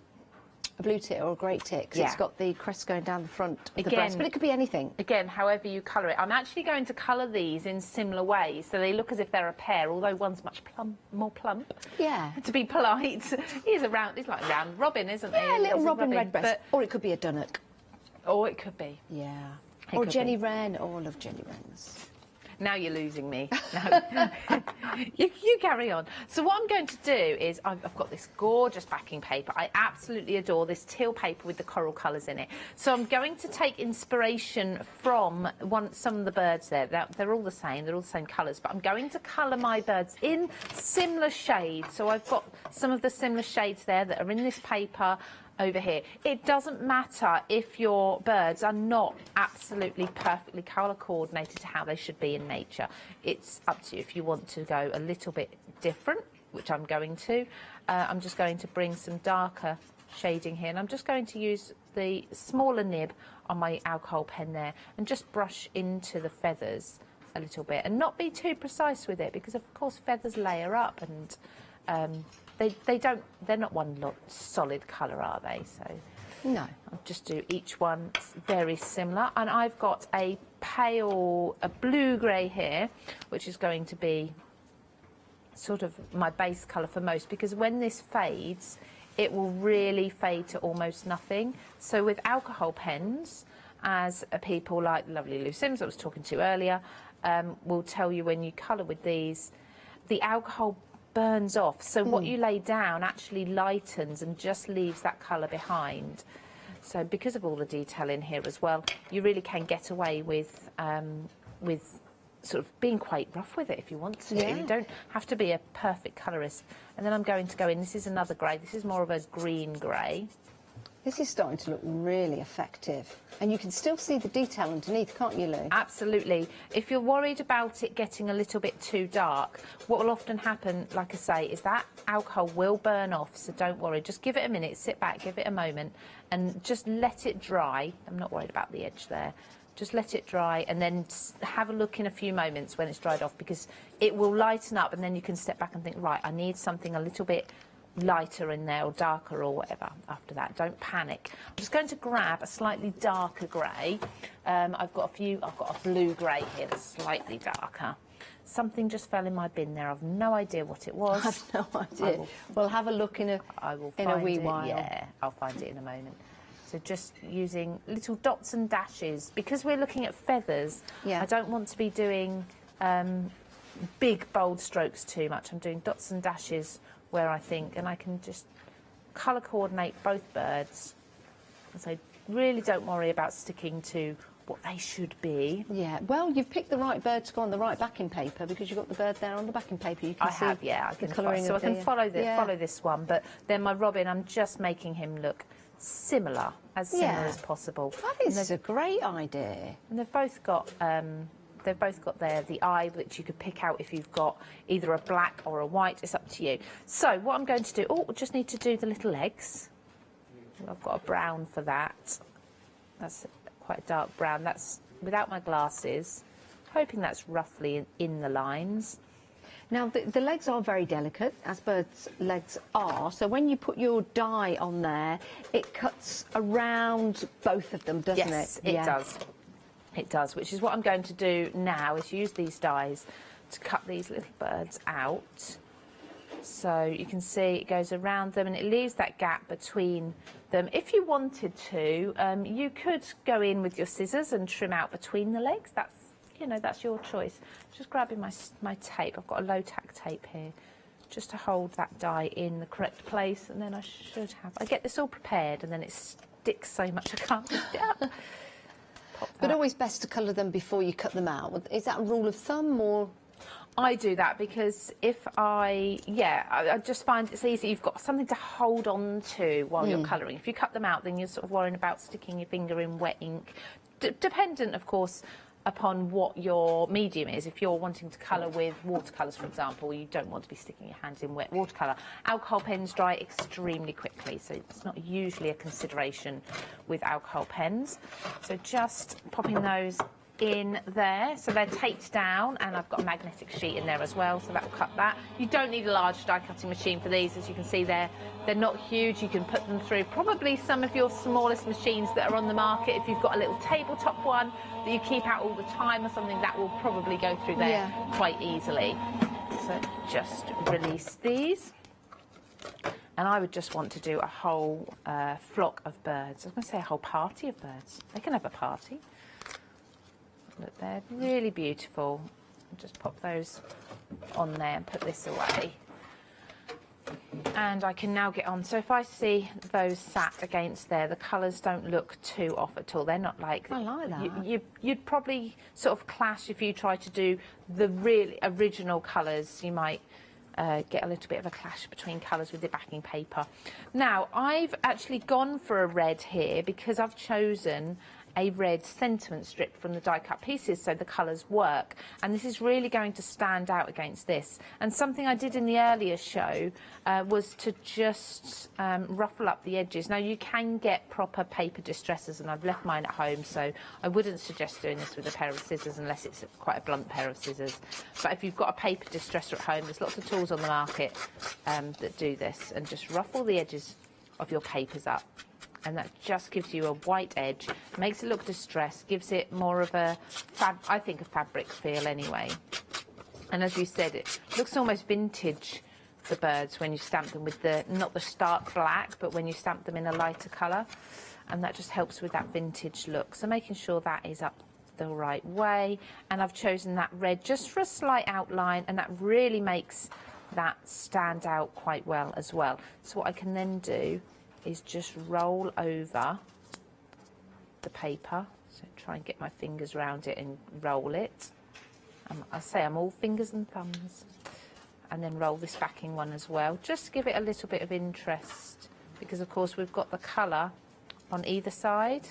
D: blue tit or a great tit, because it's got the crest going down the front of the breast, but it could be anything.
L: Again, however you colour it. I'm actually going to colour these in similar ways, so they look as if they're a pair, although one's much more plump.
D: Yeah.
L: To be polite. He's like a round robin, isn't he?
D: Yeah, a little robin redbreast. Or it could be a dunnock.
L: Or it could be.
D: Yeah. Or Jenny Wren. Oh, I love Jenny Wrens.
L: Now you're losing me. No. you carry on. So what I'm going to do is I've got this gorgeous backing paper. I absolutely adore this teal paper with the coral colours in it. So I'm going to take inspiration from some of the birds there. They're all the same. They're all the same colours. But I'm going to colour my birds in similar shades. So I've got some of the similar shades there that are in this paper over here. It doesn't matter if your birds are not absolutely perfectly colour coordinated to how they should be in nature. It's up to you if you want to go a little bit different, which I'm going to. I'm just going to bring some darker shading here, and I'm just going to use the smaller nib on my alcohol pen there and just brush into the feathers a little bit and not be too precise with it, because of course feathers layer up and they're not one solid colour, are they? So
D: no,
L: I'll just do each one very similar. And I've got a blue-grey here, which is going to be sort of my base colour for most, because when this fades, it will really fade to almost nothing. So with alcohol pens, as people like lovely Lou Sims I was talking to earlier, will tell you, when you colour with these, the alcohol burns off, so what you lay down actually lightens and just leaves that colour behind. So because of all the detail in here as well, you really can get away with sort of being quite rough with it if you want to.
D: Yeah.
L: You don't have to be a perfect colourist. And then I'm going to go in, this is another grey, this is more of a green grey.
D: This is starting to look really effective. And you can still see the detail underneath, can't you, Lou?
L: Absolutely. If you're worried about it getting a little bit too dark, what will often happen, like I say, is that alcohol will burn off, so don't worry. Just give it a minute, sit back, give it a moment, and just let it dry. I'm not worried about the edge there. Just let it dry, and then have a look in a few moments when it's dried off, because it will lighten up, and then you can step back and think, right, I need something a little bit lighter in there, or darker, or whatever after that. Don't panic. I'm just going to grab a slightly darker grey. I've got a blue grey here that's slightly darker. Something just fell in my bin there. I've no idea what it was.
D: I've no idea. We'll have a look in a wee while.
L: Yeah, I'll find it in a moment. So just using little dots and dashes, because we're looking at feathers.
D: Yeah.
L: I don't want to be doing big bold strokes too much. I'm doing dots and dashes where I think, and I can just colour coordinate both birds. And so really don't worry about sticking to what they should be.
D: Yeah, well, you've picked the right bird to go on the right backing paper, because you've got the bird there on the backing paper. You can
L: I can
D: colouring
L: so I can follow
D: follow
L: this one, but then my robin, I'm just making him look similar as possible.
D: I think this is a great idea.
L: And they've both got there the eye, which you could pick out if you've got either a black or a white. It's up to you. So what I'm going to do, we just need to do the little legs. I've got a brown for that. That's quite a dark brown. That's without my glasses. Hoping that's roughly in the lines.
D: Now, the legs are very delicate, as birds' legs are, so when you put your dye on there, it cuts around both of them, doesn't it?
L: Yes, it does. It does, which is what I'm going to do now, is use these dies to cut these little birds out. So you can see it goes around them and it leaves that gap between them. If you wanted to, you could go in with your scissors and trim out between the legs. That's your choice. Just grabbing my tape. I've got a low tack tape here, just to hold that die in the correct place, and then I get this all prepared, and then it sticks so much I can't lift it up.
D: But always best to colour them before you cut them out. Is that a rule of thumb, or...?
L: I do that because I just find it's easy. You've got something to hold on to while you're colouring. If you cut them out, then you're sort of worrying about sticking your finger in wet ink. Dependent, of course, upon what your medium is. If you're wanting to colour with watercolours, for example, you don't want to be sticking your hands in wet watercolour. Alcohol pens dry extremely quickly, so it's not usually a consideration with alcohol pens. So just popping those in there, so they're taped down, and I've got a magnetic sheet in there as well, so that will cut that. You don't need a large die cutting machine for these. As you can see, they're not huge. You can put them through probably some of your smallest machines that are on the market. If you've got a little tabletop one that you keep out all the time or something, that will probably go through there quite easily. So just release these, and I would just want to do a whole flock of birds. I was going to say a whole party of birds. They can have a party. Look, they're really beautiful. Just pop those on there and put this away. And I can now get on. So if I see those sat against there, the colours don't look too off at all. They're not like...
D: I like that.
L: You'd probably sort of clash if you try to do the really original colours. You might get a little bit of a clash between colours with the backing paper. Now, I've actually gone for a red here because I've chosen a red sentiment strip from the die cut pieces so the colours work, and this is really going to stand out against this. And something I did in the earlier show was to just ruffle up the edges. Now you can get proper paper distressors, and I've left mine at home, so I wouldn't suggest doing this with a pair of scissors unless it's quite a blunt pair of scissors. But if you've got a paper distresser at home, there's lots of tools on the market that do this, and just ruffle the edges of your papers up. And that just gives you a white edge, makes it look distressed, gives it more of a, I think, a fabric feel anyway. And as you said, it looks almost vintage, the birds, when you stamp them with the, not the stark black, but when you stamp them in a lighter colour. And that just helps with that vintage look. So making sure that is up the right way. And I've chosen that red just for a slight outline, and that really makes that stand out quite well as well. So what I can then do is just roll over the paper. So try and get my fingers around it and roll it. I say I'm all fingers and thumbs. And then roll this backing one as well. Just to give it a little bit of interest, because of course we've got the colour on either side.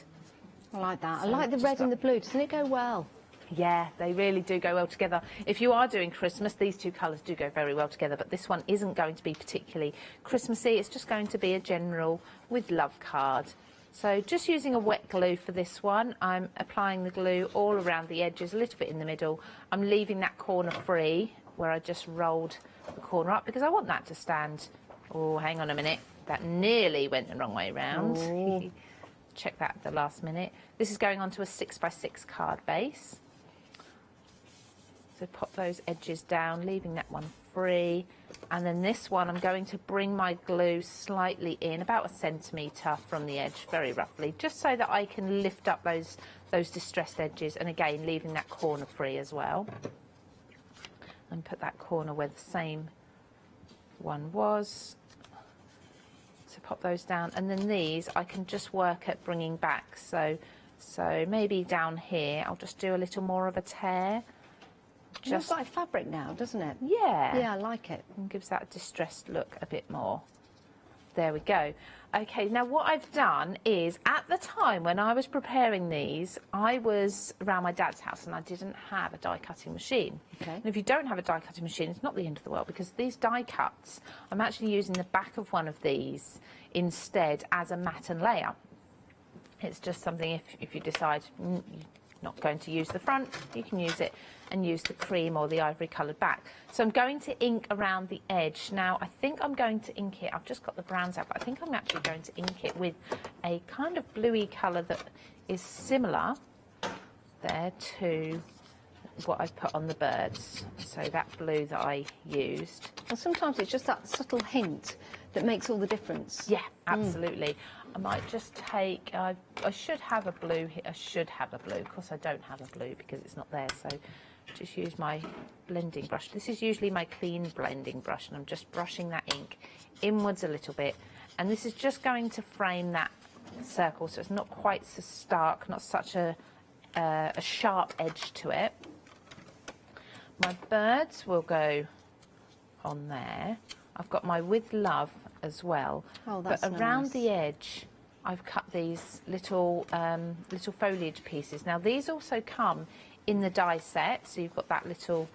D: I like that.
L: So
D: I like the red and the blue. Doesn't it go well?
L: Yeah, they really do go well together. If you are doing Christmas, these two colours do go very well together, but this one isn't going to be particularly Christmassy. It's just going to be a general with love card. So just using a wet glue for this one, I'm applying the glue all around the edges, a little bit in the middle. I'm leaving that corner free where I just rolled the corner up because I want that to stand. Oh, hang on a minute. That nearly went the wrong way round. Check that at the last minute. This is going onto a 6x6 card base. So pop those edges down, leaving that one free. And then this one, I'm going to bring my glue slightly in, about 1 centimetre from the edge, very roughly, just so that I can lift up those distressed edges. And again, leaving that corner free as well. And put that corner where the same one was. So pop those down. And then these, I can just work at bringing back. So maybe down here, I'll just do a little more of a tear.
D: It looks like fabric now, doesn't it?
L: Yeah.
D: Yeah, I like it.
L: And gives that distressed look a bit more. There we go. Okay, now what I've done is, at the time when I was preparing these, I was around my dad's house and I didn't have a die cutting machine.
D: Okay.
L: And if you don't have a die cutting machine, it's not the end of the world, because these die cuts, I'm actually using the back of one of these instead as a mat and layer. It's just something, if you decide you're not going to use the front, you can use it and use the cream or the ivory coloured back. So I'm going to ink around the edge. Now I think I'm going to ink it, I've just got the browns out, but I think I'm actually going to ink it with a kind of bluey colour that is similar there to what I've put on the birds. So that blue that I used.
D: Well, sometimes it's just that subtle hint that makes all the difference.
L: Yeah, absolutely. I might just take, I should have a blue here. I should have a blue. Of course I don't have a blue because it's not there, so just use my blending brush. This is usually my clean blending brush, and I'm just brushing that ink inwards a little bit, and this is just going to frame that circle so it's not quite so stark, not such a sharp edge to it. My birds will go on there. I've got my with love as well.
D: Oh, that's
L: but around
D: nice.
L: the edge, I've cut these little little foliage pieces. Now these also come in the die set, so you've got that little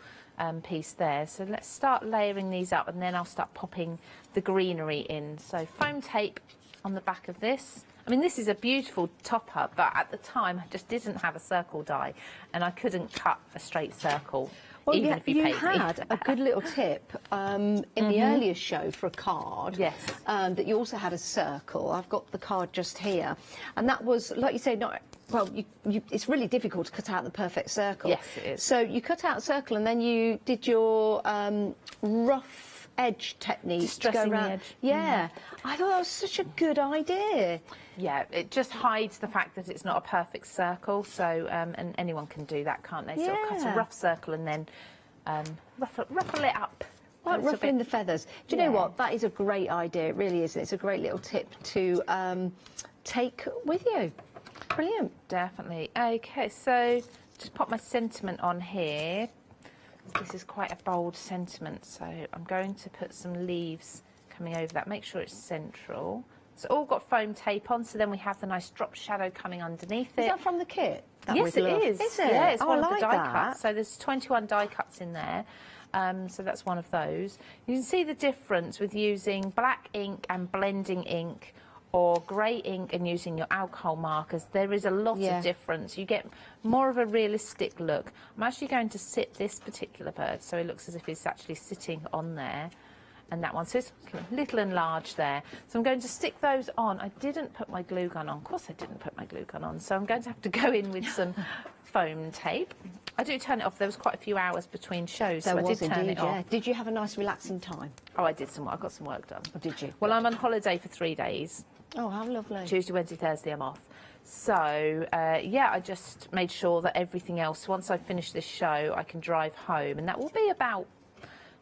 L: piece there. So let's start layering these up, and then I'll start popping the greenery in. So foam tape on the back of this. I mean, this is a beautiful topper, but at the time I just didn't have a circle die, and I couldn't cut a straight circle.
D: Well,
L: even
D: yeah,
L: if you paid
D: had
L: me.
D: a good little tip in the earlier show for a card.
L: Yes.
D: That you also had a circle. I've got the card just here, and that was, like you say, not well. It's really difficult to cut out the perfect circle.
L: Yes, it is.
D: So you cut out a circle, and then you did your rough edge technique to go
L: Distressing the
D: around.
L: edge.
D: Yeah, I thought that was such a good idea.
L: Yeah, it just hides the fact that it's not a perfect circle, so and anyone can do that, can't they? Sort of cut a
D: Yeah.
L: rough circle and then ruffle it up. a
D: Like
L: little
D: ruffling
L: bit.
D: the feathers. Do you know what? That is a great idea. It really is. It's a great little tip to take with you. Brilliant.
L: Definitely. Okay, so just pop my sentiment on here. This is quite a bold sentiment, so I'm going to put some leaves coming over that. Make sure it's central. It's all got foam tape on, so then we have the nice drop shadow coming underneath it.
D: Is that from the kit? That
L: Yes,
D: was
L: it
D: love.
L: is.
D: Is it?
L: Yeah, it's
D: Oh,
L: one
D: I
L: of the
D: like
L: die
D: that.
L: cuts. So there's 21 die cuts in there. So that's one of those. You can see the difference with using black ink and blending ink, or grey ink and using your alcohol markers. There is a lot of difference. You get more of a realistic look. I'm actually going to sit this particular bird so it looks as if it's actually sitting on there. And that one, so it's little and large there. So I'm going to stick those on. I didn't put my glue gun on. Of course I didn't put my glue gun on. So I'm going to have to go in with some foam tape. I do turn it off. There was quite a few hours between shows, so I did turn it off.
D: Did you have a nice relaxing time?
L: Oh, I did some work. I got some work done.
D: Or did you?
L: Well, I'm on holiday for 3 days.
D: Oh, how lovely.
L: Tuesday, Wednesday, Thursday, I'm off. So, yeah, I just made sure that everything else, once I finish this show, I can drive home. And that will be about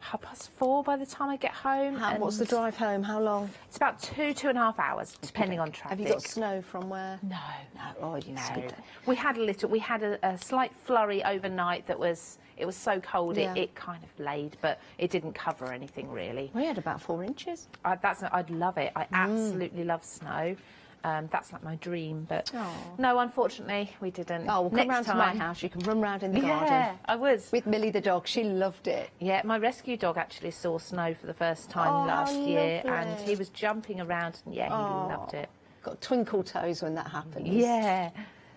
L: 4:30 by the time I get home.
D: What's the drive home? How long?
L: It's about 2.5 hours, depending on traffic.
D: Have you got snow from where?
L: No.
D: No. Oh, you skipped it.
L: We had a slight flurry overnight that was, it was so cold it kind of laid, but it didn't cover anything really.
D: We had about 4 inches.
L: I'd love it. I absolutely love snow. That's like my dream, but no, unfortunately, we didn't.
D: Oh, well, come round to my
L: time.
D: house. You can run round in the garden.
L: Yeah, I was.
D: With Millie the dog. She loved it.
L: Yeah, my rescue dog actually saw snow for the first time last year, and he was jumping around, and he loved it.
D: Got twinkle toes when that happens.
L: Yeah.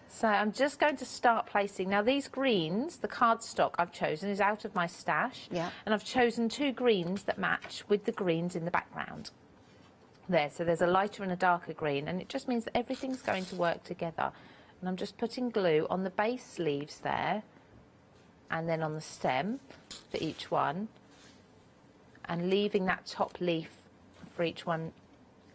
L: So I'm just going to start placing. Now these greens, the cardstock I've chosen is out of my stash.
D: Yeah.
L: And I've chosen 2 greens that match with the greens in the background. There, so there's a lighter and a darker green, and it just means that everything's going to work together. And I'm just putting glue on the base leaves there, and then on the stem for each one, and leaving that top leaf for each one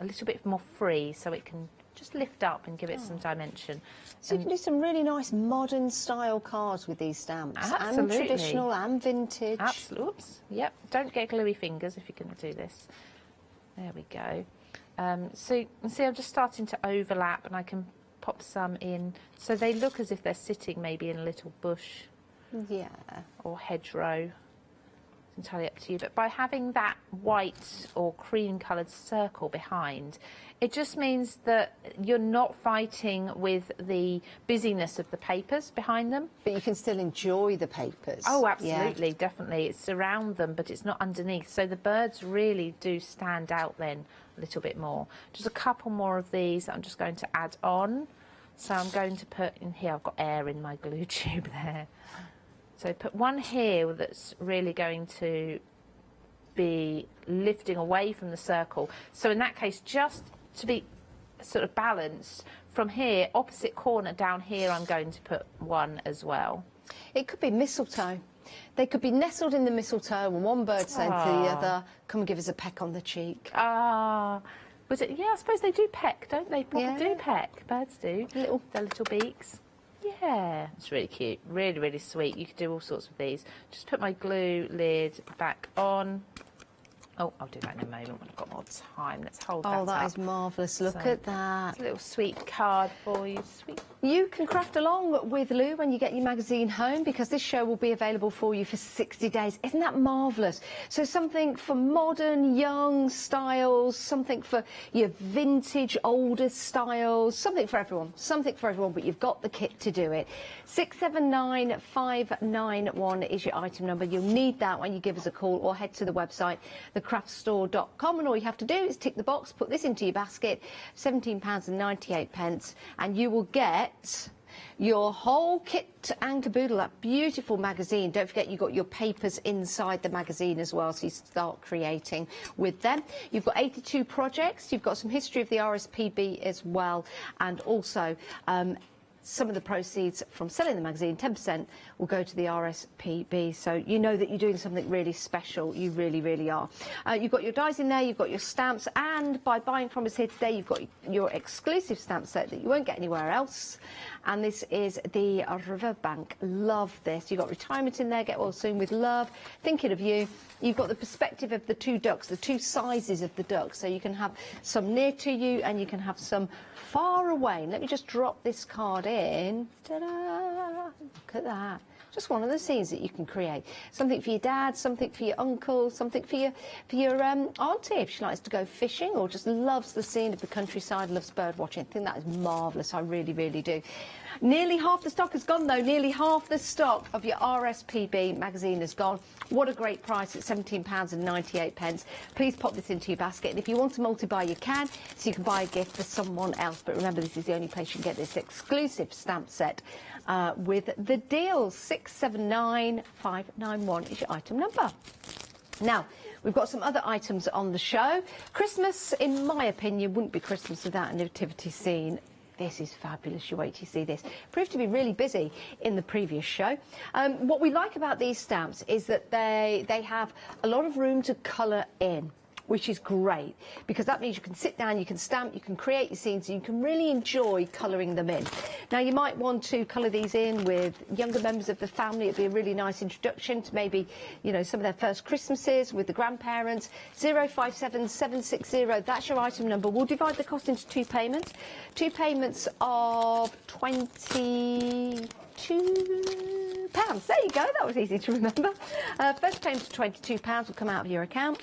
L: a little bit more free so it can just lift up and give it some dimension.
D: So you can do some really nice modern style cards with these stamps.
L: Absolutely.
D: And traditional and vintage.
L: Absolutely. Oops. Yep. Don't get gluey fingers if you're going to do this. There we go. So you can see I'm just starting to overlap, and I can pop some in so they look as if they're sitting maybe in a little bush.
D: Yeah.
L: Or hedgerow. It's entirely up to you. But by having that white or cream coloured circle behind, it just means that you're not fighting with the busyness of the papers behind them.
D: But you can still enjoy the papers.
L: Oh, absolutely, definitely. It's around them, but it's not underneath. So the birds really do stand out then a little bit more. Just a couple more of these I'm just going to add on. So I'm going to put in here, I've got air in my glue tube there. So put one here that's really going to be lifting away from the circle. So in that case, just to be sort of balanced, from here, opposite corner down here, I'm going to put one as well.
D: It could be mistletoe. They could be nestled in the mistletoe, and one bird saying to the other, come and give us a peck on the cheek.
L: Was it? Yeah, I suppose they do peck, don't they? People do peck. Birds do. Their little beaks. Yeah, it's really cute. Really, really sweet. You could do all sorts of these. Just put my glue lid back on. Oh, I'll do that in a moment when I've got more time. Let's hold that up.
D: Oh, that is marvellous. Look at that.
L: It's a little sweet card for you. Sweet.
D: You can craft along with Lou when you get your magazine home, because this show will be available for you for 60 days. Isn't that marvellous? So something for modern, young styles, something for your vintage, older styles, something for everyone. Something for everyone, but you've got the kit to do it. 679591 is your item number. You'll need that when you give us a call, or head to the website, thecraftstore.com, and all you have to do is tick the box, put this into your basket, £17.98, and you will get your whole kit and caboodle, that beautiful magazine. Don't forget you've got your papers inside the magazine as well, so you start creating with them. You've got 82 projects, you've got some history of the RSPB as well, and also some of the proceeds from selling the magazine, 10%, will go to the RSPB. So you know that you're doing something really special. You really, really are. You've got your dies in there, you've got your stamps, and by buying from us here today, you've got your exclusive stamp set that you won't get anywhere else. And this is the Riverbank. Love this. You've got retirement in there, get well soon with love, thinking of you. You've got the perspective of the two ducks, the two sizes of the ducks. So you can have some near to you and you can have some far away. Let me just drop this card in. Ta-da! Look at that. Just one of the scenes that you can create. Something for your dad, something for your uncle, something for your auntie if she likes to go fishing or just loves the scene of the countryside, loves bird watching. I think that is marvellous. I really, really do. Nearly half the stock has gone, though. Nearly half the stock of your RSPB magazine has gone. What a great price at £17.98. Please pop this into your basket. And if you want to multi-buy, you can, so you can buy a gift for someone else. But remember, this is the only place you can get this exclusive stamp set with the deal. 679591 is your item number. Now, we've got some other items on the show. Christmas, in my opinion, wouldn't be Christmas without a nativity scene. This is fabulous. You wait till you see this. Proved to be really busy in the previous show. What we like about these stamps is that they have a lot of room to colour in, which is great, because that means you can sit down, you can stamp, you can create your scenes, and you can really enjoy colouring them in. Now, you might want to colour these in with younger members of the family. It'd be a really nice introduction to maybe, you know, some of their first Christmases with the grandparents. 057760, that's your item number. We'll divide the cost into two payments. Two payments of £22. There you go, that was easy to remember. First payment of £22 will come out of your account.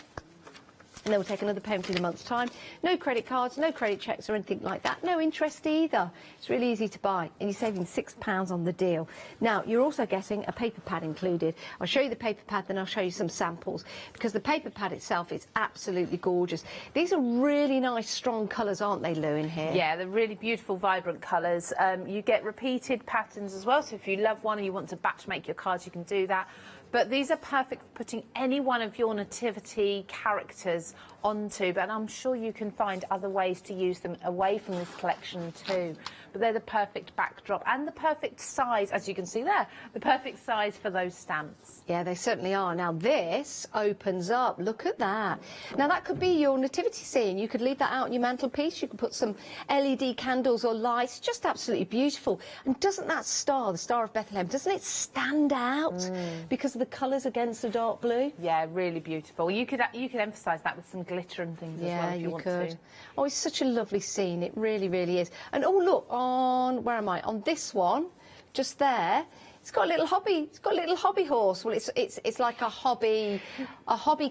D: And then we'll take another payment in a month's time. No credit cards, no credit checks or anything like that. No interest either. It's really easy to buy. And you're saving £6 on the deal. Now, you're also getting a paper pad included. I'll show you the paper pad, then I'll show you some samples. Because the paper pad itself is absolutely gorgeous. These are really nice, strong colours, aren't they, Lou, in here?
L: Yeah, they're really beautiful, vibrant colours. You get repeated patterns as well. So if you love one and you want to batch make your cards, you can do that. But these are perfect for putting any one of your nativity characters onto, but I'm sure you can find other ways to use them away from this collection too. But they're the perfect backdrop and the perfect size, as you can see there, the perfect size for those stamps.
D: Yeah, they certainly are. Now this opens up, look at that. Now that could be your nativity scene. You could leave that out on your mantelpiece. You could put some LED candles or lights, just absolutely beautiful. And doesn't that star, the Star of Bethlehem, doesn't it stand out because of the colours against the dark blue?
L: Yeah, really beautiful. You could emphasise that with some glitter and things as well if you want to.
D: Oh, it's such a lovely scene. It really, really is. And oh, look, on, where am I? On this one, just there, it's got a little hobby. It's got a little hobby horse. Well, it's like a hobby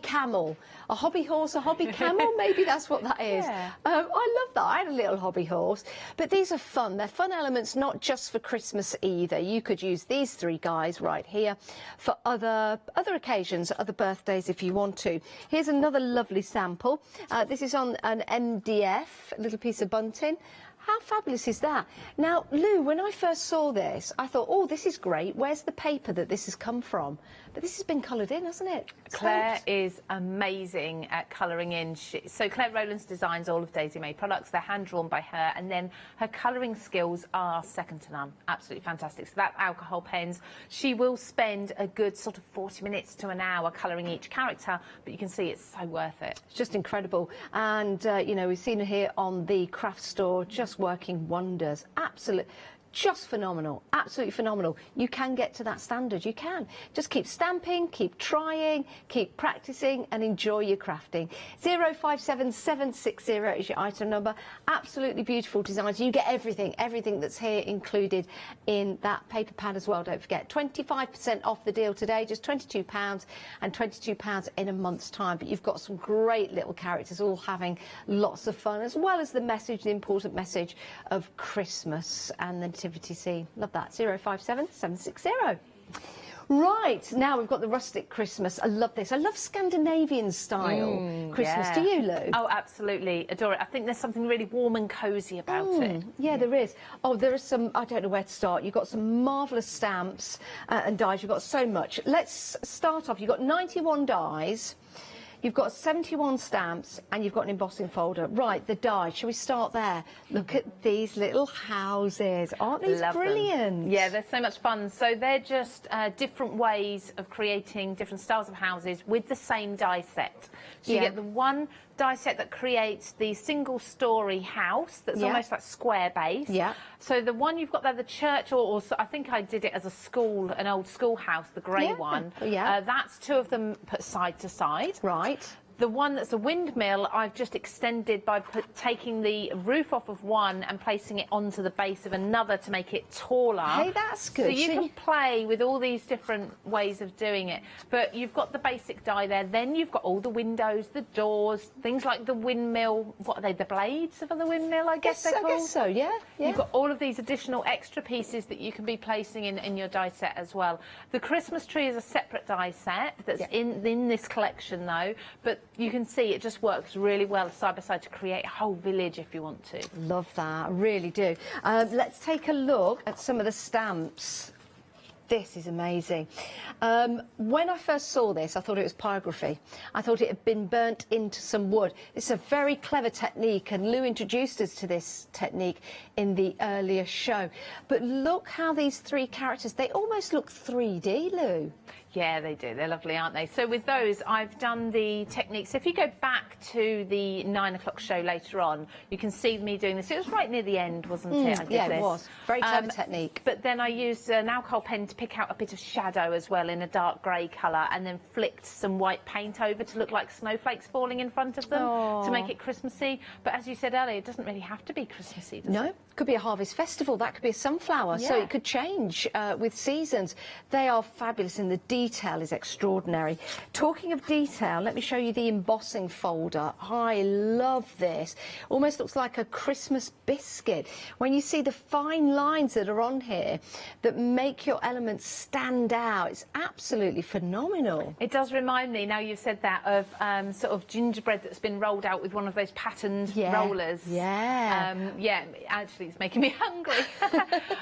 D: camel, a hobby horse, a hobby camel. Maybe that's what that is.
L: Yeah.
D: I love that. I had a little hobby horse. But these are fun. They're fun elements, not just for Christmas either. You could use these three guys right here for other occasions, other birthdays if you want to. Here's another lovely sample. This is on an MDF, a little piece of bunting. How fabulous is that? Now, Lou, when I first saw this, I thought, oh, this is great. Where's the paper that this has come from? But this has been coloured in, hasn't it?
L: Claire is amazing at colouring in. So Claire Rowlands designs all of Daisy May products. They're hand-drawn by her, and then her colouring skills are second to none. Absolutely fantastic. So that's alcohol pens. She will spend a good sort of 40 minutes to an hour colouring each character, but you can see it's so worth it.
D: It's just incredible. And, you know, we've seen her here on the craft store, just working wonders. Absolutely. Just phenomenal, absolutely phenomenal. You can get to that standard, you can. Just keep stamping, keep trying, keep practicing and enjoy your crafting. 057760 is your item number. Absolutely beautiful designs. You get everything that's here included in that paper pad as well, don't forget. 25% off the deal today, just £22 and £22 in a month's time. But you've got some great little characters all having lots of fun, as well as the message, the important message of Christmas and the nativity scene. Love that. 057760. Right, now we've got the rustic Christmas. I love this. I love Scandinavian style Christmas.
L: Yeah.
D: Do you, Lou?
L: Oh, absolutely. Adore it. I think there's something really warm and cosy about it.
D: Yeah, there is. Oh, there are some, I don't know where to start. You've got some marvellous stamps and dies. You've got so much. Let's start off. You've got 91 dies You've got 71 stamps and you've got an embossing folder. Right, the die. Shall we start there? Look at these little houses. Aren't these brilliant?
L: Yeah, they're so much fun. So they're just different ways of creating different styles of houses with the same die set. So you get the one die set that creates the single-storey house that's almost like square base.
D: Yeah.
L: So the one you've got there, the church, or I think I did it as a school, an old schoolhouse, the grey one.
D: Yeah.
L: That's two of them put side to side.
D: Right.
L: The one that's a windmill, I've just extended by taking the roof off of one and placing it onto the base of another to make it taller.
D: Hey, that's good.
L: So you can play with all these different ways of doing it. But you've got the basic die there. Then you've got all the windows, the doors, things like the windmill. What are they? The blades of the windmill, I guess they're called.
D: I guess so, yeah.
L: You've got all of these additional extra pieces that you can be placing in your die set as well. The Christmas tree is a separate die set that's in this collection, though. But you can see it just works really well side by side to create a whole village if you want to.
D: Love that, I really do. Let's take a look at some of the stamps. This is amazing. When I first saw this, I thought it was pyrography. I thought it had been burnt into some wood. It's a very clever technique, and Lou introduced us to this technique in the earlier show. But look how these three characters, they almost look 3D, Lou.
L: Yeah, they do. They're lovely, aren't they? So with those, I've done the technique. So if you go back to the 9 o'clock show later on, you can see me doing this. It was right near the end, wasn't it? I did
D: Yeah,
L: this.
D: it was. Very clever technique.
L: But then I used an alcohol pen to pick out a bit of shadow as well in a dark grey colour, and then flicked some white paint over to look like snowflakes falling in front of them to make it Christmassy. But as you said earlier, it doesn't really have to be Christmassy, does it?
D: It could be a harvest festival. That could be a sunflower. So it could change with seasons. They are fabulous, and the detail is extraordinary. Talking of detail, let me show you the embossing folder. I love this. Almost looks like a Christmas biscuit. When you see the fine lines that are on here that make your elements stand out, it's absolutely phenomenal.
L: It does remind me, now you've said that, of sort of gingerbread that's been rolled out with one of those patterned rollers.
D: Yeah.
L: Yeah, actually it's making me hungry.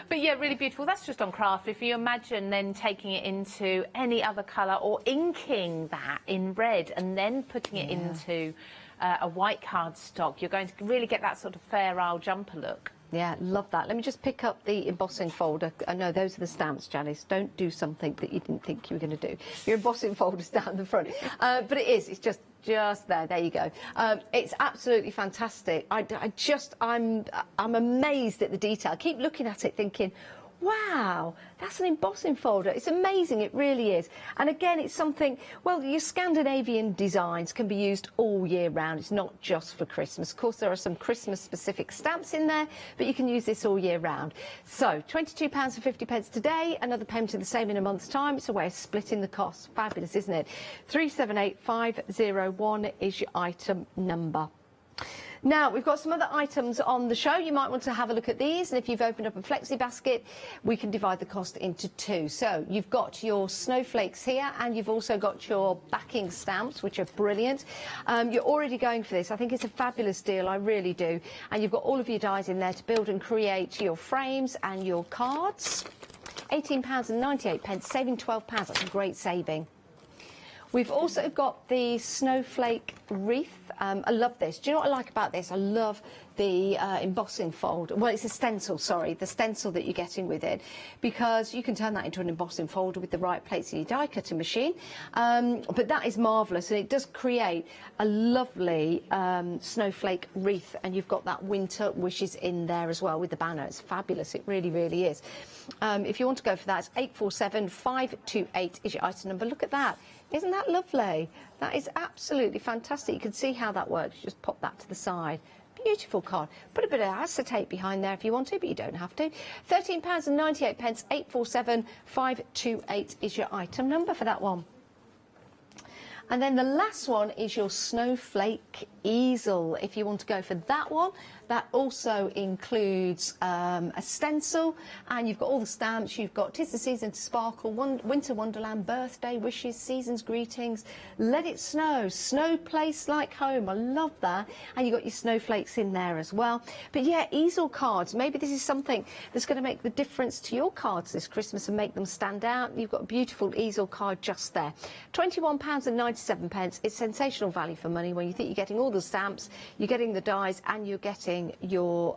L: But yeah, really beautiful. That's just on craft. If you imagine then taking it into any other colour or inking that in red and then putting it into a white cardstock, you're going to really get that sort of Fair Isle jumper look.
D: Yeah, love that. Let me just pick up the embossing folder. No, those are the stamps, Janice. Don't do something that you didn't think you were going to do. Your embossing folder's down the front. But it is. It's just there. There you go. It's absolutely fantastic. I'm amazed at the detail. I keep looking at it thinking, wow, that's an embossing folder. It's amazing, it really is. And again, it's something, well, your Scandinavian designs can be used all year round. It's not just for Christmas. Of course, there are some Christmas-specific stamps in there, but you can use this all year round. So, £22.50 today, another payment to the same in a month's time. It's a way of splitting the cost. Fabulous, isn't it? 378501 is your item number. Now, we've got some other items on the show. You might want to have a look at these, and if you've opened up a flexi basket, we can divide the cost into two. So you've got your snowflakes here, and you've also got your backing stamps, which are brilliant. You're already going for this. I think it's a fabulous deal, I really do. And you've got all of your dies in there to build and create your frames and your cards. £18.98, saving £12. That's a great saving. We've also got the snowflake wreath. I love this. Do you know what I like about this? I love the embossing folder. Well, it's a stencil, sorry, the stencil that you're getting with it, because you can turn that into an embossing folder with the right plates in your die cutting machine. But that is marvellous, and it does create a lovely snowflake wreath, and you've got that winter wishes in there as well with the banner. It's fabulous. It really, really is. If you want to go for that, it's 847528 is your item number. Look at that. Isn't that lovely? That is absolutely fantastic. You can see how that works. You just pop that to the side. Beautiful card. Put a bit of acetate behind there if you want to, but you don't have to. £13.98, 847528 is your item number for that one. And then the last one is your snowflake easel. If you want to go for that one, that also includes a stencil, and you've got all the stamps. You've got 'Tis the Season to Sparkle, Winter Wonderland, Birthday Wishes, Season's Greetings, Let It Snow, Snow Place Like Home. I love that. And you've got your snowflakes in there as well. But yeah, easel cards. Maybe this is something that's going to make the difference to your cards this Christmas and make them stand out. You've got a beautiful easel card just there. £21.98. £97. It's sensational value for money when you think you're getting all the stamps, you're getting the dies, and you're getting your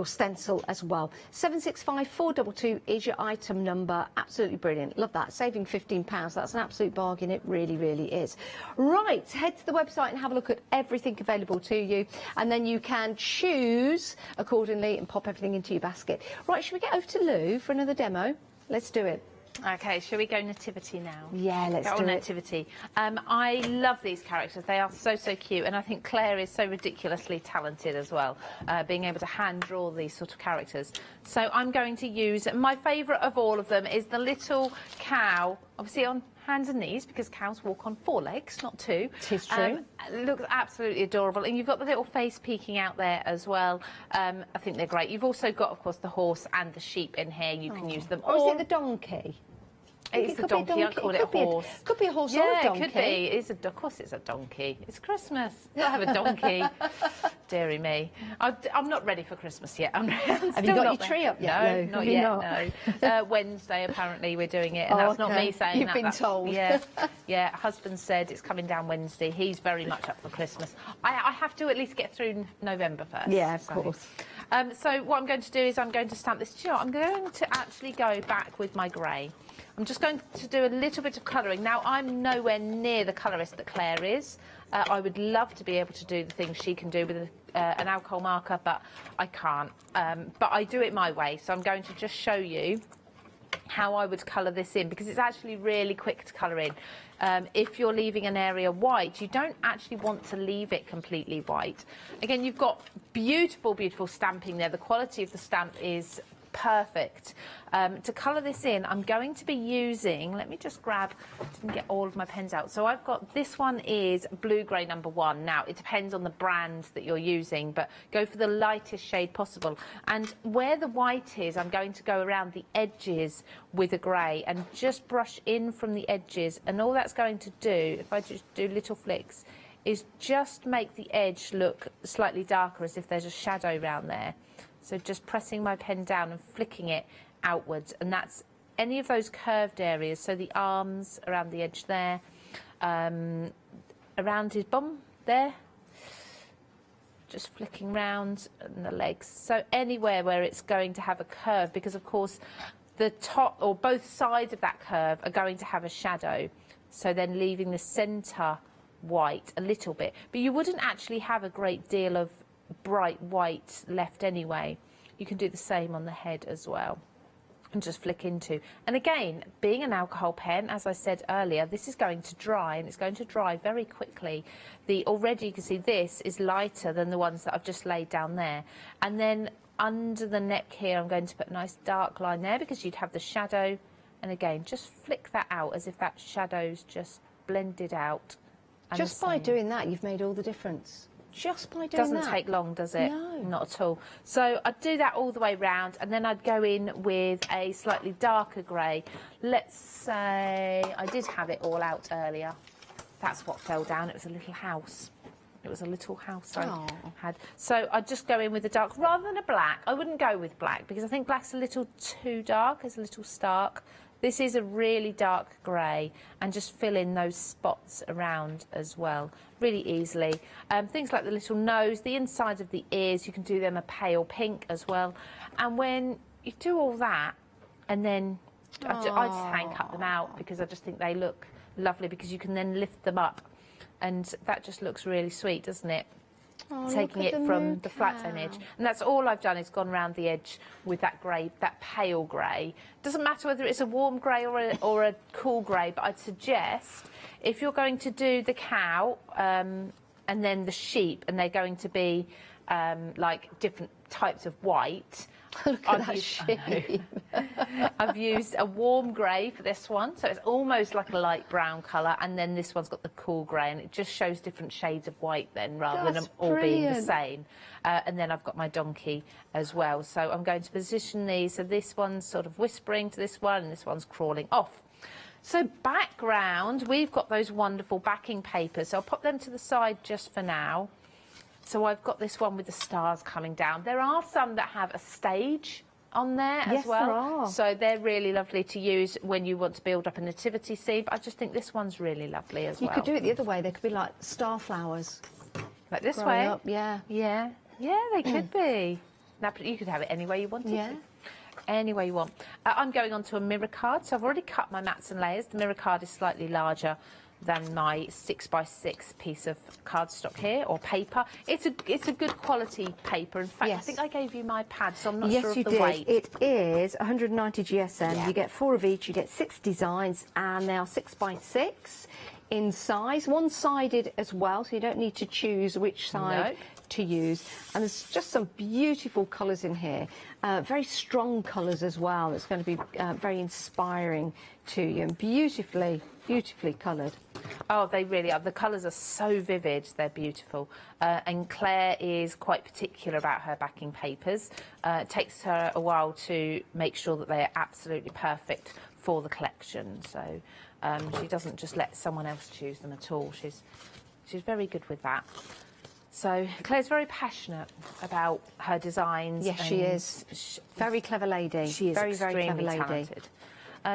D: stencil as well. 765422 is your item number. Absolutely brilliant. Love that. Saving £15. That's an absolute bargain. It really, really is. Right, head to the website and have a look at everything available to you, and then you can choose accordingly and pop everything into your basket. Right, should we get over to Lou for another demo? Let's do it.
L: Okay, shall we go nativity now?
D: Yeah, let's
L: go
D: do
L: on
D: it.
L: Nativity. I love these characters. They are so, so cute, and I think Claire is so ridiculously talented as well, being able to hand draw these sort of characters. So I'm going to use, my favourite of all of them is the little cow, obviously on hands and knees, because cows walk on 4 legs, not 2.
D: It is true.
L: Looks absolutely adorable, and you've got the little face peeking out there as well. I think they're great. You've also got, of course, the horse and the sheep in here. You can use them.
D: Or is it the donkey?
L: It's the donkey. I call it a horse.
D: Could be a horse or a donkey.
L: Yeah, it could be. Of course, it's a donkey. It's Christmas. You'll have a donkey. Deary me. I'm not ready for Christmas yet.
D: Have you got your tree up yet?
L: No, not yet. No. Wednesday, apparently, we're doing it, and that's not me saying
D: You've
L: that.
D: been told.
L: Yeah, yeah. Husband said it's coming down Wednesday. He's very much up for Christmas. I have to at least get through November first.
D: Yeah, of course.
L: So what I'm going to do is I'm going to stamp this. Do you know what? I'm going to actually go back with my grey. I'm just going to do a little bit of colouring. Now, I'm nowhere near the colourist that Claire is. I would love to be able to do the things she can do with an alcohol marker, but I can't. But I do it my way, so I'm going to just show you how I would colour this in, because it's actually really quick to colour in. If you're leaving an area white, you don't actually want to leave it completely white. Again, you've got beautiful, beautiful stamping there. The quality of the stamp is perfect. To colour this in, I'm going to be using, let me just grab, didn't get all of my pens out. So I've got, this one is blue grey number 1. Now, it depends on the brand that you're using, but go for the lightest shade possible. And where the white is, I'm going to go around the edges with a grey and just brush in from the edges. And all that's going to do, if I just do little flicks, is just make the edge look slightly darker, as if there's a shadow around there. So just pressing my pen down and flicking it outwards, and that's any of those curved areas. So the arms around the edge there, around his bum there, just flicking round, and the legs. So anywhere where it's going to have a curve, because of course the top or both sides of that curve are going to have a shadow. So then leaving the centre white a little bit, but you wouldn't actually have a great deal of bright white left anyway. You can do the same on the head as well and just flick into. And again, being an alcohol pen, as I said earlier, this is going to dry, and it's going to dry very quickly. Already you can see this is lighter than the ones that I've just laid down there. And then under the neck here, I'm going to put a nice dark line there, because you'd have the shadow. And again, just flick that out as if that shadow's just blended out. And
D: Just by doing that, you've made all the difference. Just by doing that.
L: Doesn't take long, does it?
D: No.
L: Not at all. So I'd do that all the way round, and then I'd go in with a slightly darker grey. Let's say I did have it all out earlier. That's what fell down. It was a little house. It was a little house I had. So I'd just go in with a dark, rather than a black. I wouldn't go with black, because I think black's a little too dark. It's a little stark. This is a really dark grey, and just fill in those spots around as well, really easily. Things like the little nose, the inside of the ears, you can do them a pale pink as well. And when you do all that, and then I just hand cut them out, because I just think they look lovely, because you can then lift them up, and that just looks really sweet, doesn't it? Taking it from the flat end edge, and that's all I've done is gone around the edge with that grey, that pale grey. Doesn't matter whether it's a warm grey or a cool grey, but I'd suggest if you're going to do the cow and then the sheep, and they're going to be like different types of white.
D: Look at that sheep.
L: I've used a warm grey for this one, so it's almost like a light brown colour, and then this one's got the cool grey, and it just shows different shades of white then, rather than them all being the same. And then I've got my donkey as well, so I'm going to position these, so this one's sort of whispering to this one, and this one's crawling off. So background, we've got those wonderful backing papers, so I'll pop them to the side just for now. So I've got this one with the stars coming down. There are some that have a stage on there
D: Yes,
L: as well.
D: there are.
L: So they're really lovely to use when you want to build up a nativity scene. But I just think this one's really lovely as
D: You
L: well.
D: could do it the other way. They could be like star flowers.
L: Like this
D: growing
L: way.
D: up, yeah.
L: Yeah, they could be. Now, you could have it any way you wanted
D: Yeah.
L: to. Any way you want. I'm going on to a mirror card. So I've already cut my mats and layers. The mirror card is slightly larger than my 6x6 piece of cardstock here, or paper. It's a good quality paper. In fact, I think I gave you my pad, so I'm not sure of the weight.
D: It is 190 GSM.
L: Yeah.
D: You get 4 of each. You get 6 designs, and they are 6x6 in size, one-sided as well, so you don't need to choose which side to use. And there's just some beautiful colours in here, very strong colours as well. It's going to be very inspiring to you, and beautifully coloured.
L: Oh, they really are. The colours are so vivid. They're beautiful. And Claire is quite particular about her backing papers. It takes her a while to make sure that they are absolutely perfect for the collection. So she doesn't just let someone else choose them at all. She's very good with that. So Claire's very passionate about her designs.
D: Yes, she is. Very clever lady.
L: She is
D: very clever lady.
L: talented.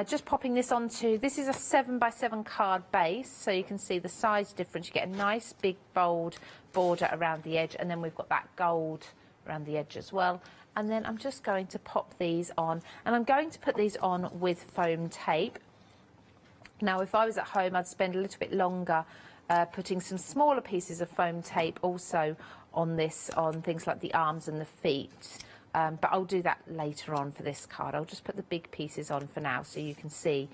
L: Just popping this onto, this is a 7x7 card base, so you can see the size difference. You get a nice big bold border around the edge, and then we've got that gold around the edge as well. And then I'm just going to pop these on, and I'm going to put these on with foam tape. Now, if I was at home, I'd spend a little bit longer putting some smaller pieces of foam tape also on this, on things like the arms and the feet. But I'll do that later on for this card. I'll just put the big pieces on for now so you can see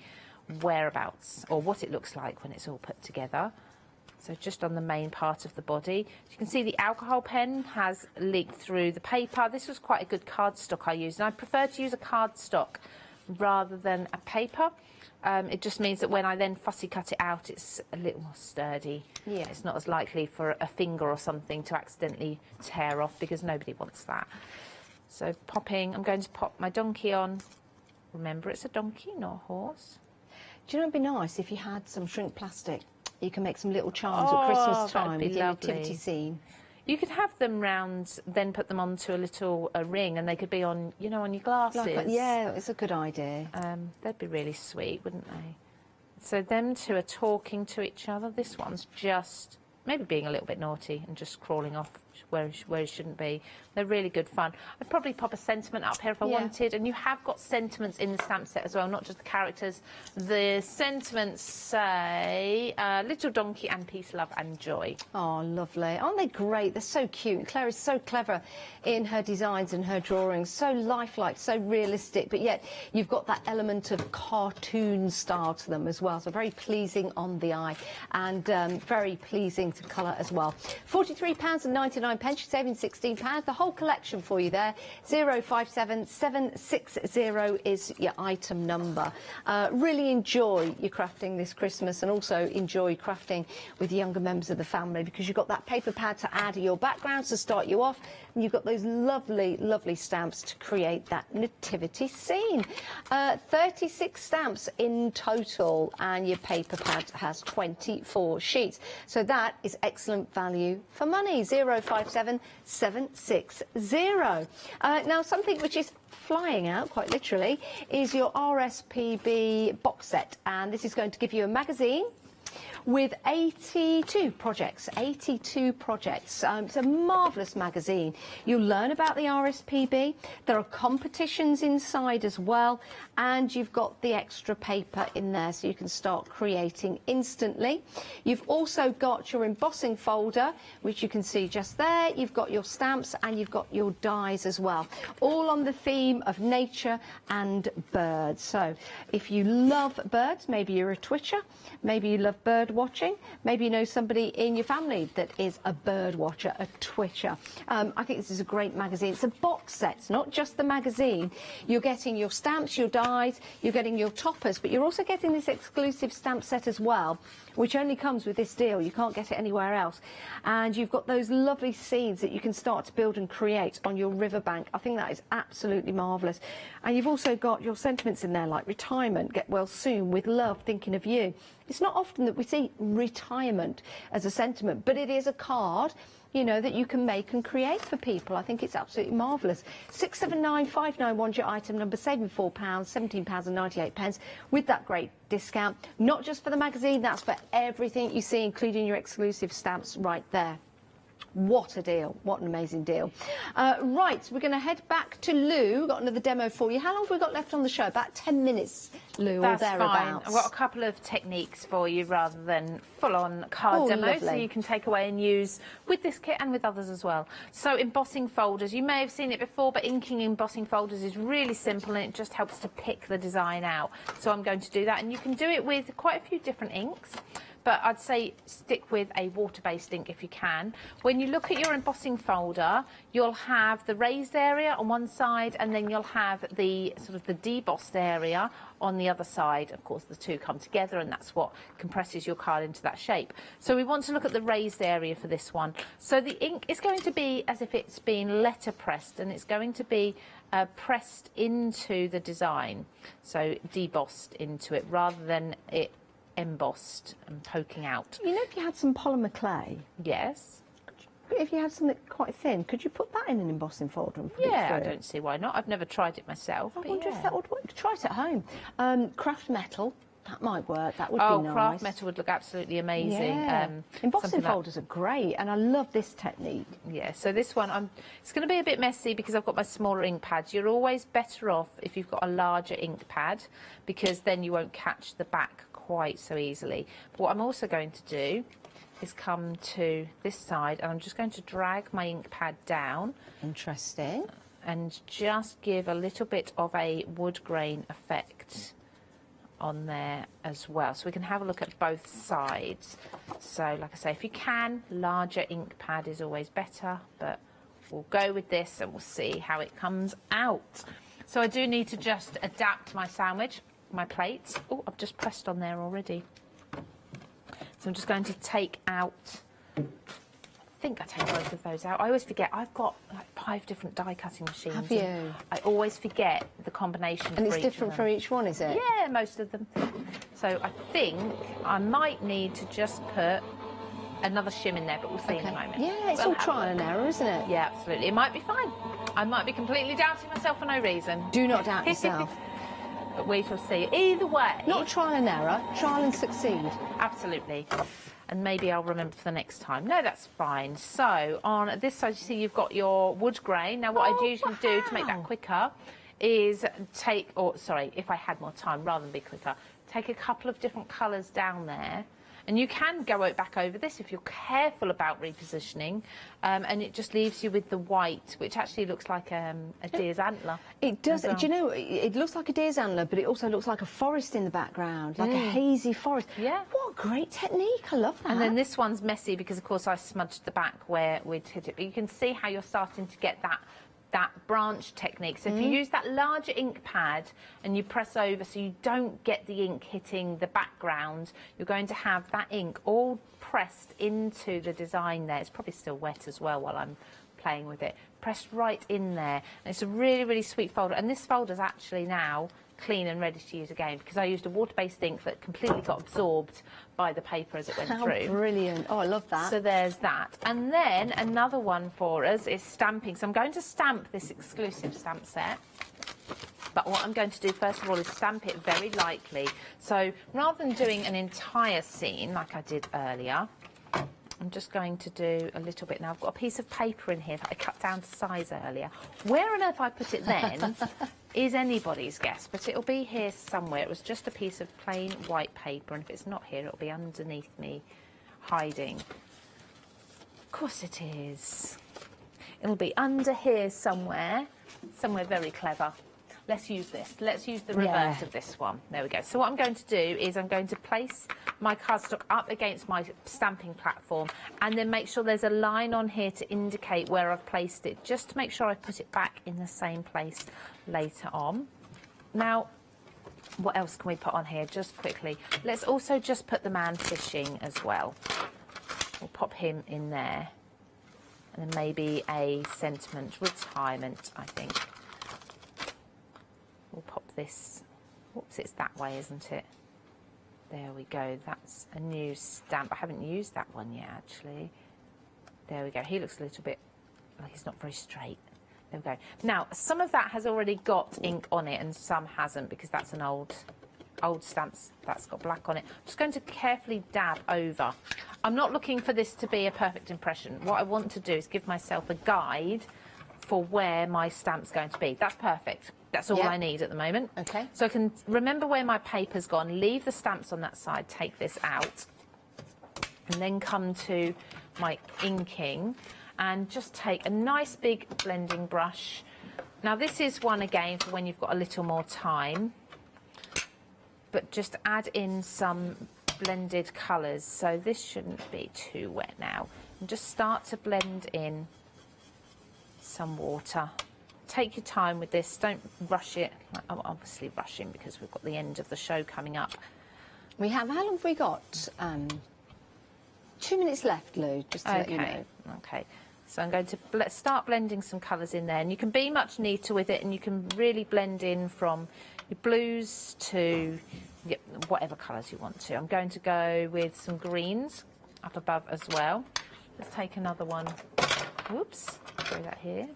L: whereabouts or what it looks like when it's all put together. So just on the main part of the body. You can see the alcohol pen has leaked through the paper. This was quite a good cardstock I used, and I prefer to use a cardstock rather than a paper. It just means that when I then fussy cut it out, it's a little more sturdy.
D: Yeah.
L: It's not as likely for a finger or something to accidentally tear off, because nobody wants that. So I'm going to pop my donkey on. Remember, it's a donkey, not a horse.
D: Do you know, it'd be nice if you had some shrink plastic. You can make some little charms at Christmas time with your nativity scene.
L: You could have them round, then put them onto a little ring, and they could be on, you know, on your glasses.
D: Yeah, it's a good idea.
L: They'd be really sweet, wouldn't they? So them two are talking to each other. This one's just maybe being a little bit naughty and just crawling off where it shouldn't be. They're really good fun. I'd probably pop a sentiment up here if I wanted, and you have got sentiments in the stamp set as well, not just the characters. The sentiments say little donkey and peace, love and joy.
D: Oh, lovely. Aren't they great? They're so cute. Claire is so clever in her designs and her drawings, so lifelike, so realistic, but yet you've got that element of cartoon style to them as well, so very pleasing on the eye, and very pleasing to colour as well. £43.99, you're saving £16. The whole collection for you there. 057760 is your item number. Really enjoy your crafting this Christmas, and also enjoy crafting with younger members of the family, because you've got that paper pad to add to your backgrounds to start you off, and you've got those lovely, lovely stamps to create that nativity scene. 36 stamps in total, and your paper pad has 24 sheets. So that is excellent value for money. 057760. Now, something which is flying out, quite literally, is your RSPB box set, and this is going to give you a magazine with 82 projects. It's a marvellous magazine. You'll learn about the RSPB. There are competitions inside as well, and you've got the extra paper in there, so you can start creating instantly. You've also got your embossing folder, which you can see just there. You've got your stamps, and you've got your dies as well, all on the theme of nature and birds. So if you love birds, maybe you're a twitcher, maybe you love bird watching, maybe you know somebody in your family that is a bird watcher, a twitcher. I think this is a great magazine. It's a box set, it's not just the magazine. You're getting your stamps, your dies, you're getting your toppers, but you're also getting this exclusive stamp set as well, which only comes with this deal. You can't get it anywhere else. And you've got those lovely scenes that you can start to build and create on your riverbank. I think that is absolutely marvellous. And you've also got your sentiments in there, like retirement, get well soon, with love, thinking of you. It's not often that we see retirement as a sentiment, but it is a card, you know, that you can make and create for people. I think it's absolutely marvellous. 679591 your item number, saving £4, £17.98 with that great discount. Not just for the magazine, that's for everything you see, including your exclusive stamps right there. What a deal. What an amazing deal. Right, we're going to head back to Lou. We've got another demo for you. How long have we got left on the show? About 10 minutes, Lou,
L: That's
D: or thereabouts.
L: fine. I've got a couple of techniques for you rather than full-on card demos, so
D: lovely.
L: you can take away and use with this kit and with others as well. So embossing folders, you may have seen it before, but inking embossing folders is really simple and it just helps to pick the design out. So I'm going to do that, and you can do it with quite a few different inks. But I'd say stick with a water-based ink if you can. When you look at your embossing folder, you'll have the raised area on one side, and then you'll have the sort of the debossed area on the other side. Of course, the two come together, and that's what compresses your card into that shape. So we want to look at the raised area for this one. So the ink is going to be as if it's been letter pressed, and it's going to be pressed into the design, so debossed into it, rather than it embossed and poking out.
D: You know, if you had some polymer clay,
L: yes,
D: if you had something quite thin, could you put that in an embossing folder and put it
L: yeah, I
D: through?
L: don't see why not. I've never tried it myself.
D: I
L: but
D: wonder
L: yeah.
D: if that would work. Try it at home. Craft metal, that might work. That would
L: Oh,
D: be nice.
L: craft metal would look absolutely amazing.
D: Yeah. Embossing
L: something like-
D: folders are great, and I love this technique.
L: Yeah, so this one, it's going to be a bit messy because I've got my smaller ink pads. You're always better off if you've got a larger ink pad, because then you won't catch the back quite so easily. But what I'm also going to do is come to this side, and I'm just going to drag my ink pad down.
D: Interesting.
L: And just give a little bit of a wood grain effect on there as well, so we can have a look at both sides. So like I say, if you can, larger ink pad is always better, but we'll go with this and we'll see how it comes out. So I do need to just adapt my sandwich, my plate. Oh, I've just pressed on there already. So I'm just going to take out, I think I take both of those out. I always forget, I've got like 5 different die cutting machines.
D: Have you?
L: I always forget the combination.
D: And it's
L: each
D: different
L: of
D: for
L: them.
D: each one, is it?
L: Yeah, most of them. So I think I might need to just put another shim in there, but we'll see in a moment.
D: Yeah, it's
L: We'll
D: all
L: have
D: trial
L: a
D: and
L: look.
D: error, isn't it?
L: Yeah, absolutely. It might be fine. I might be completely doubting myself for no reason.
D: Do not doubt yourself.
L: But we shall see. Either way.
D: Not trial and error, trial and succeed.
L: Absolutely. And maybe I'll remember for the next time. No, that's fine. So on this side, you see you've got your wood grain. Now, what I usually do to make that quicker is take, or sorry, if I had more time, rather than be quicker, take a couple of different colours down there. And you can go back over this if you're careful about repositioning, and it just leaves you with the white, which actually looks like a deer's antler.
D: It does.
L: as well.
D: Do you know, it looks like a deer's antler, but it also looks like a forest in the background, like a hazy forest.
L: Yeah.
D: What a great technique. I love that.
L: And then this one's messy because, of course, I smudged the back where we'd hit it. But you can see how you're starting to get that branch technique. So if you use that larger ink pad and you press over so you don't get the ink hitting the background, you're going to have that ink all pressed into the design there. It's probably still wet as well while I'm playing with it. Pressed right in there. And it's a really, really sweet folder. And this folder's actually now clean and ready to use again because I used a water-based ink that completely got absorbed by the paper as it went through.
D: Brilliant. Oh, I love that.
L: So there's that. And then another one for us is stamping. So I'm going to stamp this exclusive stamp set. But what I'm going to do first of all is stamp it very lightly. So rather than doing an entire scene like I did earlier, I'm just going to do a little bit. Now, I've got a piece of paper in here that I cut down to size earlier. Where on earth I put it then is anybody's guess, but it'll be here somewhere. It was just a piece of plain white paper, and if it's not here, it'll be underneath me, hiding. Of course it is. It'll be under here somewhere very clever. Let's use this. Let's use the reverse of this one. There we go. So what I'm going to do is I'm going to place my cardstock up against my stamping platform and then make sure there's a line on here to indicate where I've placed it, just to make sure I put it back in the same place later on. Now, what else can we put on here just quickly? Let's also just put the man fishing as well. We'll pop him in there. And then maybe a sentiment, retirement, I think. We'll pop this. Whoops, it's that way, isn't it? There we go, that's a new stamp. I haven't used that one yet, actually. There we go, he looks a little bit like he's not very straight. There we go. Now, some of that has already got ink on it and some hasn't, because that's an old stamp that's got black on it. I'm just going to carefully dab over. I'm not looking for this to be a perfect impression. What I want to do is give myself a guide for where my stamp's going to be. That's perfect. That's all I need at the moment.
D: Okay.
L: So I can remember where my paper's gone, leave the stamps on that side, take this out, and then come to my inking and just take a nice big blending brush. Now this is one again for when you've got a little more time, but just add in some blended colours. So this shouldn't be too wet now. And just start to blend in some water. Take your time with this, don't rush it. I'm obviously rushing because we've got the end of the show coming up.
D: We have, how long have we got? 2 minutes left, Lou, just to let you know.
L: Okay, so I'm going to start blending some colours in there, and you can be much neater with it, and you can really blend in from your blues to whatever colours you want to. I'm going to go with some greens up above as well. Let's take another one. Whoops, throw that here.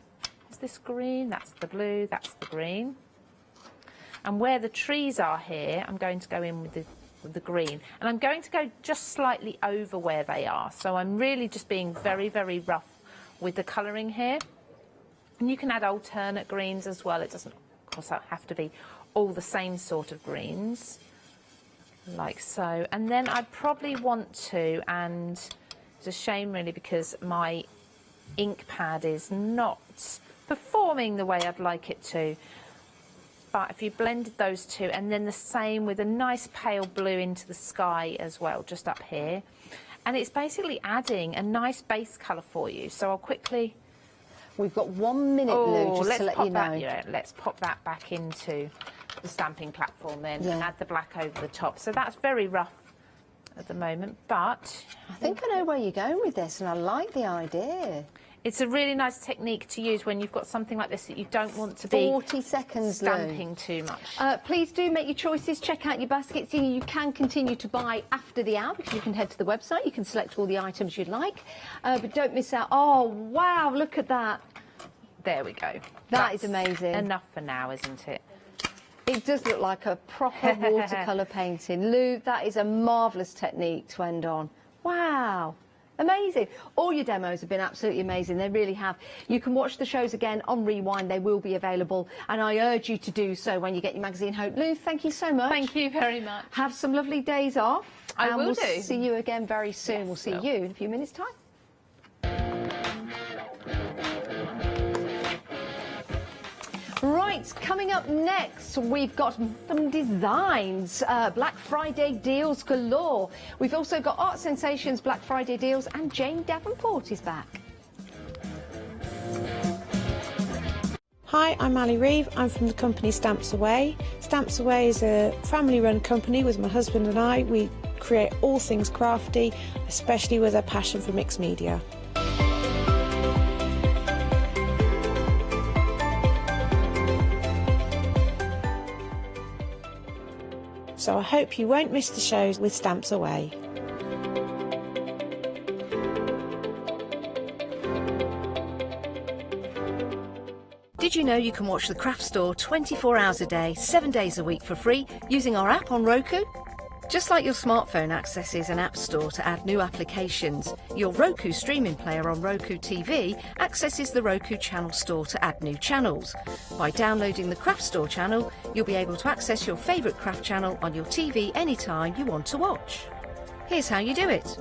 L: Is this green? That's the blue, that's the green. And where the trees are here, I'm going to go in with the green. And I'm going to go just slightly over where they are. So I'm really just being very, very rough with the colouring here. And you can add alternate greens as well. It doesn't, of course, have to be all the same sort of greens, like so. And then I'd probably want to, and it's a shame really because my ink pad is not performing the way I'd like it to. But if you blended those two, and then the same with a nice pale blue into the sky as well, just up here. And it's basically adding a nice base colour for you. So I'll quickly...
D: We've got 1 minute, Lou, just to let you know.
L: Let's pop that back into the stamping platform then, and add the black over the top. So that's very rough at the moment, but...
D: I think I know where you're going with this, and I like the idea.
L: It's a really nice technique to use when you've got something like this that you don't want to be
D: 40 seconds,
L: stamping too much.
D: Please do make your choices. Check out your baskets. You can continue to buy after the hour because you can head to the website. You can select all the items you'd like, but don't miss out. Oh, wow, look at that.
L: There we go.
D: That is amazing.
L: Enough for now, isn't it?
D: It does look like a proper watercolour painting. Lou, that is a marvellous technique to end on. Wow. Amazing. All your demos have been absolutely amazing. They really have. You can watch the shows again on Rewind. They will be available. And I urge you to do so when you get your magazine home. Lou, thank you so much.
L: Thank you very much.
D: Have some lovely days off.
L: I will
D: do.
L: We'll
D: see you again very soon. Yes, we'll see you in a few minutes' time. Right, coming up next, we've got some designs, Black Friday deals galore. We've also got Art Sensations Black Friday deals, and Jane Davenport is back.
S: Hi, I'm Ali Reeve. I'm from the company Stamps Away. Stamps Away is a family-run company with my husband and I. We create all things crafty, especially with a passion for mixed media. So I hope you won't miss the shows with Stamps Away.
T: Did you know you can watch the Craft Store 24 hours a day, 7 days a week for free using our app on Roku? Just like your smartphone accesses an app store to add new applications, your Roku streaming player on Roku TV accesses the Roku channel store to add new channels. By downloading the Craft Store channel, you'll be able to access your favourite craft channel on your TV anytime you want to watch. Here's how you do it.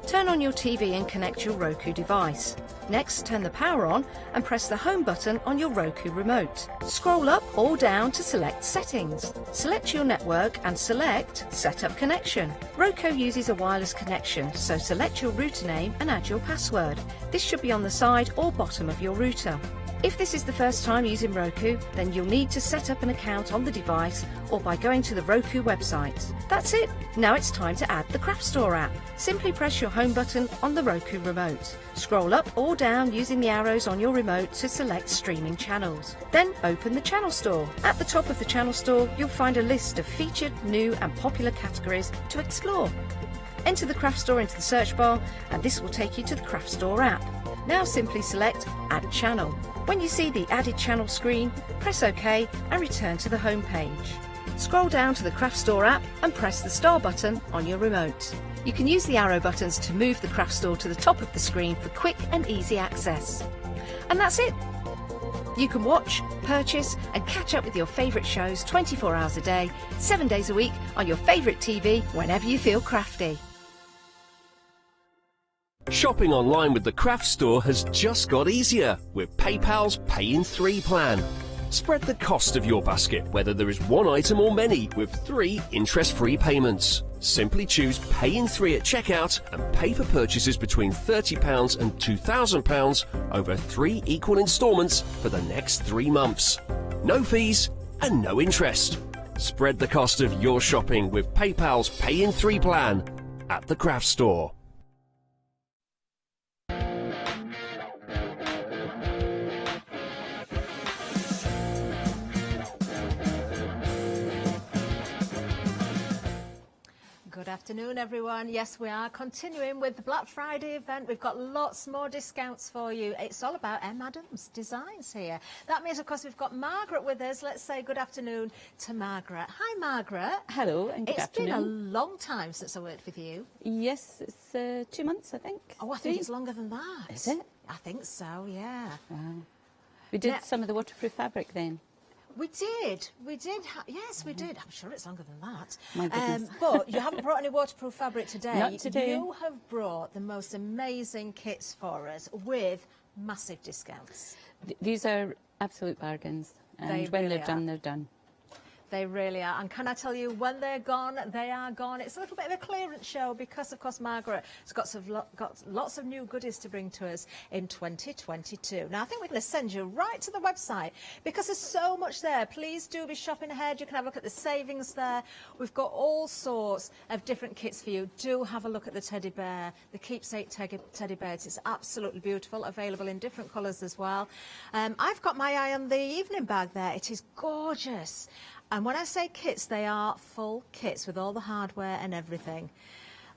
T: Turn on your TV and connect your Roku device. Next, turn the power on and press the home button on your Roku remote. Scroll up or down to select Settings. Select your network and select Set Up Connection. Roku uses a wireless connection, so select your router name and add your password. This should be on the side or bottom of your router. If this is the first time using Roku, then you'll need to set up an account on the device or by going to the Roku website. That's it. Now it's time to add the Craft Store app. Simply press your home button on the Roku remote. Scroll up or down using the arrows on your remote to select streaming channels. Then open the Channel Store. At the top of the Channel Store, you'll find a list of featured, new and popular categories to explore. Enter the Craft Store into the search bar and this will take you to the Craft Store app. Now simply select Add Channel. When you see the Added Channel screen, press OK and return to the home page. Scroll down to the Craft Store app and press the star button on your remote. You can use the arrow buttons to move the Craft Store to the top of the screen for quick and easy access. And that's it. You can watch, purchase and catch up with your favourite shows 24 hours a day, 7 days a week on your favourite TV whenever you feel crafty.
M: Shopping online with the Craft Store has just got easier with PayPal's Pay in 3 plan. Spread the cost of your basket, whether there is one item or many, with 3 interest-free payments. Simply choose Pay in 3 at checkout and pay for purchases between £30 and £2,000 over 3 equal instalments for the next 3 months. No fees and no interest. Spread the cost of your shopping with PayPal's Pay in 3 plan at the Craft Store.
U: Good afternoon, everyone. Yes, we are continuing with the Black Friday event. We've got lots more discounts for you. It's all about M. Adams Designs here. That means, of course, we've got Margaret with us. Let's say good afternoon to Margaret. Hi, Margaret.
V: Hello, and good afternoon.
U: It's been a long time since I worked with you.
V: Yes, it's 2 months, I think.
U: Oh, I think it's longer than that.
V: Is it?
U: I think so, yeah.
V: Wow. We did some of the waterproof fabric then.
U: We did. Yes, we did. I'm sure it's longer than that.
V: My goodness.
U: But you haven't brought any waterproof fabric today.
V: Not today.
U: You have brought the most amazing kits for us with massive discounts.
V: These are absolute bargains. And when they're done, they're done.
U: They really are. And can I tell you, when they're gone, they are gone. It's a little bit of a clearance show because, of course, Margaret has got lots of new goodies to bring to us in 2022. Now, I think we're going to send you right to the website because there's so much there. Please do be shopping ahead. You can have a look at the savings there. We've got all sorts of different kits for you. Do have a look at the teddy bear, the keepsake teddy bear. It's absolutely beautiful, available in different colours as well. I've got my eye on the evening bag there. It is gorgeous. And when I say kits, they are full kits with all the hardware and everything.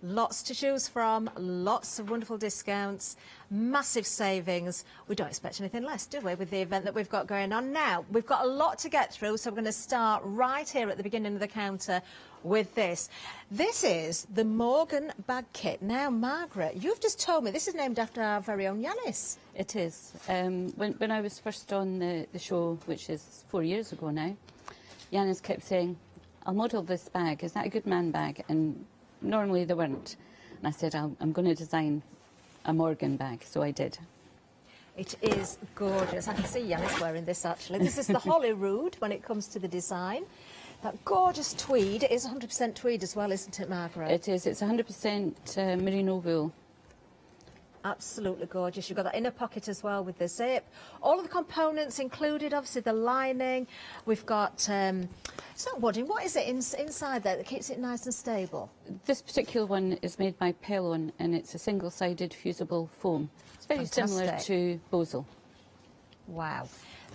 U: Lots to choose from, lots of wonderful discounts, massive savings. We don't expect anything less, do we, with the event that we've got going on now? We've got a lot to get through, so we're going to start right here at the beginning of the counter with this. This is the Morgan bag kit. Now, Margaret, you've just told me this is named after our very own Yanis.
V: It is. When I was first on the show, which is 4 years ago now, Yanis kept saying, I'll model this bag. Is that a good man bag? And normally they weren't. And I said, I'm going to design a Morgan bag. So I did.
U: It is gorgeous. I can see Yanis wearing this, actually. This is the Holyrood when it comes to the design. That gorgeous tweed. It is 100% tweed as well, isn't it, Margaret?
V: It is. It's 100% merino wool.
U: Absolutely gorgeous. You've got that inner pocket as well with the zip. All of the components included, obviously the lining. We've got, it's not wadding, what is it inside there that keeps it nice and stable?
V: This particular one is made by Pentel and it's a single-sided fusible foam. It's very similar to Bosal.
U: Wow.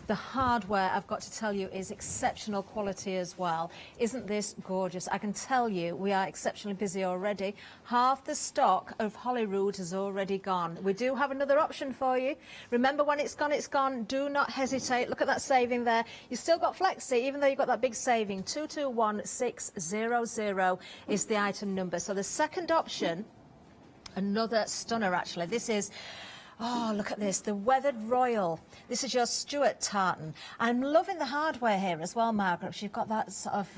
U: The hardware, I've got to tell you, is exceptional quality as well. Isn't this gorgeous? I can tell you we are exceptionally busy already. Half the stock of Holyrood has already gone. We do have another option for you. Remember, when it's gone, it's gone. Do not hesitate. Look at that saving there. You've still got Flexi, even though you've got that big saving. 221600 is the item number. So the second option, another stunner, actually. This is... Oh, look at this, the Weathered Royal. This is your Stuart tartan. I'm loving the hardware here as well, Margaret. You've got that sort of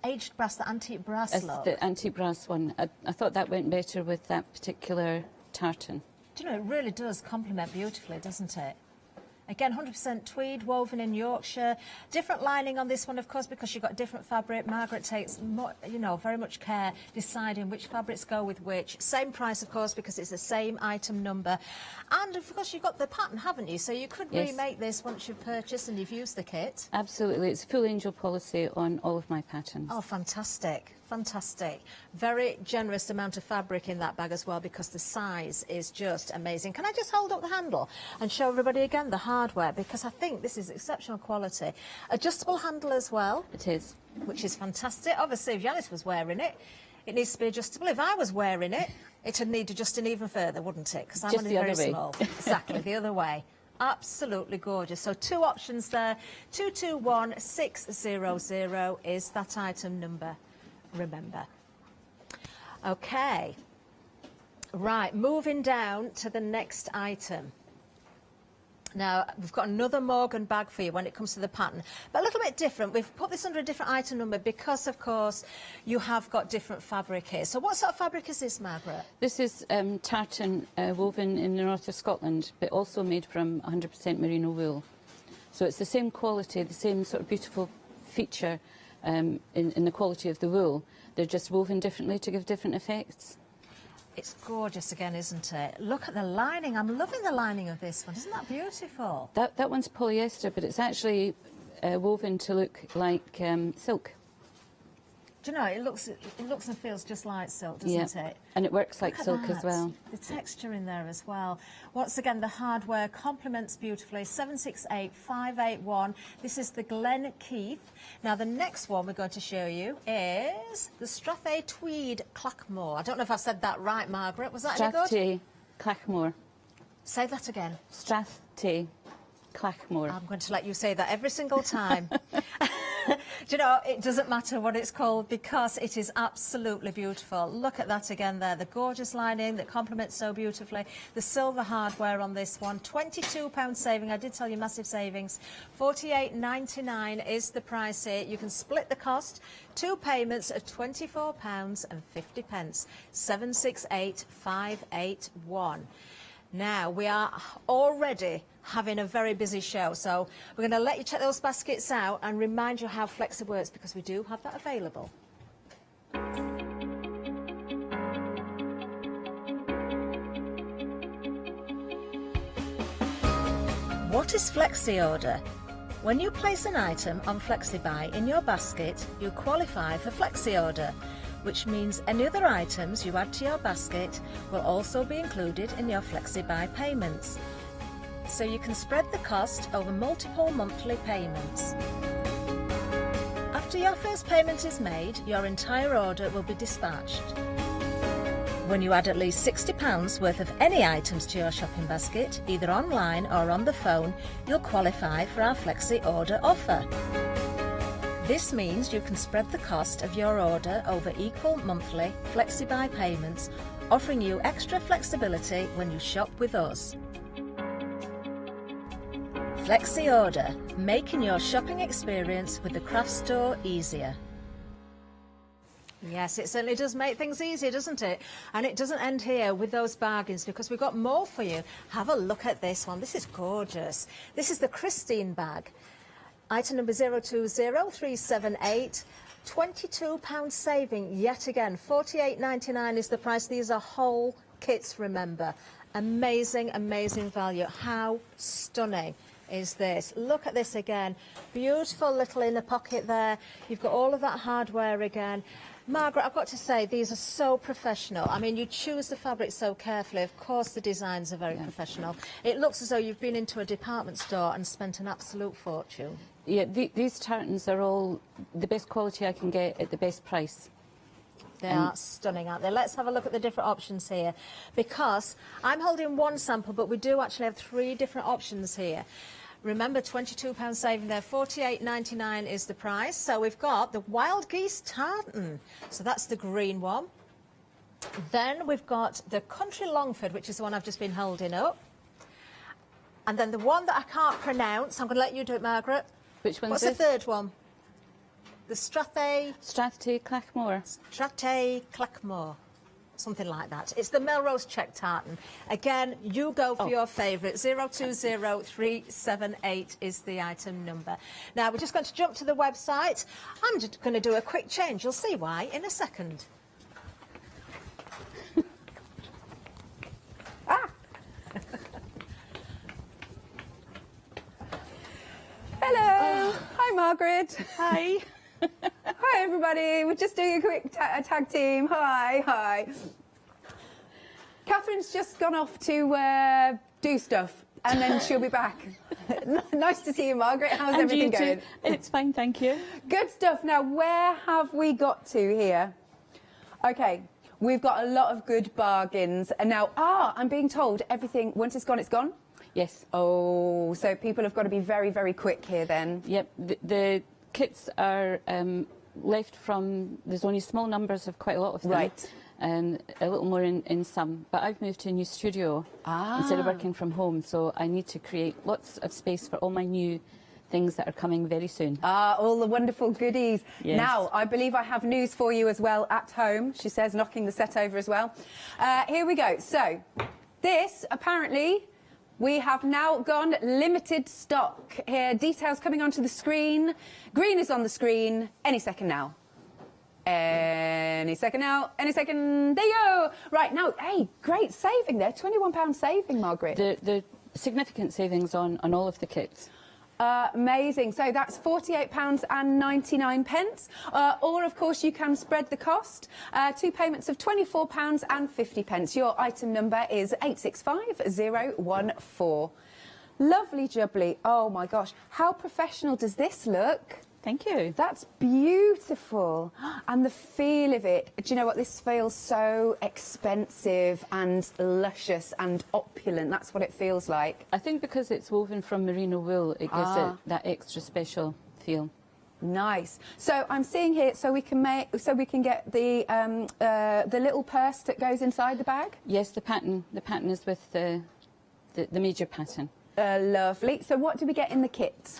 U: aged brass, the antique brass look.
V: The antique brass one. I thought that went better with that particular tartan.
U: Do you know, it really does complement beautifully, doesn't it? Again, 100% tweed, woven in Yorkshire. Different lining on this one, of course, because you've got different fabric. Margaret takes, very much care deciding which fabrics go with which. Same price, of course, because it's the same item number. And, of course, you've got the pattern, haven't you? So you could remake this once you've purchased and you've used the kit.
V: Absolutely. It's full angel policy on all of my patterns.
U: Oh, fantastic. Fantastic. Very generous amount of fabric in that bag as well, because the size is just amazing. Can I just hold up the handle and show everybody again the hardware, because I think this is exceptional quality. Adjustable handle as well.
V: It is.
U: Which is fantastic. Obviously, if Yanis was wearing it, it needs to be adjustable. If I was wearing it, it would need adjusting even further, wouldn't it? Because I'm
V: Just
U: only
V: the
U: very
V: other way.
U: small. Exactly, the other way. Absolutely gorgeous. So 2 options there. 221600 is that item number. Remember. Okay, right, moving down to the next item. Now, we've got another Morgan bag for you when it comes to the pattern, but a little bit different. We've put this under a different item number because, of course, you have got different fabric here. So what sort of fabric is this, Margaret?
V: This is tartan woven in the north of Scotland, but also made from 100% merino wool. So it's the same quality, the same sort of beautiful feature in the quality of the wool. They're just woven differently to give different effects.
U: It's gorgeous again, isn't it? Look at the lining. I'm loving the lining of this one. Isn't that beautiful?
V: That one's polyester, but it's actually woven to look like silk.
U: Do you know, it looks and feels just like silk, doesn't it?
V: And it works like
U: Look at
V: silk as
U: that.
V: well.
U: The texture in there as well. Once again, the hardware complements beautifully. 768581. This is the Glen Keith. Now, the next one we're going to show you is the Strathay Tweed Clackmore. I don't know if I said that right, Margaret. Was that any good?
V: Strathay Clackmore.
U: Say that again.
V: Strathay Clackmore.
U: I'm going to let you say that every single time. Do you know, it doesn't matter what it's called because it is absolutely beautiful. Look at that again there, the gorgeous lining that complements so beautifully. The silver hardware on this one, £22 saving. I did tell you massive savings. £48.99 is the price here. You can split the cost. 2 payments of £24.50. 768581. Now, we are already having a very busy show, so we're going to let you check those baskets out and remind you how Flexi works, because we do have that available. What is Flexi Order? When you place an item on FlexiBuy in your basket, you qualify for Flexi Order, which means any other items you add to your basket will also be included in your FlexiBuy payments. So you can spread the cost over multiple monthly payments. After your first payment is made, your entire order will be dispatched. When you add at least £60 worth of any items to your shopping basket, either online or on the phone, you'll qualify for our Flexi Order offer. This means you can spread the cost of your order over equal monthly FlexiBuy payments, offering you extra flexibility when you shop with us. Flexi Order, making your shopping experience with the craft store easier. Yes, it certainly does make things easier, doesn't it? And it doesn't end here with those bargains, because we've got more for you. Have a look at this one. This is gorgeous. This is the Christine bag. Item number 020378. £22 saving yet again. £48.99 is the price. These are whole kits, remember. Amazing, amazing value. How stunning is this? Look at this again. Beautiful little inner pocket there. You've got all of that hardware again. Margaret, I've got to say, these are so professional. I mean, you choose the fabric so carefully. Of course, the designs are very professional. It looks as though you've been into a department store and spent an absolute fortune.
V: Yeah, these tartans are all the best quality I can get at the best price.
U: They are stunning, aren't they? Let's have a look at the different options here, because I'm holding one sample, but we do actually have 3 different options here. Remember, £22 saving there, £48.99 is the price. So we've got the Wild Geese tartan. So that's the green one. Then we've got the Country Longford, which is the one I've just been holding up. And then the one that I can't pronounce, I'm going to let you do it, Margaret.
V: Which one's
U: What's
V: this?
U: the third one? The Strathay...
V: Strathay Clackmore.
U: Strathay Clackmore. something like that. It's the Melrose check tartan. Again, you go for your favourite. 020378 is the item number. Now, we're just going to jump to the website. I'm just going to do a quick change. You'll see why in a second.
A: Hello. Hi, Margaret. Hi. Hi, everybody. We're just doing a quick tag team. Hi. Catherine's just gone off to do stuff, and then she'll be back. Nice to see you, Margaret. How's
V: And
A: everything
V: you too.
A: going?
V: It's fine, thank you.
A: Good stuff. Now, where have we got to here? Okay. We've got a lot of good bargains. And now, I'm being told everything, once it's gone, it's gone?
V: Yes.
A: Oh, so people have got to be very, very quick here then.
V: Yep. The kits are left from, there's only small numbers of quite a lot of them.
A: Right.
V: A little more in some. But I've moved to a new studio instead of working from home, so I need to create lots of space for all my new things that are coming very soon.
A: All the wonderful goodies.
V: Yes.
A: Now, I believe I have news for you as well at home. She says, knocking the set over as well. Here we go. So, this, apparently, we have now gone limited stock. Here, details coming onto the screen. Green is on the screen. Any second now. Any second now. Any second. There you go. Right, now, hey, great saving there. £21 saving, Margaret.
V: The significant savings on all of the kits.
A: Amazing. So that's £48.99. Or, of course, you can spread the cost. 2 payments of £24.50. Your item number is 865014. Lovely jubbly. Oh, my gosh. How professional does this look?
V: Thank you.
A: That's beautiful. And the feel of it. Do you know what? This feels so expensive and luscious and opulent. That's what it feels like.
V: I think because it's woven from merino wool, it gives it that extra special feel.
A: Nice. So I'm seeing here, so we can get the little purse that goes inside the bag.
V: Yes, the pattern is with the major pattern.
A: Lovely. So what do we get in the kit?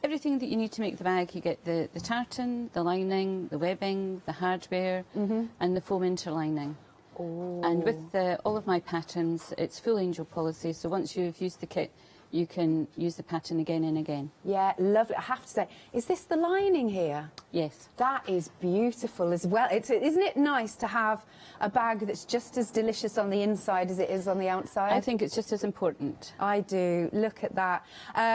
V: Everything that you need to make the bag. You get the tartan, the lining, the webbing, the hardware, and the foam interlining.
A: Oh.
V: And with all of my patterns, it's full angel policy, so once you've used the kit, you can use the pattern again and again.
A: Yeah, lovely. I have to say, is this the lining here?
V: Yes.
A: That is beautiful as well. Isn't it nice to have a bag that's just as delicious on the inside as it is on the outside?
V: I think it's just as important.
A: I do. Look at that.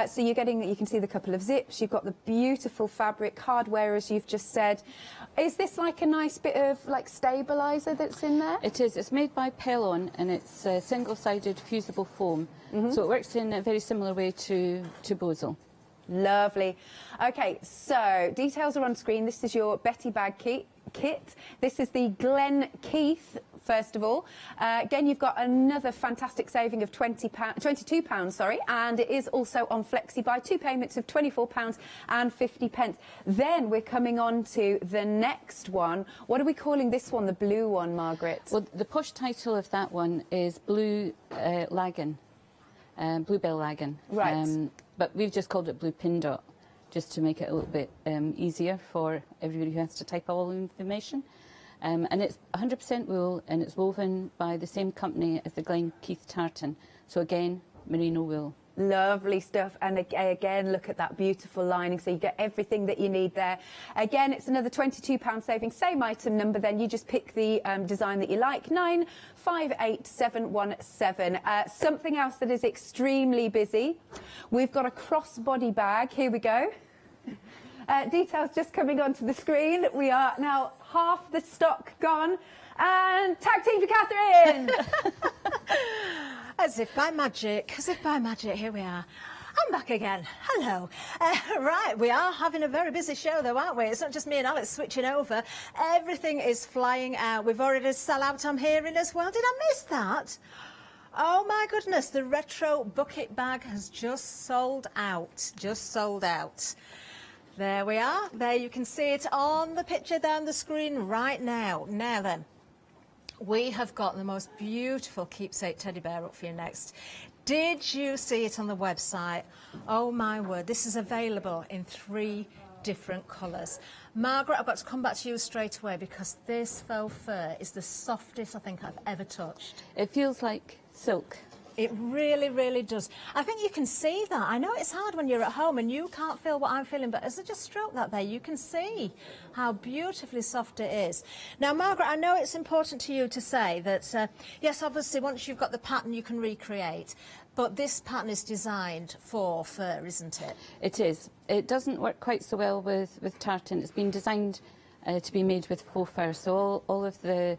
A: So you can see the couple of zips. You've got the beautiful fabric hardware, as you've just said. Is this like a nice bit of like stabiliser that's in there?
V: It is. It's made by Pentel, and it's single-sided fusible foam. So it works in a very similar way to Bosel.
A: Lovely. Okay, so details are on screen. This is your Betty bag kit. This is the Glen Keith, first of all. Again, you've got another fantastic saving of £22, and it is also on Flexi Buy, 2 payments of £24.50. Then we're coming on to the next one. What are we calling this one, the blue one, Margaret?
V: Well, the posh title of that one is Blue Lagan. Bluebell Lagan.
A: Right.
V: But we've just called it Blue Pin Dot, just to make it a little bit easier for everybody who has to type all the information. And it's 100% wool, and it's woven by the same company as the Glen Keith tartan. So again, merino wool.
A: Lovely stuff. And again, look at that beautiful lining. So you get everything that you need there. Again, it's another £22 saving. Same item number, then you just pick the design that you like. 958717. Something else that is extremely busy. We've got a crossbody bag. Here we go. Details just coming onto the screen. We are now half the stock gone. And tag team for Catherine!
U: As if by magic, here we are. I'm back again. Hello. Right, we are having a very busy show though, aren't we? It's not just me and Alex switching over. Everything is flying out. We've already sell out, I'm hearing as well. Did I miss that? Oh my goodness, the retro bucket bag has just sold out. There we are. There you can see it on the picture down the screen right now. Now then. We have got the most beautiful keepsake teddy bear up for you next. Did you see it on the website? Oh my word, this is available in 3 different colours. Margaret, I've got to come back to you straight away because this faux fur is the softest I think I've ever touched.
V: It feels like silk.
U: It really, really does. I think you can see that. I know it's hard when you're at home and you can't feel what I'm feeling, but as I just stroke that there, you can see how beautifully soft it is. Now, Margaret, I know it's important to you to say that, yes, obviously, once you've got the pattern, you can recreate. But this pattern is designed for fur, isn't it?
V: It is. It doesn't work quite so well with tartan. It's been designed to be made with faux fur, so all of the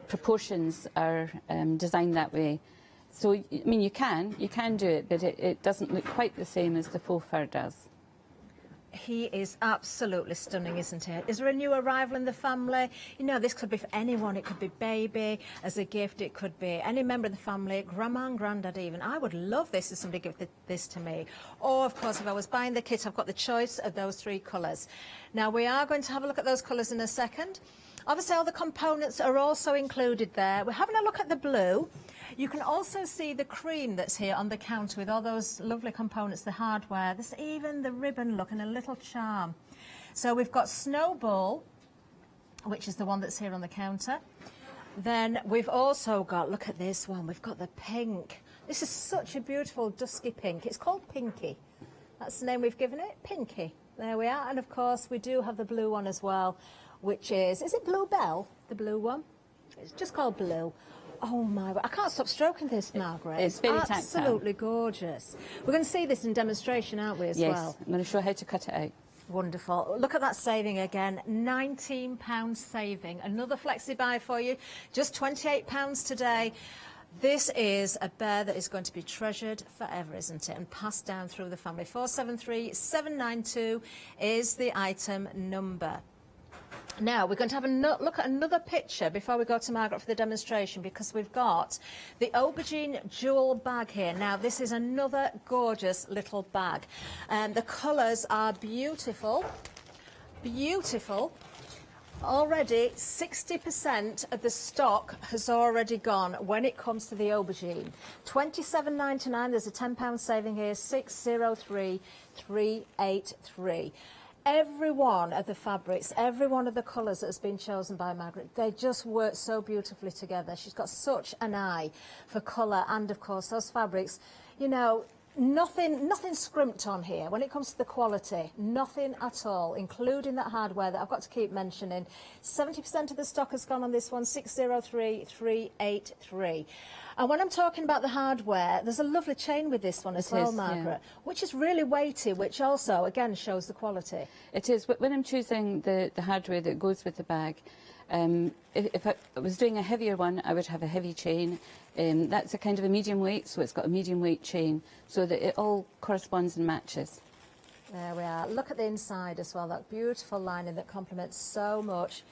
V: proportions are designed that way. So, I mean, you can do it, but it doesn't look quite the same as the faux fur does.
U: He is absolutely stunning, isn't he? Is there a new arrival in the family? You know, this could be for anyone. It could be baby, as a gift. It could be any member of the family, grandma and granddad even. I would love this if somebody gave this to me. Or, of course, if I was buying the kit, I've got the choice of those 3 colours. Now, we are going to have a look at those colours in a second. Obviously, all the components are also included there. We're having a look at the blue. You can also see the cream that's here on the counter with all those lovely components, the hardware. There's even the ribbon look and a little charm. So we've got Snowball, which is the one that's here on the counter. Then we've also got, look at this one, we've got the pink. This is such a beautiful dusky pink. It's called Pinky. That's the name we've given it, Pinky. There we are. And of course, we do have the blue one as well, which is it Bluebell, the blue one? It's just called Blue. Oh my, I can't stop stroking this, Margaret.
V: It's very tactile.
U: Absolutely gorgeous. We're going to see this in demonstration, aren't we, as well?
V: Yes, I'm going to show how to cut it out.
U: Wonderful. Look at that saving again, £19 saving. Another flexi buy for you, just £28 today. This is a bear that is going to be treasured forever, isn't it? And passed down through the family. 473792 is the item number. Now, we're going to have a look at another picture before we go to Margaret for the demonstration, because we've got the aubergine jewel bag here. Now, this is another gorgeous little bag. The colours are beautiful, beautiful. Already, 60% of the stock has already gone when it comes to the aubergine. £27.99, there's a £10 saving here, 603383. Every one of the fabrics, every one of the colours that has been chosen by Margaret, they just work so beautifully together. She's got such an eye for colour and, of course, those fabrics. You know, nothing scrimped on here when it comes to the quality. Nothing at all, including that hardware that I've got to keep mentioning. 70% of the stock has gone on this one, 603383. And when I'm talking about the hardware, there's a lovely chain with this one as well, Margaret, which is really weighty, which also, again, shows the quality.
V: It is. When I'm choosing the hardware that goes with the bag, if I was doing a heavier one, I would have a heavy chain. That's a kind of a medium weight, so it's got a medium weight chain, so that it all corresponds and matches.
U: There we are. Look at the inside as well, that beautiful lining that complements so much.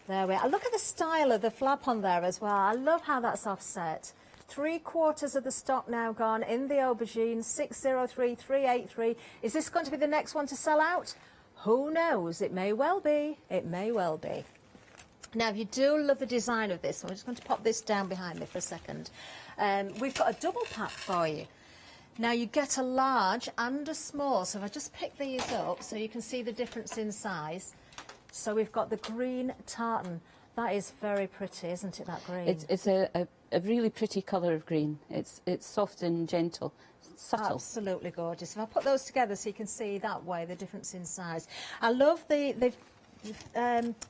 U: There we are. Look at the style of the flap on there as well. I love how that's offset. 3/4 of the stock now gone in the aubergine, 603383. Is this going to be the next one to sell out? Who knows? It may well be. It may well be. Now, if you do love the design of this, I'm just going to pop this down behind me for a second. We've got a double pack for you. Now, you get a large and a small, so if I just pick these up so you can see the difference in size. So we've got the green tartan. That is very pretty, isn't it, that green?
V: It's a really pretty colour of green. It's soft and gentle, subtle.
U: Absolutely gorgeous. If I put those together so you can see that way the difference in size. I love the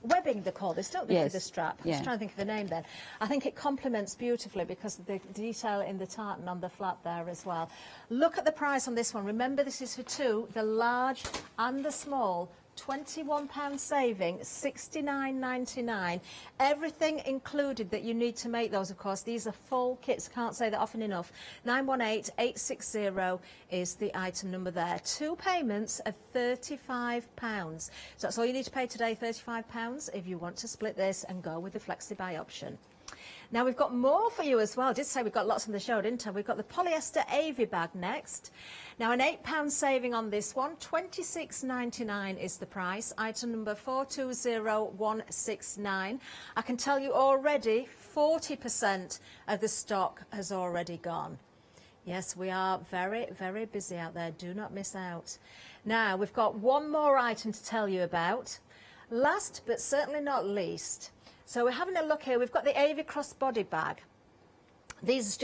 U: webbing, they call this, don't they,
V: yes.
U: for the strap?
V: Yeah.
U: Just trying to think of the name then. I think it complements beautifully because of the detail in the tartan on the flap there as well. Look at the price on this one. Remember, this is for 2, the large and the small. £21 saving, $69.99. Everything included that you need to make those, of course. These are full kits. Can't say that often enough. 918860 is the item number there. 2 payments of £35. So that's all you need to pay today, £35, if you want to split this and go with the flexi-buy option. Now, we've got more for you as well. I did say we've got lots on the show, didn't I? We've got the polyester Avy bag next. Now, an £8 saving on this one. £26.99 is the price. Item number 420169. I can tell you already 40% of the stock has already gone. Yes, we are very, very busy out there. Do not miss out. Now, we've got one more item to tell you about. Last, but certainly not least. So we're having a look here. We've got the Avy crossbody bag. These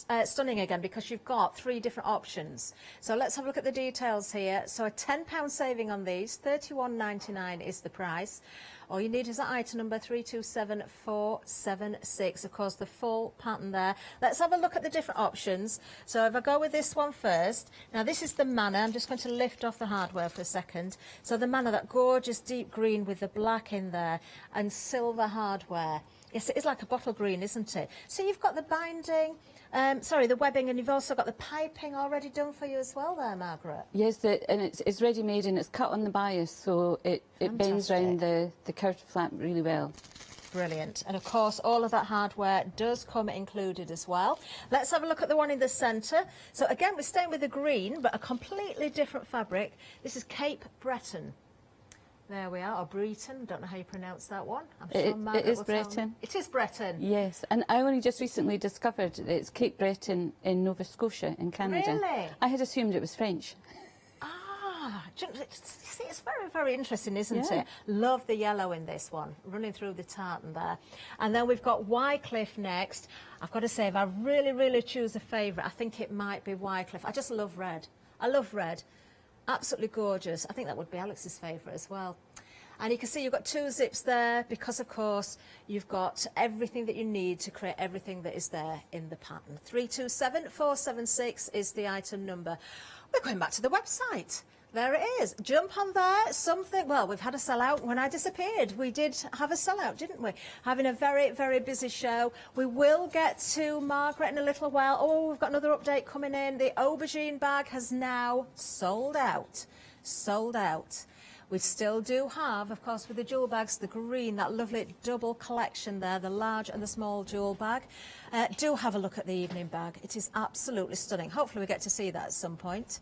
U: are stunning again because you've got 3 different options. So let's have a look at the details here. So a £10 saving on these, £31.99 is the price. All you need is that item number 327476, of course the full pattern there. Let's have a look at the different options. So if I go with this one first, now this is the Manna. I'm just going to lift off the hardware for a second. So the Manna, that gorgeous deep green with the black in there and silver hardware. Yes, it is like a bottle green, isn't it? So you've got the binding, the webbing, and you've also got the piping already done for you as well there, Margaret.
V: Yes, and it's ready-made and it's cut on the bias, so it bends round the curved flap really well.
U: Brilliant. And of course, all of that hardware does come included as well. Let's have a look at the one in the centre. So again, we're staying with the green, but a completely different fabric. This is Cape Breton. There we are, or Breton, don't know how you pronounce that one. I'm sure Margaret
V: it is
U: will tell me.
V: Breton.
U: It is Breton.
V: Yes, and I only just recently discovered it's Cape Breton in Nova Scotia in Canada.
U: Really?
V: I had assumed it was French.
U: Ah, see, it's very, very interesting, isn't
V: Yeah.
U: it? Love the yellow in this one, running through the tartan there. And then we've got Wycliffe next. I've got to say, if I really, really choose a favourite, I think it might be Wycliffe. I just love red. I love red. Absolutely gorgeous. I think that would be Alex's favourite as well. And you can see you've got 2 zips there because, of course, you've got everything that you need to create everything that is there in the pattern. 327476 is the item number. We're going back to the website. There it is. Jump on there. Something, well, we've had a sellout when I disappeared. We did have a sellout, didn't we? Having a very, very busy show. We will get to Margaret in a little while. Oh, we've got another update coming in. The aubergine bag has now sold out. Sold out. We still do have, of course, with the jewel bags, the green, that lovely double collection there, the large and the small jewel bag. Do have a look at the evening bag. It is absolutely stunning. Hopefully we get to see that at some point.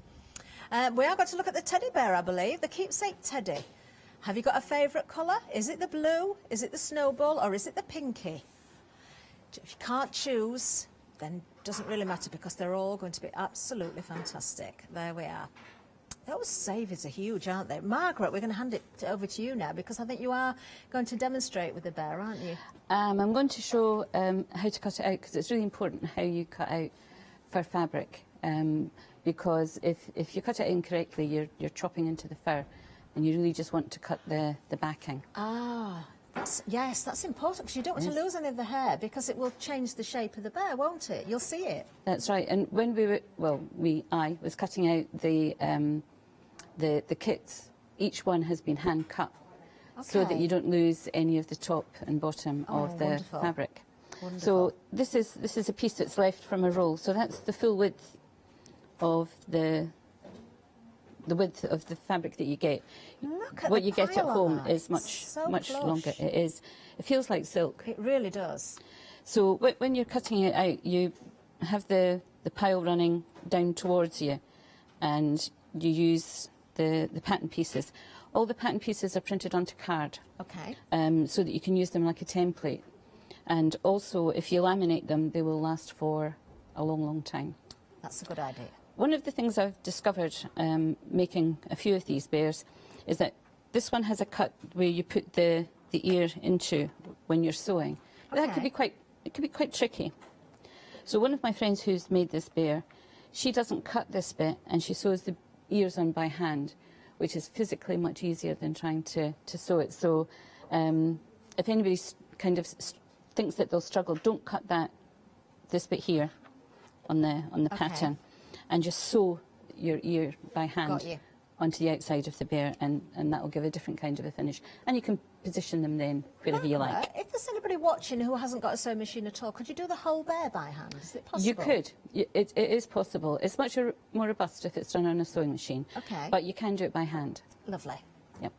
U: We are going to look at the teddy bear, I believe, the keepsake teddy. Have you got a favourite colour? Is it the blue? Is it the snowball? Or is it the pinky? If you can't choose, then it doesn't really matter because they're all going to be absolutely fantastic. There we are. Those saviours are huge, aren't they? Margaret, we're going to hand it over to you now because I think you are going to demonstrate with the bear, aren't you?
V: I'm going to show how to cut it out because it's really important how you cut out fur fabric. Because if you cut it incorrectly, you're chopping into the fur, and you really just want to cut the backing.
U: Ah, yes, that's important because you don't want to lose any of the hair because it will change the shape of the bear, won't it? You'll see it.
V: That's right. And when I was cutting out the kits, each one has been hand cut, so that you don't lose any of the top and bottom of the
U: wonderful.
V: fabric.
U: Wonderful.
V: So this is a piece that's left from a roll. So that's the full width of the width of the fabric that you get.
U: Look at
V: what
U: the
V: you get at
U: pile
V: home
U: of that.
V: is much
U: So
V: much
U: plush.
V: longer. It is. It feels like silk.
U: It really does.
V: So when you're cutting it out, you have the pile running down towards you, and you use the pattern pieces. All the pattern pieces are printed onto card.
U: Okay.
V: So that you can use them like a template. And also, if you laminate them, they will last for a long, long time.
U: That's a good idea.
V: One of the things I've discovered making a few of these bears is that this one has a cut where you put the ear into when you're sewing. That could be quite tricky. So one of my friends who's made this bear, she doesn't cut this bit and she sews the ears on by hand, which is physically much easier than trying to sew it. So if anybody kind of thinks that they'll struggle, don't cut this bit here on the pattern, and just sew your ear by hand onto the outside of the bear, and that will give a different kind of a finish. And you can position them then wherever you like.
U: If there's anybody watching who hasn't got a sewing machine at all, could you do the whole bear by hand? Is it possible?
V: You could. It is possible. It's much more robust if it's done on a sewing machine.
U: Okay.
V: But you can do it by hand.
U: Lovely.
V: Yep.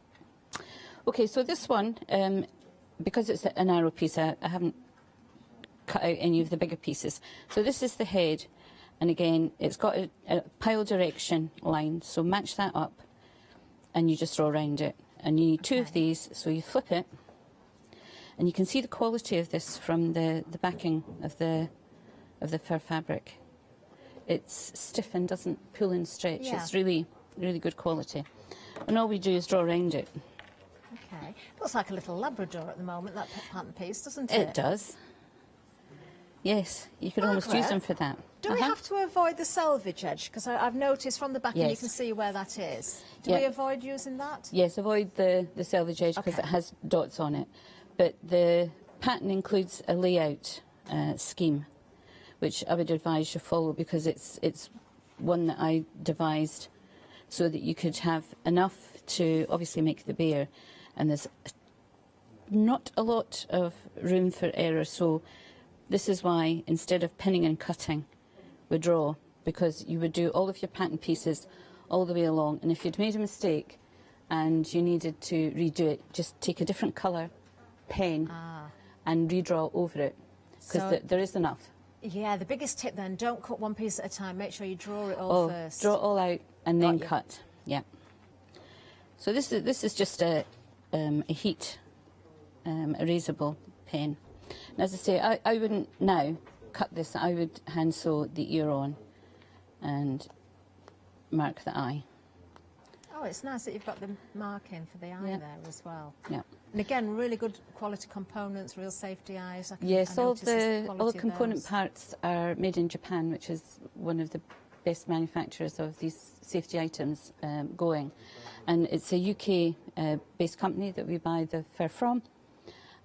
V: Okay, so this one, because it's a narrow piece, I haven't cut out any of the bigger pieces. So this is the head, and again, it's got a pile direction line, so match that up, and you just draw around it. And you need two of these, so you flip it, and you can see the quality of this from the backing of the fur fabric. it's stiff and doesn't pull and stretch.
U: Yeah.
V: It's really, really good quality. And all we do is draw around it.
U: Okay. Looks like a little Labrador at the moment, that pattern piece, doesn't it?
V: It does. Yes, you could almost use them for that.
U: Do we have to avoid the selvage edge? Because I've noticed from the back, and you
V: Yes.
U: can see where that is. Do
V: Yeah.
U: we avoid using that?
V: Yes, avoid the selvage edge because it has dots on it. But the pattern includes a layout scheme, which I would advise you follow because it's one that I devised so that you could have enough to obviously make the bear, and there's not a lot of room for error. So this is why instead of pinning and cutting, we draw, because you would do all of your pattern pieces all the way along, and if you'd made a mistake and you needed to redo it, just take a different colour pen and redraw over it, because
U: So-
V: there is enough.
U: Yeah, the biggest tip then, don't cut one piece at a time. Make sure you draw it all first.
V: Draw it all out and then
U: Got you.
V: cut. Yeah. So this is just a heat erasable pen. And as I say, I wouldn't now cut this. I would hand sew the ear on and mark the eye.
U: Oh, it's nice that you've got the marking for the eye
V: Yeah.
U: there as well.
V: Yeah.
U: And again, really good quality components, real safety eyes.
V: Yes,
U: I
V: all
U: notice
V: the
U: quality of
V: component
U: those.
V: parts are made in Japan, which is one of the best manufacturers of these safety items going. And it's a UK based company that we buy the fur from.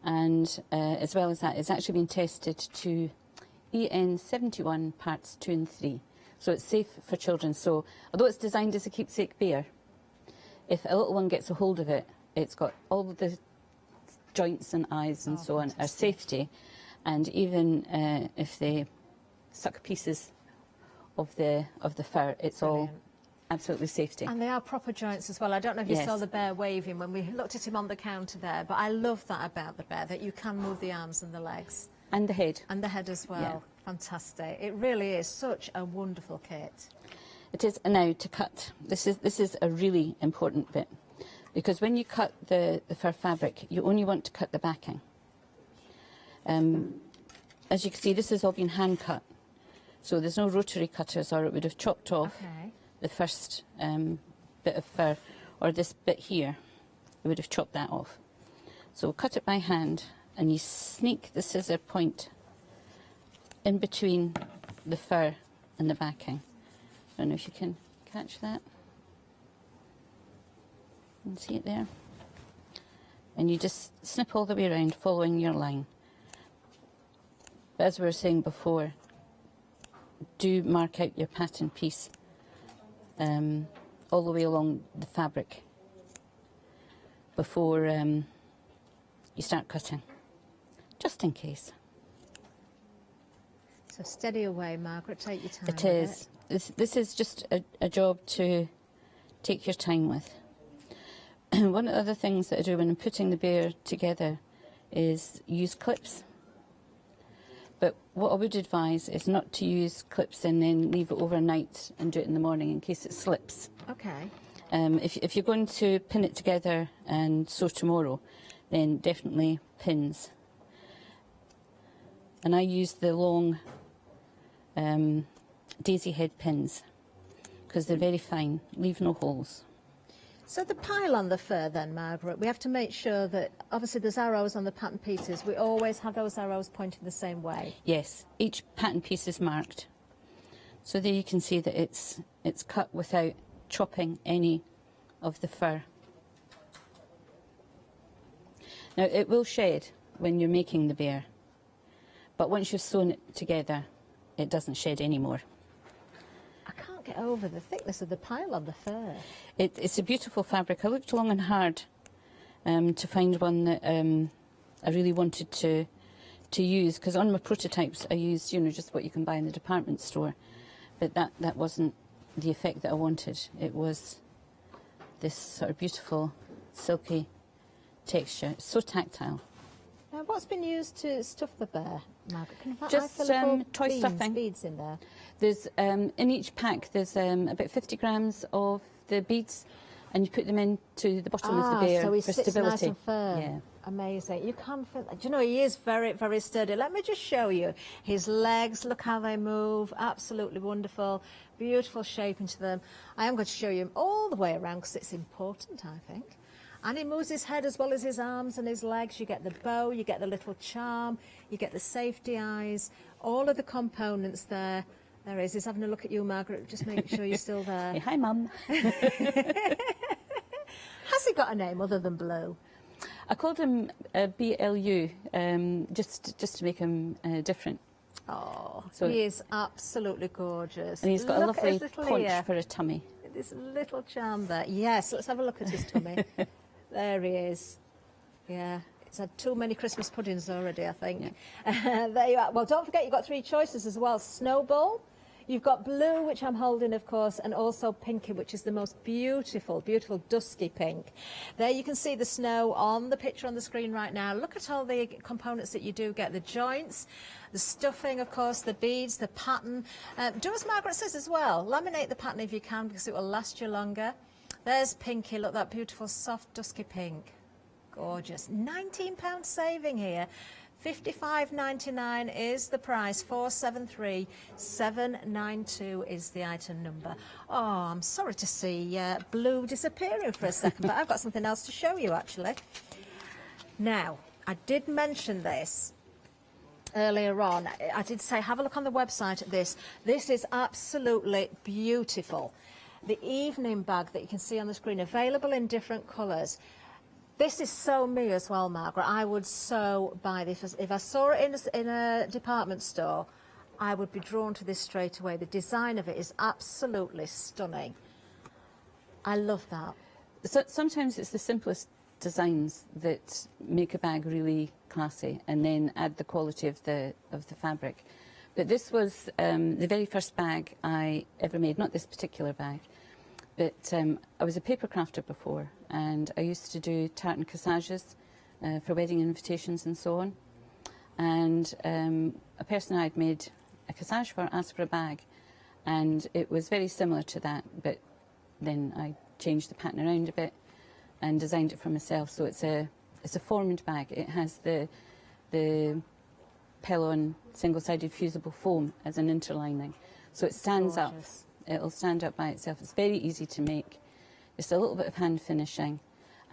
V: And as well as that, it's actually been tested to EN 71 parts 2 and 3. So it's safe for children. So although it's designed as a keepsake bear, if a little one gets a hold of it, it's got all the joints and eyes and so on are safety. And even if they suck pieces of the fur, it's all absolutely safety.
U: And they are proper joints as well. I don't know if you
V: Yes.
U: saw the bear waving when we looked at him on the counter there, but I love that about the bear, that you can move the arms and the legs.
V: And the head.
U: And the head as well.
V: Yeah.
U: Fantastic. It really is such a wonderful kit.
V: It is. Now to cut. This is a really important bit, because when you cut the fur fabric, you only want to cut the backing. As you can see, this has all been hand cut, so there's no rotary cutters, or it would have chopped off the first bit of fur, or this bit here, it would have chopped that off. So cut it by hand, and you sneak the scissor point in between the fur and the backing. I don't know if you can catch that. You can see it there. And you just snip all the way around, following your line. But as we were saying before, do mark out your pattern piece all the way along the fabric before you start cutting, just in case.
U: So steady away, Margaret. Take your time.
V: It
U: with
V: is. This is just a job to take your time with. One of the other things that I do when I'm putting the bear together is use clips. But what I would advise is not to use clips and then leave it overnight and do it in the morning in case it slips.
U: Okay.
V: If you're going to pin it together and sew tomorrow, then definitely pins. And I use the long daisy head pins because they're very fine, leave no holes.
U: So the pile on the fur then, Margaret, we have to make sure that, obviously there's arrows on the pattern pieces, we always have those arrows pointing the same way.
V: Yes, each pattern piece is marked. So there you can see that it's cut without chopping any of the fur. Now it will shed when you're making the bear, but once you've sewn it together, it doesn't shed anymore.
U: I can't get over the thickness of the pile on the fur.
V: It's a beautiful fabric. I looked long and hard to find one that I really wanted to use, because on my prototypes I used, just what you can buy in the department store, but that wasn't the effect that I wanted. It was this sort of beautiful silky texture. It's so tactile.
U: Now, what's been used to stuff the bear, Margaret? Can I
V: Just
U: fill little
V: toy stuffing.
U: beads in there?
V: There's in each pack there's about 50 grams of the beads, and you put them into the bottom of the bear
U: so he
V: for
U: sits
V: stability.
U: nice and firm.
V: Yeah.
U: Amazing. You can't feel, do you know, he is very, very sturdy. Let me just show you his legs. Look how they move. Absolutely wonderful. Beautiful shape into them. I am going to show you him all the way around because it's important, I think. And he moves his head as well as his arms and his legs. You get the bow, you get the little charm, you get the safety eyes, all of the components there. There he is. He's having a look at you, Margaret. Just make sure you're still there.
V: Hey, hi, Mum.
U: Has he got a name other than Blue?
V: I called him BLU, just to make him different.
U: Oh,
V: so
U: he is absolutely gorgeous.
V: And he's got a
U: Look at
V: lovely
U: his little
V: paunch
U: ear.
V: for a tummy.
U: This little charm there. Yes, let's have a look at his tummy. There he is. Yeah, he's had too many Christmas puddings already, I think. Yeah. There you are. Well, don't forget you've got 3 choices as well. Snowball. You've got blue, which I'm holding, of course, and also pinky, which is the most beautiful, beautiful dusky pink. There you can see the snow on the picture on the screen right now. Look at all the components that you do get. The joints, the stuffing, of course, the beads, the pattern. Do as Margaret says as well. Laminate the pattern if you can because it will last you longer. There's pinky. Look, that beautiful, soft, dusky pink. Gorgeous. £19 saving here. $55.99 is the price. 473792 is the item number. Oh, I'm sorry to see blue disappearing for a second, but I've got something else to show you actually. Now, I did mention this earlier on. I did say have a look on the website at this. This is absolutely beautiful. The evening bag that you can see on the screen, available in different colours. This is so me as well, Margaret. I would so buy this. If I saw it in a department store, I would be drawn to this straight away. The design of it is absolutely stunning. I love that.
V: So, sometimes it's the simplest designs that make a bag really classy and then add the quality of the fabric. But this was the very first bag I ever made, not this particular bag. But I was a paper crafter before, and I used to do tartan corsages for wedding invitations and so on. And a person I'd made a corsage for asked for a bag, and it was very similar to that, but then I changed the pattern around a bit and designed it for myself. So it's a formed bag. It has the Pentel single-sided fusible foam as an interlining, so it stands up. It'll stand up by itself. It's very easy to make. Just a little bit of hand finishing,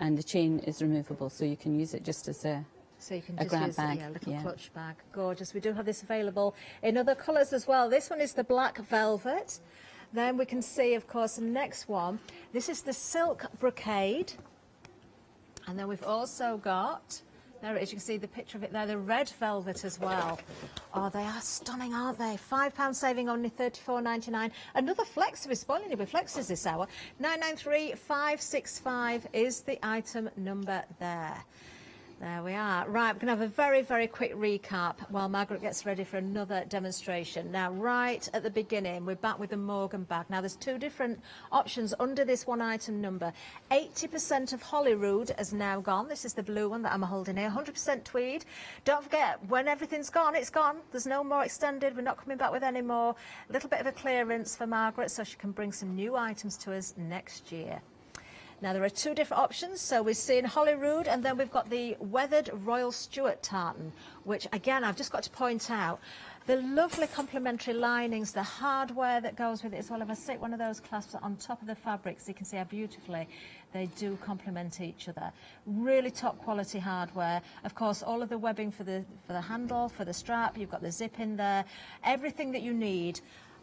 V: and the chain is removable, so you can use it just as a
U: So you can
V: a
U: just
V: grab
U: use
V: bag.
U: it, little clutch bag. Gorgeous. We do have this available in other colours as well. This one is the black velvet. Then we can see, of course, the next one. This is the silk brocade. And then we've also got, there it is, you can see the picture of it there, the red velvet as well. Oh, they are stunning, aren't they? £5 saving, only $34.99. Another flex, we're spoiling you with flexes this hour. 993565 is the item number there. There we are. Right, we're going to have a very, very quick recap while Margaret gets ready for another demonstration. Now, right at the beginning, we're back with the Morgan bag. Now, there's 2 different options under this one item number. 80% of Holyrood has now gone. This is the blue one that I'm holding here. 100% tweed. Don't forget, when everything's gone, it's gone. There's no more extended. We're not coming back with any more. A little bit of a clearance for Margaret so she can bring some new items to us next year. Now, there are 2 different options. So we're seeing Holyrood, and then we've got the weathered Royal Stuart tartan, which, again, I've just got to point out, the lovely complementary linings, the hardware that goes with it as well. If I stick one of those clasps on top of the fabric, so you can see how beautifully they do complement each other. Really top quality hardware. Of course, all of the webbing for the handle, for the strap, you've got the zip in there, everything that you need,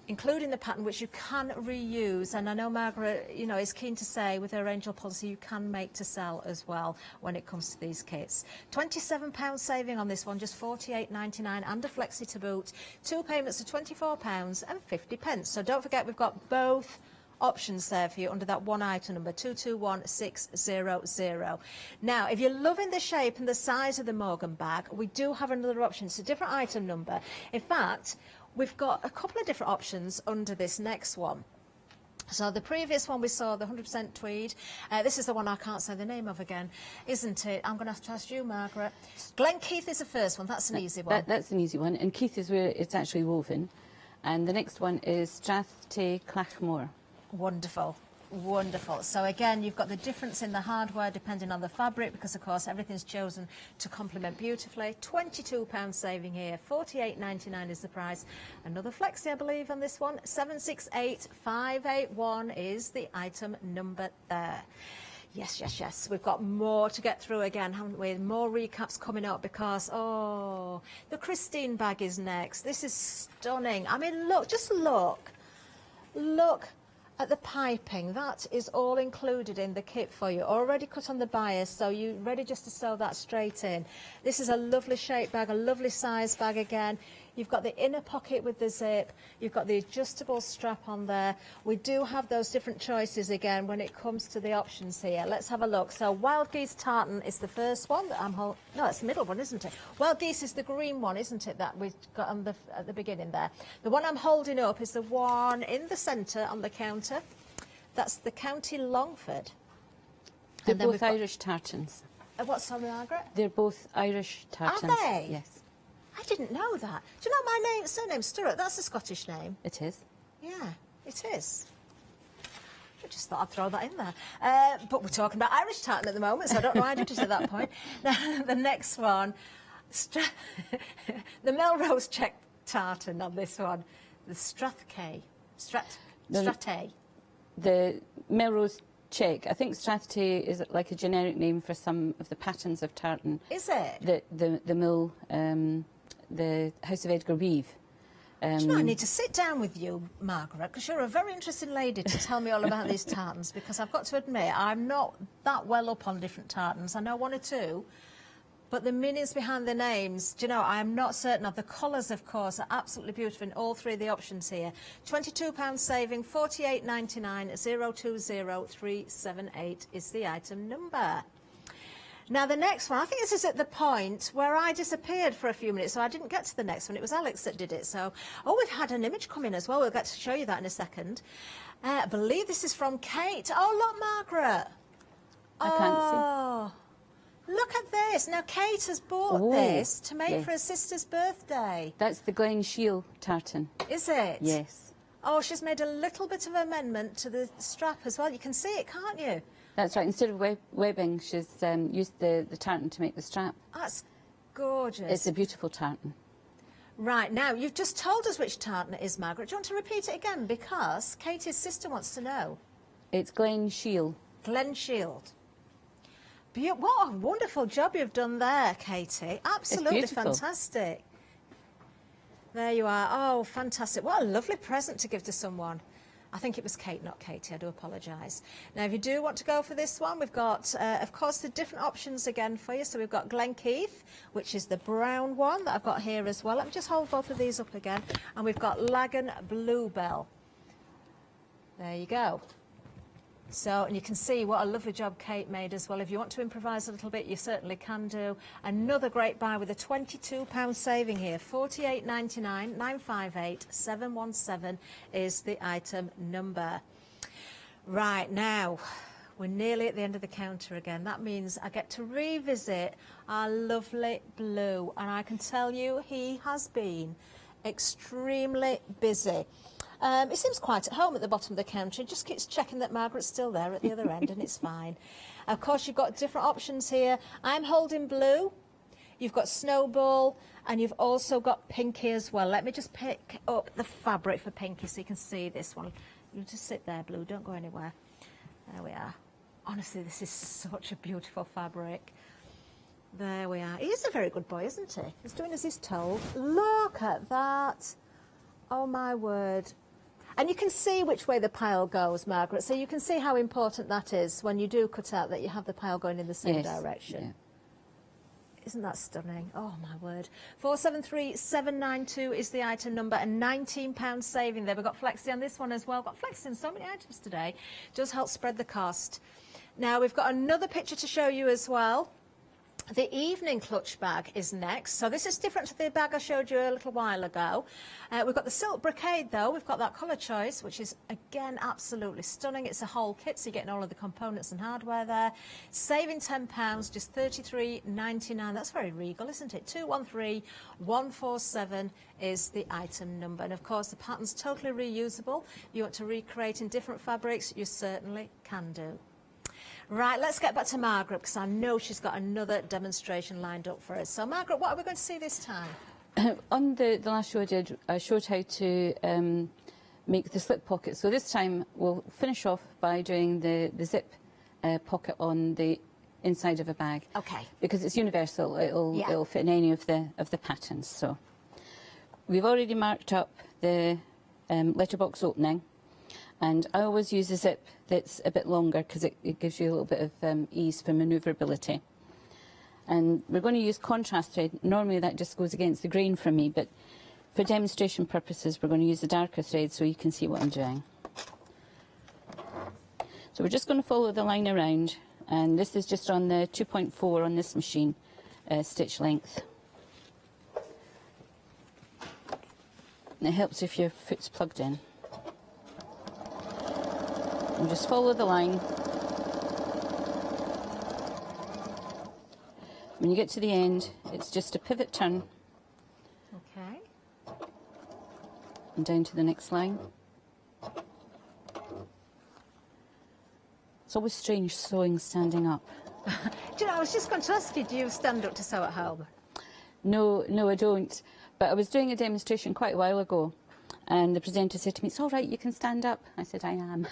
U: including the pattern, which you can reuse. And I know Margaret, you know, is keen to say with her Angel policy, you can make to sell as well when it comes to these kits. £27 saving on this one, just $48.99 and a flexi to boot. 2 payments of £24.50. So don't forget, we've got both options there for you under that one item number, 221600. Now, if you're loving the shape and the size of the Morgan bag, we do have another option. It's a different item number. In fact, we've got a couple of different options under this next one. So the previous one we saw, the 100% tweed. This is the one I can't say the name of again, isn't it? I'm going to have to ask you, Margaret. Glen Keith is the first one. That's an easy one.
V: That's an easy one. And Keith is where it's actually woven. And the next one is Strathty Clachmore.
U: Wonderful. Wonderful. So again, you've got the difference in the hardware depending on the fabric, because of course everything's chosen to complement beautifully. £22 saving here, £48.99 is the price. Another flexi, I believe, on this one. 768581 is the item number there. Yes, yes, yes. We've got more to get through again, haven't we? More recaps coming up because, oh, the Christine bag is next. This is stunning. I mean, look, just look. Look at the piping. That is all included in the kit for you. Already cut on the bias, so you're ready just to sew that straight in. This is a lovely shape bag, a lovely size bag again. You've got the inner pocket with the zip. You've got the adjustable strap on there. We do have those different choices again when it comes to the options here. Let's have a look. So Wild Geese Tartan is the first one that I'm holding. No, it's the middle one, isn't it? Wild Geese is the green one, isn't it, that we've got on at the beginning there. The one I'm holding up is the one in the centre on the counter. That's the County Longford.
V: They're both Irish tartans.
U: What's sorry, Margaret?
V: They're both Irish tartans.
U: Are they?
V: Yes.
U: I didn't know that. Do you know my surname's Sturrock? That's a Scottish name.
V: It is.
U: Yeah, it is. I just thought I'd throw that in there. But we're talking about Irish tartan at the moment, so I don't know why I did it at that point. Now, the next one, the Melrose check tartan on this one, the Strathcay. Stratay.
V: The Melrose check. I think Strathcay is like a generic name for some of the patterns of tartan.
U: Is it?
V: The mill, the House of Edgar Weave.
U: Do you know, I need to sit down with you, Margaret, because you're a very interesting lady to tell me all about these tartans, because I've got to admit, I'm not that well up on different tartans. I know one or two, but the meanings behind the names, do you know, I'm not certain of. The colours, of course, are absolutely beautiful in all three of the options here. £22 saving, £48.99, 020378 is the item number. Now, the next one, I think this is at the point where I disappeared for a few minutes, so I didn't get to the next one. It was Alex that did it. So, oh, we've had an image come in as well. We'll get to show you that in a second. I believe this is from Kate. Oh, look, Margaret.
V: I can't see.
U: Look at this. Now, Kate has bought this to make for her sister's birthday.
V: That's the Glen Shiel tartan.
U: Is it?
V: Yes.
U: Oh, she's made a little bit of amendment to the strap as well. You can see it, can't you?
V: That's right. Instead of webbing, she's used the tartan to make the strap.
U: That's gorgeous.
V: It's a beautiful tartan.
U: Right, now, you've just told us which tartan it is, Margaret. Do you want to repeat it again? Because Katie's sister wants to know.
V: It's Glen Shiel.
U: Glen Shield. What a wonderful job you've done there, Katie. Absolutely fantastic. There you are. Oh, fantastic. What a lovely present to give to someone. I think it was Kate, not Katie. I do apologise. Now, if you do want to go for this one, we've got, of course, the different options again for you. So we've got Glenkeith, which is the brown one that I've got here as well. Let me just hold both of these up again. And we've got Lagan Bluebell. There you go. So, and you can see what a lovely job Kate made as well. If you want to improvise a little bit, you certainly can do. Another great buy with a £22 saving here. £48.99, 958 717 is the item number. Right, now, we're nearly at the end of the counter again. That means I get to revisit our lovely Blue. And I can tell you he has been extremely busy. It seems quite at home at the bottom of the counter. It just keeps checking that Margaret's still there at the other end, and it's fine. Of course, you've got different options here. I'm holding Blue. You've got Snowball, and you've also got Pinky as well. Let me just pick up the fabric for Pinky so you can see this one. You just sit there, Blue. Don't go anywhere. There we are. Honestly, this is such a beautiful fabric. There we are. He is a very good boy, isn't he? He's doing as he's told. Look at that. Oh, my word. And you can see which way the pile goes, Margaret, so you can see how important that is when you do cut out that you have the pile going in the same direction. Yeah. Isn't that stunning? Oh, my word. 473792 is the item number, and £19 saving there. We've got Flexi on this one as well. Got Flexi on so many items today. Does help spread the cost. Now, we've got another picture to show you as well. The evening clutch bag is next. So this is different to the bag I showed you a little while ago. We've got the silk brocade though. We've got that colour choice, which is again absolutely stunning. It's a whole kit, so you're getting all of the components and hardware there. Saving £10, just $33.99. That's very regal, isn't it? 213147 is the item number. And of course the pattern's totally reusable. If you want to recreate in different fabrics, you certainly can do. Right, let's get back to Margaret, because I know she's got another demonstration lined up for us. So, Margaret, what are we going to see this time?
V: On the last show I showed how to make the slip pocket. So this time we'll finish off by doing the zip pocket on the inside of a bag.
U: Okay.
V: Because it's universal, it'll fit in any of the patterns. So we've already marked up the letterbox opening. And I always use a zip that's a bit longer because it gives you a little bit of ease for manoeuvrability. And we're going to use contrast thread. Normally that just goes against the grain for me, but for demonstration purposes we're going to use a darker thread so you can see what I'm doing. So we're just going to follow the line around, and this is just on the 2.4 on this machine stitch length. And it helps if your foot's plugged in. And just follow the line. When you get to the end, it's just a pivot turn.
U: Okay.
V: And down to the next line. It's always strange sewing standing up.
U: Do you know, I was just going to ask you, do you stand up to sew at home?
V: No, I don't. But I was doing a demonstration quite a while ago. And the presenter said to me, "It's all right, you can stand up." I said, "I am."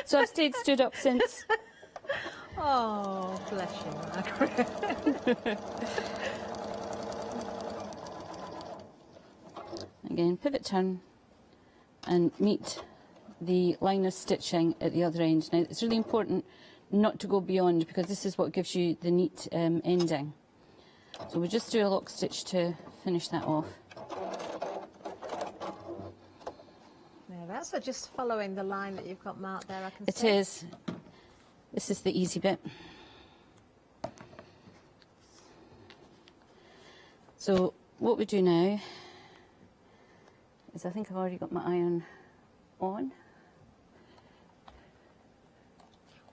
V: So I've stayed stood up since.
U: Oh, bless you, Margaret.
V: Again, pivot turn and meet the line of stitching at the other end. Now, it's really important not to go beyond because this is what gives you the neat ending. So we'll just do a lock stitch to finish that off.
U: So just following the line that you've got marked there, I can see.
V: It is. This is the easy bit. So what we do now is, I think I've already got my iron on.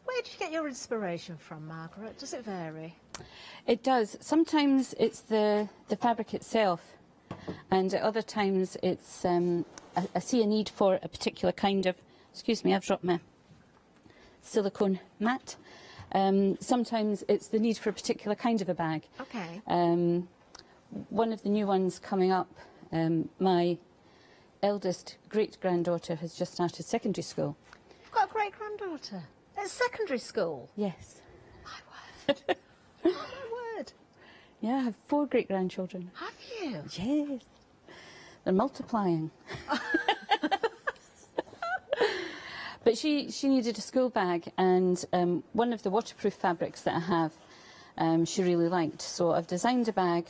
U: Where did you get your inspiration from, Margaret? Does it vary?
V: It does. Sometimes it's the fabric itself, and at other times it's I see a need for a particular kind of, excuse me, I've dropped my silicone mat. Sometimes it's the need for a particular kind of a bag.
U: Okay.
V: One of the new ones coming up, my eldest great-granddaughter has just started secondary school.
U: You've got a great-granddaughter at secondary school?
V: Yes.
U: My word. Oh, my word.
V: Yeah, I have 4 great-grandchildren.
U: Have you?
V: Yes. They're multiplying. But she needed a school bag, and one of the waterproof fabrics that I have she really liked. So I've designed a bag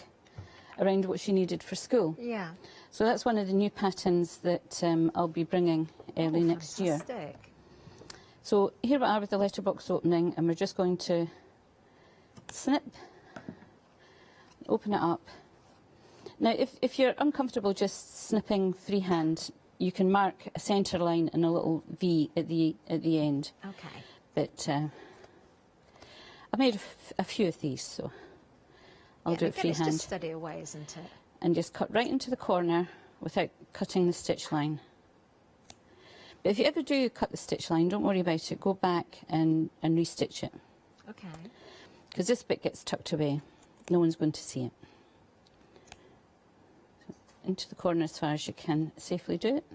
V: around what she needed for school.
U: Yeah.
V: So that's one of the new patterns that I'll be bringing early next year. So here we are with the letterbox opening, and we're just going to snip, open it up. Now, if you're uncomfortable just snipping freehand, you can mark a centre line and a little V at the end.
U: Okay.
V: But I made a few of these, so I'll do it freehand.
U: It's just steady away, isn't it?
V: And just cut right into the corner without cutting the stitch line. But if you ever do cut the stitch line, don't worry about it. Go back and restitch it.
U: Okay.
V: Because this bit gets tucked away. No one's going to see it. Into the corner as far as you can safely do it.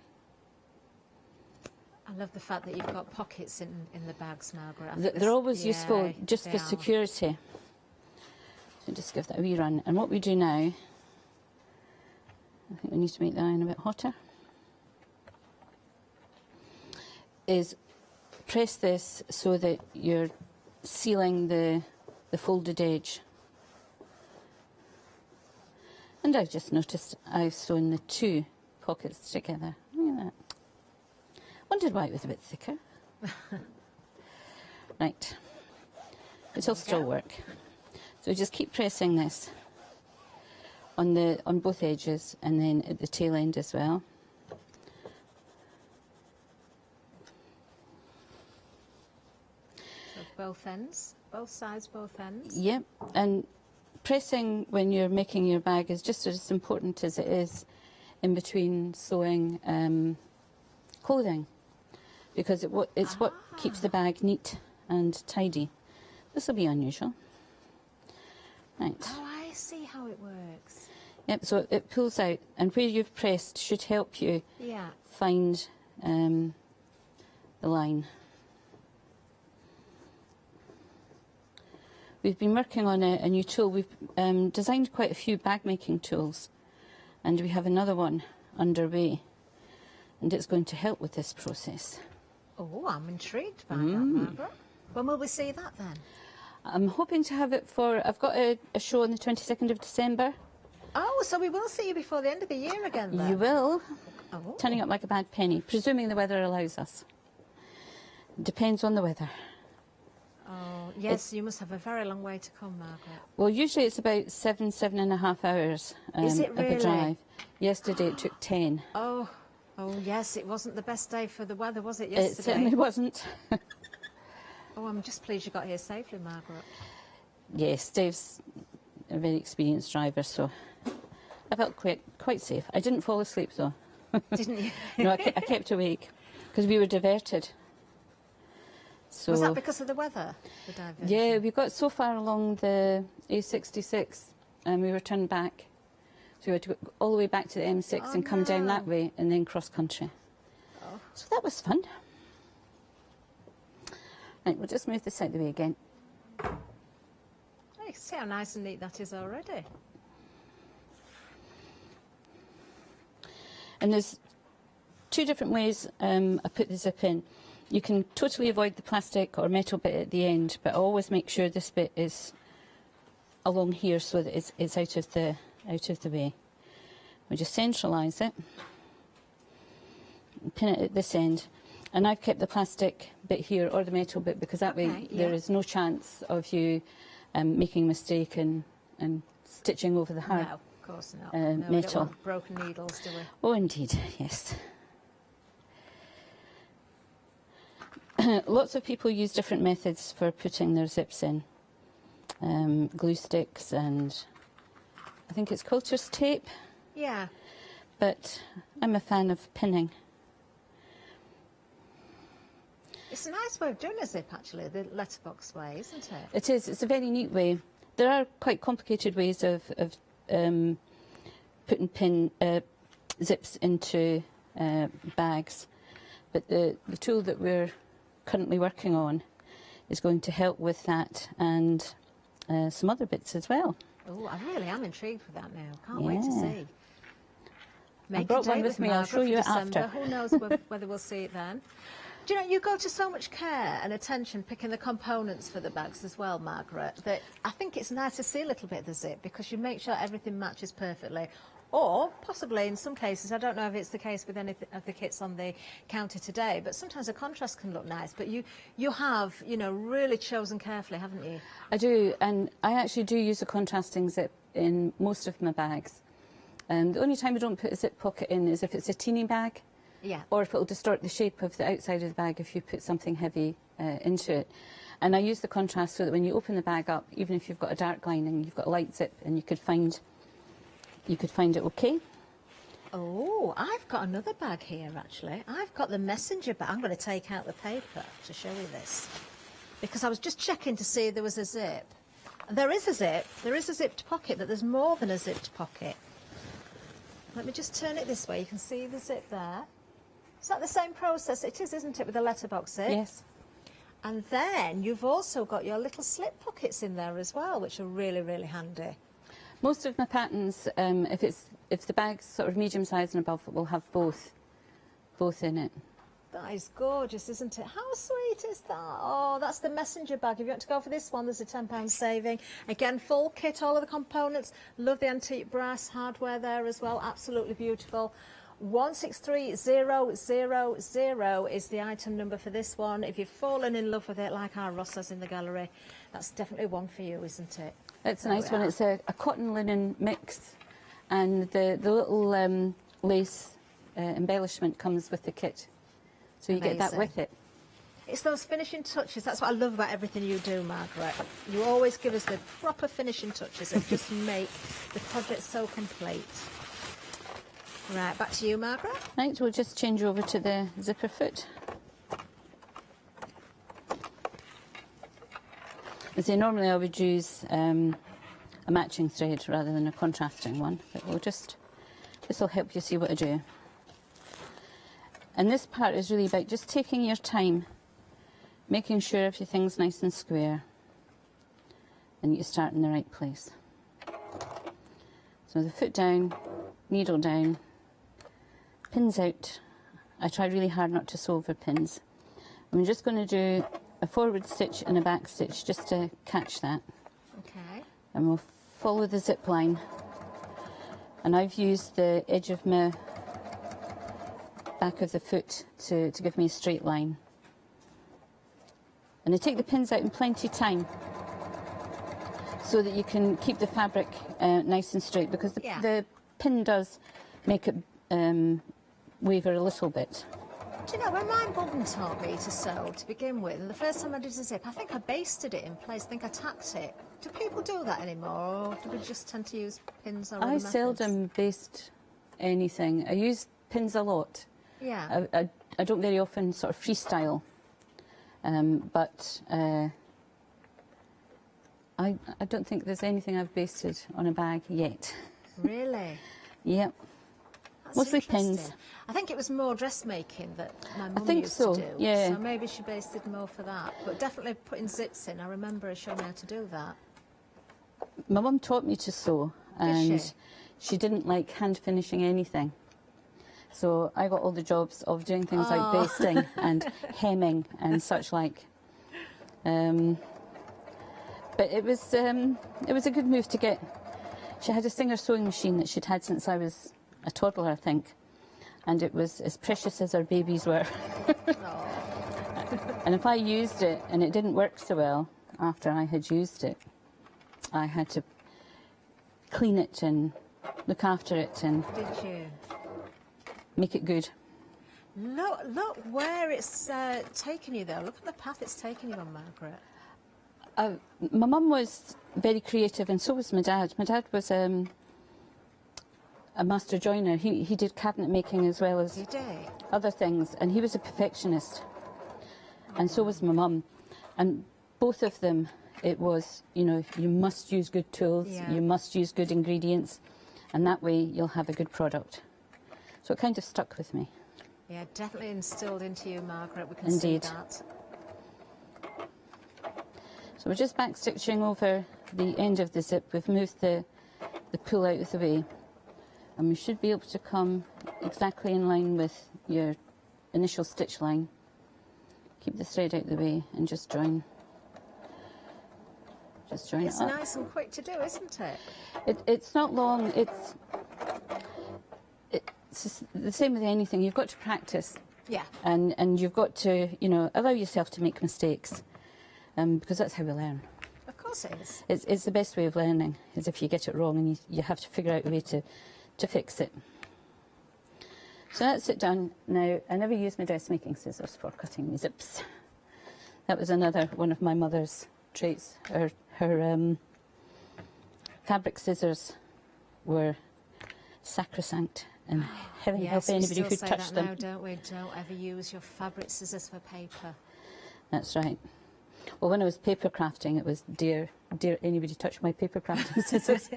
U: I love the fact that you've got pockets in the bags, Margaret.
V: They're always useful just for security. So just give that a wee run. And what we do now, I think we need to make the iron a bit hotter, is press this so that you're sealing the folded edge. And I've just noticed I've sewn the 2 pockets together. Look at that. Wondered why it was a bit thicker. Right. It'll still work. So just keep pressing this on both edges and then at the tail end as well.
U: So both ends, both sides, both ends.
V: Yep, and pressing when you're making your bag is just as important as it is in between sewing clothing, because it's what keeps the bag neat and tidy. This will be unusual. Right.
U: Oh, I see how it works.
V: Yep, so it pulls out, and where you've pressed should help you find the line. We've been working on a new tool. We've designed quite a few bag making tools, and we have another one underway, and it's going to help with this process.
U: Oh, I'm intrigued by that, Margaret. When will we see that then?
V: I'm hoping to have it I've got a show on the 22nd of December.
U: Oh, so we will see you before the end of the year again then?
V: You will.
U: Oh.
V: Turning up like a bad penny, presuming the weather allows us. Depends on the weather.
U: Oh, yes, you must have a very long way to come, Margaret.
V: Well, usually it's about 7.5 hours
U: Is it
V: of a
U: really?
V: drive. Yesterday it took 10.
U: Oh, yes, it wasn't the best day for the weather, was it, yesterday?
V: It certainly wasn't.
U: Oh, I'm just pleased you got here safely, Margaret.
V: Yes, Dave's a very experienced driver, so I felt quite safe. I didn't fall asleep, though.
U: Didn't you?
V: No, I kept awake because we were diverted. So,
U: was that because of the weather, the diversion?
V: yeah, we got so far along the A66 and we were turned back. So we had to go all the way back to the M6 and come down that way and then cross country.
U: Oh.
V: So that was fun. Right, we'll just move this out of the way again.
U: Oh, you can see how nice and neat that is already.
V: And there's two different ways I put the zip in. You can totally avoid the plastic or metal bit at the end, but I always make sure this bit is along here so that it's out of the way. We just centralise it, pin it at this end, and I've kept the plastic bit here or the metal bit because that way there is no chance of you making a mistake and stitching over the hard
U: No, of course not.
V: metal.
U: We don't want broken needles, do we?
V: Oh, indeed, yes. Lots of people use different methods for putting their zips in. Glue sticks and I think it's quilter's tape.
U: Yeah.
V: But I'm a fan of pinning.
U: It's a nice way of doing a zip, actually, the letterbox way, isn't it?
V: It is. It's a very neat way. There are quite complicated ways of putting zips into bags, but the tool that we're currently working on is going to help with that and some other bits as well.
U: Oh, I really am intrigued with that now. Can't wait to see.
V: I brought one with me. I'll show you it after.
U: Who knows whether we'll see it then. Do you know, you go to so much care and attention picking the components for the bags as well, Margaret, that I think it's nice to see a little bit of the zip because you make sure everything matches perfectly. Or possibly in some cases, I don't know if it's the case with any of the kits on the counter today, but sometimes a contrast can look nice. But you have, you know, really chosen carefully, haven't you?
V: I do, and I actually do use a contrasting zip in most of my bags. The only time I don't put a zip pocket in is if it's a teeny bag.
U: Yeah.
V: Or if it will distort the shape of the outside of the bag if you put something heavy into it. And I use the contrast so that when you open the bag up, even if you've got a dark lining, you've got a light zip and you could find it okay.
U: Oh, I've got another bag here, actually. I've got the messenger bag. I'm going to take out the paper to show you this. Because I was just checking to see if there was a zip. There is a zip. There is a zipped pocket, but there's more than a zipped pocket. Let me just turn it this way. You can see the zip there. Is that the same process? It is, isn't it, with the letterbox zip?
V: Yes.
U: And then you've also got your little slip pockets in there as well, which are really, really handy.
V: Most of my patterns, if the bag's sort of medium size and above, will have both in it.
U: That is gorgeous, isn't it? How sweet is that? Oh, that's the messenger bag. If you want to go for this one, there's a £10 saving. Again, full kit, all of the components. Love the antique brass hardware there as well. Absolutely beautiful. 163000 is the item number for this one. If you've fallen in love with it, like our Ross has in the gallery, that's definitely one for you, isn't it?
V: It's a nice one. It's a cotton linen mix, and the little lace embellishment comes with the kit, so you get that with it.
U: It's those finishing touches. That's what I love about everything you do, Margaret. You always give us the proper finishing touches that just make the project so complete. Right, back to you, Margaret.
V: Right, we'll just change over to the zipper foot. As I say, normally I would use a matching thread rather than a contrasting one, but this will help you see what I do. And this part is really about just taking your time, making sure everything's nice and square, and you start in the right place. So the foot down, needle down, pins out. I try really hard not to sew over pins. I'm just going to do a forward stitch and a back stitch just to catch that.
U: Okay.
V: And we'll follow the zip line. And I've used the edge of my back of the foot to give me a straight line. And I take the pins out in plenty of time so that you can keep the fabric nice and straight, because the pin does make it waver a little bit.
U: Do you know, when my mum taught me to sew to begin with, and the first time I did a zip, I think I basted it in place, I think I tacked it. Do people do that anymore, or do we just tend to use pins or other methods?
V: I seldom baste anything. I use pins a lot.
U: Yeah.
V: I don't very often sort of freestyle, but I don't think there's anything I've basted on a bag yet.
U: Really?
V: Yep.
U: That's
V: Mostly
U: interesting.
V: pins.
U: I think it was more dressmaking that my mum
V: think
U: used
V: so,
U: to do.
V: yeah.
U: So maybe she basted more for that. But definitely putting zips in, I remember her showing me how to do that.
V: My mum taught me to sew, and she didn't like hand finishing anything. So I got all the jobs of doing things like basting and hemming and such like. But it was a good move to get. She had a Singer sewing machine that she'd had since I was a toddler, I think, and it was as precious as our babies were. And if I used it and it didn't work so well after I had used it, I had to clean it and look after it and make it good.
U: Look where it's taken you, though. Look at the path it's taken you on, Margaret.
V: My mum was very creative, and so was my dad. My dad was a master joiner. He did cabinet making as well as other things, and he was a perfectionist. And so was my mum. And both of them, it was, you know, you must use good tools, you must use good ingredients, and that way you'll have a good product. So it kind of stuck with me.
U: Yeah, definitely instilled into you, Margaret. We can
V: Indeed.
U: see that.
V: So we're just back stitching over the end of the zip. We've moved the pull out of the way, and we should be able to come exactly in line with your initial stitch line. Keep the thread out of the way and just join. Just join
U: It's
V: it up.
U: nice and quick to do, isn't it?
V: It's not long. It's the same with anything. You've got to practice.
U: Yeah.
V: And you've got to, you know, allow yourself to make mistakes, because that's how we learn.
U: Of course it is.
V: It's the best way of learning, is if you get it wrong and you have to figure out a way to fix it. So that's it done. Now, I never use my dressmaking scissors for cutting my zips. That was another one of my mother's traits. Her fabric scissors were sacrosanct, and heaven help anybody who touched them.
U: Now, don't we? Don't ever use your fabric scissors for paper.
V: That's right. Well, when I was paper crafting, it was dear anybody touch my paper crafting scissors.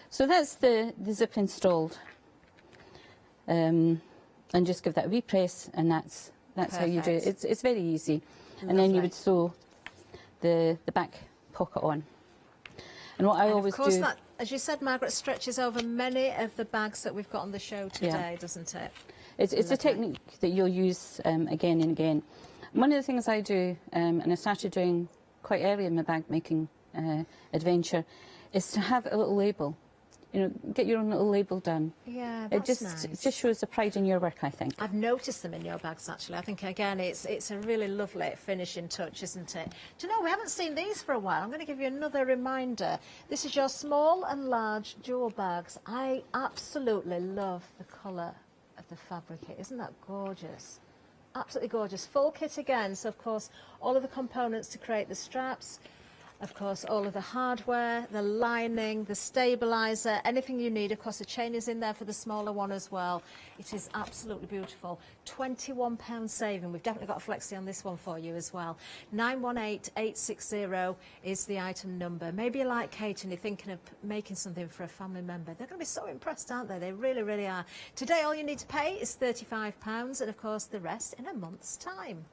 V: So that's the zip installed. And just give that a wee press, and that's how you do it. It's very easy. And then you would sew the back pocket on. And what I always do...
U: Of course, that, as you said, Margaret, stretches over many of the bags that we've got on the show today, doesn't it?
V: It's a technique that you'll use again and again. One of the things I do, and I started doing quite early in my bag making adventure, is to have a little label. you know, get your own little label done.
U: Yeah,
V: It
U: that's
V: just shows the pride in your work, I think.
U: I've noticed them in your bags, actually. I think, again, it's a really lovely finishing touch, isn't it? Do you know, we haven't seen these for a while. I'm going to give you another reminder. This is your small and large jewel bags. I absolutely love the colour of the fabric. Isn't that gorgeous? Absolutely gorgeous. Full kit again. So, of course, all of the components to create the straps. Of course, all of the hardware, the lining, the stabiliser, anything you need. Of course, the chain is in there for the smaller one as well. It is absolutely beautiful. £21 saving. We've definitely got a flexi on this one for you as well. 918860 is the item number. Maybe you're like Kate and you're thinking of making something for a family member. They're going to be so impressed, aren't they? They really, really are. Today, all you need to pay is £35 and, of course, the rest in a month's time.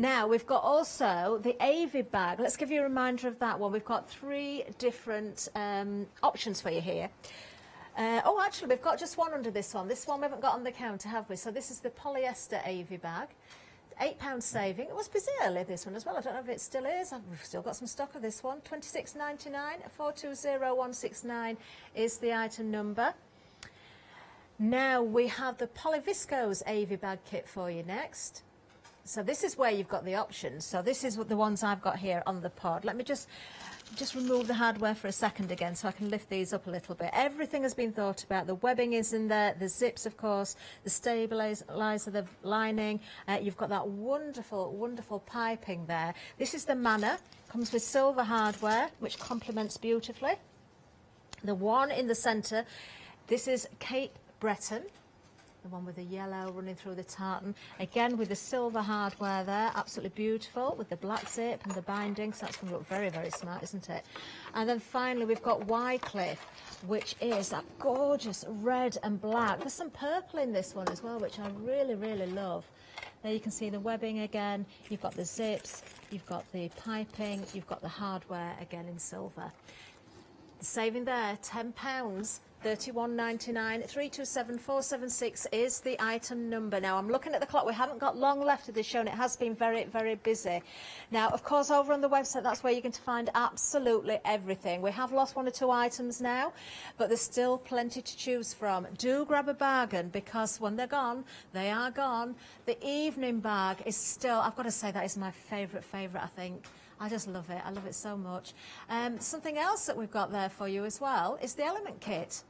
U: Now, we've got also the AV bag. Let's give you a reminder of that one. We've got 3 different options for you here. Oh, actually, we've got just one under this one. This one we haven't got on the counter, have we? So this is the polyester AV bag. £8 saving. It was busy earlier, this one as well. I don't know if it still is. We've still got some stock of this one. £26.99. 420169 is the item number. Now, we have the Polyvisco's AV bag kit for you next. So this is where you've got the options. So this is what the ones I've got here on the pod. Let me just remove the hardware for a second again so I can lift these up a little bit. Everything has been thought about. The webbing is in there, the zips, of course, the stabiliser, the lining. You've got that wonderful, wonderful piping there. This is the Manor. Comes with silver hardware, which complements beautifully. The one in the centre, this is Cape Breton. The one with the yellow running through the tartan. Again, with the silver hardware there, absolutely beautiful, with the black zip and the binding, so that's going to look very, very smart, isn't it? And then finally, we've got Wycliffe, which is that gorgeous red and black. There's some purple in this one as well, which I really, really love. There you can see the webbing again. You've got the zips, you've got the piping, you've got the hardware again in silver. The saving there, £10. 31.99. 327476 is the item number. Now, I'm looking at the clock. We haven't got long left of this show, and it has been very, very busy. Now, of course, over on the website, that's where you're going to find absolutely everything. We have lost 1 or 2 items now, but there's still plenty to choose from. Do grab a bargain, because when they're gone, they are gone. The evening bag is still, I've got to say, that is my favourite, I think. I just love it. I love it so much. Something else that we've got there for you as well is the element kit.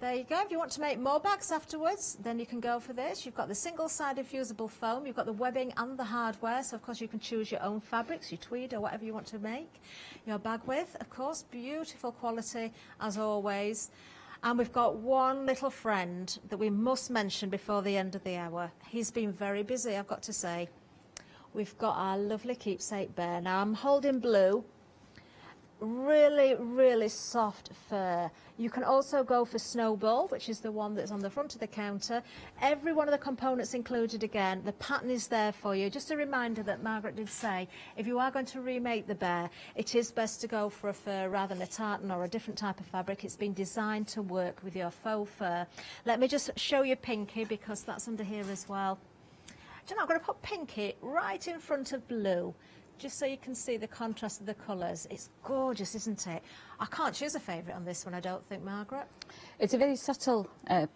U: There you go. If you want to make more bags afterwards, then you can go for this. You've got the single-sided fusible foam. You've got the webbing and the hardware. So, of course, you can choose your own fabrics, your tweed or whatever you want to make your bag with. Of course, beautiful quality as always. And we've got one little friend that we must mention before the end of the hour. He's been very busy, I've got to say. We've got our lovely keepsake bear. Now, I'm holding blue. Really, really soft fur. You can also go for Snowball, which is the one that's on the front of the counter. Every one of the components included again. The pattern is there for you. Just a reminder that Margaret did say, if you are going to remake the bear, it is best to go for a fur rather than a tartan or a different type of fabric. It's been designed to work with your faux fur. Let me just show you Pinky, because that's under here as well. Do you know, I'm going to put Pinky right in front of blue, just so you can see the contrast of the colours. It's gorgeous, isn't it? I can't choose a favourite on this one, I don't think, Margaret.
V: It's a very subtle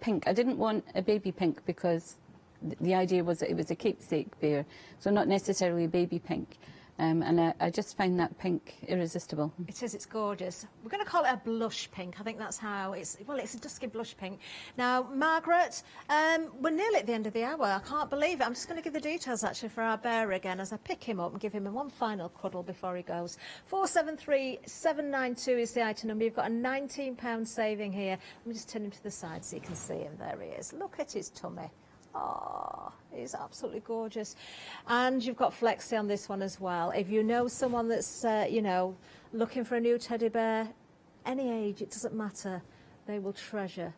V: pink. I didn't want a baby pink because the idea was that it was a keepsake bear, so not necessarily a baby pink. And I just find that pink irresistible.
U: It is, it's gorgeous. We're going to call it a blush pink. I think that's how it's, well, it's a dusky blush pink. Now, Margaret, we're nearly at the end of the hour. I can't believe it. I'm just going to give the details, actually, for our bear again as I pick him up and give him one final cuddle before he goes. 473792 is the item number. You've got a £19 saving here. Let me just turn him to the side so you can see him. There he is. Look at his tummy. Oh, he's absolutely gorgeous. And you've got flexi on this one as well. If you know someone that's, you know, looking for a new teddy bear, any age, it doesn't matter, they will treasure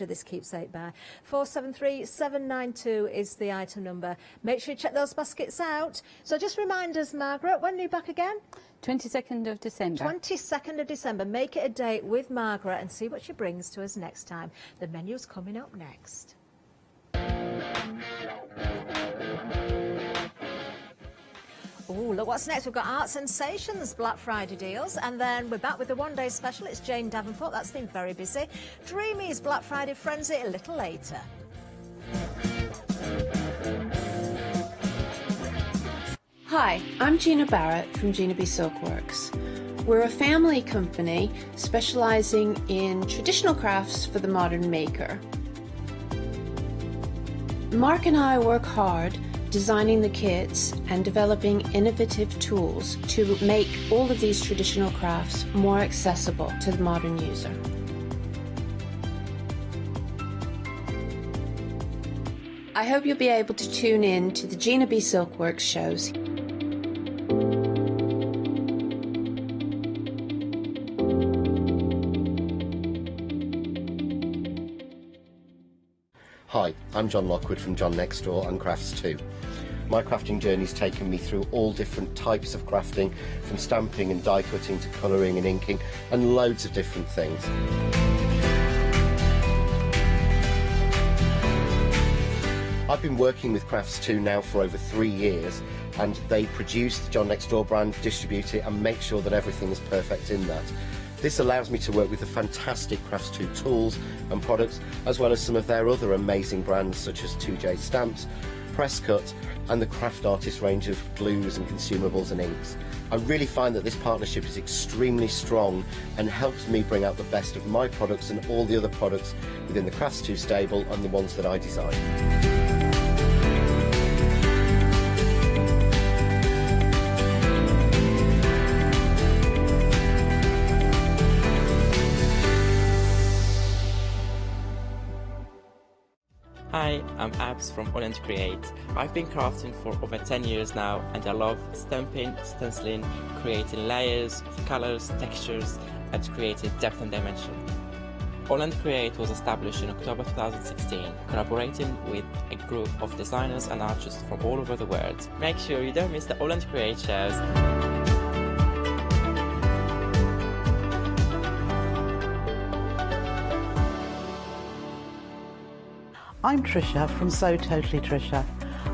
U: this keepsake bear. 473792 is the item number. Make sure you check those baskets out. So just remind us, Margaret, when are you back again?
V: 22nd of December.
U: 22nd of December. Make it a date with Margaret and see what she brings to us next time. The menu's coming up next. Oh, look what's next. We've got Art Sensations Black Friday deals, and then we're back with the one-day special. It's Jane Davenport. That's been very busy. Dreamy's Black Friday Frenzy a little later.
H: Hi, I'm Gina Barrett from Gina B Silkworks. We're a family company specialising in traditional crafts for the modern maker. Mark and I work hard designing the kits and developing innovative tools to make all of these traditional crafts more accessible to the modern user. I hope you'll be able to tune in to the Gina B Silkworks shows.
B: Hi, I'm John Lockwood from John Next Door and Crafts 2. My crafting journey's taken me through all different types of crafting, from stamping and die cutting to colouring and inking, and loads of different things. I've been working with Crafts 2 now for over 3 years, and they produce the John Next Door brand, distribute it, and make sure that everything is perfect in that. This allows me to work with the fantastic Crafts 2 tools and products, as well as some of their other amazing brands such as 2J Stamps, Presscut, and the Craft Artist range of glues and consumables and inks. I really find that this partnership is extremely strong and helps me bring out the best of my products and all the other products within the Crafts 2 stable and the ones that I design.
F: Hi, I'm Abs from AALL Create. I've been crafting for over 10 years now, and I love stamping, stenciling, creating layers of colours, textures, and creating depth and dimension. AALL Create was established in October 2016, collaborating with a group of designers and artists from all over the world. Make sure you don't miss the AALL Create shows.
C: I'm Trisha from Sew Totally Trisha.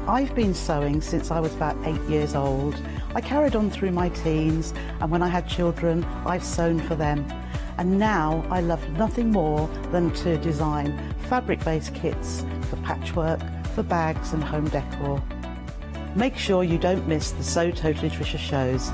C: I've been sewing since I was about 8 years old. I carried on through my teens, and when I had children, I've sewn for them. And now I love nothing more than to design fabric-based kits for patchwork, for bags and home decor. Make sure you don't miss the Sew Totally Trisha shows.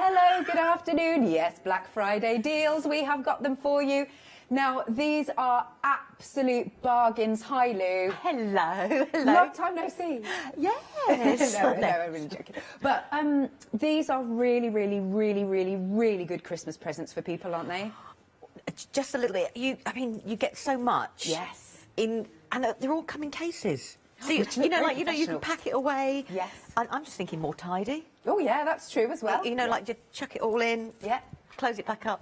A: Hello, good afternoon. Yes, Black Friday deals, we have got them for you. Now, these are absolute bargains. Hi, Lou.
I: Hello.
A: Long time no see.
I: Yes.
A: no, I'm really joking. But these are really, really, really, really, really good Christmas presents for people, aren't they?
I: Just a little bit. You get so much.
A: Yes.
I: And they're all come in cases. So you can pack it away.
A: Yes.
I: I'm just thinking more tidy.
A: Oh yeah, that's true as well.
I: Like just chuck it all in.
A: Yeah.
I: Close it back up.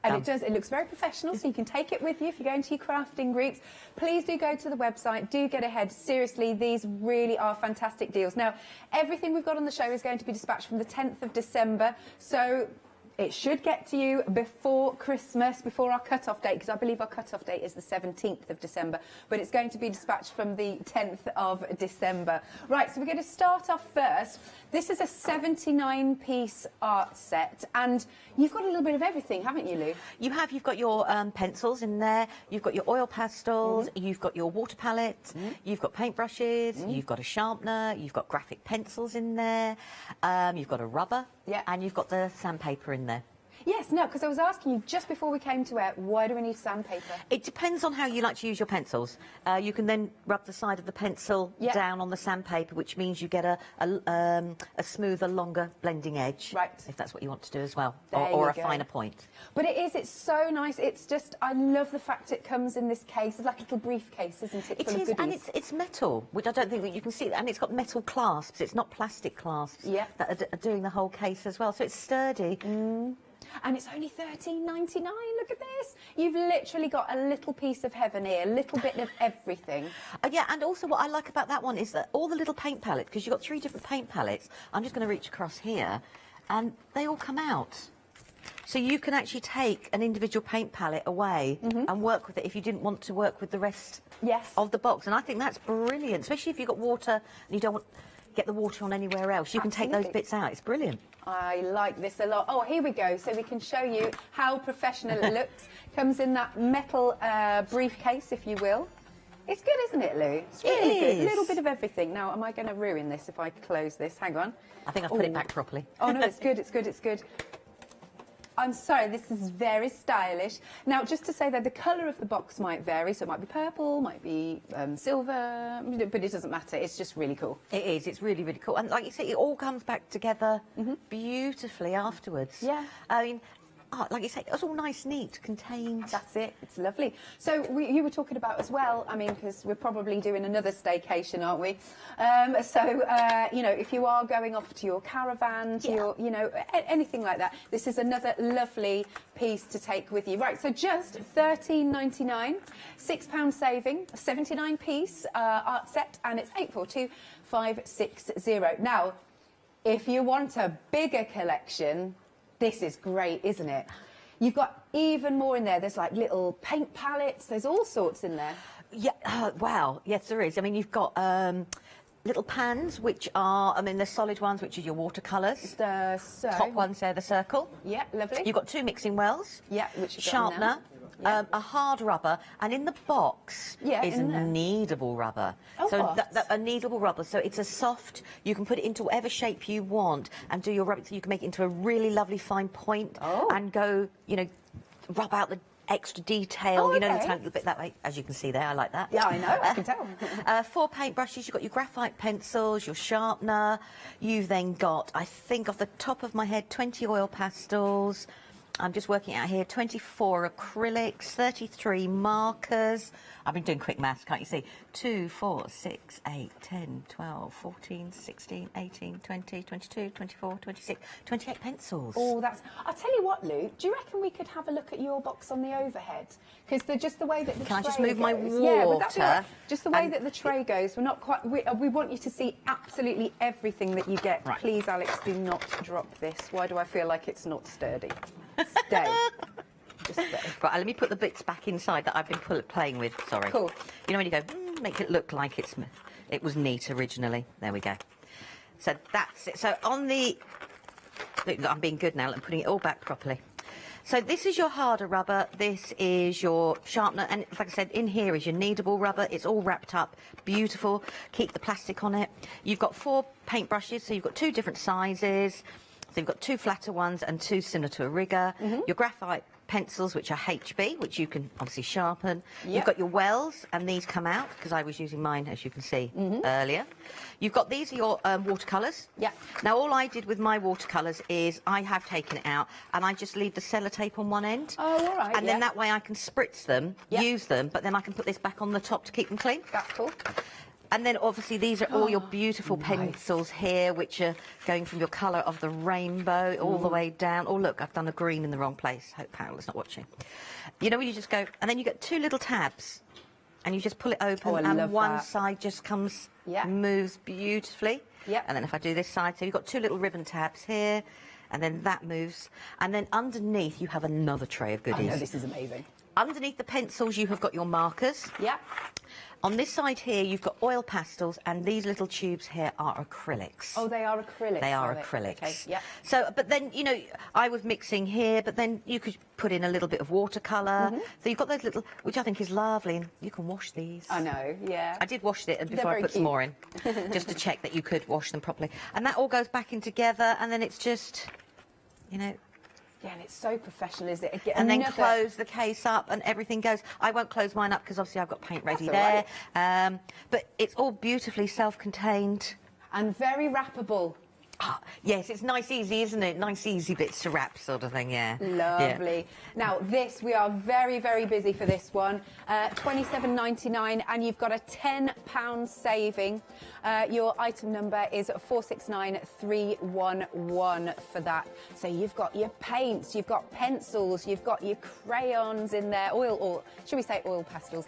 A: And it looks very professional, so you can take it with you if you're going to your crafting groups. Please do go to the website, do get ahead. Seriously, these really are fantastic deals. Now, everything we've got on the show is going to be dispatched from the 10th of December, so it should get to you before Christmas, before our cut-off date, because I believe our cut-off date is the 17th of December, but it's going to be dispatched from the 10th of December. Right, so we're going to start off first. This is a 79-piece art set, and you've got a little bit of everything, haven't you, Lou?
I: You have. You've got your pencils in there, you've got your oil pastels, you've got your water palette, you've got paintbrushes, you've got a sharpener, you've got graphic pencils in there, you've got a rubber, and you've got the sandpaper in there.
A: Yes, no, because I was asking you just before we came to air, why do we need sandpaper?
I: It depends on how you like to use your pencils. You can then rub the side of the pencil down on the sandpaper, which means you get a smoother, longer blending edge.
A: Right.
I: If that's what you want to do as well,
A: There
I: or
A: you
I: a
A: go.
I: finer point.
A: But it's so nice. It's just, I love the fact it comes in this case. It's like a little briefcase, isn't it?
I: It
A: full of
I: is,
A: goodies.
I: and it's metal, which I don't think that you can see, and it's got metal clasps. It's not plastic clasps that are doing the whole case as well, so it's sturdy.
A: And it's only $13.99. Look at this. You've literally got a little piece of heaven here, a little bit of everything.
N: Yeah, and also what I like about that one is that all the little paint palettes, because you've got 3 different paint palettes, I'm just going to reach across here, and they all come out. So you can actually take an individual paint palette away and work with it if you didn't want to work with the rest of the box. And I think that's brilliant, especially if you've got water and you don't want get the water on anywhere else. You can take those bits out. It's brilliant.
A: I like this a lot. Oh, here we go. So we can show you how professional it looks. Comes in that metal briefcase, if you will. It's good, isn't it, Lou? It's really good. A little bit of everything. Now, am I going to ruin this if I close this? Hang on.
N: I think I've put it back properly.
A: Oh, no, it's good. It's good. It's good. I'm sorry, this is very stylish. Now, just to say that the colour of the box might vary, so it might be purple, might be silver, but it doesn't matter. It's just really cool.
N: It is. It's really, really cool. And like you say, it all comes back together beautifully afterwards.
A: Yeah.
N: I mean, like you say, it's all nice, neat, contained.
A: That's it. It's lovely. So you were talking about as well, I mean, because we're probably doing another staycation, aren't we? You know, if you are going off to your caravan, to your, you know, anything like that, this is another lovely piece to take with you. Right, so just $13.99, £6 saving, a 79-piece art set, and it's 842560. Now, if you want a bigger collection, this is great, isn't it? You've got even more in there. There's like little paint palettes. There's all sorts in there.
N: Yeah, wow. Yes, there is. I mean, you've got little pans, which are, I mean, the solid ones, which is your watercolours. Top ones, they're the circle.
A: Yeah, lovely.
N: You've got 2 mixing wells.
A: Yeah, which you've got
N: sharpener.
A: now. Yeah.
N: A hard rubber, and in the box is a kneadable rubber.
A: Oh,
N: so
A: what?
N: a kneadable rubber. So it's a soft. You can put it into whatever shape you want and do your rubbing. So you can make it into a really lovely fine point and go, you know, rub out the extra detail. You know, the tiny little bit that way. As you can see there, I like that.
A: Yeah, I know. I can tell.
N: 4 paint brushes. You've got your graphite pencils, your sharpener. You've then got, I think, off the top of my head, 20 oil pastels. I'm just working out here, 24 acrylics, 33 markers. I've been doing quick maths, can't you see? 2, 4, 6, 8, 10, 12, 14, 16, 18, 20, 22, 24, 26, 28 pencils.
A: Oh, that's... I'll tell you what, Lou, do you reckon we could have a look at your box on the overhead? Because just the way that the
N: Can I
A: tray
N: just move my
A: goes, yeah, would that be
N: water?
A: right? Just the way that the tray goes, we're not quite... We want you to see absolutely everything that you get.
N: Right.
A: Please, Alex, do not drop this. Why do I feel like it's not sturdy? Stay. Just stay.
N: Right, let me put the bits back inside that I've been playing with. Sorry.
A: Cool.
N: You know when you go, make it look like it was neat originally. There we go. So that's it. So on the... Look, I'm being good now. I'm putting it all back properly. So this is your harder rubber, this is your sharpener, and like I said, in here is your kneadable rubber. It's all wrapped up, beautiful. Keep the plastic on it. You've got 4 paint brushes, so you've got 2 different sizes. So you've got 2 flatter ones and 2 similar to a rigger. Your graphite pencils, which are HB, which you can obviously sharpen. You've got your wells, and these come out, because I was using mine, as you can see, earlier. You've got these are your watercolours.
A: Yeah.
N: Now, all I did with my watercolours is I have taken it out, and I just leave the sellotape on one end.
A: Oh, all right,
N: And then that way I can spritz them, use them, but then I can put this back on the top to keep them clean.
A: That's cool.
N: And then, obviously, these are all your beautiful pencils here, which are going from your colour of the rainbow all the way down. Oh, look, I've done a green in the wrong place. Hope Harold's not watching. You know, when you just go... And then you get 2 little tabs, and you just pull it open, and one side just comes... moves beautifully. And then if I do this side, so you've got 2 little ribbon tabs here, and then that moves. And then underneath, you have another tray of goodies.
A: I know, this is amazing.
N: Underneath the pencils, you have got your markers.
A: Yeah.
N: On this side here, you've got oil pastels, and these little tubes here are acrylics.
A: Oh, they are acrylics.
N: They are acrylics.
A: Okay, yeah.
N: So, but then, you know, I was mixing here, but then you could put in a little bit of watercolour. So you've got those little, which I think is lovely, and you can wash these.
A: I know, yeah.
N: I did wash it before I put some more in, just to check that you could wash them properly. And that all goes back in together, and then it's just, you know...
A: Yeah, and it's so professional, is it?
N: And then close the case up and everything goes. I won't close mine up because obviously I've got paint ready there.
A: Right.
N: But it's all beautifully self-contained.
A: And very wrappable.
N: Yes, it's nice, easy, isn't it? Nice, easy bits to wrap, sort of thing. Yeah.
A: Lovely. Now this, we are very, very busy for this one. £27.99, and you've got a £10 saving. Your item number is 469311 for that. So you've got your paints, you've got pencils, you've got your crayons in there, or should we say oil pastels?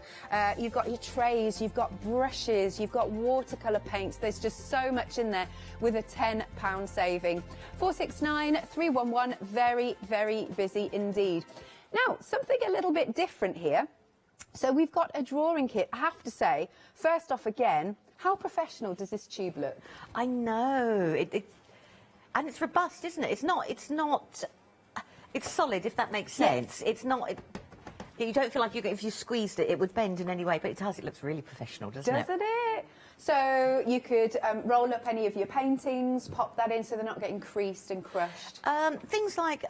A: You've got your trays, you've got brushes, you've got watercolour paints. There's just so much in there with a £10 saving. 469311, very, very busy indeed. Now, something a little bit different here. So we've got a drawing kit. I have to say, first off again, how professional does this tube look?
N: I know. And it's robust, isn't it? It's solid, if that makes sense.
A: Yes.
N: It's not... you don't feel like if you squeezed it, it would bend in any way, but it does. It looks really professional, doesn't it?
A: Doesn't it? So you could roll up any of your paintings, pop that in so they're not getting creased and crushed.
N: Things like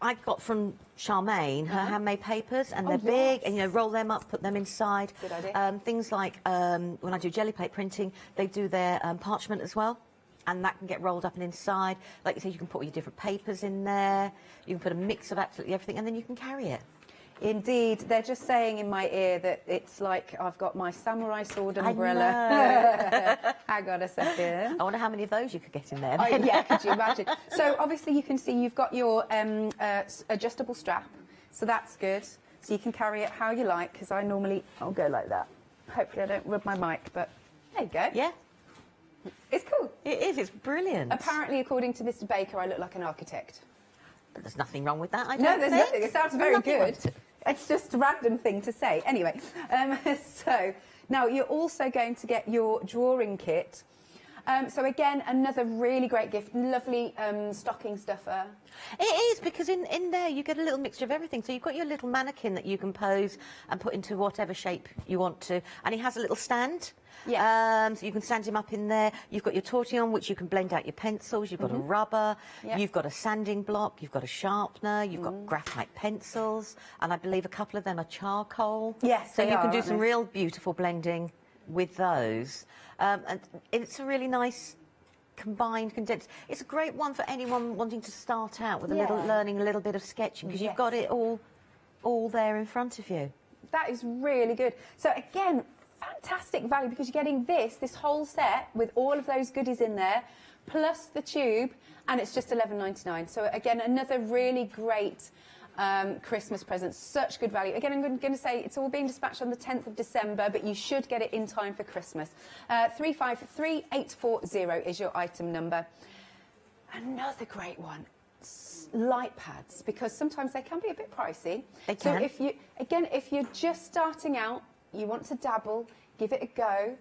N: I got from Charmaine her handmade papers, and they're big, and roll them up, put them inside.
A: Good idea.
N: Things like when I do jelly plate printing, they do their parchment as well, and that can get rolled up and inside. Like you say, you can put all your different papers in there. You can put a mix of absolutely everything, and then you can carry it.
A: Indeed, they're just saying in my ear that it's like I've got my samurai sword umbrella.
N: I know.
A: Hang on a second.
N: I wonder how many of those you could get in there.
A: Yeah, could you imagine? So obviously you can see you've got your adjustable strap, so that's good. So you can carry it how you like, because I'll go like that. Hopefully I don't rub my mic, but there you go.
N: Yeah.
A: It's cool.
N: It is, it's brilliant.
A: Apparently, according to Mr. Baker, I look like an architect.
N: But there's nothing wrong with that, I don't
A: No, there's
N: think.
A: nothing. It sounds very good. It's just a random thing to say. Anyway, so now you're also going to get your drawing kit. So again, another really great gift. Lovely stocking stuffer.
N: It is, because in there you get a little mixture of everything. So you've got your little mannequin that you can pose and put into whatever shape you want to. And he has a little stand.
A: Yes.
N: So you can stand him up in there. You've got your tortillon, which you can blend out your pencils. You've got a rubber.
A: Yep.
N: You've got a sanding block. You've got a sharpener. You've got graphite pencils. And I believe a couple of them are charcoal.
A: Yes,
N: So
A: they
N: you can
A: are,
N: do
A: aren't
N: some
A: they?
N: real beautiful blending with those. And it's a really nice combined, condensed. It's a great one for anyone wanting to start out with learning a little bit of sketching, because you've got it all there in front of you.
A: That is really good. So again, fantastic value, because you're getting this whole set with all of those goodies in there, plus the tube, and it's just £11.99. So again, another really great Christmas present. Such good value. Again, I'm going to say it's all being dispatched on the 10th of December, but you should get it in time for Christmas. 353840 is your item number. Another great one. Light pads, because sometimes they can be a bit pricey.
N: They can.
A: So if you're just starting out, you want to dabble, give it a go,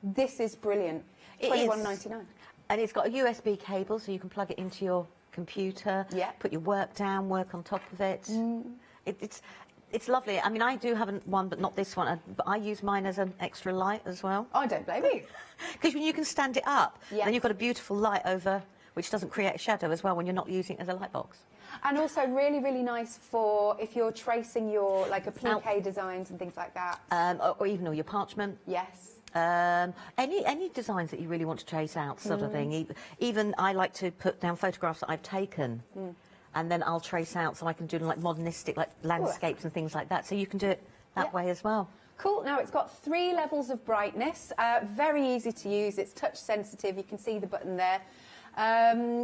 A: this is brilliant. £21.99.
N: And it's got a USB cable, so you can plug it into your computer, put your work down, work on top of it. It's lovely. I mean, I do have one, but not this one. But I use mine as an extra light as well.
A: I don't blame you.
N: Because when you can stand it up, then you've got a beautiful light over, which doesn't create a shadow as well when you're not using it as a light box.
A: And also really, really nice for if you're tracing your, like, applique designs and things like that.
N: Or even all your parchment.
A: Yes.
N: Any designs that you really want to trace out, sort of thing. Even I like to put down photographs that I've taken, and then I'll trace out, so I can do like modernistic, like landscapes and things like that. So you can do it that way as well.
A: Cool. Now it's got 3 levels of brightness. Very easy to use. It's touch sensitive. You can see the button there.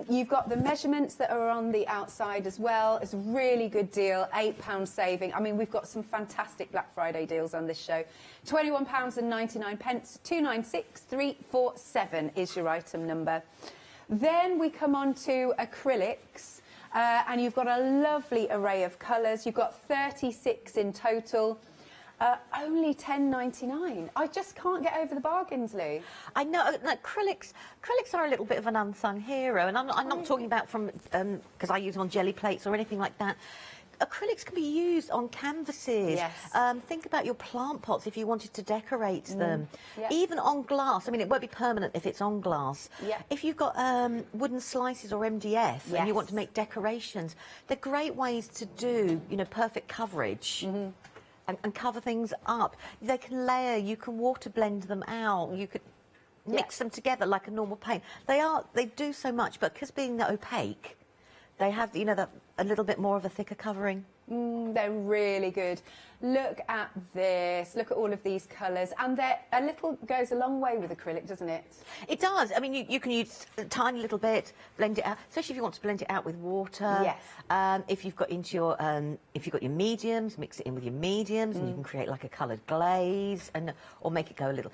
A: You've got the measurements that are on the outside as well. It's a really good deal, £8 saving. I mean, we've got some fantastic Black Friday deals on this show. £21.99, 296347 is your item number. Then we come on to acrylics, and you've got a lovely array of colours. You've got 36 in total. Only £10.99. I just can't get over the bargains, Lou.
N: I know. Acrylics are a little bit of an unsung hero, and I'm not talking about from because I use them on jelly plates or anything like that. Acrylics can be used on canvases.
A: Yes.
N: Think about your plant pots if you wanted to decorate them. Even on glass. I mean, it won't be permanent if it's on glass. If you've got wooden slices or MDF and you want to make decorations, they're great ways to do, perfect coverage. And cover things up. They can layer. You can water blend them out. You could. mix them together like a normal paint. They do so much, but because being opaque, they have, you know, a little bit more of a thicker covering.
A: They're really good. Look at this. Look at all of these colours. And a little goes a long way with acrylic, doesn't it?
N: It does. I mean, you can use a tiny little bit, blend it out, especially if you want to blend it out with water.
A: Yes.
N: If you've got if you've got your mediums, mix it in with your mediums, and you can create like a coloured glaze, or make it go a little.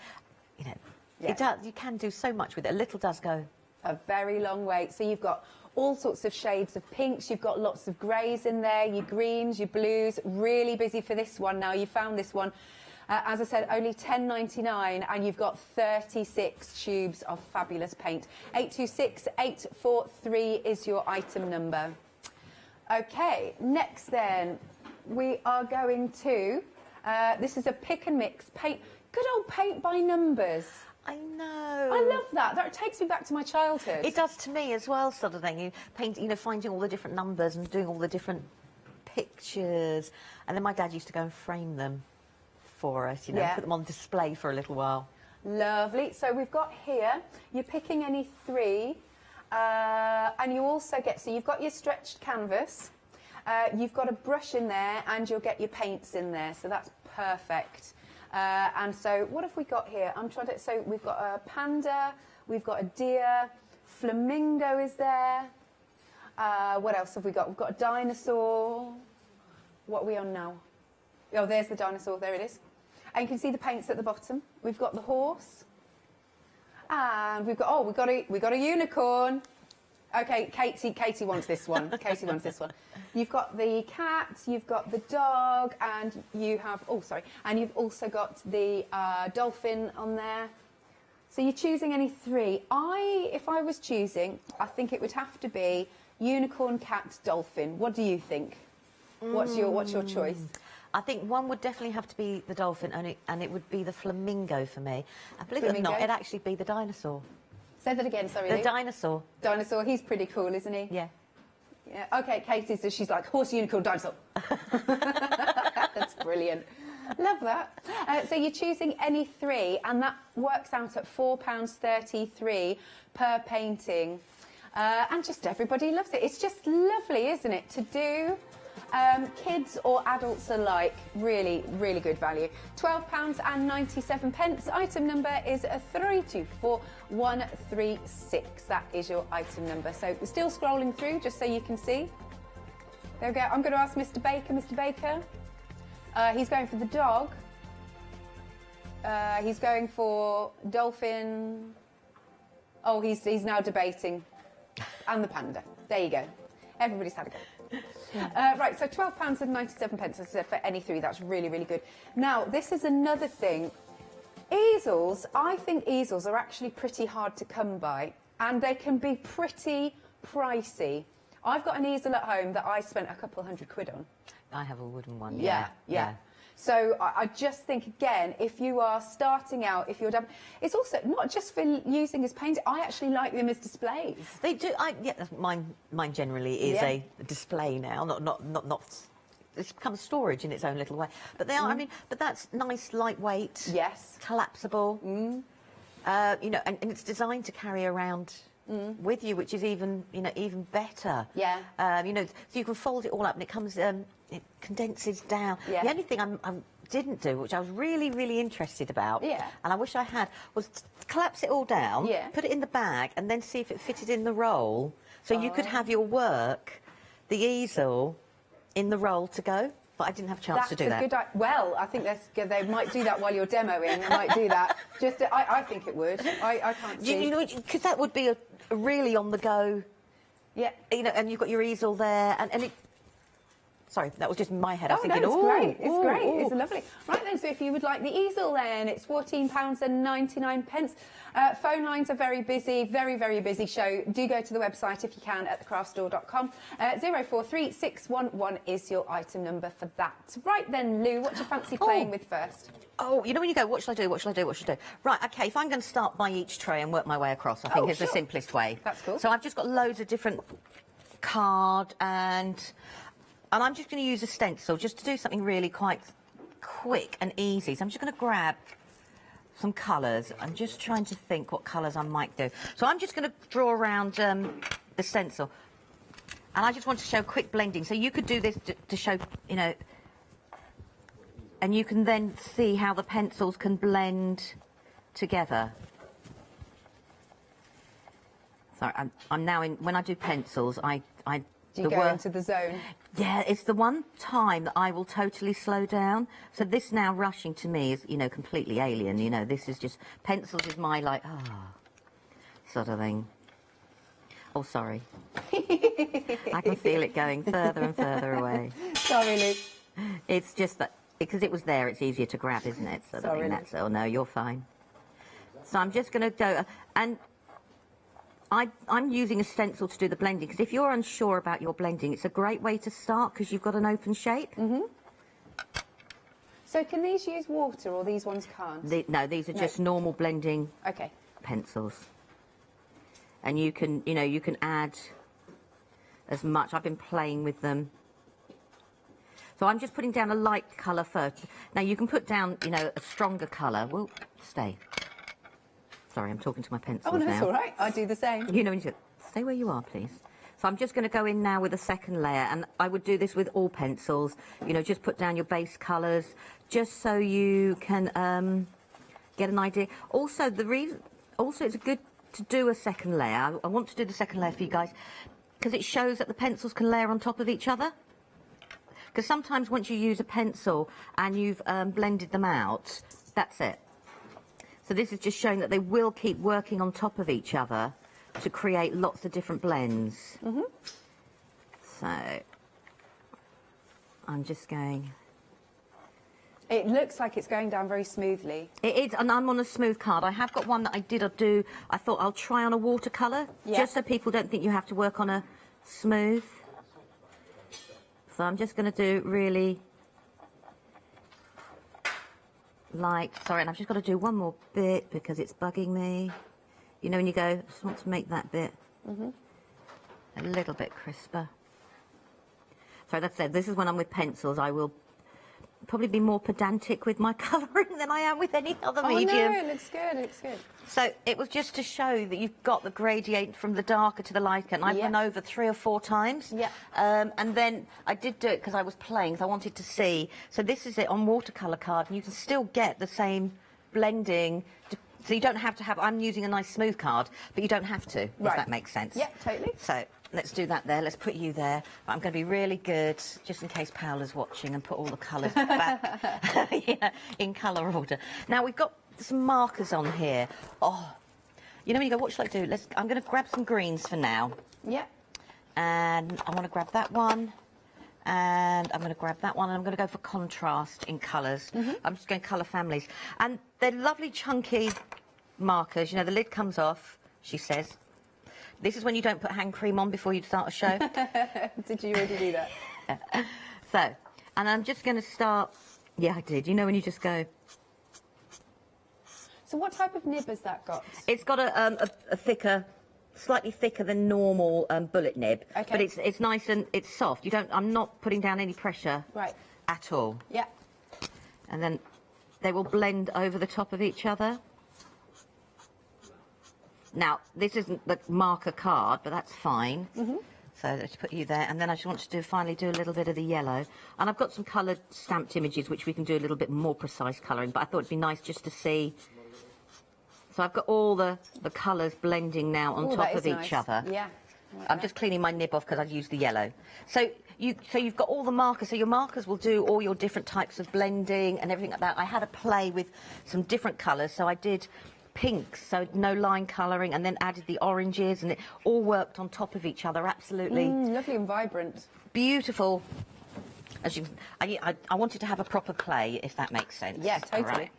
N: You know, it does. You can do so much with it. A little does go
A: a very long way. So you've got all sorts of shades of pinks, you've got lots of greys in there, your greens, your blues, really busy for this one now. You found this one, as I said, only £10.99, and you've got 36 tubes of fabulous paint. 826843 is your item number. Okay, next then, we are going to, this is a pick and mix paint, good old paint by numbers.
N: I know.
A: I love that. That takes me back to my childhood.
N: It does to me as well, sort of thing. You paint, you know, finding all the different numbers and doing all the different pictures. And then my dad used to go and frame them for us, you know, put them on display for a little while.
A: Lovely. So we've got here, you're picking any three, and you also get, so you've got your stretched canvas, you've got a brush in there, and you'll get your paints in there. So that's perfect. And so what have we got here? So we've got a panda, we've got a deer, flamingo is there. What else have we got? We've got a dinosaur. What are we on now? Oh, there's the dinosaur, there it is. And you can see the paints at the bottom. We've got the horse. And we've got, we got a unicorn. Okay, Katie wants this one. Katie wants this one. You've got the cat, you've got the dog, and you have, and you've also got the dolphin on there. So you're choosing any three. If I was choosing, I think it would have to be unicorn, cat, dolphin. What do you think? What's your choice?
N: I think one would definitely have to be the dolphin, and it would be the flamingo for me. And believe it or not, it'd actually be the dinosaur.
A: Say that again, sorry.
N: The
A: Lou.
N: Dinosaur.
A: Dinosaur, he's pretty cool, isn't he?
N: Yeah.
A: Yeah. Okay, Katie, so she's like, horse, unicorn, dinosaur. That's brilliant. Love that. So you're choosing any three, and that works out at £4.33 per painting. And just everybody loves it. It's just lovely, isn't it, to do? Kids or adults alike, really, really good value. £12.97. Item number is 324136. That is your item number. So we're still scrolling through, just so you can see. There we go. I'm going to ask Mr. Baker. Mr. Baker, he's going for the dog. He's going for dolphin. Oh, he's now debating. And the panda. There you go. Everybody's had a go. Right, so £12.97, as I said, for any three. That's really, really good. Now, this is another thing. Easels, I think easels are actually pretty hard to come by, and they can be pretty pricey. I've got an easel at home that I spent a couple £100 on.
N: I have a wooden one,
A: yeah. So I just think, again, if you are starting out, if you're done, it's also not just for using as paint. I actually like them as displays.
N: They do. Mine generally is a display now, not. It's become storage in its own little way. But they are. I mean, but that's nice, lightweight.
A: Yes.
N: Collapsible. You know, and it's designed to carry around with you, which is even better.
A: Yeah.
N: You know, so you can fold it all up, and it comes. It condenses down.
A: Yeah.
N: The only thing I didn't do, which I was really, really interested about, and I wish I had, was to collapse it all down, put it in the bag, and then see if it fitted in the roll, so you could have your work, the easel, in the roll to go. But I didn't have a chance to do that.
A: That's a good. Well, I think they might do that while you're demoing. They might do that. I think it would. I can't see.
N: You know, because that would be a really on the go.
A: Yeah.
N: You know, and you've got your easel there, and it. Sorry, that was just in my head. I was thinking,
A: it's great. It's great. It's lovely. Right then, so if you would like the easel then, it's £14.99. Phone lines are very busy, very, very busy show. Do go to the website if you can at thecraftstore.com. 043611 is your item number for that. Right then, Lou, what do you fancy playing with first?
N: Oh, you know when you go, what shall I do, what shall I do, what shall I do? Right, OK, if I'm going to start by each tray and work my way across, I think is the simplest way.
A: That's cool.
N: So I've just got loads of different card and I'm just going to use a stencil just to do something really quite quick and easy. So I'm just going to grab some colours. I'm just trying to think what colours I might do. So I'm just going to draw around the stencil. And I just want to show quick blending. So you could do this to show, you know, and you can then see how the pencils can blend together. Sorry, I'm now in, when I do pencils,
A: Do you go into the zone?
N: Yeah, it's the one time that I will totally slow down. So this now rushing to me is, you know, completely alien. You know, this is just, pencils is my, like, sort of thing. Oh, sorry. I can feel it going further and further away.
A: Sorry, Luke.
N: It's just that, because it was there, it's easier to grab, isn't it? So
A: Sorry,
N: that's, oh, no, you're fine. So I'm just going to go, and I'm using a stencil to do the blending, because if you're unsure about your blending, it's a great way to start, because you've got an open shape.
A: Mm-hmm. So can these use water, or these ones can't?
N: No, these are just normal blending pencils. And you can, you know, you can add as much. I've been playing with them. So I'm just putting down a light colour first. Now you can put down, you know, a stronger colour. Well, stay. Sorry, I'm talking to my pencils now.
A: Oh, no, that's all right. I do the same.
N: You know, stay where you are, please. So I'm just going to go in now with a second layer, and I would do this with all pencils. You know, just put down your base colours, just so you can get an idea. Also, it's good to do a second layer. I want to do the second layer for you guys, because it shows that the pencils can layer on top of each other. Because sometimes once you use a pencil and you've blended them out, that's it. So this is just showing that they will keep working on top of each other to create lots of different blends.
A: Mm-hmm.
N: So I'm just going.
A: It looks like it's going down very smoothly.
N: It is, and I'm on a smooth card. I have got one that I thought I'll try on a watercolour, just so people don't think you have to work on a smooth. So I'm just going to do really light. Sorry, and I've just got to do one more bit because it's bugging me. You know when you go, I just want to make that bit a little bit crisper. So that's it. This is when I'm with pencils. I will probably be more pedantic with my colouring than I am with any other medium.
A: Oh no, it looks good, it looks good.
N: So it was just to show that you've got the gradient from the darker to the lighter, and I've went over 3 or 4 times.
A: Yeah.
N: And then I did do it because I was playing, because I wanted to see. So this is it on watercolour card, and you can still get the same blending. So you don't have to have, I'm using a nice smooth card, but you don't have to, if that makes sense.
A: Yeah, totally.
N: So let's do that there. Let's put you there. But I'm going to be really good, just in case Paola's watching, and put all the colours back in colour order. Now, we've got some markers on here. Oh, you know when you go, what should I do? I'm going to grab some greens for now.
A: Yeah.
N: And I want to grab that one. And I'm going to grab that one, and I'm going to go for contrast in colours. I'm just going colour families. And they're lovely chunky markers. You know, the lid comes off, she says. This is when you don't put hand cream on before you start a show.
A: Did you already do that?
N: So, and I'm just going to start... Yeah, I did. You know when you just go...
A: So what type of nib has that got?
N: It's got a thicker... slightly thicker than normal bullet nib, but it's nice and it's soft. I'm not putting down any pressure at all.
A: Yeah. And
N: then they will blend over the top of each other. Now, this isn't the marker card, but that's fine. So let's put you there, and then I just want to finally do a little bit of the yellow. And I've got some coloured stamped images which we can do a little bit more precise colouring, but I thought it'd be nice just to see. So I've got all the colours blending now on top of each other.
A: Yeah.
N: I'm just cleaning my nib off because I've used the yellow. So you've got all the markers. So your markers will do all your different types of blending and everything like that. I had a play with some different colours. So I did pinks, so no line colouring, and then added the oranges, and it all worked on top of each other. Absolutely.
A: Lovely and vibrant.
N: Beautiful. As you, I wanted to have a proper play, if that makes sense.
A: Yeah, totally.
N: All right.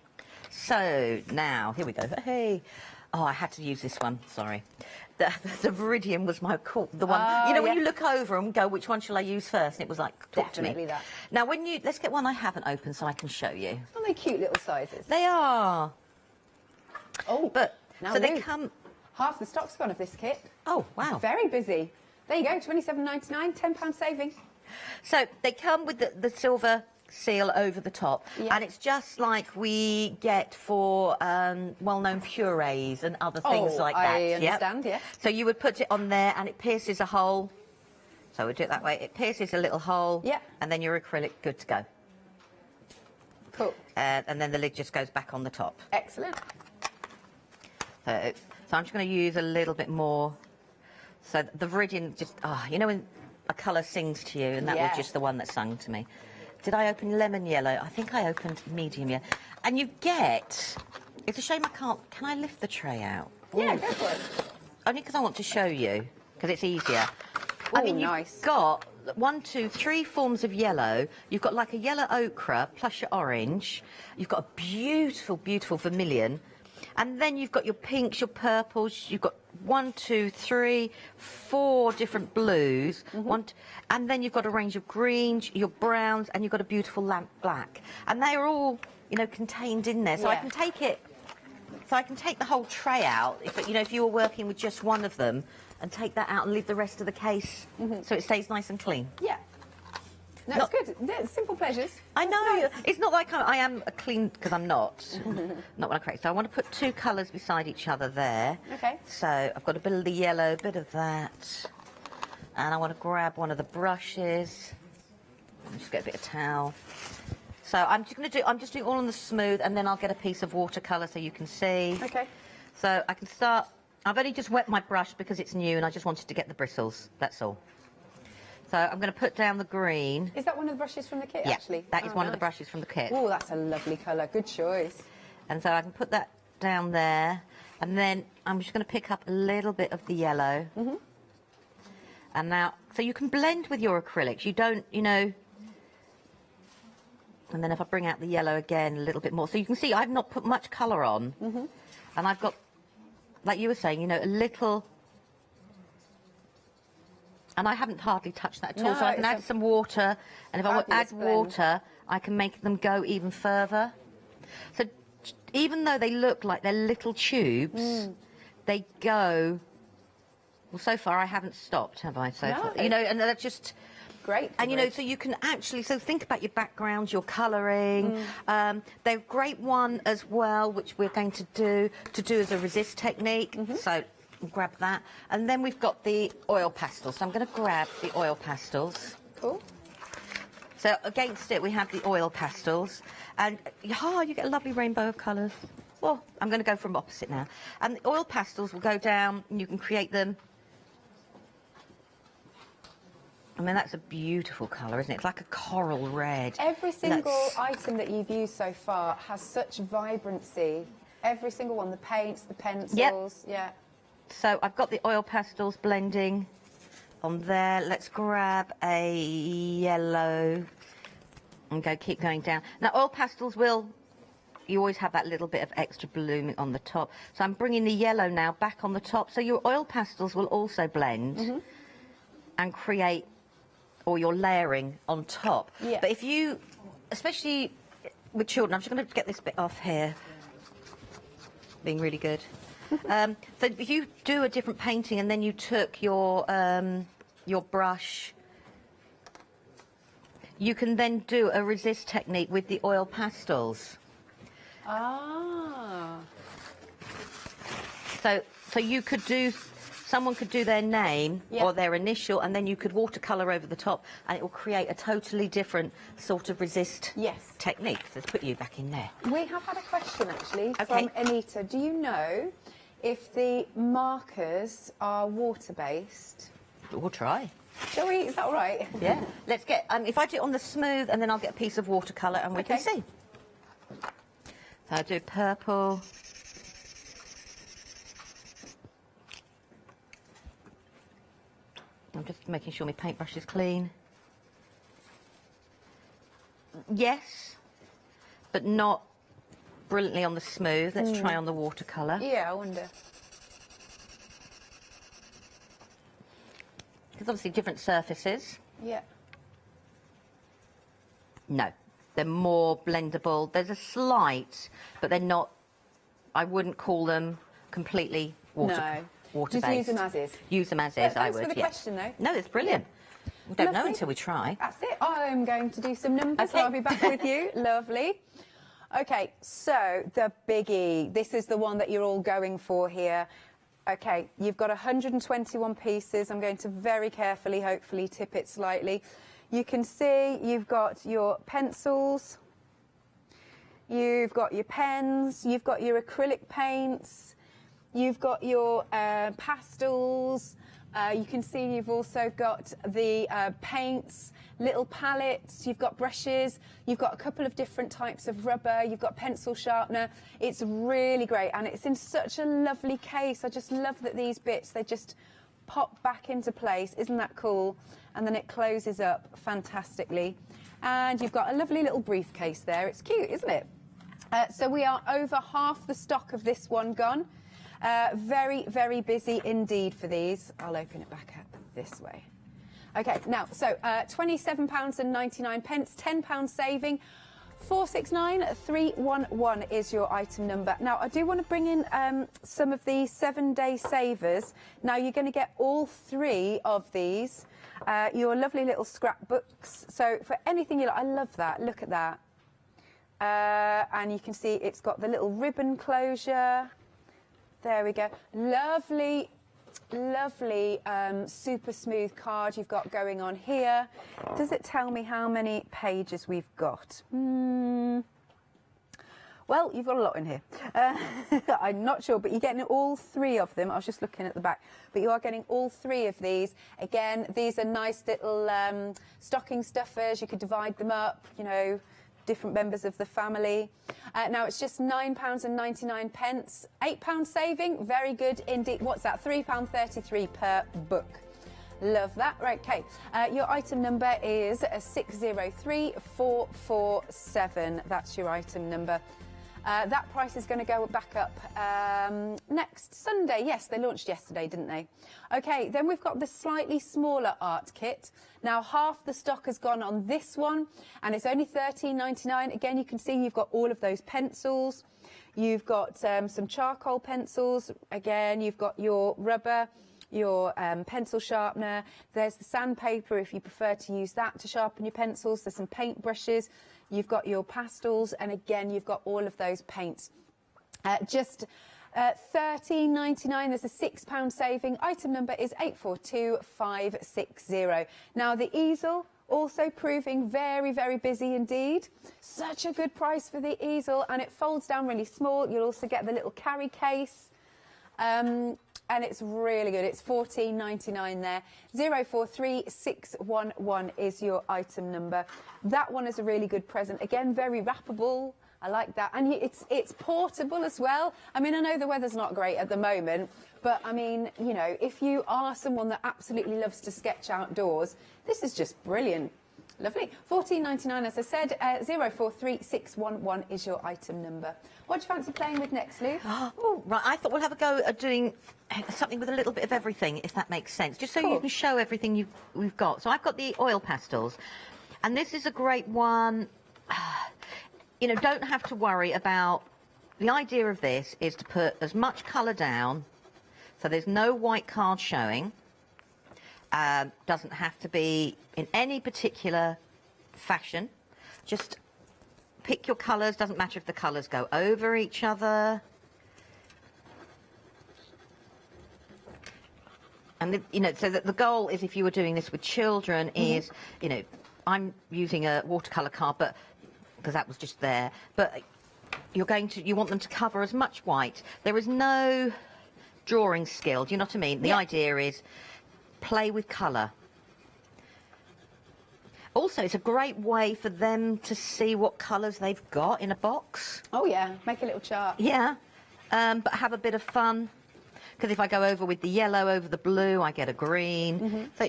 N: So now, here we go. Hey, oh, I had to use this one. Sorry, the Viridian was my call. The one, you know, when you look over and go, which one shall I use first? And it was like, talk to me.
A: That.
N: Now, let's get one I haven't opened so I can show you.
A: Aren't they cute little sizes?
N: They are.
A: Oh,
N: but
A: now
N: so they come.
A: Half the stock's gone of this kit.
N: Oh wow!
A: Very busy. There you go, £27.99, £10 saving.
N: So they come with the silver seal over the top.
A: Yeah.
N: And it's just like we get for well-known purees and other things like that.
A: I understand, yeah.
N: So you would put it on there and it pierces a hole. So we do it that way. It pierces a little hole.
A: Yeah.
N: And then your acrylic good to go.
A: Cool.
N: And then the lid just goes back on the top.
A: Excellent.
N: So I'm just going to use a little bit more. So the Viridian just, you know when a colour sings to you, and that was just the one that sung to me. Did I open lemon yellow? I think I opened medium yellow. And you get, it's a shame I can't, can I lift the tray out?
A: Yeah, go for it.
N: Only because I want to show you, because it's easier.
A: Ooh,
N: I mean,
A: nice.
N: you've got 1, 2, 3 forms of yellow. You've got like a yellow ochre plus your orange. You've got a beautiful, beautiful vermilion. And then you've got your pinks, your purples. You've got 1, 2, 3, 4 different blues. And then you've got a range of greens, your browns, and you've got a beautiful lamp black. And they are all, you know, contained in there. So I can take it. So I can take the whole tray out. If you know, if you were working with just one of them, and take that out and leave the rest of the case, so it stays nice and clean.
A: Yeah. No, it's good. Yeah, simple pleasures.
N: I know. It's not like I am a clean, because I'm not. Not when I create. So I want to put 2 colours beside each other there.
A: Okay.
N: So I've got a bit of the yellow, a bit of that. And I want to grab one of the brushes. Just get a bit of towel. So I'm just doing all on the smooth, and then I'll get a piece of watercolour so you can see.
A: Okay.
N: So I can start. I've only just wet my brush because it's new and I just wanted to get the bristles, that's all. So I'm going to put down the green.
A: Is that one of the brushes from the kit,
N: Yeah,
A: actually?
N: that is one of the brushes from the kit.
A: Oh, that's a lovely colour. Good choice.
N: And so I can put that down there. And then I'm just going to pick up a little bit of the yellow. And now, so you can blend with your acrylics. You don't, you know... And then if I bring out the yellow again a little bit more. So you can see I've not put much colour on. And I've got... Like you were saying, you know, a little... And I haven't hardly touched that at all, so I can add some water. And if I want to add water, I can make them go even further. So even though they look like they're little tubes, they go... Well, so far I haven't stopped, have I? So far, you know, and they're just...
A: Great.
N: And, you know, so you can actually... So think about your background, your colouring. They're a great one as well, which we're going to do as a resist technique. So grab that. And then we've got the oil pastels. So I'm going to grab the oil pastels.
A: Cool.
N: So against it, we have the oil pastels. And, you get a lovely rainbow of colours. Well, I'm going to go from opposite now. And the oil pastels will go down, and you can create them... I mean, that's a beautiful colour, isn't it? It's like a coral red.
A: Every single item that you've used so far has such vibrancy. Every single one, the paints, the pencils, yeah.
N: So I've got the oil pastels blending on there. Let's grab a yellow and keep going down. Now, oil pastels you always have that little bit of extra blooming on the top. So I'm bringing the yellow now back on the top. So your oil pastels will also blend and create... or you're layering on top.
A: Yeah.
N: But if you, especially with children, I'm just going to get this bit off here. Being really good. So if you do a different painting and then you took your brush, you can then do a resist technique with the oil pastels.
A: Ah.
N: So you could do... Someone could do their name or their initial, and then you could watercolour over the top, and it will create a totally different sort of resist technique. So let's put you back in there.
A: We have had a question, actually, from Anita. Do you know if the markers are water-based?
N: We'll try.
A: Shall we? Is that all right?
N: Yeah. Let's get... if I do it on the smooth, and then I'll get a piece of watercolour, and we can see. So I'll do purple... I'm just making sure my paintbrush is clean. Yes, but not brilliantly on the smooth. Let's try on the watercolour.
A: Yeah, I wonder.
N: There's obviously different surfaces.
A: Yeah.
N: No, they're more blendable. There's a slight, but they're not... I wouldn't call them completely water-based.
A: Just use them as is.
N: Use them as is, I would,
A: Thanks for the question, though.
N: No, it's brilliant. We don't know
A: Lovely.
N: until we try.
A: That's it. I'm going to do some numbers.
N: Okay.
A: So I'll be back with you. Lovely. Okay, so the biggie. This is the one that you're all going for here. Okay, you've got 121 pieces. I'm going to very carefully, hopefully, tip it slightly. You can see you've got your pencils, you've got your pens, you've got your acrylic paints, you've got your pastels. You can see you've also got the paints, little palettes, you've got brushes, you've got a couple of different types of rubber, you've got pencil sharpener. It's really great, and it's in such a lovely case. I just love that these bits, they just pop back into place. Isn't that cool? And then it closes up fantastically. And you've got a lovely little briefcase there. It's cute, isn't it? So we are over half the stock of this one gone. Very, very busy indeed for these. I'll open it back up this way. Okay, now, so £27.99, £10 saving, 469311 is your item number. Now, I do want to bring in some of the 7-day savers. Now, you're going to get all 3 of these, your lovely little scrapbooks. So, for anything you like, I love that. Look at that. And you can see it's got the little ribbon closure. There we go. Lovely, lovely, super smooth card you've got going on here. Does it tell me how many pages we've got? Well, you've got a lot in here. I'm not sure, but you're getting all 3 of them. I was just looking at the back. But you are getting all 3 of these. Again, these are nice little stocking stuffers. You could divide them up, you know, different members of the family. Now it's just £9.99, £8 saving, very good indeed. What's that? £3.33 per book. Love that. Right, okay. Your item number is 603447. That's your item number. That price is going to go back up next Sunday. Yes, they launched yesterday, didn't they? Okay, then we've got the slightly smaller art kit. Now, half the stock has gone on this one, and it's only £13.99. Again, you can see you've got all of those pencils. You've got some charcoal pencils. Again, you've got your rubber, your pencil sharpener. There's the sandpaper if you prefer to use that to sharpen your pencils. There's some paint brushes. You've got your pastels, and again, you've got all of those paints. Just £13.99. There's a £6 saving. Item number is 842560. Now, the easel also proving very, very busy indeed. Such a good price for the easel, and it folds down really small. You'll also get the little carry case. And it's really good. It's £14.99 there. 043611 is your item number. That one is a really good present. Again, very wrappable. I like that. And it's portable as well. I mean, I know the weather's not great at the moment, but I mean, you know, if you are someone that absolutely loves to sketch outdoors, this is just brilliant. Lovely. £14.99, as I said. 043611 is your item number. What do you fancy playing with next, Lou?
N: Oh, right. I thought we'll have a go at doing something with a little bit of everything, if that makes sense, just so you can show everything we've got. So I've got the oil pastels, and this is a great one. You know, don't have to worry about... The idea of this is to put as much colour down, so there's no white card showing. Doesn't have to be in any particular fashion. Just pick your colours. Doesn't matter if the colours go over each other. And, you know, so that the goal is, if you were doing this with children, is, you know, I'm using a watercolour card, but because that was just there. But you want them to cover as much white. There is no drawing skill. Do you know what I mean? The idea is play with colour. Also, it's a great way for them to see what colours they've got in a box.
A: Oh, yeah. Make a little chart.
N: Yeah. But have a bit of fun. Because if I go over with the yellow over the blue, I get a green. So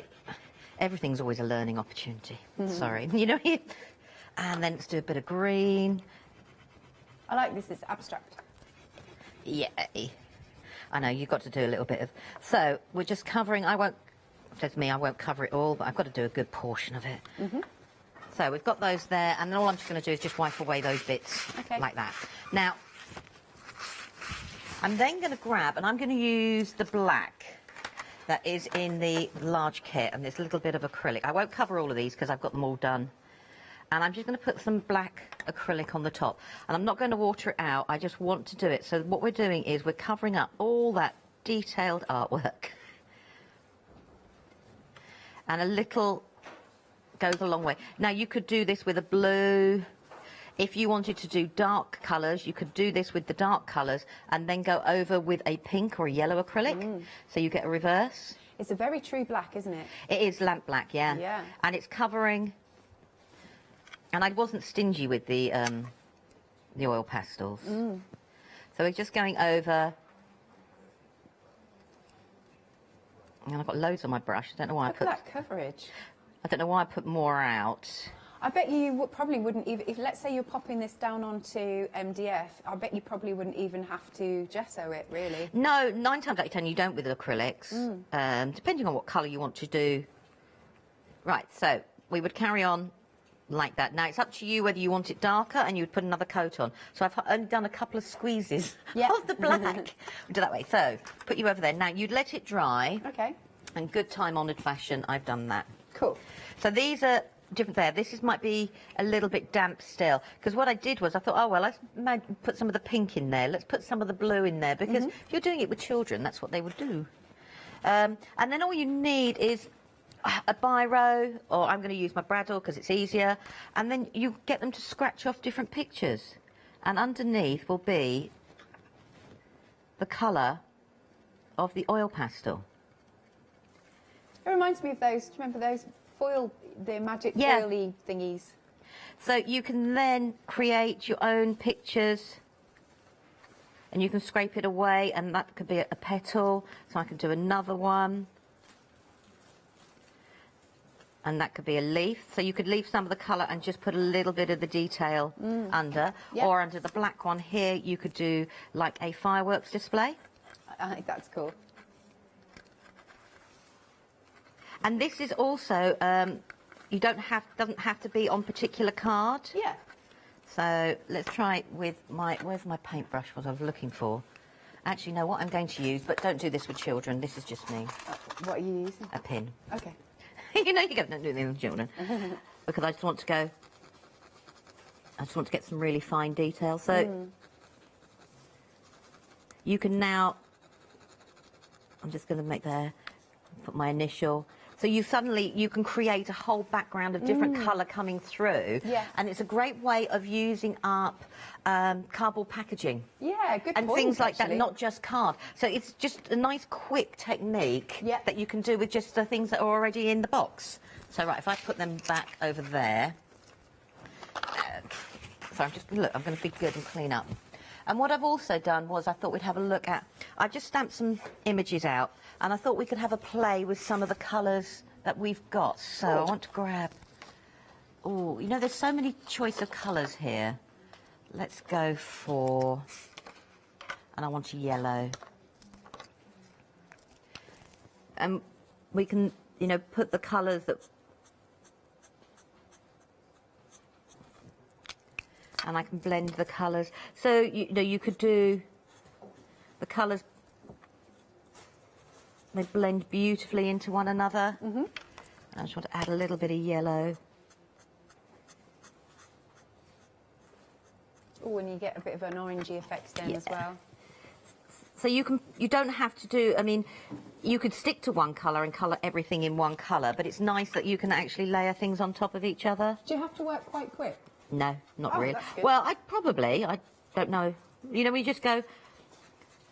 N: everything's always a learning opportunity. Sorry. You know, and then let's do a bit of green.
A: I like this. It's abstract.
N: Yeah. I know, you've got to do a little bit of... So, we're just covering... Says me, I won't cover it all, but I've got to do a good portion of it. So we've got those there, and then all I'm just going to do is just wipe away those bits like that. Now, I'm then going to grab, and I'm going to use the black. that is in the large kit, and there's a little bit of acrylic. I won't cover all of these because I've got them all done. And I'm just going to put some black acrylic on the top. And I'm not going to water it out, I just want to do it. So what we're doing is we're covering up all that detailed artwork. And a little goes a long way. Now, you could do this with a blue. If you wanted to do dark colours, you could do this with the dark colours and then go over with a pink or a yellow acrylic. So you get a reverse.
A: It's a very true black, isn't it?
N: It is lamp black, yeah.
A: Yeah.
N: And it's covering... And I wasn't stingy with the oil pastels. So we're just going over... And I've got loads on my brush. I don't know why
A: Look
N: I put...
A: at that coverage.
N: I don't know why I put more out.
A: I bet you probably wouldn't even, if let's say you're popping this down onto MDF, I bet you probably wouldn't even have to gesso it, really.
N: No, 9 times out of 10 you don't with acrylics, depending on what colour you want to do. Right, so we would carry on like that. Now, it's up to you whether you want it darker and you would put another coat on. So I've only done a couple of squeezes of the black. We'll do that way. So, put you over there. Now, you'd let it dry.
A: Okay.
N: In good time-honoured fashion, I've done that.
A: Cool.
N: So these are different there. Might be a little bit damp still. Because what I did was I thought, oh, well, let's put some of the pink in there. Let's put some of the blue in there. Because if you're doing it with children, that's what they would do. And then all you need is a biro, or I'm going to use my Bradle because it's easier, and then you get them to scratch off different pictures, and underneath will be the colour of the oil pastel.
A: It reminds me of those, do you remember those foil, the magic foily thingies?
N: So you can then create your own pictures, and you can scrape it away, and that could be a petal, so I can do another one. And that could be a leaf. So you could leave some of the colour and just put a little bit of the detail under.
A: Yep.
N: Or under the black one here, you could do like a fireworks display.
A: I think that's cool.
N: And this is also, doesn't have to be on particular card.
A: Yeah.
N: So let's try it with where's my paintbrush, what I was looking for. Actually, no, what I'm going to use, but don't do this with children, this is just me.
A: What are you using?
N: A pin.
A: Okay.
N: You know, you don't do this with children. Because I just want to get some really fine detail. So you can now, I'm just going to make put my initial. So you can create a whole background of different colour coming through.
A: Yeah.
N: And it's a great way of using up cardboard packaging.
A: Yeah, good
N: and
A: point,
N: things like
A: actually.
N: that, not just card. So it's just a nice, quick technique that you can do with just the things that are already in the box. So, right, if I put them back over there. So I'm going to be good and clean up. And what I've also done was I thought we'd have a look at... I've just stamped some images out, and I thought we could have a play with some of the colours that we've got. So I want to grab... Oh, you know, there's so many choice of colours here. Let's go for... And I want a yellow. And we can, you know, put the colours that... And I can blend the colours. So, you know, you could do the colours... They blend beautifully into one another. And I just want to add a little bit of yellow.
A: Oh, and you get a bit of an orangey effect then as well.
N: So you don't have to do, I mean, you could stick to one colour and colour everything in one colour, but it's nice that you can actually layer things on top of each other.
A: Do you have to work quite quick?
N: No, not really.
A: That's good.
N: Well, I don't know. You know, we just go,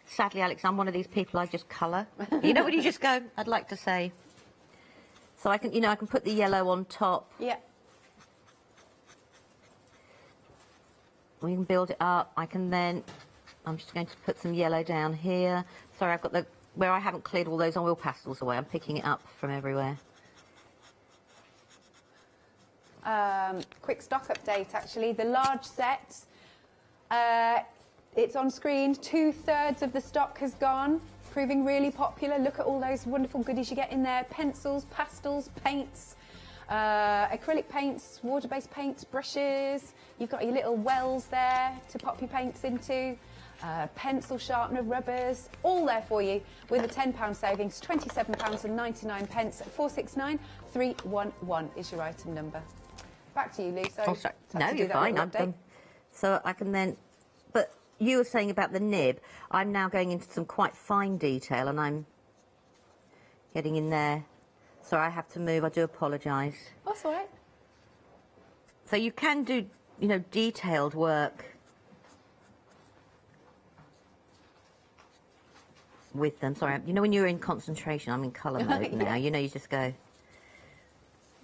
N: sadly, Alex, I'm one of these people, I just colour. You know, when you just go, I'd like to say. So I can, you know, I can put the yellow on top.
A: Yeah.
N: We can build it up. I can then, I'm just going to put some yellow down here. Sorry, I've got where I haven't cleared all those oil pastels away. I'm picking it up from everywhere.
A: Quick stock update, actually. The large set, it's on screen. 2/3 of the stock has gone, proving really popular. Look at all those wonderful goodies you get in there. Pencils, pastels, paints, acrylic paints, water-based paints, brushes. You've got your little wells there to pop your paints into. pencil sharpener, rubbers, all there for you with a £10 savings, £27.99. 469 311 is your item number. Back to you, Lee. So,
N: oh, sorry. No, you're fine. I'm done. So I can then... But you were saying about the nib. I'm now going into some quite fine detail, and I'm getting in there. Sorry, I have to move. I do apologise.
A: That's all right.
N: So you can do, you know, detailed work with them. Sorry, you know when you're in concentration, I'm in colour mode now. You know, you just go...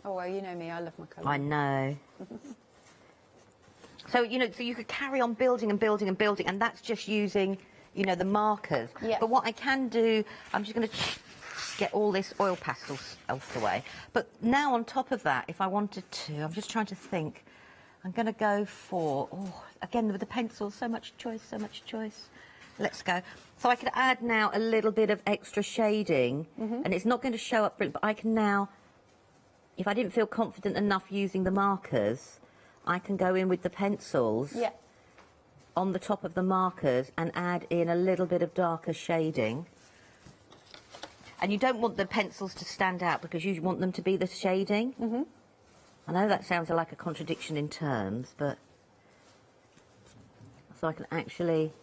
A: Oh, well, you know me, I love my colour.
N: I know. So, you know, so you could carry on building and building and building, and that's just using, you know, the markers.
A: Yeah.
N: But what I can do, I'm just going to get all this oil pastels else away. But now on top of that, if I wanted to, I'm just trying to think, I'm going to go for, oh, again, with the pencils, so much choice, so much choice. Let's go. So I could add now a little bit of extra shading, and it's not going to show up, but I can now, if I didn't feel confident enough using the markers, I can go in with the pencils on the top of the markers and add in a little bit of darker shading. And you don't want the pencils to stand out because you want them to be the shading. I know that sounds like a contradiction in terms, but... So I can actually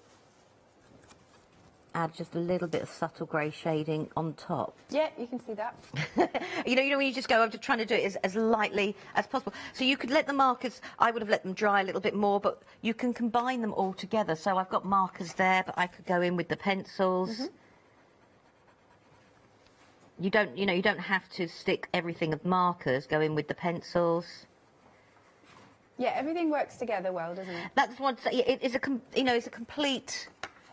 N: add just a little bit of subtle grey shading on top.
A: Yeah, you can see that.
N: You know when you just go, I'm just trying to do it as lightly as possible. So you could let the markers, I would have let them dry a little bit more, but you can combine them all together. So I've got markers there, but I could go in with the pencils. You don't, you know, you don't have to stick everything of markers, go in with the pencils.
A: Yeah, everything works together well, doesn't it?
N: That's what, it is it's a complete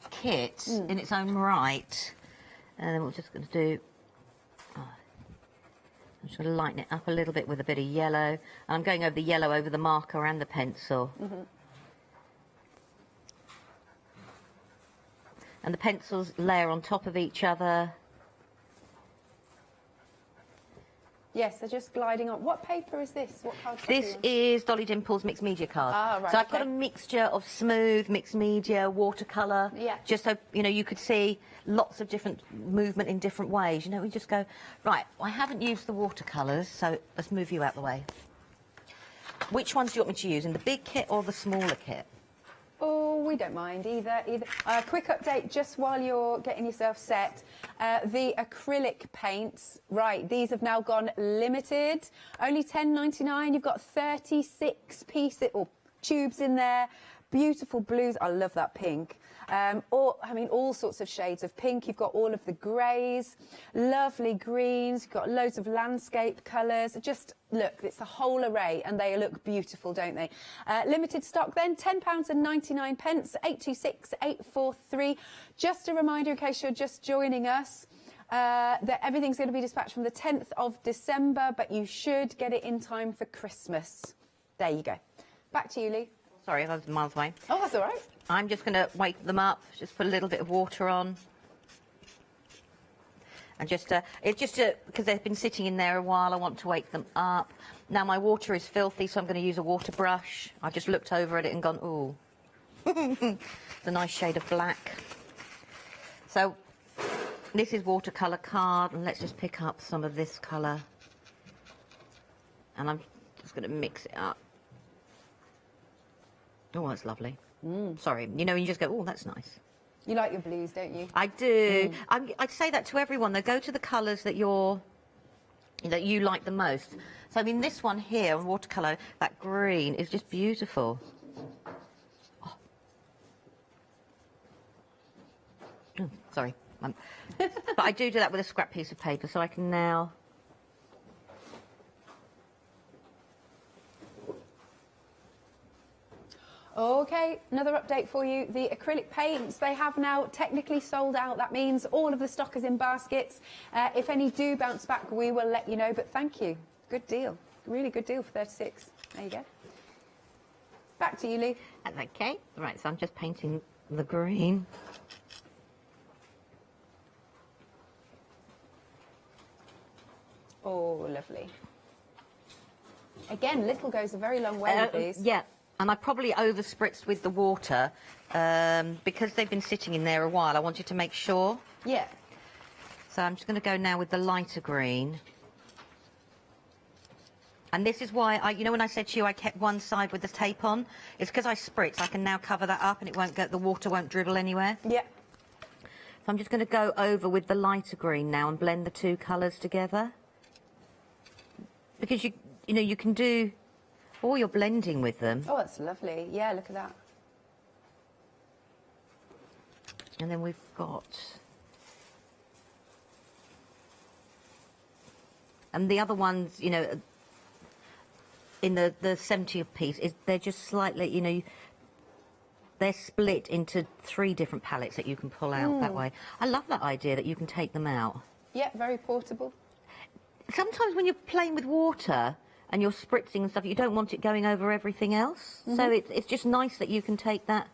N: kit in its own right. And then we're just going to do, I'm just going to lighten it up a little bit with a bit of yellow. And I'm going over the yellow over the marker and the pencil. And the pencils layer on top of each other.
A: Yes, they're just gliding on. What paper is this? What card?
N: This is Dolly Dimple's mixed media card.
A: Ah, right,
N: so I've got a mixture of smooth, mixed media, watercolour.
A: Yeah.
N: Just so, you know, you could see lots of different movement in different ways. You know, we just go, right, I haven't used the watercolours, so let's move you out the way. Which ones do you want me to use, in the big kit or the smaller kit?
A: Oh, we don't mind either. Quick update just while you're getting yourself set. The acrylic paints, right, these have now gone limited. Only £10.99. You've got 36 pieces or tubes in there. Beautiful blues. I love that pink. All sorts of shades of pink. You've got all of the greys, lovely greens. You've got loads of landscape colours. Just look, it's a whole array, and they look beautiful, don't they? Limited stock then, £10.99, 826 843. Just a reminder, in case you're just joining us, that everything's going to be dispatched from the 10th of December, but you should get it in time for Christmas. There you go. Back to you, Lee.
N: Sorry, I was miles away.
A: Oh, that's all right.
N: I'm just going to wake them up, just put a little bit of water on. And because they've been sitting in there a while, I want to wake them up. Now my water is filthy, so I'm going to use a water brush. I've just looked over at it and gone, ooh. It's a nice shade of black. So this is watercolour card, and let's just pick up some of this colour. And I'm just going to mix it up. Oh, that's lovely. Sorry, you know, you just go, oh, that's nice.
A: You like your blues, don't you?
N: I do. I'd say that to everyone. They go to the colours that you like the most. So, I mean, this one here, watercolour, that green, is just beautiful. Oh. Sorry. But I do that with a scrap piece of paper, so I can now...
A: Okay, another update for you. The acrylic paints, they have now technically sold out. That means all of the stock is in baskets. If any do bounce back, we will let you know. But thank you. Good deal. Really good deal for 36. There you go. Back to you, Lee.
N: Okay. Right, so I'm just painting the green.
A: Oh, lovely. Again, little goes a very long way with these.
N: Yeah. And I probably over-spritzed with the water because they've been sitting in there a while. I wanted to make sure.
A: Yeah.
N: So I'm just going to go now with the lighter green. And this is why, you know when I said to you I kept one side with the tape on? It's because I spritz. I can now cover that up and it won't the water won't dribble anywhere.
A: Yeah.
N: So I'm just going to go over with the lighter green now and blend the two colours together. Because you know, you can do all your blending with them.
A: Oh, that's lovely. Yeah, look at that.
N: And then we've got... And the other ones, you know, in the 70th piece, they're just slightly, you know, they're split into 3 different palettes that you can pull out that way. I love that idea that you can take them out.
A: Yeah, very portable.
N: Sometimes when you're playing with water and you're spritzing and stuff, you don't want it going over everything else. So it's just nice that you can take that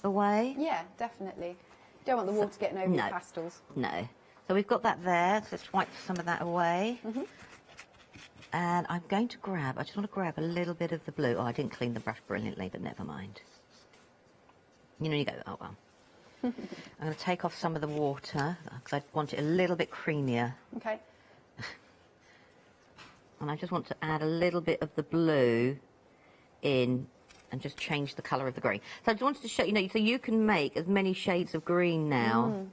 N: away.
A: Yeah, definitely. You don't want the water getting over your pastels.
N: No. So we've got that there. So let's wipe some of that away. And I'm going to grab, I just want to grab a little bit of the blue. Oh, I didn't clean the brush brilliantly, but never mind. You know, you go, oh well. I'm going to take off some of the water because I want it a little bit creamier.
A: Okay.
N: And I just want to add a little bit of the blue in and just change the colour of the green. So I just wanted to show you know, so you can make as many shades of green now.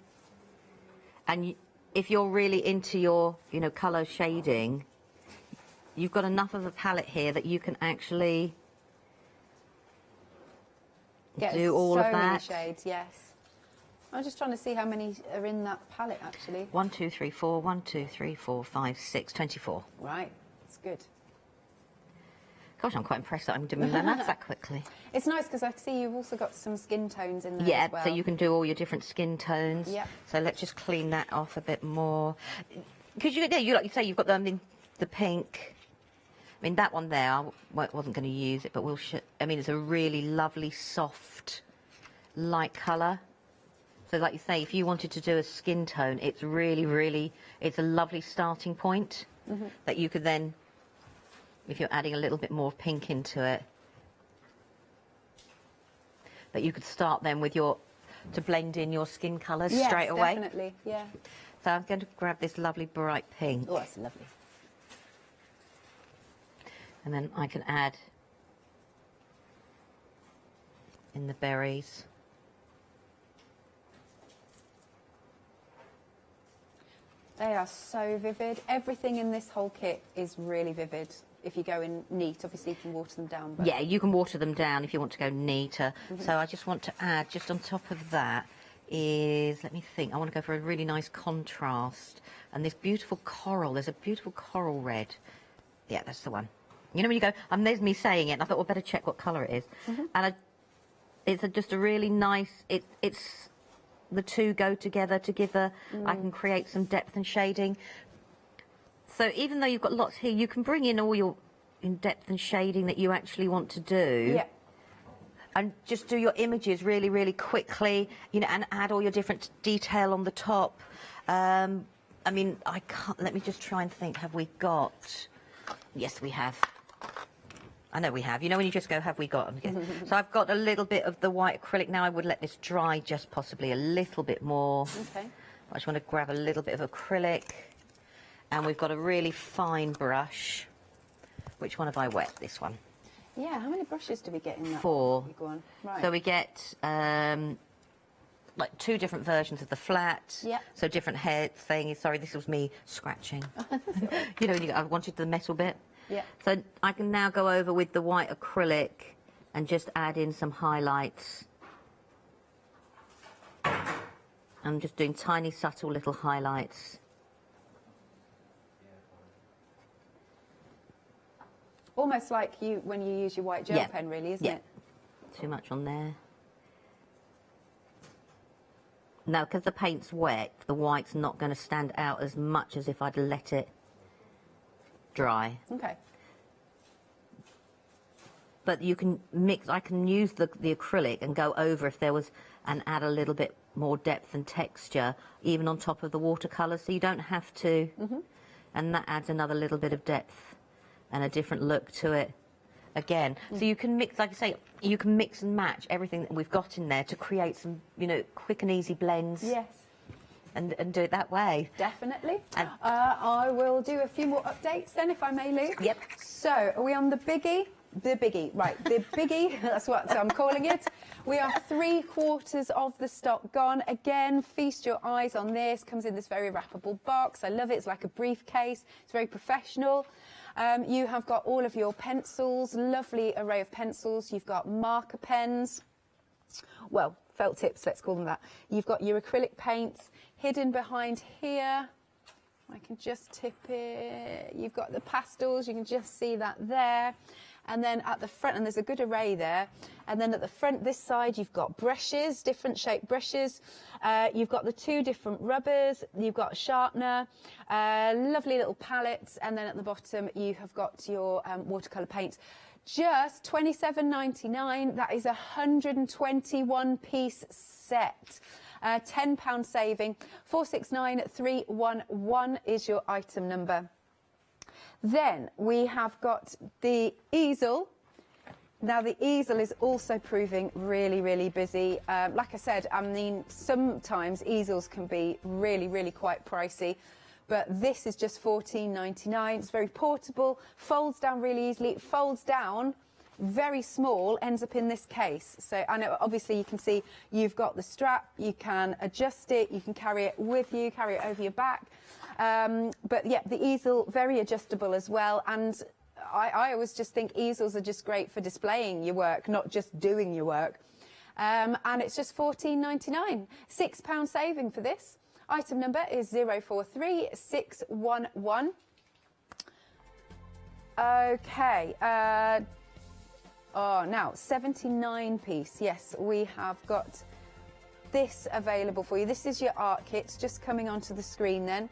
N: And if you're really into your, you know, colour shading, you've got enough of a palette here that you can actually do all of that.
A: So many shades, yes. I'm just trying to see how many are in that palette, actually.
N: 1, 2, 3, 4, 1, 2, 3, 4, 5, 6, 24.
A: Right, that's good.
N: Gosh, I'm quite impressed that I'm doing my maths that quickly.
A: It's nice because I see you've also got some skin tones in there as well.
N: So you can do all your different skin tones.
A: Yeah.
N: So let's just clean that off a bit more. Because you like you say, you've got the pink. I mean, that one there, I wasn't going to use it, but we'll I mean, it's a really lovely, soft, light colour. So like you say, if you wanted to do a skin tone, it's really, really, it's a lovely starting point that you could then, if you're adding a little bit more pink into it, that you could start then with to blend in your skin colours straight away.
A: Definitely, yeah.
N: So I'm going to grab this lovely bright pink.
A: Oh, that's lovely.
N: And then I can add in the berries.
A: They are so vivid. Everything in this whole kit is really vivid. If you go in neat, obviously you can water them down. But...
N: Yeah, you can water them down if you want to go neater. So I just want to add, just on top of that, let me think, I want to go for a really nice contrast. And this beautiful coral, there's a beautiful coral red. Yeah, that's the one. You know when you go, there's me saying it, and I thought, well, better check what colour it is. And it's just a really nice, it's the two go together to give I can create some depth and shading. So even though you've got lots here, you can bring in all your depth and shading that you actually want to do.
A: Yeah.
N: And just do your images really, really quickly, you know, and add all your different detail on the top. I mean, I can't, let me just try and think, have we got... Yes, we have. I know we have. You know when you just go, have we got them? So I've got a little bit of the white acrylic now. I would let this dry just possibly a little bit more.
A: Okay.
N: I just want to grab a little bit of acrylic. And we've got a really fine brush. Which one have I wet? This one.
A: Yeah, how many brushes do we get in that?
N: 4.
A: Big one? Right.
N: So we get like 2 different versions of the flat.
A: Yeah.
N: So different head things. Sorry, this was me scratching. You know, I wanted the metal bit.
A: Yeah.
N: So I can now go over with the white acrylic and just add in some highlights. I'm just doing tiny, subtle little highlights.
A: Almost like when you use your white gel pen, really, isn't it?
N: Too much on there. Now, because the paint's wet, the white's not going to stand out as much as if I'd let it dry.
A: Okay.
N: But you can mix, I can use the acrylic and go over if there was, and add a little bit more depth and texture, even on top of the watercolour, so you don't have to. And that adds another little bit of depth and a different look to it. again. So you can mix, like I say, you can mix and match everything that we've got in there to create some, you know, quick and easy blends.
A: Yes.
N: And do it that way.
A: Definitely. I will do a few more updates then, if I may, Lou.
N: Yep.
A: So, are we on the biggie? The biggie, right, the biggie, that's what I'm calling it. We are 3/4 of the stock gone. Again, feast your eyes on this. Comes in this very wrappable box. I love it. It's like a briefcase. It's very professional. You have got all of your pencils, lovely array of pencils. You've got marker pens. Well, felt tips, let's call them that. You've got your acrylic paints hidden behind here. I can just tip it. You've got the pastels, you can just see that there. And then at the front, and there's a good array there. And then at the front, this side, you've got brushes, different shaped brushes. You've got the 2 different rubbers. You've got a sharpener, lovely little palettes. And then at the bottom, you have got your watercolour paints. Just £27.99. That is a 121-piece set. £10 saving. 469311 is your item number. Then we have got the easel. Now the easel is also proving really, really busy. Like I said, I mean, sometimes easels can be really, really quite pricey. But this is just £14.99. It's very portable, folds down really easily. It folds down very small, ends up in this case. So, and obviously you can see you've got the strap, you can adjust it, you can carry it with you, carry it over your back. But yeah, the easel, very adjustable as well. And I always just think easels are just great for displaying your work, not just doing your work. And it's just £14.99. £6 saving for this. Item number is 043611. Okay. Now 79 piece. Yes, we have got this available for you. This is your art kit, just coming onto the screen then.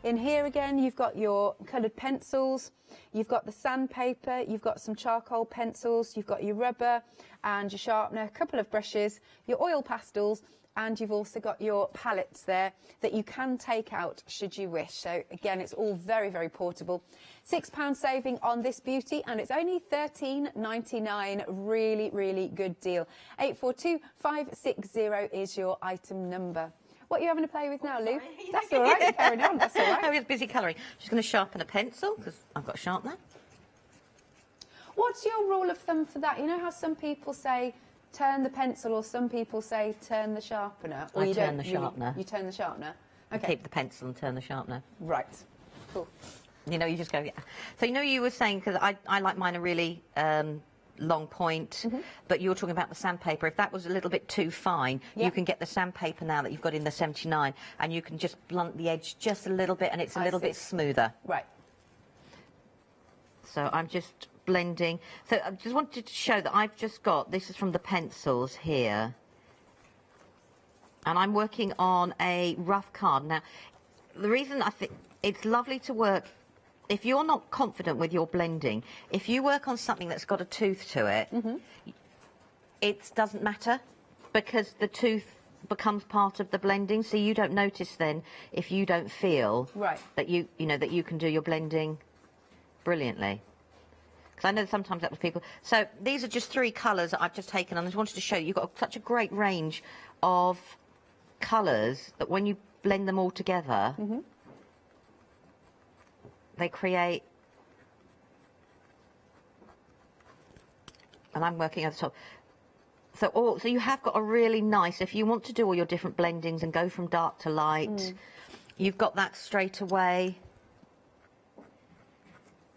A: In here again, you've got your coloured pencils, you've got the sandpaper, you've got some charcoal pencils, you've got your rubber and your sharpener, a couple of brushes, your oil pastels, and you've also got your palettes there that you can take out should you wish. So again, it's all very, very portable. £6 saving on this beauty, and it's only £13.99. Really, really good deal. 842560 is your item number. What are you having to play with now, Lou? That's all right. You're carrying on. That's all right.
N: I was busy colouring. Just going to sharpen a pencil because I've got a sharpener.
A: What's your rule of thumb for that? You know how some people say turn the pencil, or some people say turn the sharpener? Or
N: I turn the sharpener.
A: You turn the sharpener.
N: Okay. Keep the pencil and turn the sharpener.
A: Right. Cool.
N: You know, you just go, yeah. So, you know, you were saying, because I like mine a really long point, but you were talking about the sandpaper. If that was a little bit too fine, you can get the sandpaper now that you've got in the 79, and you can just blunt the edge just a little bit, and it's a little bit smoother.
A: Right.
N: So I'm just blending. So I just wanted to show that I've just got, this is from the pencils here, and I'm working on a rough card. Now, the reason I think it's lovely to work, if you're not confident with your blending, if you work on something that's got a tooth to it, it doesn't matter, because the tooth becomes part of the blending, so you don't notice then if you don't feel that you know that you can do your blending brilliantly. Because I know sometimes that was people. So these are just 3 colours that I've just taken, and I just wanted to show you. You've got such a great range of colours that when you blend them all together, they create, and I'm working at the top. So you have got a really nice, if you want to do all your different blendings and go from dark to light, you've got that straight away. I'm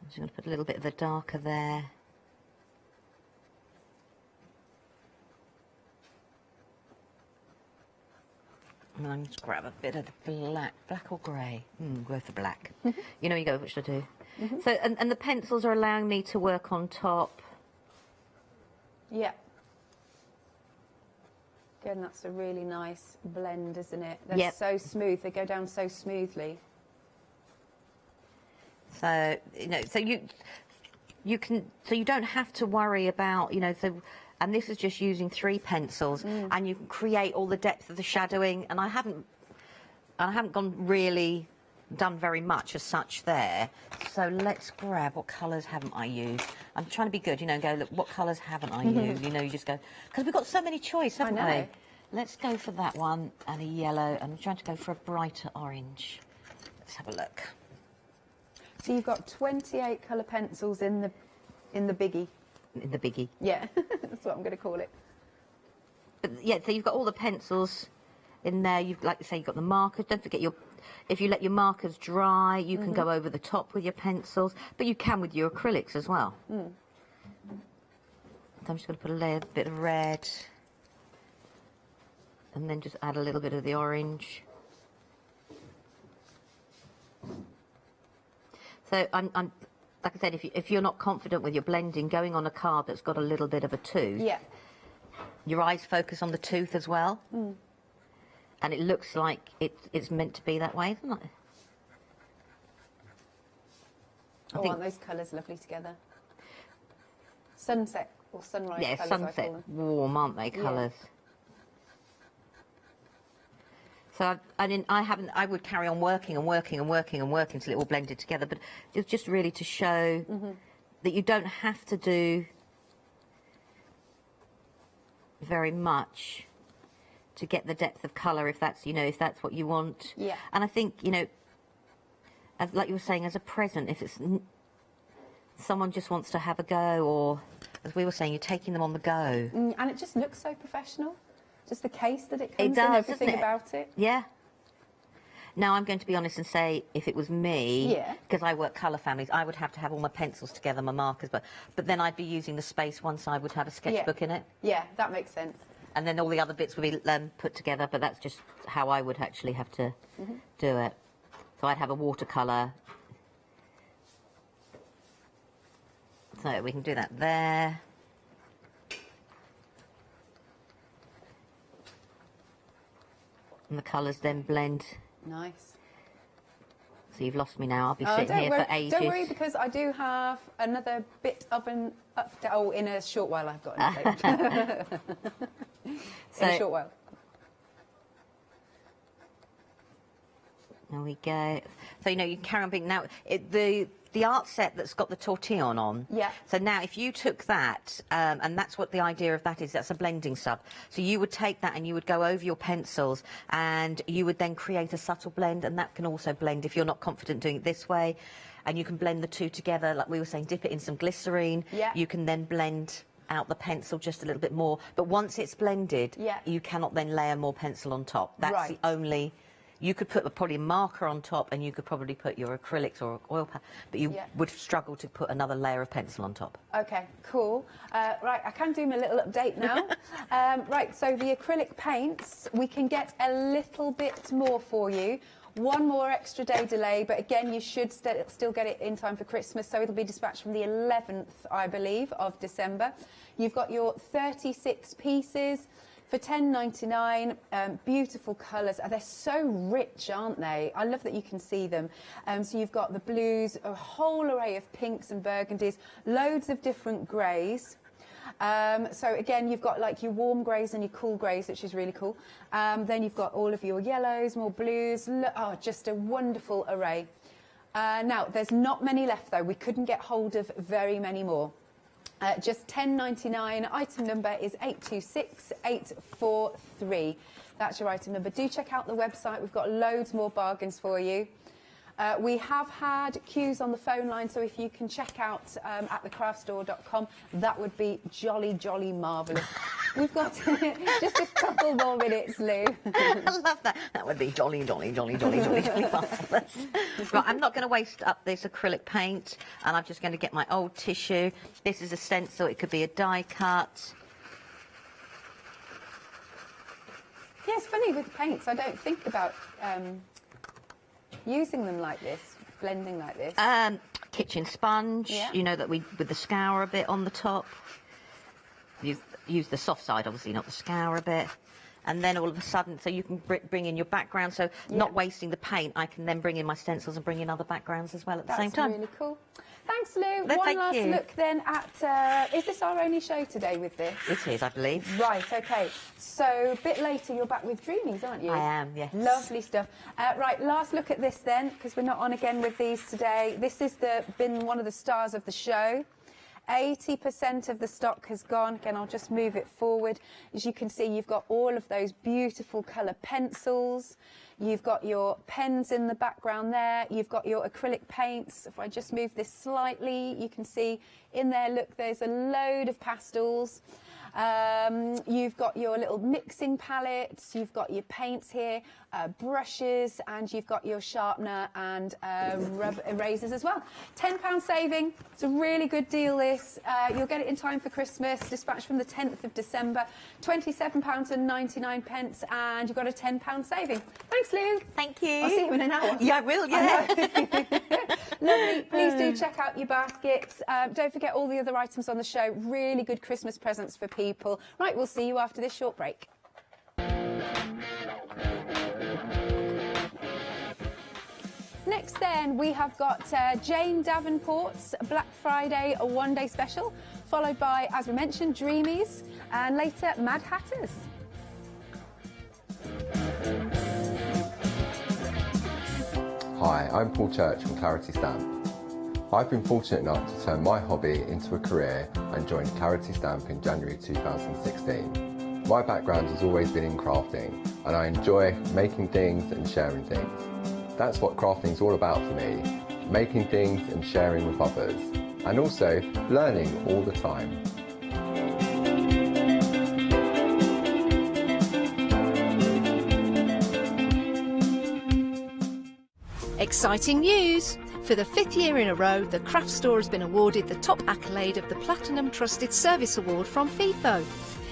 N: just going to put a little bit of the darker there. And I'm just grab a bit of the black or grey. Go for black. You know, you go, which I do. So, and the pencils are allowing me to work on top.
A: Yeah. Again, that's a really nice blend, isn't it? They're so smooth. They go down so smoothly.
N: So, you know, so you don't have to worry about, you know, and this is just using 3 pencils, and you can create all the depth of the shadowing. And I haven't gone really done very much as such there. So let's grab, what colours haven't I used? I'm trying to be good, you know, and go, look, what colours haven't I used? You know, you just go, because we've got so many choice, haven't we? Let's go for that one, and a yellow, and I'm trying to go for a brighter orange. Let's have a look.
A: So you've got 28 colour pencils in the biggie.
N: In the biggie.
A: Yeah, that's what I'm going to call it.
N: But yeah, so you've got all the pencils in there. You've, like you say, you've got the markers. Don't forget if you let your markers dry, you can go over the top with your pencils, but you can with your acrylics as well. So I'm just going to put a bit of red, and then just add a little bit of the orange. So I'm like I said, if you're not confident with your blending, going on a card that's got a little bit of a tooth, your eyes focus on the tooth as well, and it looks like it's meant to be that way, isn't it?
A: Aren't those colours lovely together? Sunset or sunrise
N: yeah,
A: colours,
N: sunset,
A: I call them.
N: warm, aren't they, colours? So I would carry on working and working and working and working until it all blended together. But it's just really to show that you don't have to do very much to get the depth of colour if that's what you want.
A: Yeah.
N: And I think, you know, as like you were saying, as a present, if it's someone just wants to have a go, or as we were saying, you're taking them on the go.
A: And it just looks so professional. Just the case that it comes
N: It does,
A: in, everything
N: doesn't it?
A: about it.
N: Yeah. Now, I'm going to be honest and say, if it was me, because I work colour families, I would have to have all my pencils together, my markers, but then I'd be using the space. One side would have a sketchbook in it.
A: Yeah, that makes sense.
N: And then all the other bits would be put together, but that's just how I would actually have to do it. So I'd have a watercolour. So we can do that there. And the colours then blend.
A: Nice.
N: So you've lost me now. I'll be sitting here for ages.
A: Don't worry, because I do have another bit of an update. Oh, in a short while I've got an update. In a short while.
N: There we go. So, you know, you can carry on being... Now, the art set that's got the tortillon on.
A: Yeah.
N: So now, if you took that, and that's what the idea of that is, that's a blending sub. So you would take that and you would go over your pencils and you would then create a subtle blend, and that can also blend if you're not confident doing it this way. And you can blend the two together, like we were saying, dip it in some glycerine.
A: Yeah.
N: You can then blend out the pencil just a little bit more. But once it's blended, you cannot then layer more pencil on top. That's the only... You could put probably a marker on top, and you could probably put your acrylics or oil paint, but you would struggle to put another layer of pencil on top.
A: Okay, cool. Right, I can do my little update now. Right, so the acrylic paints, we can get a little bit more for you. One more extra day delay, but again, you should still get it in time for Christmas, so it'll be dispatched from the 11th, I believe, of December. You've got your 36 pieces. For $10.99, beautiful colours. They're so rich, aren't they? I love that you can see them. So you've got the blues, a whole array of pinks and burgundies, loads of different greys. So again, you've got like your warm greys and your cool greys, which is really cool. Then you've got all of your yellows, more blues. Oh, just a wonderful array. Now, there's not many left, though. We couldn't get hold of very many more. Just $10.99. Item number is 826843. That's your item number. Do check out the website. We've got loads more bargains for you. We have had queues on the phone line, so if you can check out at thecraftstore.com, that would be jolly, jolly marvellous. We've got just a couple more minutes, Lou.
N: I love that. That would be jolly, jolly, jolly, jolly, jolly, jolly marvellous. Right, I'm not going to waste up this acrylic paint, and I'm just going to get my old tissue. This is a stencil. It could be a die cut.
A: Yeah, it's funny with paints. I don't think about... using them like this, blending like this.
N: Kitchen sponge, you know, that with the scour a bit on the top. Use the soft side, obviously, not the scour a bit. and then all of a sudden, so you can bring in your background, so not wasting the paint, I can then bring in my stencils and bring in other backgrounds as well at the same time.
A: That's really cool. Thanks, Lou.
N: No,
A: One
N: thank
A: last
N: you.
A: look then at, is this our only show today with this?
N: It is, I believe.
A: Right, okay. So a bit later you're back with Dreamies, aren't you?
N: I am, yes.
A: Lovely stuff. Right, last look at this then, because we're not on again with these today. This has been one of the stars of the show. 80% of the stock has gone. Again, I'll just move it forward. As you can see, you've got all of those beautiful colour pencils. You've got your pens in the background there. You've got your acrylic paints. If I just move this slightly, you can see in there, look, there's a load of pastels. You've got your little mixing palettes, you've got your paints here, brushes, and you've got your sharpener and rubber erasers as well. £10 saving. It's a really good deal, this. You'll get it in time for Christmas, dispatched from the 10th of December. £27.99, and you've got a £10 saving. Thanks, Lou.
N: Thank you.
A: I'll see you in an hour.
N: Yeah, I will, yeah.
A: Lovely. Please do check out your baskets. Don't forget all the other items on the show. Really good Christmas presents for people. Right, we'll see you after this short break. Next then, we have got Jane Davenport's Black Friday one-day special, followed by, as we mentioned, Dreamies, and later Mad Hatters.
E: Hi, I'm Paul Church from Clarity Stamp. I've been fortunate enough to turn my hobby into a career and joined Clarity Stamp in January 2016. My background has always been in crafting, and I enjoy making things and sharing things. That's what crafting is all about for me, making things and sharing with others, and also learning all the time.
T: Exciting news! For the 5th year in a row, the Craft Store has been awarded the top accolade of the Platinum Trusted Service Award from FIFO.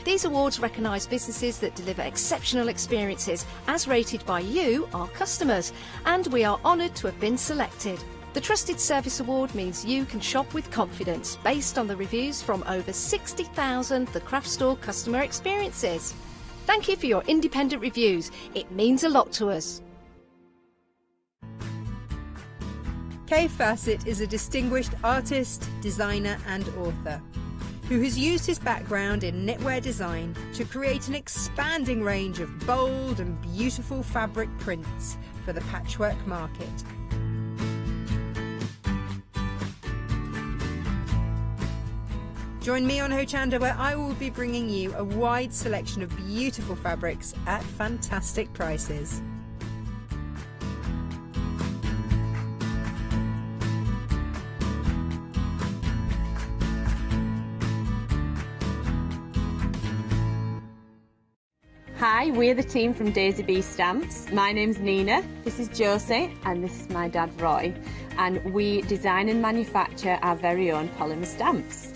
T: These awards recognise businesses that deliver exceptional experiences as rated by you, our customers, and we are honoured to have been selected. The Trusted Service Award means you can shop with confidence based on the reviews from over 60,000 The Craft Store customer experiences. Thank you for your independent reviews. It means a lot to us.
G: Kay Fassett is a distinguished artist, designer and author who has used his background in knitwear design to create an expanding range of bold and beautiful fabric prints for the patchwork market. Join me on Hochanda, where I will be bringing you a wide selection of beautiful fabrics at fantastic prices.
O: Hi, we're the team from Daisy Bee Stamps. My name's Nina, this is Josie, and this is my dad Roy. And we design and manufacture our very own polymer stamps.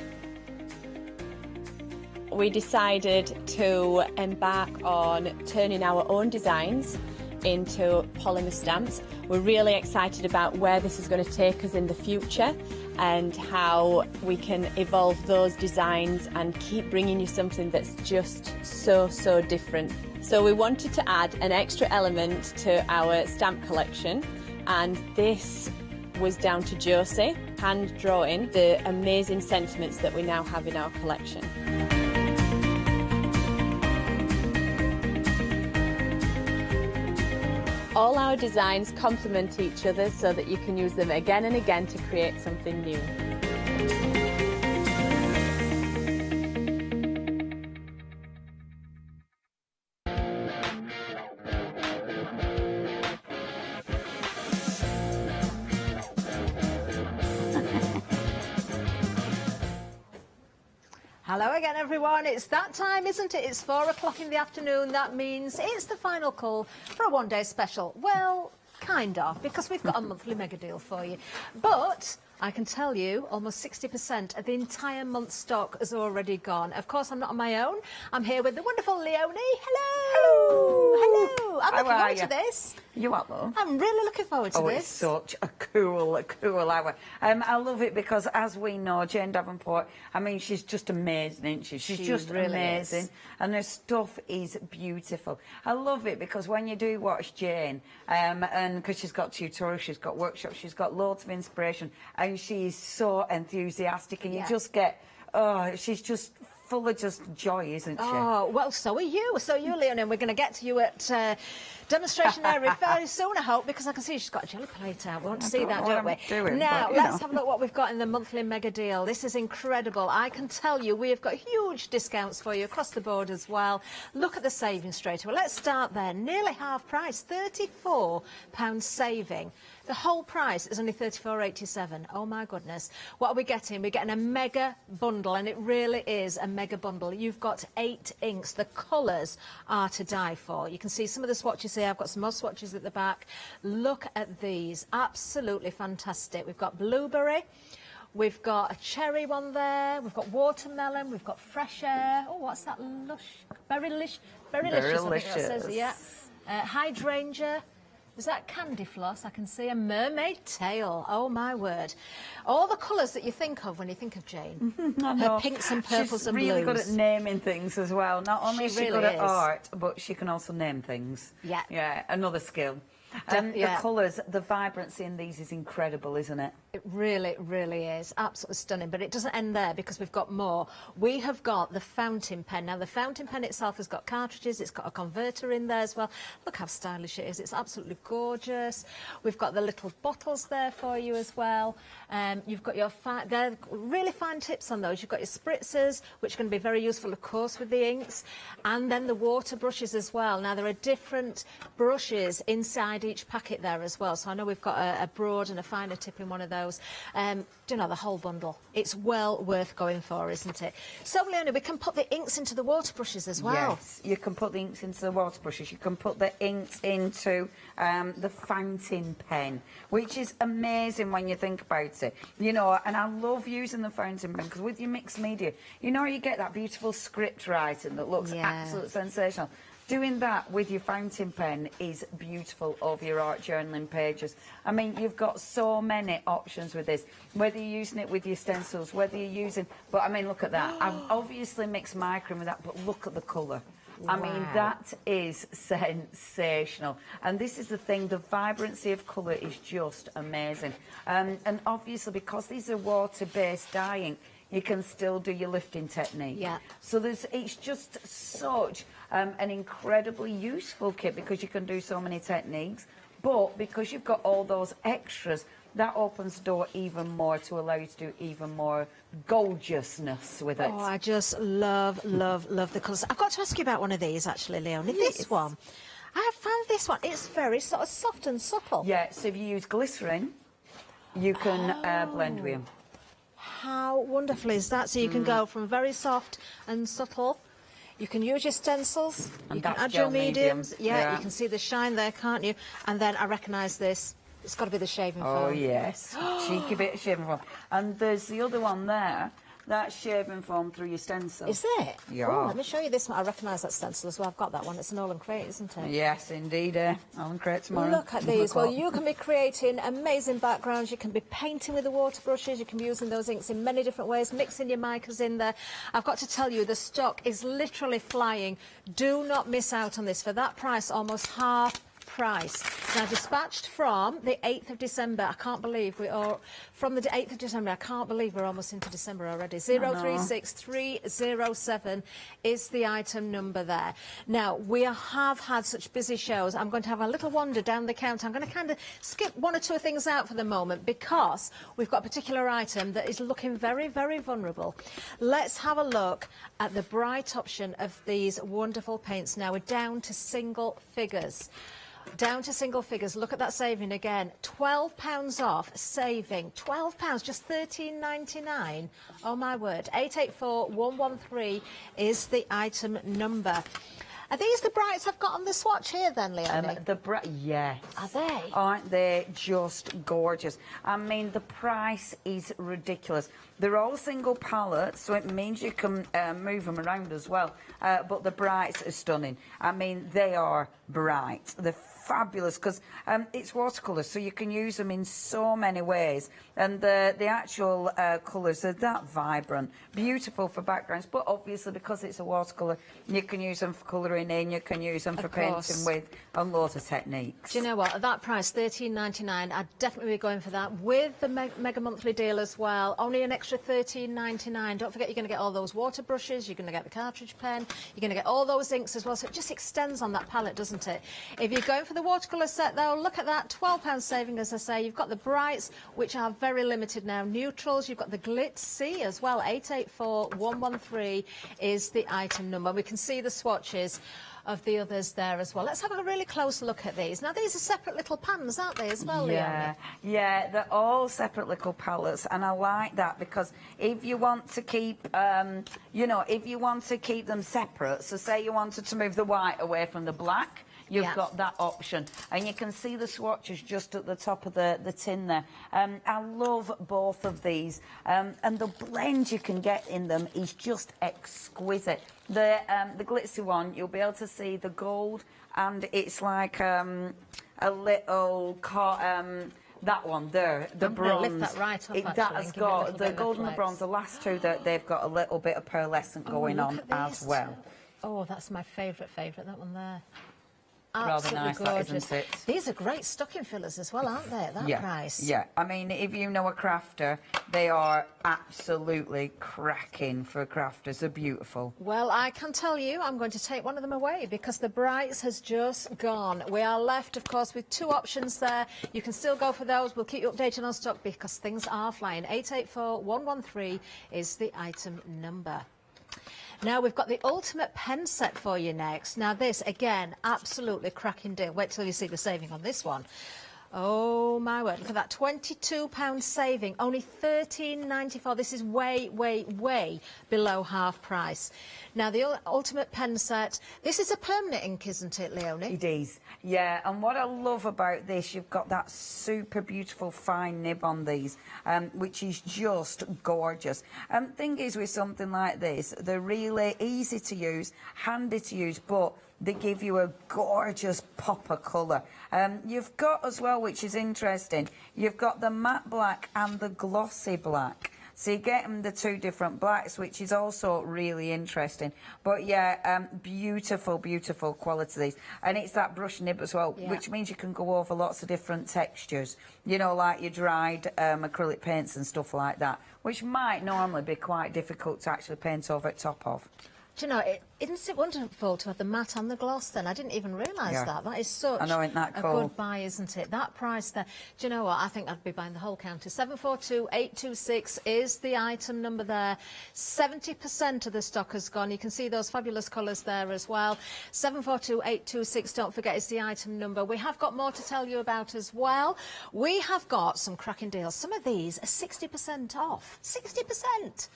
O: We decided to embark on turning our own designs into polymer stamps. We're really excited about where this is going to take us in the future and how we can evolve those designs and keep bringing you something that's just so different. So we wanted to add an extra element to our stamp collection, and this was down to Josie hand drawing the amazing sentiments that we now have in our collection. All our designs complement each other so that you can use them again and again to create something new.
U: Hello again, everyone. It's that time, isn't it? It's 4 o'clock in the afternoon. That means it's the final call for a one-day special. Well, kind of, because we've got a monthly mega deal for you. But I can tell you almost 60% of the entire month's stock has already gone. Of course, I'm not on my own. I'm here with the wonderful Leonie. Hello! Hello! I'm looking forward to this.
I: You are, love?
U: I'm really looking forward to
I: Oh,
U: this.
I: it's such a cool hour. I love it because, as we know, Jane Davenport, I mean, she's just amazing, isn't she? She's just
U: really
I: amazing.
U: is.
I: And her stuff is beautiful. I love it because when you do watch Jane, and because she's got tutorials, she's got workshops, she's got loads of inspiration, and she's so enthusiastic, and you just get, she's just full of just joy, isn't she?
U: Oh, well, so are you. So you, Leonie, and we're going to get to you at demonstration area very soon, I hope, because I can see she's got a jelly plate out. We want to see that, don't we? Now, let's have a look what we've got in the monthly mega deal. This is incredible. I can tell you we have got huge discounts for you across the board as well. Look at the savings straight away. Let's start there. Nearly half price, £34 saving. The whole price is only $34.87. Oh, my goodness. What are we getting? We're getting a mega bundle, and it really is a mega bundle. You've got 8 inks. The colours are to die for. You can see some of the swatches here. I've got some more swatches at the back. Look at these. Absolutely fantastic. We've got blueberry. We've got a cherry one there. We've got watermelon. We've got fresh air. Oh, what's that? Lush. Very delicious. I think that says, yeah. Hydrangea. Is that candy floss? I can see a mermaid tail. Oh, my word. All the colours that you think of when you think of Jane. Her pinks and purples and blues.
I: She's really good at naming things as well. Not only is she good at art, but she can also name things.
U: Yeah.
I: Yeah, another skill. The colours, the vibrancy in these is incredible, isn't it?
U: It really, really is. Absolutely stunning. But it doesn't end there because we've got more. We have got the fountain pen. Now, the fountain pen itself has got cartridges. It's got a converter in there as well. Look how stylish it is. It's absolutely gorgeous. We've got the little bottles there for you as well. You've got your they're really fine tips on those. You've got your spritzers, which are going to be very useful, of course, with the inks. And then the water brushes as well. Now, there are different brushes inside each packet there as well. So I know we've got a broad and a finer tip in one of those. Do you know, the whole bundle? It's well worth going for, isn't it? So, Leonie, we can put the inks into the water brushes as well.
I: Yes, you can put the inks into the water brushes. You can put the inks into the fountain pen, which is amazing when you think about it. You know, and I love using the fountain pen because with your mixed media, you know, you get that beautiful script writing that looks absolutely sensational. Doing that with your fountain pen is beautiful over your art journaling pages. I mean, you've got so many options with this, whether you're using it with your stencils, whether you're using... But, I mean, look at that. I've obviously mixed micron with that, but look at the colour. I mean, that is sensational. And this is the thing, the vibrancy of colour is just amazing. And obviously, because these are water-based dyeing, you can still do your lifting technique.
U: Yeah.
I: So it's just such an incredibly useful kit because you can do so many techniques, but because you've got all those extras, that opens the door even more to allow you to do even more gorgeousness with it.
U: Oh, I just love, love, love the colours. I've got to ask you about one of these, actually, Leonie. This one. I have found this one. It's very sort of soft and supple.
I: Yeah, so if you use glycerin, you can blend with them.
U: How wonderful is that? So you can go from very soft and subtle. You can use your stencils.
I: And
U: you can
I: that's
U: add your
I: gel
U: mediums.
I: medium.
U: Yeah, you can see the shine there, can't you? And then I recognise this. It's got to be the shaving foam.
I: Oh, yes. Cheeky bit of shaving foam. And there's the other one there. That's shaving foam through your stencil.
U: Is it?
I: Yeah.
U: Oh, let me show you this one. I recognise that stencil as well. I've got that one. It's an AALL Create, isn't it?
I: Yes, indeed. AALL Create tomorrow.
U: Look at these. Well, you can be creating amazing backgrounds. You can be painting with the water brushes. You can be using those inks in many different ways, mixing your micas in there. I've got to tell you, the stock is literally flying. Do not miss out on this. For that price, almost half price. Now, dispatched from the 8th of December. I can't believe we are... From the 8th of December, I can't believe we're almost into December already. 036307 is the item number there. Now, we have had such busy shows. I'm going to have a little wander down the counter. I'm going to kind of skip one or two things out for the moment because we've got a particular item that is looking very, very vulnerable. Let's have a look at the bright option of these wonderful paints. Now, we're down to single figures. Down to single figures. Look at that saving again. £12 off, saving. £12, just $13.99. Oh, my word. 884113 is the item number. Are these the brights I've got on the swatch here then, Leonie?
I: Yes.
U: Are they?
I: Aren't they just gorgeous? I mean, the price is ridiculous. They're all single pallets, so it means you can move them around as well. But the brights are stunning. I mean, they are bright. They're fabulous because it's watercolours, so you can use them in so many ways. And the actual colours are that vibrant, beautiful for backgrounds. But obviously, because it's a watercolour, you can use them for colouring in, you can use them for painting with, and loads of techniques.
U: Do you know what? At that price, $13.99, I'd definitely be going for that with the mega monthly deal as well. Only an extra $13.99. Don't forget, you're going to get all those water brushes, you're going to get the cartridge pen, you're going to get all those inks as well. So it just extends on that palette, doesn't it? If you're going for the watercolour set, though, look at that, £12 saving, as I say. You've got the brights, which are very limited now. Neutrals, you've got the glitzy as well. 884113 is the item number. We can see the swatches of the others there as well. Let's have a really close look at these. Now, these are separate little pans, aren't they, as well,
I: Yeah,
U: Leonie?
I: yeah, they're all separate little palettes, and I like that because if you want to keep, you know, if you want to keep them separate, so say you wanted to move the white away from the black, you've got that option. And you can see the swatches just at the top of the tin there. I love both of these. And the blend you can get in them is just exquisite. The glitzy one, you'll be able to see the gold, and it's like a little... that one there, the bronze.
U: Lift that right up, actually,
I: that has got the gold and the bronze. The last two, that they've got a little bit of pearlescent going on as well.
U: Oh, that's my favourite, that one there.
I: Rather
U: Absolutely
I: nice,
U: gorgeous.
I: that, isn't it?
U: These are great stocking fillers as well, aren't they, at that price?
I: Yeah, I mean, if you know a crafter, they are absolutely cracking for crafters. They're beautiful.
U: Well, I can tell you, I'm going to take one of them away because the brights has just gone. We are left, of course, with two options there. You can still go for those. We'll keep you updated on stock because things are flying. 884113 is the item number. Now, we've got the ultimate pen set for you next. Now, this, again, absolutely cracking deal. Wait till you see the saving on this one. Oh, my word. Look at that. £22 saving. Only $13.94. This is way, way, way below half price. Now, the ultimate pen set, this is a permanent ink, isn't it, Leonie?
I: It is, yeah. And what I love about this, you've got that super beautiful fine nib on these, which is just gorgeous. Thing is, with something like this, they're really easy to use, handy to use, but they give you a gorgeous pop of colour. You've got as well, which is interesting, you've got the matte black and the glossy black. So you get them the two different blacks, which is also really interesting. But yeah, beautiful, beautiful quality these. And it's that brush nib as well, which means you can go over lots of different textures. You know, like your dried acrylic paints and stuff like that, which might normally be quite difficult to actually paint over the top of.
U: Do you know, isn't it wonderful to have the matte and the gloss then? I didn't even realise that. That is such
I: a
U: good buy, isn't it? That price there. Do you know what? I think I'd be buying the whole counter. 742826 is the item number there. 70% of the stock has gone. You can see those fabulous colours there as well. 742826, don't forget, is the item number. We have got more to tell you about as well. We have got some cracking deals. Some of these are 60% off. 60%!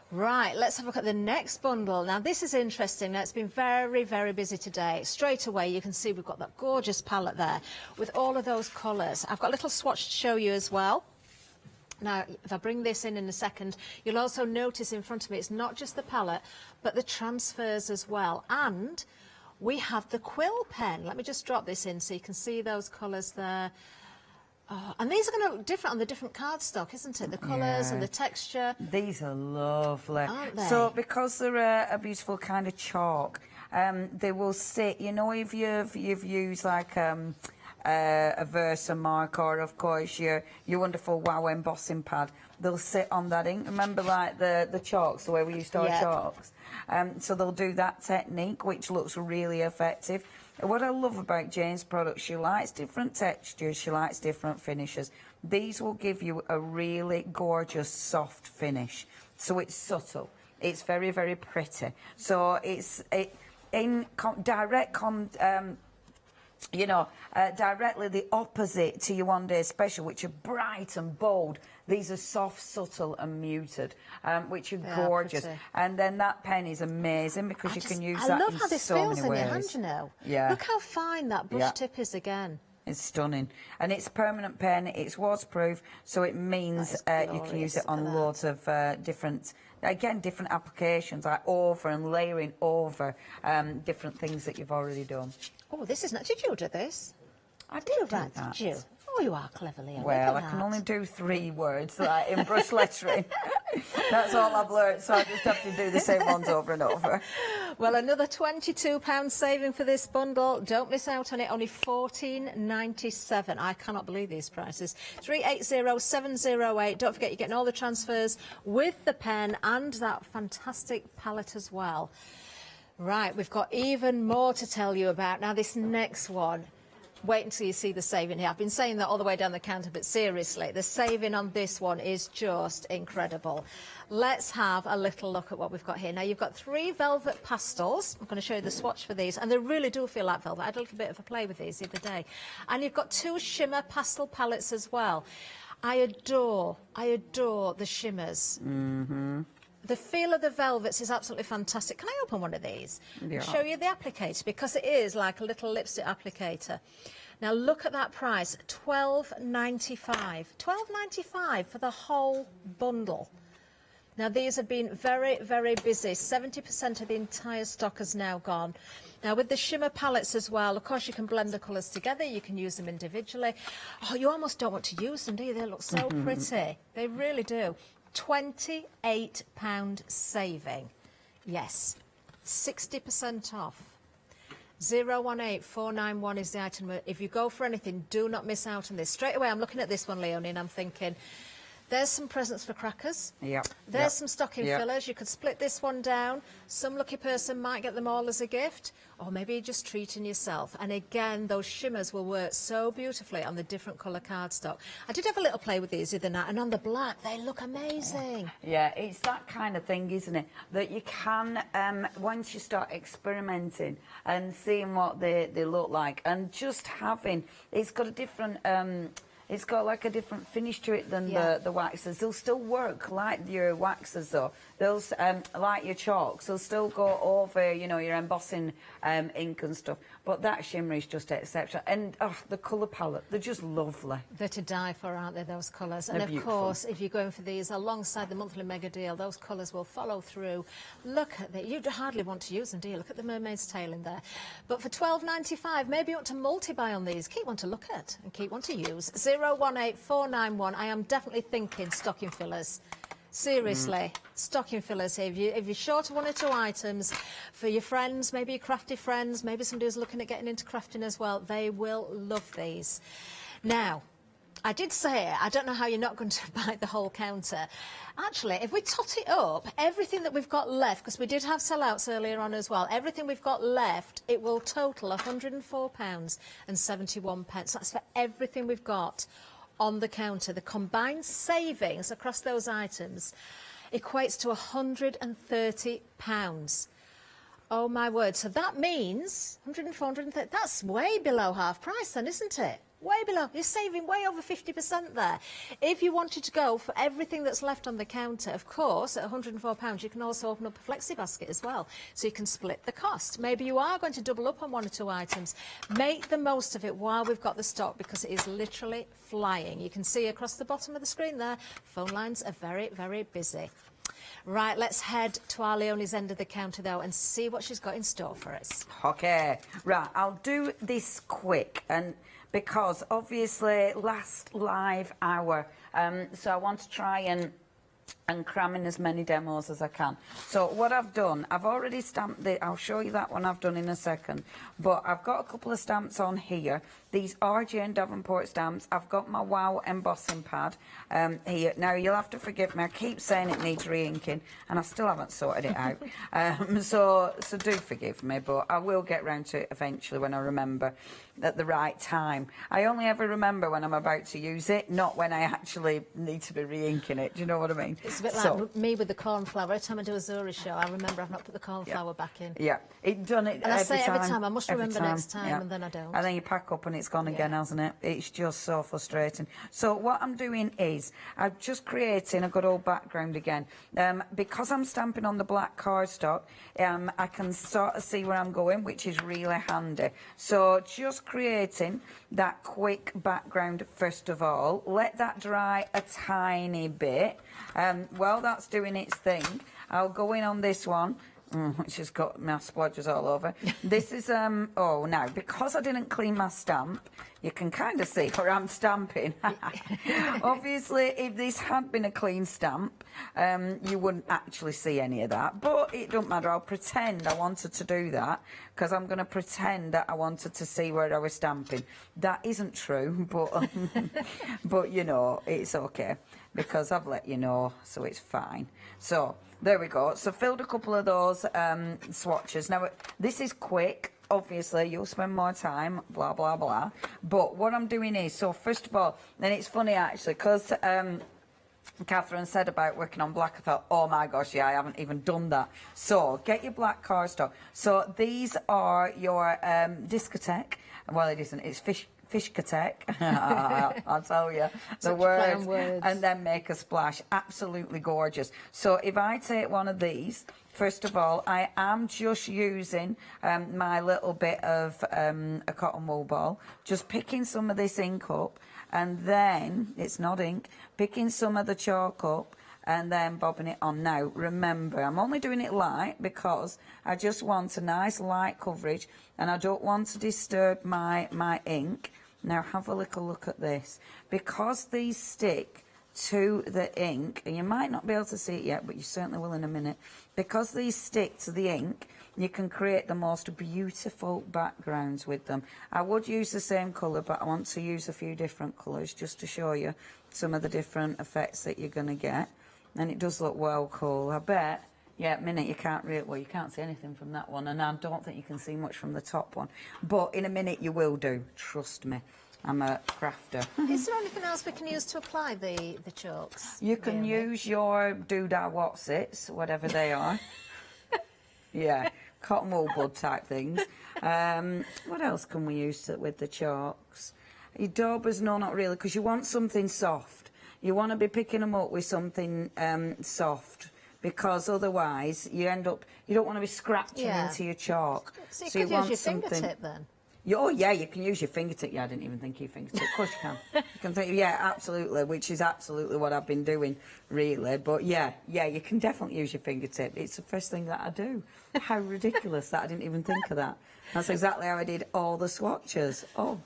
U: Right, let's have a look at the next bundle. Now, this is interesting. Now, it's been very, very busy today. Straight away, you can see we've got that gorgeous palette there with all of those colours. I've got a little swatch to show you as well. Now, if I bring this in a second, you'll also notice in front of me, it's not just the palette, but the transfers as well. And we have the quill pen. Let me just drop this in so you can see those colours there. Oh, and these are going to look different on the different cardstock, isn't it? The colours and the texture.
I: These are lovely.
U: Aren't they?
I: So, because they're a beautiful kind of chalk, they will sit, you know, if you've used like a Versamark or, of course, your wonderful Wow embossing pad, they'll sit on that ink. Remember, like the chalks, the way we used to our chalks? So they'll do that technique, which looks really effective. What I love about Jane's products, she likes different textures, she likes different finishes. These will give you a really gorgeous soft finish. So it's subtle, it's very, very pretty. So it's directly the opposite to your one day special, which are bright and bold. These are soft, subtle and muted, which are
U: They are
I: gorgeous.
U: pretty.
I: And then that pen is amazing because you can use that
U: I love
I: in
U: how this
I: so
U: feels
I: many
U: in
I: ways.
U: your hand, you know.
I: Yeah.
U: Look how fine that brush
I: Yeah.
U: tip is again.
I: It's stunning. And it's a permanent pen, it's waterproof, so it means you can use it on loads of different applications, like over and layering over different things that you've already done.
U: Oh, this is not... Did you do this?
I: I
U: did
I: do
U: that,
I: that.
U: did you? Oh, you are clever, Leon.
I: Well,
U: Look
I: I
U: at
I: can
U: that.
I: only do 3 words like, in brush lettering. That's all I've learnt, so I just have to do the same ones over and over.
U: Well, another £22 saving for this bundle. Don't miss out on it. Only $14.97. I cannot believe these prices. 380708. Don't forget, you're getting all the transfers with the pen and that fantastic palette as well. Right, we've got even more to tell you about. Now, this next one. Wait until you see the saving here. I've been saying that all the way down the counter, but seriously, the saving on this one is just incredible. Let's have a little look at what we've got here. Now, you've got 3 velvet pastels. I'm going to show you the swatch for these, and they really do feel like velvet. I had a little bit of a play with these the other day. And you've got 2 shimmer pastel palettes as well. I adore the shimmers.
I: Mm-hmm.
U: The feel of the velvets is absolutely fantastic. Can I open one of these?
I: Yeah.
U: Show you the applicator, because it is like a little lipstick applicator. Now look at that price, $12.95. $12.95 for the whole bundle. Now these have been very, very busy. 70% of the entire stock has now gone. Now with the shimmer palettes as well, of course you can blend the colours together, you can use them individually. Oh, you almost don't want to use them, do you? They look so pretty. They really do. £28 saving. Yes, 60% off. 018491 is the item. If you go for anything, do not miss out on this. Straight away, I'm looking at this one, Leonie, and I'm thinking, there's some presents for crackers.
I: Yep.
U: There's some stocking
I: Yep.
U: fillers. You could split this one down. Some lucky person might get them all as a gift, or maybe you're just treating yourself. And again, those shimmers will work so beautifully on the different colour cardstock. I did have a little play with these the other night, and on the black, they look amazing.
I: Yeah, it's that kind of thing, isn't it? That you can, once you start experimenting and seeing what they look like, and just having, it's got a different... it's got like a different finish to it than the waxes. They'll still work like your waxes though. They'll, like your chalks, they'll still go over, you know, your embossing ink and stuff. But that shimmer is just exceptional. And the colour palette, they're just lovely.
U: They're to die for, aren't they, those colours?
I: They're
U: And of
I: beautiful.
U: course, if you're going for these alongside the monthly mega deal, those colours will follow through. Look at that. You hardly want to use them, do you? Look at the mermaid's tail in there. But for $12.95, maybe you want to multi-buy on these. Keep one to look at and keep one to use. 018491. I am definitely thinking stocking fillers. Seriously, stocking fillers here. If you're short of 1 or 2 items for your friends, maybe your crafty friends, maybe somebody who's looking at getting into crafting as well, they will love these. Now, I did say, I don't know how you're not going to buy the whole counter. Actually, if we tot it up, everything that we've got left, because we did have sellouts earlier on as well, everything we've got left, it will total £104.71. That's for everything we've got on the counter. The combined savings across those items equates to £130. Oh my word. So that means 130, that's way below half price then, isn't it? Way below. You're saving way over 50% there. If you wanted to go for everything that's left on the counter, of course, at £104, you can also open up a flexi basket as well, so you can split the cost. Maybe you are going to double up on 1 or 2 items. Make the most of it while we've got the stock, because it is literally flying. You can see across the bottom of the screen there, phone lines are very, very busy. Right, let's head to our Leonie's end of the counter, though, and see what she's got in store for us.
I: Okay, right, I'll do this quick, and because obviously last live hour, so I want to try and cram in as many demos as I can. So what I've done, I've already stamped the, I'll show you that one I've done in a second, but I've got a couple of stamps on here. These are Jane Davenport stamps. I've got my Wow embossing pad here. Now, you'll have to forgive me, I keep saying it needs re-inking, and I still haven't sorted it out. So do forgive me, but I will get round to it eventually when I remember at the right time. I only ever remember when I'm about to use it, not when I actually need to be re-inking it. Do you know what I mean?
U: It's a bit
I: So-
U: like me with the cornflower. Every time I do a Zuri show, I remember I've not put the cornflower back in.
I: Yeah, it done it
U: And I
I: every
U: say it
I: time.
U: every time, I must
I: every
U: remember next time, and then I don't.
I: And then you pack up and it's gone again, hasn't it? It's just so frustrating. So what I'm doing is, I'm just creating a good old background again. Because I'm stamping on the black cardstock, I can sort of see where I'm going, which is really handy. So just creating that quick background first of all. Let that dry a tiny bit. While that's doing its thing, I'll go in on this one, which has got my splodges all over. This is, oh, now, because I didn't clean my stamp, you can kind of see where I'm stamping. Obviously, if this had been a clean stamp, you wouldn't actually see any of that. But it don't matter. I'll pretend I wanted to do that, because I'm going to pretend that I wanted to see where I was stamping. That isn't true, but, but you know, it's okay, because I've let you know, so it's fine. So, there we go. So filled a couple of those swatches. Now, this is quick. Obviously, you'll spend more time, blah, blah, blah. But what I'm doing is, so first of all, and it's funny actually, because Catherine said about working on black, I thought, oh my gosh, yeah, I haven't even done that. So get your black cardstock. So these are your discotheque. Well, it isn't. It's Fishkatech, I'll tell you the words, and then make a splash. Absolutely gorgeous. So if I take one of these, first of all, I am just using my little bit of a cotton wool ball, just picking some of this ink up, and then, it's not ink, picking some of the chalk up, and then bobbing it on. Now, remember, I'm only doing it light because I just want a nice light coverage, and I don't want to disturb my ink. Now, have a little look at this. Because these stick to the ink, and you might not be able to see it yet, but you certainly will in a minute. Because these stick to the ink, you can create the most beautiful backgrounds with them. I would use the same colour, but I want to use a few different colours just to show you some of the different effects that you're going to get. And it does look well cool. I bet, yeah, at a minute you can't really, well, you can't see anything from that one, and I don't think you can see much from the top one. But in a minute you will do, trust me. I'm a crafter.
U: Is there anything else we can use to apply the chalks?
I: You can use your doodah whatsits, whatever they are. Yeah, cotton wool bud type things. What else can we use with the chalks? Your daubers, no, not really, because you want something soft. You want to be picking them up with something soft, because otherwise you end up, you don't want to be scratching into your chalk.
U: So you could use your fingertip then?
I: Oh yeah, you can use your fingertip. Yeah, I didn't even think of your fingertip. Of course you can. You can think, yeah, absolutely, which is absolutely what I've been doing, really. But yeah, you can definitely use your fingertip. It's the first thing that I do. How ridiculous that I didn't even think of that. That's exactly how I did all the swatches. Oh,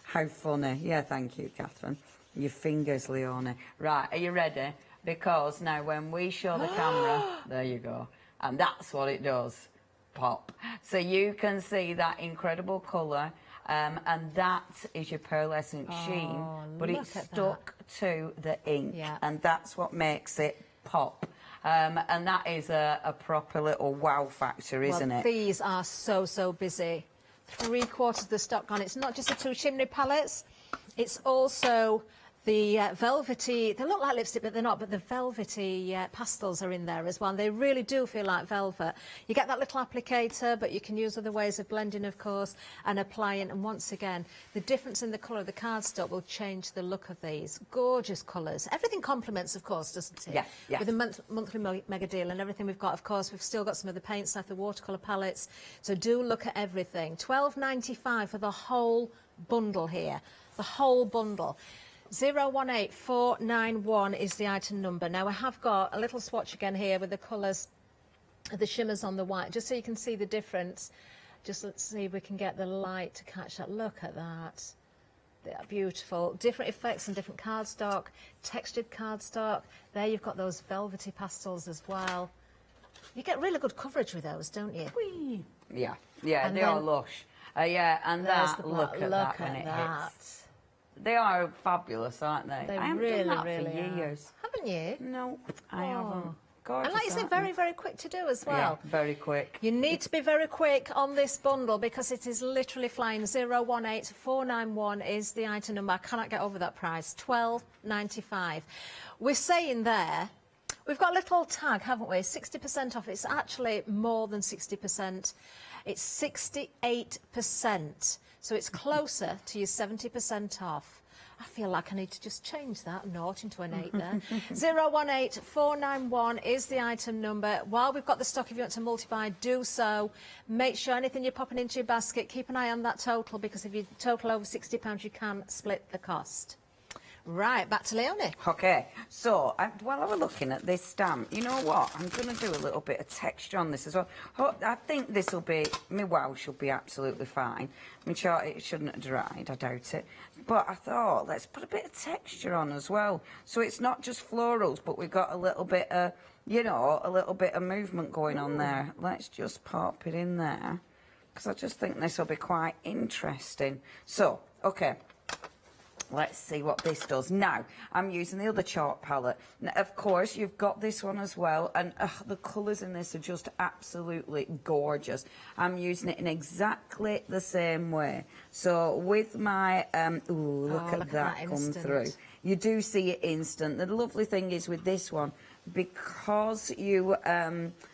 I: how funny. Yeah, thank you, Catherine. Your fingers, Leonie. Right, are you ready? Because now when we show the camera, there you go. And that's what it does. Pop. So you can see that incredible colour, and that is your pearlescent sheen, but it's stuck to the ink, and that's what makes it pop. And that is a proper little wow factor, isn't it?
U: These are so busy. 3/4 of the stock gone. It's not just the 2 chimney palettes, it's also the velvety, they look like lipstick, but they're not, but the velvety pastels are in there as well. And they really do feel like velvet. You get that little applicator, but you can use other ways of blending, of course, and applying. And once again, the difference in the colour of the cardstock will change the look of these. Gorgeous colours. Everything complements, of course, doesn't it?
I: Yeah.
U: With the monthly mega deal and everything we've got, of course, we've still got some of the paints left, the watercolour palettes. So do look at everything. £12.95 for the whole bundle here. The whole bundle. 018491 is the item number. Now, I have got a little swatch again here with the colours, the shimmers on the white, just so you can see the difference. Just let's see if we can get the light to catch that. Look at that. They are beautiful. Different effects and different cardstock, textured cardstock. There you've got those velvety pastels as well. You get really good coverage with those, don't you?
I: Whee! Yeah, and they are lush. Yeah, and that, look at that when it hits. They are fabulous, aren't they?
U: They
I: I haven't
U: really,
I: done that
U: really
I: for years.
U: Haven't you?
I: No, I haven't. Gorgeous,
U: and like you say, very, very quick to do as well.
I: Yeah, very quick.
U: You need to be very quick on this bundle because it is literally flying. 018491 is the item number. I cannot get over that price. £12.95. We're saying there, We've got a little tag, haven't we? 60% off. It's actually more than 60%. It's 68%. So it's closer to your 70% off. I feel like I need to just change that naught into an 8 there. 018491 is the item number. While we've got the stock, if you want to multiply, do so. Make sure anything you're popping into your basket, keep an eye on that total, because if you total over £60, you can split the cost. Right, back to Leonie.
J: Okay, so while I was looking at this stamp, you know what? I'm going to do a little bit of texture on this as well. I think this will be, my wow should be absolutely fine. My chart, it shouldn't have dried, I doubt it. But I thought, let's put a bit of texture on as well. So it's not just florals, but we've got a little bit of, you know, a little bit of movement going on there. Let's just pop it in there, because I just think this will be quite interesting. So, okay. Let's see what this does. Now, I'm using the other chalk palette. Now, of course, you've got this one as well, and the colours in this are just absolutely gorgeous. I'm using it in exactly the same way. So with my, ooh, look at that come through. You do see it instant. The lovely thing is with this one, because you,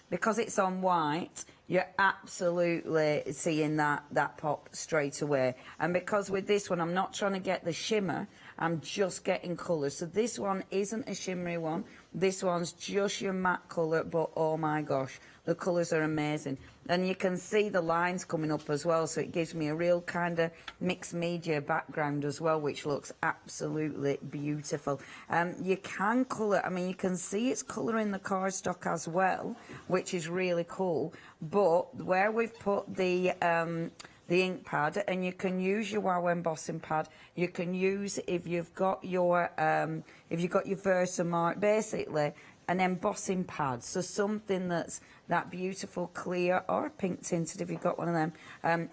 J: because it's on white, you're absolutely seeing that pop straight away. And because with this one, I'm not trying to get the shimmer, I'm just getting colour. So this one isn't a shimmery one. This one's just your matte colour, but oh my gosh, the colours are amazing. And you can see the lines coming up as well, so it gives me a real kind of mixed media background as well, which looks absolutely beautiful. You can colour, I mean, you can see it's colouring the cardstock as well, which is really cool. But where we've put the ink pad, and you can use your wow embossing pad, you can use, if you've got your Versamark, basically an embossing pad, so something that's that beautiful clear or pink tinted, if you've got one of them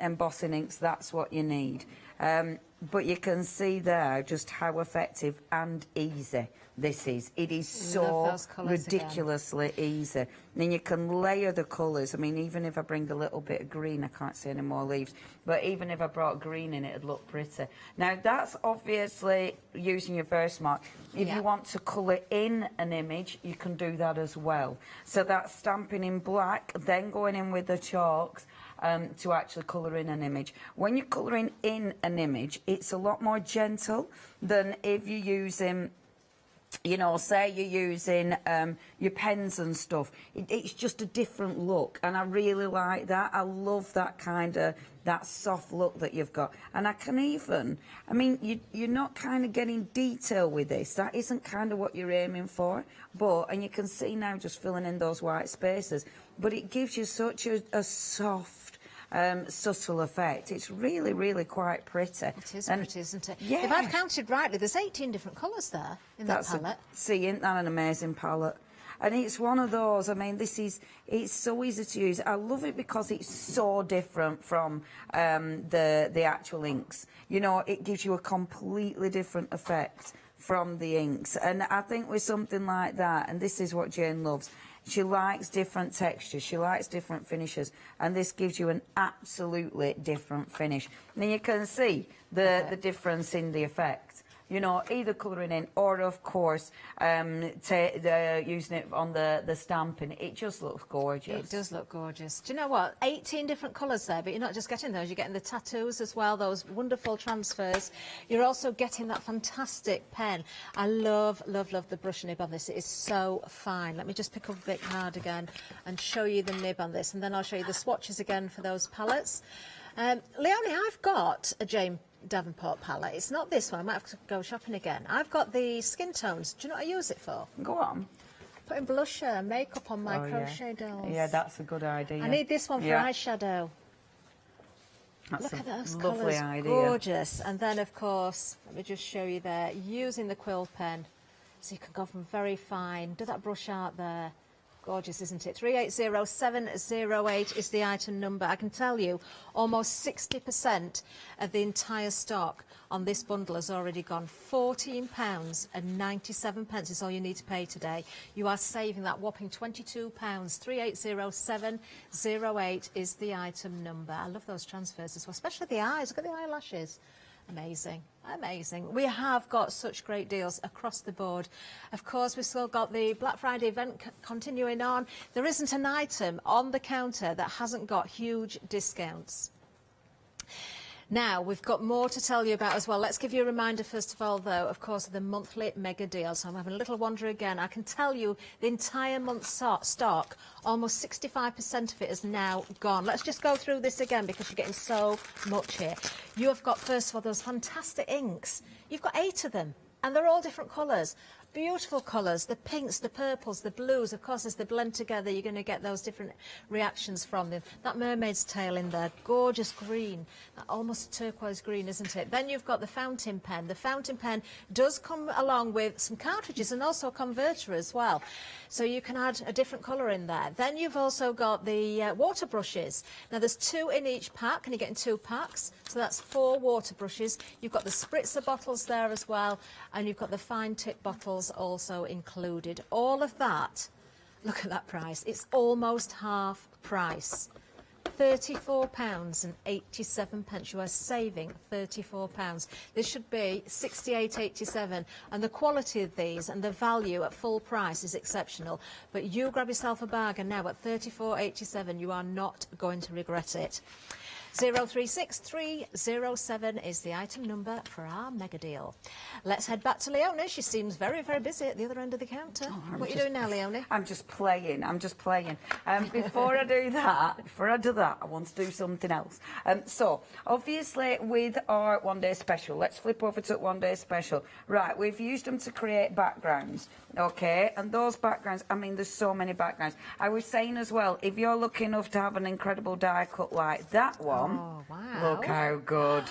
J: embossing inks, that's what you need. But you can see there just how effective and easy this is. It is so ridiculously easy. And then you can layer the colours. I mean, even if I bring a little bit of green, I can't see any more leaves, but even if I brought green in, it'd look pretty. Now, that's obviously using your Versamark. If you want to colour in an image, you can do that as well. So that's stamping in black, then going in with the chalks, to actually colour in an image. When you're colouring in an image, it's a lot more gentle than if you're using, you know, say you're using your pens and stuff. It's just a different look, and I really like that. I love that kind of, that soft look that you've got. And I can even, I mean, you're not kind of getting detail with this. That isn't kind of what you're aiming for. But, and you can see now just filling in those white spaces, but it gives you such a soft, subtle effect. It's really, really quite pretty.
U: It is pretty, isn't it?
J: Yeah.
U: If I've counted rightly, there's 18 different colours there in that palette.
J: See, isn't that an amazing palette? And it's one of those, I mean, it's so easy to use. I love it because it's so different from the actual inks. You know, it gives you a completely different effect from the inks. And I think with something like that, and this is what Jane loves, she likes different textures, she likes different finishes, and this gives you an absolutely different finish. And then you can see the difference in the effect. You know, either colouring in or, of course, using it on the stamping. It just looks gorgeous.
U: It does look gorgeous. Do you know what? 18 different colours there, but you're not just getting those. You're getting the tattoos as well, those wonderful transfers. You're also getting that fantastic pen. I love, love, love the brush nib on this. It is so fine. Let me just pick up a bit hard again and show you the nib on this, and then I'll show you the swatches again for those palettes. Leonie, I've got a Jane Davenport palette. It's not this one. I might have to go shopping again. I've got the skin tones. Do you know what I use it for?
J: Go on.
U: Putting blusher, makeup on my crochet dolls.
J: Yeah, that's a good idea.
U: I need this one for eyeshadow.
J: That's
U: Look at those
J: lovely
U: colours.
J: idea.
U: Gorgeous. And then, of course, let me just show you there, using the quill pen. So you can go from very fine. Do that brush art there. Gorgeous, isn't it? 380708 is the item number. I can tell you almost 60% of the entire stock on this bundle has already gone. £14.97 is all you need to pay today. You are saving that whopping £22. 380708 is the item number. I love those transfers as well, especially the eyes. Look at the eyelashes. Amazing, amazing. We have got such great deals across the board. Of course, we've still got the Black Friday event continuing on. There isn't an item on the counter that hasn't got huge discounts. Now, we've got more to tell you about as well. Let's give you a reminder, first of all, though, of course, of the monthly mega deal. So I'm having a little wander again. I can tell you the entire month's stock, almost 65% of it is now gone. Let's just go through this again because you're getting so much here. You have got, first of all, those fantastic inks. You've got 8 of them, and they're all different colours. Beautiful colours, the pinks, the purples, the blues. Of course, as they blend together, you're going to get those different reactions from them. That mermaid's tail in there, gorgeous green, almost turquoise green, isn't it? Then you've got the fountain pen. The fountain pen does come along with some cartridges and also a converter as well. So you can add a different colour in there. Then you've also got the water brushes. Now, there's 2 in each pack, and you're getting 2 packs. So that's 4 water brushes. You've got the spritzer bottles there as well, and you've got the fine tip bottles also included. All of that, look at that price, it's almost half price. £34.87. You are saving £34. This should be £68.87, and the quality of these and the value at full price is exceptional. But you grab yourself a bargain now at £34.87. You are not going to regret it. 036307 is the item number for our mega deal. Let's head back to Leonie. She seems very, very busy at the other end of the counter. What are you doing now, Leonie?
J: I'm just playing. Before I do that, I want to do something else. So, obviously, with our one-day special, let's flip over to one-day special. Right, we've used them to create backgrounds, okay? And those backgrounds, I mean, there's so many backgrounds. I was saying as well, if you're lucky enough to have an incredible die cut like that one,
U: oh, wow.
J: Look how good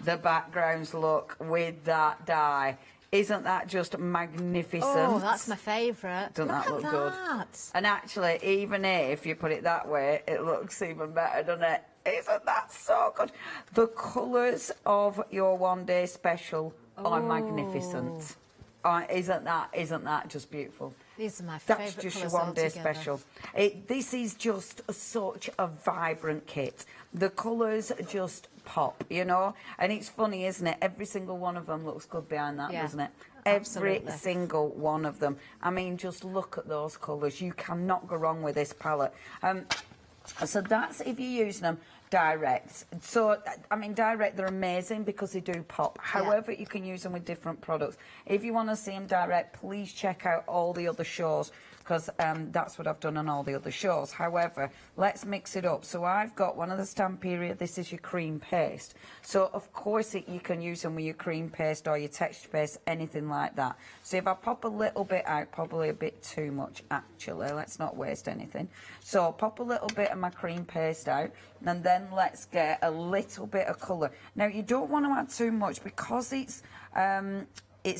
J: the backgrounds look with that die. Isn't that just magnificent?
U: Oh, that's my favourite.
J: Doesn't that look good? And actually, even if you put it that way, it looks even better, doesn't it? Isn't that so good? The colours of your one-day special are magnificent. Isn't that just beautiful?
U: These are my favourite
J: That's just your
U: colours
J: one-day
U: altogether.
J: special. This is just such a vibrant kit. The colours just pop, you know? And it's funny, isn't it? Every single one of them looks good behind that, doesn't it?
U: Absolutely.
J: Every single one of them. I mean, just look at those colours. You cannot go wrong with this palette. So that's if you're using them direct. So, I mean, direct, they're amazing because they do pop. However, you can use them with different products. If you want to see them direct, please check out all the other shows, because that's what I've done on all the other shows. However, let's mix it up. So I've got one of the Stamperia. This is your cream paste. So, of course, you can use them with your cream paste or your texture paste, anything like that. So if I pop a little bit out, probably a bit too much, actually. Let's not waste anything. So pop a little bit of my cream paste out, and then let's get a little bit of colour. Now, you don't want to add too much because it's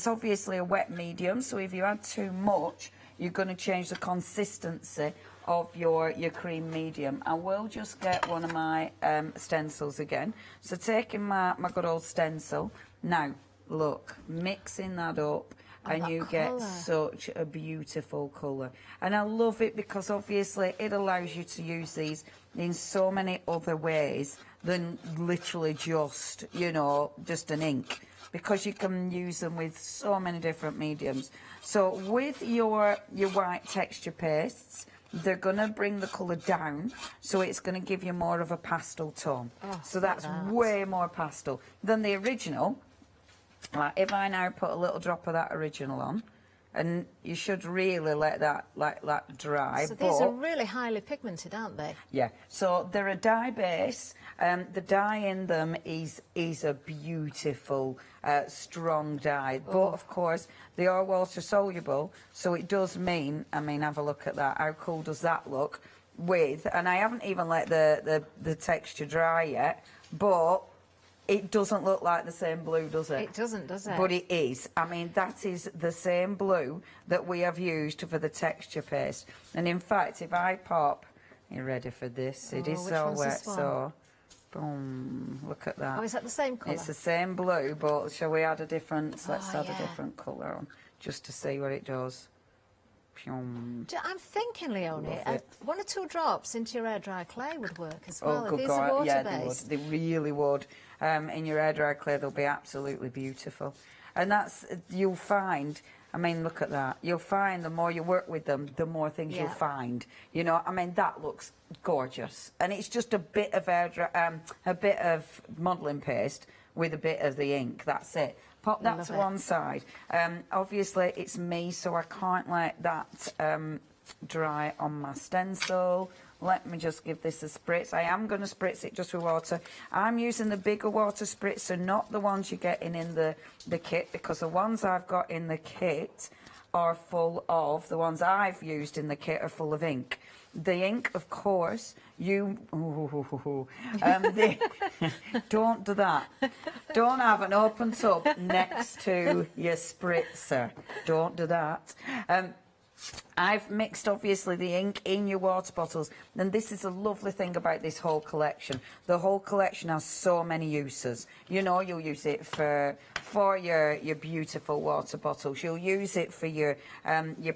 J: obviously a wet medium, so if you add too much, you're going to change the consistency of your cream medium. I will just get one of my stencils again. So taking my good old stencil. Now, look, mixing that up, and you get such a beautiful colour. And I love it because obviously it allows you to use these in so many other ways than literally just, you know, just an ink, because you can use them with so many different mediums. So with your white texture pastes, they're going to bring the colour down, so it's going to give you more of a pastel tone. So that's way more pastel than the original. Like if I now put a little drop of that original on, and you should really let that dry.
U: So these are really highly pigmented, aren't they?
J: Yeah, so they're a dye base. The dye in them is a beautiful, strong dye. But, of course, they are water soluble, so it does mean, I mean, have a look at that. How cool does that look? And I haven't even let the texture dry yet, but it doesn't look like the same blue, does it?
U: It doesn't, does it?
J: But it is. I mean, that is the same blue that we have used for the texture paste. And in fact, if I pop, you ready for this? It is so wet, so boom, look at that.
U: Oh, is that the same colour?
J: It's the same blue, but shall we add a different, let's add a different colour on, just to see what it does. Pyong.
U: I'm thinking, Leonie,
J: Love it.
U: 1 or 2 drops into your air dry clay would work as well.
J: Oh, good
U: These are
J: God.
U: water
J: Yeah, they would.
U: based.
J: They really would. In your air dry clay, they'll be absolutely beautiful. And that's, you'll find, I mean, look at that. You'll find the more you work with them, the more things you'll find. You know, I mean, that looks gorgeous. And it's just a bit of a bit of modelling paste with a bit of the ink. That's it. Pop that to one side. Obviously, it's me, so I can't let that dry on my stencil. Let me just give this a spritz. I am going to spritz it just with water. I'm using the bigger water spritzer, not the ones you're getting in the kit, because the ones I've got in the kit are full of, the ones I've used in the kit are full of ink. The ink, of course, don't do that. Don't have an open tub next to your spritzer. Don't do that. I've mixed, obviously, the ink in your water bottles, and this is a lovely thing about this whole collection. The whole collection has so many uses. You know, you'll use it for your beautiful water bottles. You'll use it for your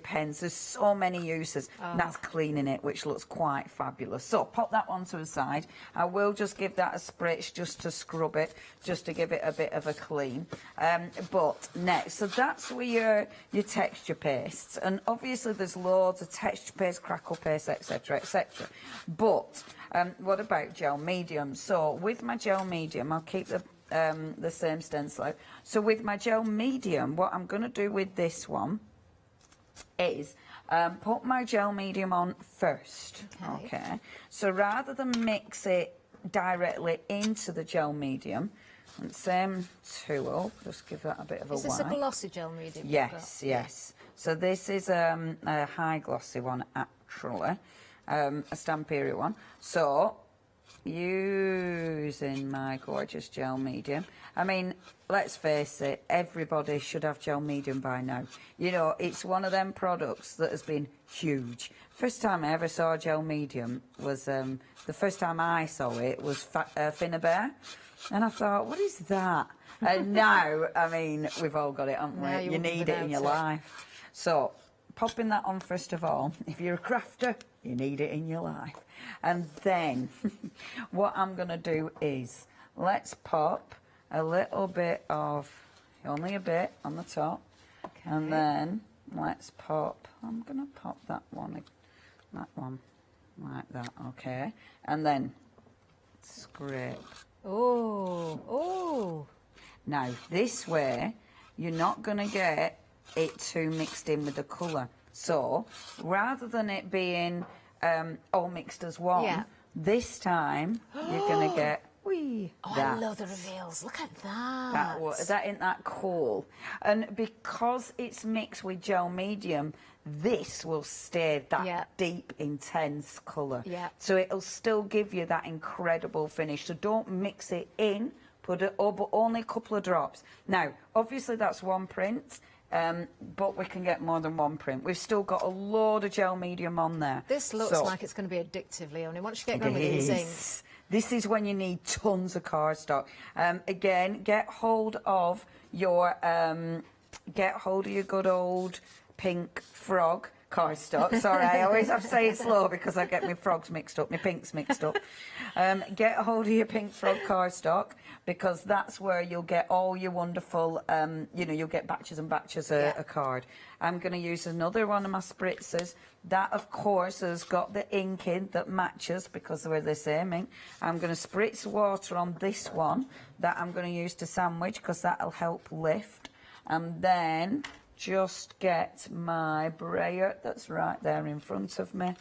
J: pens. There's so many uses. And that's cleaning it, which looks quite fabulous. So pop that one to the side. I will just give that a spritz just to scrub it, just to give it a bit of a clean. But next, so that's where your texture pastes, and obviously there's loads of texture paste, crackle paste, etc, etc. But what about gel medium? So with my gel medium, I'll keep the same stencil out. So with my gel medium, what I'm going to do with this one is put my gel medium on first. Okay. So rather than mix it directly into the gel medium, and same tool, just give that a bit of a wipe.
U: Is this a glossy gel medium?
J: Yes, yes. So this is a high glossy one, actually, a Stamperia one. So using my gorgeous gel medium, I mean, let's face it, everybody should have gel medium by now. You know, it's one of them products that has been huge. First time I ever saw gel medium was, the first time I saw it was Finnabair, and I thought, what is that? And now, I mean, we've all got it, haven't we? You need it in your life. So, popping that on first of all. If you're a crafter, you need it in your life. And then, what I'm going to do is, let's pop a little bit of, only a bit on the top. Okay. And then, let's pop, I'm going to pop that one like that, okay. And then, scrape.
U: Oh.
J: Now, this way, you're not going to get it too mixed in with the colour. So, rather than it being all mixed as one, this time, you're going to get,
U: I love the reveals. Look at that.
J: That ain't that cool. And because it's mixed with gel medium, this will stay that deep, intense colour. So it'll still give you that incredible finish. So don't mix it in, put it but only a couple of drops. Now, obviously that's one print, but we can get more than one print. We've still got a load of gel medium on there.
U: This looks like it's going to be addictive, Leonie. Once you get going with these inks.
J: This is when you need tons of cardstock. Again, get hold of your good old pink frog cardstock. Sorry, I always have to say it slow because I get my frogs mixed up, my pinks mixed up. Get hold of your pink frog cardstock, because that's where you'll get all your wonderful, you'll get batches and batches of card. I'm going to use another one of my spritzers. That, of course, has got the ink in that matches because they're the same ink. I'm going to spritz water on this one that I'm going to use to sandwich because that'll help lift. And then just get my brayer that's right there in front of me.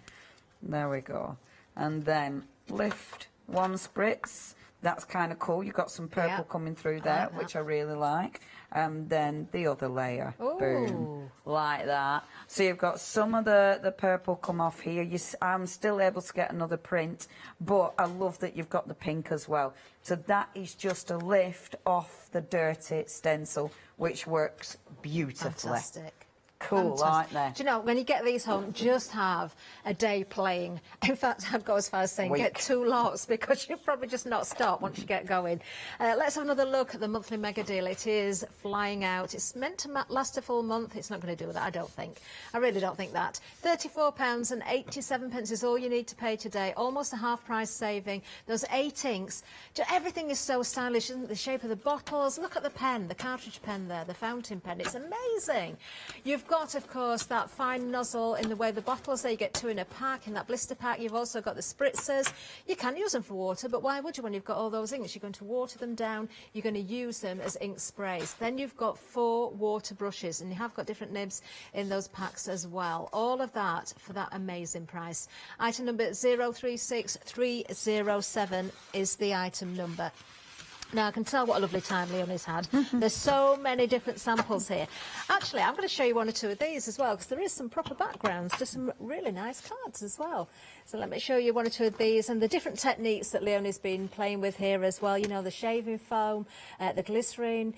J: There we go. And then lift one spritz. That's kind of cool. You've got some purple coming through there, which I really like. And then the other layer. Boom. Like that. So you've got some of the purple come off here. I'm still able to get another print, but I love that you've got the pink as well. So that is just a lift off the dirty stencil, which works beautifully.
U: Fantastic.
J: Cool,
U: Fantastic.
J: aren't they?
U: Do you know, when you get these home, just have a day playing. In fact, I'd go as far as saying get 2 lots, because you'll probably just not stop once you get going. Let's have another look at the monthly mega deal. It is flying out. It's meant to last a full month. It's not going to do that, I don't think. I really don't think that. £34.87 is all you need to pay today. Almost a half price saving. Those 8 inks. Everything is so stylish, isn't it? The shape of the bottles. Look at the pen, the cartridge pen there, the fountain pen. It's amazing. You've got, of course, that fine nozzle in the way the bottles there. You get 2 in a pack, in that blister pack. You've also got the spritzers. You can use them for water, but why would you when you've got all those inks? You're going to water them down. You're going to use them as ink sprays. Then you've got 4 water brushes, and you have got different nibs in those packs as well. All of that for that amazing price. Item number 036307 is the item number. Now, I can tell what a lovely time Leonie's had. There's so many different samples here. Actually, I'm going to show you 1 or 2 of these as well, because there is some proper backgrounds to some really nice cards as well. So let me show you 1 or 2 of these, and the different techniques that Leonie's been playing with here as well. You know, the shaving foam, the glycerine,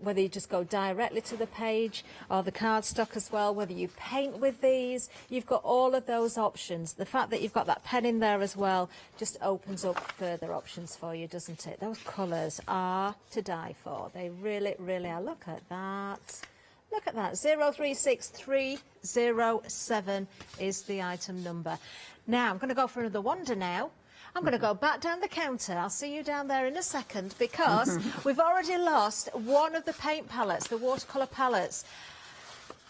U: whether you just go directly to the page, or the cardstock as well, whether you paint with these. You've got all of those options. The fact that you've got that pen in there as well just opens up further options for you, doesn't it? Those colours are to die for. They really, really are. Look at that. Look at that. 036307 is the item number. Now, I'm going to go for another wonder now. I'm going to go back down the counter. I'll see you down there in a second, because we've already lost 1 of the paint palettes, the watercolour palettes.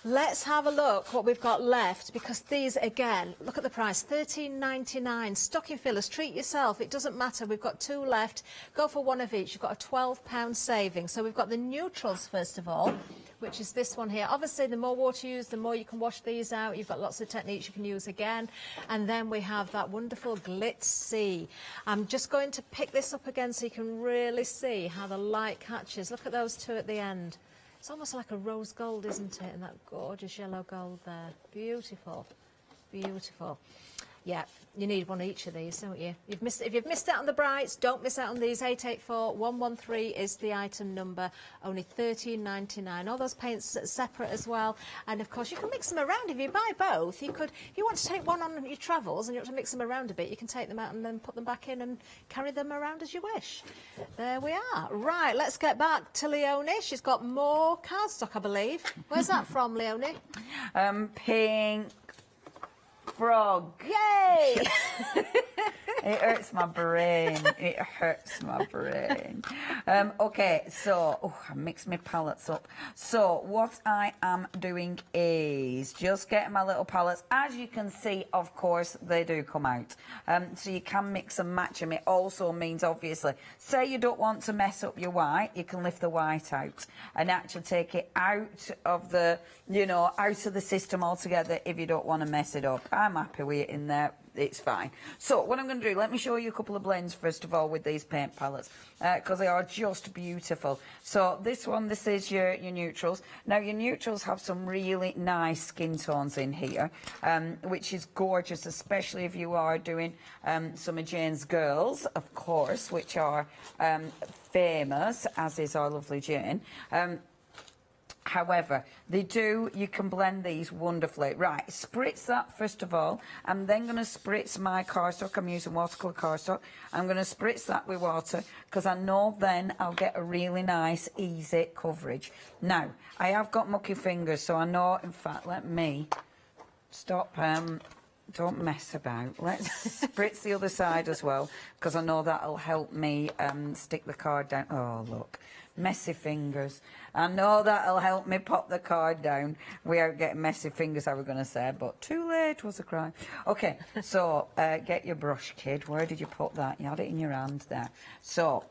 U: Let's have a look what we've got left, because these, again, look at the price, £13.99. Stocking fillers, treat yourself. It doesn't matter. We've got 2 left. Go for 1 of each. You've got a £12 saving. So we've got the neutrals, first of all, which is this one here. Obviously, the more water you use, the more you can wash these out. You've got lots of techniques you can use again. And then we have that wonderful Glitzy. I'm just going to pick this up again so you can really see how the light catches. Look at those 2 at the end. It's almost like a rose gold, isn't it? And that gorgeous yellow gold there. Beautiful. Beautiful. Yeah, you need 1 each of these, don't you? If you've missed out on the brights, don't miss out on these. 884113 is the item number. Only £13.99. All those paints separate as well. And of course, you can mix them around. If you buy both, you could. If you want to take 1 on your travels and you want to mix them around a bit, you can take them out and then put them back in and carry them around as you wish. There we are. Right, let's get back to Leonie. She's got more cardstock, I believe. Where's that from, Leonie?
J: Pink frog. Yay! It hurts my brain. It hurts my brain. Okay, so I mixed my palettes up. So what I am doing is just getting my little palettes. As you can see, of course, they do come out. So you can mix and match them. It also means, obviously, say you don't want to mess up your white, you can lift the white out and actually take it out of the, you know, out of the system altogether if you don't want to mess it up. I'm happy with it in there. It's fine. So what I'm going to do, let me show you a couple of blends first of all with these paint palettes, because they are just beautiful. So this one, this is your neutrals. Now your neutrals have some really nice skin tones in here, which is gorgeous, especially if you are doing some of Jane's girls, of course, which are famous, as is our lovely Jane. However, you can blend these wonderfully. Right, spritz that first of all. I'm then going to spritz my cardstock. I'm using watercolour cardstock. I'm going to spritz that with water, because I know then I'll get a really nice, easy coverage. Now, I have got mucky fingers, so I know, in fact, let me stop. Don't mess about. Let's spritz the other side as well, because I know that'll help me stick the card down. Oh, look. Messy fingers. I know that'll help me pop the card down without getting messy fingers, I was going to say, but too late was a crime. Okay, so get your brush, kid. Where did you put that? You had it in your hand there. So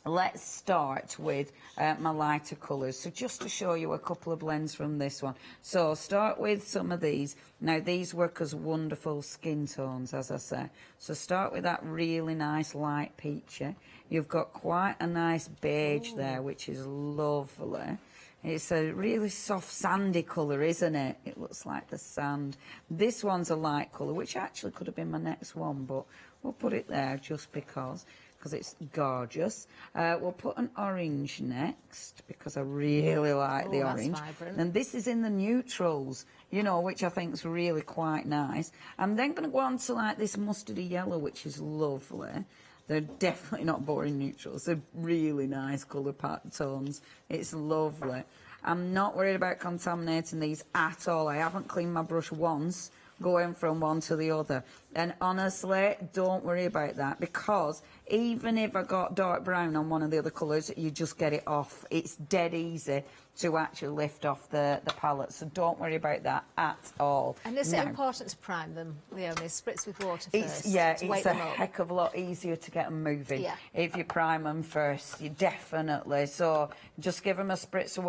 J: let's start with my lighter colours. So just to show you a couple of blends from this one. So start with some of these. Now these work as wonderful skin tones, as I say. So start with that really nice light peachy. You've got quite a nice beige there, which is lovely. It's a really soft sandy colour, isn't it? It looks like the sand. This one's a light colour, which actually could have been my next one, but we'll put it there just because because it's gorgeous. We'll put an orange next because I really like the
U: that's
J: orange.
U: vibrant.
J: And this is in the neutrals, you know, which I think is really quite nice. I'm then going to go on to like this mustardy yellow, which is lovely. They're definitely not boring neutrals. They're really nice colour tones. It's lovely. I'm not worried about contaminating these at all. I haven't cleaned my brush once going from one to the other. And honestly, don't worry about that, because even if I got dark brown on one of the other colours, you just get it off. It's dead easy to actually lift off the palette, so don't worry about that at all.
U: And is it
J: Now,
U: important to prime them, Leonie? Spritz with water
J: it's,
U: first?
J: yeah,
U: to
J: it's
U: wake
J: a
U: them up?
J: heck of a lot easier to get them moving
U: Yeah.
J: if you prime them first. You definitely. So just give them a spritz of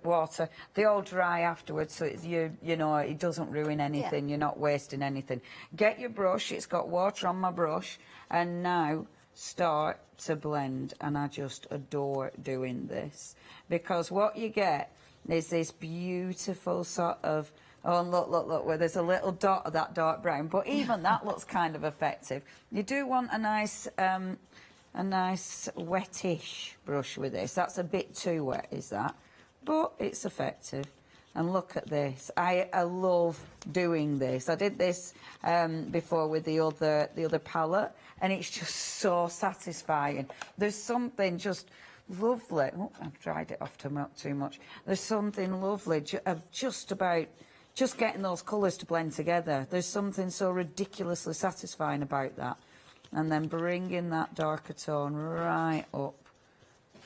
J: water. They all dry afterwards, so it's, you know, it doesn't ruin anything. You're not wasting anything. Get your brush. It's got water on my brush, and now start to blend. And I just adore doing this, because what you get is this beautiful sort of, oh, look, where there's a little dot of that dark brown, but even that looks kind of effective. You do want a nice wettish brush with this. That's a bit too wet, is that? But it's effective. And look at this. I love doing this. I did this before with the other palette, and it's just so satisfying. There's something just lovely. Oh, I've dried it off too much. There's something lovely just about just getting those colours to blend together. There's something so ridiculously satisfying about that. And then bringing that darker tone right up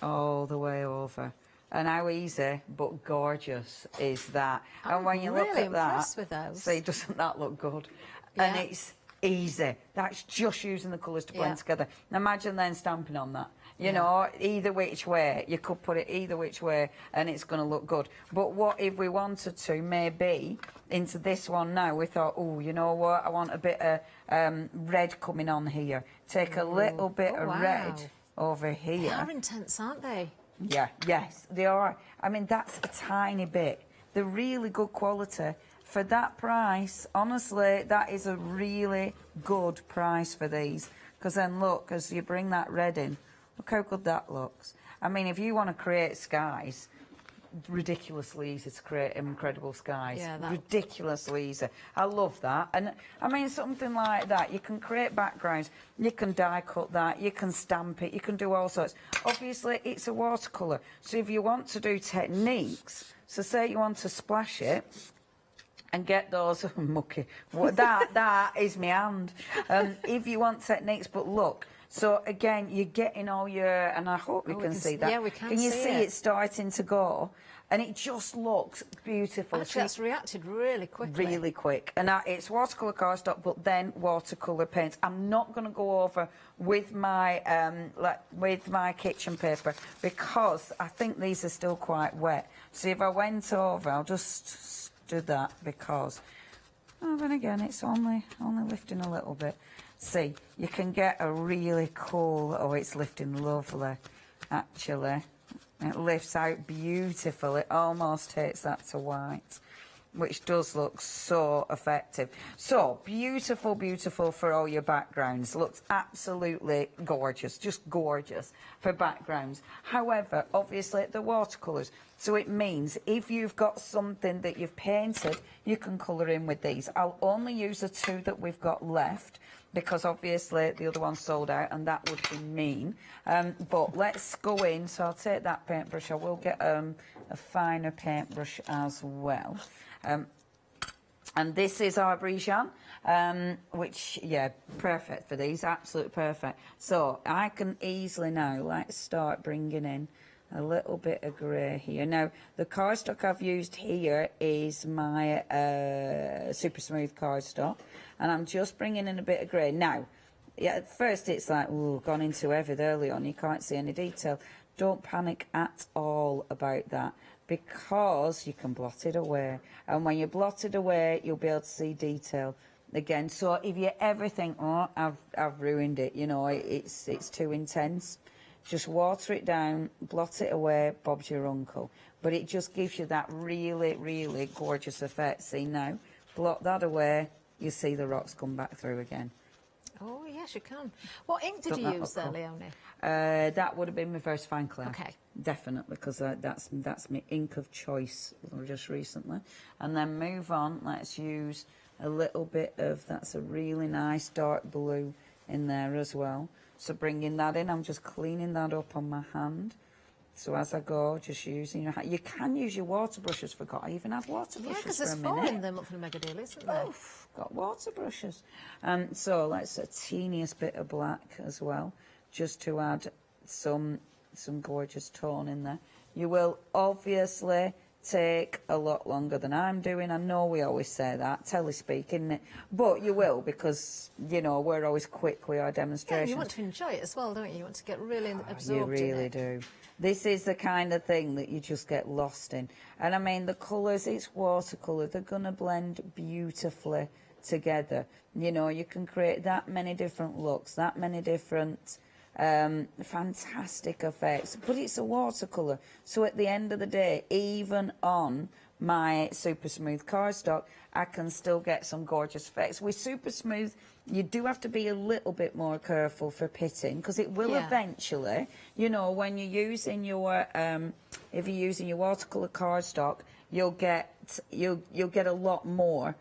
J: all the way over. And how easy but gorgeous is that? And when you look
U: really
J: at that,
U: impressed with those.
J: see, doesn't that look good?
U: Yeah.
J: And it's easy. That's just using the colours to blend together. Now imagine then stamping on that. You know, either which way, you could put it either which way and it's going to look good. But what if we wanted to, maybe, into this one now, we thought, oh, you know what, I want a bit of red coming on here. Take a little bit of red over here.
U: They are intense, aren't they?
J: Yeah, yes, they are. I mean, that's a tiny bit. They're really good quality. For that price, honestly, that is a really good price for these. Because then look, as you bring that red in, look how good that looks. I mean, if you want to create skies, ridiculously easy to create incredible skies.
U: Yeah, that...
J: ridiculously easy. I love that. And I mean, something like that, you can create backgrounds, you can die cut that, you can stamp it, you can do all sorts. Obviously, it's a watercolour, so if you want to do techniques, so say you want to splash it and get those mucky. That is my hand. If you want techniques, but look. So again, you're getting all your, and I hope you can see that.
U: Yeah, we can
J: you
U: see
J: see
U: it.
J: it starting to go? And it just looks beautiful.
U: Actually, that's reacted really quickly.
J: Really quick. And it's watercolour cardstock, but then watercolour paints. I'm not going to go over with my kitchen paper because I think these are still quite wet. So if I went over, I'll just do that because, oh, then again, it's only lifting a little bit. See, you can get a really cool, oh, it's lifting lovely, actually. It lifts out beautiful. It almost takes that to white, which does look so effective. So, beautiful, beautiful for all your backgrounds. Looks absolutely gorgeous, just gorgeous for backgrounds. However, obviously, the watercolours. So it means if you've got something that you've painted, you can colour in with these. I'll only use the two that we've got left, because obviously the other one's sold out and that would be mean. But let's go in. So I'll take that paintbrush. I will get a finer paintbrush as well. And this is our Brijan, which, yeah, perfect for these, absolutely perfect. So I can easily now, let's start bringing in a little bit of grey here. Now, the cardstock I've used here is my super smooth cardstock, and I'm just bringing in a bit of grey. Now, yeah, at first it's like, ooh, gone in too heavy early on, you can't see any detail. Don't panic at all about that, because you can blot it away. And when you blot it away, you'll be able to see detail again. So if you ever think, oh, I've ruined it, you know, it's too intense, just water it down, blot it away, Bob's your uncle. But it just gives you that really, really gorgeous effect. See now, blot that away, you see the rocks come back through again.
U: Oh, yes, you can. What ink did you use there, Leonie?
J: That would have been my first fine clay.
U: Okay.
J: Definitely, because that's my ink of choice just recently. And then move on, let's use a little bit of, that's a really nice dark blue in there as well. So bringing that in, I'm just cleaning that up on my hand. So as I go, just using your hand. You can use your water brushes, forgot I even had water brushes.
U: Yeah, because
J: for
U: there's
J: a
U: 4
J: minute.
U: in them up for the mega deal, isn't there?
J: Got water brushes. So let's a teeniest bit of black as well, just to add some gorgeous tone in there. You will obviously take a lot longer than I'm doing. I know we always say that, telespeak, isn't it? But you will, because, you know, we're always quick with our
U: Yeah,
J: demonstrations.
U: you want to enjoy it as well, don't you? You want to get really absorbed
J: You
U: in
J: really
U: it.
J: do. This is the kind of thing that you just get lost in. And I mean, the colours, it's watercolour, they're going to blend beautifully together. You know, you can create that many different looks, that many different fantastic effects, but it's a watercolour. So at the end of the day, even on my super smooth cardstock, I can still get some gorgeous effects. With super smooth, you do have to be a little bit more careful for pitting, because it will eventually, you know, when you're using your if you're using your watercolour cardstock, you'll get a lot more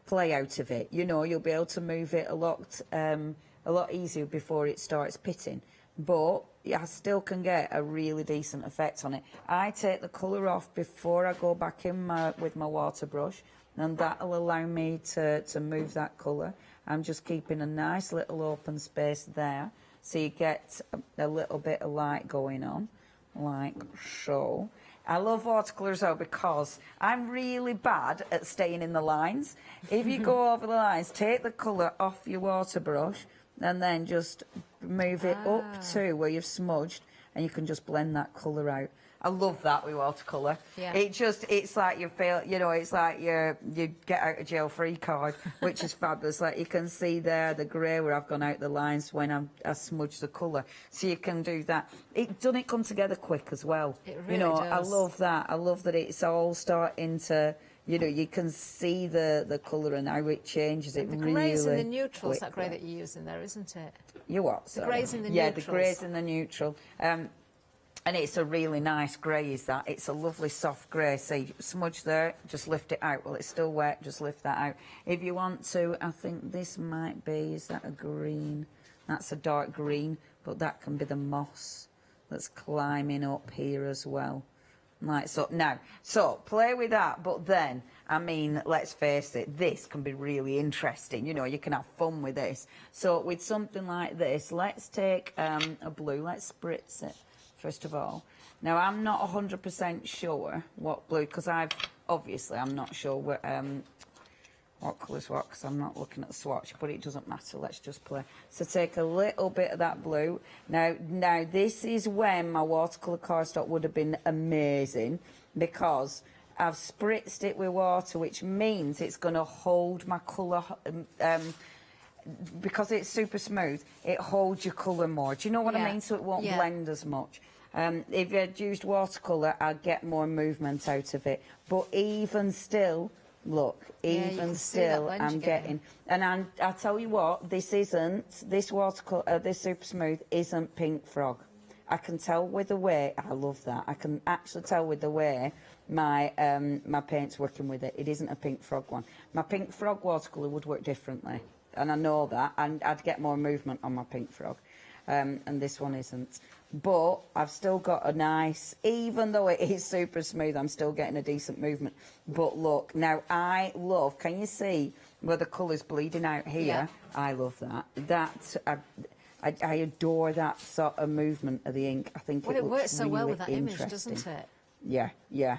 J: play out of it. You know, you'll be able to move it a lot easier before it starts pitting, but I still can get a really decent effect on it. I take the colour off before I go back in with my water brush, and that'll allow me to move that colour. I'm just keeping a nice little open space there, so you get a little bit of light going on, like so. I love watercolours though, because I'm really bad at staying in the lines. If you go over the lines, take the colour off your water brush, and then just move it up to where you've smudged, and you can just blend that colour out. I love that with watercolour.
U: Yeah.
J: It's like you feel, you know, it's like you get out of jail free card, which is fabulous. Like you can see there the grey where I've gone out the lines when I smudge the colour. So you can do that. Doesn't it come together quick as well?
U: It really
J: you know,
U: does.
J: I love that. I love that it's all starting to, you know, you can see the colour and how it changes. It
U: The
J: really
U: greys and the neutrals, that grey
J: quickly.
U: that you use in there, isn't it?
J: You what?
U: The
J: Sorry?
U: greys and the
J: yeah,
U: neutrals.
J: the greys and the neutral. And it's a really nice grey, is that? It's a lovely soft grey. So you smudge there, just lift it out. Well, it's still wet, just lift that out. If you want to, I think this might be, is that a green? That's a dark green, but that can be the moss that's climbing up here as well. Like so. Now, so play with that, but then, I mean, let's face it, this can be really interesting. You know, you can have fun with this. So with something like this, let's take a blue, let's spritz it. First of all. Now, I'm not 100% sure what blue, because I'm not sure what colour's what, because I'm not looking at the swatch, but it doesn't matter. Let's just play. So take a little bit of that blue. Now this is when my watercolour cardstock would have been amazing, because I've spritzed it with water, which means it's going to hold my colour. Because it's super smooth, it holds your colour more. Do you know what I mean? So it won't blend as much. If you had used watercolour, I'd get more movement out of it. But even still, look, even still, I'm getting... And I'll tell you what, this watercolour, this super smooth isn't Pink Frog. I can tell with the way, I love that, I can actually tell with the way my paint's working with it. It isn't a Pink Frog one. My Pink Frog watercolour would work differently. And I know that, and I'd get more movement on my Pink Frog, and this one isn't. But I've still got a nice, even though it is super smooth, I'm still getting a decent movement. But look, now I love, can you see where the colour's bleeding out here?
U: Yeah.
J: I love that. I adore that sort of movement of the ink. I think
U: Well,
J: it
U: it
J: looks
U: works so
J: really
U: well with that image,
J: interesting.
U: doesn't it?
J: Yeah, yeah.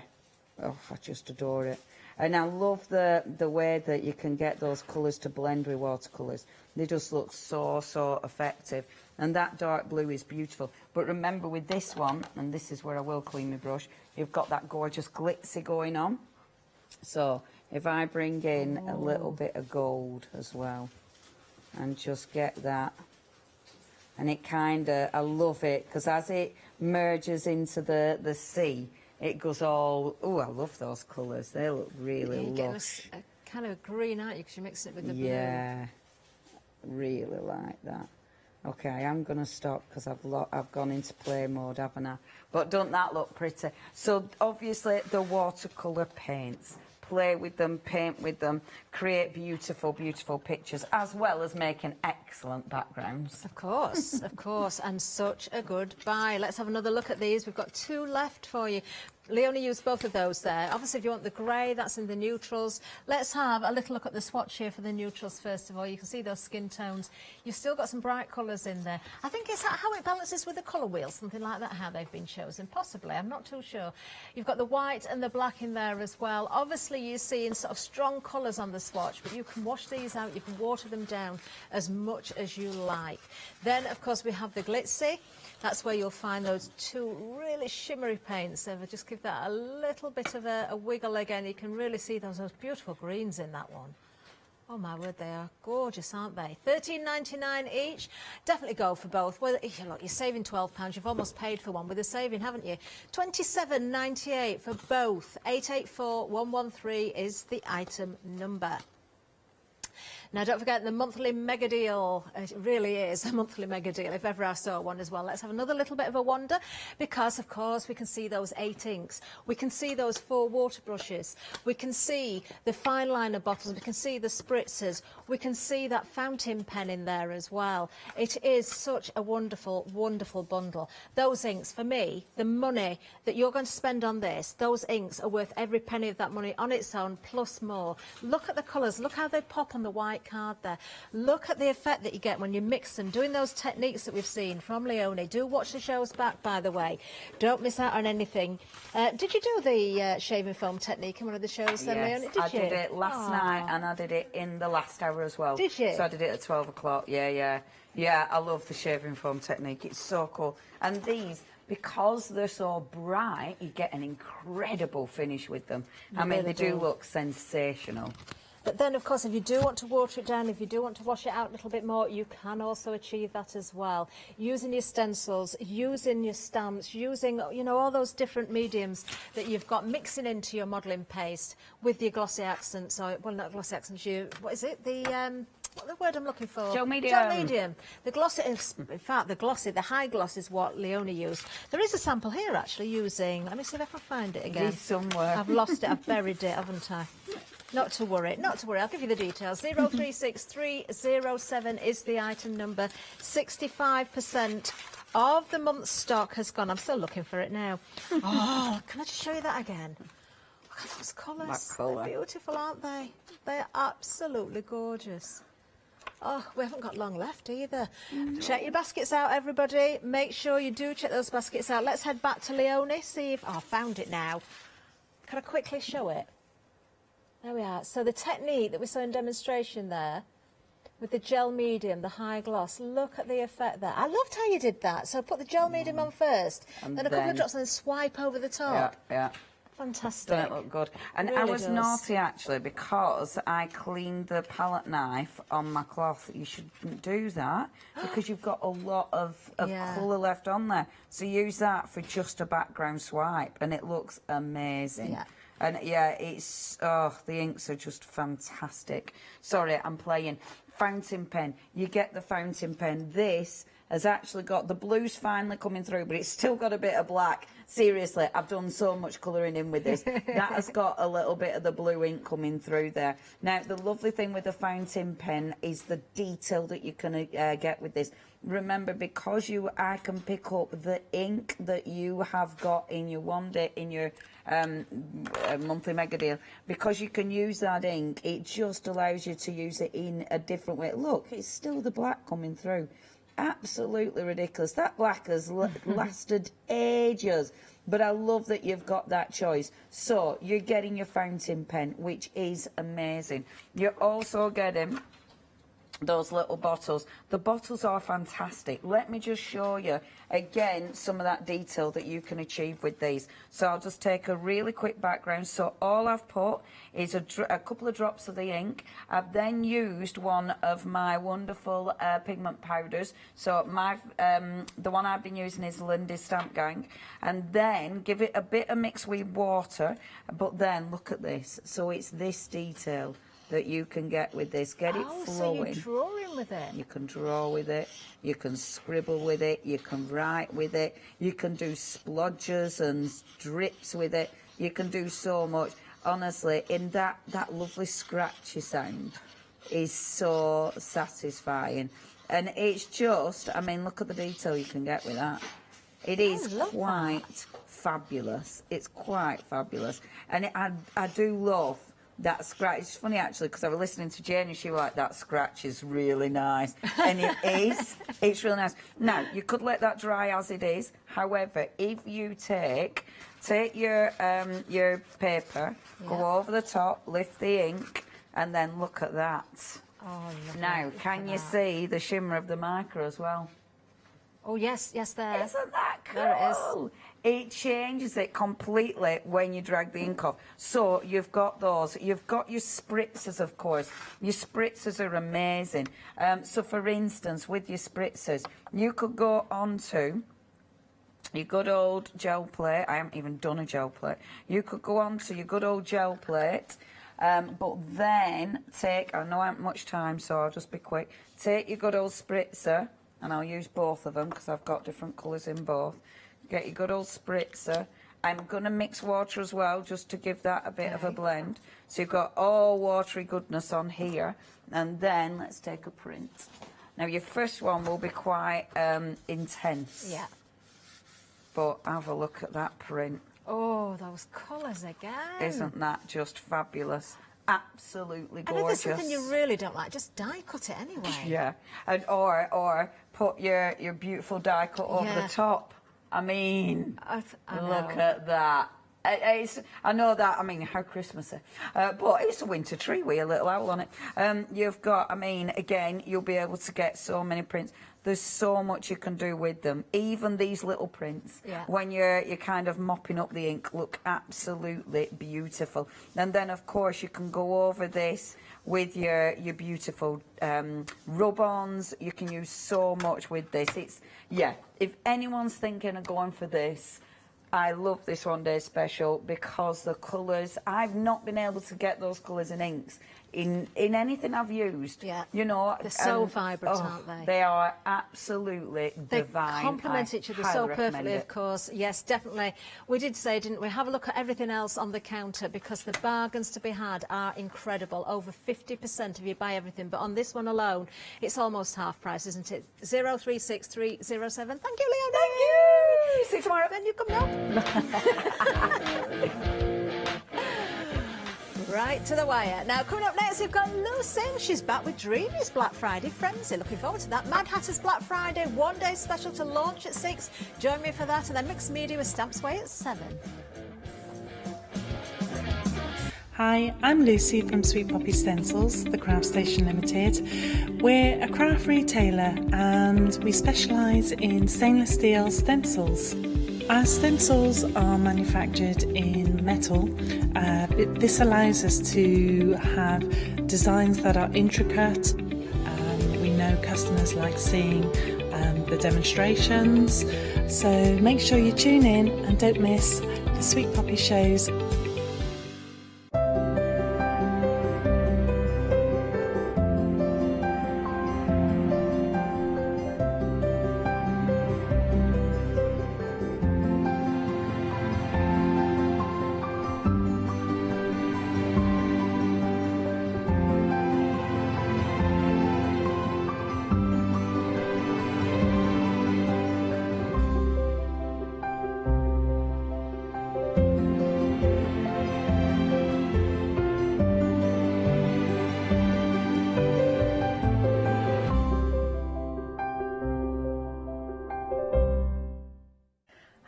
J: Oh, I just adore it. And I love the way that you can get those colours to blend with watercolours. They just look so effective. And that dark blue is beautiful. But remember with this one, and this is where I will clean my brush, you've got that gorgeous glitzy going on. So if I bring in a little bit of gold as well, and just get that, and it kind of, I love it, because as it merges into the sea, it goes all, oh, I love those colours. They look really
U: You're getting
J: lush.
U: a kind of green, aren't you, because you're mixing it with the blue.
J: Yeah. really like that. Okay, I am going to stop because I've gone into play mode, haven't I? But don't that look pretty? So obviously the watercolour paints. Play with them, paint with them, create beautiful, beautiful pictures, as well as making excellent backgrounds.
U: Of course, of course, and such a good buy. Let's have another look at these. We've got 2 left for you. Leonie used both of those there. Obviously, if you want the grey, that's in the neutrals. Let's have a little look at the swatch here for the neutrals, first of all. You can see those skin tones. You've still got some bright colours in there. I think it's how it balances with the colour wheel, something like that, how they've been chosen. Possibly, I'm not too sure. You've got the white and the black in there as well. Obviously, you're seeing sort of strong colours on the swatch, but you can wash these out, you can water them down as much as you like. Then, of course, we have the glitzy. That's where you'll find those 2 really shimmery paints. So if I just give that a little bit of a wiggle again, you can really see those beautiful greens in that one. Oh my word, they are gorgeous, aren't they? $13.99 each. Definitely go for both. Well, look, you're saving £12. You've almost paid for one with a saving, haven't you? $27.98 for both. 884113 is the item number. Now, don't forget the monthly mega deal. It really is a monthly mega deal, if ever I saw one as well. Let's have another little bit of a wander because, of course, we can see those 8 inks. We can see those 4 water brushes. We can see the fine liner bottles. We can see the spritzers. We can see that fountain pen in there as well. It is such a wonderful, wonderful bundle. Those inks, for me, the money that you're going to spend on this, those inks are worth every penny of that money on its own, plus more. Look at the colours. Look how they pop on the white card there. Look at the effect that you get when you mix them, doing those techniques that we've seen from Leonie. Do watch the shows back, by the way. Don't miss out on anything. Did you do the shaving foam technique in one of the shows then,
J: Yes,
U: Leonie?
J: I did it last night and I did it in the last hour as well.
U: Did you?
J: So I did it at 12 o'clock, yeah. Yeah, I love the shaving foam technique. It's so cool. And these, because they're so bright, you get an incredible finish with them. I mean, they do look sensational.
U: But then, of course, if you do want to water it down, if you do want to wash it out a little bit more, you can also achieve that as well. Using your stencils, using your stamps, using, you know, all those different mediums that you've got, mixing into your modelling paste with your glossy accents, or, well, not glossy accents, what is it? What's the word I'm looking for?
J: Gel medium.
U: Gel medium. The glossy, in fact, the high gloss is what Leonie used. There is a sample here, actually, using, let me see if I can find it again.
J: It's somewhere.
U: I've lost it, I've buried it, haven't I? Not to worry, not to worry. I'll give you the details. 036307 is the item number. 65% of the month's stock has gone. I'm still looking for it now. Oh, can I just show you that again? Look at those colours.
J: That colour.
U: They're beautiful, aren't they? They're absolutely gorgeous. Oh, we haven't got long left either. Check your baskets out, everybody. Make sure you do check those baskets out. Let's head back to Leonie, see if... Oh, I found it now. Can I quickly show it? There we are. So the technique that we saw in demonstration there, with the gel medium, the high gloss, look at the effect there. I loved how you did that. So put the gel medium on first, and then a couple of drops and then swipe over the top.
J: Yeah.
U: Fantastic.
J: Doesn't it look good? And
U: Really
J: I was
U: does.
J: naughty, actually, because I cleaned the palette knife on my cloth. You shouldn't do that because you've got a lot of colour left on there. So use that for just a background swipe, and it looks amazing.
U: Yeah.
J: And yeah, it's, the inks are just fantastic. Sorry, I'm playing. Fountain pen. You get the fountain pen. This has actually got, the blue's finally coming through, but it's still got a bit of black. Seriously, I've done so much colouring in with this. That has got a little bit of the blue ink coming through there. Now, the lovely thing with the fountain pen is the detail that you can get with this. Remember, because I can pick up the ink that you have got in your monthly mega deal, because you can use that ink, it just allows you to use it in a different way. Look, it's still the black coming through. Absolutely ridiculous. That black has lasted ages, but I love that you've got that choice. So you're getting your fountain pen, which is amazing. You're also getting those little bottles. The bottles are fantastic. Let me just show you again some of that detail that you can achieve with these. So I'll just take a really quick background. So all I've put is a couple of drops of the ink. I've then used one of my wonderful pigment powders. So the one I've been using is Lindy's Stamp Gang, and then give it a bit of mix with water. But then look at this. So it's this detail. that you can get with this. Get it flowing.
U: So you're drawing with it?
J: You can draw with it, you can scribble with it, you can write with it, you can do splodges and drips with it, you can do so much. Honestly, in that lovely scratchy sound is so satisfying. And it's just, I mean, look at the detail you can get with that. It is quite fabulous. It's quite fabulous. And I do love that scratch. It's funny, actually, because I was listening to Jane and she was like, that scratch is really nice. And it is. It's really nice. Now, you could let that dry as it is. However, if you take your paper, go over the top, lift the ink, and then look at that.
U: Oh,
J: now, can you see the shimmer of the marker as well?
U: Oh, yes, there.
J: Isn't that cool?
U: There it is.
J: It changes it completely when you drag the ink off. So you've got those. You've got your spritzers, of course. Your spritzers are amazing. So, for instance, with your spritzers, you could go onto your good old gel plate. I haven't even done a gel plate. You could go onto your good old gel plate. But then take, I know I haven't much time, so I'll just be quick. Take your good old spritzer, and I'll use both of them because I've got different colours in both. Get your good old spritzer. I'm going to mix water as well, just to give that a bit of a blend. So you've got all watery goodness on here. And then let's take a print. Now, your first one will be quite intense.
U: Yeah.
J: But have a look at that print.
U: Oh, those colours again.
J: Isn't that just fabulous? Absolutely gorgeous.
U: And if there's something you really don't like, just die cut it anyway.
J: Yeah, and or put your beautiful die cut over the top. I mean,
U: I
J: look at that. I know that, I mean, how Christmassy. But it's a winter tree with a little owl on it. You've got, I mean, again, you'll be able to get so many prints. There's so much you can do with them. Even these little prints, when you're kind of mopping up the ink, look absolutely beautiful. And then, of course, you can go over this with your beautiful rub-ons. You can use so much with this. It's, yeah, if anyone's thinking of going for this, I love this one day special because the colours, I've not been able to get those colours in inks in anything I've used.
U: Yeah.
J: You know,
U: they're so vibrant, aren't they?
J: They are absolutely divine.
U: They complement each other so perfectly, of course. Yes, definitely. We did say, didn't we, have a look at everything else on the counter because the bargains to be had are incredible. Over 50% if you buy everything, but on this one alone, it's almost half price, isn't it? 036307. Thank you, Leona.
J: Thank you. See you tomorrow.
U: Then you come down. Right to the wire. Now, coming up next, we've got Lucy. She's back with Dreamy's Black Friday Frenzy. Looking forward to that. Mad Hatter's Black Friday, one-day special to launch at 6. Join me for that. And then Mixed Media with Stamps Way at 7.
K: Hi, I'm Lucy from Sweet Poppy Stencils, the Craft Station Limited. We're a craft retailer and we specialise in stainless steel stencils. Our stencils are manufactured in metal. This allows us to have designs that are intricate. We know customers like seeing the demonstrations. So make sure you tune in and don't miss the Sweet Poppy shows.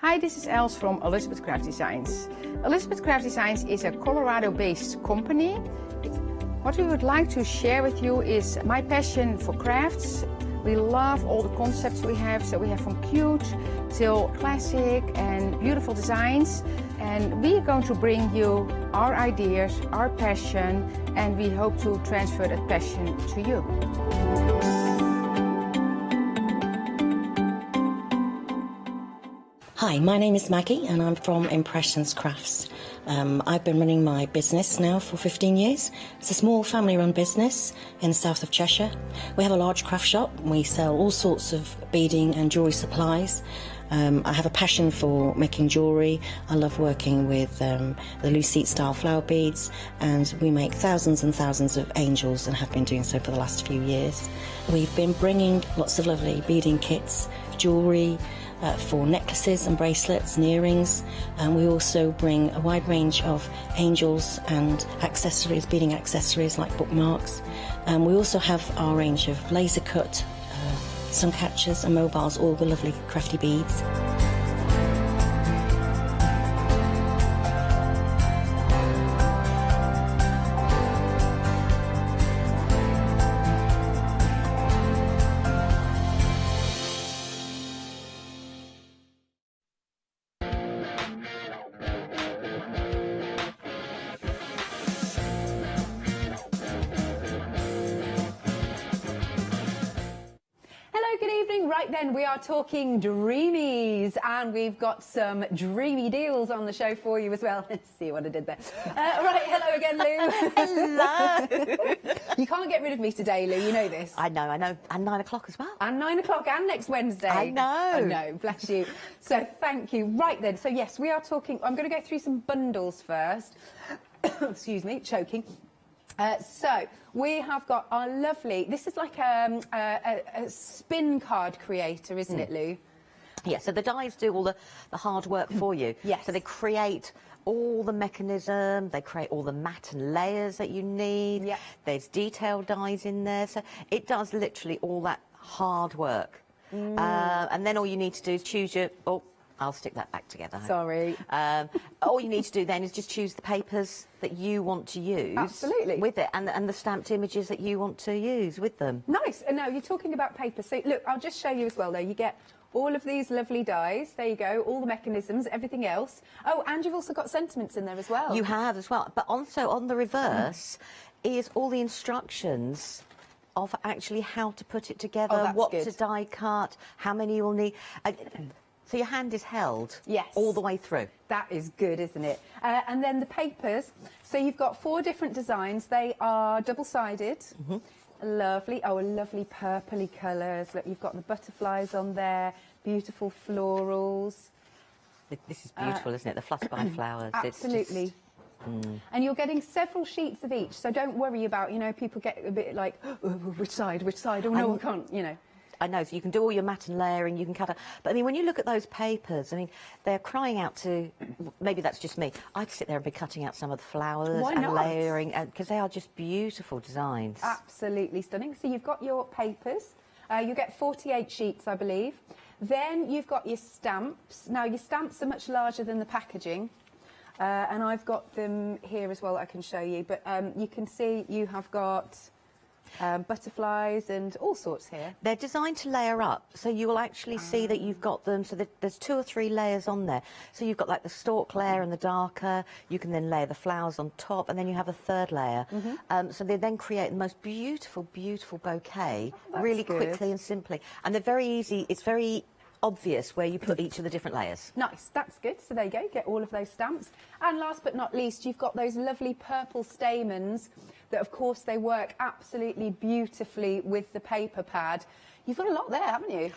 P: Hi, this is Els from Elizabeth Craft Designs. Elizabeth Craft Designs is a Colorado-based company. What we would like to share with you is my passion for crafts. We love all the concepts we have, so we have from cute till classic and beautiful designs. And we are going to bring you our ideas, our passion, and we hope to transfer that passion to you.
Q: Hi, my name is Maggie and I'm from Impressions Crafts. I've been running my business now for 15 years. It's a small family-run business in the south of Cheshire. We have a large craft shop. We sell all sorts of beading and jewellery supplies. I have a passion for making jewellery. I love working with the Lucite style flower beads, and we make thousands and thousands of angels and have been doing so for the last few years. We've been bringing lots of lovely beading kits, jewellery, for necklaces and bracelets and earrings, and we also bring a wide range of angels and accessories, beading accessories like bookmarks. And we also have our range of laser cut sun catchers and mobiles, all the lovely crafty beads.
A: Right then, we are talking dreamies, and we've got some dreamy deals on the show for you as well. Let's see what I did there. Right, hello again, Lou.
N: Hello.
A: You can't get rid of me today, Lou, you know this.
N: I know, and 9 o'clock as well.
A: And 9 o'clock and next Wednesday.
N: I know.
A: I know, bless you. So thank you. Right then, so yes, we are talking, I'm going to go through some bundles first. Excuse me, choking. So we have got our lovely, this is like a spin card creator, isn't it, Lou?
N: Yeah, so the dies do all the hard work for you.
A: Yes.
N: So they create all the mechanism, they create all the mat and layers that you need.
A: Yeah.
N: There's detail dies in there, so it does literally all that hard work. And then all you need to do is choose your... Oh, I'll stick that back together.
A: Sorry.
N: All you need to do then is just choose the papers that you want to use.
A: Absolutely.
N: With it, and the stamped images that you want to use with them.
A: Nice. And now you're talking about paper. So look, I'll just show you as well, though. You get all of these lovely dies. There you go. All the mechanisms, everything else. Oh, and you've also got sentiments in there as well.
N: You have as well. But also on the reverse is all the instructions of actually how to put it together, what to die cut, how many you'll need. So your hand is held all the way through.
A: That is good, isn't it? And then the papers. So you've got 4 different designs. They are double-sided. Lovely. Oh, lovely purpley colours. Look, you've got the butterflies on there. Beautiful florals.
N: This is beautiful, isn't it? The flutterby flowers.
A: Absolutely.
N: It's just,
A: And you're getting several sheets of each. So don't worry about, you know, people get a bit like, oh, which side? Oh, no, I can't, you know.
N: I know, so you can do all your mat and layering, you can cut it. But I mean, when you look at those papers, I mean, they're crying out to, maybe that's just me, I'd sit there and be cutting out some of the flowers and layering, because they are just beautiful designs.
A: Absolutely stunning. So you've got your papers. You get 48 sheets, I believe. Then you've got your stamps. Now, your stamps are much larger than the packaging. And I've got them here as well that I can show you. But you can see you have got... butterflies and all sorts here.
N: They're designed to layer up, so you will actually see that you've got them, so there's 2 or 3 layers on there. So you've got like the stalk layer and the darker, you can then layer the flowers on top, and then you have a 3rd layer. So they then create the most beautiful, beautiful bouquet really quickly and simply. And they're very easy, it's very obvious where you put each of the different layers.
A: Nice, that's good. So there you go, get all of those stamps. And last but not least, you've got those lovely purple stamens that, of course, they work absolutely beautifully with the paper pad. You've got a lot there, haven't you?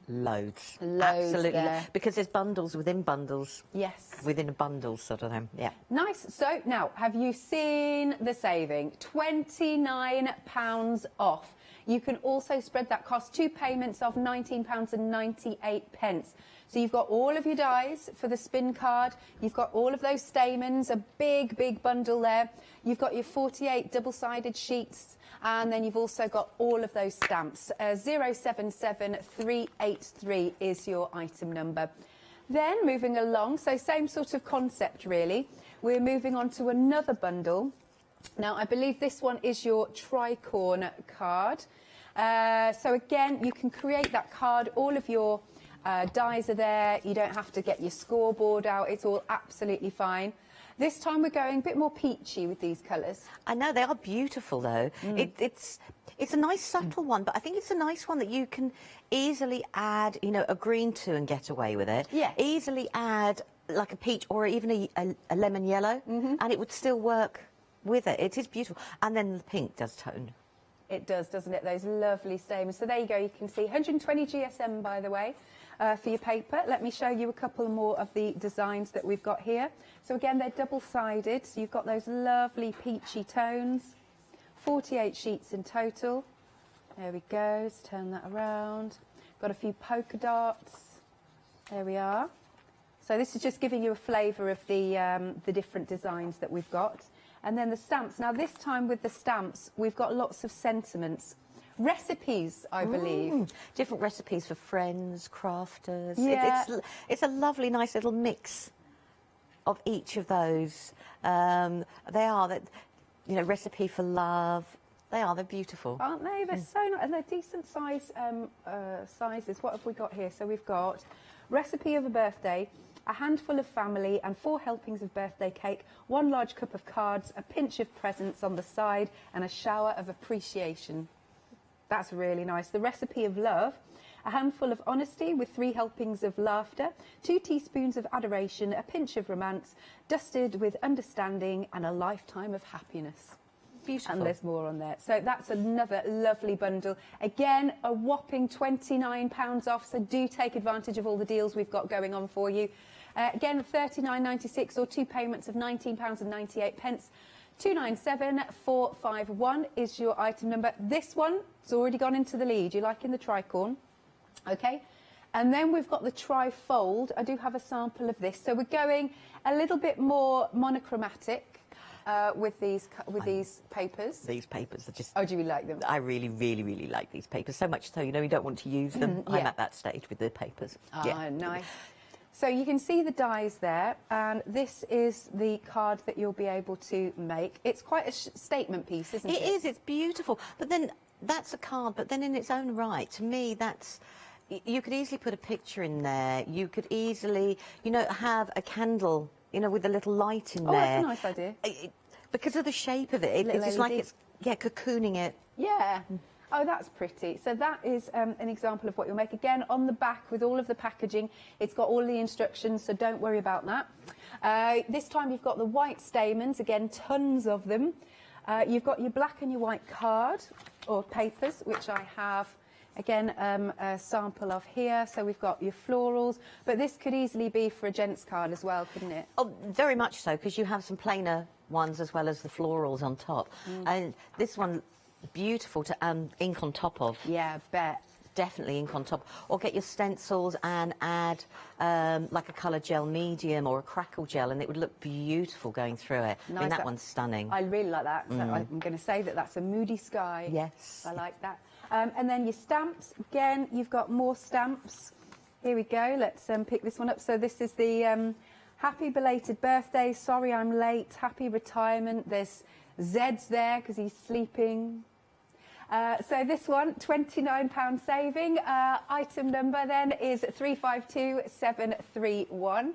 N: Loads.
A: Absolutely.
N: There. Because there's bundles within bundles.
A: Yes.
N: Within a bundle, sort of thing, yeah.
A: Nice. So, now, have you seen the saving? £29 off. You can also spread that cost, 2 payments of £19.98. So you've got all of your dies for the spin card. You've got all of those stamens, a big, big bundle there. You've got your 48 double-sided sheets. And then you've also got all of those stamps. 077383 is your item number. Then moving along, so same sort of concept really. We're moving on to another bundle. Now, I believe this one is your tricorn card. So again, you can create that card. All of your dies are there. You don't have to get your scoreboard out. It's all absolutely fine. This time we're going a bit more peachy with these colours.
N: I know, they are beautiful though. It's a nice subtle one, but I think it's a nice one that you can easily add, you know, a green to and get away with it.
A: Yes.
N: Easily add like a peach or even a lemon yellow, and it would still work with it. It is beautiful. And then the pink does tone.
A: It does, doesn't it? Those lovely stamens. So there you go. You can see 120 GSM, by the way, for your paper. Let me show you a couple more of the designs that we've got here. So again, they're double-sided. So you've got those lovely peachy tones. 48 sheets in total. There we go. Let's turn that around. Got a few polka dots. There we are. So this is just giving you a flavour of the different designs that we've got. And then the stamps. Now this time with the stamps, we've got lots of sentiments. Recipes, I believe.
N: Different recipes for friends, crafters.
A: Yeah.
N: It's a lovely, nice little mix of each of those. They are that, you know, recipe for love. They're beautiful.
A: Aren't they? They're so nice. And they're decent size sizes. What have we got here? So we've got recipe of a birthday, a handful of family and 4 helpings of birthday cake, 1 large cup of cards, a pinch of presents on the side and a shower of appreciation. That's really nice. The recipe of love, a handful of honesty with 3 helpings of laughter, 2 teaspoons of adoration, a pinch of romance, dusted with understanding and a lifetime of happiness.
N: Beautiful.
A: And there's more on there. So that's another lovely bundle. Again, a whopping £29 off, so do take advantage of all the deals we've got going on for you. Again, £39.96 or 2 payments of £19.98. 297451 is your item number. This one, it's already gone into the lead. You're liking the tricorn. Okay. And then we've got the tri-fold. I do have a sample of this. So we're going a little bit more monochromatic with these papers.
N: These papers are just...
A: Oh, do you like them?
N: I really, really, really like these papers. So much so, you know, you don't want to use them. I'm
A: Yeah.
N: at that stage with the papers.
A: Ah, nice. So you can see the dies there, and this is the card that you'll be able to make. It's quite a statement piece, isn't it?
N: It is, it's beautiful. But then, that's a card, but then in its own right, to me, that's... You could easily put a picture in there. You could easily, you know, have a candle, you know, with a little light in there.
A: Oh, that's a nice idea.
N: Because of the shape of it, it's just like it's, cocooning it.
A: Yeah. Oh, that's pretty. So that is an example of what you'll make. Again, on the back with all of the packaging, it's got all the instructions, so don't worry about that. This time you've got the white stamens, again, tons of them. You've got your black and your white card, or papers, which I have, again, a sample of here. So we've got your florals, but this could easily be for a gents card as well, couldn't it?
N: Oh, very much so, because you have some plainer ones as well as the florals on top. And this one... beautiful to ink on top of.
A: Yeah, bet.
N: Definitely ink on top. Or get your stencils and add like a colour gel medium or a crackle gel, and it would look beautiful going through it.
A: Nice.
N: I mean, that one's stunning.
A: I really like that. So I'm going to say that that's a moody sky.
N: Yes.
A: I like that. And then your stamps. Again, you've got more stamps. Here we go. Let's pick this one up. So this is the happy belated birthday. Sorry I'm late. Happy retirement. There's Zed's there because he's sleeping. So this one, £29 saving. Item number then is 352731.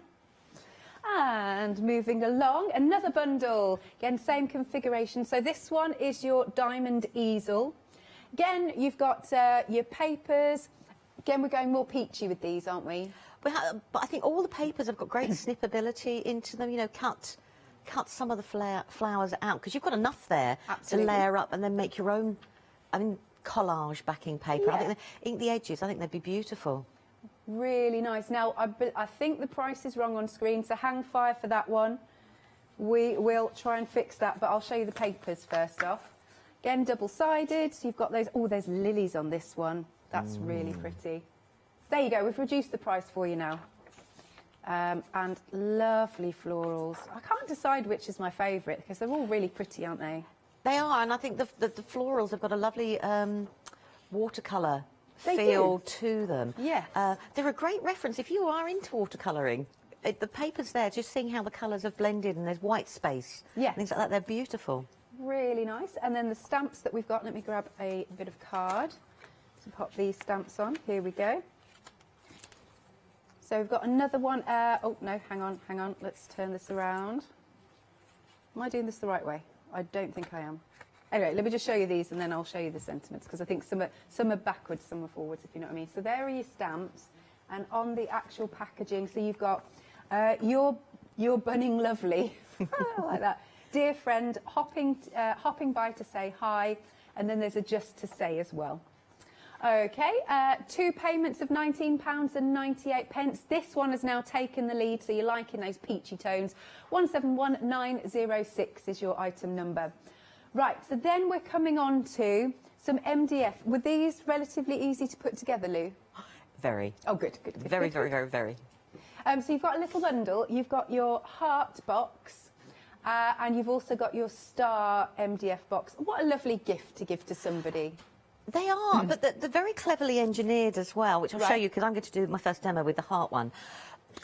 A: And moving along, another bundle. Again, same configuration. So this one is your diamond easel. Again, you've got your papers. Again, we're going more peachy with these, aren't we?
N: But I think all the papers have got great snippability into them. You know, cut some of the flowers out, because you've got enough there to layer up and then make your own. I mean, collage backing paper.
A: Yeah.
N: I think ink the edges. I think they'd be beautiful.
A: Really nice. Now, I think the price is wrong on screen, so hang fire for that one. We will try and fix that, but I'll show you the papers first off. Again, double-sided. So you've got those. Oh, there's lilies on this one. That's really pretty. There you go. We've reduced the price for you now. And lovely florals. I can't decide which is my favourite because they're all really pretty, aren't they?
N: They are, and I think the florals have got a lovely watercolour feel to them.
A: Yes.
N: They're a great reference if you are into watercolouring. The paper's there, just seeing how the colours have blended and there's white space.
A: Yeah.
N: Things like that, they're beautiful.
A: Really nice. And then the stamps that we've got, let me grab a bit of card to pop these stamps on. Here we go. So we've got another one. Oh, no, hang on. Let's turn this around. Am I doing this the right way? I don't think I am. Anyway, let me just show you these and then I'll show you the sentiments, because I think some are backwards, some are forwards, if you know what I mean. So there are your stamps, and on the actual packaging, so you've got you're bunning lovely, I like that. Dear friend, hopping by to say hi, and then there's a just to say as well. Okay, 2 payments of £19.98. This one has now taken the lead, so you're liking those peachy tones. 171906 is your item number. Right, so then we're coming on to some MDF. Were these relatively easy to put together, Lou?
N: Very.
A: Oh, good.
N: Very.
A: So you've got a little bundle. You've got your heart box, and you've also got your star MDF box. What a lovely gift to give to somebody.
N: They are, but they're very cleverly engineered as well, which I'll show you, because I'm going to do my first demo with the heart one.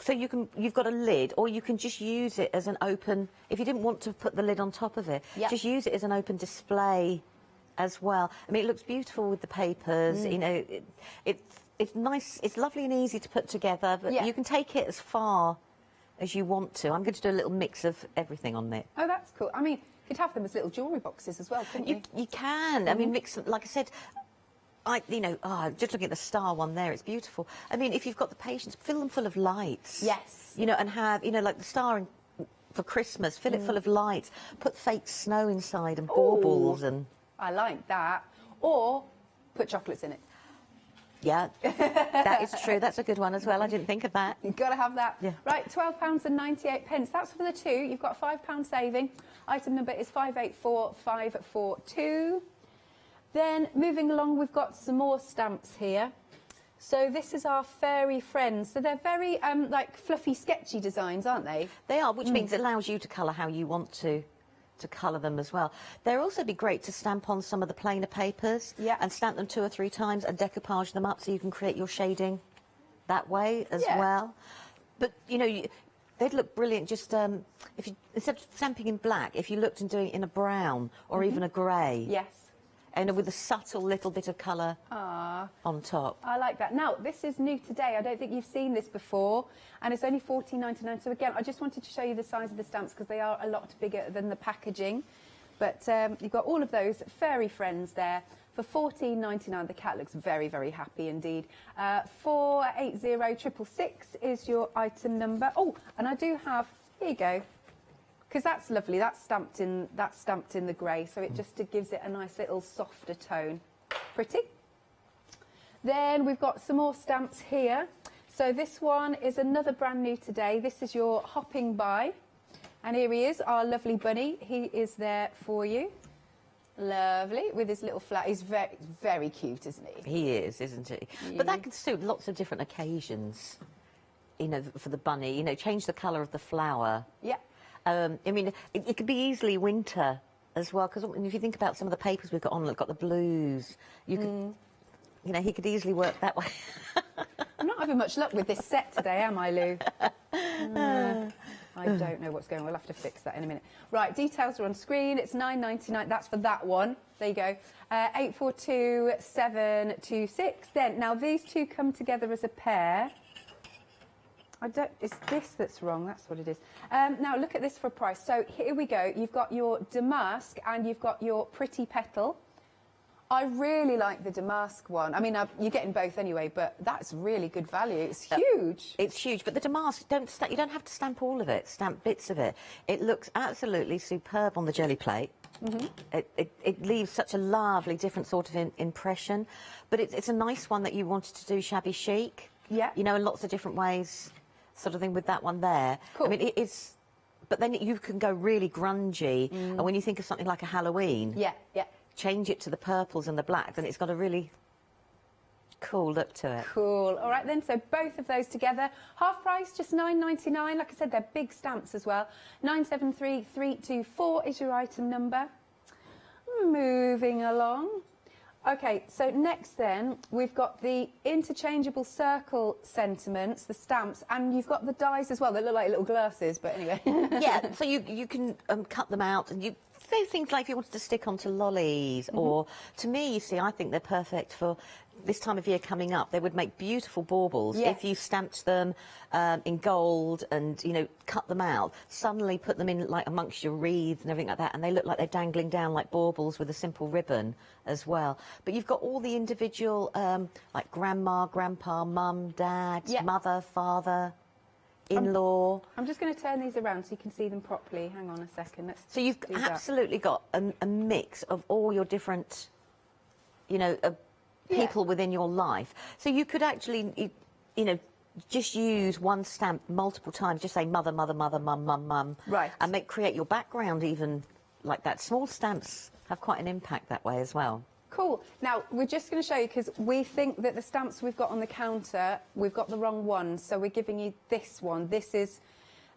N: So you've got a lid, or you can just use it as an open, if you didn't want to put the lid on top of it, just use it as an open display as well. I mean, it looks beautiful with the papers, you know, it's nice, it's lovely and easy to put together, but you can take it as far as you want to. I'm going to do a little mix of everything on it.
A: Oh, that's cool. I mean, you could have them as little jewellery boxes as well, couldn't you?
N: You can. I mean, mix, like I said, just looking at the star one there, it's beautiful. I mean, if you've got the patience, fill them full of lights.
A: Yes.
N: You know, and have, you know, like the star for Christmas, fill it full of lights. Put fake snow inside and baubles and...
A: I like that. Or put chocolates in it.
N: Yeah, that is true. That's a good one as well. I didn't think of that.
A: You've got to have that. Yeah. Right, £12.98. That's for the two. You've got a £5 saving. Item number is 584542. Then, moving along, we've got some more stamps here. So this is our fairy friends. So they're very, like, fluffy, sketchy designs, aren't they?
N: They are, which means it allows you to colour how you want to colour them as well. They'll also be great to stamp on some of the plainer papers and stamp them 2 or 3 times and decoupage them up so you can create your shading that way as well. But, you know, they'd look brilliant just if you, instead of stamping in black, if you looked and doing it in a brown or even a grey.
A: Yes.
N: And with a subtle little bit of colour on top.
A: I like that. Now, this is new today. I don't think you've seen this before, and it's only $14.99. So again, I just wanted to show you the size of the stamps because they are a lot bigger than the packaging. But you've got all of those fairy friends there for $14.99. The cat looks very, very happy indeed. 480666 is your item number. Oh, and I do have, here you go. Because that's lovely. That's stamped in the grey, so it just gives it a nice little softer tone. Pretty. Then we've got some more stamps here. So this one is another brand new today. This is your hopping by, and here he is, our lovely bunny. He is there for you. Lovely, with his little flat. He's very, very cute, isn't he?
N: He is, isn't he? But that can suit lots of different occasions. You know, for the bunny. You know, change the colour of the flower.
A: Yeah.
N: I mean, it could be easily winter as well, because if you think about some of the papers we've got on, we've got the blues, you could, you know, he could easily work that way.
A: I'm not having much luck with this set today, am I, Lou? I don't know what's going on. We'll have to fix that in a minute. Right, details are on screen. It's $9.99. That's for that one. There you go. 842726. Then, now these two come together as a pair. It's this that's wrong, that's what it is. Now, look at this for a price. So, here we go. You've got your damask and you've got your pretty petal. I really like the damask one. I mean, you're getting both anyway, but that's really good value. It's huge.
N: It's huge, but the damask, you don't have to stamp all of it, stamp bits of it. It looks absolutely superb on the jelly plate. It leaves such a lovely, different sort of impression. But it's a nice one that you wanted to do shabby chic.
A: Yeah.
N: You know, in lots of different ways. Sort of thing with that one there.
A: Cool.
N: I mean, but then you can go really grungy, and when you think of something like a Halloween, change it to the purples and the blacks, and it's got a really cool look to it.
A: Cool. All right then, so both of those together, half price, just $9.99. Like I said, they're big stamps as well. 973324 is your item number. Moving along. Okay, so next then, we've got the interchangeable circle sentiments, the stamps, and you've got the dies as well. They look like little glasses, but anyway.
N: Yeah, so you can cut them out, and you say things like if you wanted to stick onto lollies, or to me, you see, I think they're perfect for this time of year coming up, they would make beautiful baubles
A: Yes.
N: if you stamped them in gold and, you know, cut them out, suddenly put them in like amongst your wreaths and everything like that, and they look like they're dangling down like baubles with a simple ribbon as well. But you've got all the individual, like grandma, grandpa, mum, dad, mother, father, in-law.
A: I'm just going to turn these around so you can see them properly. Hang on a second.
N: So you've absolutely got a mix of all your different, you know, people within your life. So you could actually, you know, just use one stamp multiple times. Just say mother, mother, mother, mum, mum, mum.
A: Right.
N: And create your background even like that. Small stamps have quite an impact that way as well.
A: Cool. Now, we're just going to show you, because we think that the stamps we've got on the counter, we've got the wrong ones, so we're giving you this one. This is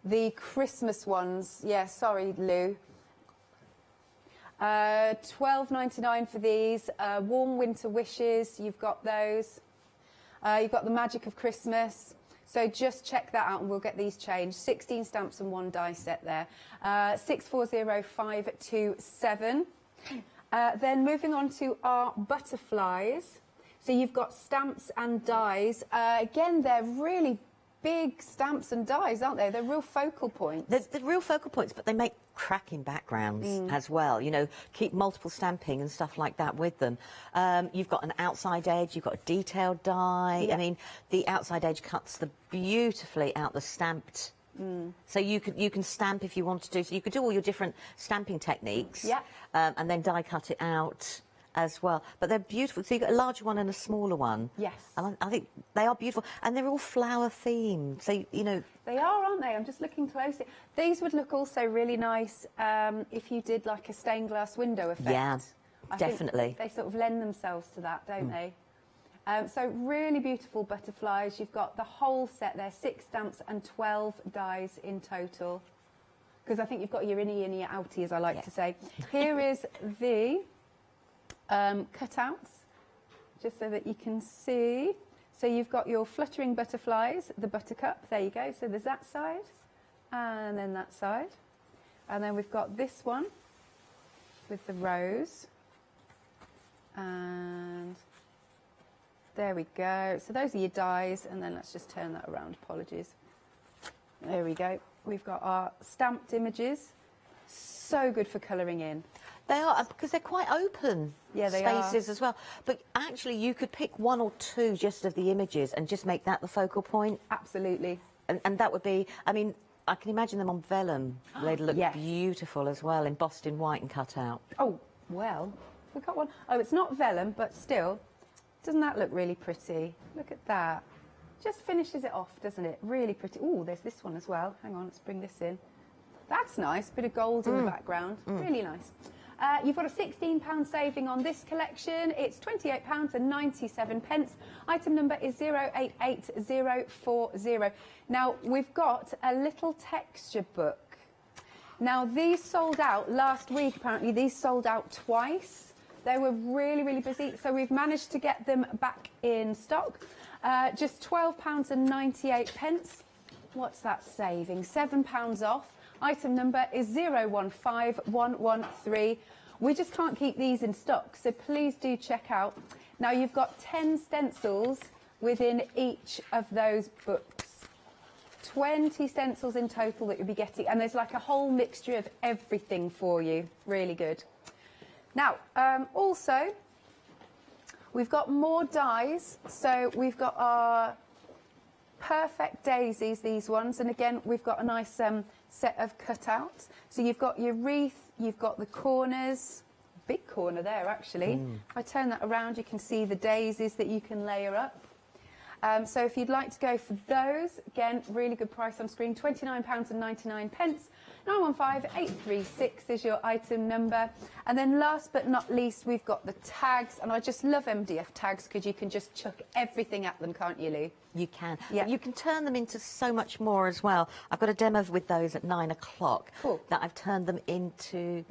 A: the Christmas ones. Yeah, sorry, Lou. $12.99 for these. Warm Winter Wishes, you've got those. You've got the Magic of Christmas. So just check that out and we'll get these changed. 16 stamps and 1 die set there. 640527. Then moving on to our butterflies. So you've got stamps and dies. Again, they're really big stamps and dies, aren't they? They're real focal points.
N: They're real focal points, but they make cracking backgrounds as well. You know, keep multiple stamping and stuff like that with them. You've got an outside edge, you've got a detailed die. I mean, the outside edge cuts beautifully out the stamped. So you can stamp if you want to do. So you could do all your different stamping techniques, and then die cut it out as well. But they're beautiful. So you've got a larger one and a smaller one.
A: Yes.
N: And I think they are beautiful, and they're all flower themed. So you know
A: they are, aren't they? I'm just looking closely. These would look also really nice if you did like a stained glass window effect.
N: Yeah,
A: I
N: definitely.
A: think they sort of lend themselves to that, don't they? So really beautiful butterflies. You've got the whole set there, 6 stamps and 12 dies in total. Because I think you've got your innie and your outie, as I like to say. Here is the cutouts, just so that you can see. So you've got your fluttering butterflies, the buttercup, there you go. So there's that side, and then that side. And then we've got this one with the rose. And there we go. So those are your dies, and then let's just turn that around. Apologies. There we go. We've got our stamped images. So good for colouring in.
N: They are, because they're quite open spaces
A: are.
N: as well. But actually, you could pick 1 or 2 just of the images and just make that the focal point.
A: Absolutely.
N: And that would be, I mean, I can imagine them on vellum. They'd look beautiful as well, embossed in white and cut out.
A: Oh, well, we've got one. Oh, it's not vellum, but still. Doesn't that look really pretty? Look at that. Just finishes it off, doesn't it? Really pretty. Oh, there's this one as well. Hang on, let's bring this in. That's nice. Bit of gold in the background. Really nice. You've got a £16 saving on this collection. It's £28.97. Item number is 088040. Now, we've got a little texture book. Now, these sold out last week, apparently. These sold out twice. They were really, really busy, so we've managed to get them back in stock. Just £12.98. What's that saving? £7 off. Item number is 015113. We just can't keep these in stock, so please do check out. Now, you've got 10 stencils within each of those books. 20 stencils in total that you'll be getting, and there's like a whole mixture of everything for you. Really good. Now, also, we've got more dies. So we've got our perfect daisies, these ones. And again, we've got a nice set of cutouts. So you've got your wreath, you've got the corners. Big corner there, actually. If I turn that around, you can see the daisies that you can layer up. So if you'd like to go for those, again, really good price on screen, £29.99. 915836 is your item number. And then last but not least, we've got the tags. And I just love MDF tags because you can just chuck everything at them, can't you, Lou?
N: You can.
A: Yeah.
N: But you can turn them into so much more as well. I've got a demo with those at 9 o'clock.
A: Cool.
N: That I've turned them into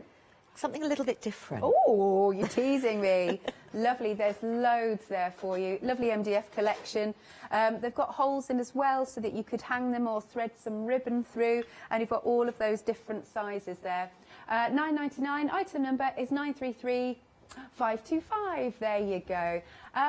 N: something a little bit different.
A: Oh, you're teasing me. Lovely. There's loads there for you. Lovely MDF collection. They've got holes in as well so that you could hang them or thread some ribbon through. And you've got all of those different sizes there. £9.99. Item number is 933 525, there you go.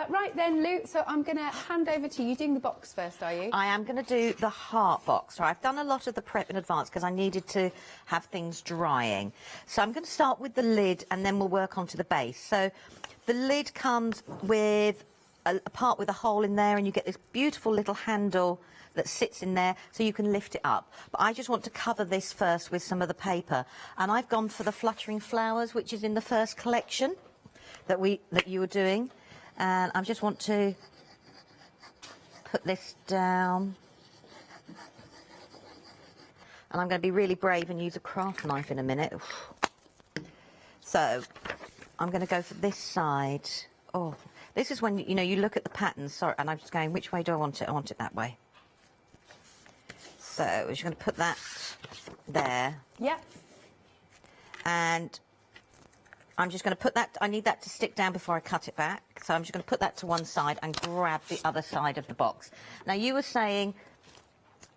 A: Right then, Lou, so I'm going to hand over to you. Doing the box first, are you?
N: I am going to do the heart box. So I've done a lot of the prep in advance because I needed to have things drying. So I'm going to start with the lid and then we'll work on to the base. So the lid comes with a part with a hole in there, and you get this beautiful little handle that sits in there so you can lift it up. But I just want to cover this first with some of the paper. And I've gone for the Fluttering Flowers, which is in the first collection that you were doing. And I just want to put this down. And I'm going to be really brave and use a craft knife in a minute. So I'm going to go for this side. Oh, this is when, you know, you look at the patterns. Sorry, and I'm just going, which way do I want it? I want it that way. So we're just going to put that there.
A: Yep.
N: And I'm just going to put that, I need that to stick down before I cut it back. So I'm just going to put that to one side and grab the other side of the box. Now, you were saying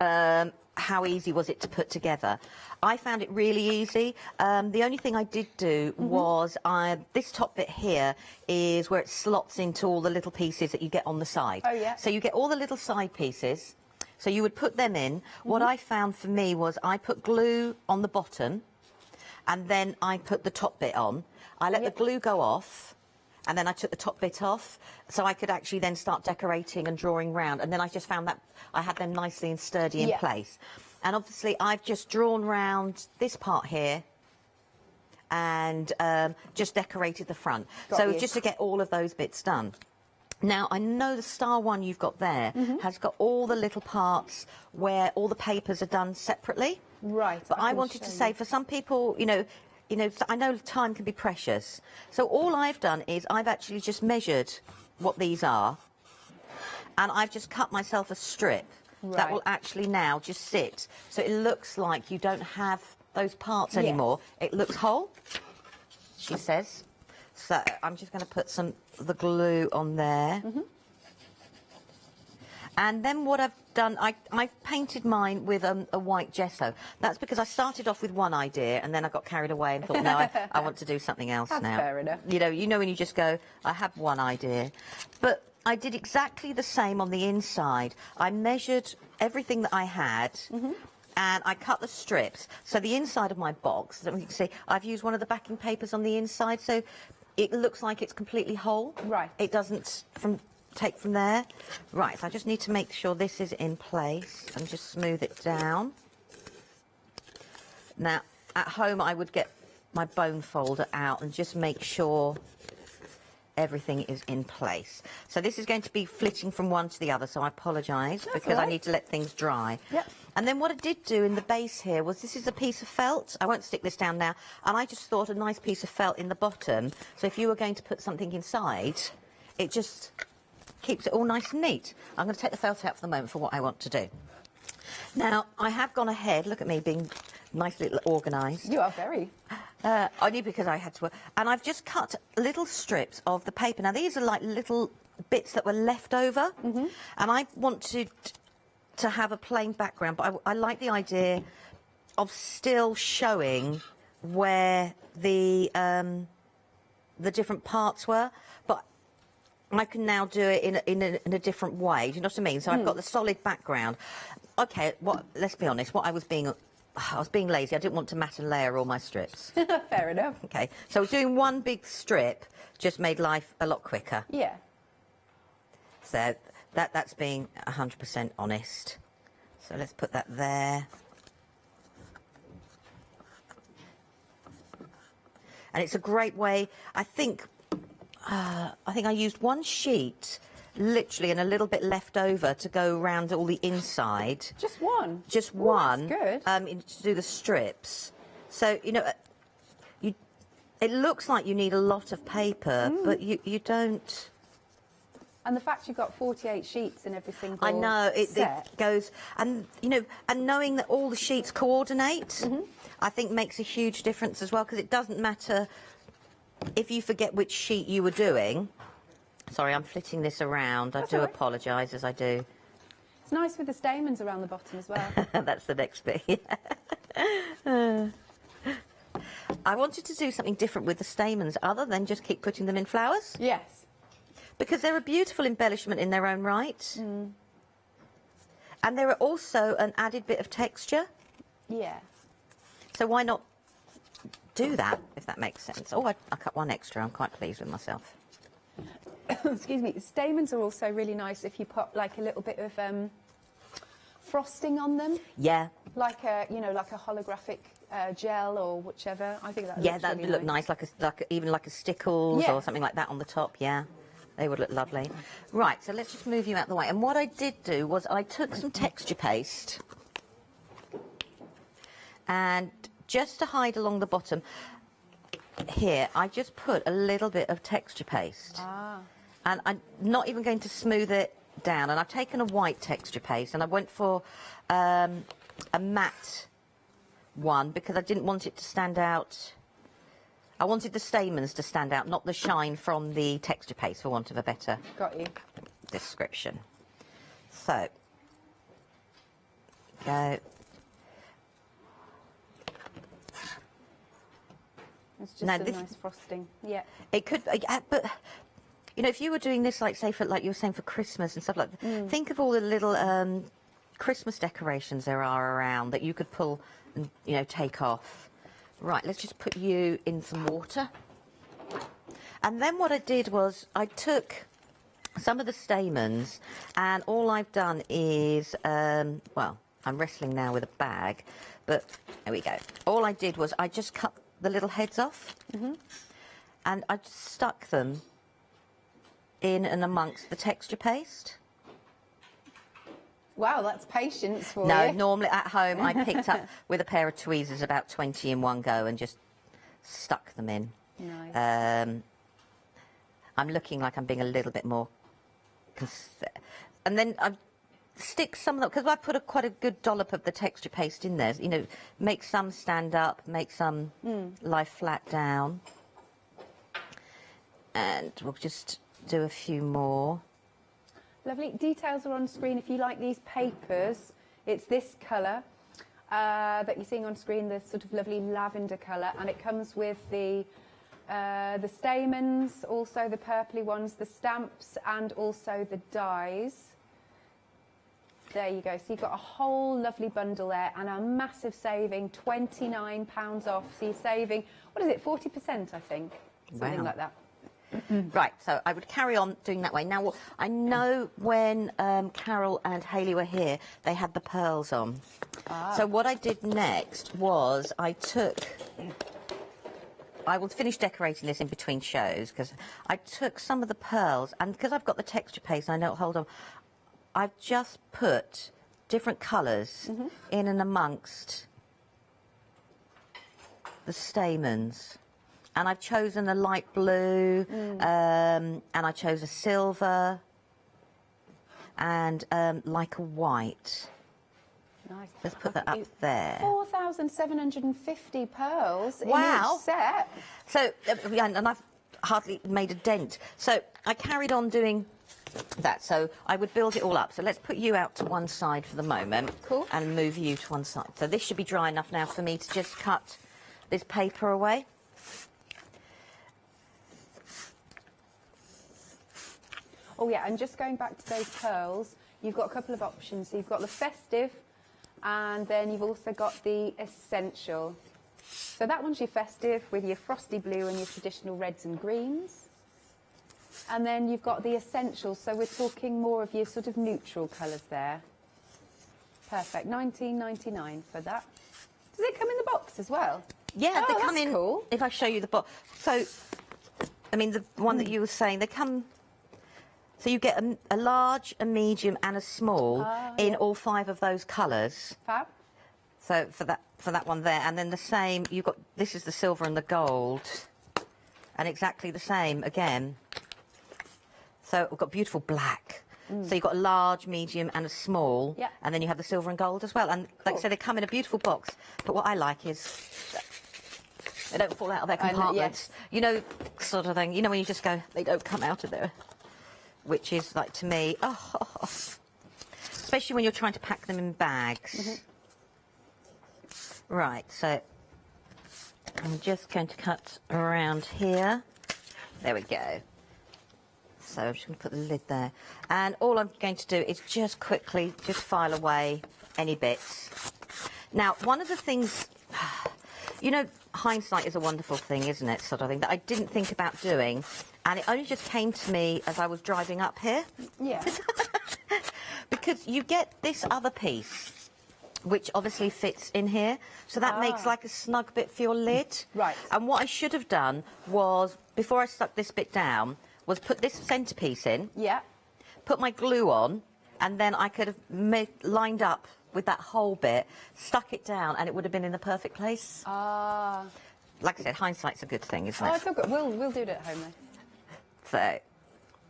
N: how easy was it to put together? I found it really easy. The only thing I did do was this top bit here is where it slots into all the little pieces that you get on the side.
A: Oh, yeah.
N: So you get all the little side pieces. So you would put them in. What I found for me was I put glue on the bottom and then I put the top bit on. I let the glue go off and then I took the top bit off so I could actually then start decorating and drawing round. And then I just found that I had them nicely and sturdy in place. And obviously I've just drawn round this part here and just decorated the front. So just to get all of those bits done. Now, I know the star one you've got there has got all the little parts where all the papers are done separately.
A: Right.
N: But I wanted to say, for some people, you know, I know time can be precious. So all I've done is I've actually just measured what these are, and I've just cut myself a strip that will actually now just sit. So it looks like you don't have those parts anymore. It looks whole, she says. So I'm just going to put some of the glue on there. And then what I've done, I've painted mine with a white gesso. That's because I started off with one idea and then I got carried away and thought, no, I want to do something else now.
A: That's fair enough.
N: You know when you just go, I have one idea. But I did exactly the same on the inside. I measured everything that I had. And I cut the strips. So the inside of my box, as you can see, I've used one of the backing papers on the inside, so it looks like it's completely whole.
A: Right.
N: It doesn't take from there. Right, so I just need to make sure this is in place and just smooth it down. Now, at home I would get my bone folder out and just make sure everything is in place. So this is going to be flitting from one to the other, so I apologise because I need to let things dry.
A: Yep.
N: And then what I did do in the base here was, this is a piece of felt. I won't stick this down now. And I just thought a nice piece of felt in the bottom. So if you were going to put something inside, it just keeps it all nice and neat. I'm going to take the felt out for the moment for what I want to do. Now, I have gone ahead, look at me being nicely organised.
A: You are very.
N: Only because I had to work. And I've just cut little strips of the paper. Now, these are like little bits that were left over. And I wanted to have a plain background, but I like the idea of still showing where the different parts were. But I can now do it in a different way. Do you know what I mean? So I've got the solid background. Okay, let's be honest. I was being lazy. I didn't want to mat and layer all my strips.
A: Fair enough.
N: Okay, so doing one big strip just made life a lot quicker.
A: Yeah.
N: So that's being 100% honest. So let's put that there. And it's a great way. I think I used one sheet, literally, and a little bit left over to go around all the inside.
A: Just one?
N: Just one.
A: That's good.
N: To do the strips. So, you know, it looks like you need a lot of paper, but you don't.
A: And the fact you've got 48 sheets in every single
N: I know, it goes, and, you know, and knowing that all the sheets coordinate, I think makes a huge difference as well, because it doesn't matter if you forget which sheet you were doing. Sorry, I'm flitting this around. I do apologise as I do.
A: It's nice with the stamens around the bottom as well.
N: That's the next bit. I wanted to do something different with the stamens other than just keep putting them in flowers.
A: Yes.
N: Because they're a beautiful embellishment in their own right. And they're also an added bit of texture.
A: Yeah.
N: So why not do that, if that makes sense? Oh, I cut one extra. I'm quite pleased with myself.
A: Excuse me. Stamens are also really nice if you put like a little bit of frosting on them.
N: Yeah.
A: Like a, you know, like a holographic gel or whichever. I think that
N: Yeah,
A: looks
N: that
A: really
N: would look nice, even like a stickles
A: Yeah.
N: or something like that on the top. Yeah, they would look lovely. Right, so let's just move you out the way. And what I did do was I took some texture paste and just to hide along the bottom here, I just put a little bit of texture paste. And I'm not even going to smooth it down. And I've taken a white texture paste and I went for a matte one because I didn't want it to stand out. I wanted the stamens to stand out, not the shine from the texture paste, for want of a better description. So, go.
A: It's just a nice frosting. Yeah.
N: It could, but you know, if you were doing this, like say for like you were saying for Christmas and stuff like that, think of all the little Christmas decorations there are around that you could pull and, you know, take off. Right, let's just put you in some water. And then what I did was I took some of the stamens and all I've done is, well, I'm wrestling now with a bag, but there we go. All I did was I just cut the little heads off and I just stuck them in and amongst the texture paste.
A: Wow, that's patience for you.
N: No, normally at home I picked up with a pair of tweezers about 20 in one go and just stuck them in.
A: Nice.
N: I'm looking like I'm being a little bit more... And then I stick some of them, because I put quite a good dollop of the texture paste in there, you know, make some stand up, make some lie flat down. And we'll just do a few more.
A: Lovely. Details are on screen. If you like these papers, it's this colour that you're seeing on screen, the sort of lovely lavender colour, and it comes with the stamens, also the purpley ones, the stamps, and also the dies. There you go. So you've got a whole lovely bundle there, and a massive saving, £29 off. So you're saving, what is it, 40%, I think, something like that.
N: Right, so I would carry on doing that way. Now, I know when Carol and Hayley were here, they had the pearls on. So what I did next was I will finish decorating this in between shows, because I took some of the pearls, and because I've got the texture paste, I know, hold on, I've just put different colours in and amongst the stamens. And I've chosen a light blue, and I chose a silver, and like a white.
A: Nice.
N: Let's put that up there.
A: 4,750 pearls in
N: Wow.
A: each set.
N: So, and I've hardly made a dent. So I carried on doing that. So I would build it all up. So let's put you out to one side for the moment.
A: Cool.
N: And move you to one side. So this should be dry enough now for me to just cut this paper away.
A: Oh yeah, and just going back to those pearls, you've got a couple of options. So you've got the festive, and then you've also got the essential. So that one's your festive with your frosty blue and your traditional reds and greens. And then you've got the essential, so we're talking more of your sort of neutral colours there. Perfect, £19.99 for that. Does it come in the box as well?
N: Yeah,
A: Oh,
N: they come
A: that's
N: in.
A: cool.
N: If I show you the box, so I mean the one that you were saying, they come. So you get a large, a medium, and a small in all 5 of those colours.
A: Fab.
N: So for that one there, and then the same. You've got this is the silver and the gold, and exactly the same again. So we've got beautiful black. So you've got a large, medium, and a small, and then you have the silver and gold as well. And like I said, they come in a beautiful box. But what I like is they don't fall out of their compartments. You know, sort of thing. You know, when you just go, they don't come out of there. Which is, like, to me, especially when you're trying to pack them in bags. Right, so I'm just going to cut around here. There we go. So I'm just going to put the lid there. And all I'm going to do is just quickly just file away any bits. Now, one of the things, you know, hindsight is a wonderful thing, isn't it, sort of thing, that I didn't think about doing. And it only just came to me as I was driving up here.
A: Yeah.
N: Because you get this other piece, which obviously fits in here. So that makes like a snug bit for your lid.
A: Right.
N: And what I should have done was, before I stuck this bit down, was put this centrepiece in.
A: Yeah.
N: Put my glue on, and then I could have lined up with that whole bit, stuck it down, and it would have been in the perfect place.
A: Ah.
N: Like I said, hindsight's a good thing, isn't it?
A: Oh, it's all good. We'll do it at home then.
N: So,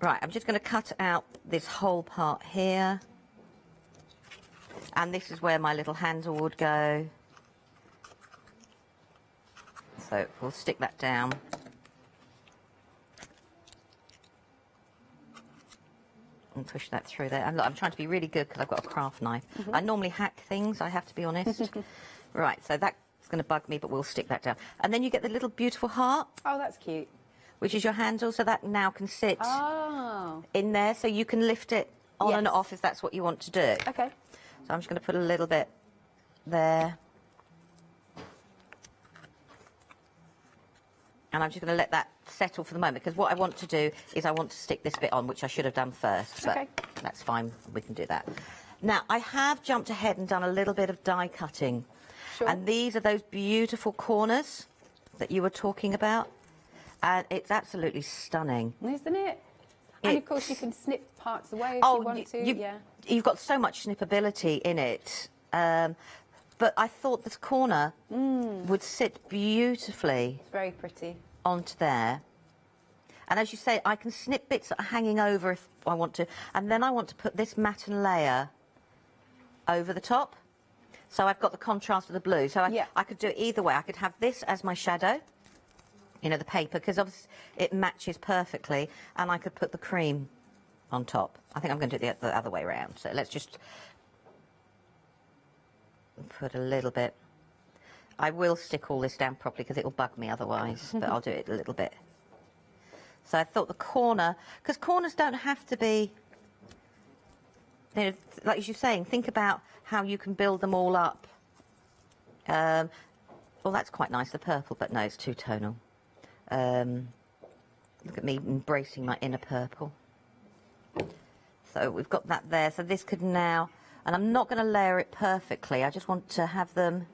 N: right, I'm just going to cut out this whole part here. And this is where my little handle would go. So we'll stick that down. And push that through there. And look, I'm trying to be really good because I've got a craft knife. I normally hack things, I have to be honest. Right, so that's going to bug me, but we'll stick that down. And then you get the little beautiful heart.
A: Oh, that's cute.
N: Which is your handle, so that now can sit in there, so you can lift it on and off if that's what you want to do.
A: Okay.
N: So I'm just going to put a little bit there. And I'm just going to let that settle for the moment, because what I want to do is I want to stick this bit on, which I should have done first, but that's fine, we can do that. Now, I have jumped ahead and done a little bit of die cutting.
A: Sure.
N: And these are those beautiful corners that you were talking about. And it's absolutely stunning.
A: Isn't it? And of course you can snip parts away if you want to.
N: You've got so much snippability in it. But I thought this corner would sit beautifully.
A: It's very pretty.
N: Onto there. And as you say, I can snip bits that are hanging over if I want to. And then I want to put this matten layer over the top. So I've got the contrast of the blue. So I could do it either way. I could have this as my shadow, you know, the paper, because obviously it matches perfectly. And I could put the cream on top. I think I'm going to do it the other way around. So let's just put a little bit. I will stick all this down properly because it will bug me otherwise, but I'll do it a little bit. So I thought the corner, because corners don't have to be, you know, like you're saying, think about how you can build them all up. Well, that's quite nice, the purple, but no, it's too tonal. Look at me embracing my inner purple. So we've got that there. So this could now, and I'm not going to layer it perfectly. I just want to have them.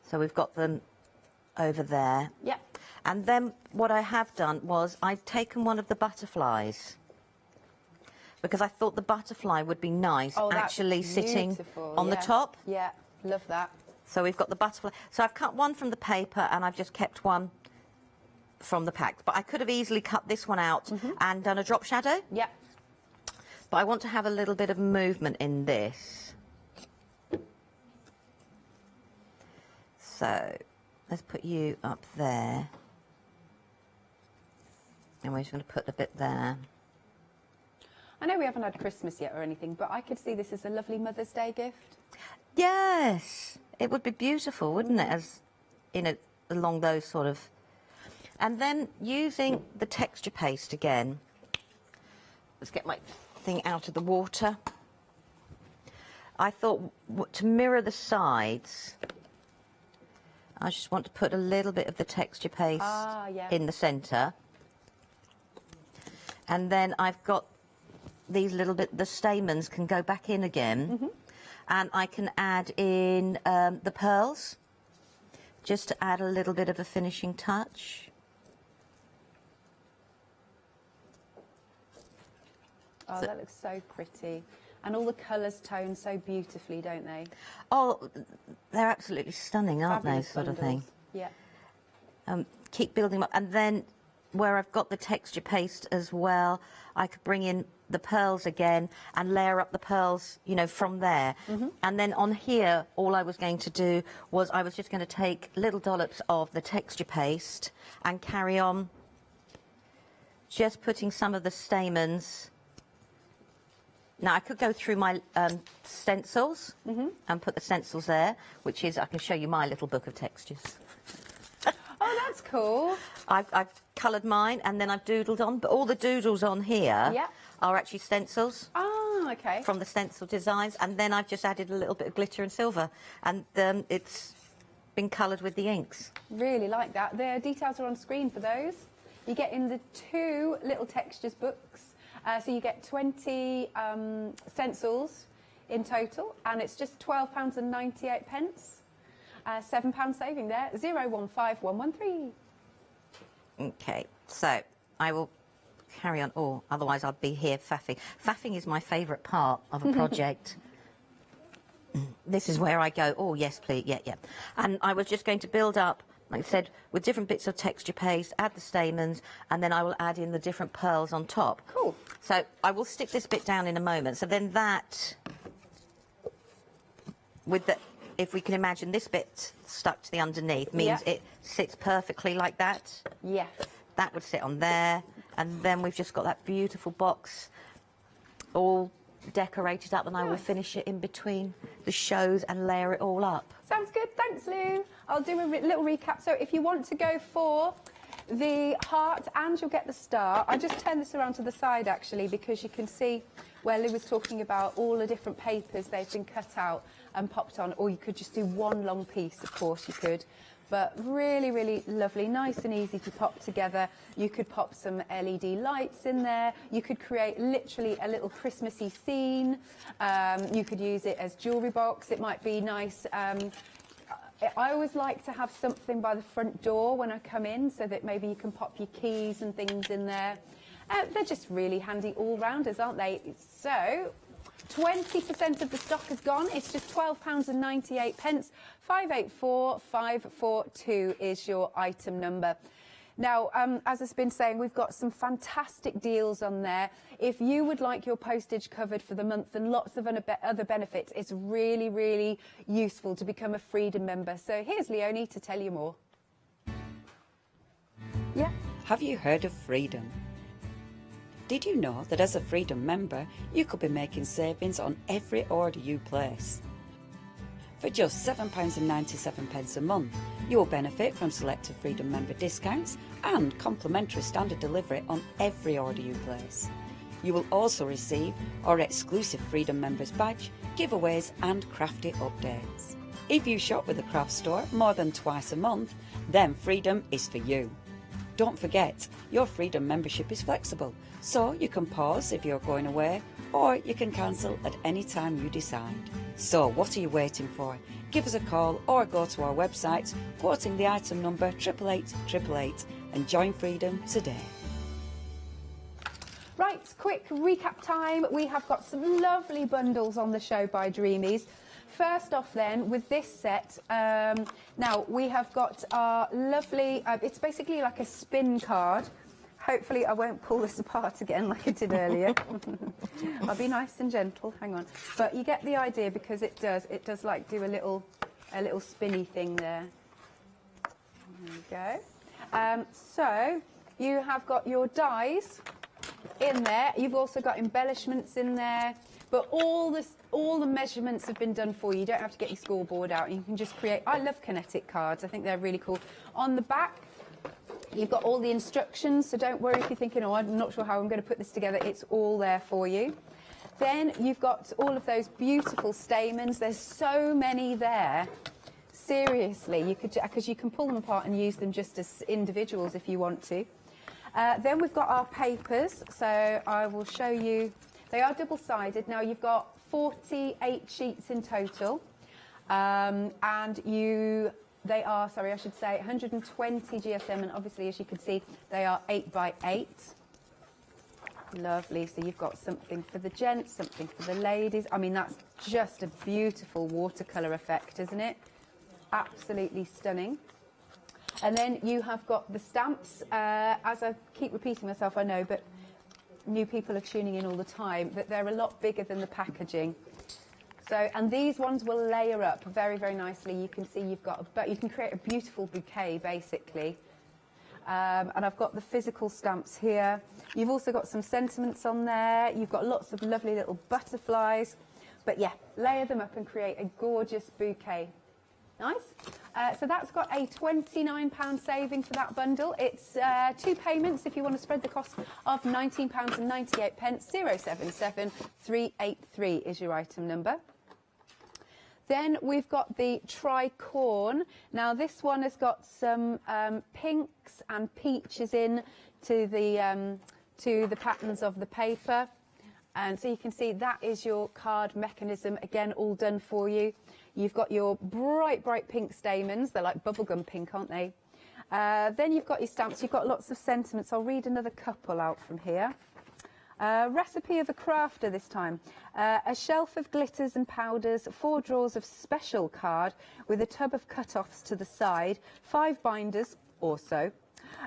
N: So we've got them over there.
A: Yeah.
N: And then what I have done was I've taken one of the butterflies, because I thought the butterfly would be nice actually sitting on the top.
A: Yeah, love that.
N: So we've got the butterfly. So I've cut one from the paper and I've just kept one from the pack. But I could have easily cut this one out and done a drop shadow.
A: Yeah.
N: But I want to have a little bit of movement in this. So let's put you up there. And we're just going to put a bit there.
A: I know we haven't had Christmas yet or anything, but I could see this as a lovely Mother's Day gift.
N: Yes, it would be beautiful, wouldn't it? As in a, along those sort of. And then using the texture paste again. Let's get my thing out of the water. I thought to mirror the sides, I just want to put a little bit of the texture paste in the centre. And then I've got these little bit, the stamens can go back in again. And I can add in the pearls, just to add a little bit of a finishing touch.
A: Oh, that looks so pretty. And all the colours tone so beautifully, don't they?
N: Oh, they're absolutely stunning, aren't
A: Fabulous
N: they, sort of
A: bundles.
N: thing?
A: Yeah.
N: Keep building them up. And then where I've got the texture paste as well, I could bring in the pearls again and layer up the pearls, you know, from there. And then on here, all I was going to do was I was just going to take little dollops of the texture paste and carry on just putting some of the stamens Now I could go through my stencils and put the stencils there, which is, I can show you my little book of textures.
A: Oh, that's cool.
N: I've coloured mine and then I've doodled on, but all the doodles on here are actually stencils.
A: Oh, okay.
N: From the stencil designs, and then I've just added a little bit of glitter and silver, and it's been coloured with the inks.
A: Really like that. The details are on screen for those. You get in the 2 little textures books, so you get 20 stencils in total, and it's just £12.98. £7 saving there. 015113.
N: Okay, so I will carry on. Oh, otherwise I'll be here faffing. Faffing is my favourite part of a project. This is where I go, oh, yes, please, yeah. And I was just going to build up, like I said, with different bits of texture paste, add the stamens, and then I will add in the different pearls on top.
A: Cool.
N: So I will stick this bit down in a moment. So then that, with the, if we can imagine this bit stuck to the underneath, means it sits perfectly like that.
A: Yes.
N: That would sit on there. And then we've just got that beautiful box all decorated up, and I will finish it in between the shows and layer it all up.
A: Sounds good. Thanks, Lou. I'll do a little recap. So if you want to go for the heart and you'll get the star, I just turn this around to the side, actually, because you can see where Lou was talking about all the different papers they've been cut out and popped on, or you could just do one long piece, of course you could. But really, really lovely, nice and easy to pop together. You could pop some LED lights in there. You could create literally a little Christmassy scene. You could use it as jewellery box. It might be nice. I always like to have something by the front door when I come in, so that maybe you can pop your keys and things in there. They're just really handy all-rounders, aren't they? So 20% of the stock is gone. It's just £12.98. 584542 is your item number. Now, as I've been saying, we've got some fantastic deals on there. If you would like your postage covered for the month and lots of other benefits, it's really, really useful to become a Freedom member. So here's Leonie to tell you more.
L: Yeah. Have you heard of Freedom? Did you know that as a Freedom member, you could be making savings on every order you place? For just £7.97 a month, you will benefit from selected Freedom member discounts and complimentary standard delivery on every order you place. You will also receive our exclusive Freedom members badge, giveaways and crafty updates. If you shop with the craft store more than twice a month, then Freedom is for you. Don't forget, your Freedom membership is flexible, so you can pause if you're going away, or you can cancel at any time you decide. So what are you waiting for? Give us a call or go to our website, quoting the item number 88888, and join Freedom today.
A: Right, quick recap time. We have got some lovely bundles on the show by Dreamies. First off then, with this set, now we have got our lovely, it's basically like a spin card. Hopefully I won't pull this apart again like I did earlier. I'll be nice and gentle, hang on. But you get the idea, because it does like do a little spinny thing there. There we go. So you have got your dies in there. You've also got embellishments in there, but all the measurements have been done for you. You don't have to get your scoreboard out. You can just create. I love kinetic cards. I think they're really cool. On the back, you've got all the instructions, so don't worry if you're thinking, oh, I'm not sure how I'm going to put this together. It's all there for you. Then you've got all of those beautiful stamens. There's so many there. Seriously, you could, because you can pull them apart and use them just as individuals if you want to. Then we've got our papers. So I will show you. They are double-sided. Now you've got 48 sheets in total, and they are, sorry, I should say 120 GSM, and obviously, as you can see, they are 8 by 8. Lovely. So you've got something for the gents, something for the ladies. I mean, that's just a beautiful watercolour effect, isn't it? Absolutely stunning. And then you have got the stamps. As I keep repeating myself, I know, but new people are tuning in all the time, that they're a lot bigger than the packaging. So, and these ones will layer up very, very nicely. You can see you've got, you can create a beautiful bouquet, basically. And I've got the physical stamps here. You've also got some sentiments on there. You've got lots of lovely little butterflies. But yeah, layer them up and create a gorgeous bouquet. Nice. So that's got a £29 saving for that bundle. It's 2 payments if you want to spread the cost of £19.98. 077383 is your item number. Then we've got the tricorn. Now this one has got some pinks and peaches in to the patterns of the paper. And so you can see that is your card mechanism, again, all done for you. You've got your bright, bright pink stamens. They're like bubblegum pink, aren't they? Then you've got your stamps. You've got lots of sentiments. I'll read another couple out from here. Recipe of a crafter this time. A shelf of glitters and powders, 4 drawers of special card with a tub of cut-offs to the side, 5 binders or so.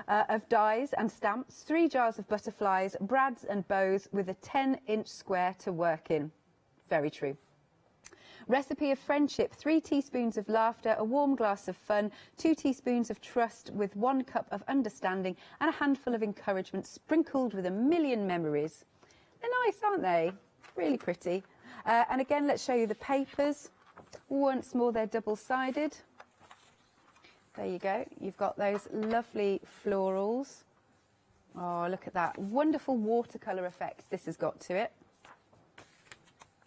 A: Of dies and stamps, 3 jars of butterflies, brads and bows with a 10-inch square to work in. Very true. Recipe of friendship, 3 teaspoons of laughter, a warm glass of fun, 2 teaspoons of trust with 1 cup of understanding and a handful of encouragement sprinkled with a million memories. They're nice, aren't they? Really pretty. And again, let's show you the papers. Once more, they're double-sided. There you go. You've got those lovely florals. Oh, look at that. Wonderful watercolour effect this has got to it.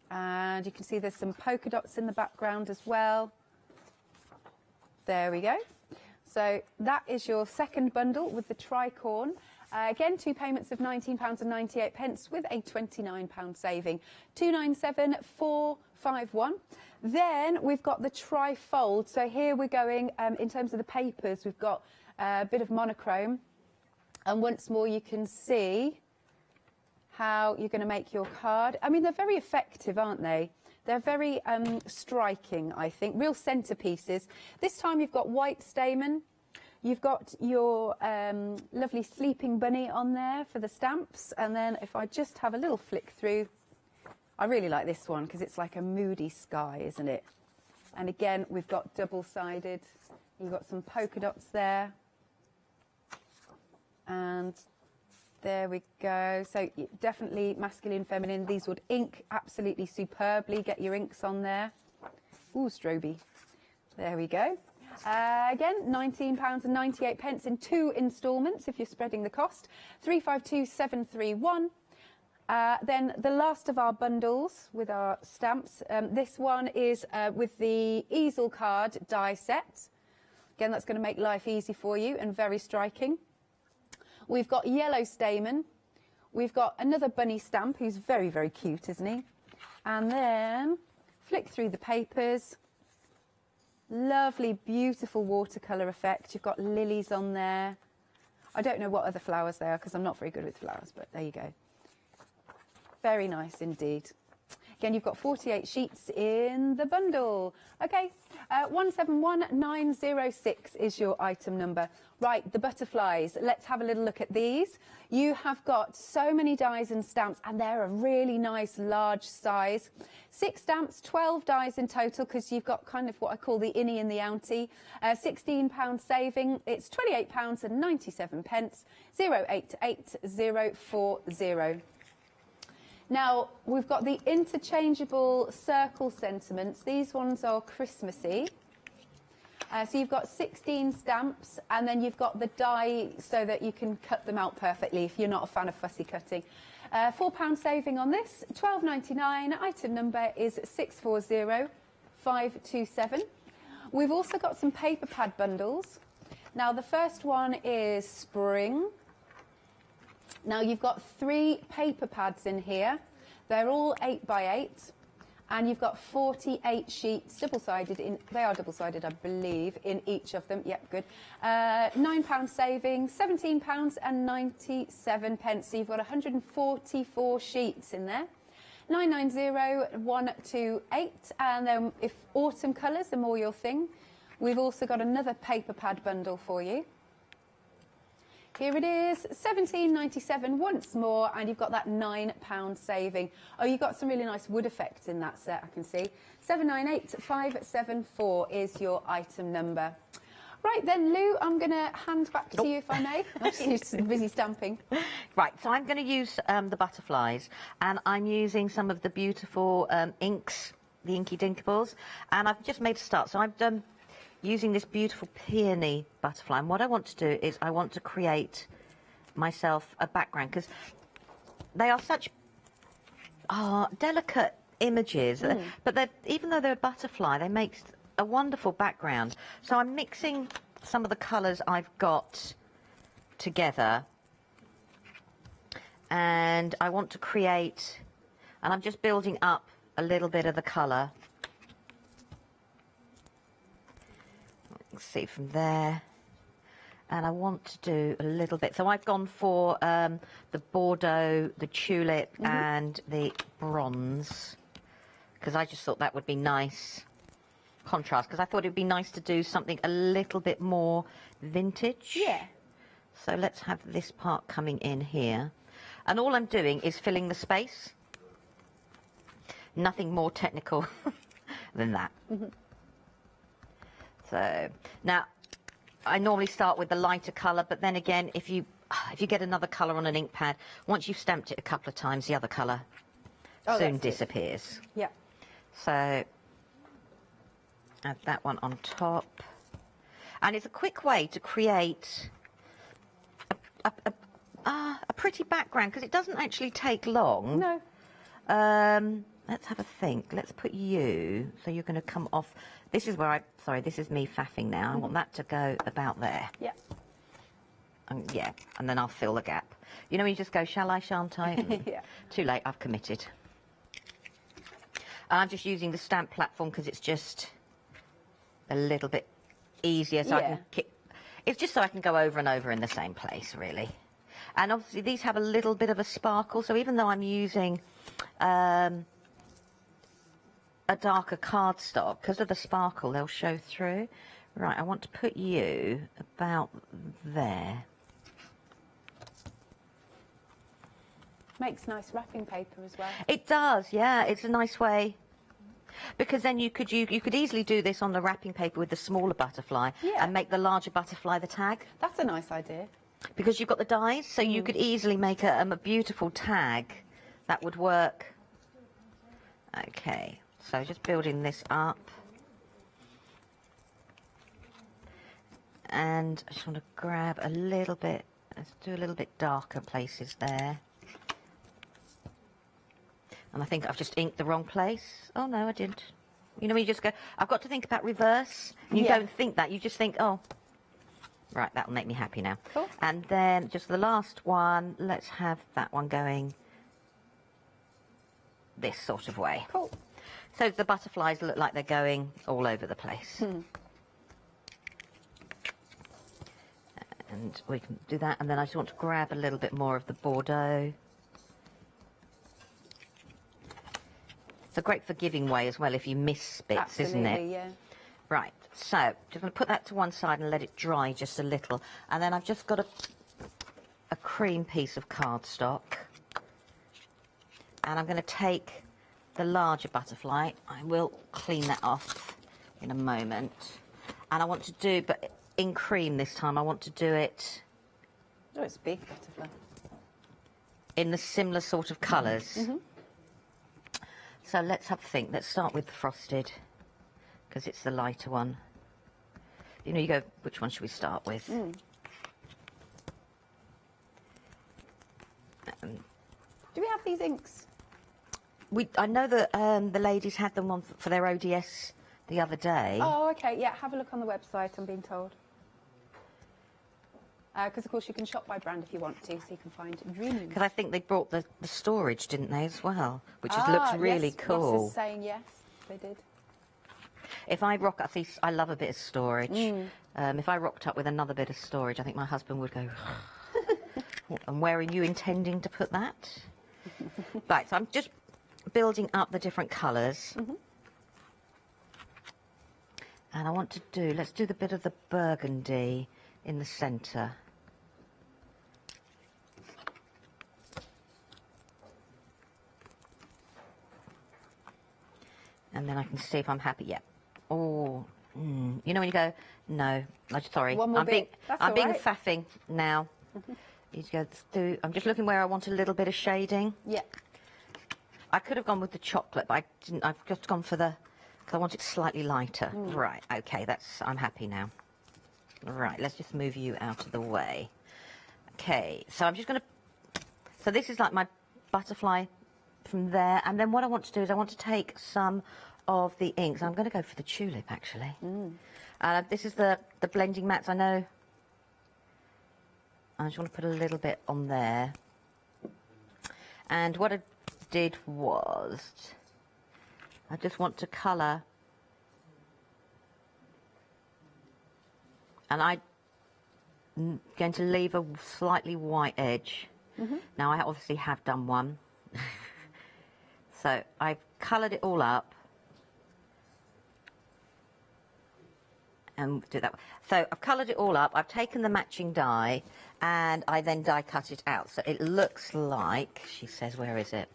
A: And you can see there's some polka dots in the background as well. There we go. So that is your second bundle with the tricorn. Again, 2 payments of £19.98 with a £29 saving. 297451. Then we've got the trifold. So here we're going, in terms of the papers, we've got a bit of monochrome. And once more, you can see how you're going to make your card. I mean, they're very effective, aren't they? They're very striking, I think. Real centerpieces. This time you've got white stamen. You've got your lovely sleeping bunny on there for the stamps. And then if I just have a little flick through, I really like this one because it's like a moody sky, isn't it? And again, we've got double-sided. You've got some polka dots there. And there we go. So definitely masculine, feminine. These would ink absolutely superbly. Get your inks on there. Ooh, stroby. There we go. Again, £19.98 in 2 instalments if you're spreading the cost. 352731. Then the last of our bundles with our stamps. This one is with the easel card die set. Again, that's going to make life easy for you and very striking. We've got yellow stamen. We've got another bunny stamp who's very, very cute, isn't he? And then flick through the papers. Lovely, beautiful watercolour effect. You've got lilies on there. I don't know what other flowers they are because I'm not very good with flowers, but there you go. Very nice indeed. Again, you've got 48 sheets in the bundle. Okay, 171906 is your item number. Right, the butterflies. Let's have a little look at these. You have got so many dies and stamps, and they're a really nice large size. 6 stamps, 12 dies in total, because you've got kind of what I call the innie and the outie. £16 saving. It's £28.97. 088040. Now, we've got the interchangeable circle sentiments. These ones are Christmassy. So you've got 16 stamps, and then you've got the die so that you can cut them out perfectly if you're not a fan of fussy cutting. £4 saving on this, £12.99. Item number is 640527. We've also got some paper pad bundles. Now, the first one is spring. Now, you've got 3 paper pads in here. They're all 8x8. And you've got 48 sheets, double-sided. They are double-sided, I believe, in each of them. Yep, good. £9 saving, £17.97. So you've got 144 sheets in there. 990128. And then if autumn colours are more your thing, we've also got another paper pad bundle for you. Here it is, £17.97 once more, and you've got that £9 saving. Oh, you've got some really nice wood effects in that set, I can see. 798574 is your item number. Right then, Lou, I'm going to hand back to you, if I may. You're busy stamping.
N: Right, so I'm going to use the butterflies, and I'm using some of the beautiful inks, the Inky Dinkables, and I've just made a start. So I'm using this beautiful peony butterfly, and what I want to do is I want to create myself a background, because they are such delicate images, but even though they're a butterfly, they make a wonderful background. So I'm mixing some of the colours I've got together, and I want to create, and I'm just building up a little bit of the colour. Let's see from there, and I want to do a little bit. So I've gone for the Bordeaux, the tulip, and the bronze, because I just thought that would be nice contrast, because I thought it would be nice to do something a little bit more vintage.
A: Yeah.
N: So let's have this part coming in here, and all I'm doing is filling the space. Nothing more technical than that. So now I normally start with the lighter colour, but then again, if you get another colour on an ink pad, once you've stamped it a couple of times, the other colour soon disappears.
A: Yeah.
N: So add that one on top, and it's a quick way to create a pretty background, because it doesn't actually take long.
A: No.
N: Let's have a think. Let's put you, so you're going to come off. This is where sorry, this is me faffing now. I want that to go about there.
A: Yeah.
N: Yeah, and then I'll fill the gap. You know when you just go, shall I, shan't I?
A: Yeah.
N: Too late, I've committed. And I'm just using the stamp platform because it's just a little bit easier, so I can it's just so I can go over and over in the same place, really. And obviously these have a little bit of a sparkle, so even though I'm using a darker cardstock, because of the sparkle, they'll show through. Right, I want to put you about there.
A: Makes nice wrapping paper as well.
N: It does, yeah. It's a nice way, because then you could easily do this on the wrapping paper with the smaller butterfly and make the larger butterfly the tag.
A: That's a nice idea.
N: Because you've got the dies, so you could easily make a beautiful tag that would work. Okay, so just building this up. And I just want to grab a little bit, let's do a little bit darker places there. And I think I've just inked the wrong place. Oh no, I didn't. You know when you just go, I've got to think about reverse. You don't think that, you just think, oh, right, that'll make me happy now.
A: Cool.
N: And then just the last one, let's have that one going this sort of way.
A: Cool.
N: So the butterflies look like they're going all over the place. And we can do that, and then I just want to grab a little bit more of the Bordeaux. It's a great forgiving way as well if you miss bits, isn't it?
A: Yeah.
N: Right, so just going to put that to one side and let it dry just a little. And then I've just got a cream piece of cardstock. And I'm going to take the larger butterfly. I will clean that off in a moment. And I want to do, but in cream this time, I want to do it...
A: Oh, it's a big butterfly.
N: In the similar sort of colours. So let's have a think. Let's start with the frosted, because it's the lighter one. You know, you go, which one should we start with?
A: Do we have these inks?
N: I know that the ladies had them on for their ODS the other day.
A: Oh, okay. Yeah, have a look on the website, I'm being told. Because, of course, you can shop by brand if you want to, so you can find dreams.
N: Because I think they brought the storage, didn't they, as well? Which looks really cool.
A: Ross is saying yes, they did.
N: If I rock up, I love a bit of storage. If I rocked up with another bit of storage, I think my husband would go, and where are you intending to put that? Right, so I'm just building up the different colours. And I want to let's do the bit of the burgundy in the centre. And then I can see if I'm happy. Yeah. Oh, You know when you go, no, I'm sorry.
A: One more bit. That's
N: I'm
A: all
N: being
A: right.
N: faffing now. You go through, I'm just looking where I want a little bit of shading.
A: Yeah.
N: I could have gone with the chocolate, but I didn't. I've just gone for the, because I want it slightly lighter. Right, okay, I'm happy now. Right, let's just move you out of the way. Okay, so I'm just going to, so this is like my butterfly from there, and then what I want to do is I want to take some of the inks. I'm going to go for the tulip, actually. This is the blending mats, I know. I just want to put a little bit on there. And what I did was, I just want to colour, and I'm going to leave a slightly white edge. Now I obviously have done one. So I've coloured it all up. And do it that way. So I've coloured it all up, I've taken the matching die, and I then die cut it out. So it looks like, she says, where is it?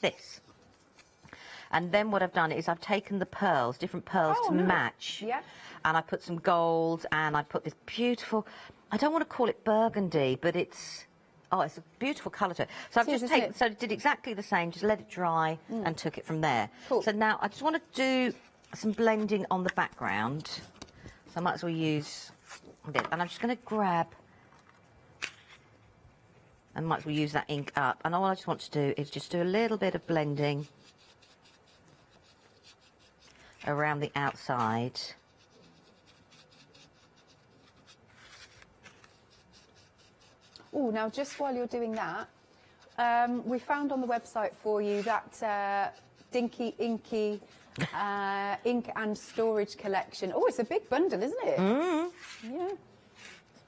N: This. And then what I've done is I've taken the pearls, different pearls to match.
A: Yeah.
N: And I put some gold, and I put this beautiful, I don't want to call it burgundy, but it's, oh, it's a beautiful colour to it. So I've just taken, so I did exactly the same, just let it dry and took it from there.
A: Cool.
N: So now I just want to do some blending on the background. So I might as well use this. And I'm just going to grab, and might as well use that ink up. And all I just want to do is just do a little bit of blending around the outside.
A: Oh, now just while you're doing that, we found on the website for you that Dinky Inky ink and storage collection. Oh, it's a big bundle, isn't it? Yeah.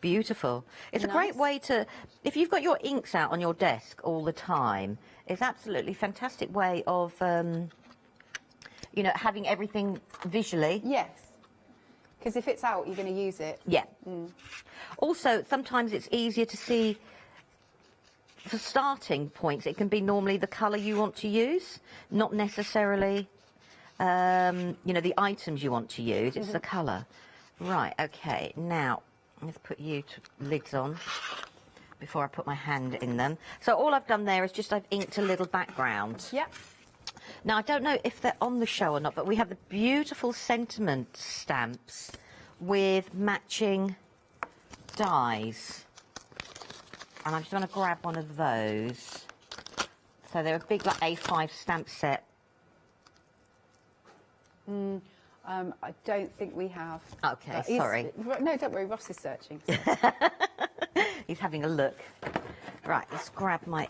N: Beautiful. It's a great way to, if you've got your inks out on your desk all the time, it's absolutely fantastic way of, you know, having everything visually.
A: Yes. Because if it's out, you're going to use it.
N: Yeah. Also, sometimes it's easier to see, for starting points, it can be normally the colour you want to use, not necessarily, you know, the items you want to use, it's the colour. Right, okay, now, let's put you lids on before I put my hand in them. So all I've done there is just I've inked a little background.
A: Yep.
N: Now, I don't know if they're on the show or not, but we have the beautiful sentiment stamps with matching dies. And I'm just going to grab one of those. So they're a big, like, A5 stamp set.
A: I don't think we have.
N: Okay, sorry.
A: No, don't worry, Ross is searching. So.
N: He's having a look. Right, let's grab my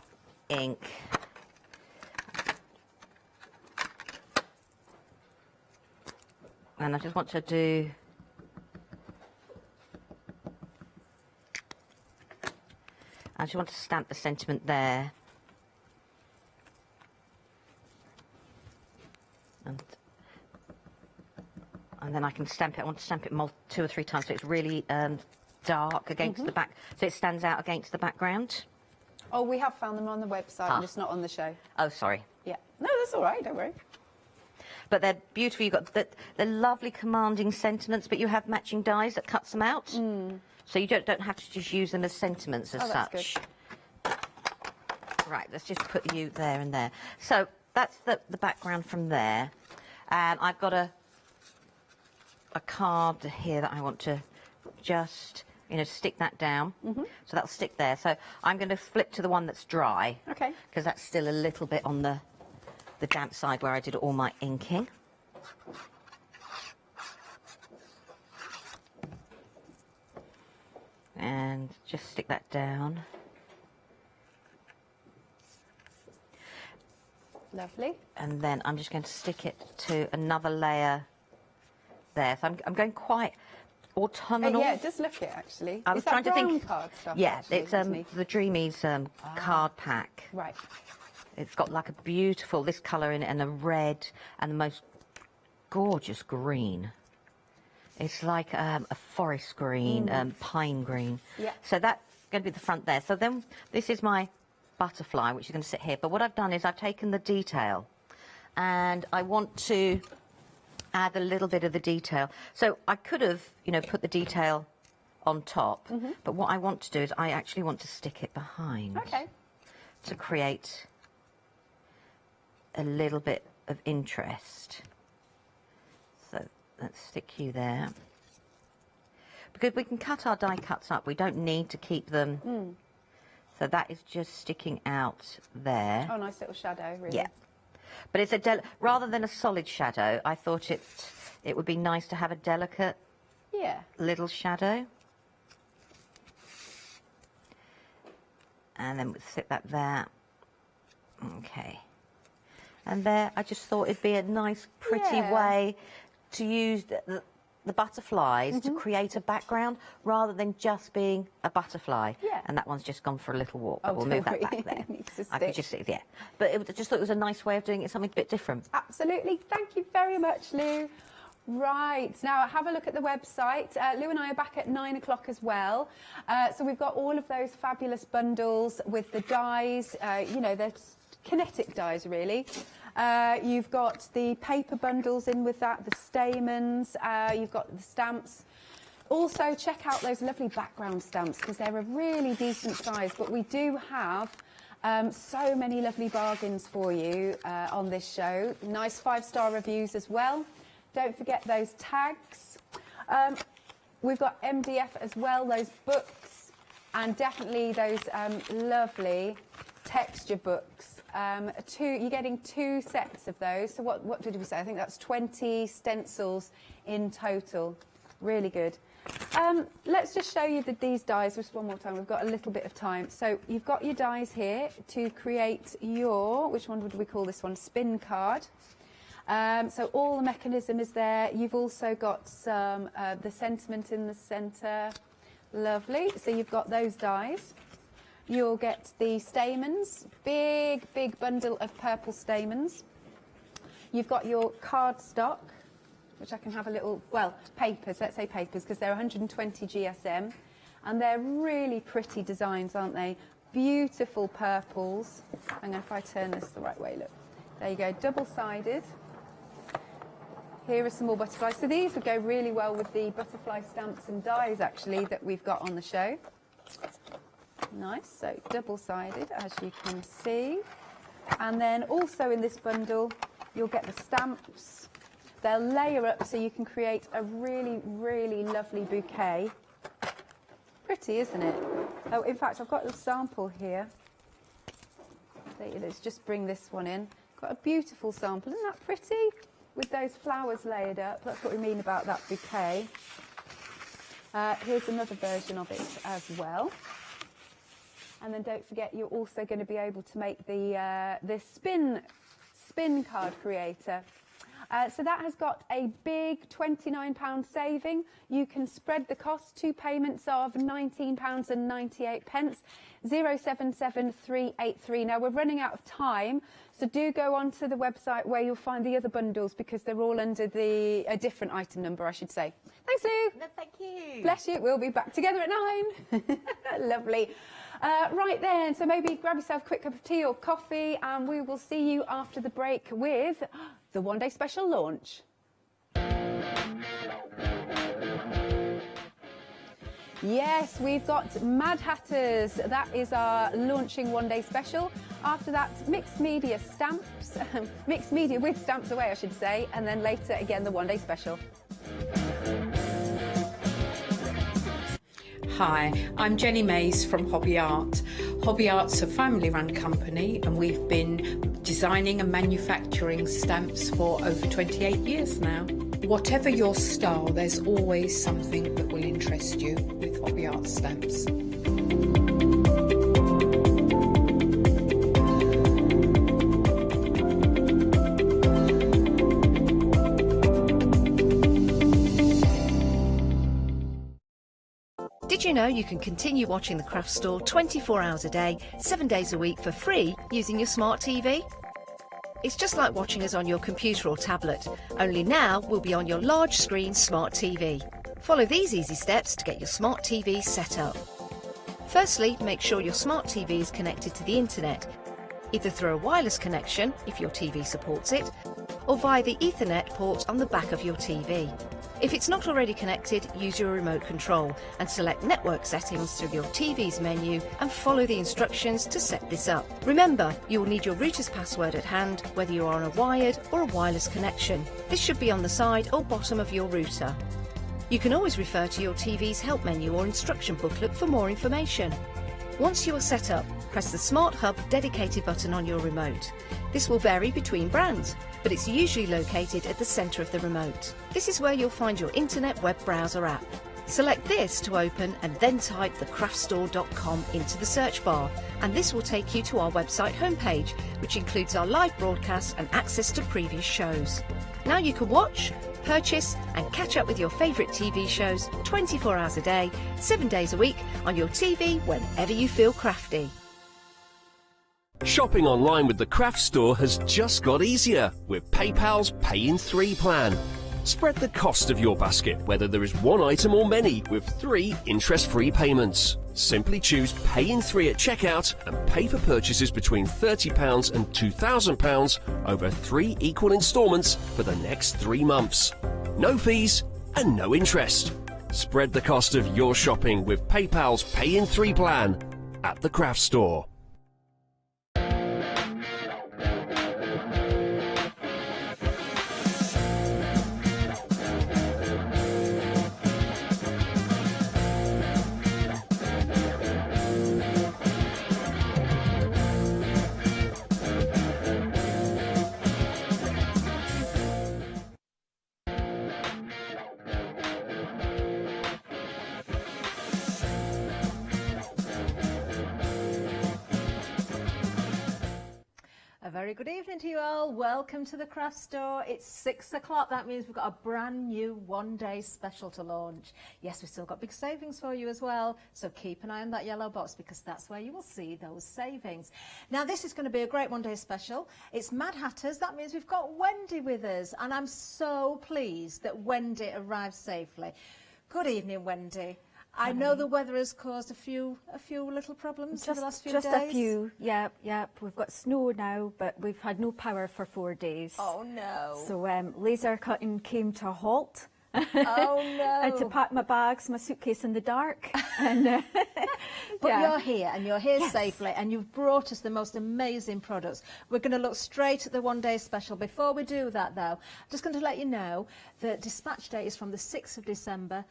N: ink. And I just want to do... I just want to stamp the sentiment there. And then I can stamp it. I want to stamp it 2 or 3 times so it's really dark against the back, so it stands out against the background.
A: Oh, we have found them on the website, and it's not on the show.
N: Oh, sorry.
A: Yeah. No, that's all right, don't worry.
N: But they're beautiful. You've got they're lovely commanding sentiments, but you have matching dies that cuts them out. So you don't have to just use them as sentiments as such. Good. Right, let's just put you there and there. So that's the background from there. And I've got a card here that I want to just, you know, stick that down. So that'll stick there. So I'm going to flip to the one that's dry.
A: Okay.
N: Because that's still a little bit on the damp side where I did all my inking. And just stick that down.
A: Lovely.
N: And then I'm just going to stick it to another layer there. So I'm going quite autumnal.
A: Yeah, it does look it, actually.
N: I was trying to think.
A: Card stuff,
N: yeah,
A: actually,
N: it's the Dreamies card pack.
A: Right.
N: It's got like a beautiful, this colour in it, and a red, and the most gorgeous green. It's like a forest green, pine green.
A: Yeah.
N: So that's going to be the front there. So then this is my butterfly, which is going to sit here. But what I've done is I've taken the detail, and I want to add a little bit of the detail. So I could have, you know, put the detail on top, but what I want to do is I actually want to stick it behind.
A: Okay.
N: To create a little bit of interest. So let's stick you there. Because we can cut our die cuts up, we don't need to keep them. So that is just sticking out there.
A: Oh, nice little shadow, really.
N: Yeah. But it's a rather than a solid shadow, I thought it would be nice to have a delicate little shadow. And then we'll sit that there. Okay. And there, I just thought it'd be a nice, pretty way to use the butterflies to create a background rather than just being a butterfly. Yeah. And that one's just gone for a little walk. But we'll move that back there. I could just sit there. But I just thought it was a nice way of doing it, something a bit different.
A: Absolutely. Thank you very much, Lou. Right, now have a look at the website. Lou and I are back at 9 o'clock as well. So we've got all of those fabulous bundles with the dies, you know, they're kinetic dies really. You've got the paper bundles in with that, the stamens, you've got the stamps. Also, check out those lovely background stamps because they're a really decent size, but we do have so many lovely bargains for you on this show. Nice 5-star reviews as well. Don't forget those tags. We've got MDF as well, those books, and definitely those lovely texture books. You're getting 2 sets of those. So what did we say? I think that's 20 stencils in total. Really good. Let's just show you these dies just one more time. We've got a little bit of time. So you've got your dies here to create your, which one would we call this one? Spin card. So all the mechanism is there. You've also got some the sentiment in the centre. Lovely. So you've got those dies. You'll get the stamens, big bundle of purple stamens. You've got your cardstock, which I can have a little, well, papers, let's say papers, because they're 120 GSM. And they're really pretty designs, aren't they? Beautiful purples. Hang on, if I turn this the right way, look. There you go, double-sided. Here are some more butterflies. So these would go really well with the butterfly stamps and dies, actually, that we've got on the show. Nice, so double-sided, as you can see. And then also in this bundle, you'll get the stamps. They'll layer up so you can create a really lovely bouquet. Pretty, isn't it? Oh, in fact, I've got a sample here. Let's just bring this one in. Got a beautiful sample. Isn't that pretty? With those flowers layered up. That's what we mean about that bouquet. Here's another version of it as well. And then don't forget, you're also going to be able to make the spin card creator. So that has got a big £29 saving. You can spread the cost, 2 payments of £19.98, 077383. Now we're running out of time, so do go onto the website where you'll find the other bundles because they're all under a different item number, I should say. Thanks, Lou.
N: No, thank you.
A: Bless you. We'll be back together at 9. Lovely. Right then, so maybe grab yourself a quick cup of tea or coffee and we will see you after the break with the one-day special launch. Yes, we've got Mad Hatters. That is our launching one-day special. After that, mixed media stamps, mixed media with stamps away, I should say, and then later again the one-day special.
D: Hi, I'm Jenny Mays from Hobby Art. Hobby Art's a family-run company and we've been designing and manufacturing stamps for over 28 years now. Whatever your style, there's always something that will interest you with Hobby Art stamps.
T: Did you know you can continue watching the Craft Store 24 hours a day, 7 days a week for free using your smart TV? It's just like watching us on your computer or tablet, only now we'll be on your large screen smart TV. Follow these easy steps to get your smart TV set up. Firstly, make sure your smart TV is connected to the internet, either through a wireless connection if your TV supports it, or via the Ethernet port on the back of your TV. If it's not already connected, use your remote control and select network settings through your TV's menu and follow the instructions to set this up. Remember, you will need your router's password at hand, whether you're on a wired or a wireless connection. This should be on the side or bottom of your router. You can always refer to your TV's help menu or instruction booklet for more information. Once you are set up, press the Smart Hub dedicated button on your remote. This will vary between brands, but it's usually located at the centre of the remote. This is where you'll find your internet web browser app. Select this to open and then type thecraftstore.com into the search bar, and this will take you to our website homepage, which includes our live broadcast and access to previous shows. Now you can watch, purchase and catch up with your favourite TV shows 24 hours a day, 7 days a week on your TV whenever you feel crafty.
M: Shopping online with the Craft Store has just got easier with PayPal's Pay in 3 plan. Spread the cost of your basket, whether there is one item or many, with 3 interest-free payments. Simply choose Pay in 3 at checkout and pay for purchases between £30 and £2,000 over 3 equal instalments for the next 3 months. No fees and no interest. Spread the cost of your shopping with PayPal's Pay in 3 plan at the Craft Store.
U: A very good evening to you all. Welcome to the Craft Store. It's 6 o'clock. That means we've got a brand new one-day special to launch. Yes, we've still got big savings for you as well. So keep an eye on that yellow box because that's where you will see those savings. Now, this is going to be a great one-day special. It's Mad Hatters. That means we've got Wendy with us. And I'm so pleased that Wendy arrived safely. Good evening, Wendy. I know the weather has caused a few little problems for the last few days.
R: Just a few, yep. We've got snow now, but we've had no power for 4 days.
U: Oh no!
R: So laser cutting came to a halt.
U: Oh no!
R: I had to pack my bags, my suitcase in the dark. And,
U: but you're here, and you're here safely, and you've brought us the most amazing products. We're going to look straight at the one-day special. Before we do that, though, I'm just going to let you know that dispatch date is from the 6th of December.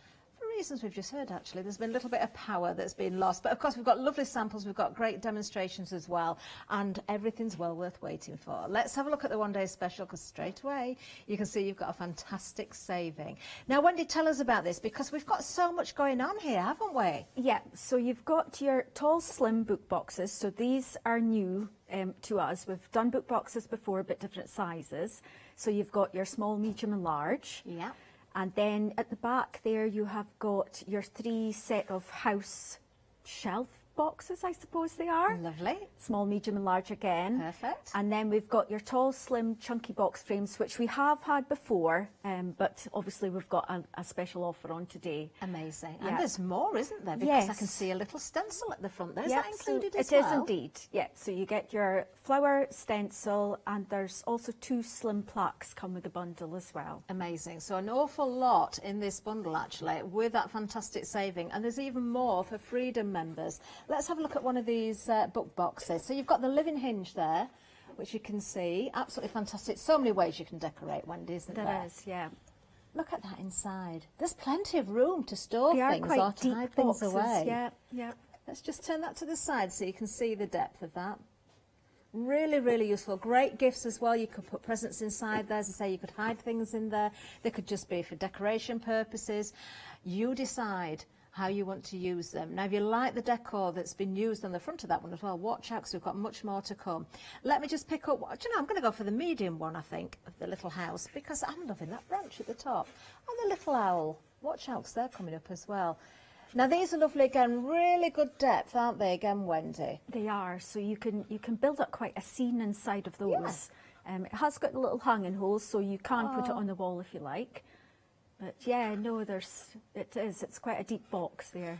U: Reasons we've just heard, actually, there's been a little bit of power that's been lost, but of course we've got lovely samples, we've got great demonstrations as well, and everything's well worth waiting for. Let's have a look at the one-day special, because straight away you can see you've got a fantastic saving. Now, Wendy, tell us about this, because we've got so much going on here, haven't we?
R: Yeah, so you've got your tall, slim book boxes. So these are new to us. We've done book boxes before, but different sizes. So you've got your small, medium and large.
U: Yeah.
R: And then at the back there you have got your 3 set of house shelf boxes, I suppose they are.
U: Lovely.
R: Small, medium and large again.
U: Perfect.
R: And then we've got your tall, slim, chunky box frames, which we have had before, but obviously we've got a special offer on today.
U: Amazing.
R: Yeah.
U: And there's more, isn't there? Because
R: yes.
U: I can see a little stencil at the front there. Is
R: Yep,
U: that included
R: so
U: as
R: it
U: well?
R: is indeed, yeah. So you get your flower stencil, and there's also 2 slim plaques come with the bundle as well.
U: Amazing. So an awful lot in this bundle, actually, with that fantastic saving. And there's even more for Freedom members. Let's have a look at one of these book boxes. So you've got the living hinge there, which you can see. Absolutely fantastic. So many ways you can decorate, Wendy, isn't there?
R: There is, yeah.
U: Look at that inside. There's plenty of room to store
R: They are
U: things
R: quite
U: or to
R: deep
U: hide things
R: boxes,
U: away.
R: yeah, yeah.
U: Let's just turn that to the side so you can see the depth of that. Really, really useful. Great gifts as well. You could put presents inside there. As I say, you could hide things in there. They could just be for decoration purposes. You decide how you want to use them. Now, if you like the decor that's been used on the front of that one as well, watch out because we've got much more to come. Let me just pick up, do you know, I'm going to go for the medium one, I think, of the little house, because I'm loving that branch at the top. And the little owl. Watch out because they're coming up as well. Now, these are lovely again, really good depth, aren't they, again, Wendy?
R: They are, so you can build up quite a scene inside of those. Yeah. It has got the little hanging holes, so you can put it on the wall if you like. But yeah, no, it's quite a deep box there.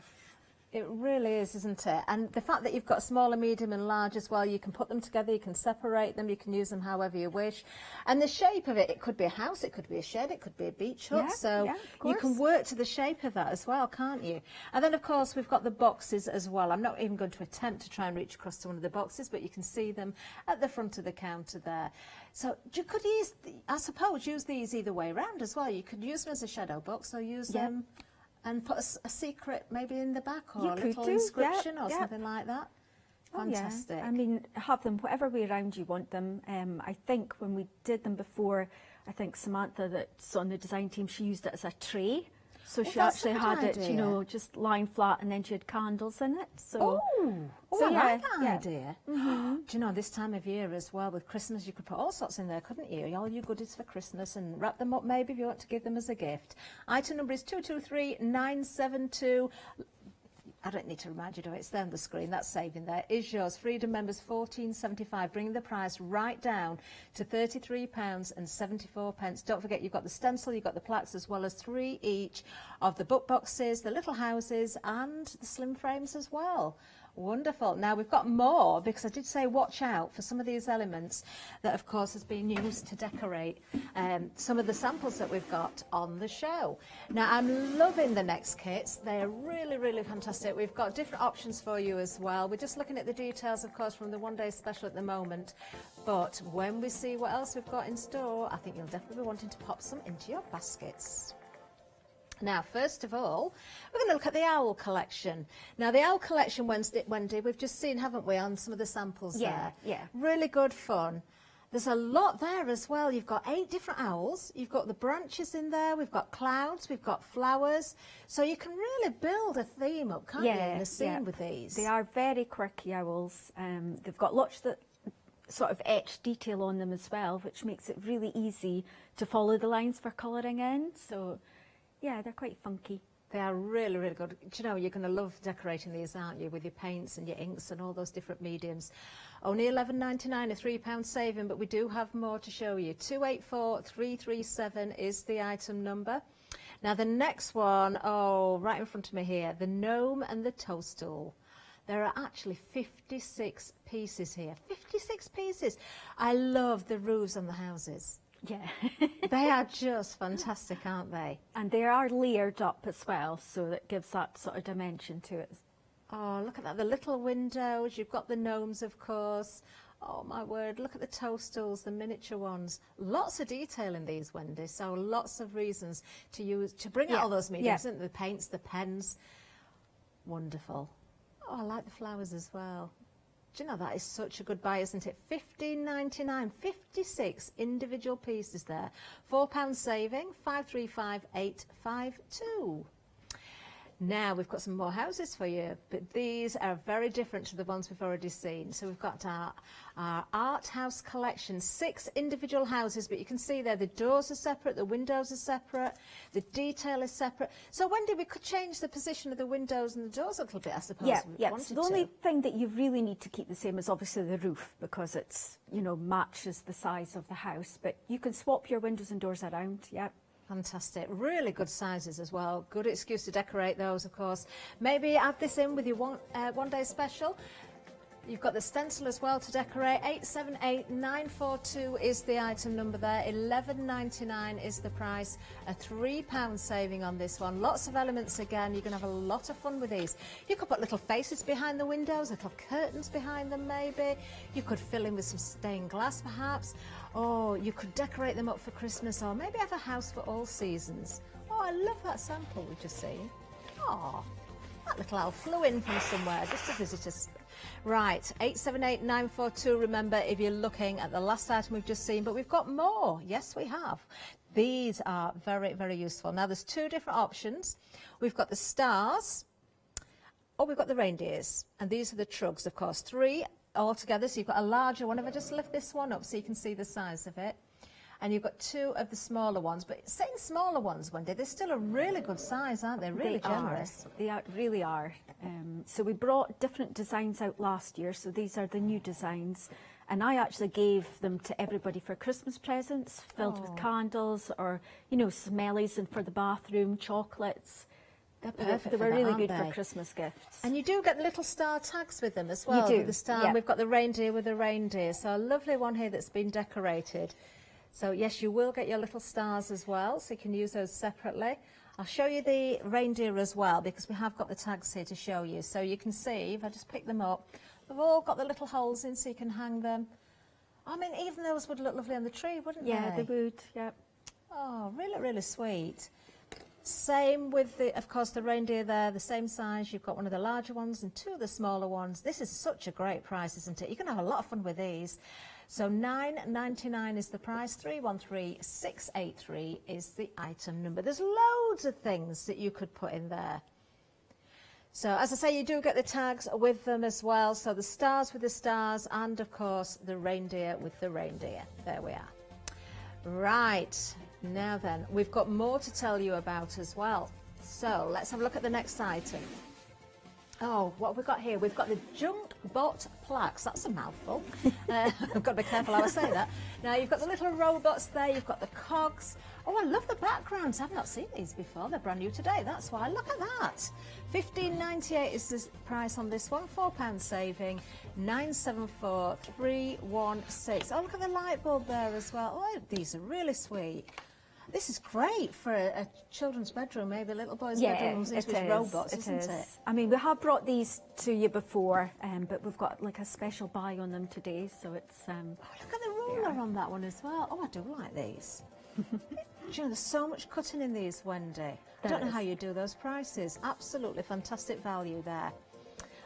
U: It really is, isn't it? And the fact that you've got small and medium and large as well, you can put them together, you can separate them, you can use them however you wish. And the shape of it could be a house, it could be a shed, it could be a beach hut.
R: Yeah,
U: so
R: yeah, of
U: you can
R: course.
U: work to the shape of that as well, can't you? And then, of course, we've got the boxes as well. I'm not even going to attempt to try and reach across to one of the boxes, but you can see them at the front of the counter there. So you could use, I suppose, use these either way around as well. You could use them as a shadow box or use them and put a secret maybe in the back or
R: You
U: a
R: could
U: little
R: do,
U: inscription
R: yeah,
U: or
R: yeah.
U: something like that.
R: Oh, yeah.
U: Fantastic.
R: I mean, have them whatever way around you want them. I think when we did them before, I think Samantha that's on the design team, she used it as a tray. So she
U: that's a
R: actually
U: good
R: had it, you
U: idea.
R: know, just lying flat, and then she had candles in it. So,
U: Oh,
R: so
U: I
R: yeah,
U: like that
R: yeah.
U: idea.
R: Mhm.
U: Do you know, this time of year as well, with Christmas, you could put all sorts in there, couldn't you? All your goodies for Christmas and wrap them up maybe if you want to give them as a gift. Item number is 223972. I don't need to remind you, do it? It's there on the screen. That's saving there. Is yours. Freedom members £14.75, bringing the price right down to £33.74. Don't forget, you've got the stencil, you've got the plaques, as well as 3 each of the book boxes, the little houses, and the slim frames as well. Wonderful. Now we've got more, because I did say watch out for some of these elements that of course has been used to decorate some of the samples that we've got on the show. Now I'm loving the next kits. They're really, really fantastic. We've got different options for you as well. We're just looking at the details, of course, from the one-day special at the moment. But when we see what else we've got in store, I think you'll definitely be wanting to pop some into your baskets. Now, first of all, we're going to look at the OWL collection. Now, the OWL collection, Wendy, we've just seen, haven't we, on some of the samples there?
R: Yeah.
U: Really good fun. There's a lot there as well. You've got 8 different owls. You've got the branches in there. We've got clouds. We've got flowers. So you can really build a theme up, can't you, in a scene with these?
R: They are very quirky owls. They've got lots of sort of etched detail on them as well, which makes it really easy to follow the lines for colouring in. So, yeah, they're quite funky.
U: They are really, really good. Do you know, you're going to love decorating these, aren't you, with your paints and your inks and all those different mediums. Only £11.99, a £3 saving, but we do have more to show you. 284337 is the item number. Now, the next one, right in front of me here, the gnome and the toadstool. There are actually 56 pieces here. 56 pieces. I love the roofs on the houses.
R: Yeah.
U: They are just fantastic, aren't they?
R: And they are layered up as well, so that gives that sort of dimension to it.
U: Oh, look at that. The little windows. You've got the gnomes, of course. Oh, my word. Look at the toadstools, the miniature ones. Lots of detail in these, Wendy. So lots of reasons to bring out all those mediums, isn't there? The paints, the pens. Wonderful. Oh, I like the flowers as well. Do you know, that is such a good buy, isn't it? $15.99, 56 individual pieces there. £4 saving, 535852. Now we've got some more houses for you, but these are very different to the ones we've already seen. So we've got our art house collection, 6 individual houses, but you can see there the doors are separate, the windows are separate, the detail is separate. So Wendy, we could change the position of the windows and the doors a little bit, I suppose.
R: Yeah. So the only thing that you really need to keep the same is obviously the roof, because it's, you know, matches the size of the house. But you can swap your windows and doors around. Yeah.
U: Fantastic. Really good sizes as well. Good excuse to decorate those, of course. Maybe add this in with your one day special. You've got the stencil as well to decorate. 878942 is the item number there. £11.99 is the price. A £3 saving on this one. Lots of elements again. You're going to have a lot of fun with these. You could put little faces behind the windows, little curtains behind them maybe. You could fill in with some stained glass perhaps. Or you could decorate them up for Christmas, or maybe have a house for all seasons. Oh, I love that sample we've just seen. Oh, that little owl flew in from somewhere just to visit us. Right, 878942, remember, if you're looking at the last item we've just seen, but we've got more. Yes, we have. These are very, very useful. Now, there's 2 different options. We've got the stars, or we've got the reindeers, and these are the trugs, of course. 3 all together, so you've got a larger one. If I just lift this one up so you can see the size of it. And you've got 2 of the smaller ones, but saying smaller ones, Wendy, they're still a really good size, aren't they? Really generous.
R: They really are. So we brought different designs out last year, so these are the new designs. And I actually gave them to everybody for Christmas presents, filled with candles, or, you know, smellies and for the bathroom, chocolates.
U: They're perfect.
R: They were
U: for that,
R: really
U: aren't
R: good for
U: they?
R: Christmas gifts.
U: And you do get little star tags with them as well.
R: You do,
U: with the star.
R: yeah.
U: We've got the reindeer with the reindeer. So a lovely one here that's been decorated. So yes, you will get your little stars as well. So you can use those separately. I'll show you the reindeer as well because we have got the tags here to show you. So you can see, if I just pick them up, they've all got the little holes in so you can hang them. I mean, even those would look lovely on the tree, wouldn't they?
R: Yeah, they would, yeah.
U: Oh, really, really sweet. Same with, of course, the reindeer there, the same size. You've got one of the larger ones and two of the smaller ones. This is such a great price, isn't it? You can have a lot of fun with these. So $9.99 is the price, 313683 is the item number. There's loads of things that you could put in there. So as I say, you do get the tags with them as well. So the stars with the stars and, of course, the reindeer with the reindeer. There we are. Right, now then, we've got more to tell you about as well. So let's have a look at the next item. Oh, what have we got here? We've got the junk bot plaques. That's a mouthful. I've got to be careful how I say that. Now, you've got the little robots there. You've got the cogs. Oh, I love the backgrounds. I've not seen these before. They're brand new today. That's why. Look at that. $15.98 is the price on this one. £4 saving. 974,316. Oh, look at the light bulb there as well. Oh, these are really sweet. This is great for a children's bedroom, maybe a little boy's bedroom into his robots, isn't it?
R: I mean, we have brought these to you before, but we've got like a special buy on them today, so it's...
U: Oh, look at the ruler on that one as well. Oh, I do like these. Do you know, there's so much cutting in these, Wendy. I don't know how you do those prices. Absolutely fantastic value there.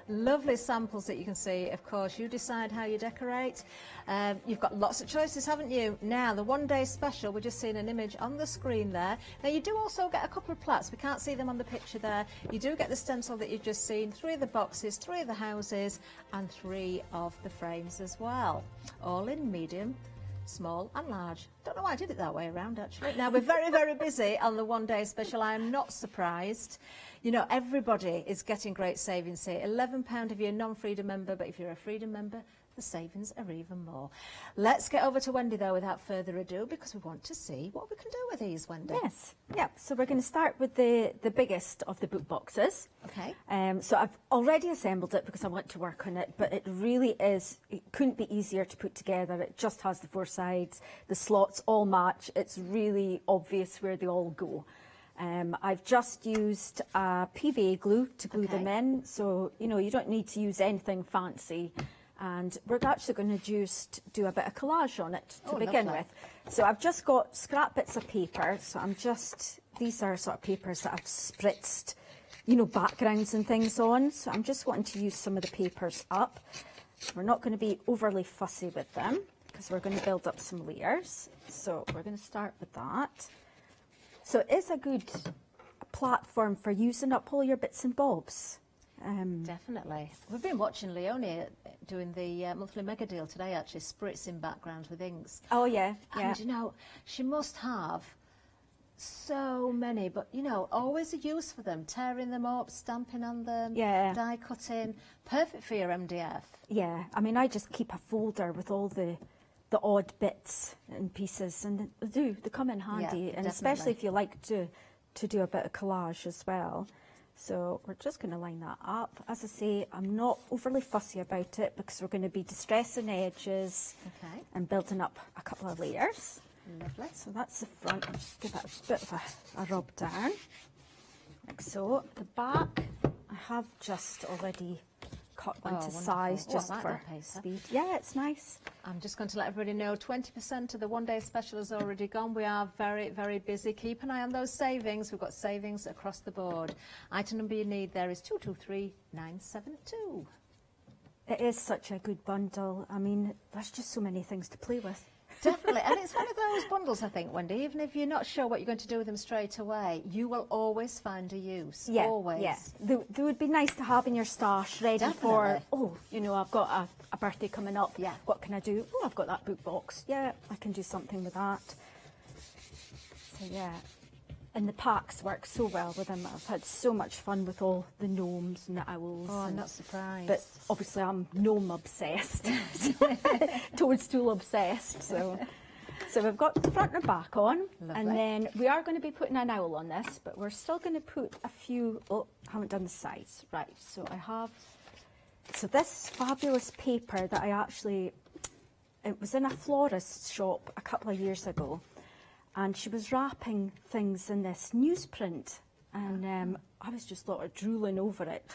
U: Lovely samples that you can see. Of course, you decide how you decorate. You've got lots of choices, haven't you? Now, the one-day special, we're just seeing an image on the screen there. Now, you do also get a couple of plaques. We can't see them on the picture there. You do get the stencil that you've just seen, 3 of the boxes, 3 of the houses, and 3 of the frames as well. All in medium, small and large. Don't know why I did it that way around, actually. Now, we're very, very busy on the one-day special. I am not surprised. You know, everybody is getting great savings here. £11 if you're a non-Freedom member, but if you're a Freedom member, the savings are even more. Let's get over to Wendy, though, without further ado, because we want to see what we can do with these, Wendy.
R: Yes, yeah. So we're going to start with the biggest of the book boxes.
U: Okay.
R: So I've already assembled it because I want to work on it, but it really is, it couldn't be easier to put together. It just has the 4 sides, the slots all match. It's really obvious where they all go. I've just used PVA glue to glue them in, so you know you don't need to use anything fancy. And we're actually going to just do a bit of collage on it to begin with. So I've just got scrap bits of paper. So these are sort of papers that I've spritzed, you know, backgrounds and things on. So I'm just wanting to use some of the papers up. We're not going to be overly fussy with them because we're going to build up some layers. So we're going to start with that. So it is a good platform for using up all your bits and bobs.
U: Definitely. We've been watching Leonie doing the monthly mega deal today, actually, spritzing backgrounds with inks.
R: Oh, yeah.
U: And, you know, she must have so many, but, you know, always a use for them, tearing them up, stamping on them, die cutting. Perfect for your MDF.
R: Yeah. I mean, I just keep a folder with all the odd bits and pieces, and they come in handy, and especially if you like to do a bit of collage as well. So we're just going to line that up. As I say, I'm not overly fussy about it because we're going to be distressing edges and building up a couple of layers.
U: Lovely.
R: So that's the front. I'll just give it a bit of a rub down, like so. The back, I have just already cut one to size just for speed. Yeah, it's nice.
U: I'm just going to let everybody know 20% of the one-day special has already gone. We are very, very busy. Keep an eye on those savings. We've got savings across the board. Item number you need there is 223972.
R: It is such a good bundle. I mean, there's just so many things to play with.
U: Definitely, and it's one of those bundles, I think, Wendy, even if you're not sure what you're going to do with them straight away, you will always find a use, always.
R: Yeah, they would be nice to have in your stash, ready for, oh, you know, I've got a birthday coming up, what can I do? Oh, I've got that book box, I can do something with that. So, and the packs work so well with them. I've had so much fun with all the gnomes and the owls.
U: Oh, I'm not surprised.
R: But obviously I'm gnome obsessed, toadstool obsessed, so So we've got the front and the back on,
U: Lovely.
R: and then we are going to be putting an owl on this, but we're still going to put a few, oh, I haven't done the sides. Right, so I have, so this fabulous paper that I actually, it was in a florist shop a couple of years ago, and she was wrapping things in this newsprint, and I was just sort of drooling over it.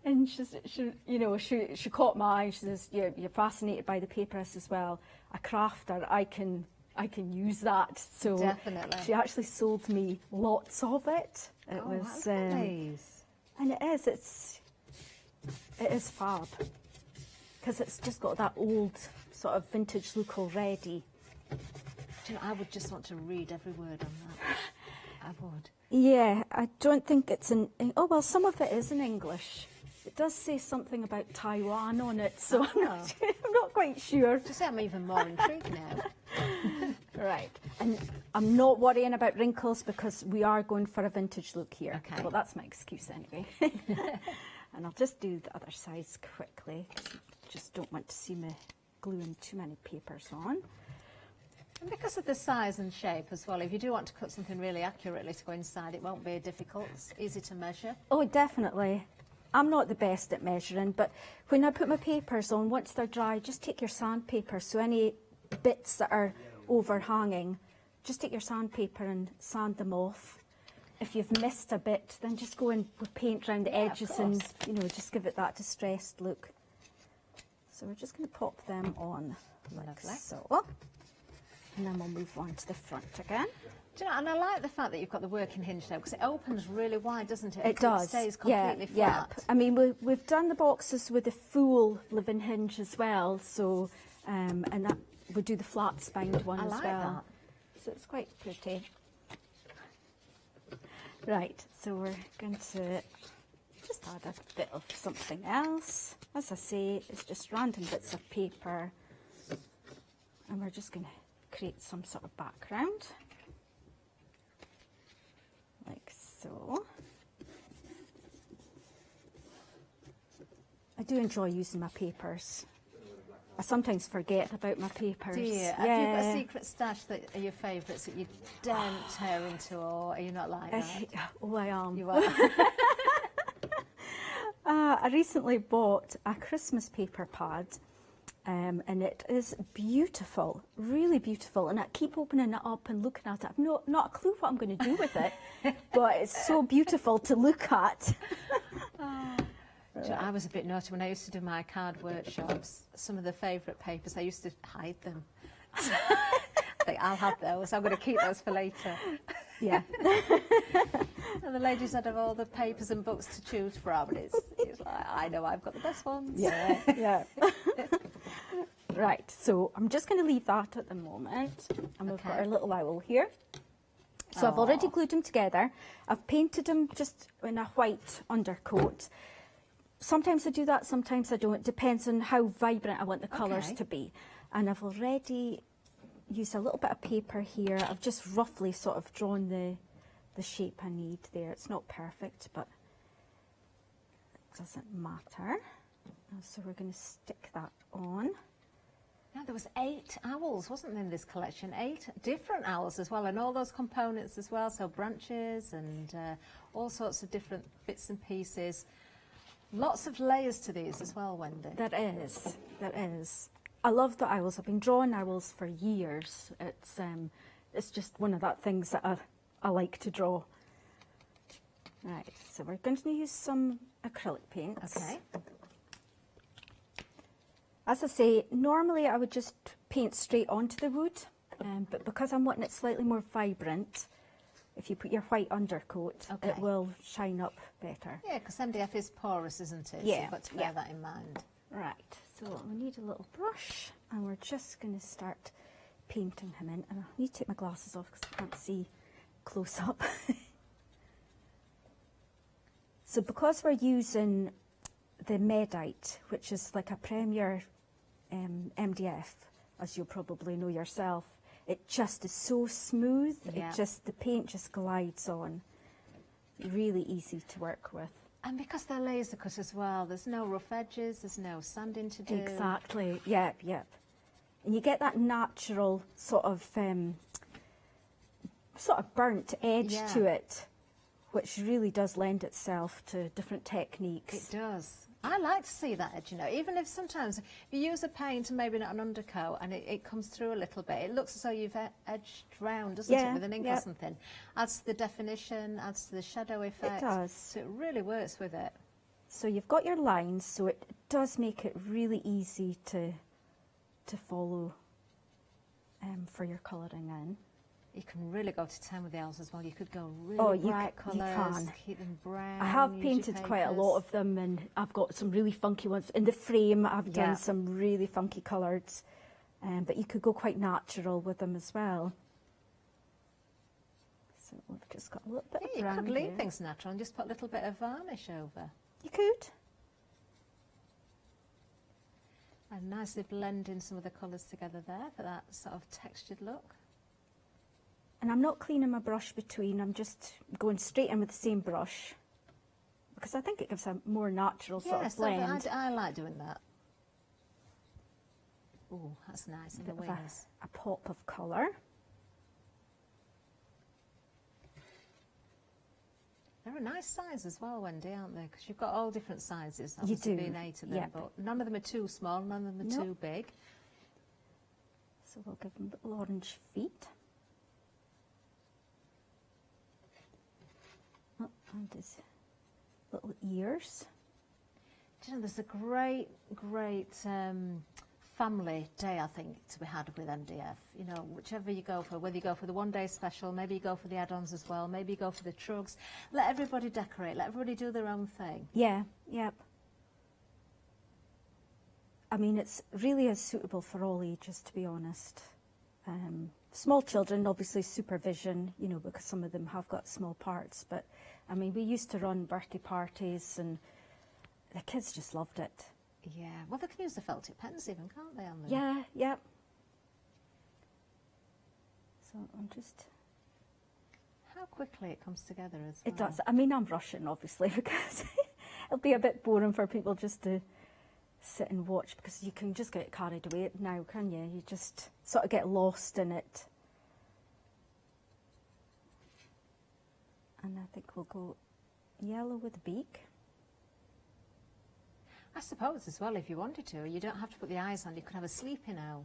R: And she caught my eye. She says, "You're fascinated by the paper." I says, "Well, a crafter, I can use that." So
U: Definitely.
R: she actually sold me lots of it. It was
U: that's nice.
R: and it is fab because it's just got that old sort of vintage look already.
U: Do you know, I would just want to read every word on that. I would.
R: Yeah, I don't think it's in. Oh well, some of it is in English. It does say something about Taiwan on it, so I'm not quite sure.
U: To say I'm even more intrigued now.
R: Right, and I'm not worrying about wrinkles because we are going for a vintage look here.
U: Okay.
R: Well, that's my excuse anyway. And I'll just do the other sides quickly. Just don't want to see me gluing too many papers on.
U: And because of the size and shape as well, if you do want to cut something really accurately to go inside, it won't be difficult. It's easy to measure.
R: Oh, definitely. I'm not the best at measuring, but when I put my papers on, once they're dry, just take your sandpaper. So any bits that are overhanging, just take your sandpaper and sand them off. If you've missed a bit, then just go in with paint around the edges and, just give it that distressed look. So we're just going to pop them on like so. And then we'll move on to the front again.
U: Do you know, and I like the fact that you've got the working hinge now because it opens really wide, doesn't it?
R: It does.
U: It stays completely flat.
R: Yeah. I mean, we've done the boxes with a full living hinge as well, so and that we do the flat spined one as well. So it's quite pretty. Right, so we're going to just add a bit of something else. As I say, it's just random bits of paper, and we're just going to create some sort of background. Like so. I do enjoy using my papers. I sometimes forget about my papers.
U: Do you?
R: Yeah.
U: Have you got a secret stash that are your favourites that you don't tear into, or are you not like that?
R: Oh, I am.
U: You are.
R: I recently bought a Christmas paper pad, and it is beautiful, really beautiful. And I keep opening it up and looking at it. I've not a clue what I'm going to do with it, but it's so beautiful to look at.
U: So I was a bit naughty when I used to do my card workshops. Some of the favourite papers, I used to hide them. I think I'll have those. I'm going to keep those for later.
R: Yeah.
U: And the ladies that have all the papers and books to choose from, and it's like, I know I've got the best ones.
R: Yeah, yeah. Right, so I'm just going to leave that at the moment. And we've got our little owl here. So I've already glued them together. I've painted them just in a white undercoat. Sometimes I do that, sometimes I don't. It depends on how vibrant I want the colours to be. And I've already used a little bit of paper here. I've just roughly sort of drawn the shape I need there. It's not perfect, but it doesn't matter. So we're going to stick that on.
U: Now, there was 8 owls, wasn't there, in this collection? 8 different owls as well, and all those components as well, so branches and all sorts of different bits and pieces. Lots of layers to these as well, Wendy.
R: There is, there is. I love the owls. I've been drawing owls for years. It's just one of that things that I like to draw. Right, so we're going to use some acrylic paints.
U: Okay.
R: As I say, normally I would just paint straight onto the wood, but because I'm wanting it slightly more vibrant, if you put your white undercoat, it will shine up better.
U: Yeah, because MDF is porous, isn't it?
R: Yeah,
U: So you've got to bear that in mind.
R: Right, so we need a little brush, and we're just going to start painting him in. And I need to take my glasses off because I can't see close up. So because we're using the Medite, which is like a Premier MDF, as you'll probably know yourself, it just is so smooth.
U: Yeah.
R: The paint just glides on. Really easy to work with.
U: And because they're laser cut as well, there's no rough edges, there's no sanding to do.
R: Exactly. Yep, yep. And you get that natural sort of burnt edge
U: Yeah.
R: to it, which really does lend itself to different techniques.
U: It does. I like to see that edge, you know, even if sometimes if you use a paint and maybe not an undercoat and it comes through a little bit, it looks as though you've edged round, doesn't it, with an ink or something. Adds to the definition, adds to the shadow effect.
R: It does.
U: So it really works with it.
R: So you've got your lines, so it does make it really easy to follow for your colouring in.
U: You can really go to town with the owls as well. You could go really bright colours, keep them brown.
R: I have
U: use
R: painted
U: your
R: quite a lot of them, and I've got some really funky ones. In the frame, I've done some really funky colours, but you could go quite natural with them as well. So we've just got a little bit of
U: You
R: brown
U: could leave
R: here.
U: things natural and just put a little bit of varnish over.
R: You could.
U: And nicely blending some of the colours together there for that sort of textured look.
R: And I'm not cleaning my brush between, I'm just going straight in with the same brush, because I think it gives a more natural sort of blend.
U: I like doing that. Oh, that's nice. And the
R: Bit of
U: wings.
R: a pop of colour.
U: They're a nice size as well, Wendy, aren't they? Because you've got all different sizes.
R: You
U: Obviously
R: do,
U: being 8 of them,
R: yep.
U: but none of them are too small, none of them are too big.
R: So we'll give them little orange feet. Oh, and his little ears.
U: Do you know, there's a great family day, I think, to be had with MDF. You know, whichever you go for, whether you go for the one-day special, maybe you go for the add-ons as well, maybe you go for the trugs. Let everybody decorate, let everybody do their own thing.
R: Yeah, yep. I mean, it's really is suitable for all ages, to be honest. Small children, obviously supervision, you know, because some of them have got small parts. But, I mean, we used to run birthday parties and the kids just loved it.
U: Yeah, well, they can use the felt tip pens even, can't they, on them?
R: Yeah, yeah. So I'm just...
U: How quickly it comes together as well.
R: It does. I mean, I'm rushing, obviously, because it'll be a bit boring for people just to sit and watch, because you can just get carried away now, can you? You just sort of get lost in it. And I think we'll go yellow with the beak.
U: I suppose as well, if you wanted to, you don't have to put the eyes on. You could have a sleeping owl,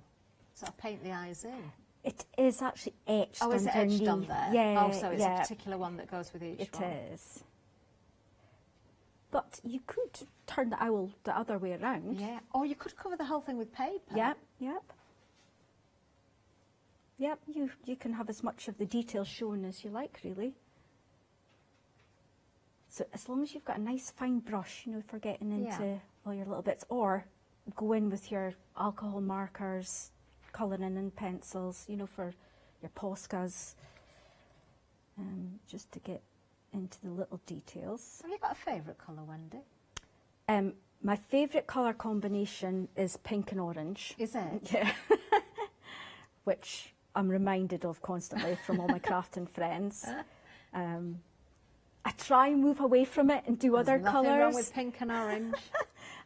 U: sort of paint the eyes in.
R: It is actually etched
U: Oh, is it
R: underneath.
U: etched on there?
R: Yeah,
U: Oh, so it's
R: yeah.
U: a particular one that goes with each one.
R: It is. But you could turn the owl the other way around.
U: Yeah, or you could cover the whole thing with paper.
R: Yep, yep. Yep, you can have as much of the detail shown as you like, really. So as long as you've got a nice fine brush, you know, for getting into all your little bits, or go in with your alcohol markers, colouring in pencils, you know, for your Poscas, just to get into the little details.
U: Have you got a favourite colour, Wendy?
R: My favourite colour combination is pink and orange.
U: Is it?
R: Yeah. Which I'm reminded of constantly from all my crafting friends. I try and move away from it and do other
U: There's
R: colours.
U: nothing wrong with pink and orange.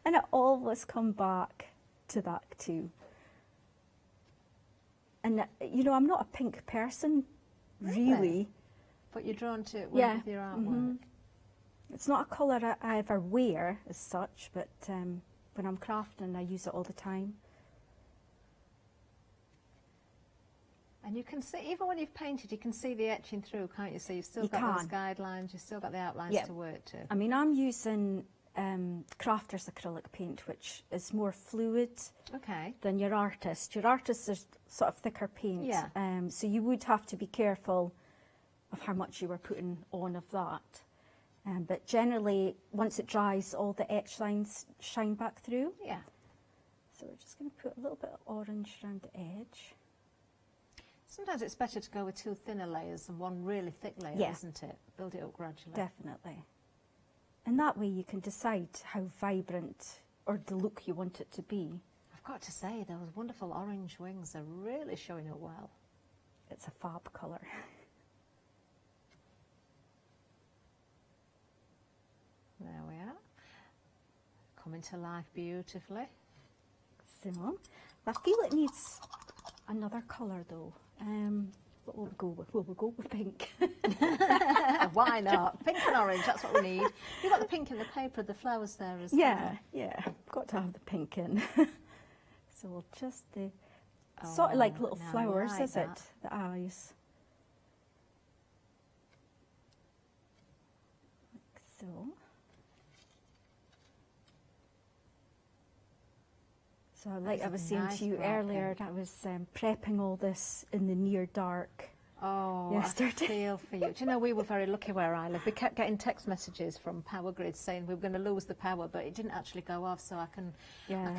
R: And I always come back to that too. And, you know, I'm not a pink person, really.
U: But you're drawn to it with your artwork.
R: mhm. It's not a colour I ever wear as such, but when I'm crafting, I use it all the time.
U: And you can see, even when you've painted, you can see the etching through, can't you? So you've still got those guidelines, you've still got the outlines to work to.
R: I mean, I'm using crafter's acrylic paint, which is more fluid than your artist. Your artist is sort of thicker paint.
U: Yeah.
R: So you would have to be careful of how much you were putting on of that. But generally, once it dries, all the etch lines shine back through.
U: Yeah.
R: So we're just going to put a little bit of orange around the edge.
U: Sometimes it's better to go with two thinner layers than one really thick layer,
R: Yeah.
U: isn't it? Build it up gradually.
R: Definitely. And that way you can decide how vibrant or the look you want it to be.
U: I've got to say, those wonderful orange wings are really showing up well.
R: It's a fab colour.
U: There we are. Coming to life beautifully.
R: So I feel it needs another colour though. What will we go with? Will we go with pink?
U: Why not? Pink and orange, that's what we need. You've got the pink in the paper, the flowers there as
R: Yeah,
U: well.
R: yeah. Got to have the pink in. So we'll just do sort of like little
U: now I
R: flowers,
U: like
R: is
U: that.
R: it? The eyes. Like so. So like
U: That's
R: I was
U: a
R: saying
U: nice
R: to you
U: bright
R: earlier,
U: pink.
R: I was prepping all this in the near dark.
U: Oh,
R: yesterday.
U: I feel for you. Do you know, we were very lucky where I live. We kept getting text messages from power grids saying we were going to lose the power, but it didn't actually go off, so I can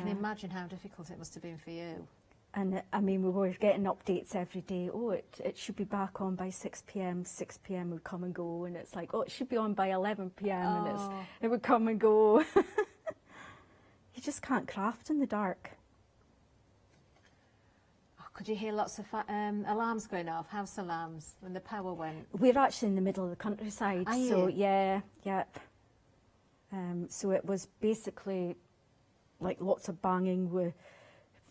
U: imagine how difficult it must have been for you.
R: And I mean, we were getting updates every day. Oh, it should be back on by 6 p.m. 6 p.m. would come and go, and it's like, oh, it should be on by 11 p.m. and it would come and go. You just can't craft in the dark.
U: Could you hear lots of alarms going off, house alarms, when the power went?
R: We're actually in the middle of the countryside,
U: Are
R: so
U: you?
R: yep. So it was basically like lots of banging with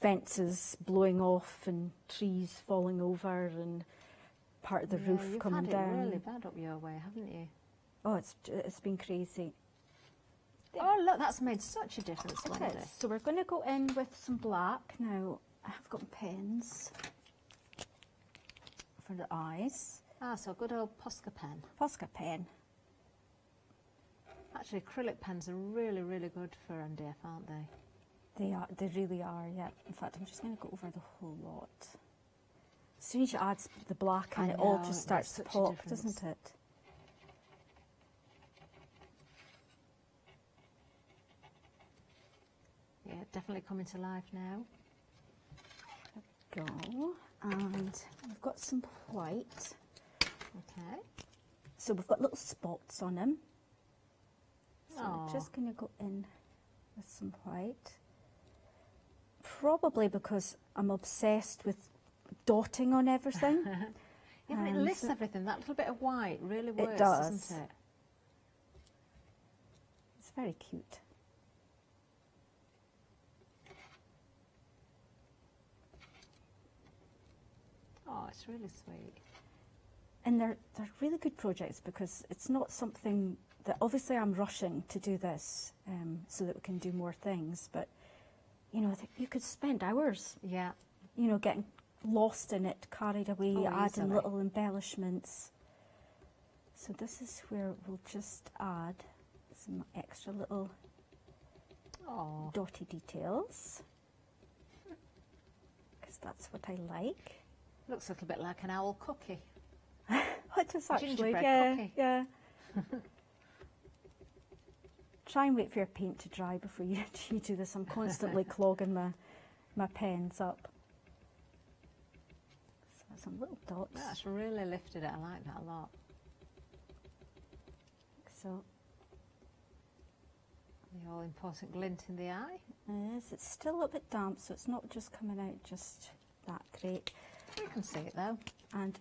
R: fences blowing off and trees falling over and part of the roof
U: you've
R: coming
U: had
R: down.
U: it really bad up your way, haven't you?
R: Oh, it's been crazy.
U: Oh, look, that's made such a difference,
R: It
U: Wendy.
R: is. So we're going to go in with some black now. I have got pens for the eyes.
U: Ah, so a good old Posca pen.
R: Posca pen.
U: Actually, acrylic pens are really, really good for MDF, aren't they?
R: They are. They really are. Yeah. In fact, I'm just going to go over the whole lot. As soon as you add the black in,
U: I
R: it all
U: know,
R: just
U: it
R: starts to
U: makes such a
R: pop,
U: difference.
R: doesn't it?
U: Yeah, definitely coming to life now.
R: Go. And we've got some white.
U: Okay.
R: So we've got little spots on them. So
U: Aw.
R: we're just going to go in with some white. Probably because I'm obsessed with dotting on everything.
U: Yeah, but it
R: And
U: lifts everything. That little bit of white really works,
R: does.
U: doesn't it?
R: It's very cute.
U: Oh, it's really sweet.
R: And they're really good projects because it's not something that obviously I'm rushing to do this so that we can do more things, but you know, you could spend hours,
U: Yeah.
R: you know, getting lost in it, carried away,
U: Oh,
R: adding
U: easily.
R: little embellishments. So this is where we'll just add some extra little
U: Oh.
R: dotty details because that's what I like.
U: Looks a little bit like an owl cookie.
R: It does
U: A
R: actually,
U: gingerbread
R: yeah,
U: cookie.
R: yeah. Try and wait for your paint to dry before you do this. I'm constantly clogging my pens up. So some little dots.
U: That's really lifted it. I like that a lot.
R: So
U: The all important glint in the eye.
R: yes, it's still a little bit damp, so it's not just coming out just that great.
U: You can see it though.
R: And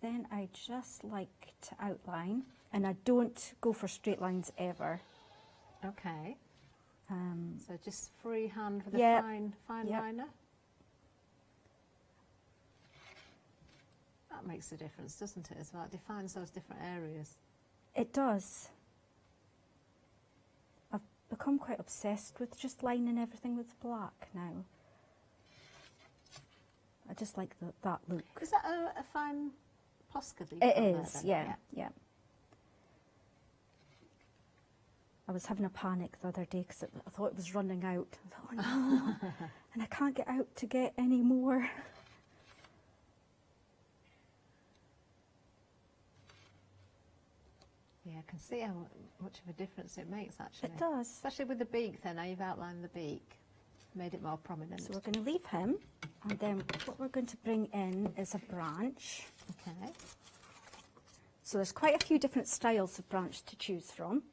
R: then I just like to outline, and I don't go for straight lines ever.
U: Okay.
R: Um,
U: So just freehand with
R: yeah,
U: a fine
R: yep.
U: liner. That makes a difference, doesn't it, as well? It defines those different areas.
R: It does. I've become quite obsessed with just lining everything with black now. I just like that look.
U: Is that a fine Posca that you've
R: It
U: got there
R: is,
U: then?
R: yeah. I was having a panic the other day because I thought it was running out. I thought, oh no, and I can't get out to get any more.
U: Yeah, I can see how much of a difference it makes, actually.
R: It does.
U: Especially with the beak, then. Now you've outlined the beak, made it more prominent.
R: So we're going to leave him, and then what we're going to bring in is a branch.
U: Okay.
R: So there's quite a few different styles of branch to choose from.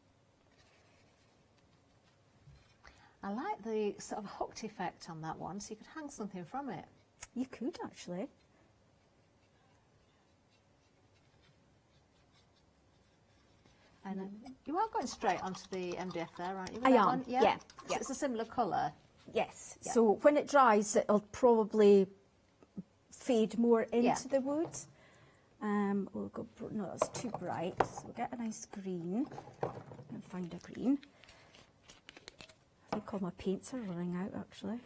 U: I like the sort of hooked effect on that one, so you could hang something from it.
R: You could, actually.
U: And you are going straight onto the MDF there, aren't you? with
R: I
U: that
R: am,
U: one?
R: yeah,
U: So
R: yeah.
U: it's a similar colour.
R: Yes.
U: Yeah.
R: So when it dries, it'll probably fade more into the wood. We'll go. No, that's too bright. So we'll get a nice green and find a green. I think all my paints are running out actually.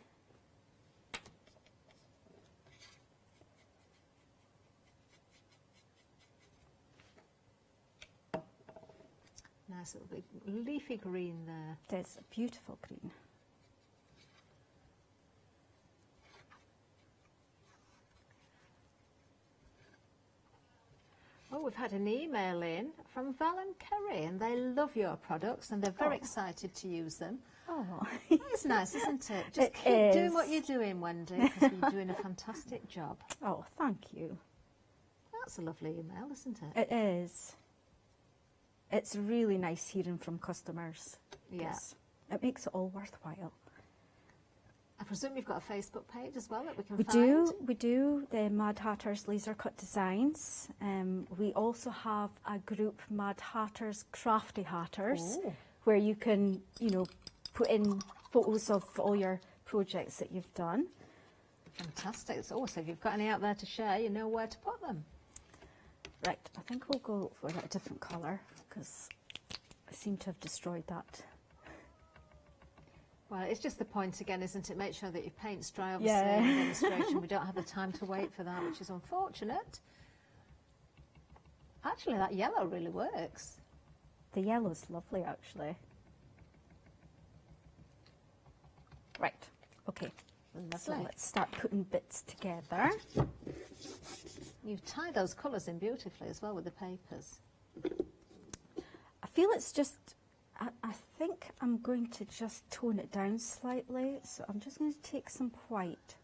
U: Nice little big leafy green there.
R: There's a beautiful green.
U: Oh, we've had an email in from Val and Kerry, and they love your products and they're very excited to use them.
R: Oh,
U: it's nice, isn't it? Just keep doing what you're doing, Wendy, because you're doing a fantastic job.
R: Oh, thank you.
U: That's a lovely email, isn't it?
R: It is. It's really nice hearing from customers.
U: Yes.
R: It makes it all worthwhile.
U: I presume you've got a Facebook page as well that we can
R: We
U: find?
R: we do, the Mad Hatters Laser Cut Designs. We also have a group, Mad Hatters Crafty Hatters,
U: Oh.
R: where you can, you know, put in photos of all your projects that you've done.
U: Fantastic. So if you've got any out there to share, you know where to put them.
R: Right, I think we'll go for a different colour because I seem to have destroyed that.
U: Well, it's just the point again, isn't it? Make sure that your paint's dry, obviously,
R: Yeah.
U: in the demonstration. We don't have the time to wait for that, which is unfortunate. Actually, that yellow really works.
R: The yellow's lovely, actually. Right, okay. So
U: Lovely.
R: let's start putting bits together.
U: You've tied those colours in beautifully as well with the papers.
R: I feel it's just, I think I'm going to just tone it down slightly. So I'm just going to take some white.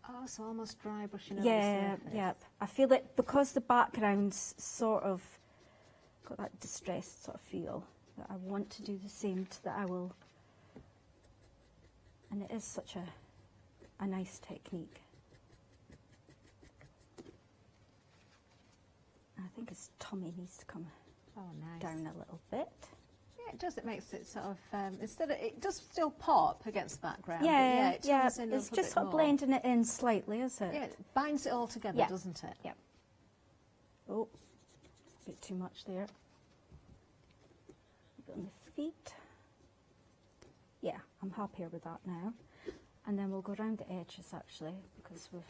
U: Oh, so almost dry brushing over the
R: Yeah,
U: surface.
R: yeah. I feel that because the background's sort of got that distressed sort of feel, that I want to do the same to that I will. And it is such a nice technique. I think his tummy needs to come down a little bit.
U: Yeah, it does. It makes it sort of, instead of, it does still pop agaget the background.
R: Yeah,
U: but yeah, it tones in a
R: it's
U: little
R: just
U: bit
R: sort of
U: more.
R: blending it in slightly, is it?
U: Yeah, it binds it all together,
R: Yeah.
U: doesn't it?
R: Yeah. Oh, a bit too much there. A bit on the feet. Yeah, I'm happier with that now. And then we'll go around the edges actually, because we've...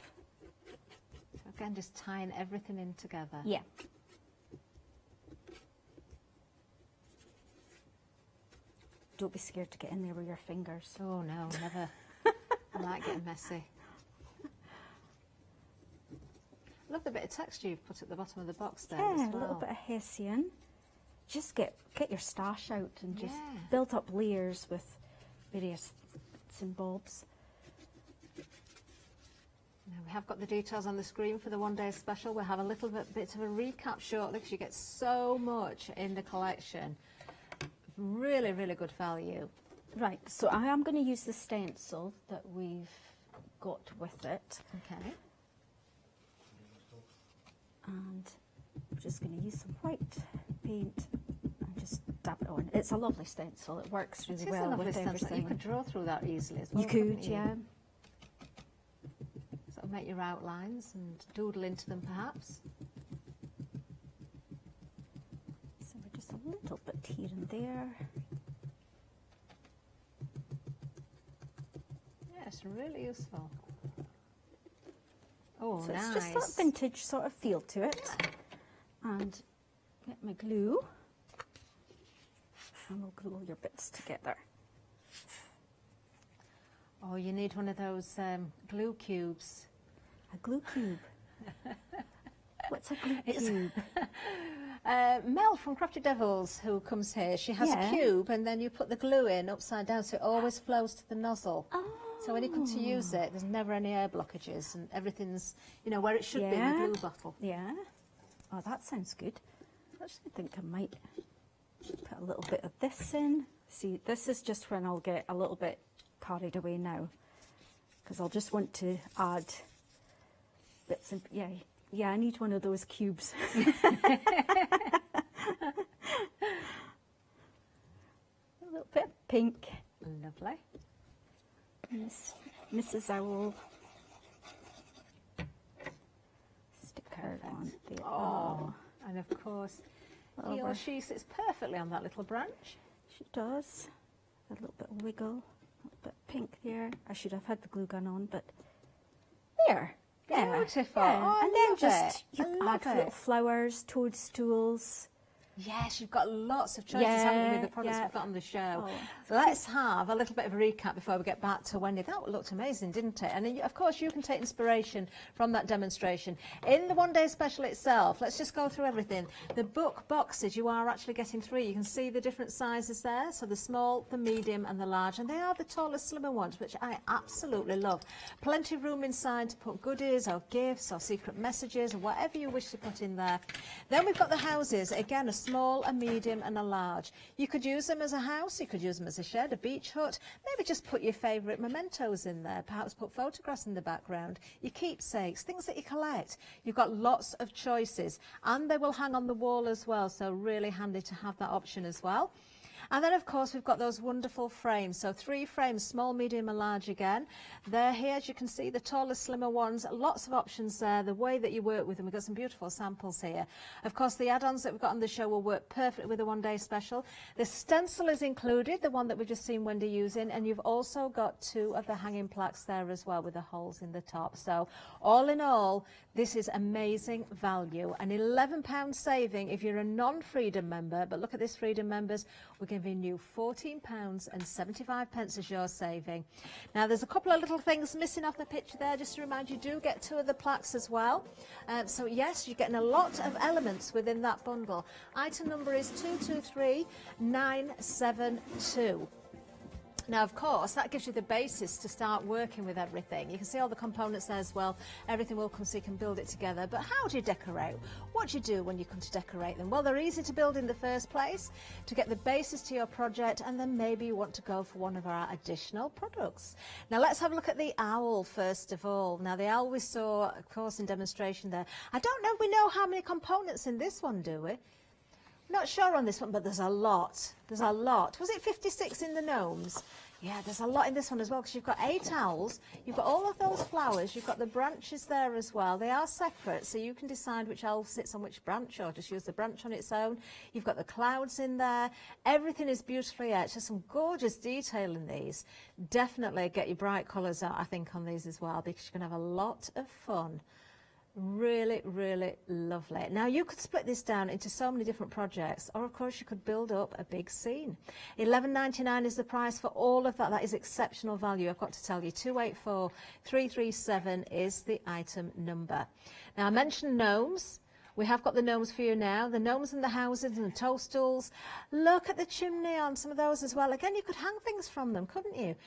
U: Again, just tying everything in together.
R: Yeah. Don't be scared to get in there with your fingers.
U: Oh no, never. I like getting messy. Love the bit of texture you've put at the bottom of the box there
R: Yeah,
U: as
R: a
U: well.
R: little bit of Hessian. Just get your stash out and just
U: Yeah.
R: build up layers with various bits and bobs.
U: Now, we have got the details on the screen for the one-day special. We'll have a little bit of a recap shortly because you get so much in the collection. Really, really good value.
R: Right, so I am going to use the stencil that we've got with it.
U: Okay.
R: And I'm just going to use some white paint and just dab it on. It's a lovely stencil. It works really
U: It is a
R: well
U: lovely
R: with
U: stencil.
R: everything.
U: You could draw through that easily as well.
R: You could,
U: couldn't you?
R: yeah.
U: Sort of make your outlines and doodle into them perhaps.
R: So we're just a little bit here and there.
U: Yeah, it's really useful. Oh,
R: So
U: nice.
R: it's just that vintage sort of feel to it. And get my glue. And we'll glue all your bits together.
U: Oh, you need one of those glue cubes.
R: A glue cube? What's a glue cube?
U: Mel from Crafty Devils, who comes here, she has
R: Yeah.
U: a cube and then you put the glue in upside down so it always flows to the nozzle. So when you come to use it, there's never any air blockages and everything's, you know, where it should be in the glue bottle.
R: Yeah. Oh, that sounds good. I actually think I might put a little bit of this in. See, this is just when I'll get a little bit carried away now, because I'll just want to add bits and yeah, I need one of those cubes. A little bit of pink
U: Lovely.
R: Mrs. Owl sticker on the
U: and of course he or she sits perfectly on that little branch.
R: She does. A little bit of wiggle, a little bit pink there. I should have had the glue gun on, but there. Yeah.
U: Beautiful.
R: Yeah.
U: Oh,
R: and then
U: love
R: just
U: it. I
R: you
U: love
R: add little
U: it.
R: flowers, toadstools.
U: Yes, you've got lots of choices, haven't you, with the products we've got on the show. So let's have a little bit of a recap before we get back to Wendy. That looked amazing, didn't it? And then, of course, you can take inspiration from that demonstration. In the one-day special itself, let's just go through everything. The book boxes, you are actually getting 3. You can see the different sizes there. So the small, the medium and the large. And they are the taller, slimmer ones, which I absolutely love. Plenty of room inside to put goodies or gifts or secret messages or whatever you wish to put in there. Then we've got the houses. Again, a small, a medium and a large. You could use them as a house, you could use them as a shed, a beach hut, maybe just put your favourite mementos in there, perhaps put photographs in the background, your keepsakes, things that you collect. You've got lots of choices and they will hang on the wall as well, so really handy to have that option as well. And then, of course, we've got those wonderful frames. So 3 frames, small, medium and large again. They're here, as you can see, the taller, slimmer ones. Lots of options there, the way that you work with them. We've got some beautiful samples here. Of course, the add-ons that we've got on the show will work perfectly with a one-day special. The stencil is included, the one that we've just seen Wendy using. And you've also got 2 of the hanging plaques there as well with the holes in the top. So all in all, this is amazing value. An £11 saving if you're a non-Freedom member. But look at this, Freedom members, we're giving you £14.75 as your saving. Now, there's a couple of little things missing off the picture there. Just to remind you, do get 2 of the plaques as well. So, yes, you're getting a lot of elements within that bundle. Item number is 223972. Now, of course, that gives you the basis to start working with everything. You can see all the components there as well. Everything will come so you can build it together. But how do you decorate? What do you do when you come to decorate them? Well, they're easy to build in the first place, to get the basis to your project, and then maybe you want to go for one of our additional products. Now, let's have a look at the owl first of all. Now, the owl we saw, of course, in demonstration there. I don't know if we know how many components in this one, do we? Not sure on this one, but there's a lot. There's a lot. Was it 56 in the gnomes? Yeah, there's a lot in this one as well, because you've got 8 owls, you've got all of those flowers, you've got the branches there as well. They are separate, so you can decide which owl sits on which branch, or just use the branch on its own. You've got the clouds in there. Everything is beautifully etched. There's some gorgeous detail in these. Definitely get your bright colours out, I think, on these as well, because you're going to have a lot of fun. Really, really lovely. Now, you could split this down into so many different projects, or of course you could build up a big scene. £11.99 is the price for all of that. That is exceptional value, I've got to tell you. 284337 is the item number. Now, I mentioned gnomes. We have got the gnomes for you now. The gnomes and the houses and the toadstools. Look at the chimney on some of those as well. Again, you could hang things from them, couldn't you?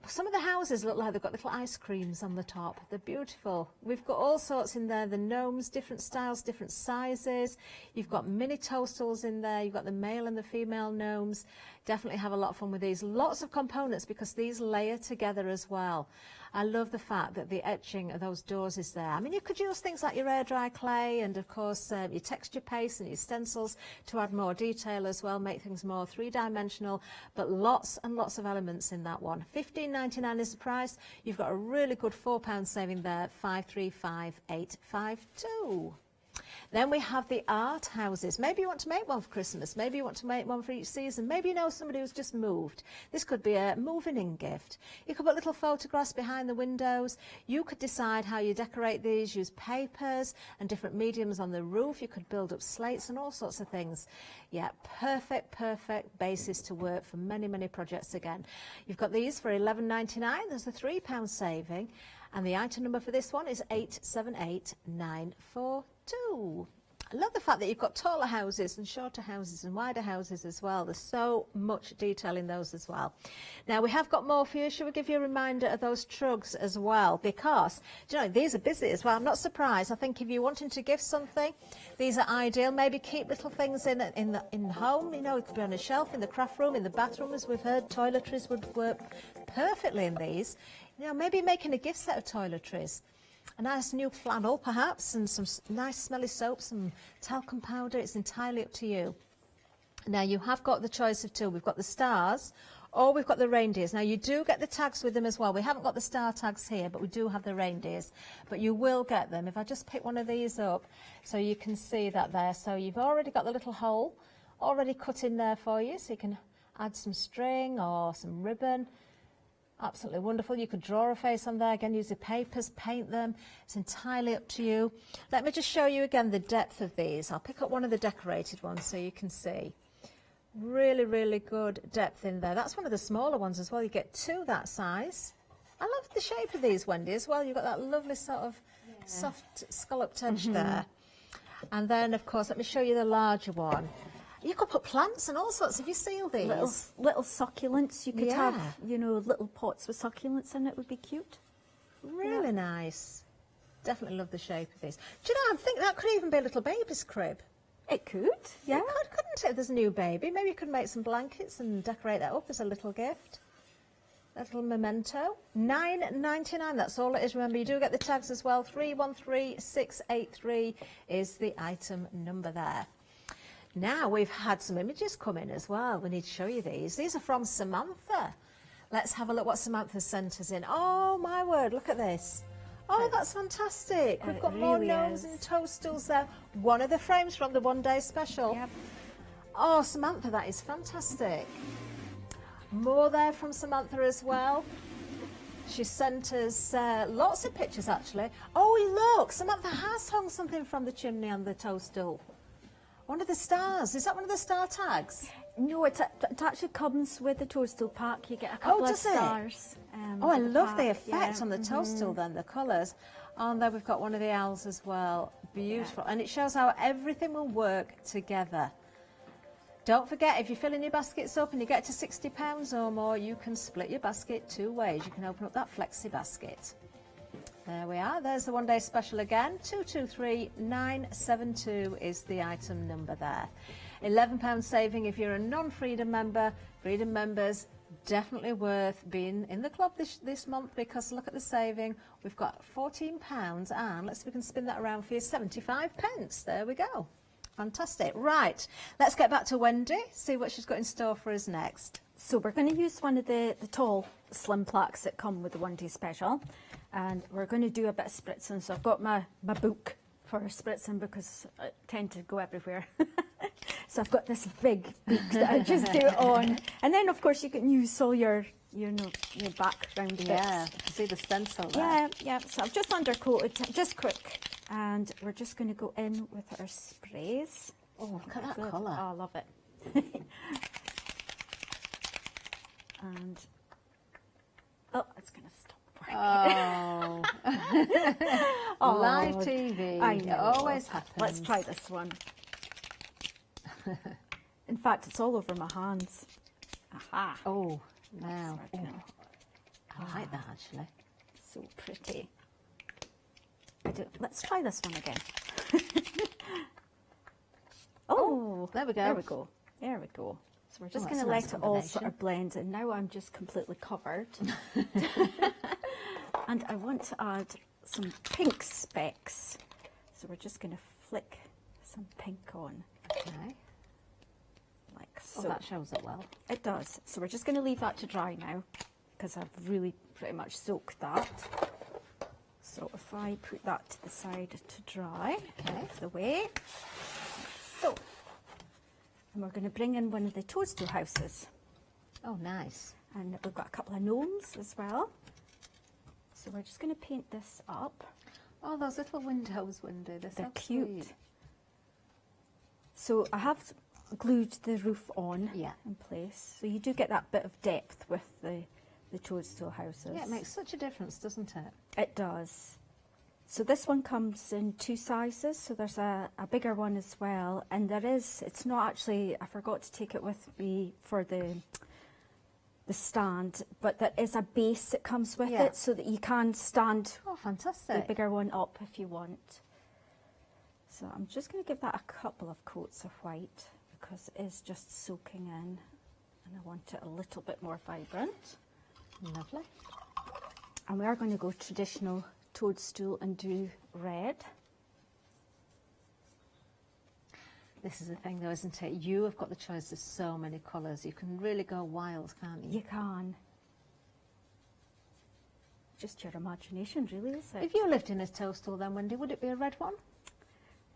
U: Some of the houses look like they've got little ice creams on the top. They're beautiful. We've got all sorts in there. The gnomes, different styles, different sizes. You've got mini toadstools in there. You've got the male and the female gnomes. Definitely have a lot of fun with these. Lots of components because these layer together as well. I love the fact that the etching of those doors is there. I mean, you could use things like your air dry clay and, of course, your texture paste and your stencils to add more detail as well, make things more three-dimensional, but lots and lots of elements in that one. £15.99 is the price. You've got a really good £4 saving there, 535852. Then we have the art houses. Maybe you want to make one for Christmas. Maybe you want to make one for each season. Maybe you know somebody who's just moved. This could be a moving-in gift. You could put little photographs behind the windows. You could decide how you decorate these. Use papers and different mediums on the roof. You could build up slates and all sorts of things. Yeah, perfect basis to work for many, many projects again. You've got these for £11.99. There's a £3 saving. And the item number for this one is 878942. I love the fact that you've got taller houses and shorter houses and wider houses as well. There's so much detail in those as well. Now, we have got more for you. Should we give you a reminder of those trugs as well? Because, do you know, these are busy as well. I'm not surprised. I think if you're wanting to gift something, these are ideal. Maybe keep little things in home. You know, it could be on a shelf, in the craft room, in the bathroom, as we've heard. Toiletries would work perfectly in these. You know, maybe making a gift set of toiletries. A nice new flannel, perhaps, and some nice smelly soaps and talcum powder. It's entirely up to you. Now, you have got the choice of 2. We've got the stars, or we've got the reindeers. Now you do get the tags with them as well. We haven't got the star tags here, but we do have the reindeers, but you will get them. If I just pick one of these up so you can see that there. So you've already got the little hole already cut in there for you, so you can add some string or some ribbon. Absolutely wonderful. You could draw a face on there, again use the papers, paint them. It's entirely up to you. Let me just show you again the depth of these. I'll pick up one of the decorated ones so you can see. Really, really good depth in there. That's one of the smaller ones as well. You get two that size. I love the shape of these, Wendy, as well. You've got that lovely sort of soft scalloped edge there. And then, of course, let me show you the larger one. You could put plants and all sorts. Have you seen these?
R: Little succulents. You could have, you know, little pots with succulents in it. Would be cute.
U: Really nice. Definitely love the shape of these. Do you know, I think that could even be a little baby's crib.
R: It could, yeah.
U: It could, couldn't it, if there's a new baby? Maybe you could make some blankets and decorate that up as a little gift. A little memento. $9.99, that's all it is. Remember, you do get the tags as well. 313683 is the item number there. Now we've had some images come in as well. We need to show you these. These are from Samantha. Let's have a look what Samantha sent us in. Oh my word, look at this. Oh, that's fantastic. We've got more gnomes and toadstools there. One of the frames from the one-day special. Yep. Oh, Samantha, that is fantastic. More there from Samantha as well. She sent us lots of pictures, actually. Oh, look, Samantha has hung something from the chimney on the toadstool. One of the stars. Is that one of the star tags?
R: No, it actually comes with the toadstool pack. You get a couple of stars.
U: Oh, I love the effect on the toadstool then, the colours. And there we've got one of the owls as well. Beautiful. And it shows how everything will work together. Don't forget, if you're filling your baskets up and you get to £60 or more, you can split your basket two ways. You can open up that flexi basket. There we are. There's the one-day special again. 223972 is the item number there. £11 saving if you're a non-Freedom member. Freedom members, definitely worth being in the club this month, because look at the saving. We've got £14 and let's see if we can spin that around for you. 75p. There we go. Fantastic. Right, let's get back to Wendy, see what she's got in store for us next.
R: So we're going to use one of the tall slim plaques that come with the one-day special, and we're going to do a bit of spritzing. So I've got my book for spritzing because I tend to go everywhere. So I've got this big book that I just do it on, and then of course you can use all your background bits.
U: Yeah, see the stencil there.
R: Yeah. So I've just undercoated, just quick, and we're just going to go in with our sprays.
U: Oh, look at that colour.
R: Oh, I love it. And it's going to stop working.
U: Oh, live TV.
R: I know.
U: It always happens.
R: Let's try this one. In fact, it's all over my hands. Aha.
U: Oh, now. I like that, actually.
R: So pretty. Let's try this one again. Oh,
U: there we go.
R: There we go. There we go. So we're just going to let it all sort of blend, and now I'm just completely covered. And I want to add some pink specks. So we're just going to flick some pink on.
U: Okay.
R: Like so.
U: Oh, that shows it well.
R: It does. So we're just going to leave that to dry now, because I've really pretty much soaked that. So if I put that to the side to dry, out of the way. So. And we're going to bring in one of the toadstool houses.
U: Oh, nice.
R: And we've got a couple of gnomes as well. So we're just going to paint this up.
U: Oh, those little windows, Wendy. They're so
R: cute.
U: Sweet.
R: So I have glued the roof on in place. So you do get that bit of depth with the toadstool houses.
U: Yeah, it makes such a difference, doesn't it?
R: It does. So this one comes in two sizes, so there's a bigger one as well, and it's not actually, I forgot to take it with me for the stand, but there is a base that comes with it, so that you can stand
U: fantastic.
R: The bigger one up if you want. So I'm just going to give that a couple of coats of white, because it is just soaking in, and I want it a little bit more vibrant.
U: Lovely.
R: And we are going to go traditional toadstool and do red.
U: This is the thing though, isn't it? You have got the choice of so many colours. You can really go wild, can't you?
R: You can. Just your imagination, really, is it?
U: If you lived in a toadstool then, Wendy, would it be a red one?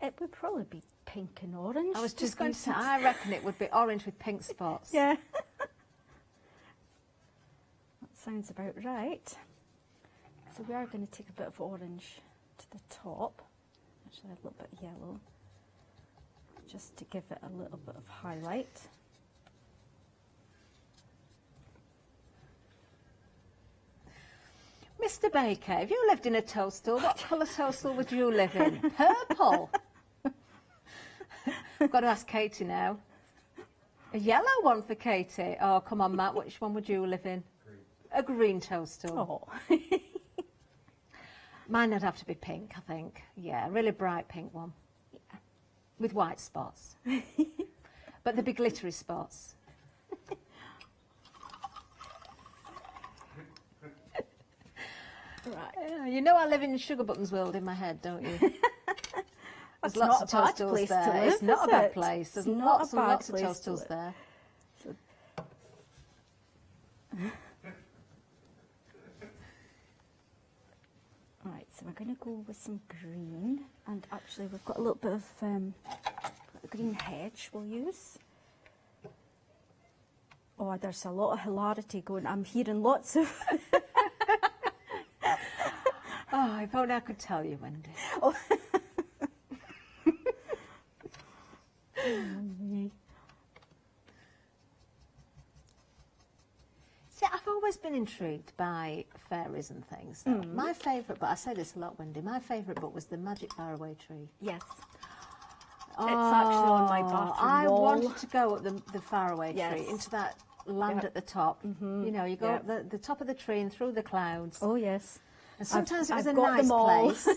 R: It would probably be pink and orange.
U: I was just going to say, I reckon it would be orange with pink spots.
R: Yeah. That sounds about right. So we are going to take a bit of orange to the top. Actually, a little bit of yellow. Just to give it a little bit of highlight.
U: Mr. Baker, if you lived in a toadstool, what colour toadstool would you live in? Purple. I've got to ask Katie now. A yellow one for Katie. Oh, come on, Matt. Which one would you live in? Green. A green toadstool.
R: Oh.
U: Mine would have to be pink, I think. Yeah, a really bright pink one. Yeah. With white spots. But the big glittery spots. Right. You know I live in Sugar Buttons world in my head, don't you? There's lots of toadstools there. It's not a bad place. There's lots and lots of toadstools there.
R: Right, so we're going to go with some green, and actually we've got a little bit of green hedge we'll use. Oh, there's a lot of hilarity going. I'm hearing lots of...
U: Oh, if only I could tell you, Wendy.
R: Oh.
U: See, I've always been intrigued by fairies and things. My favourite, but I say this a lot, Wendy, my favourite book was The Magic Faraway Tree.
R: Yes. It's actually on my bathroom
U: I
R: wall.
U: wanted to go up the faraway
R: Yes.
U: tree, into that land at the top. You know, you go up the top of the tree and through the clouds.
R: Oh, yes.
U: And sometimes it was
R: I've
U: a
R: got
U: nice
R: them all.
U: place.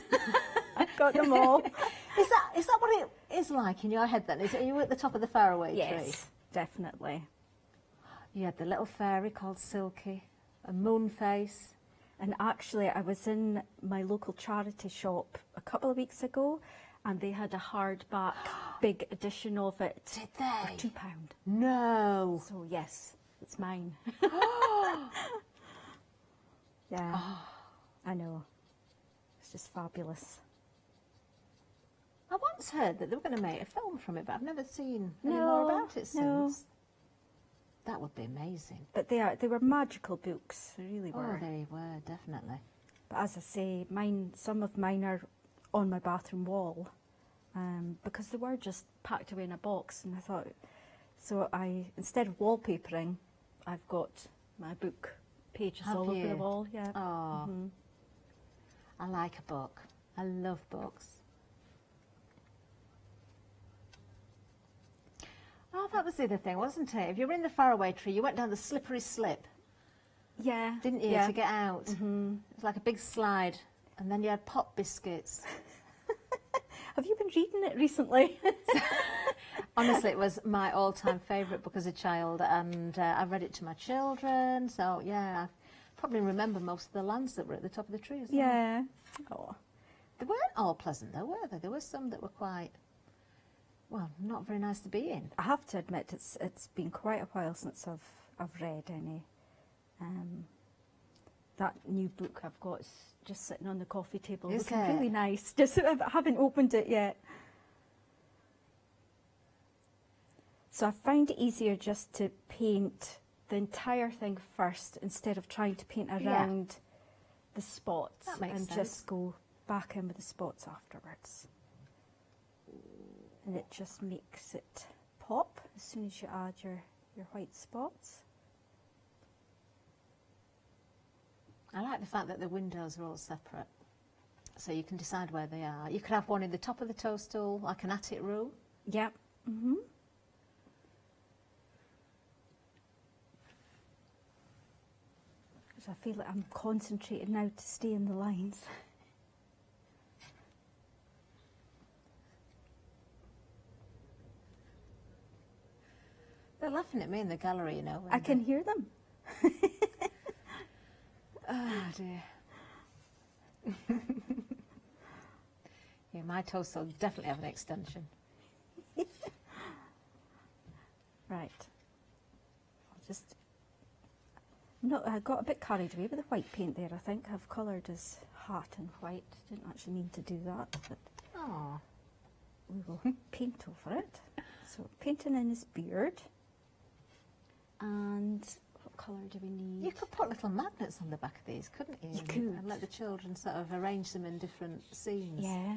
R: I've got them all.
U: Is that what it is like in your head then? Are you at the top of the faraway tree?
R: Yes, definitely.
U: You had the little fairy called Silky, a moon face.
R: And actually, I was in my local charity shop a couple of weeks ago, and they had a hardback big edition of it.
U: Did they?
R: For £2.
U: No.
R: So yes, it's mine. Yeah, I know. It's just fabulous.
U: I once heard that they were going to make a film from it, but I've never seen any more about it since. That would be amazing.
R: But they were magical books. They really were.
U: Oh, they were, definitely.
R: But as I say, some of mine are on my bathroom wall, because they were just packed away in a box, and I thought, so instead of wallpapering, I've got my book pages all over the wall. Yeah.
U: Oh, I like a book. I love books. Oh, that was the other thing, wasn't it? If you were in the faraway tree, you went down the slippery slip.
R: Yeah.
U: Didn't you,
R: Yeah.
U: to get out? It was like a big slide. And then you had pop biscuits.
R: Have you been reading it recently?
U: Honestly, it was my all-time favourite book as a child, and I read it to my children. So, yeah, I probably remember most of the lands that were at the top of the tree as well.
R: Yeah. Oh.
U: They weren't all pleasant, though, were they? There were some that were quite, well, not very nice to be in.
R: I have to admit, it's been quite a while since I've read any. That new book I've got is just sitting on the coffee table.
U: Is
R: looking
U: it?
R: really nice. Just I haven't opened it yet. So I find it easier just to paint the entire thing first instead of trying to paint around the spots.
U: That makes
R: and
U: sense.
R: just go back in with the spots afterwards. And it just makes it pop as soon as you add your white spots.
U: I like the fact that the windows are all separate, so you can decide where they are. You could have one in the top of the toadstool, like an attic room.
R: Yep. Mm-hmm. So I feel like I'm concentrated now to stay in the lines.
U: They're laughing at me in the gallery, you know.
R: I can hear them.
U: Oh, dear. Yeah, my toadstool definitely have an extension.
R: Right. I'll just... No, I got a bit carried away with the white paint there, I think. I've coloured his hat in white. Didn't actually mean to do that, but we will paint over it. So painting in his beard. And what colour do we need?
U: You could put little magnets on the back of these, couldn't you?
R: You could.
U: And let the children sort of arrange them in different scenes.
R: Yeah.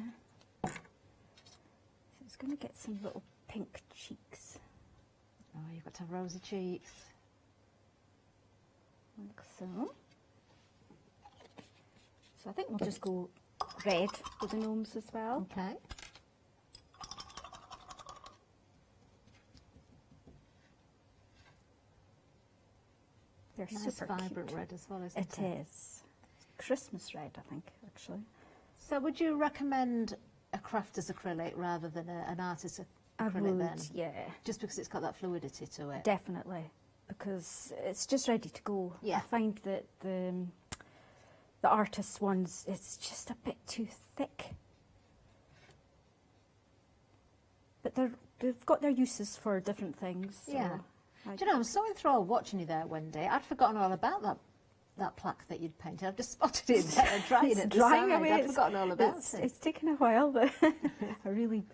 R: So it's going to get some little pink cheeks.
U: Oh, you've got to have rosy cheeks.
R: Like so. So I think we'll just go red for the gnomes as well.
U: Okay.
R: They're
U: Nice
R: super
U: vibrant
R: cute.
U: red as well, isn't it?
R: It is. Christmas red, I think, actually.
U: So would you recommend a crafter's acrylic rather than an artist's
R: I
U: acrylic
R: would,
U: then?
R: yeah.
U: Just because it's got that fluidity to it?
R: Definitely, because it's just ready to go.
U: Yeah.
R: I find that the artist ones, it's just a bit too thick. But they've got their uses for different things. So
U: Yeah. Do you know, I'm so enthralled watching you there, Wendy. I'd forgotten all about that plaque that you'd painted. I've just spotted it there, drying
R: It's
U: it.
R: drying away.
U: I'd forgotten all about it.
R: It's taken a while, but I really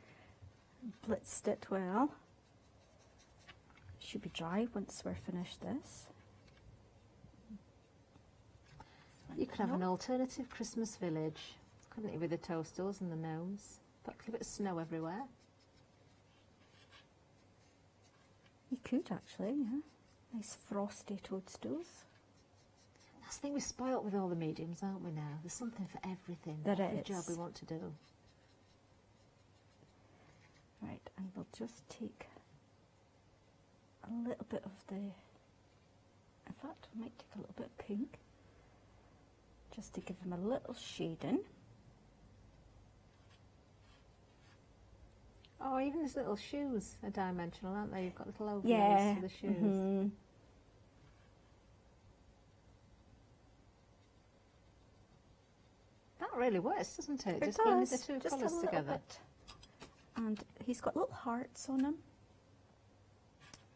R: blitzed it well. Should be dry once we're finished this.
U: You could have an alternative Christmas village, couldn't you, with the toadstools and the gnomes? Put a little bit of snow everywhere.
R: You could actually, yeah. Nice frosty toadstools.
U: That's the thing, we're spoilt with all the mediums, aren't we now? There's something for everything.
R: There
U: every
R: is.
U: job we want to do.
R: Right, and we'll just take a little bit of the, in fact, I might take a little bit of pink, just to give him a little shading.
U: Oh, even his little shoes are dimensional, aren't they? You've got little overlays
R: Yeah.
U: for the shoes.
R: Mhm.
U: That really works, doesn't it?
R: It
U: Just blending the
R: does,
U: two
R: just a
U: colours
R: little
U: together.
R: bit. And he's got little hearts on him.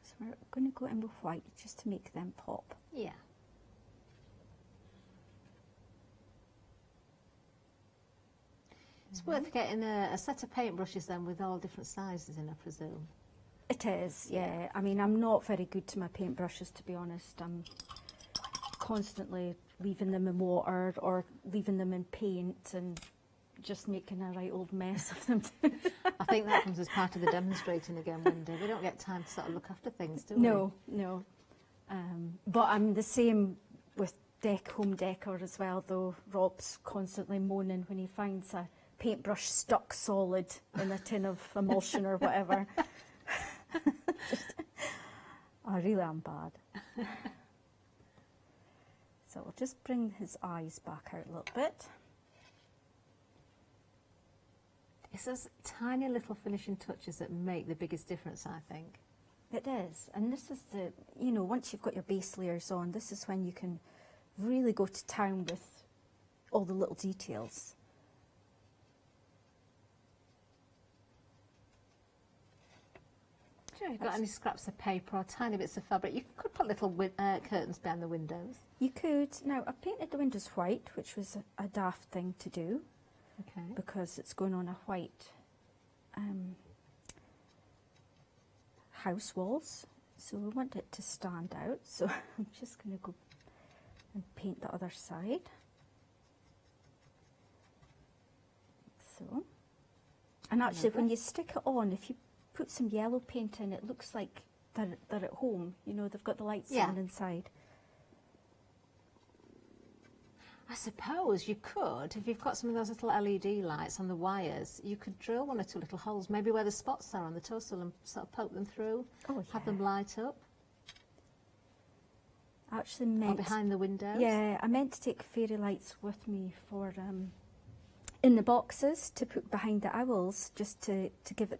R: So we're going to go in with white just to make them pop.
U: Yeah. It's worth getting a set of paintbrushes then with all different sizes in, I presume.
R: It is, yeah. I mean, I'm not very good to my paintbrushes, to be honest. I'm constantly leaving them in water or leaving them in paint and just making a right old mess of them.
U: I think that comes as part of the demonstrating again, Wendy. We don't get time to sort of look after things, do we?
R: No. But I'm the same with home decor as well, though. Rob's constantly moaning when he finds a paintbrush stuck solid in a tin of emulsion or whatever. I really am bad. So we'll just bring his eyes back out a little bit.
U: It's those tiny little finishing touches that make the biggest difference, I think.
R: It is, and this is the, you know, once you've got your base layers on, this is when you can really go to town with all the little details.
U: Do you know, if you've got any scraps of paper or tiny bits of fabric, you could put little curtains behind the windows.
R: You could. Now, I've painted the windows white, which was a daft thing to do.
U: Okay.
R: Because it's going on a white house walls, so we want it to stand out. So I'm just going to go and paint the other side. So, and actually, when you stick it on, if you put some yellow paint in, it looks like they're at home. You know, they've got the lights on inside.
U: I suppose you could, if you've got some of those little LED lights on the wires, you could drill one or two little holes, maybe where the spots are on the toadstool, and sort of poke them through, have them light up.
R: I actually meant...
U: Or behind the windows.
R: Yeah, I meant to take fairy lights with me for in the boxes to put behind the owls, just to give it that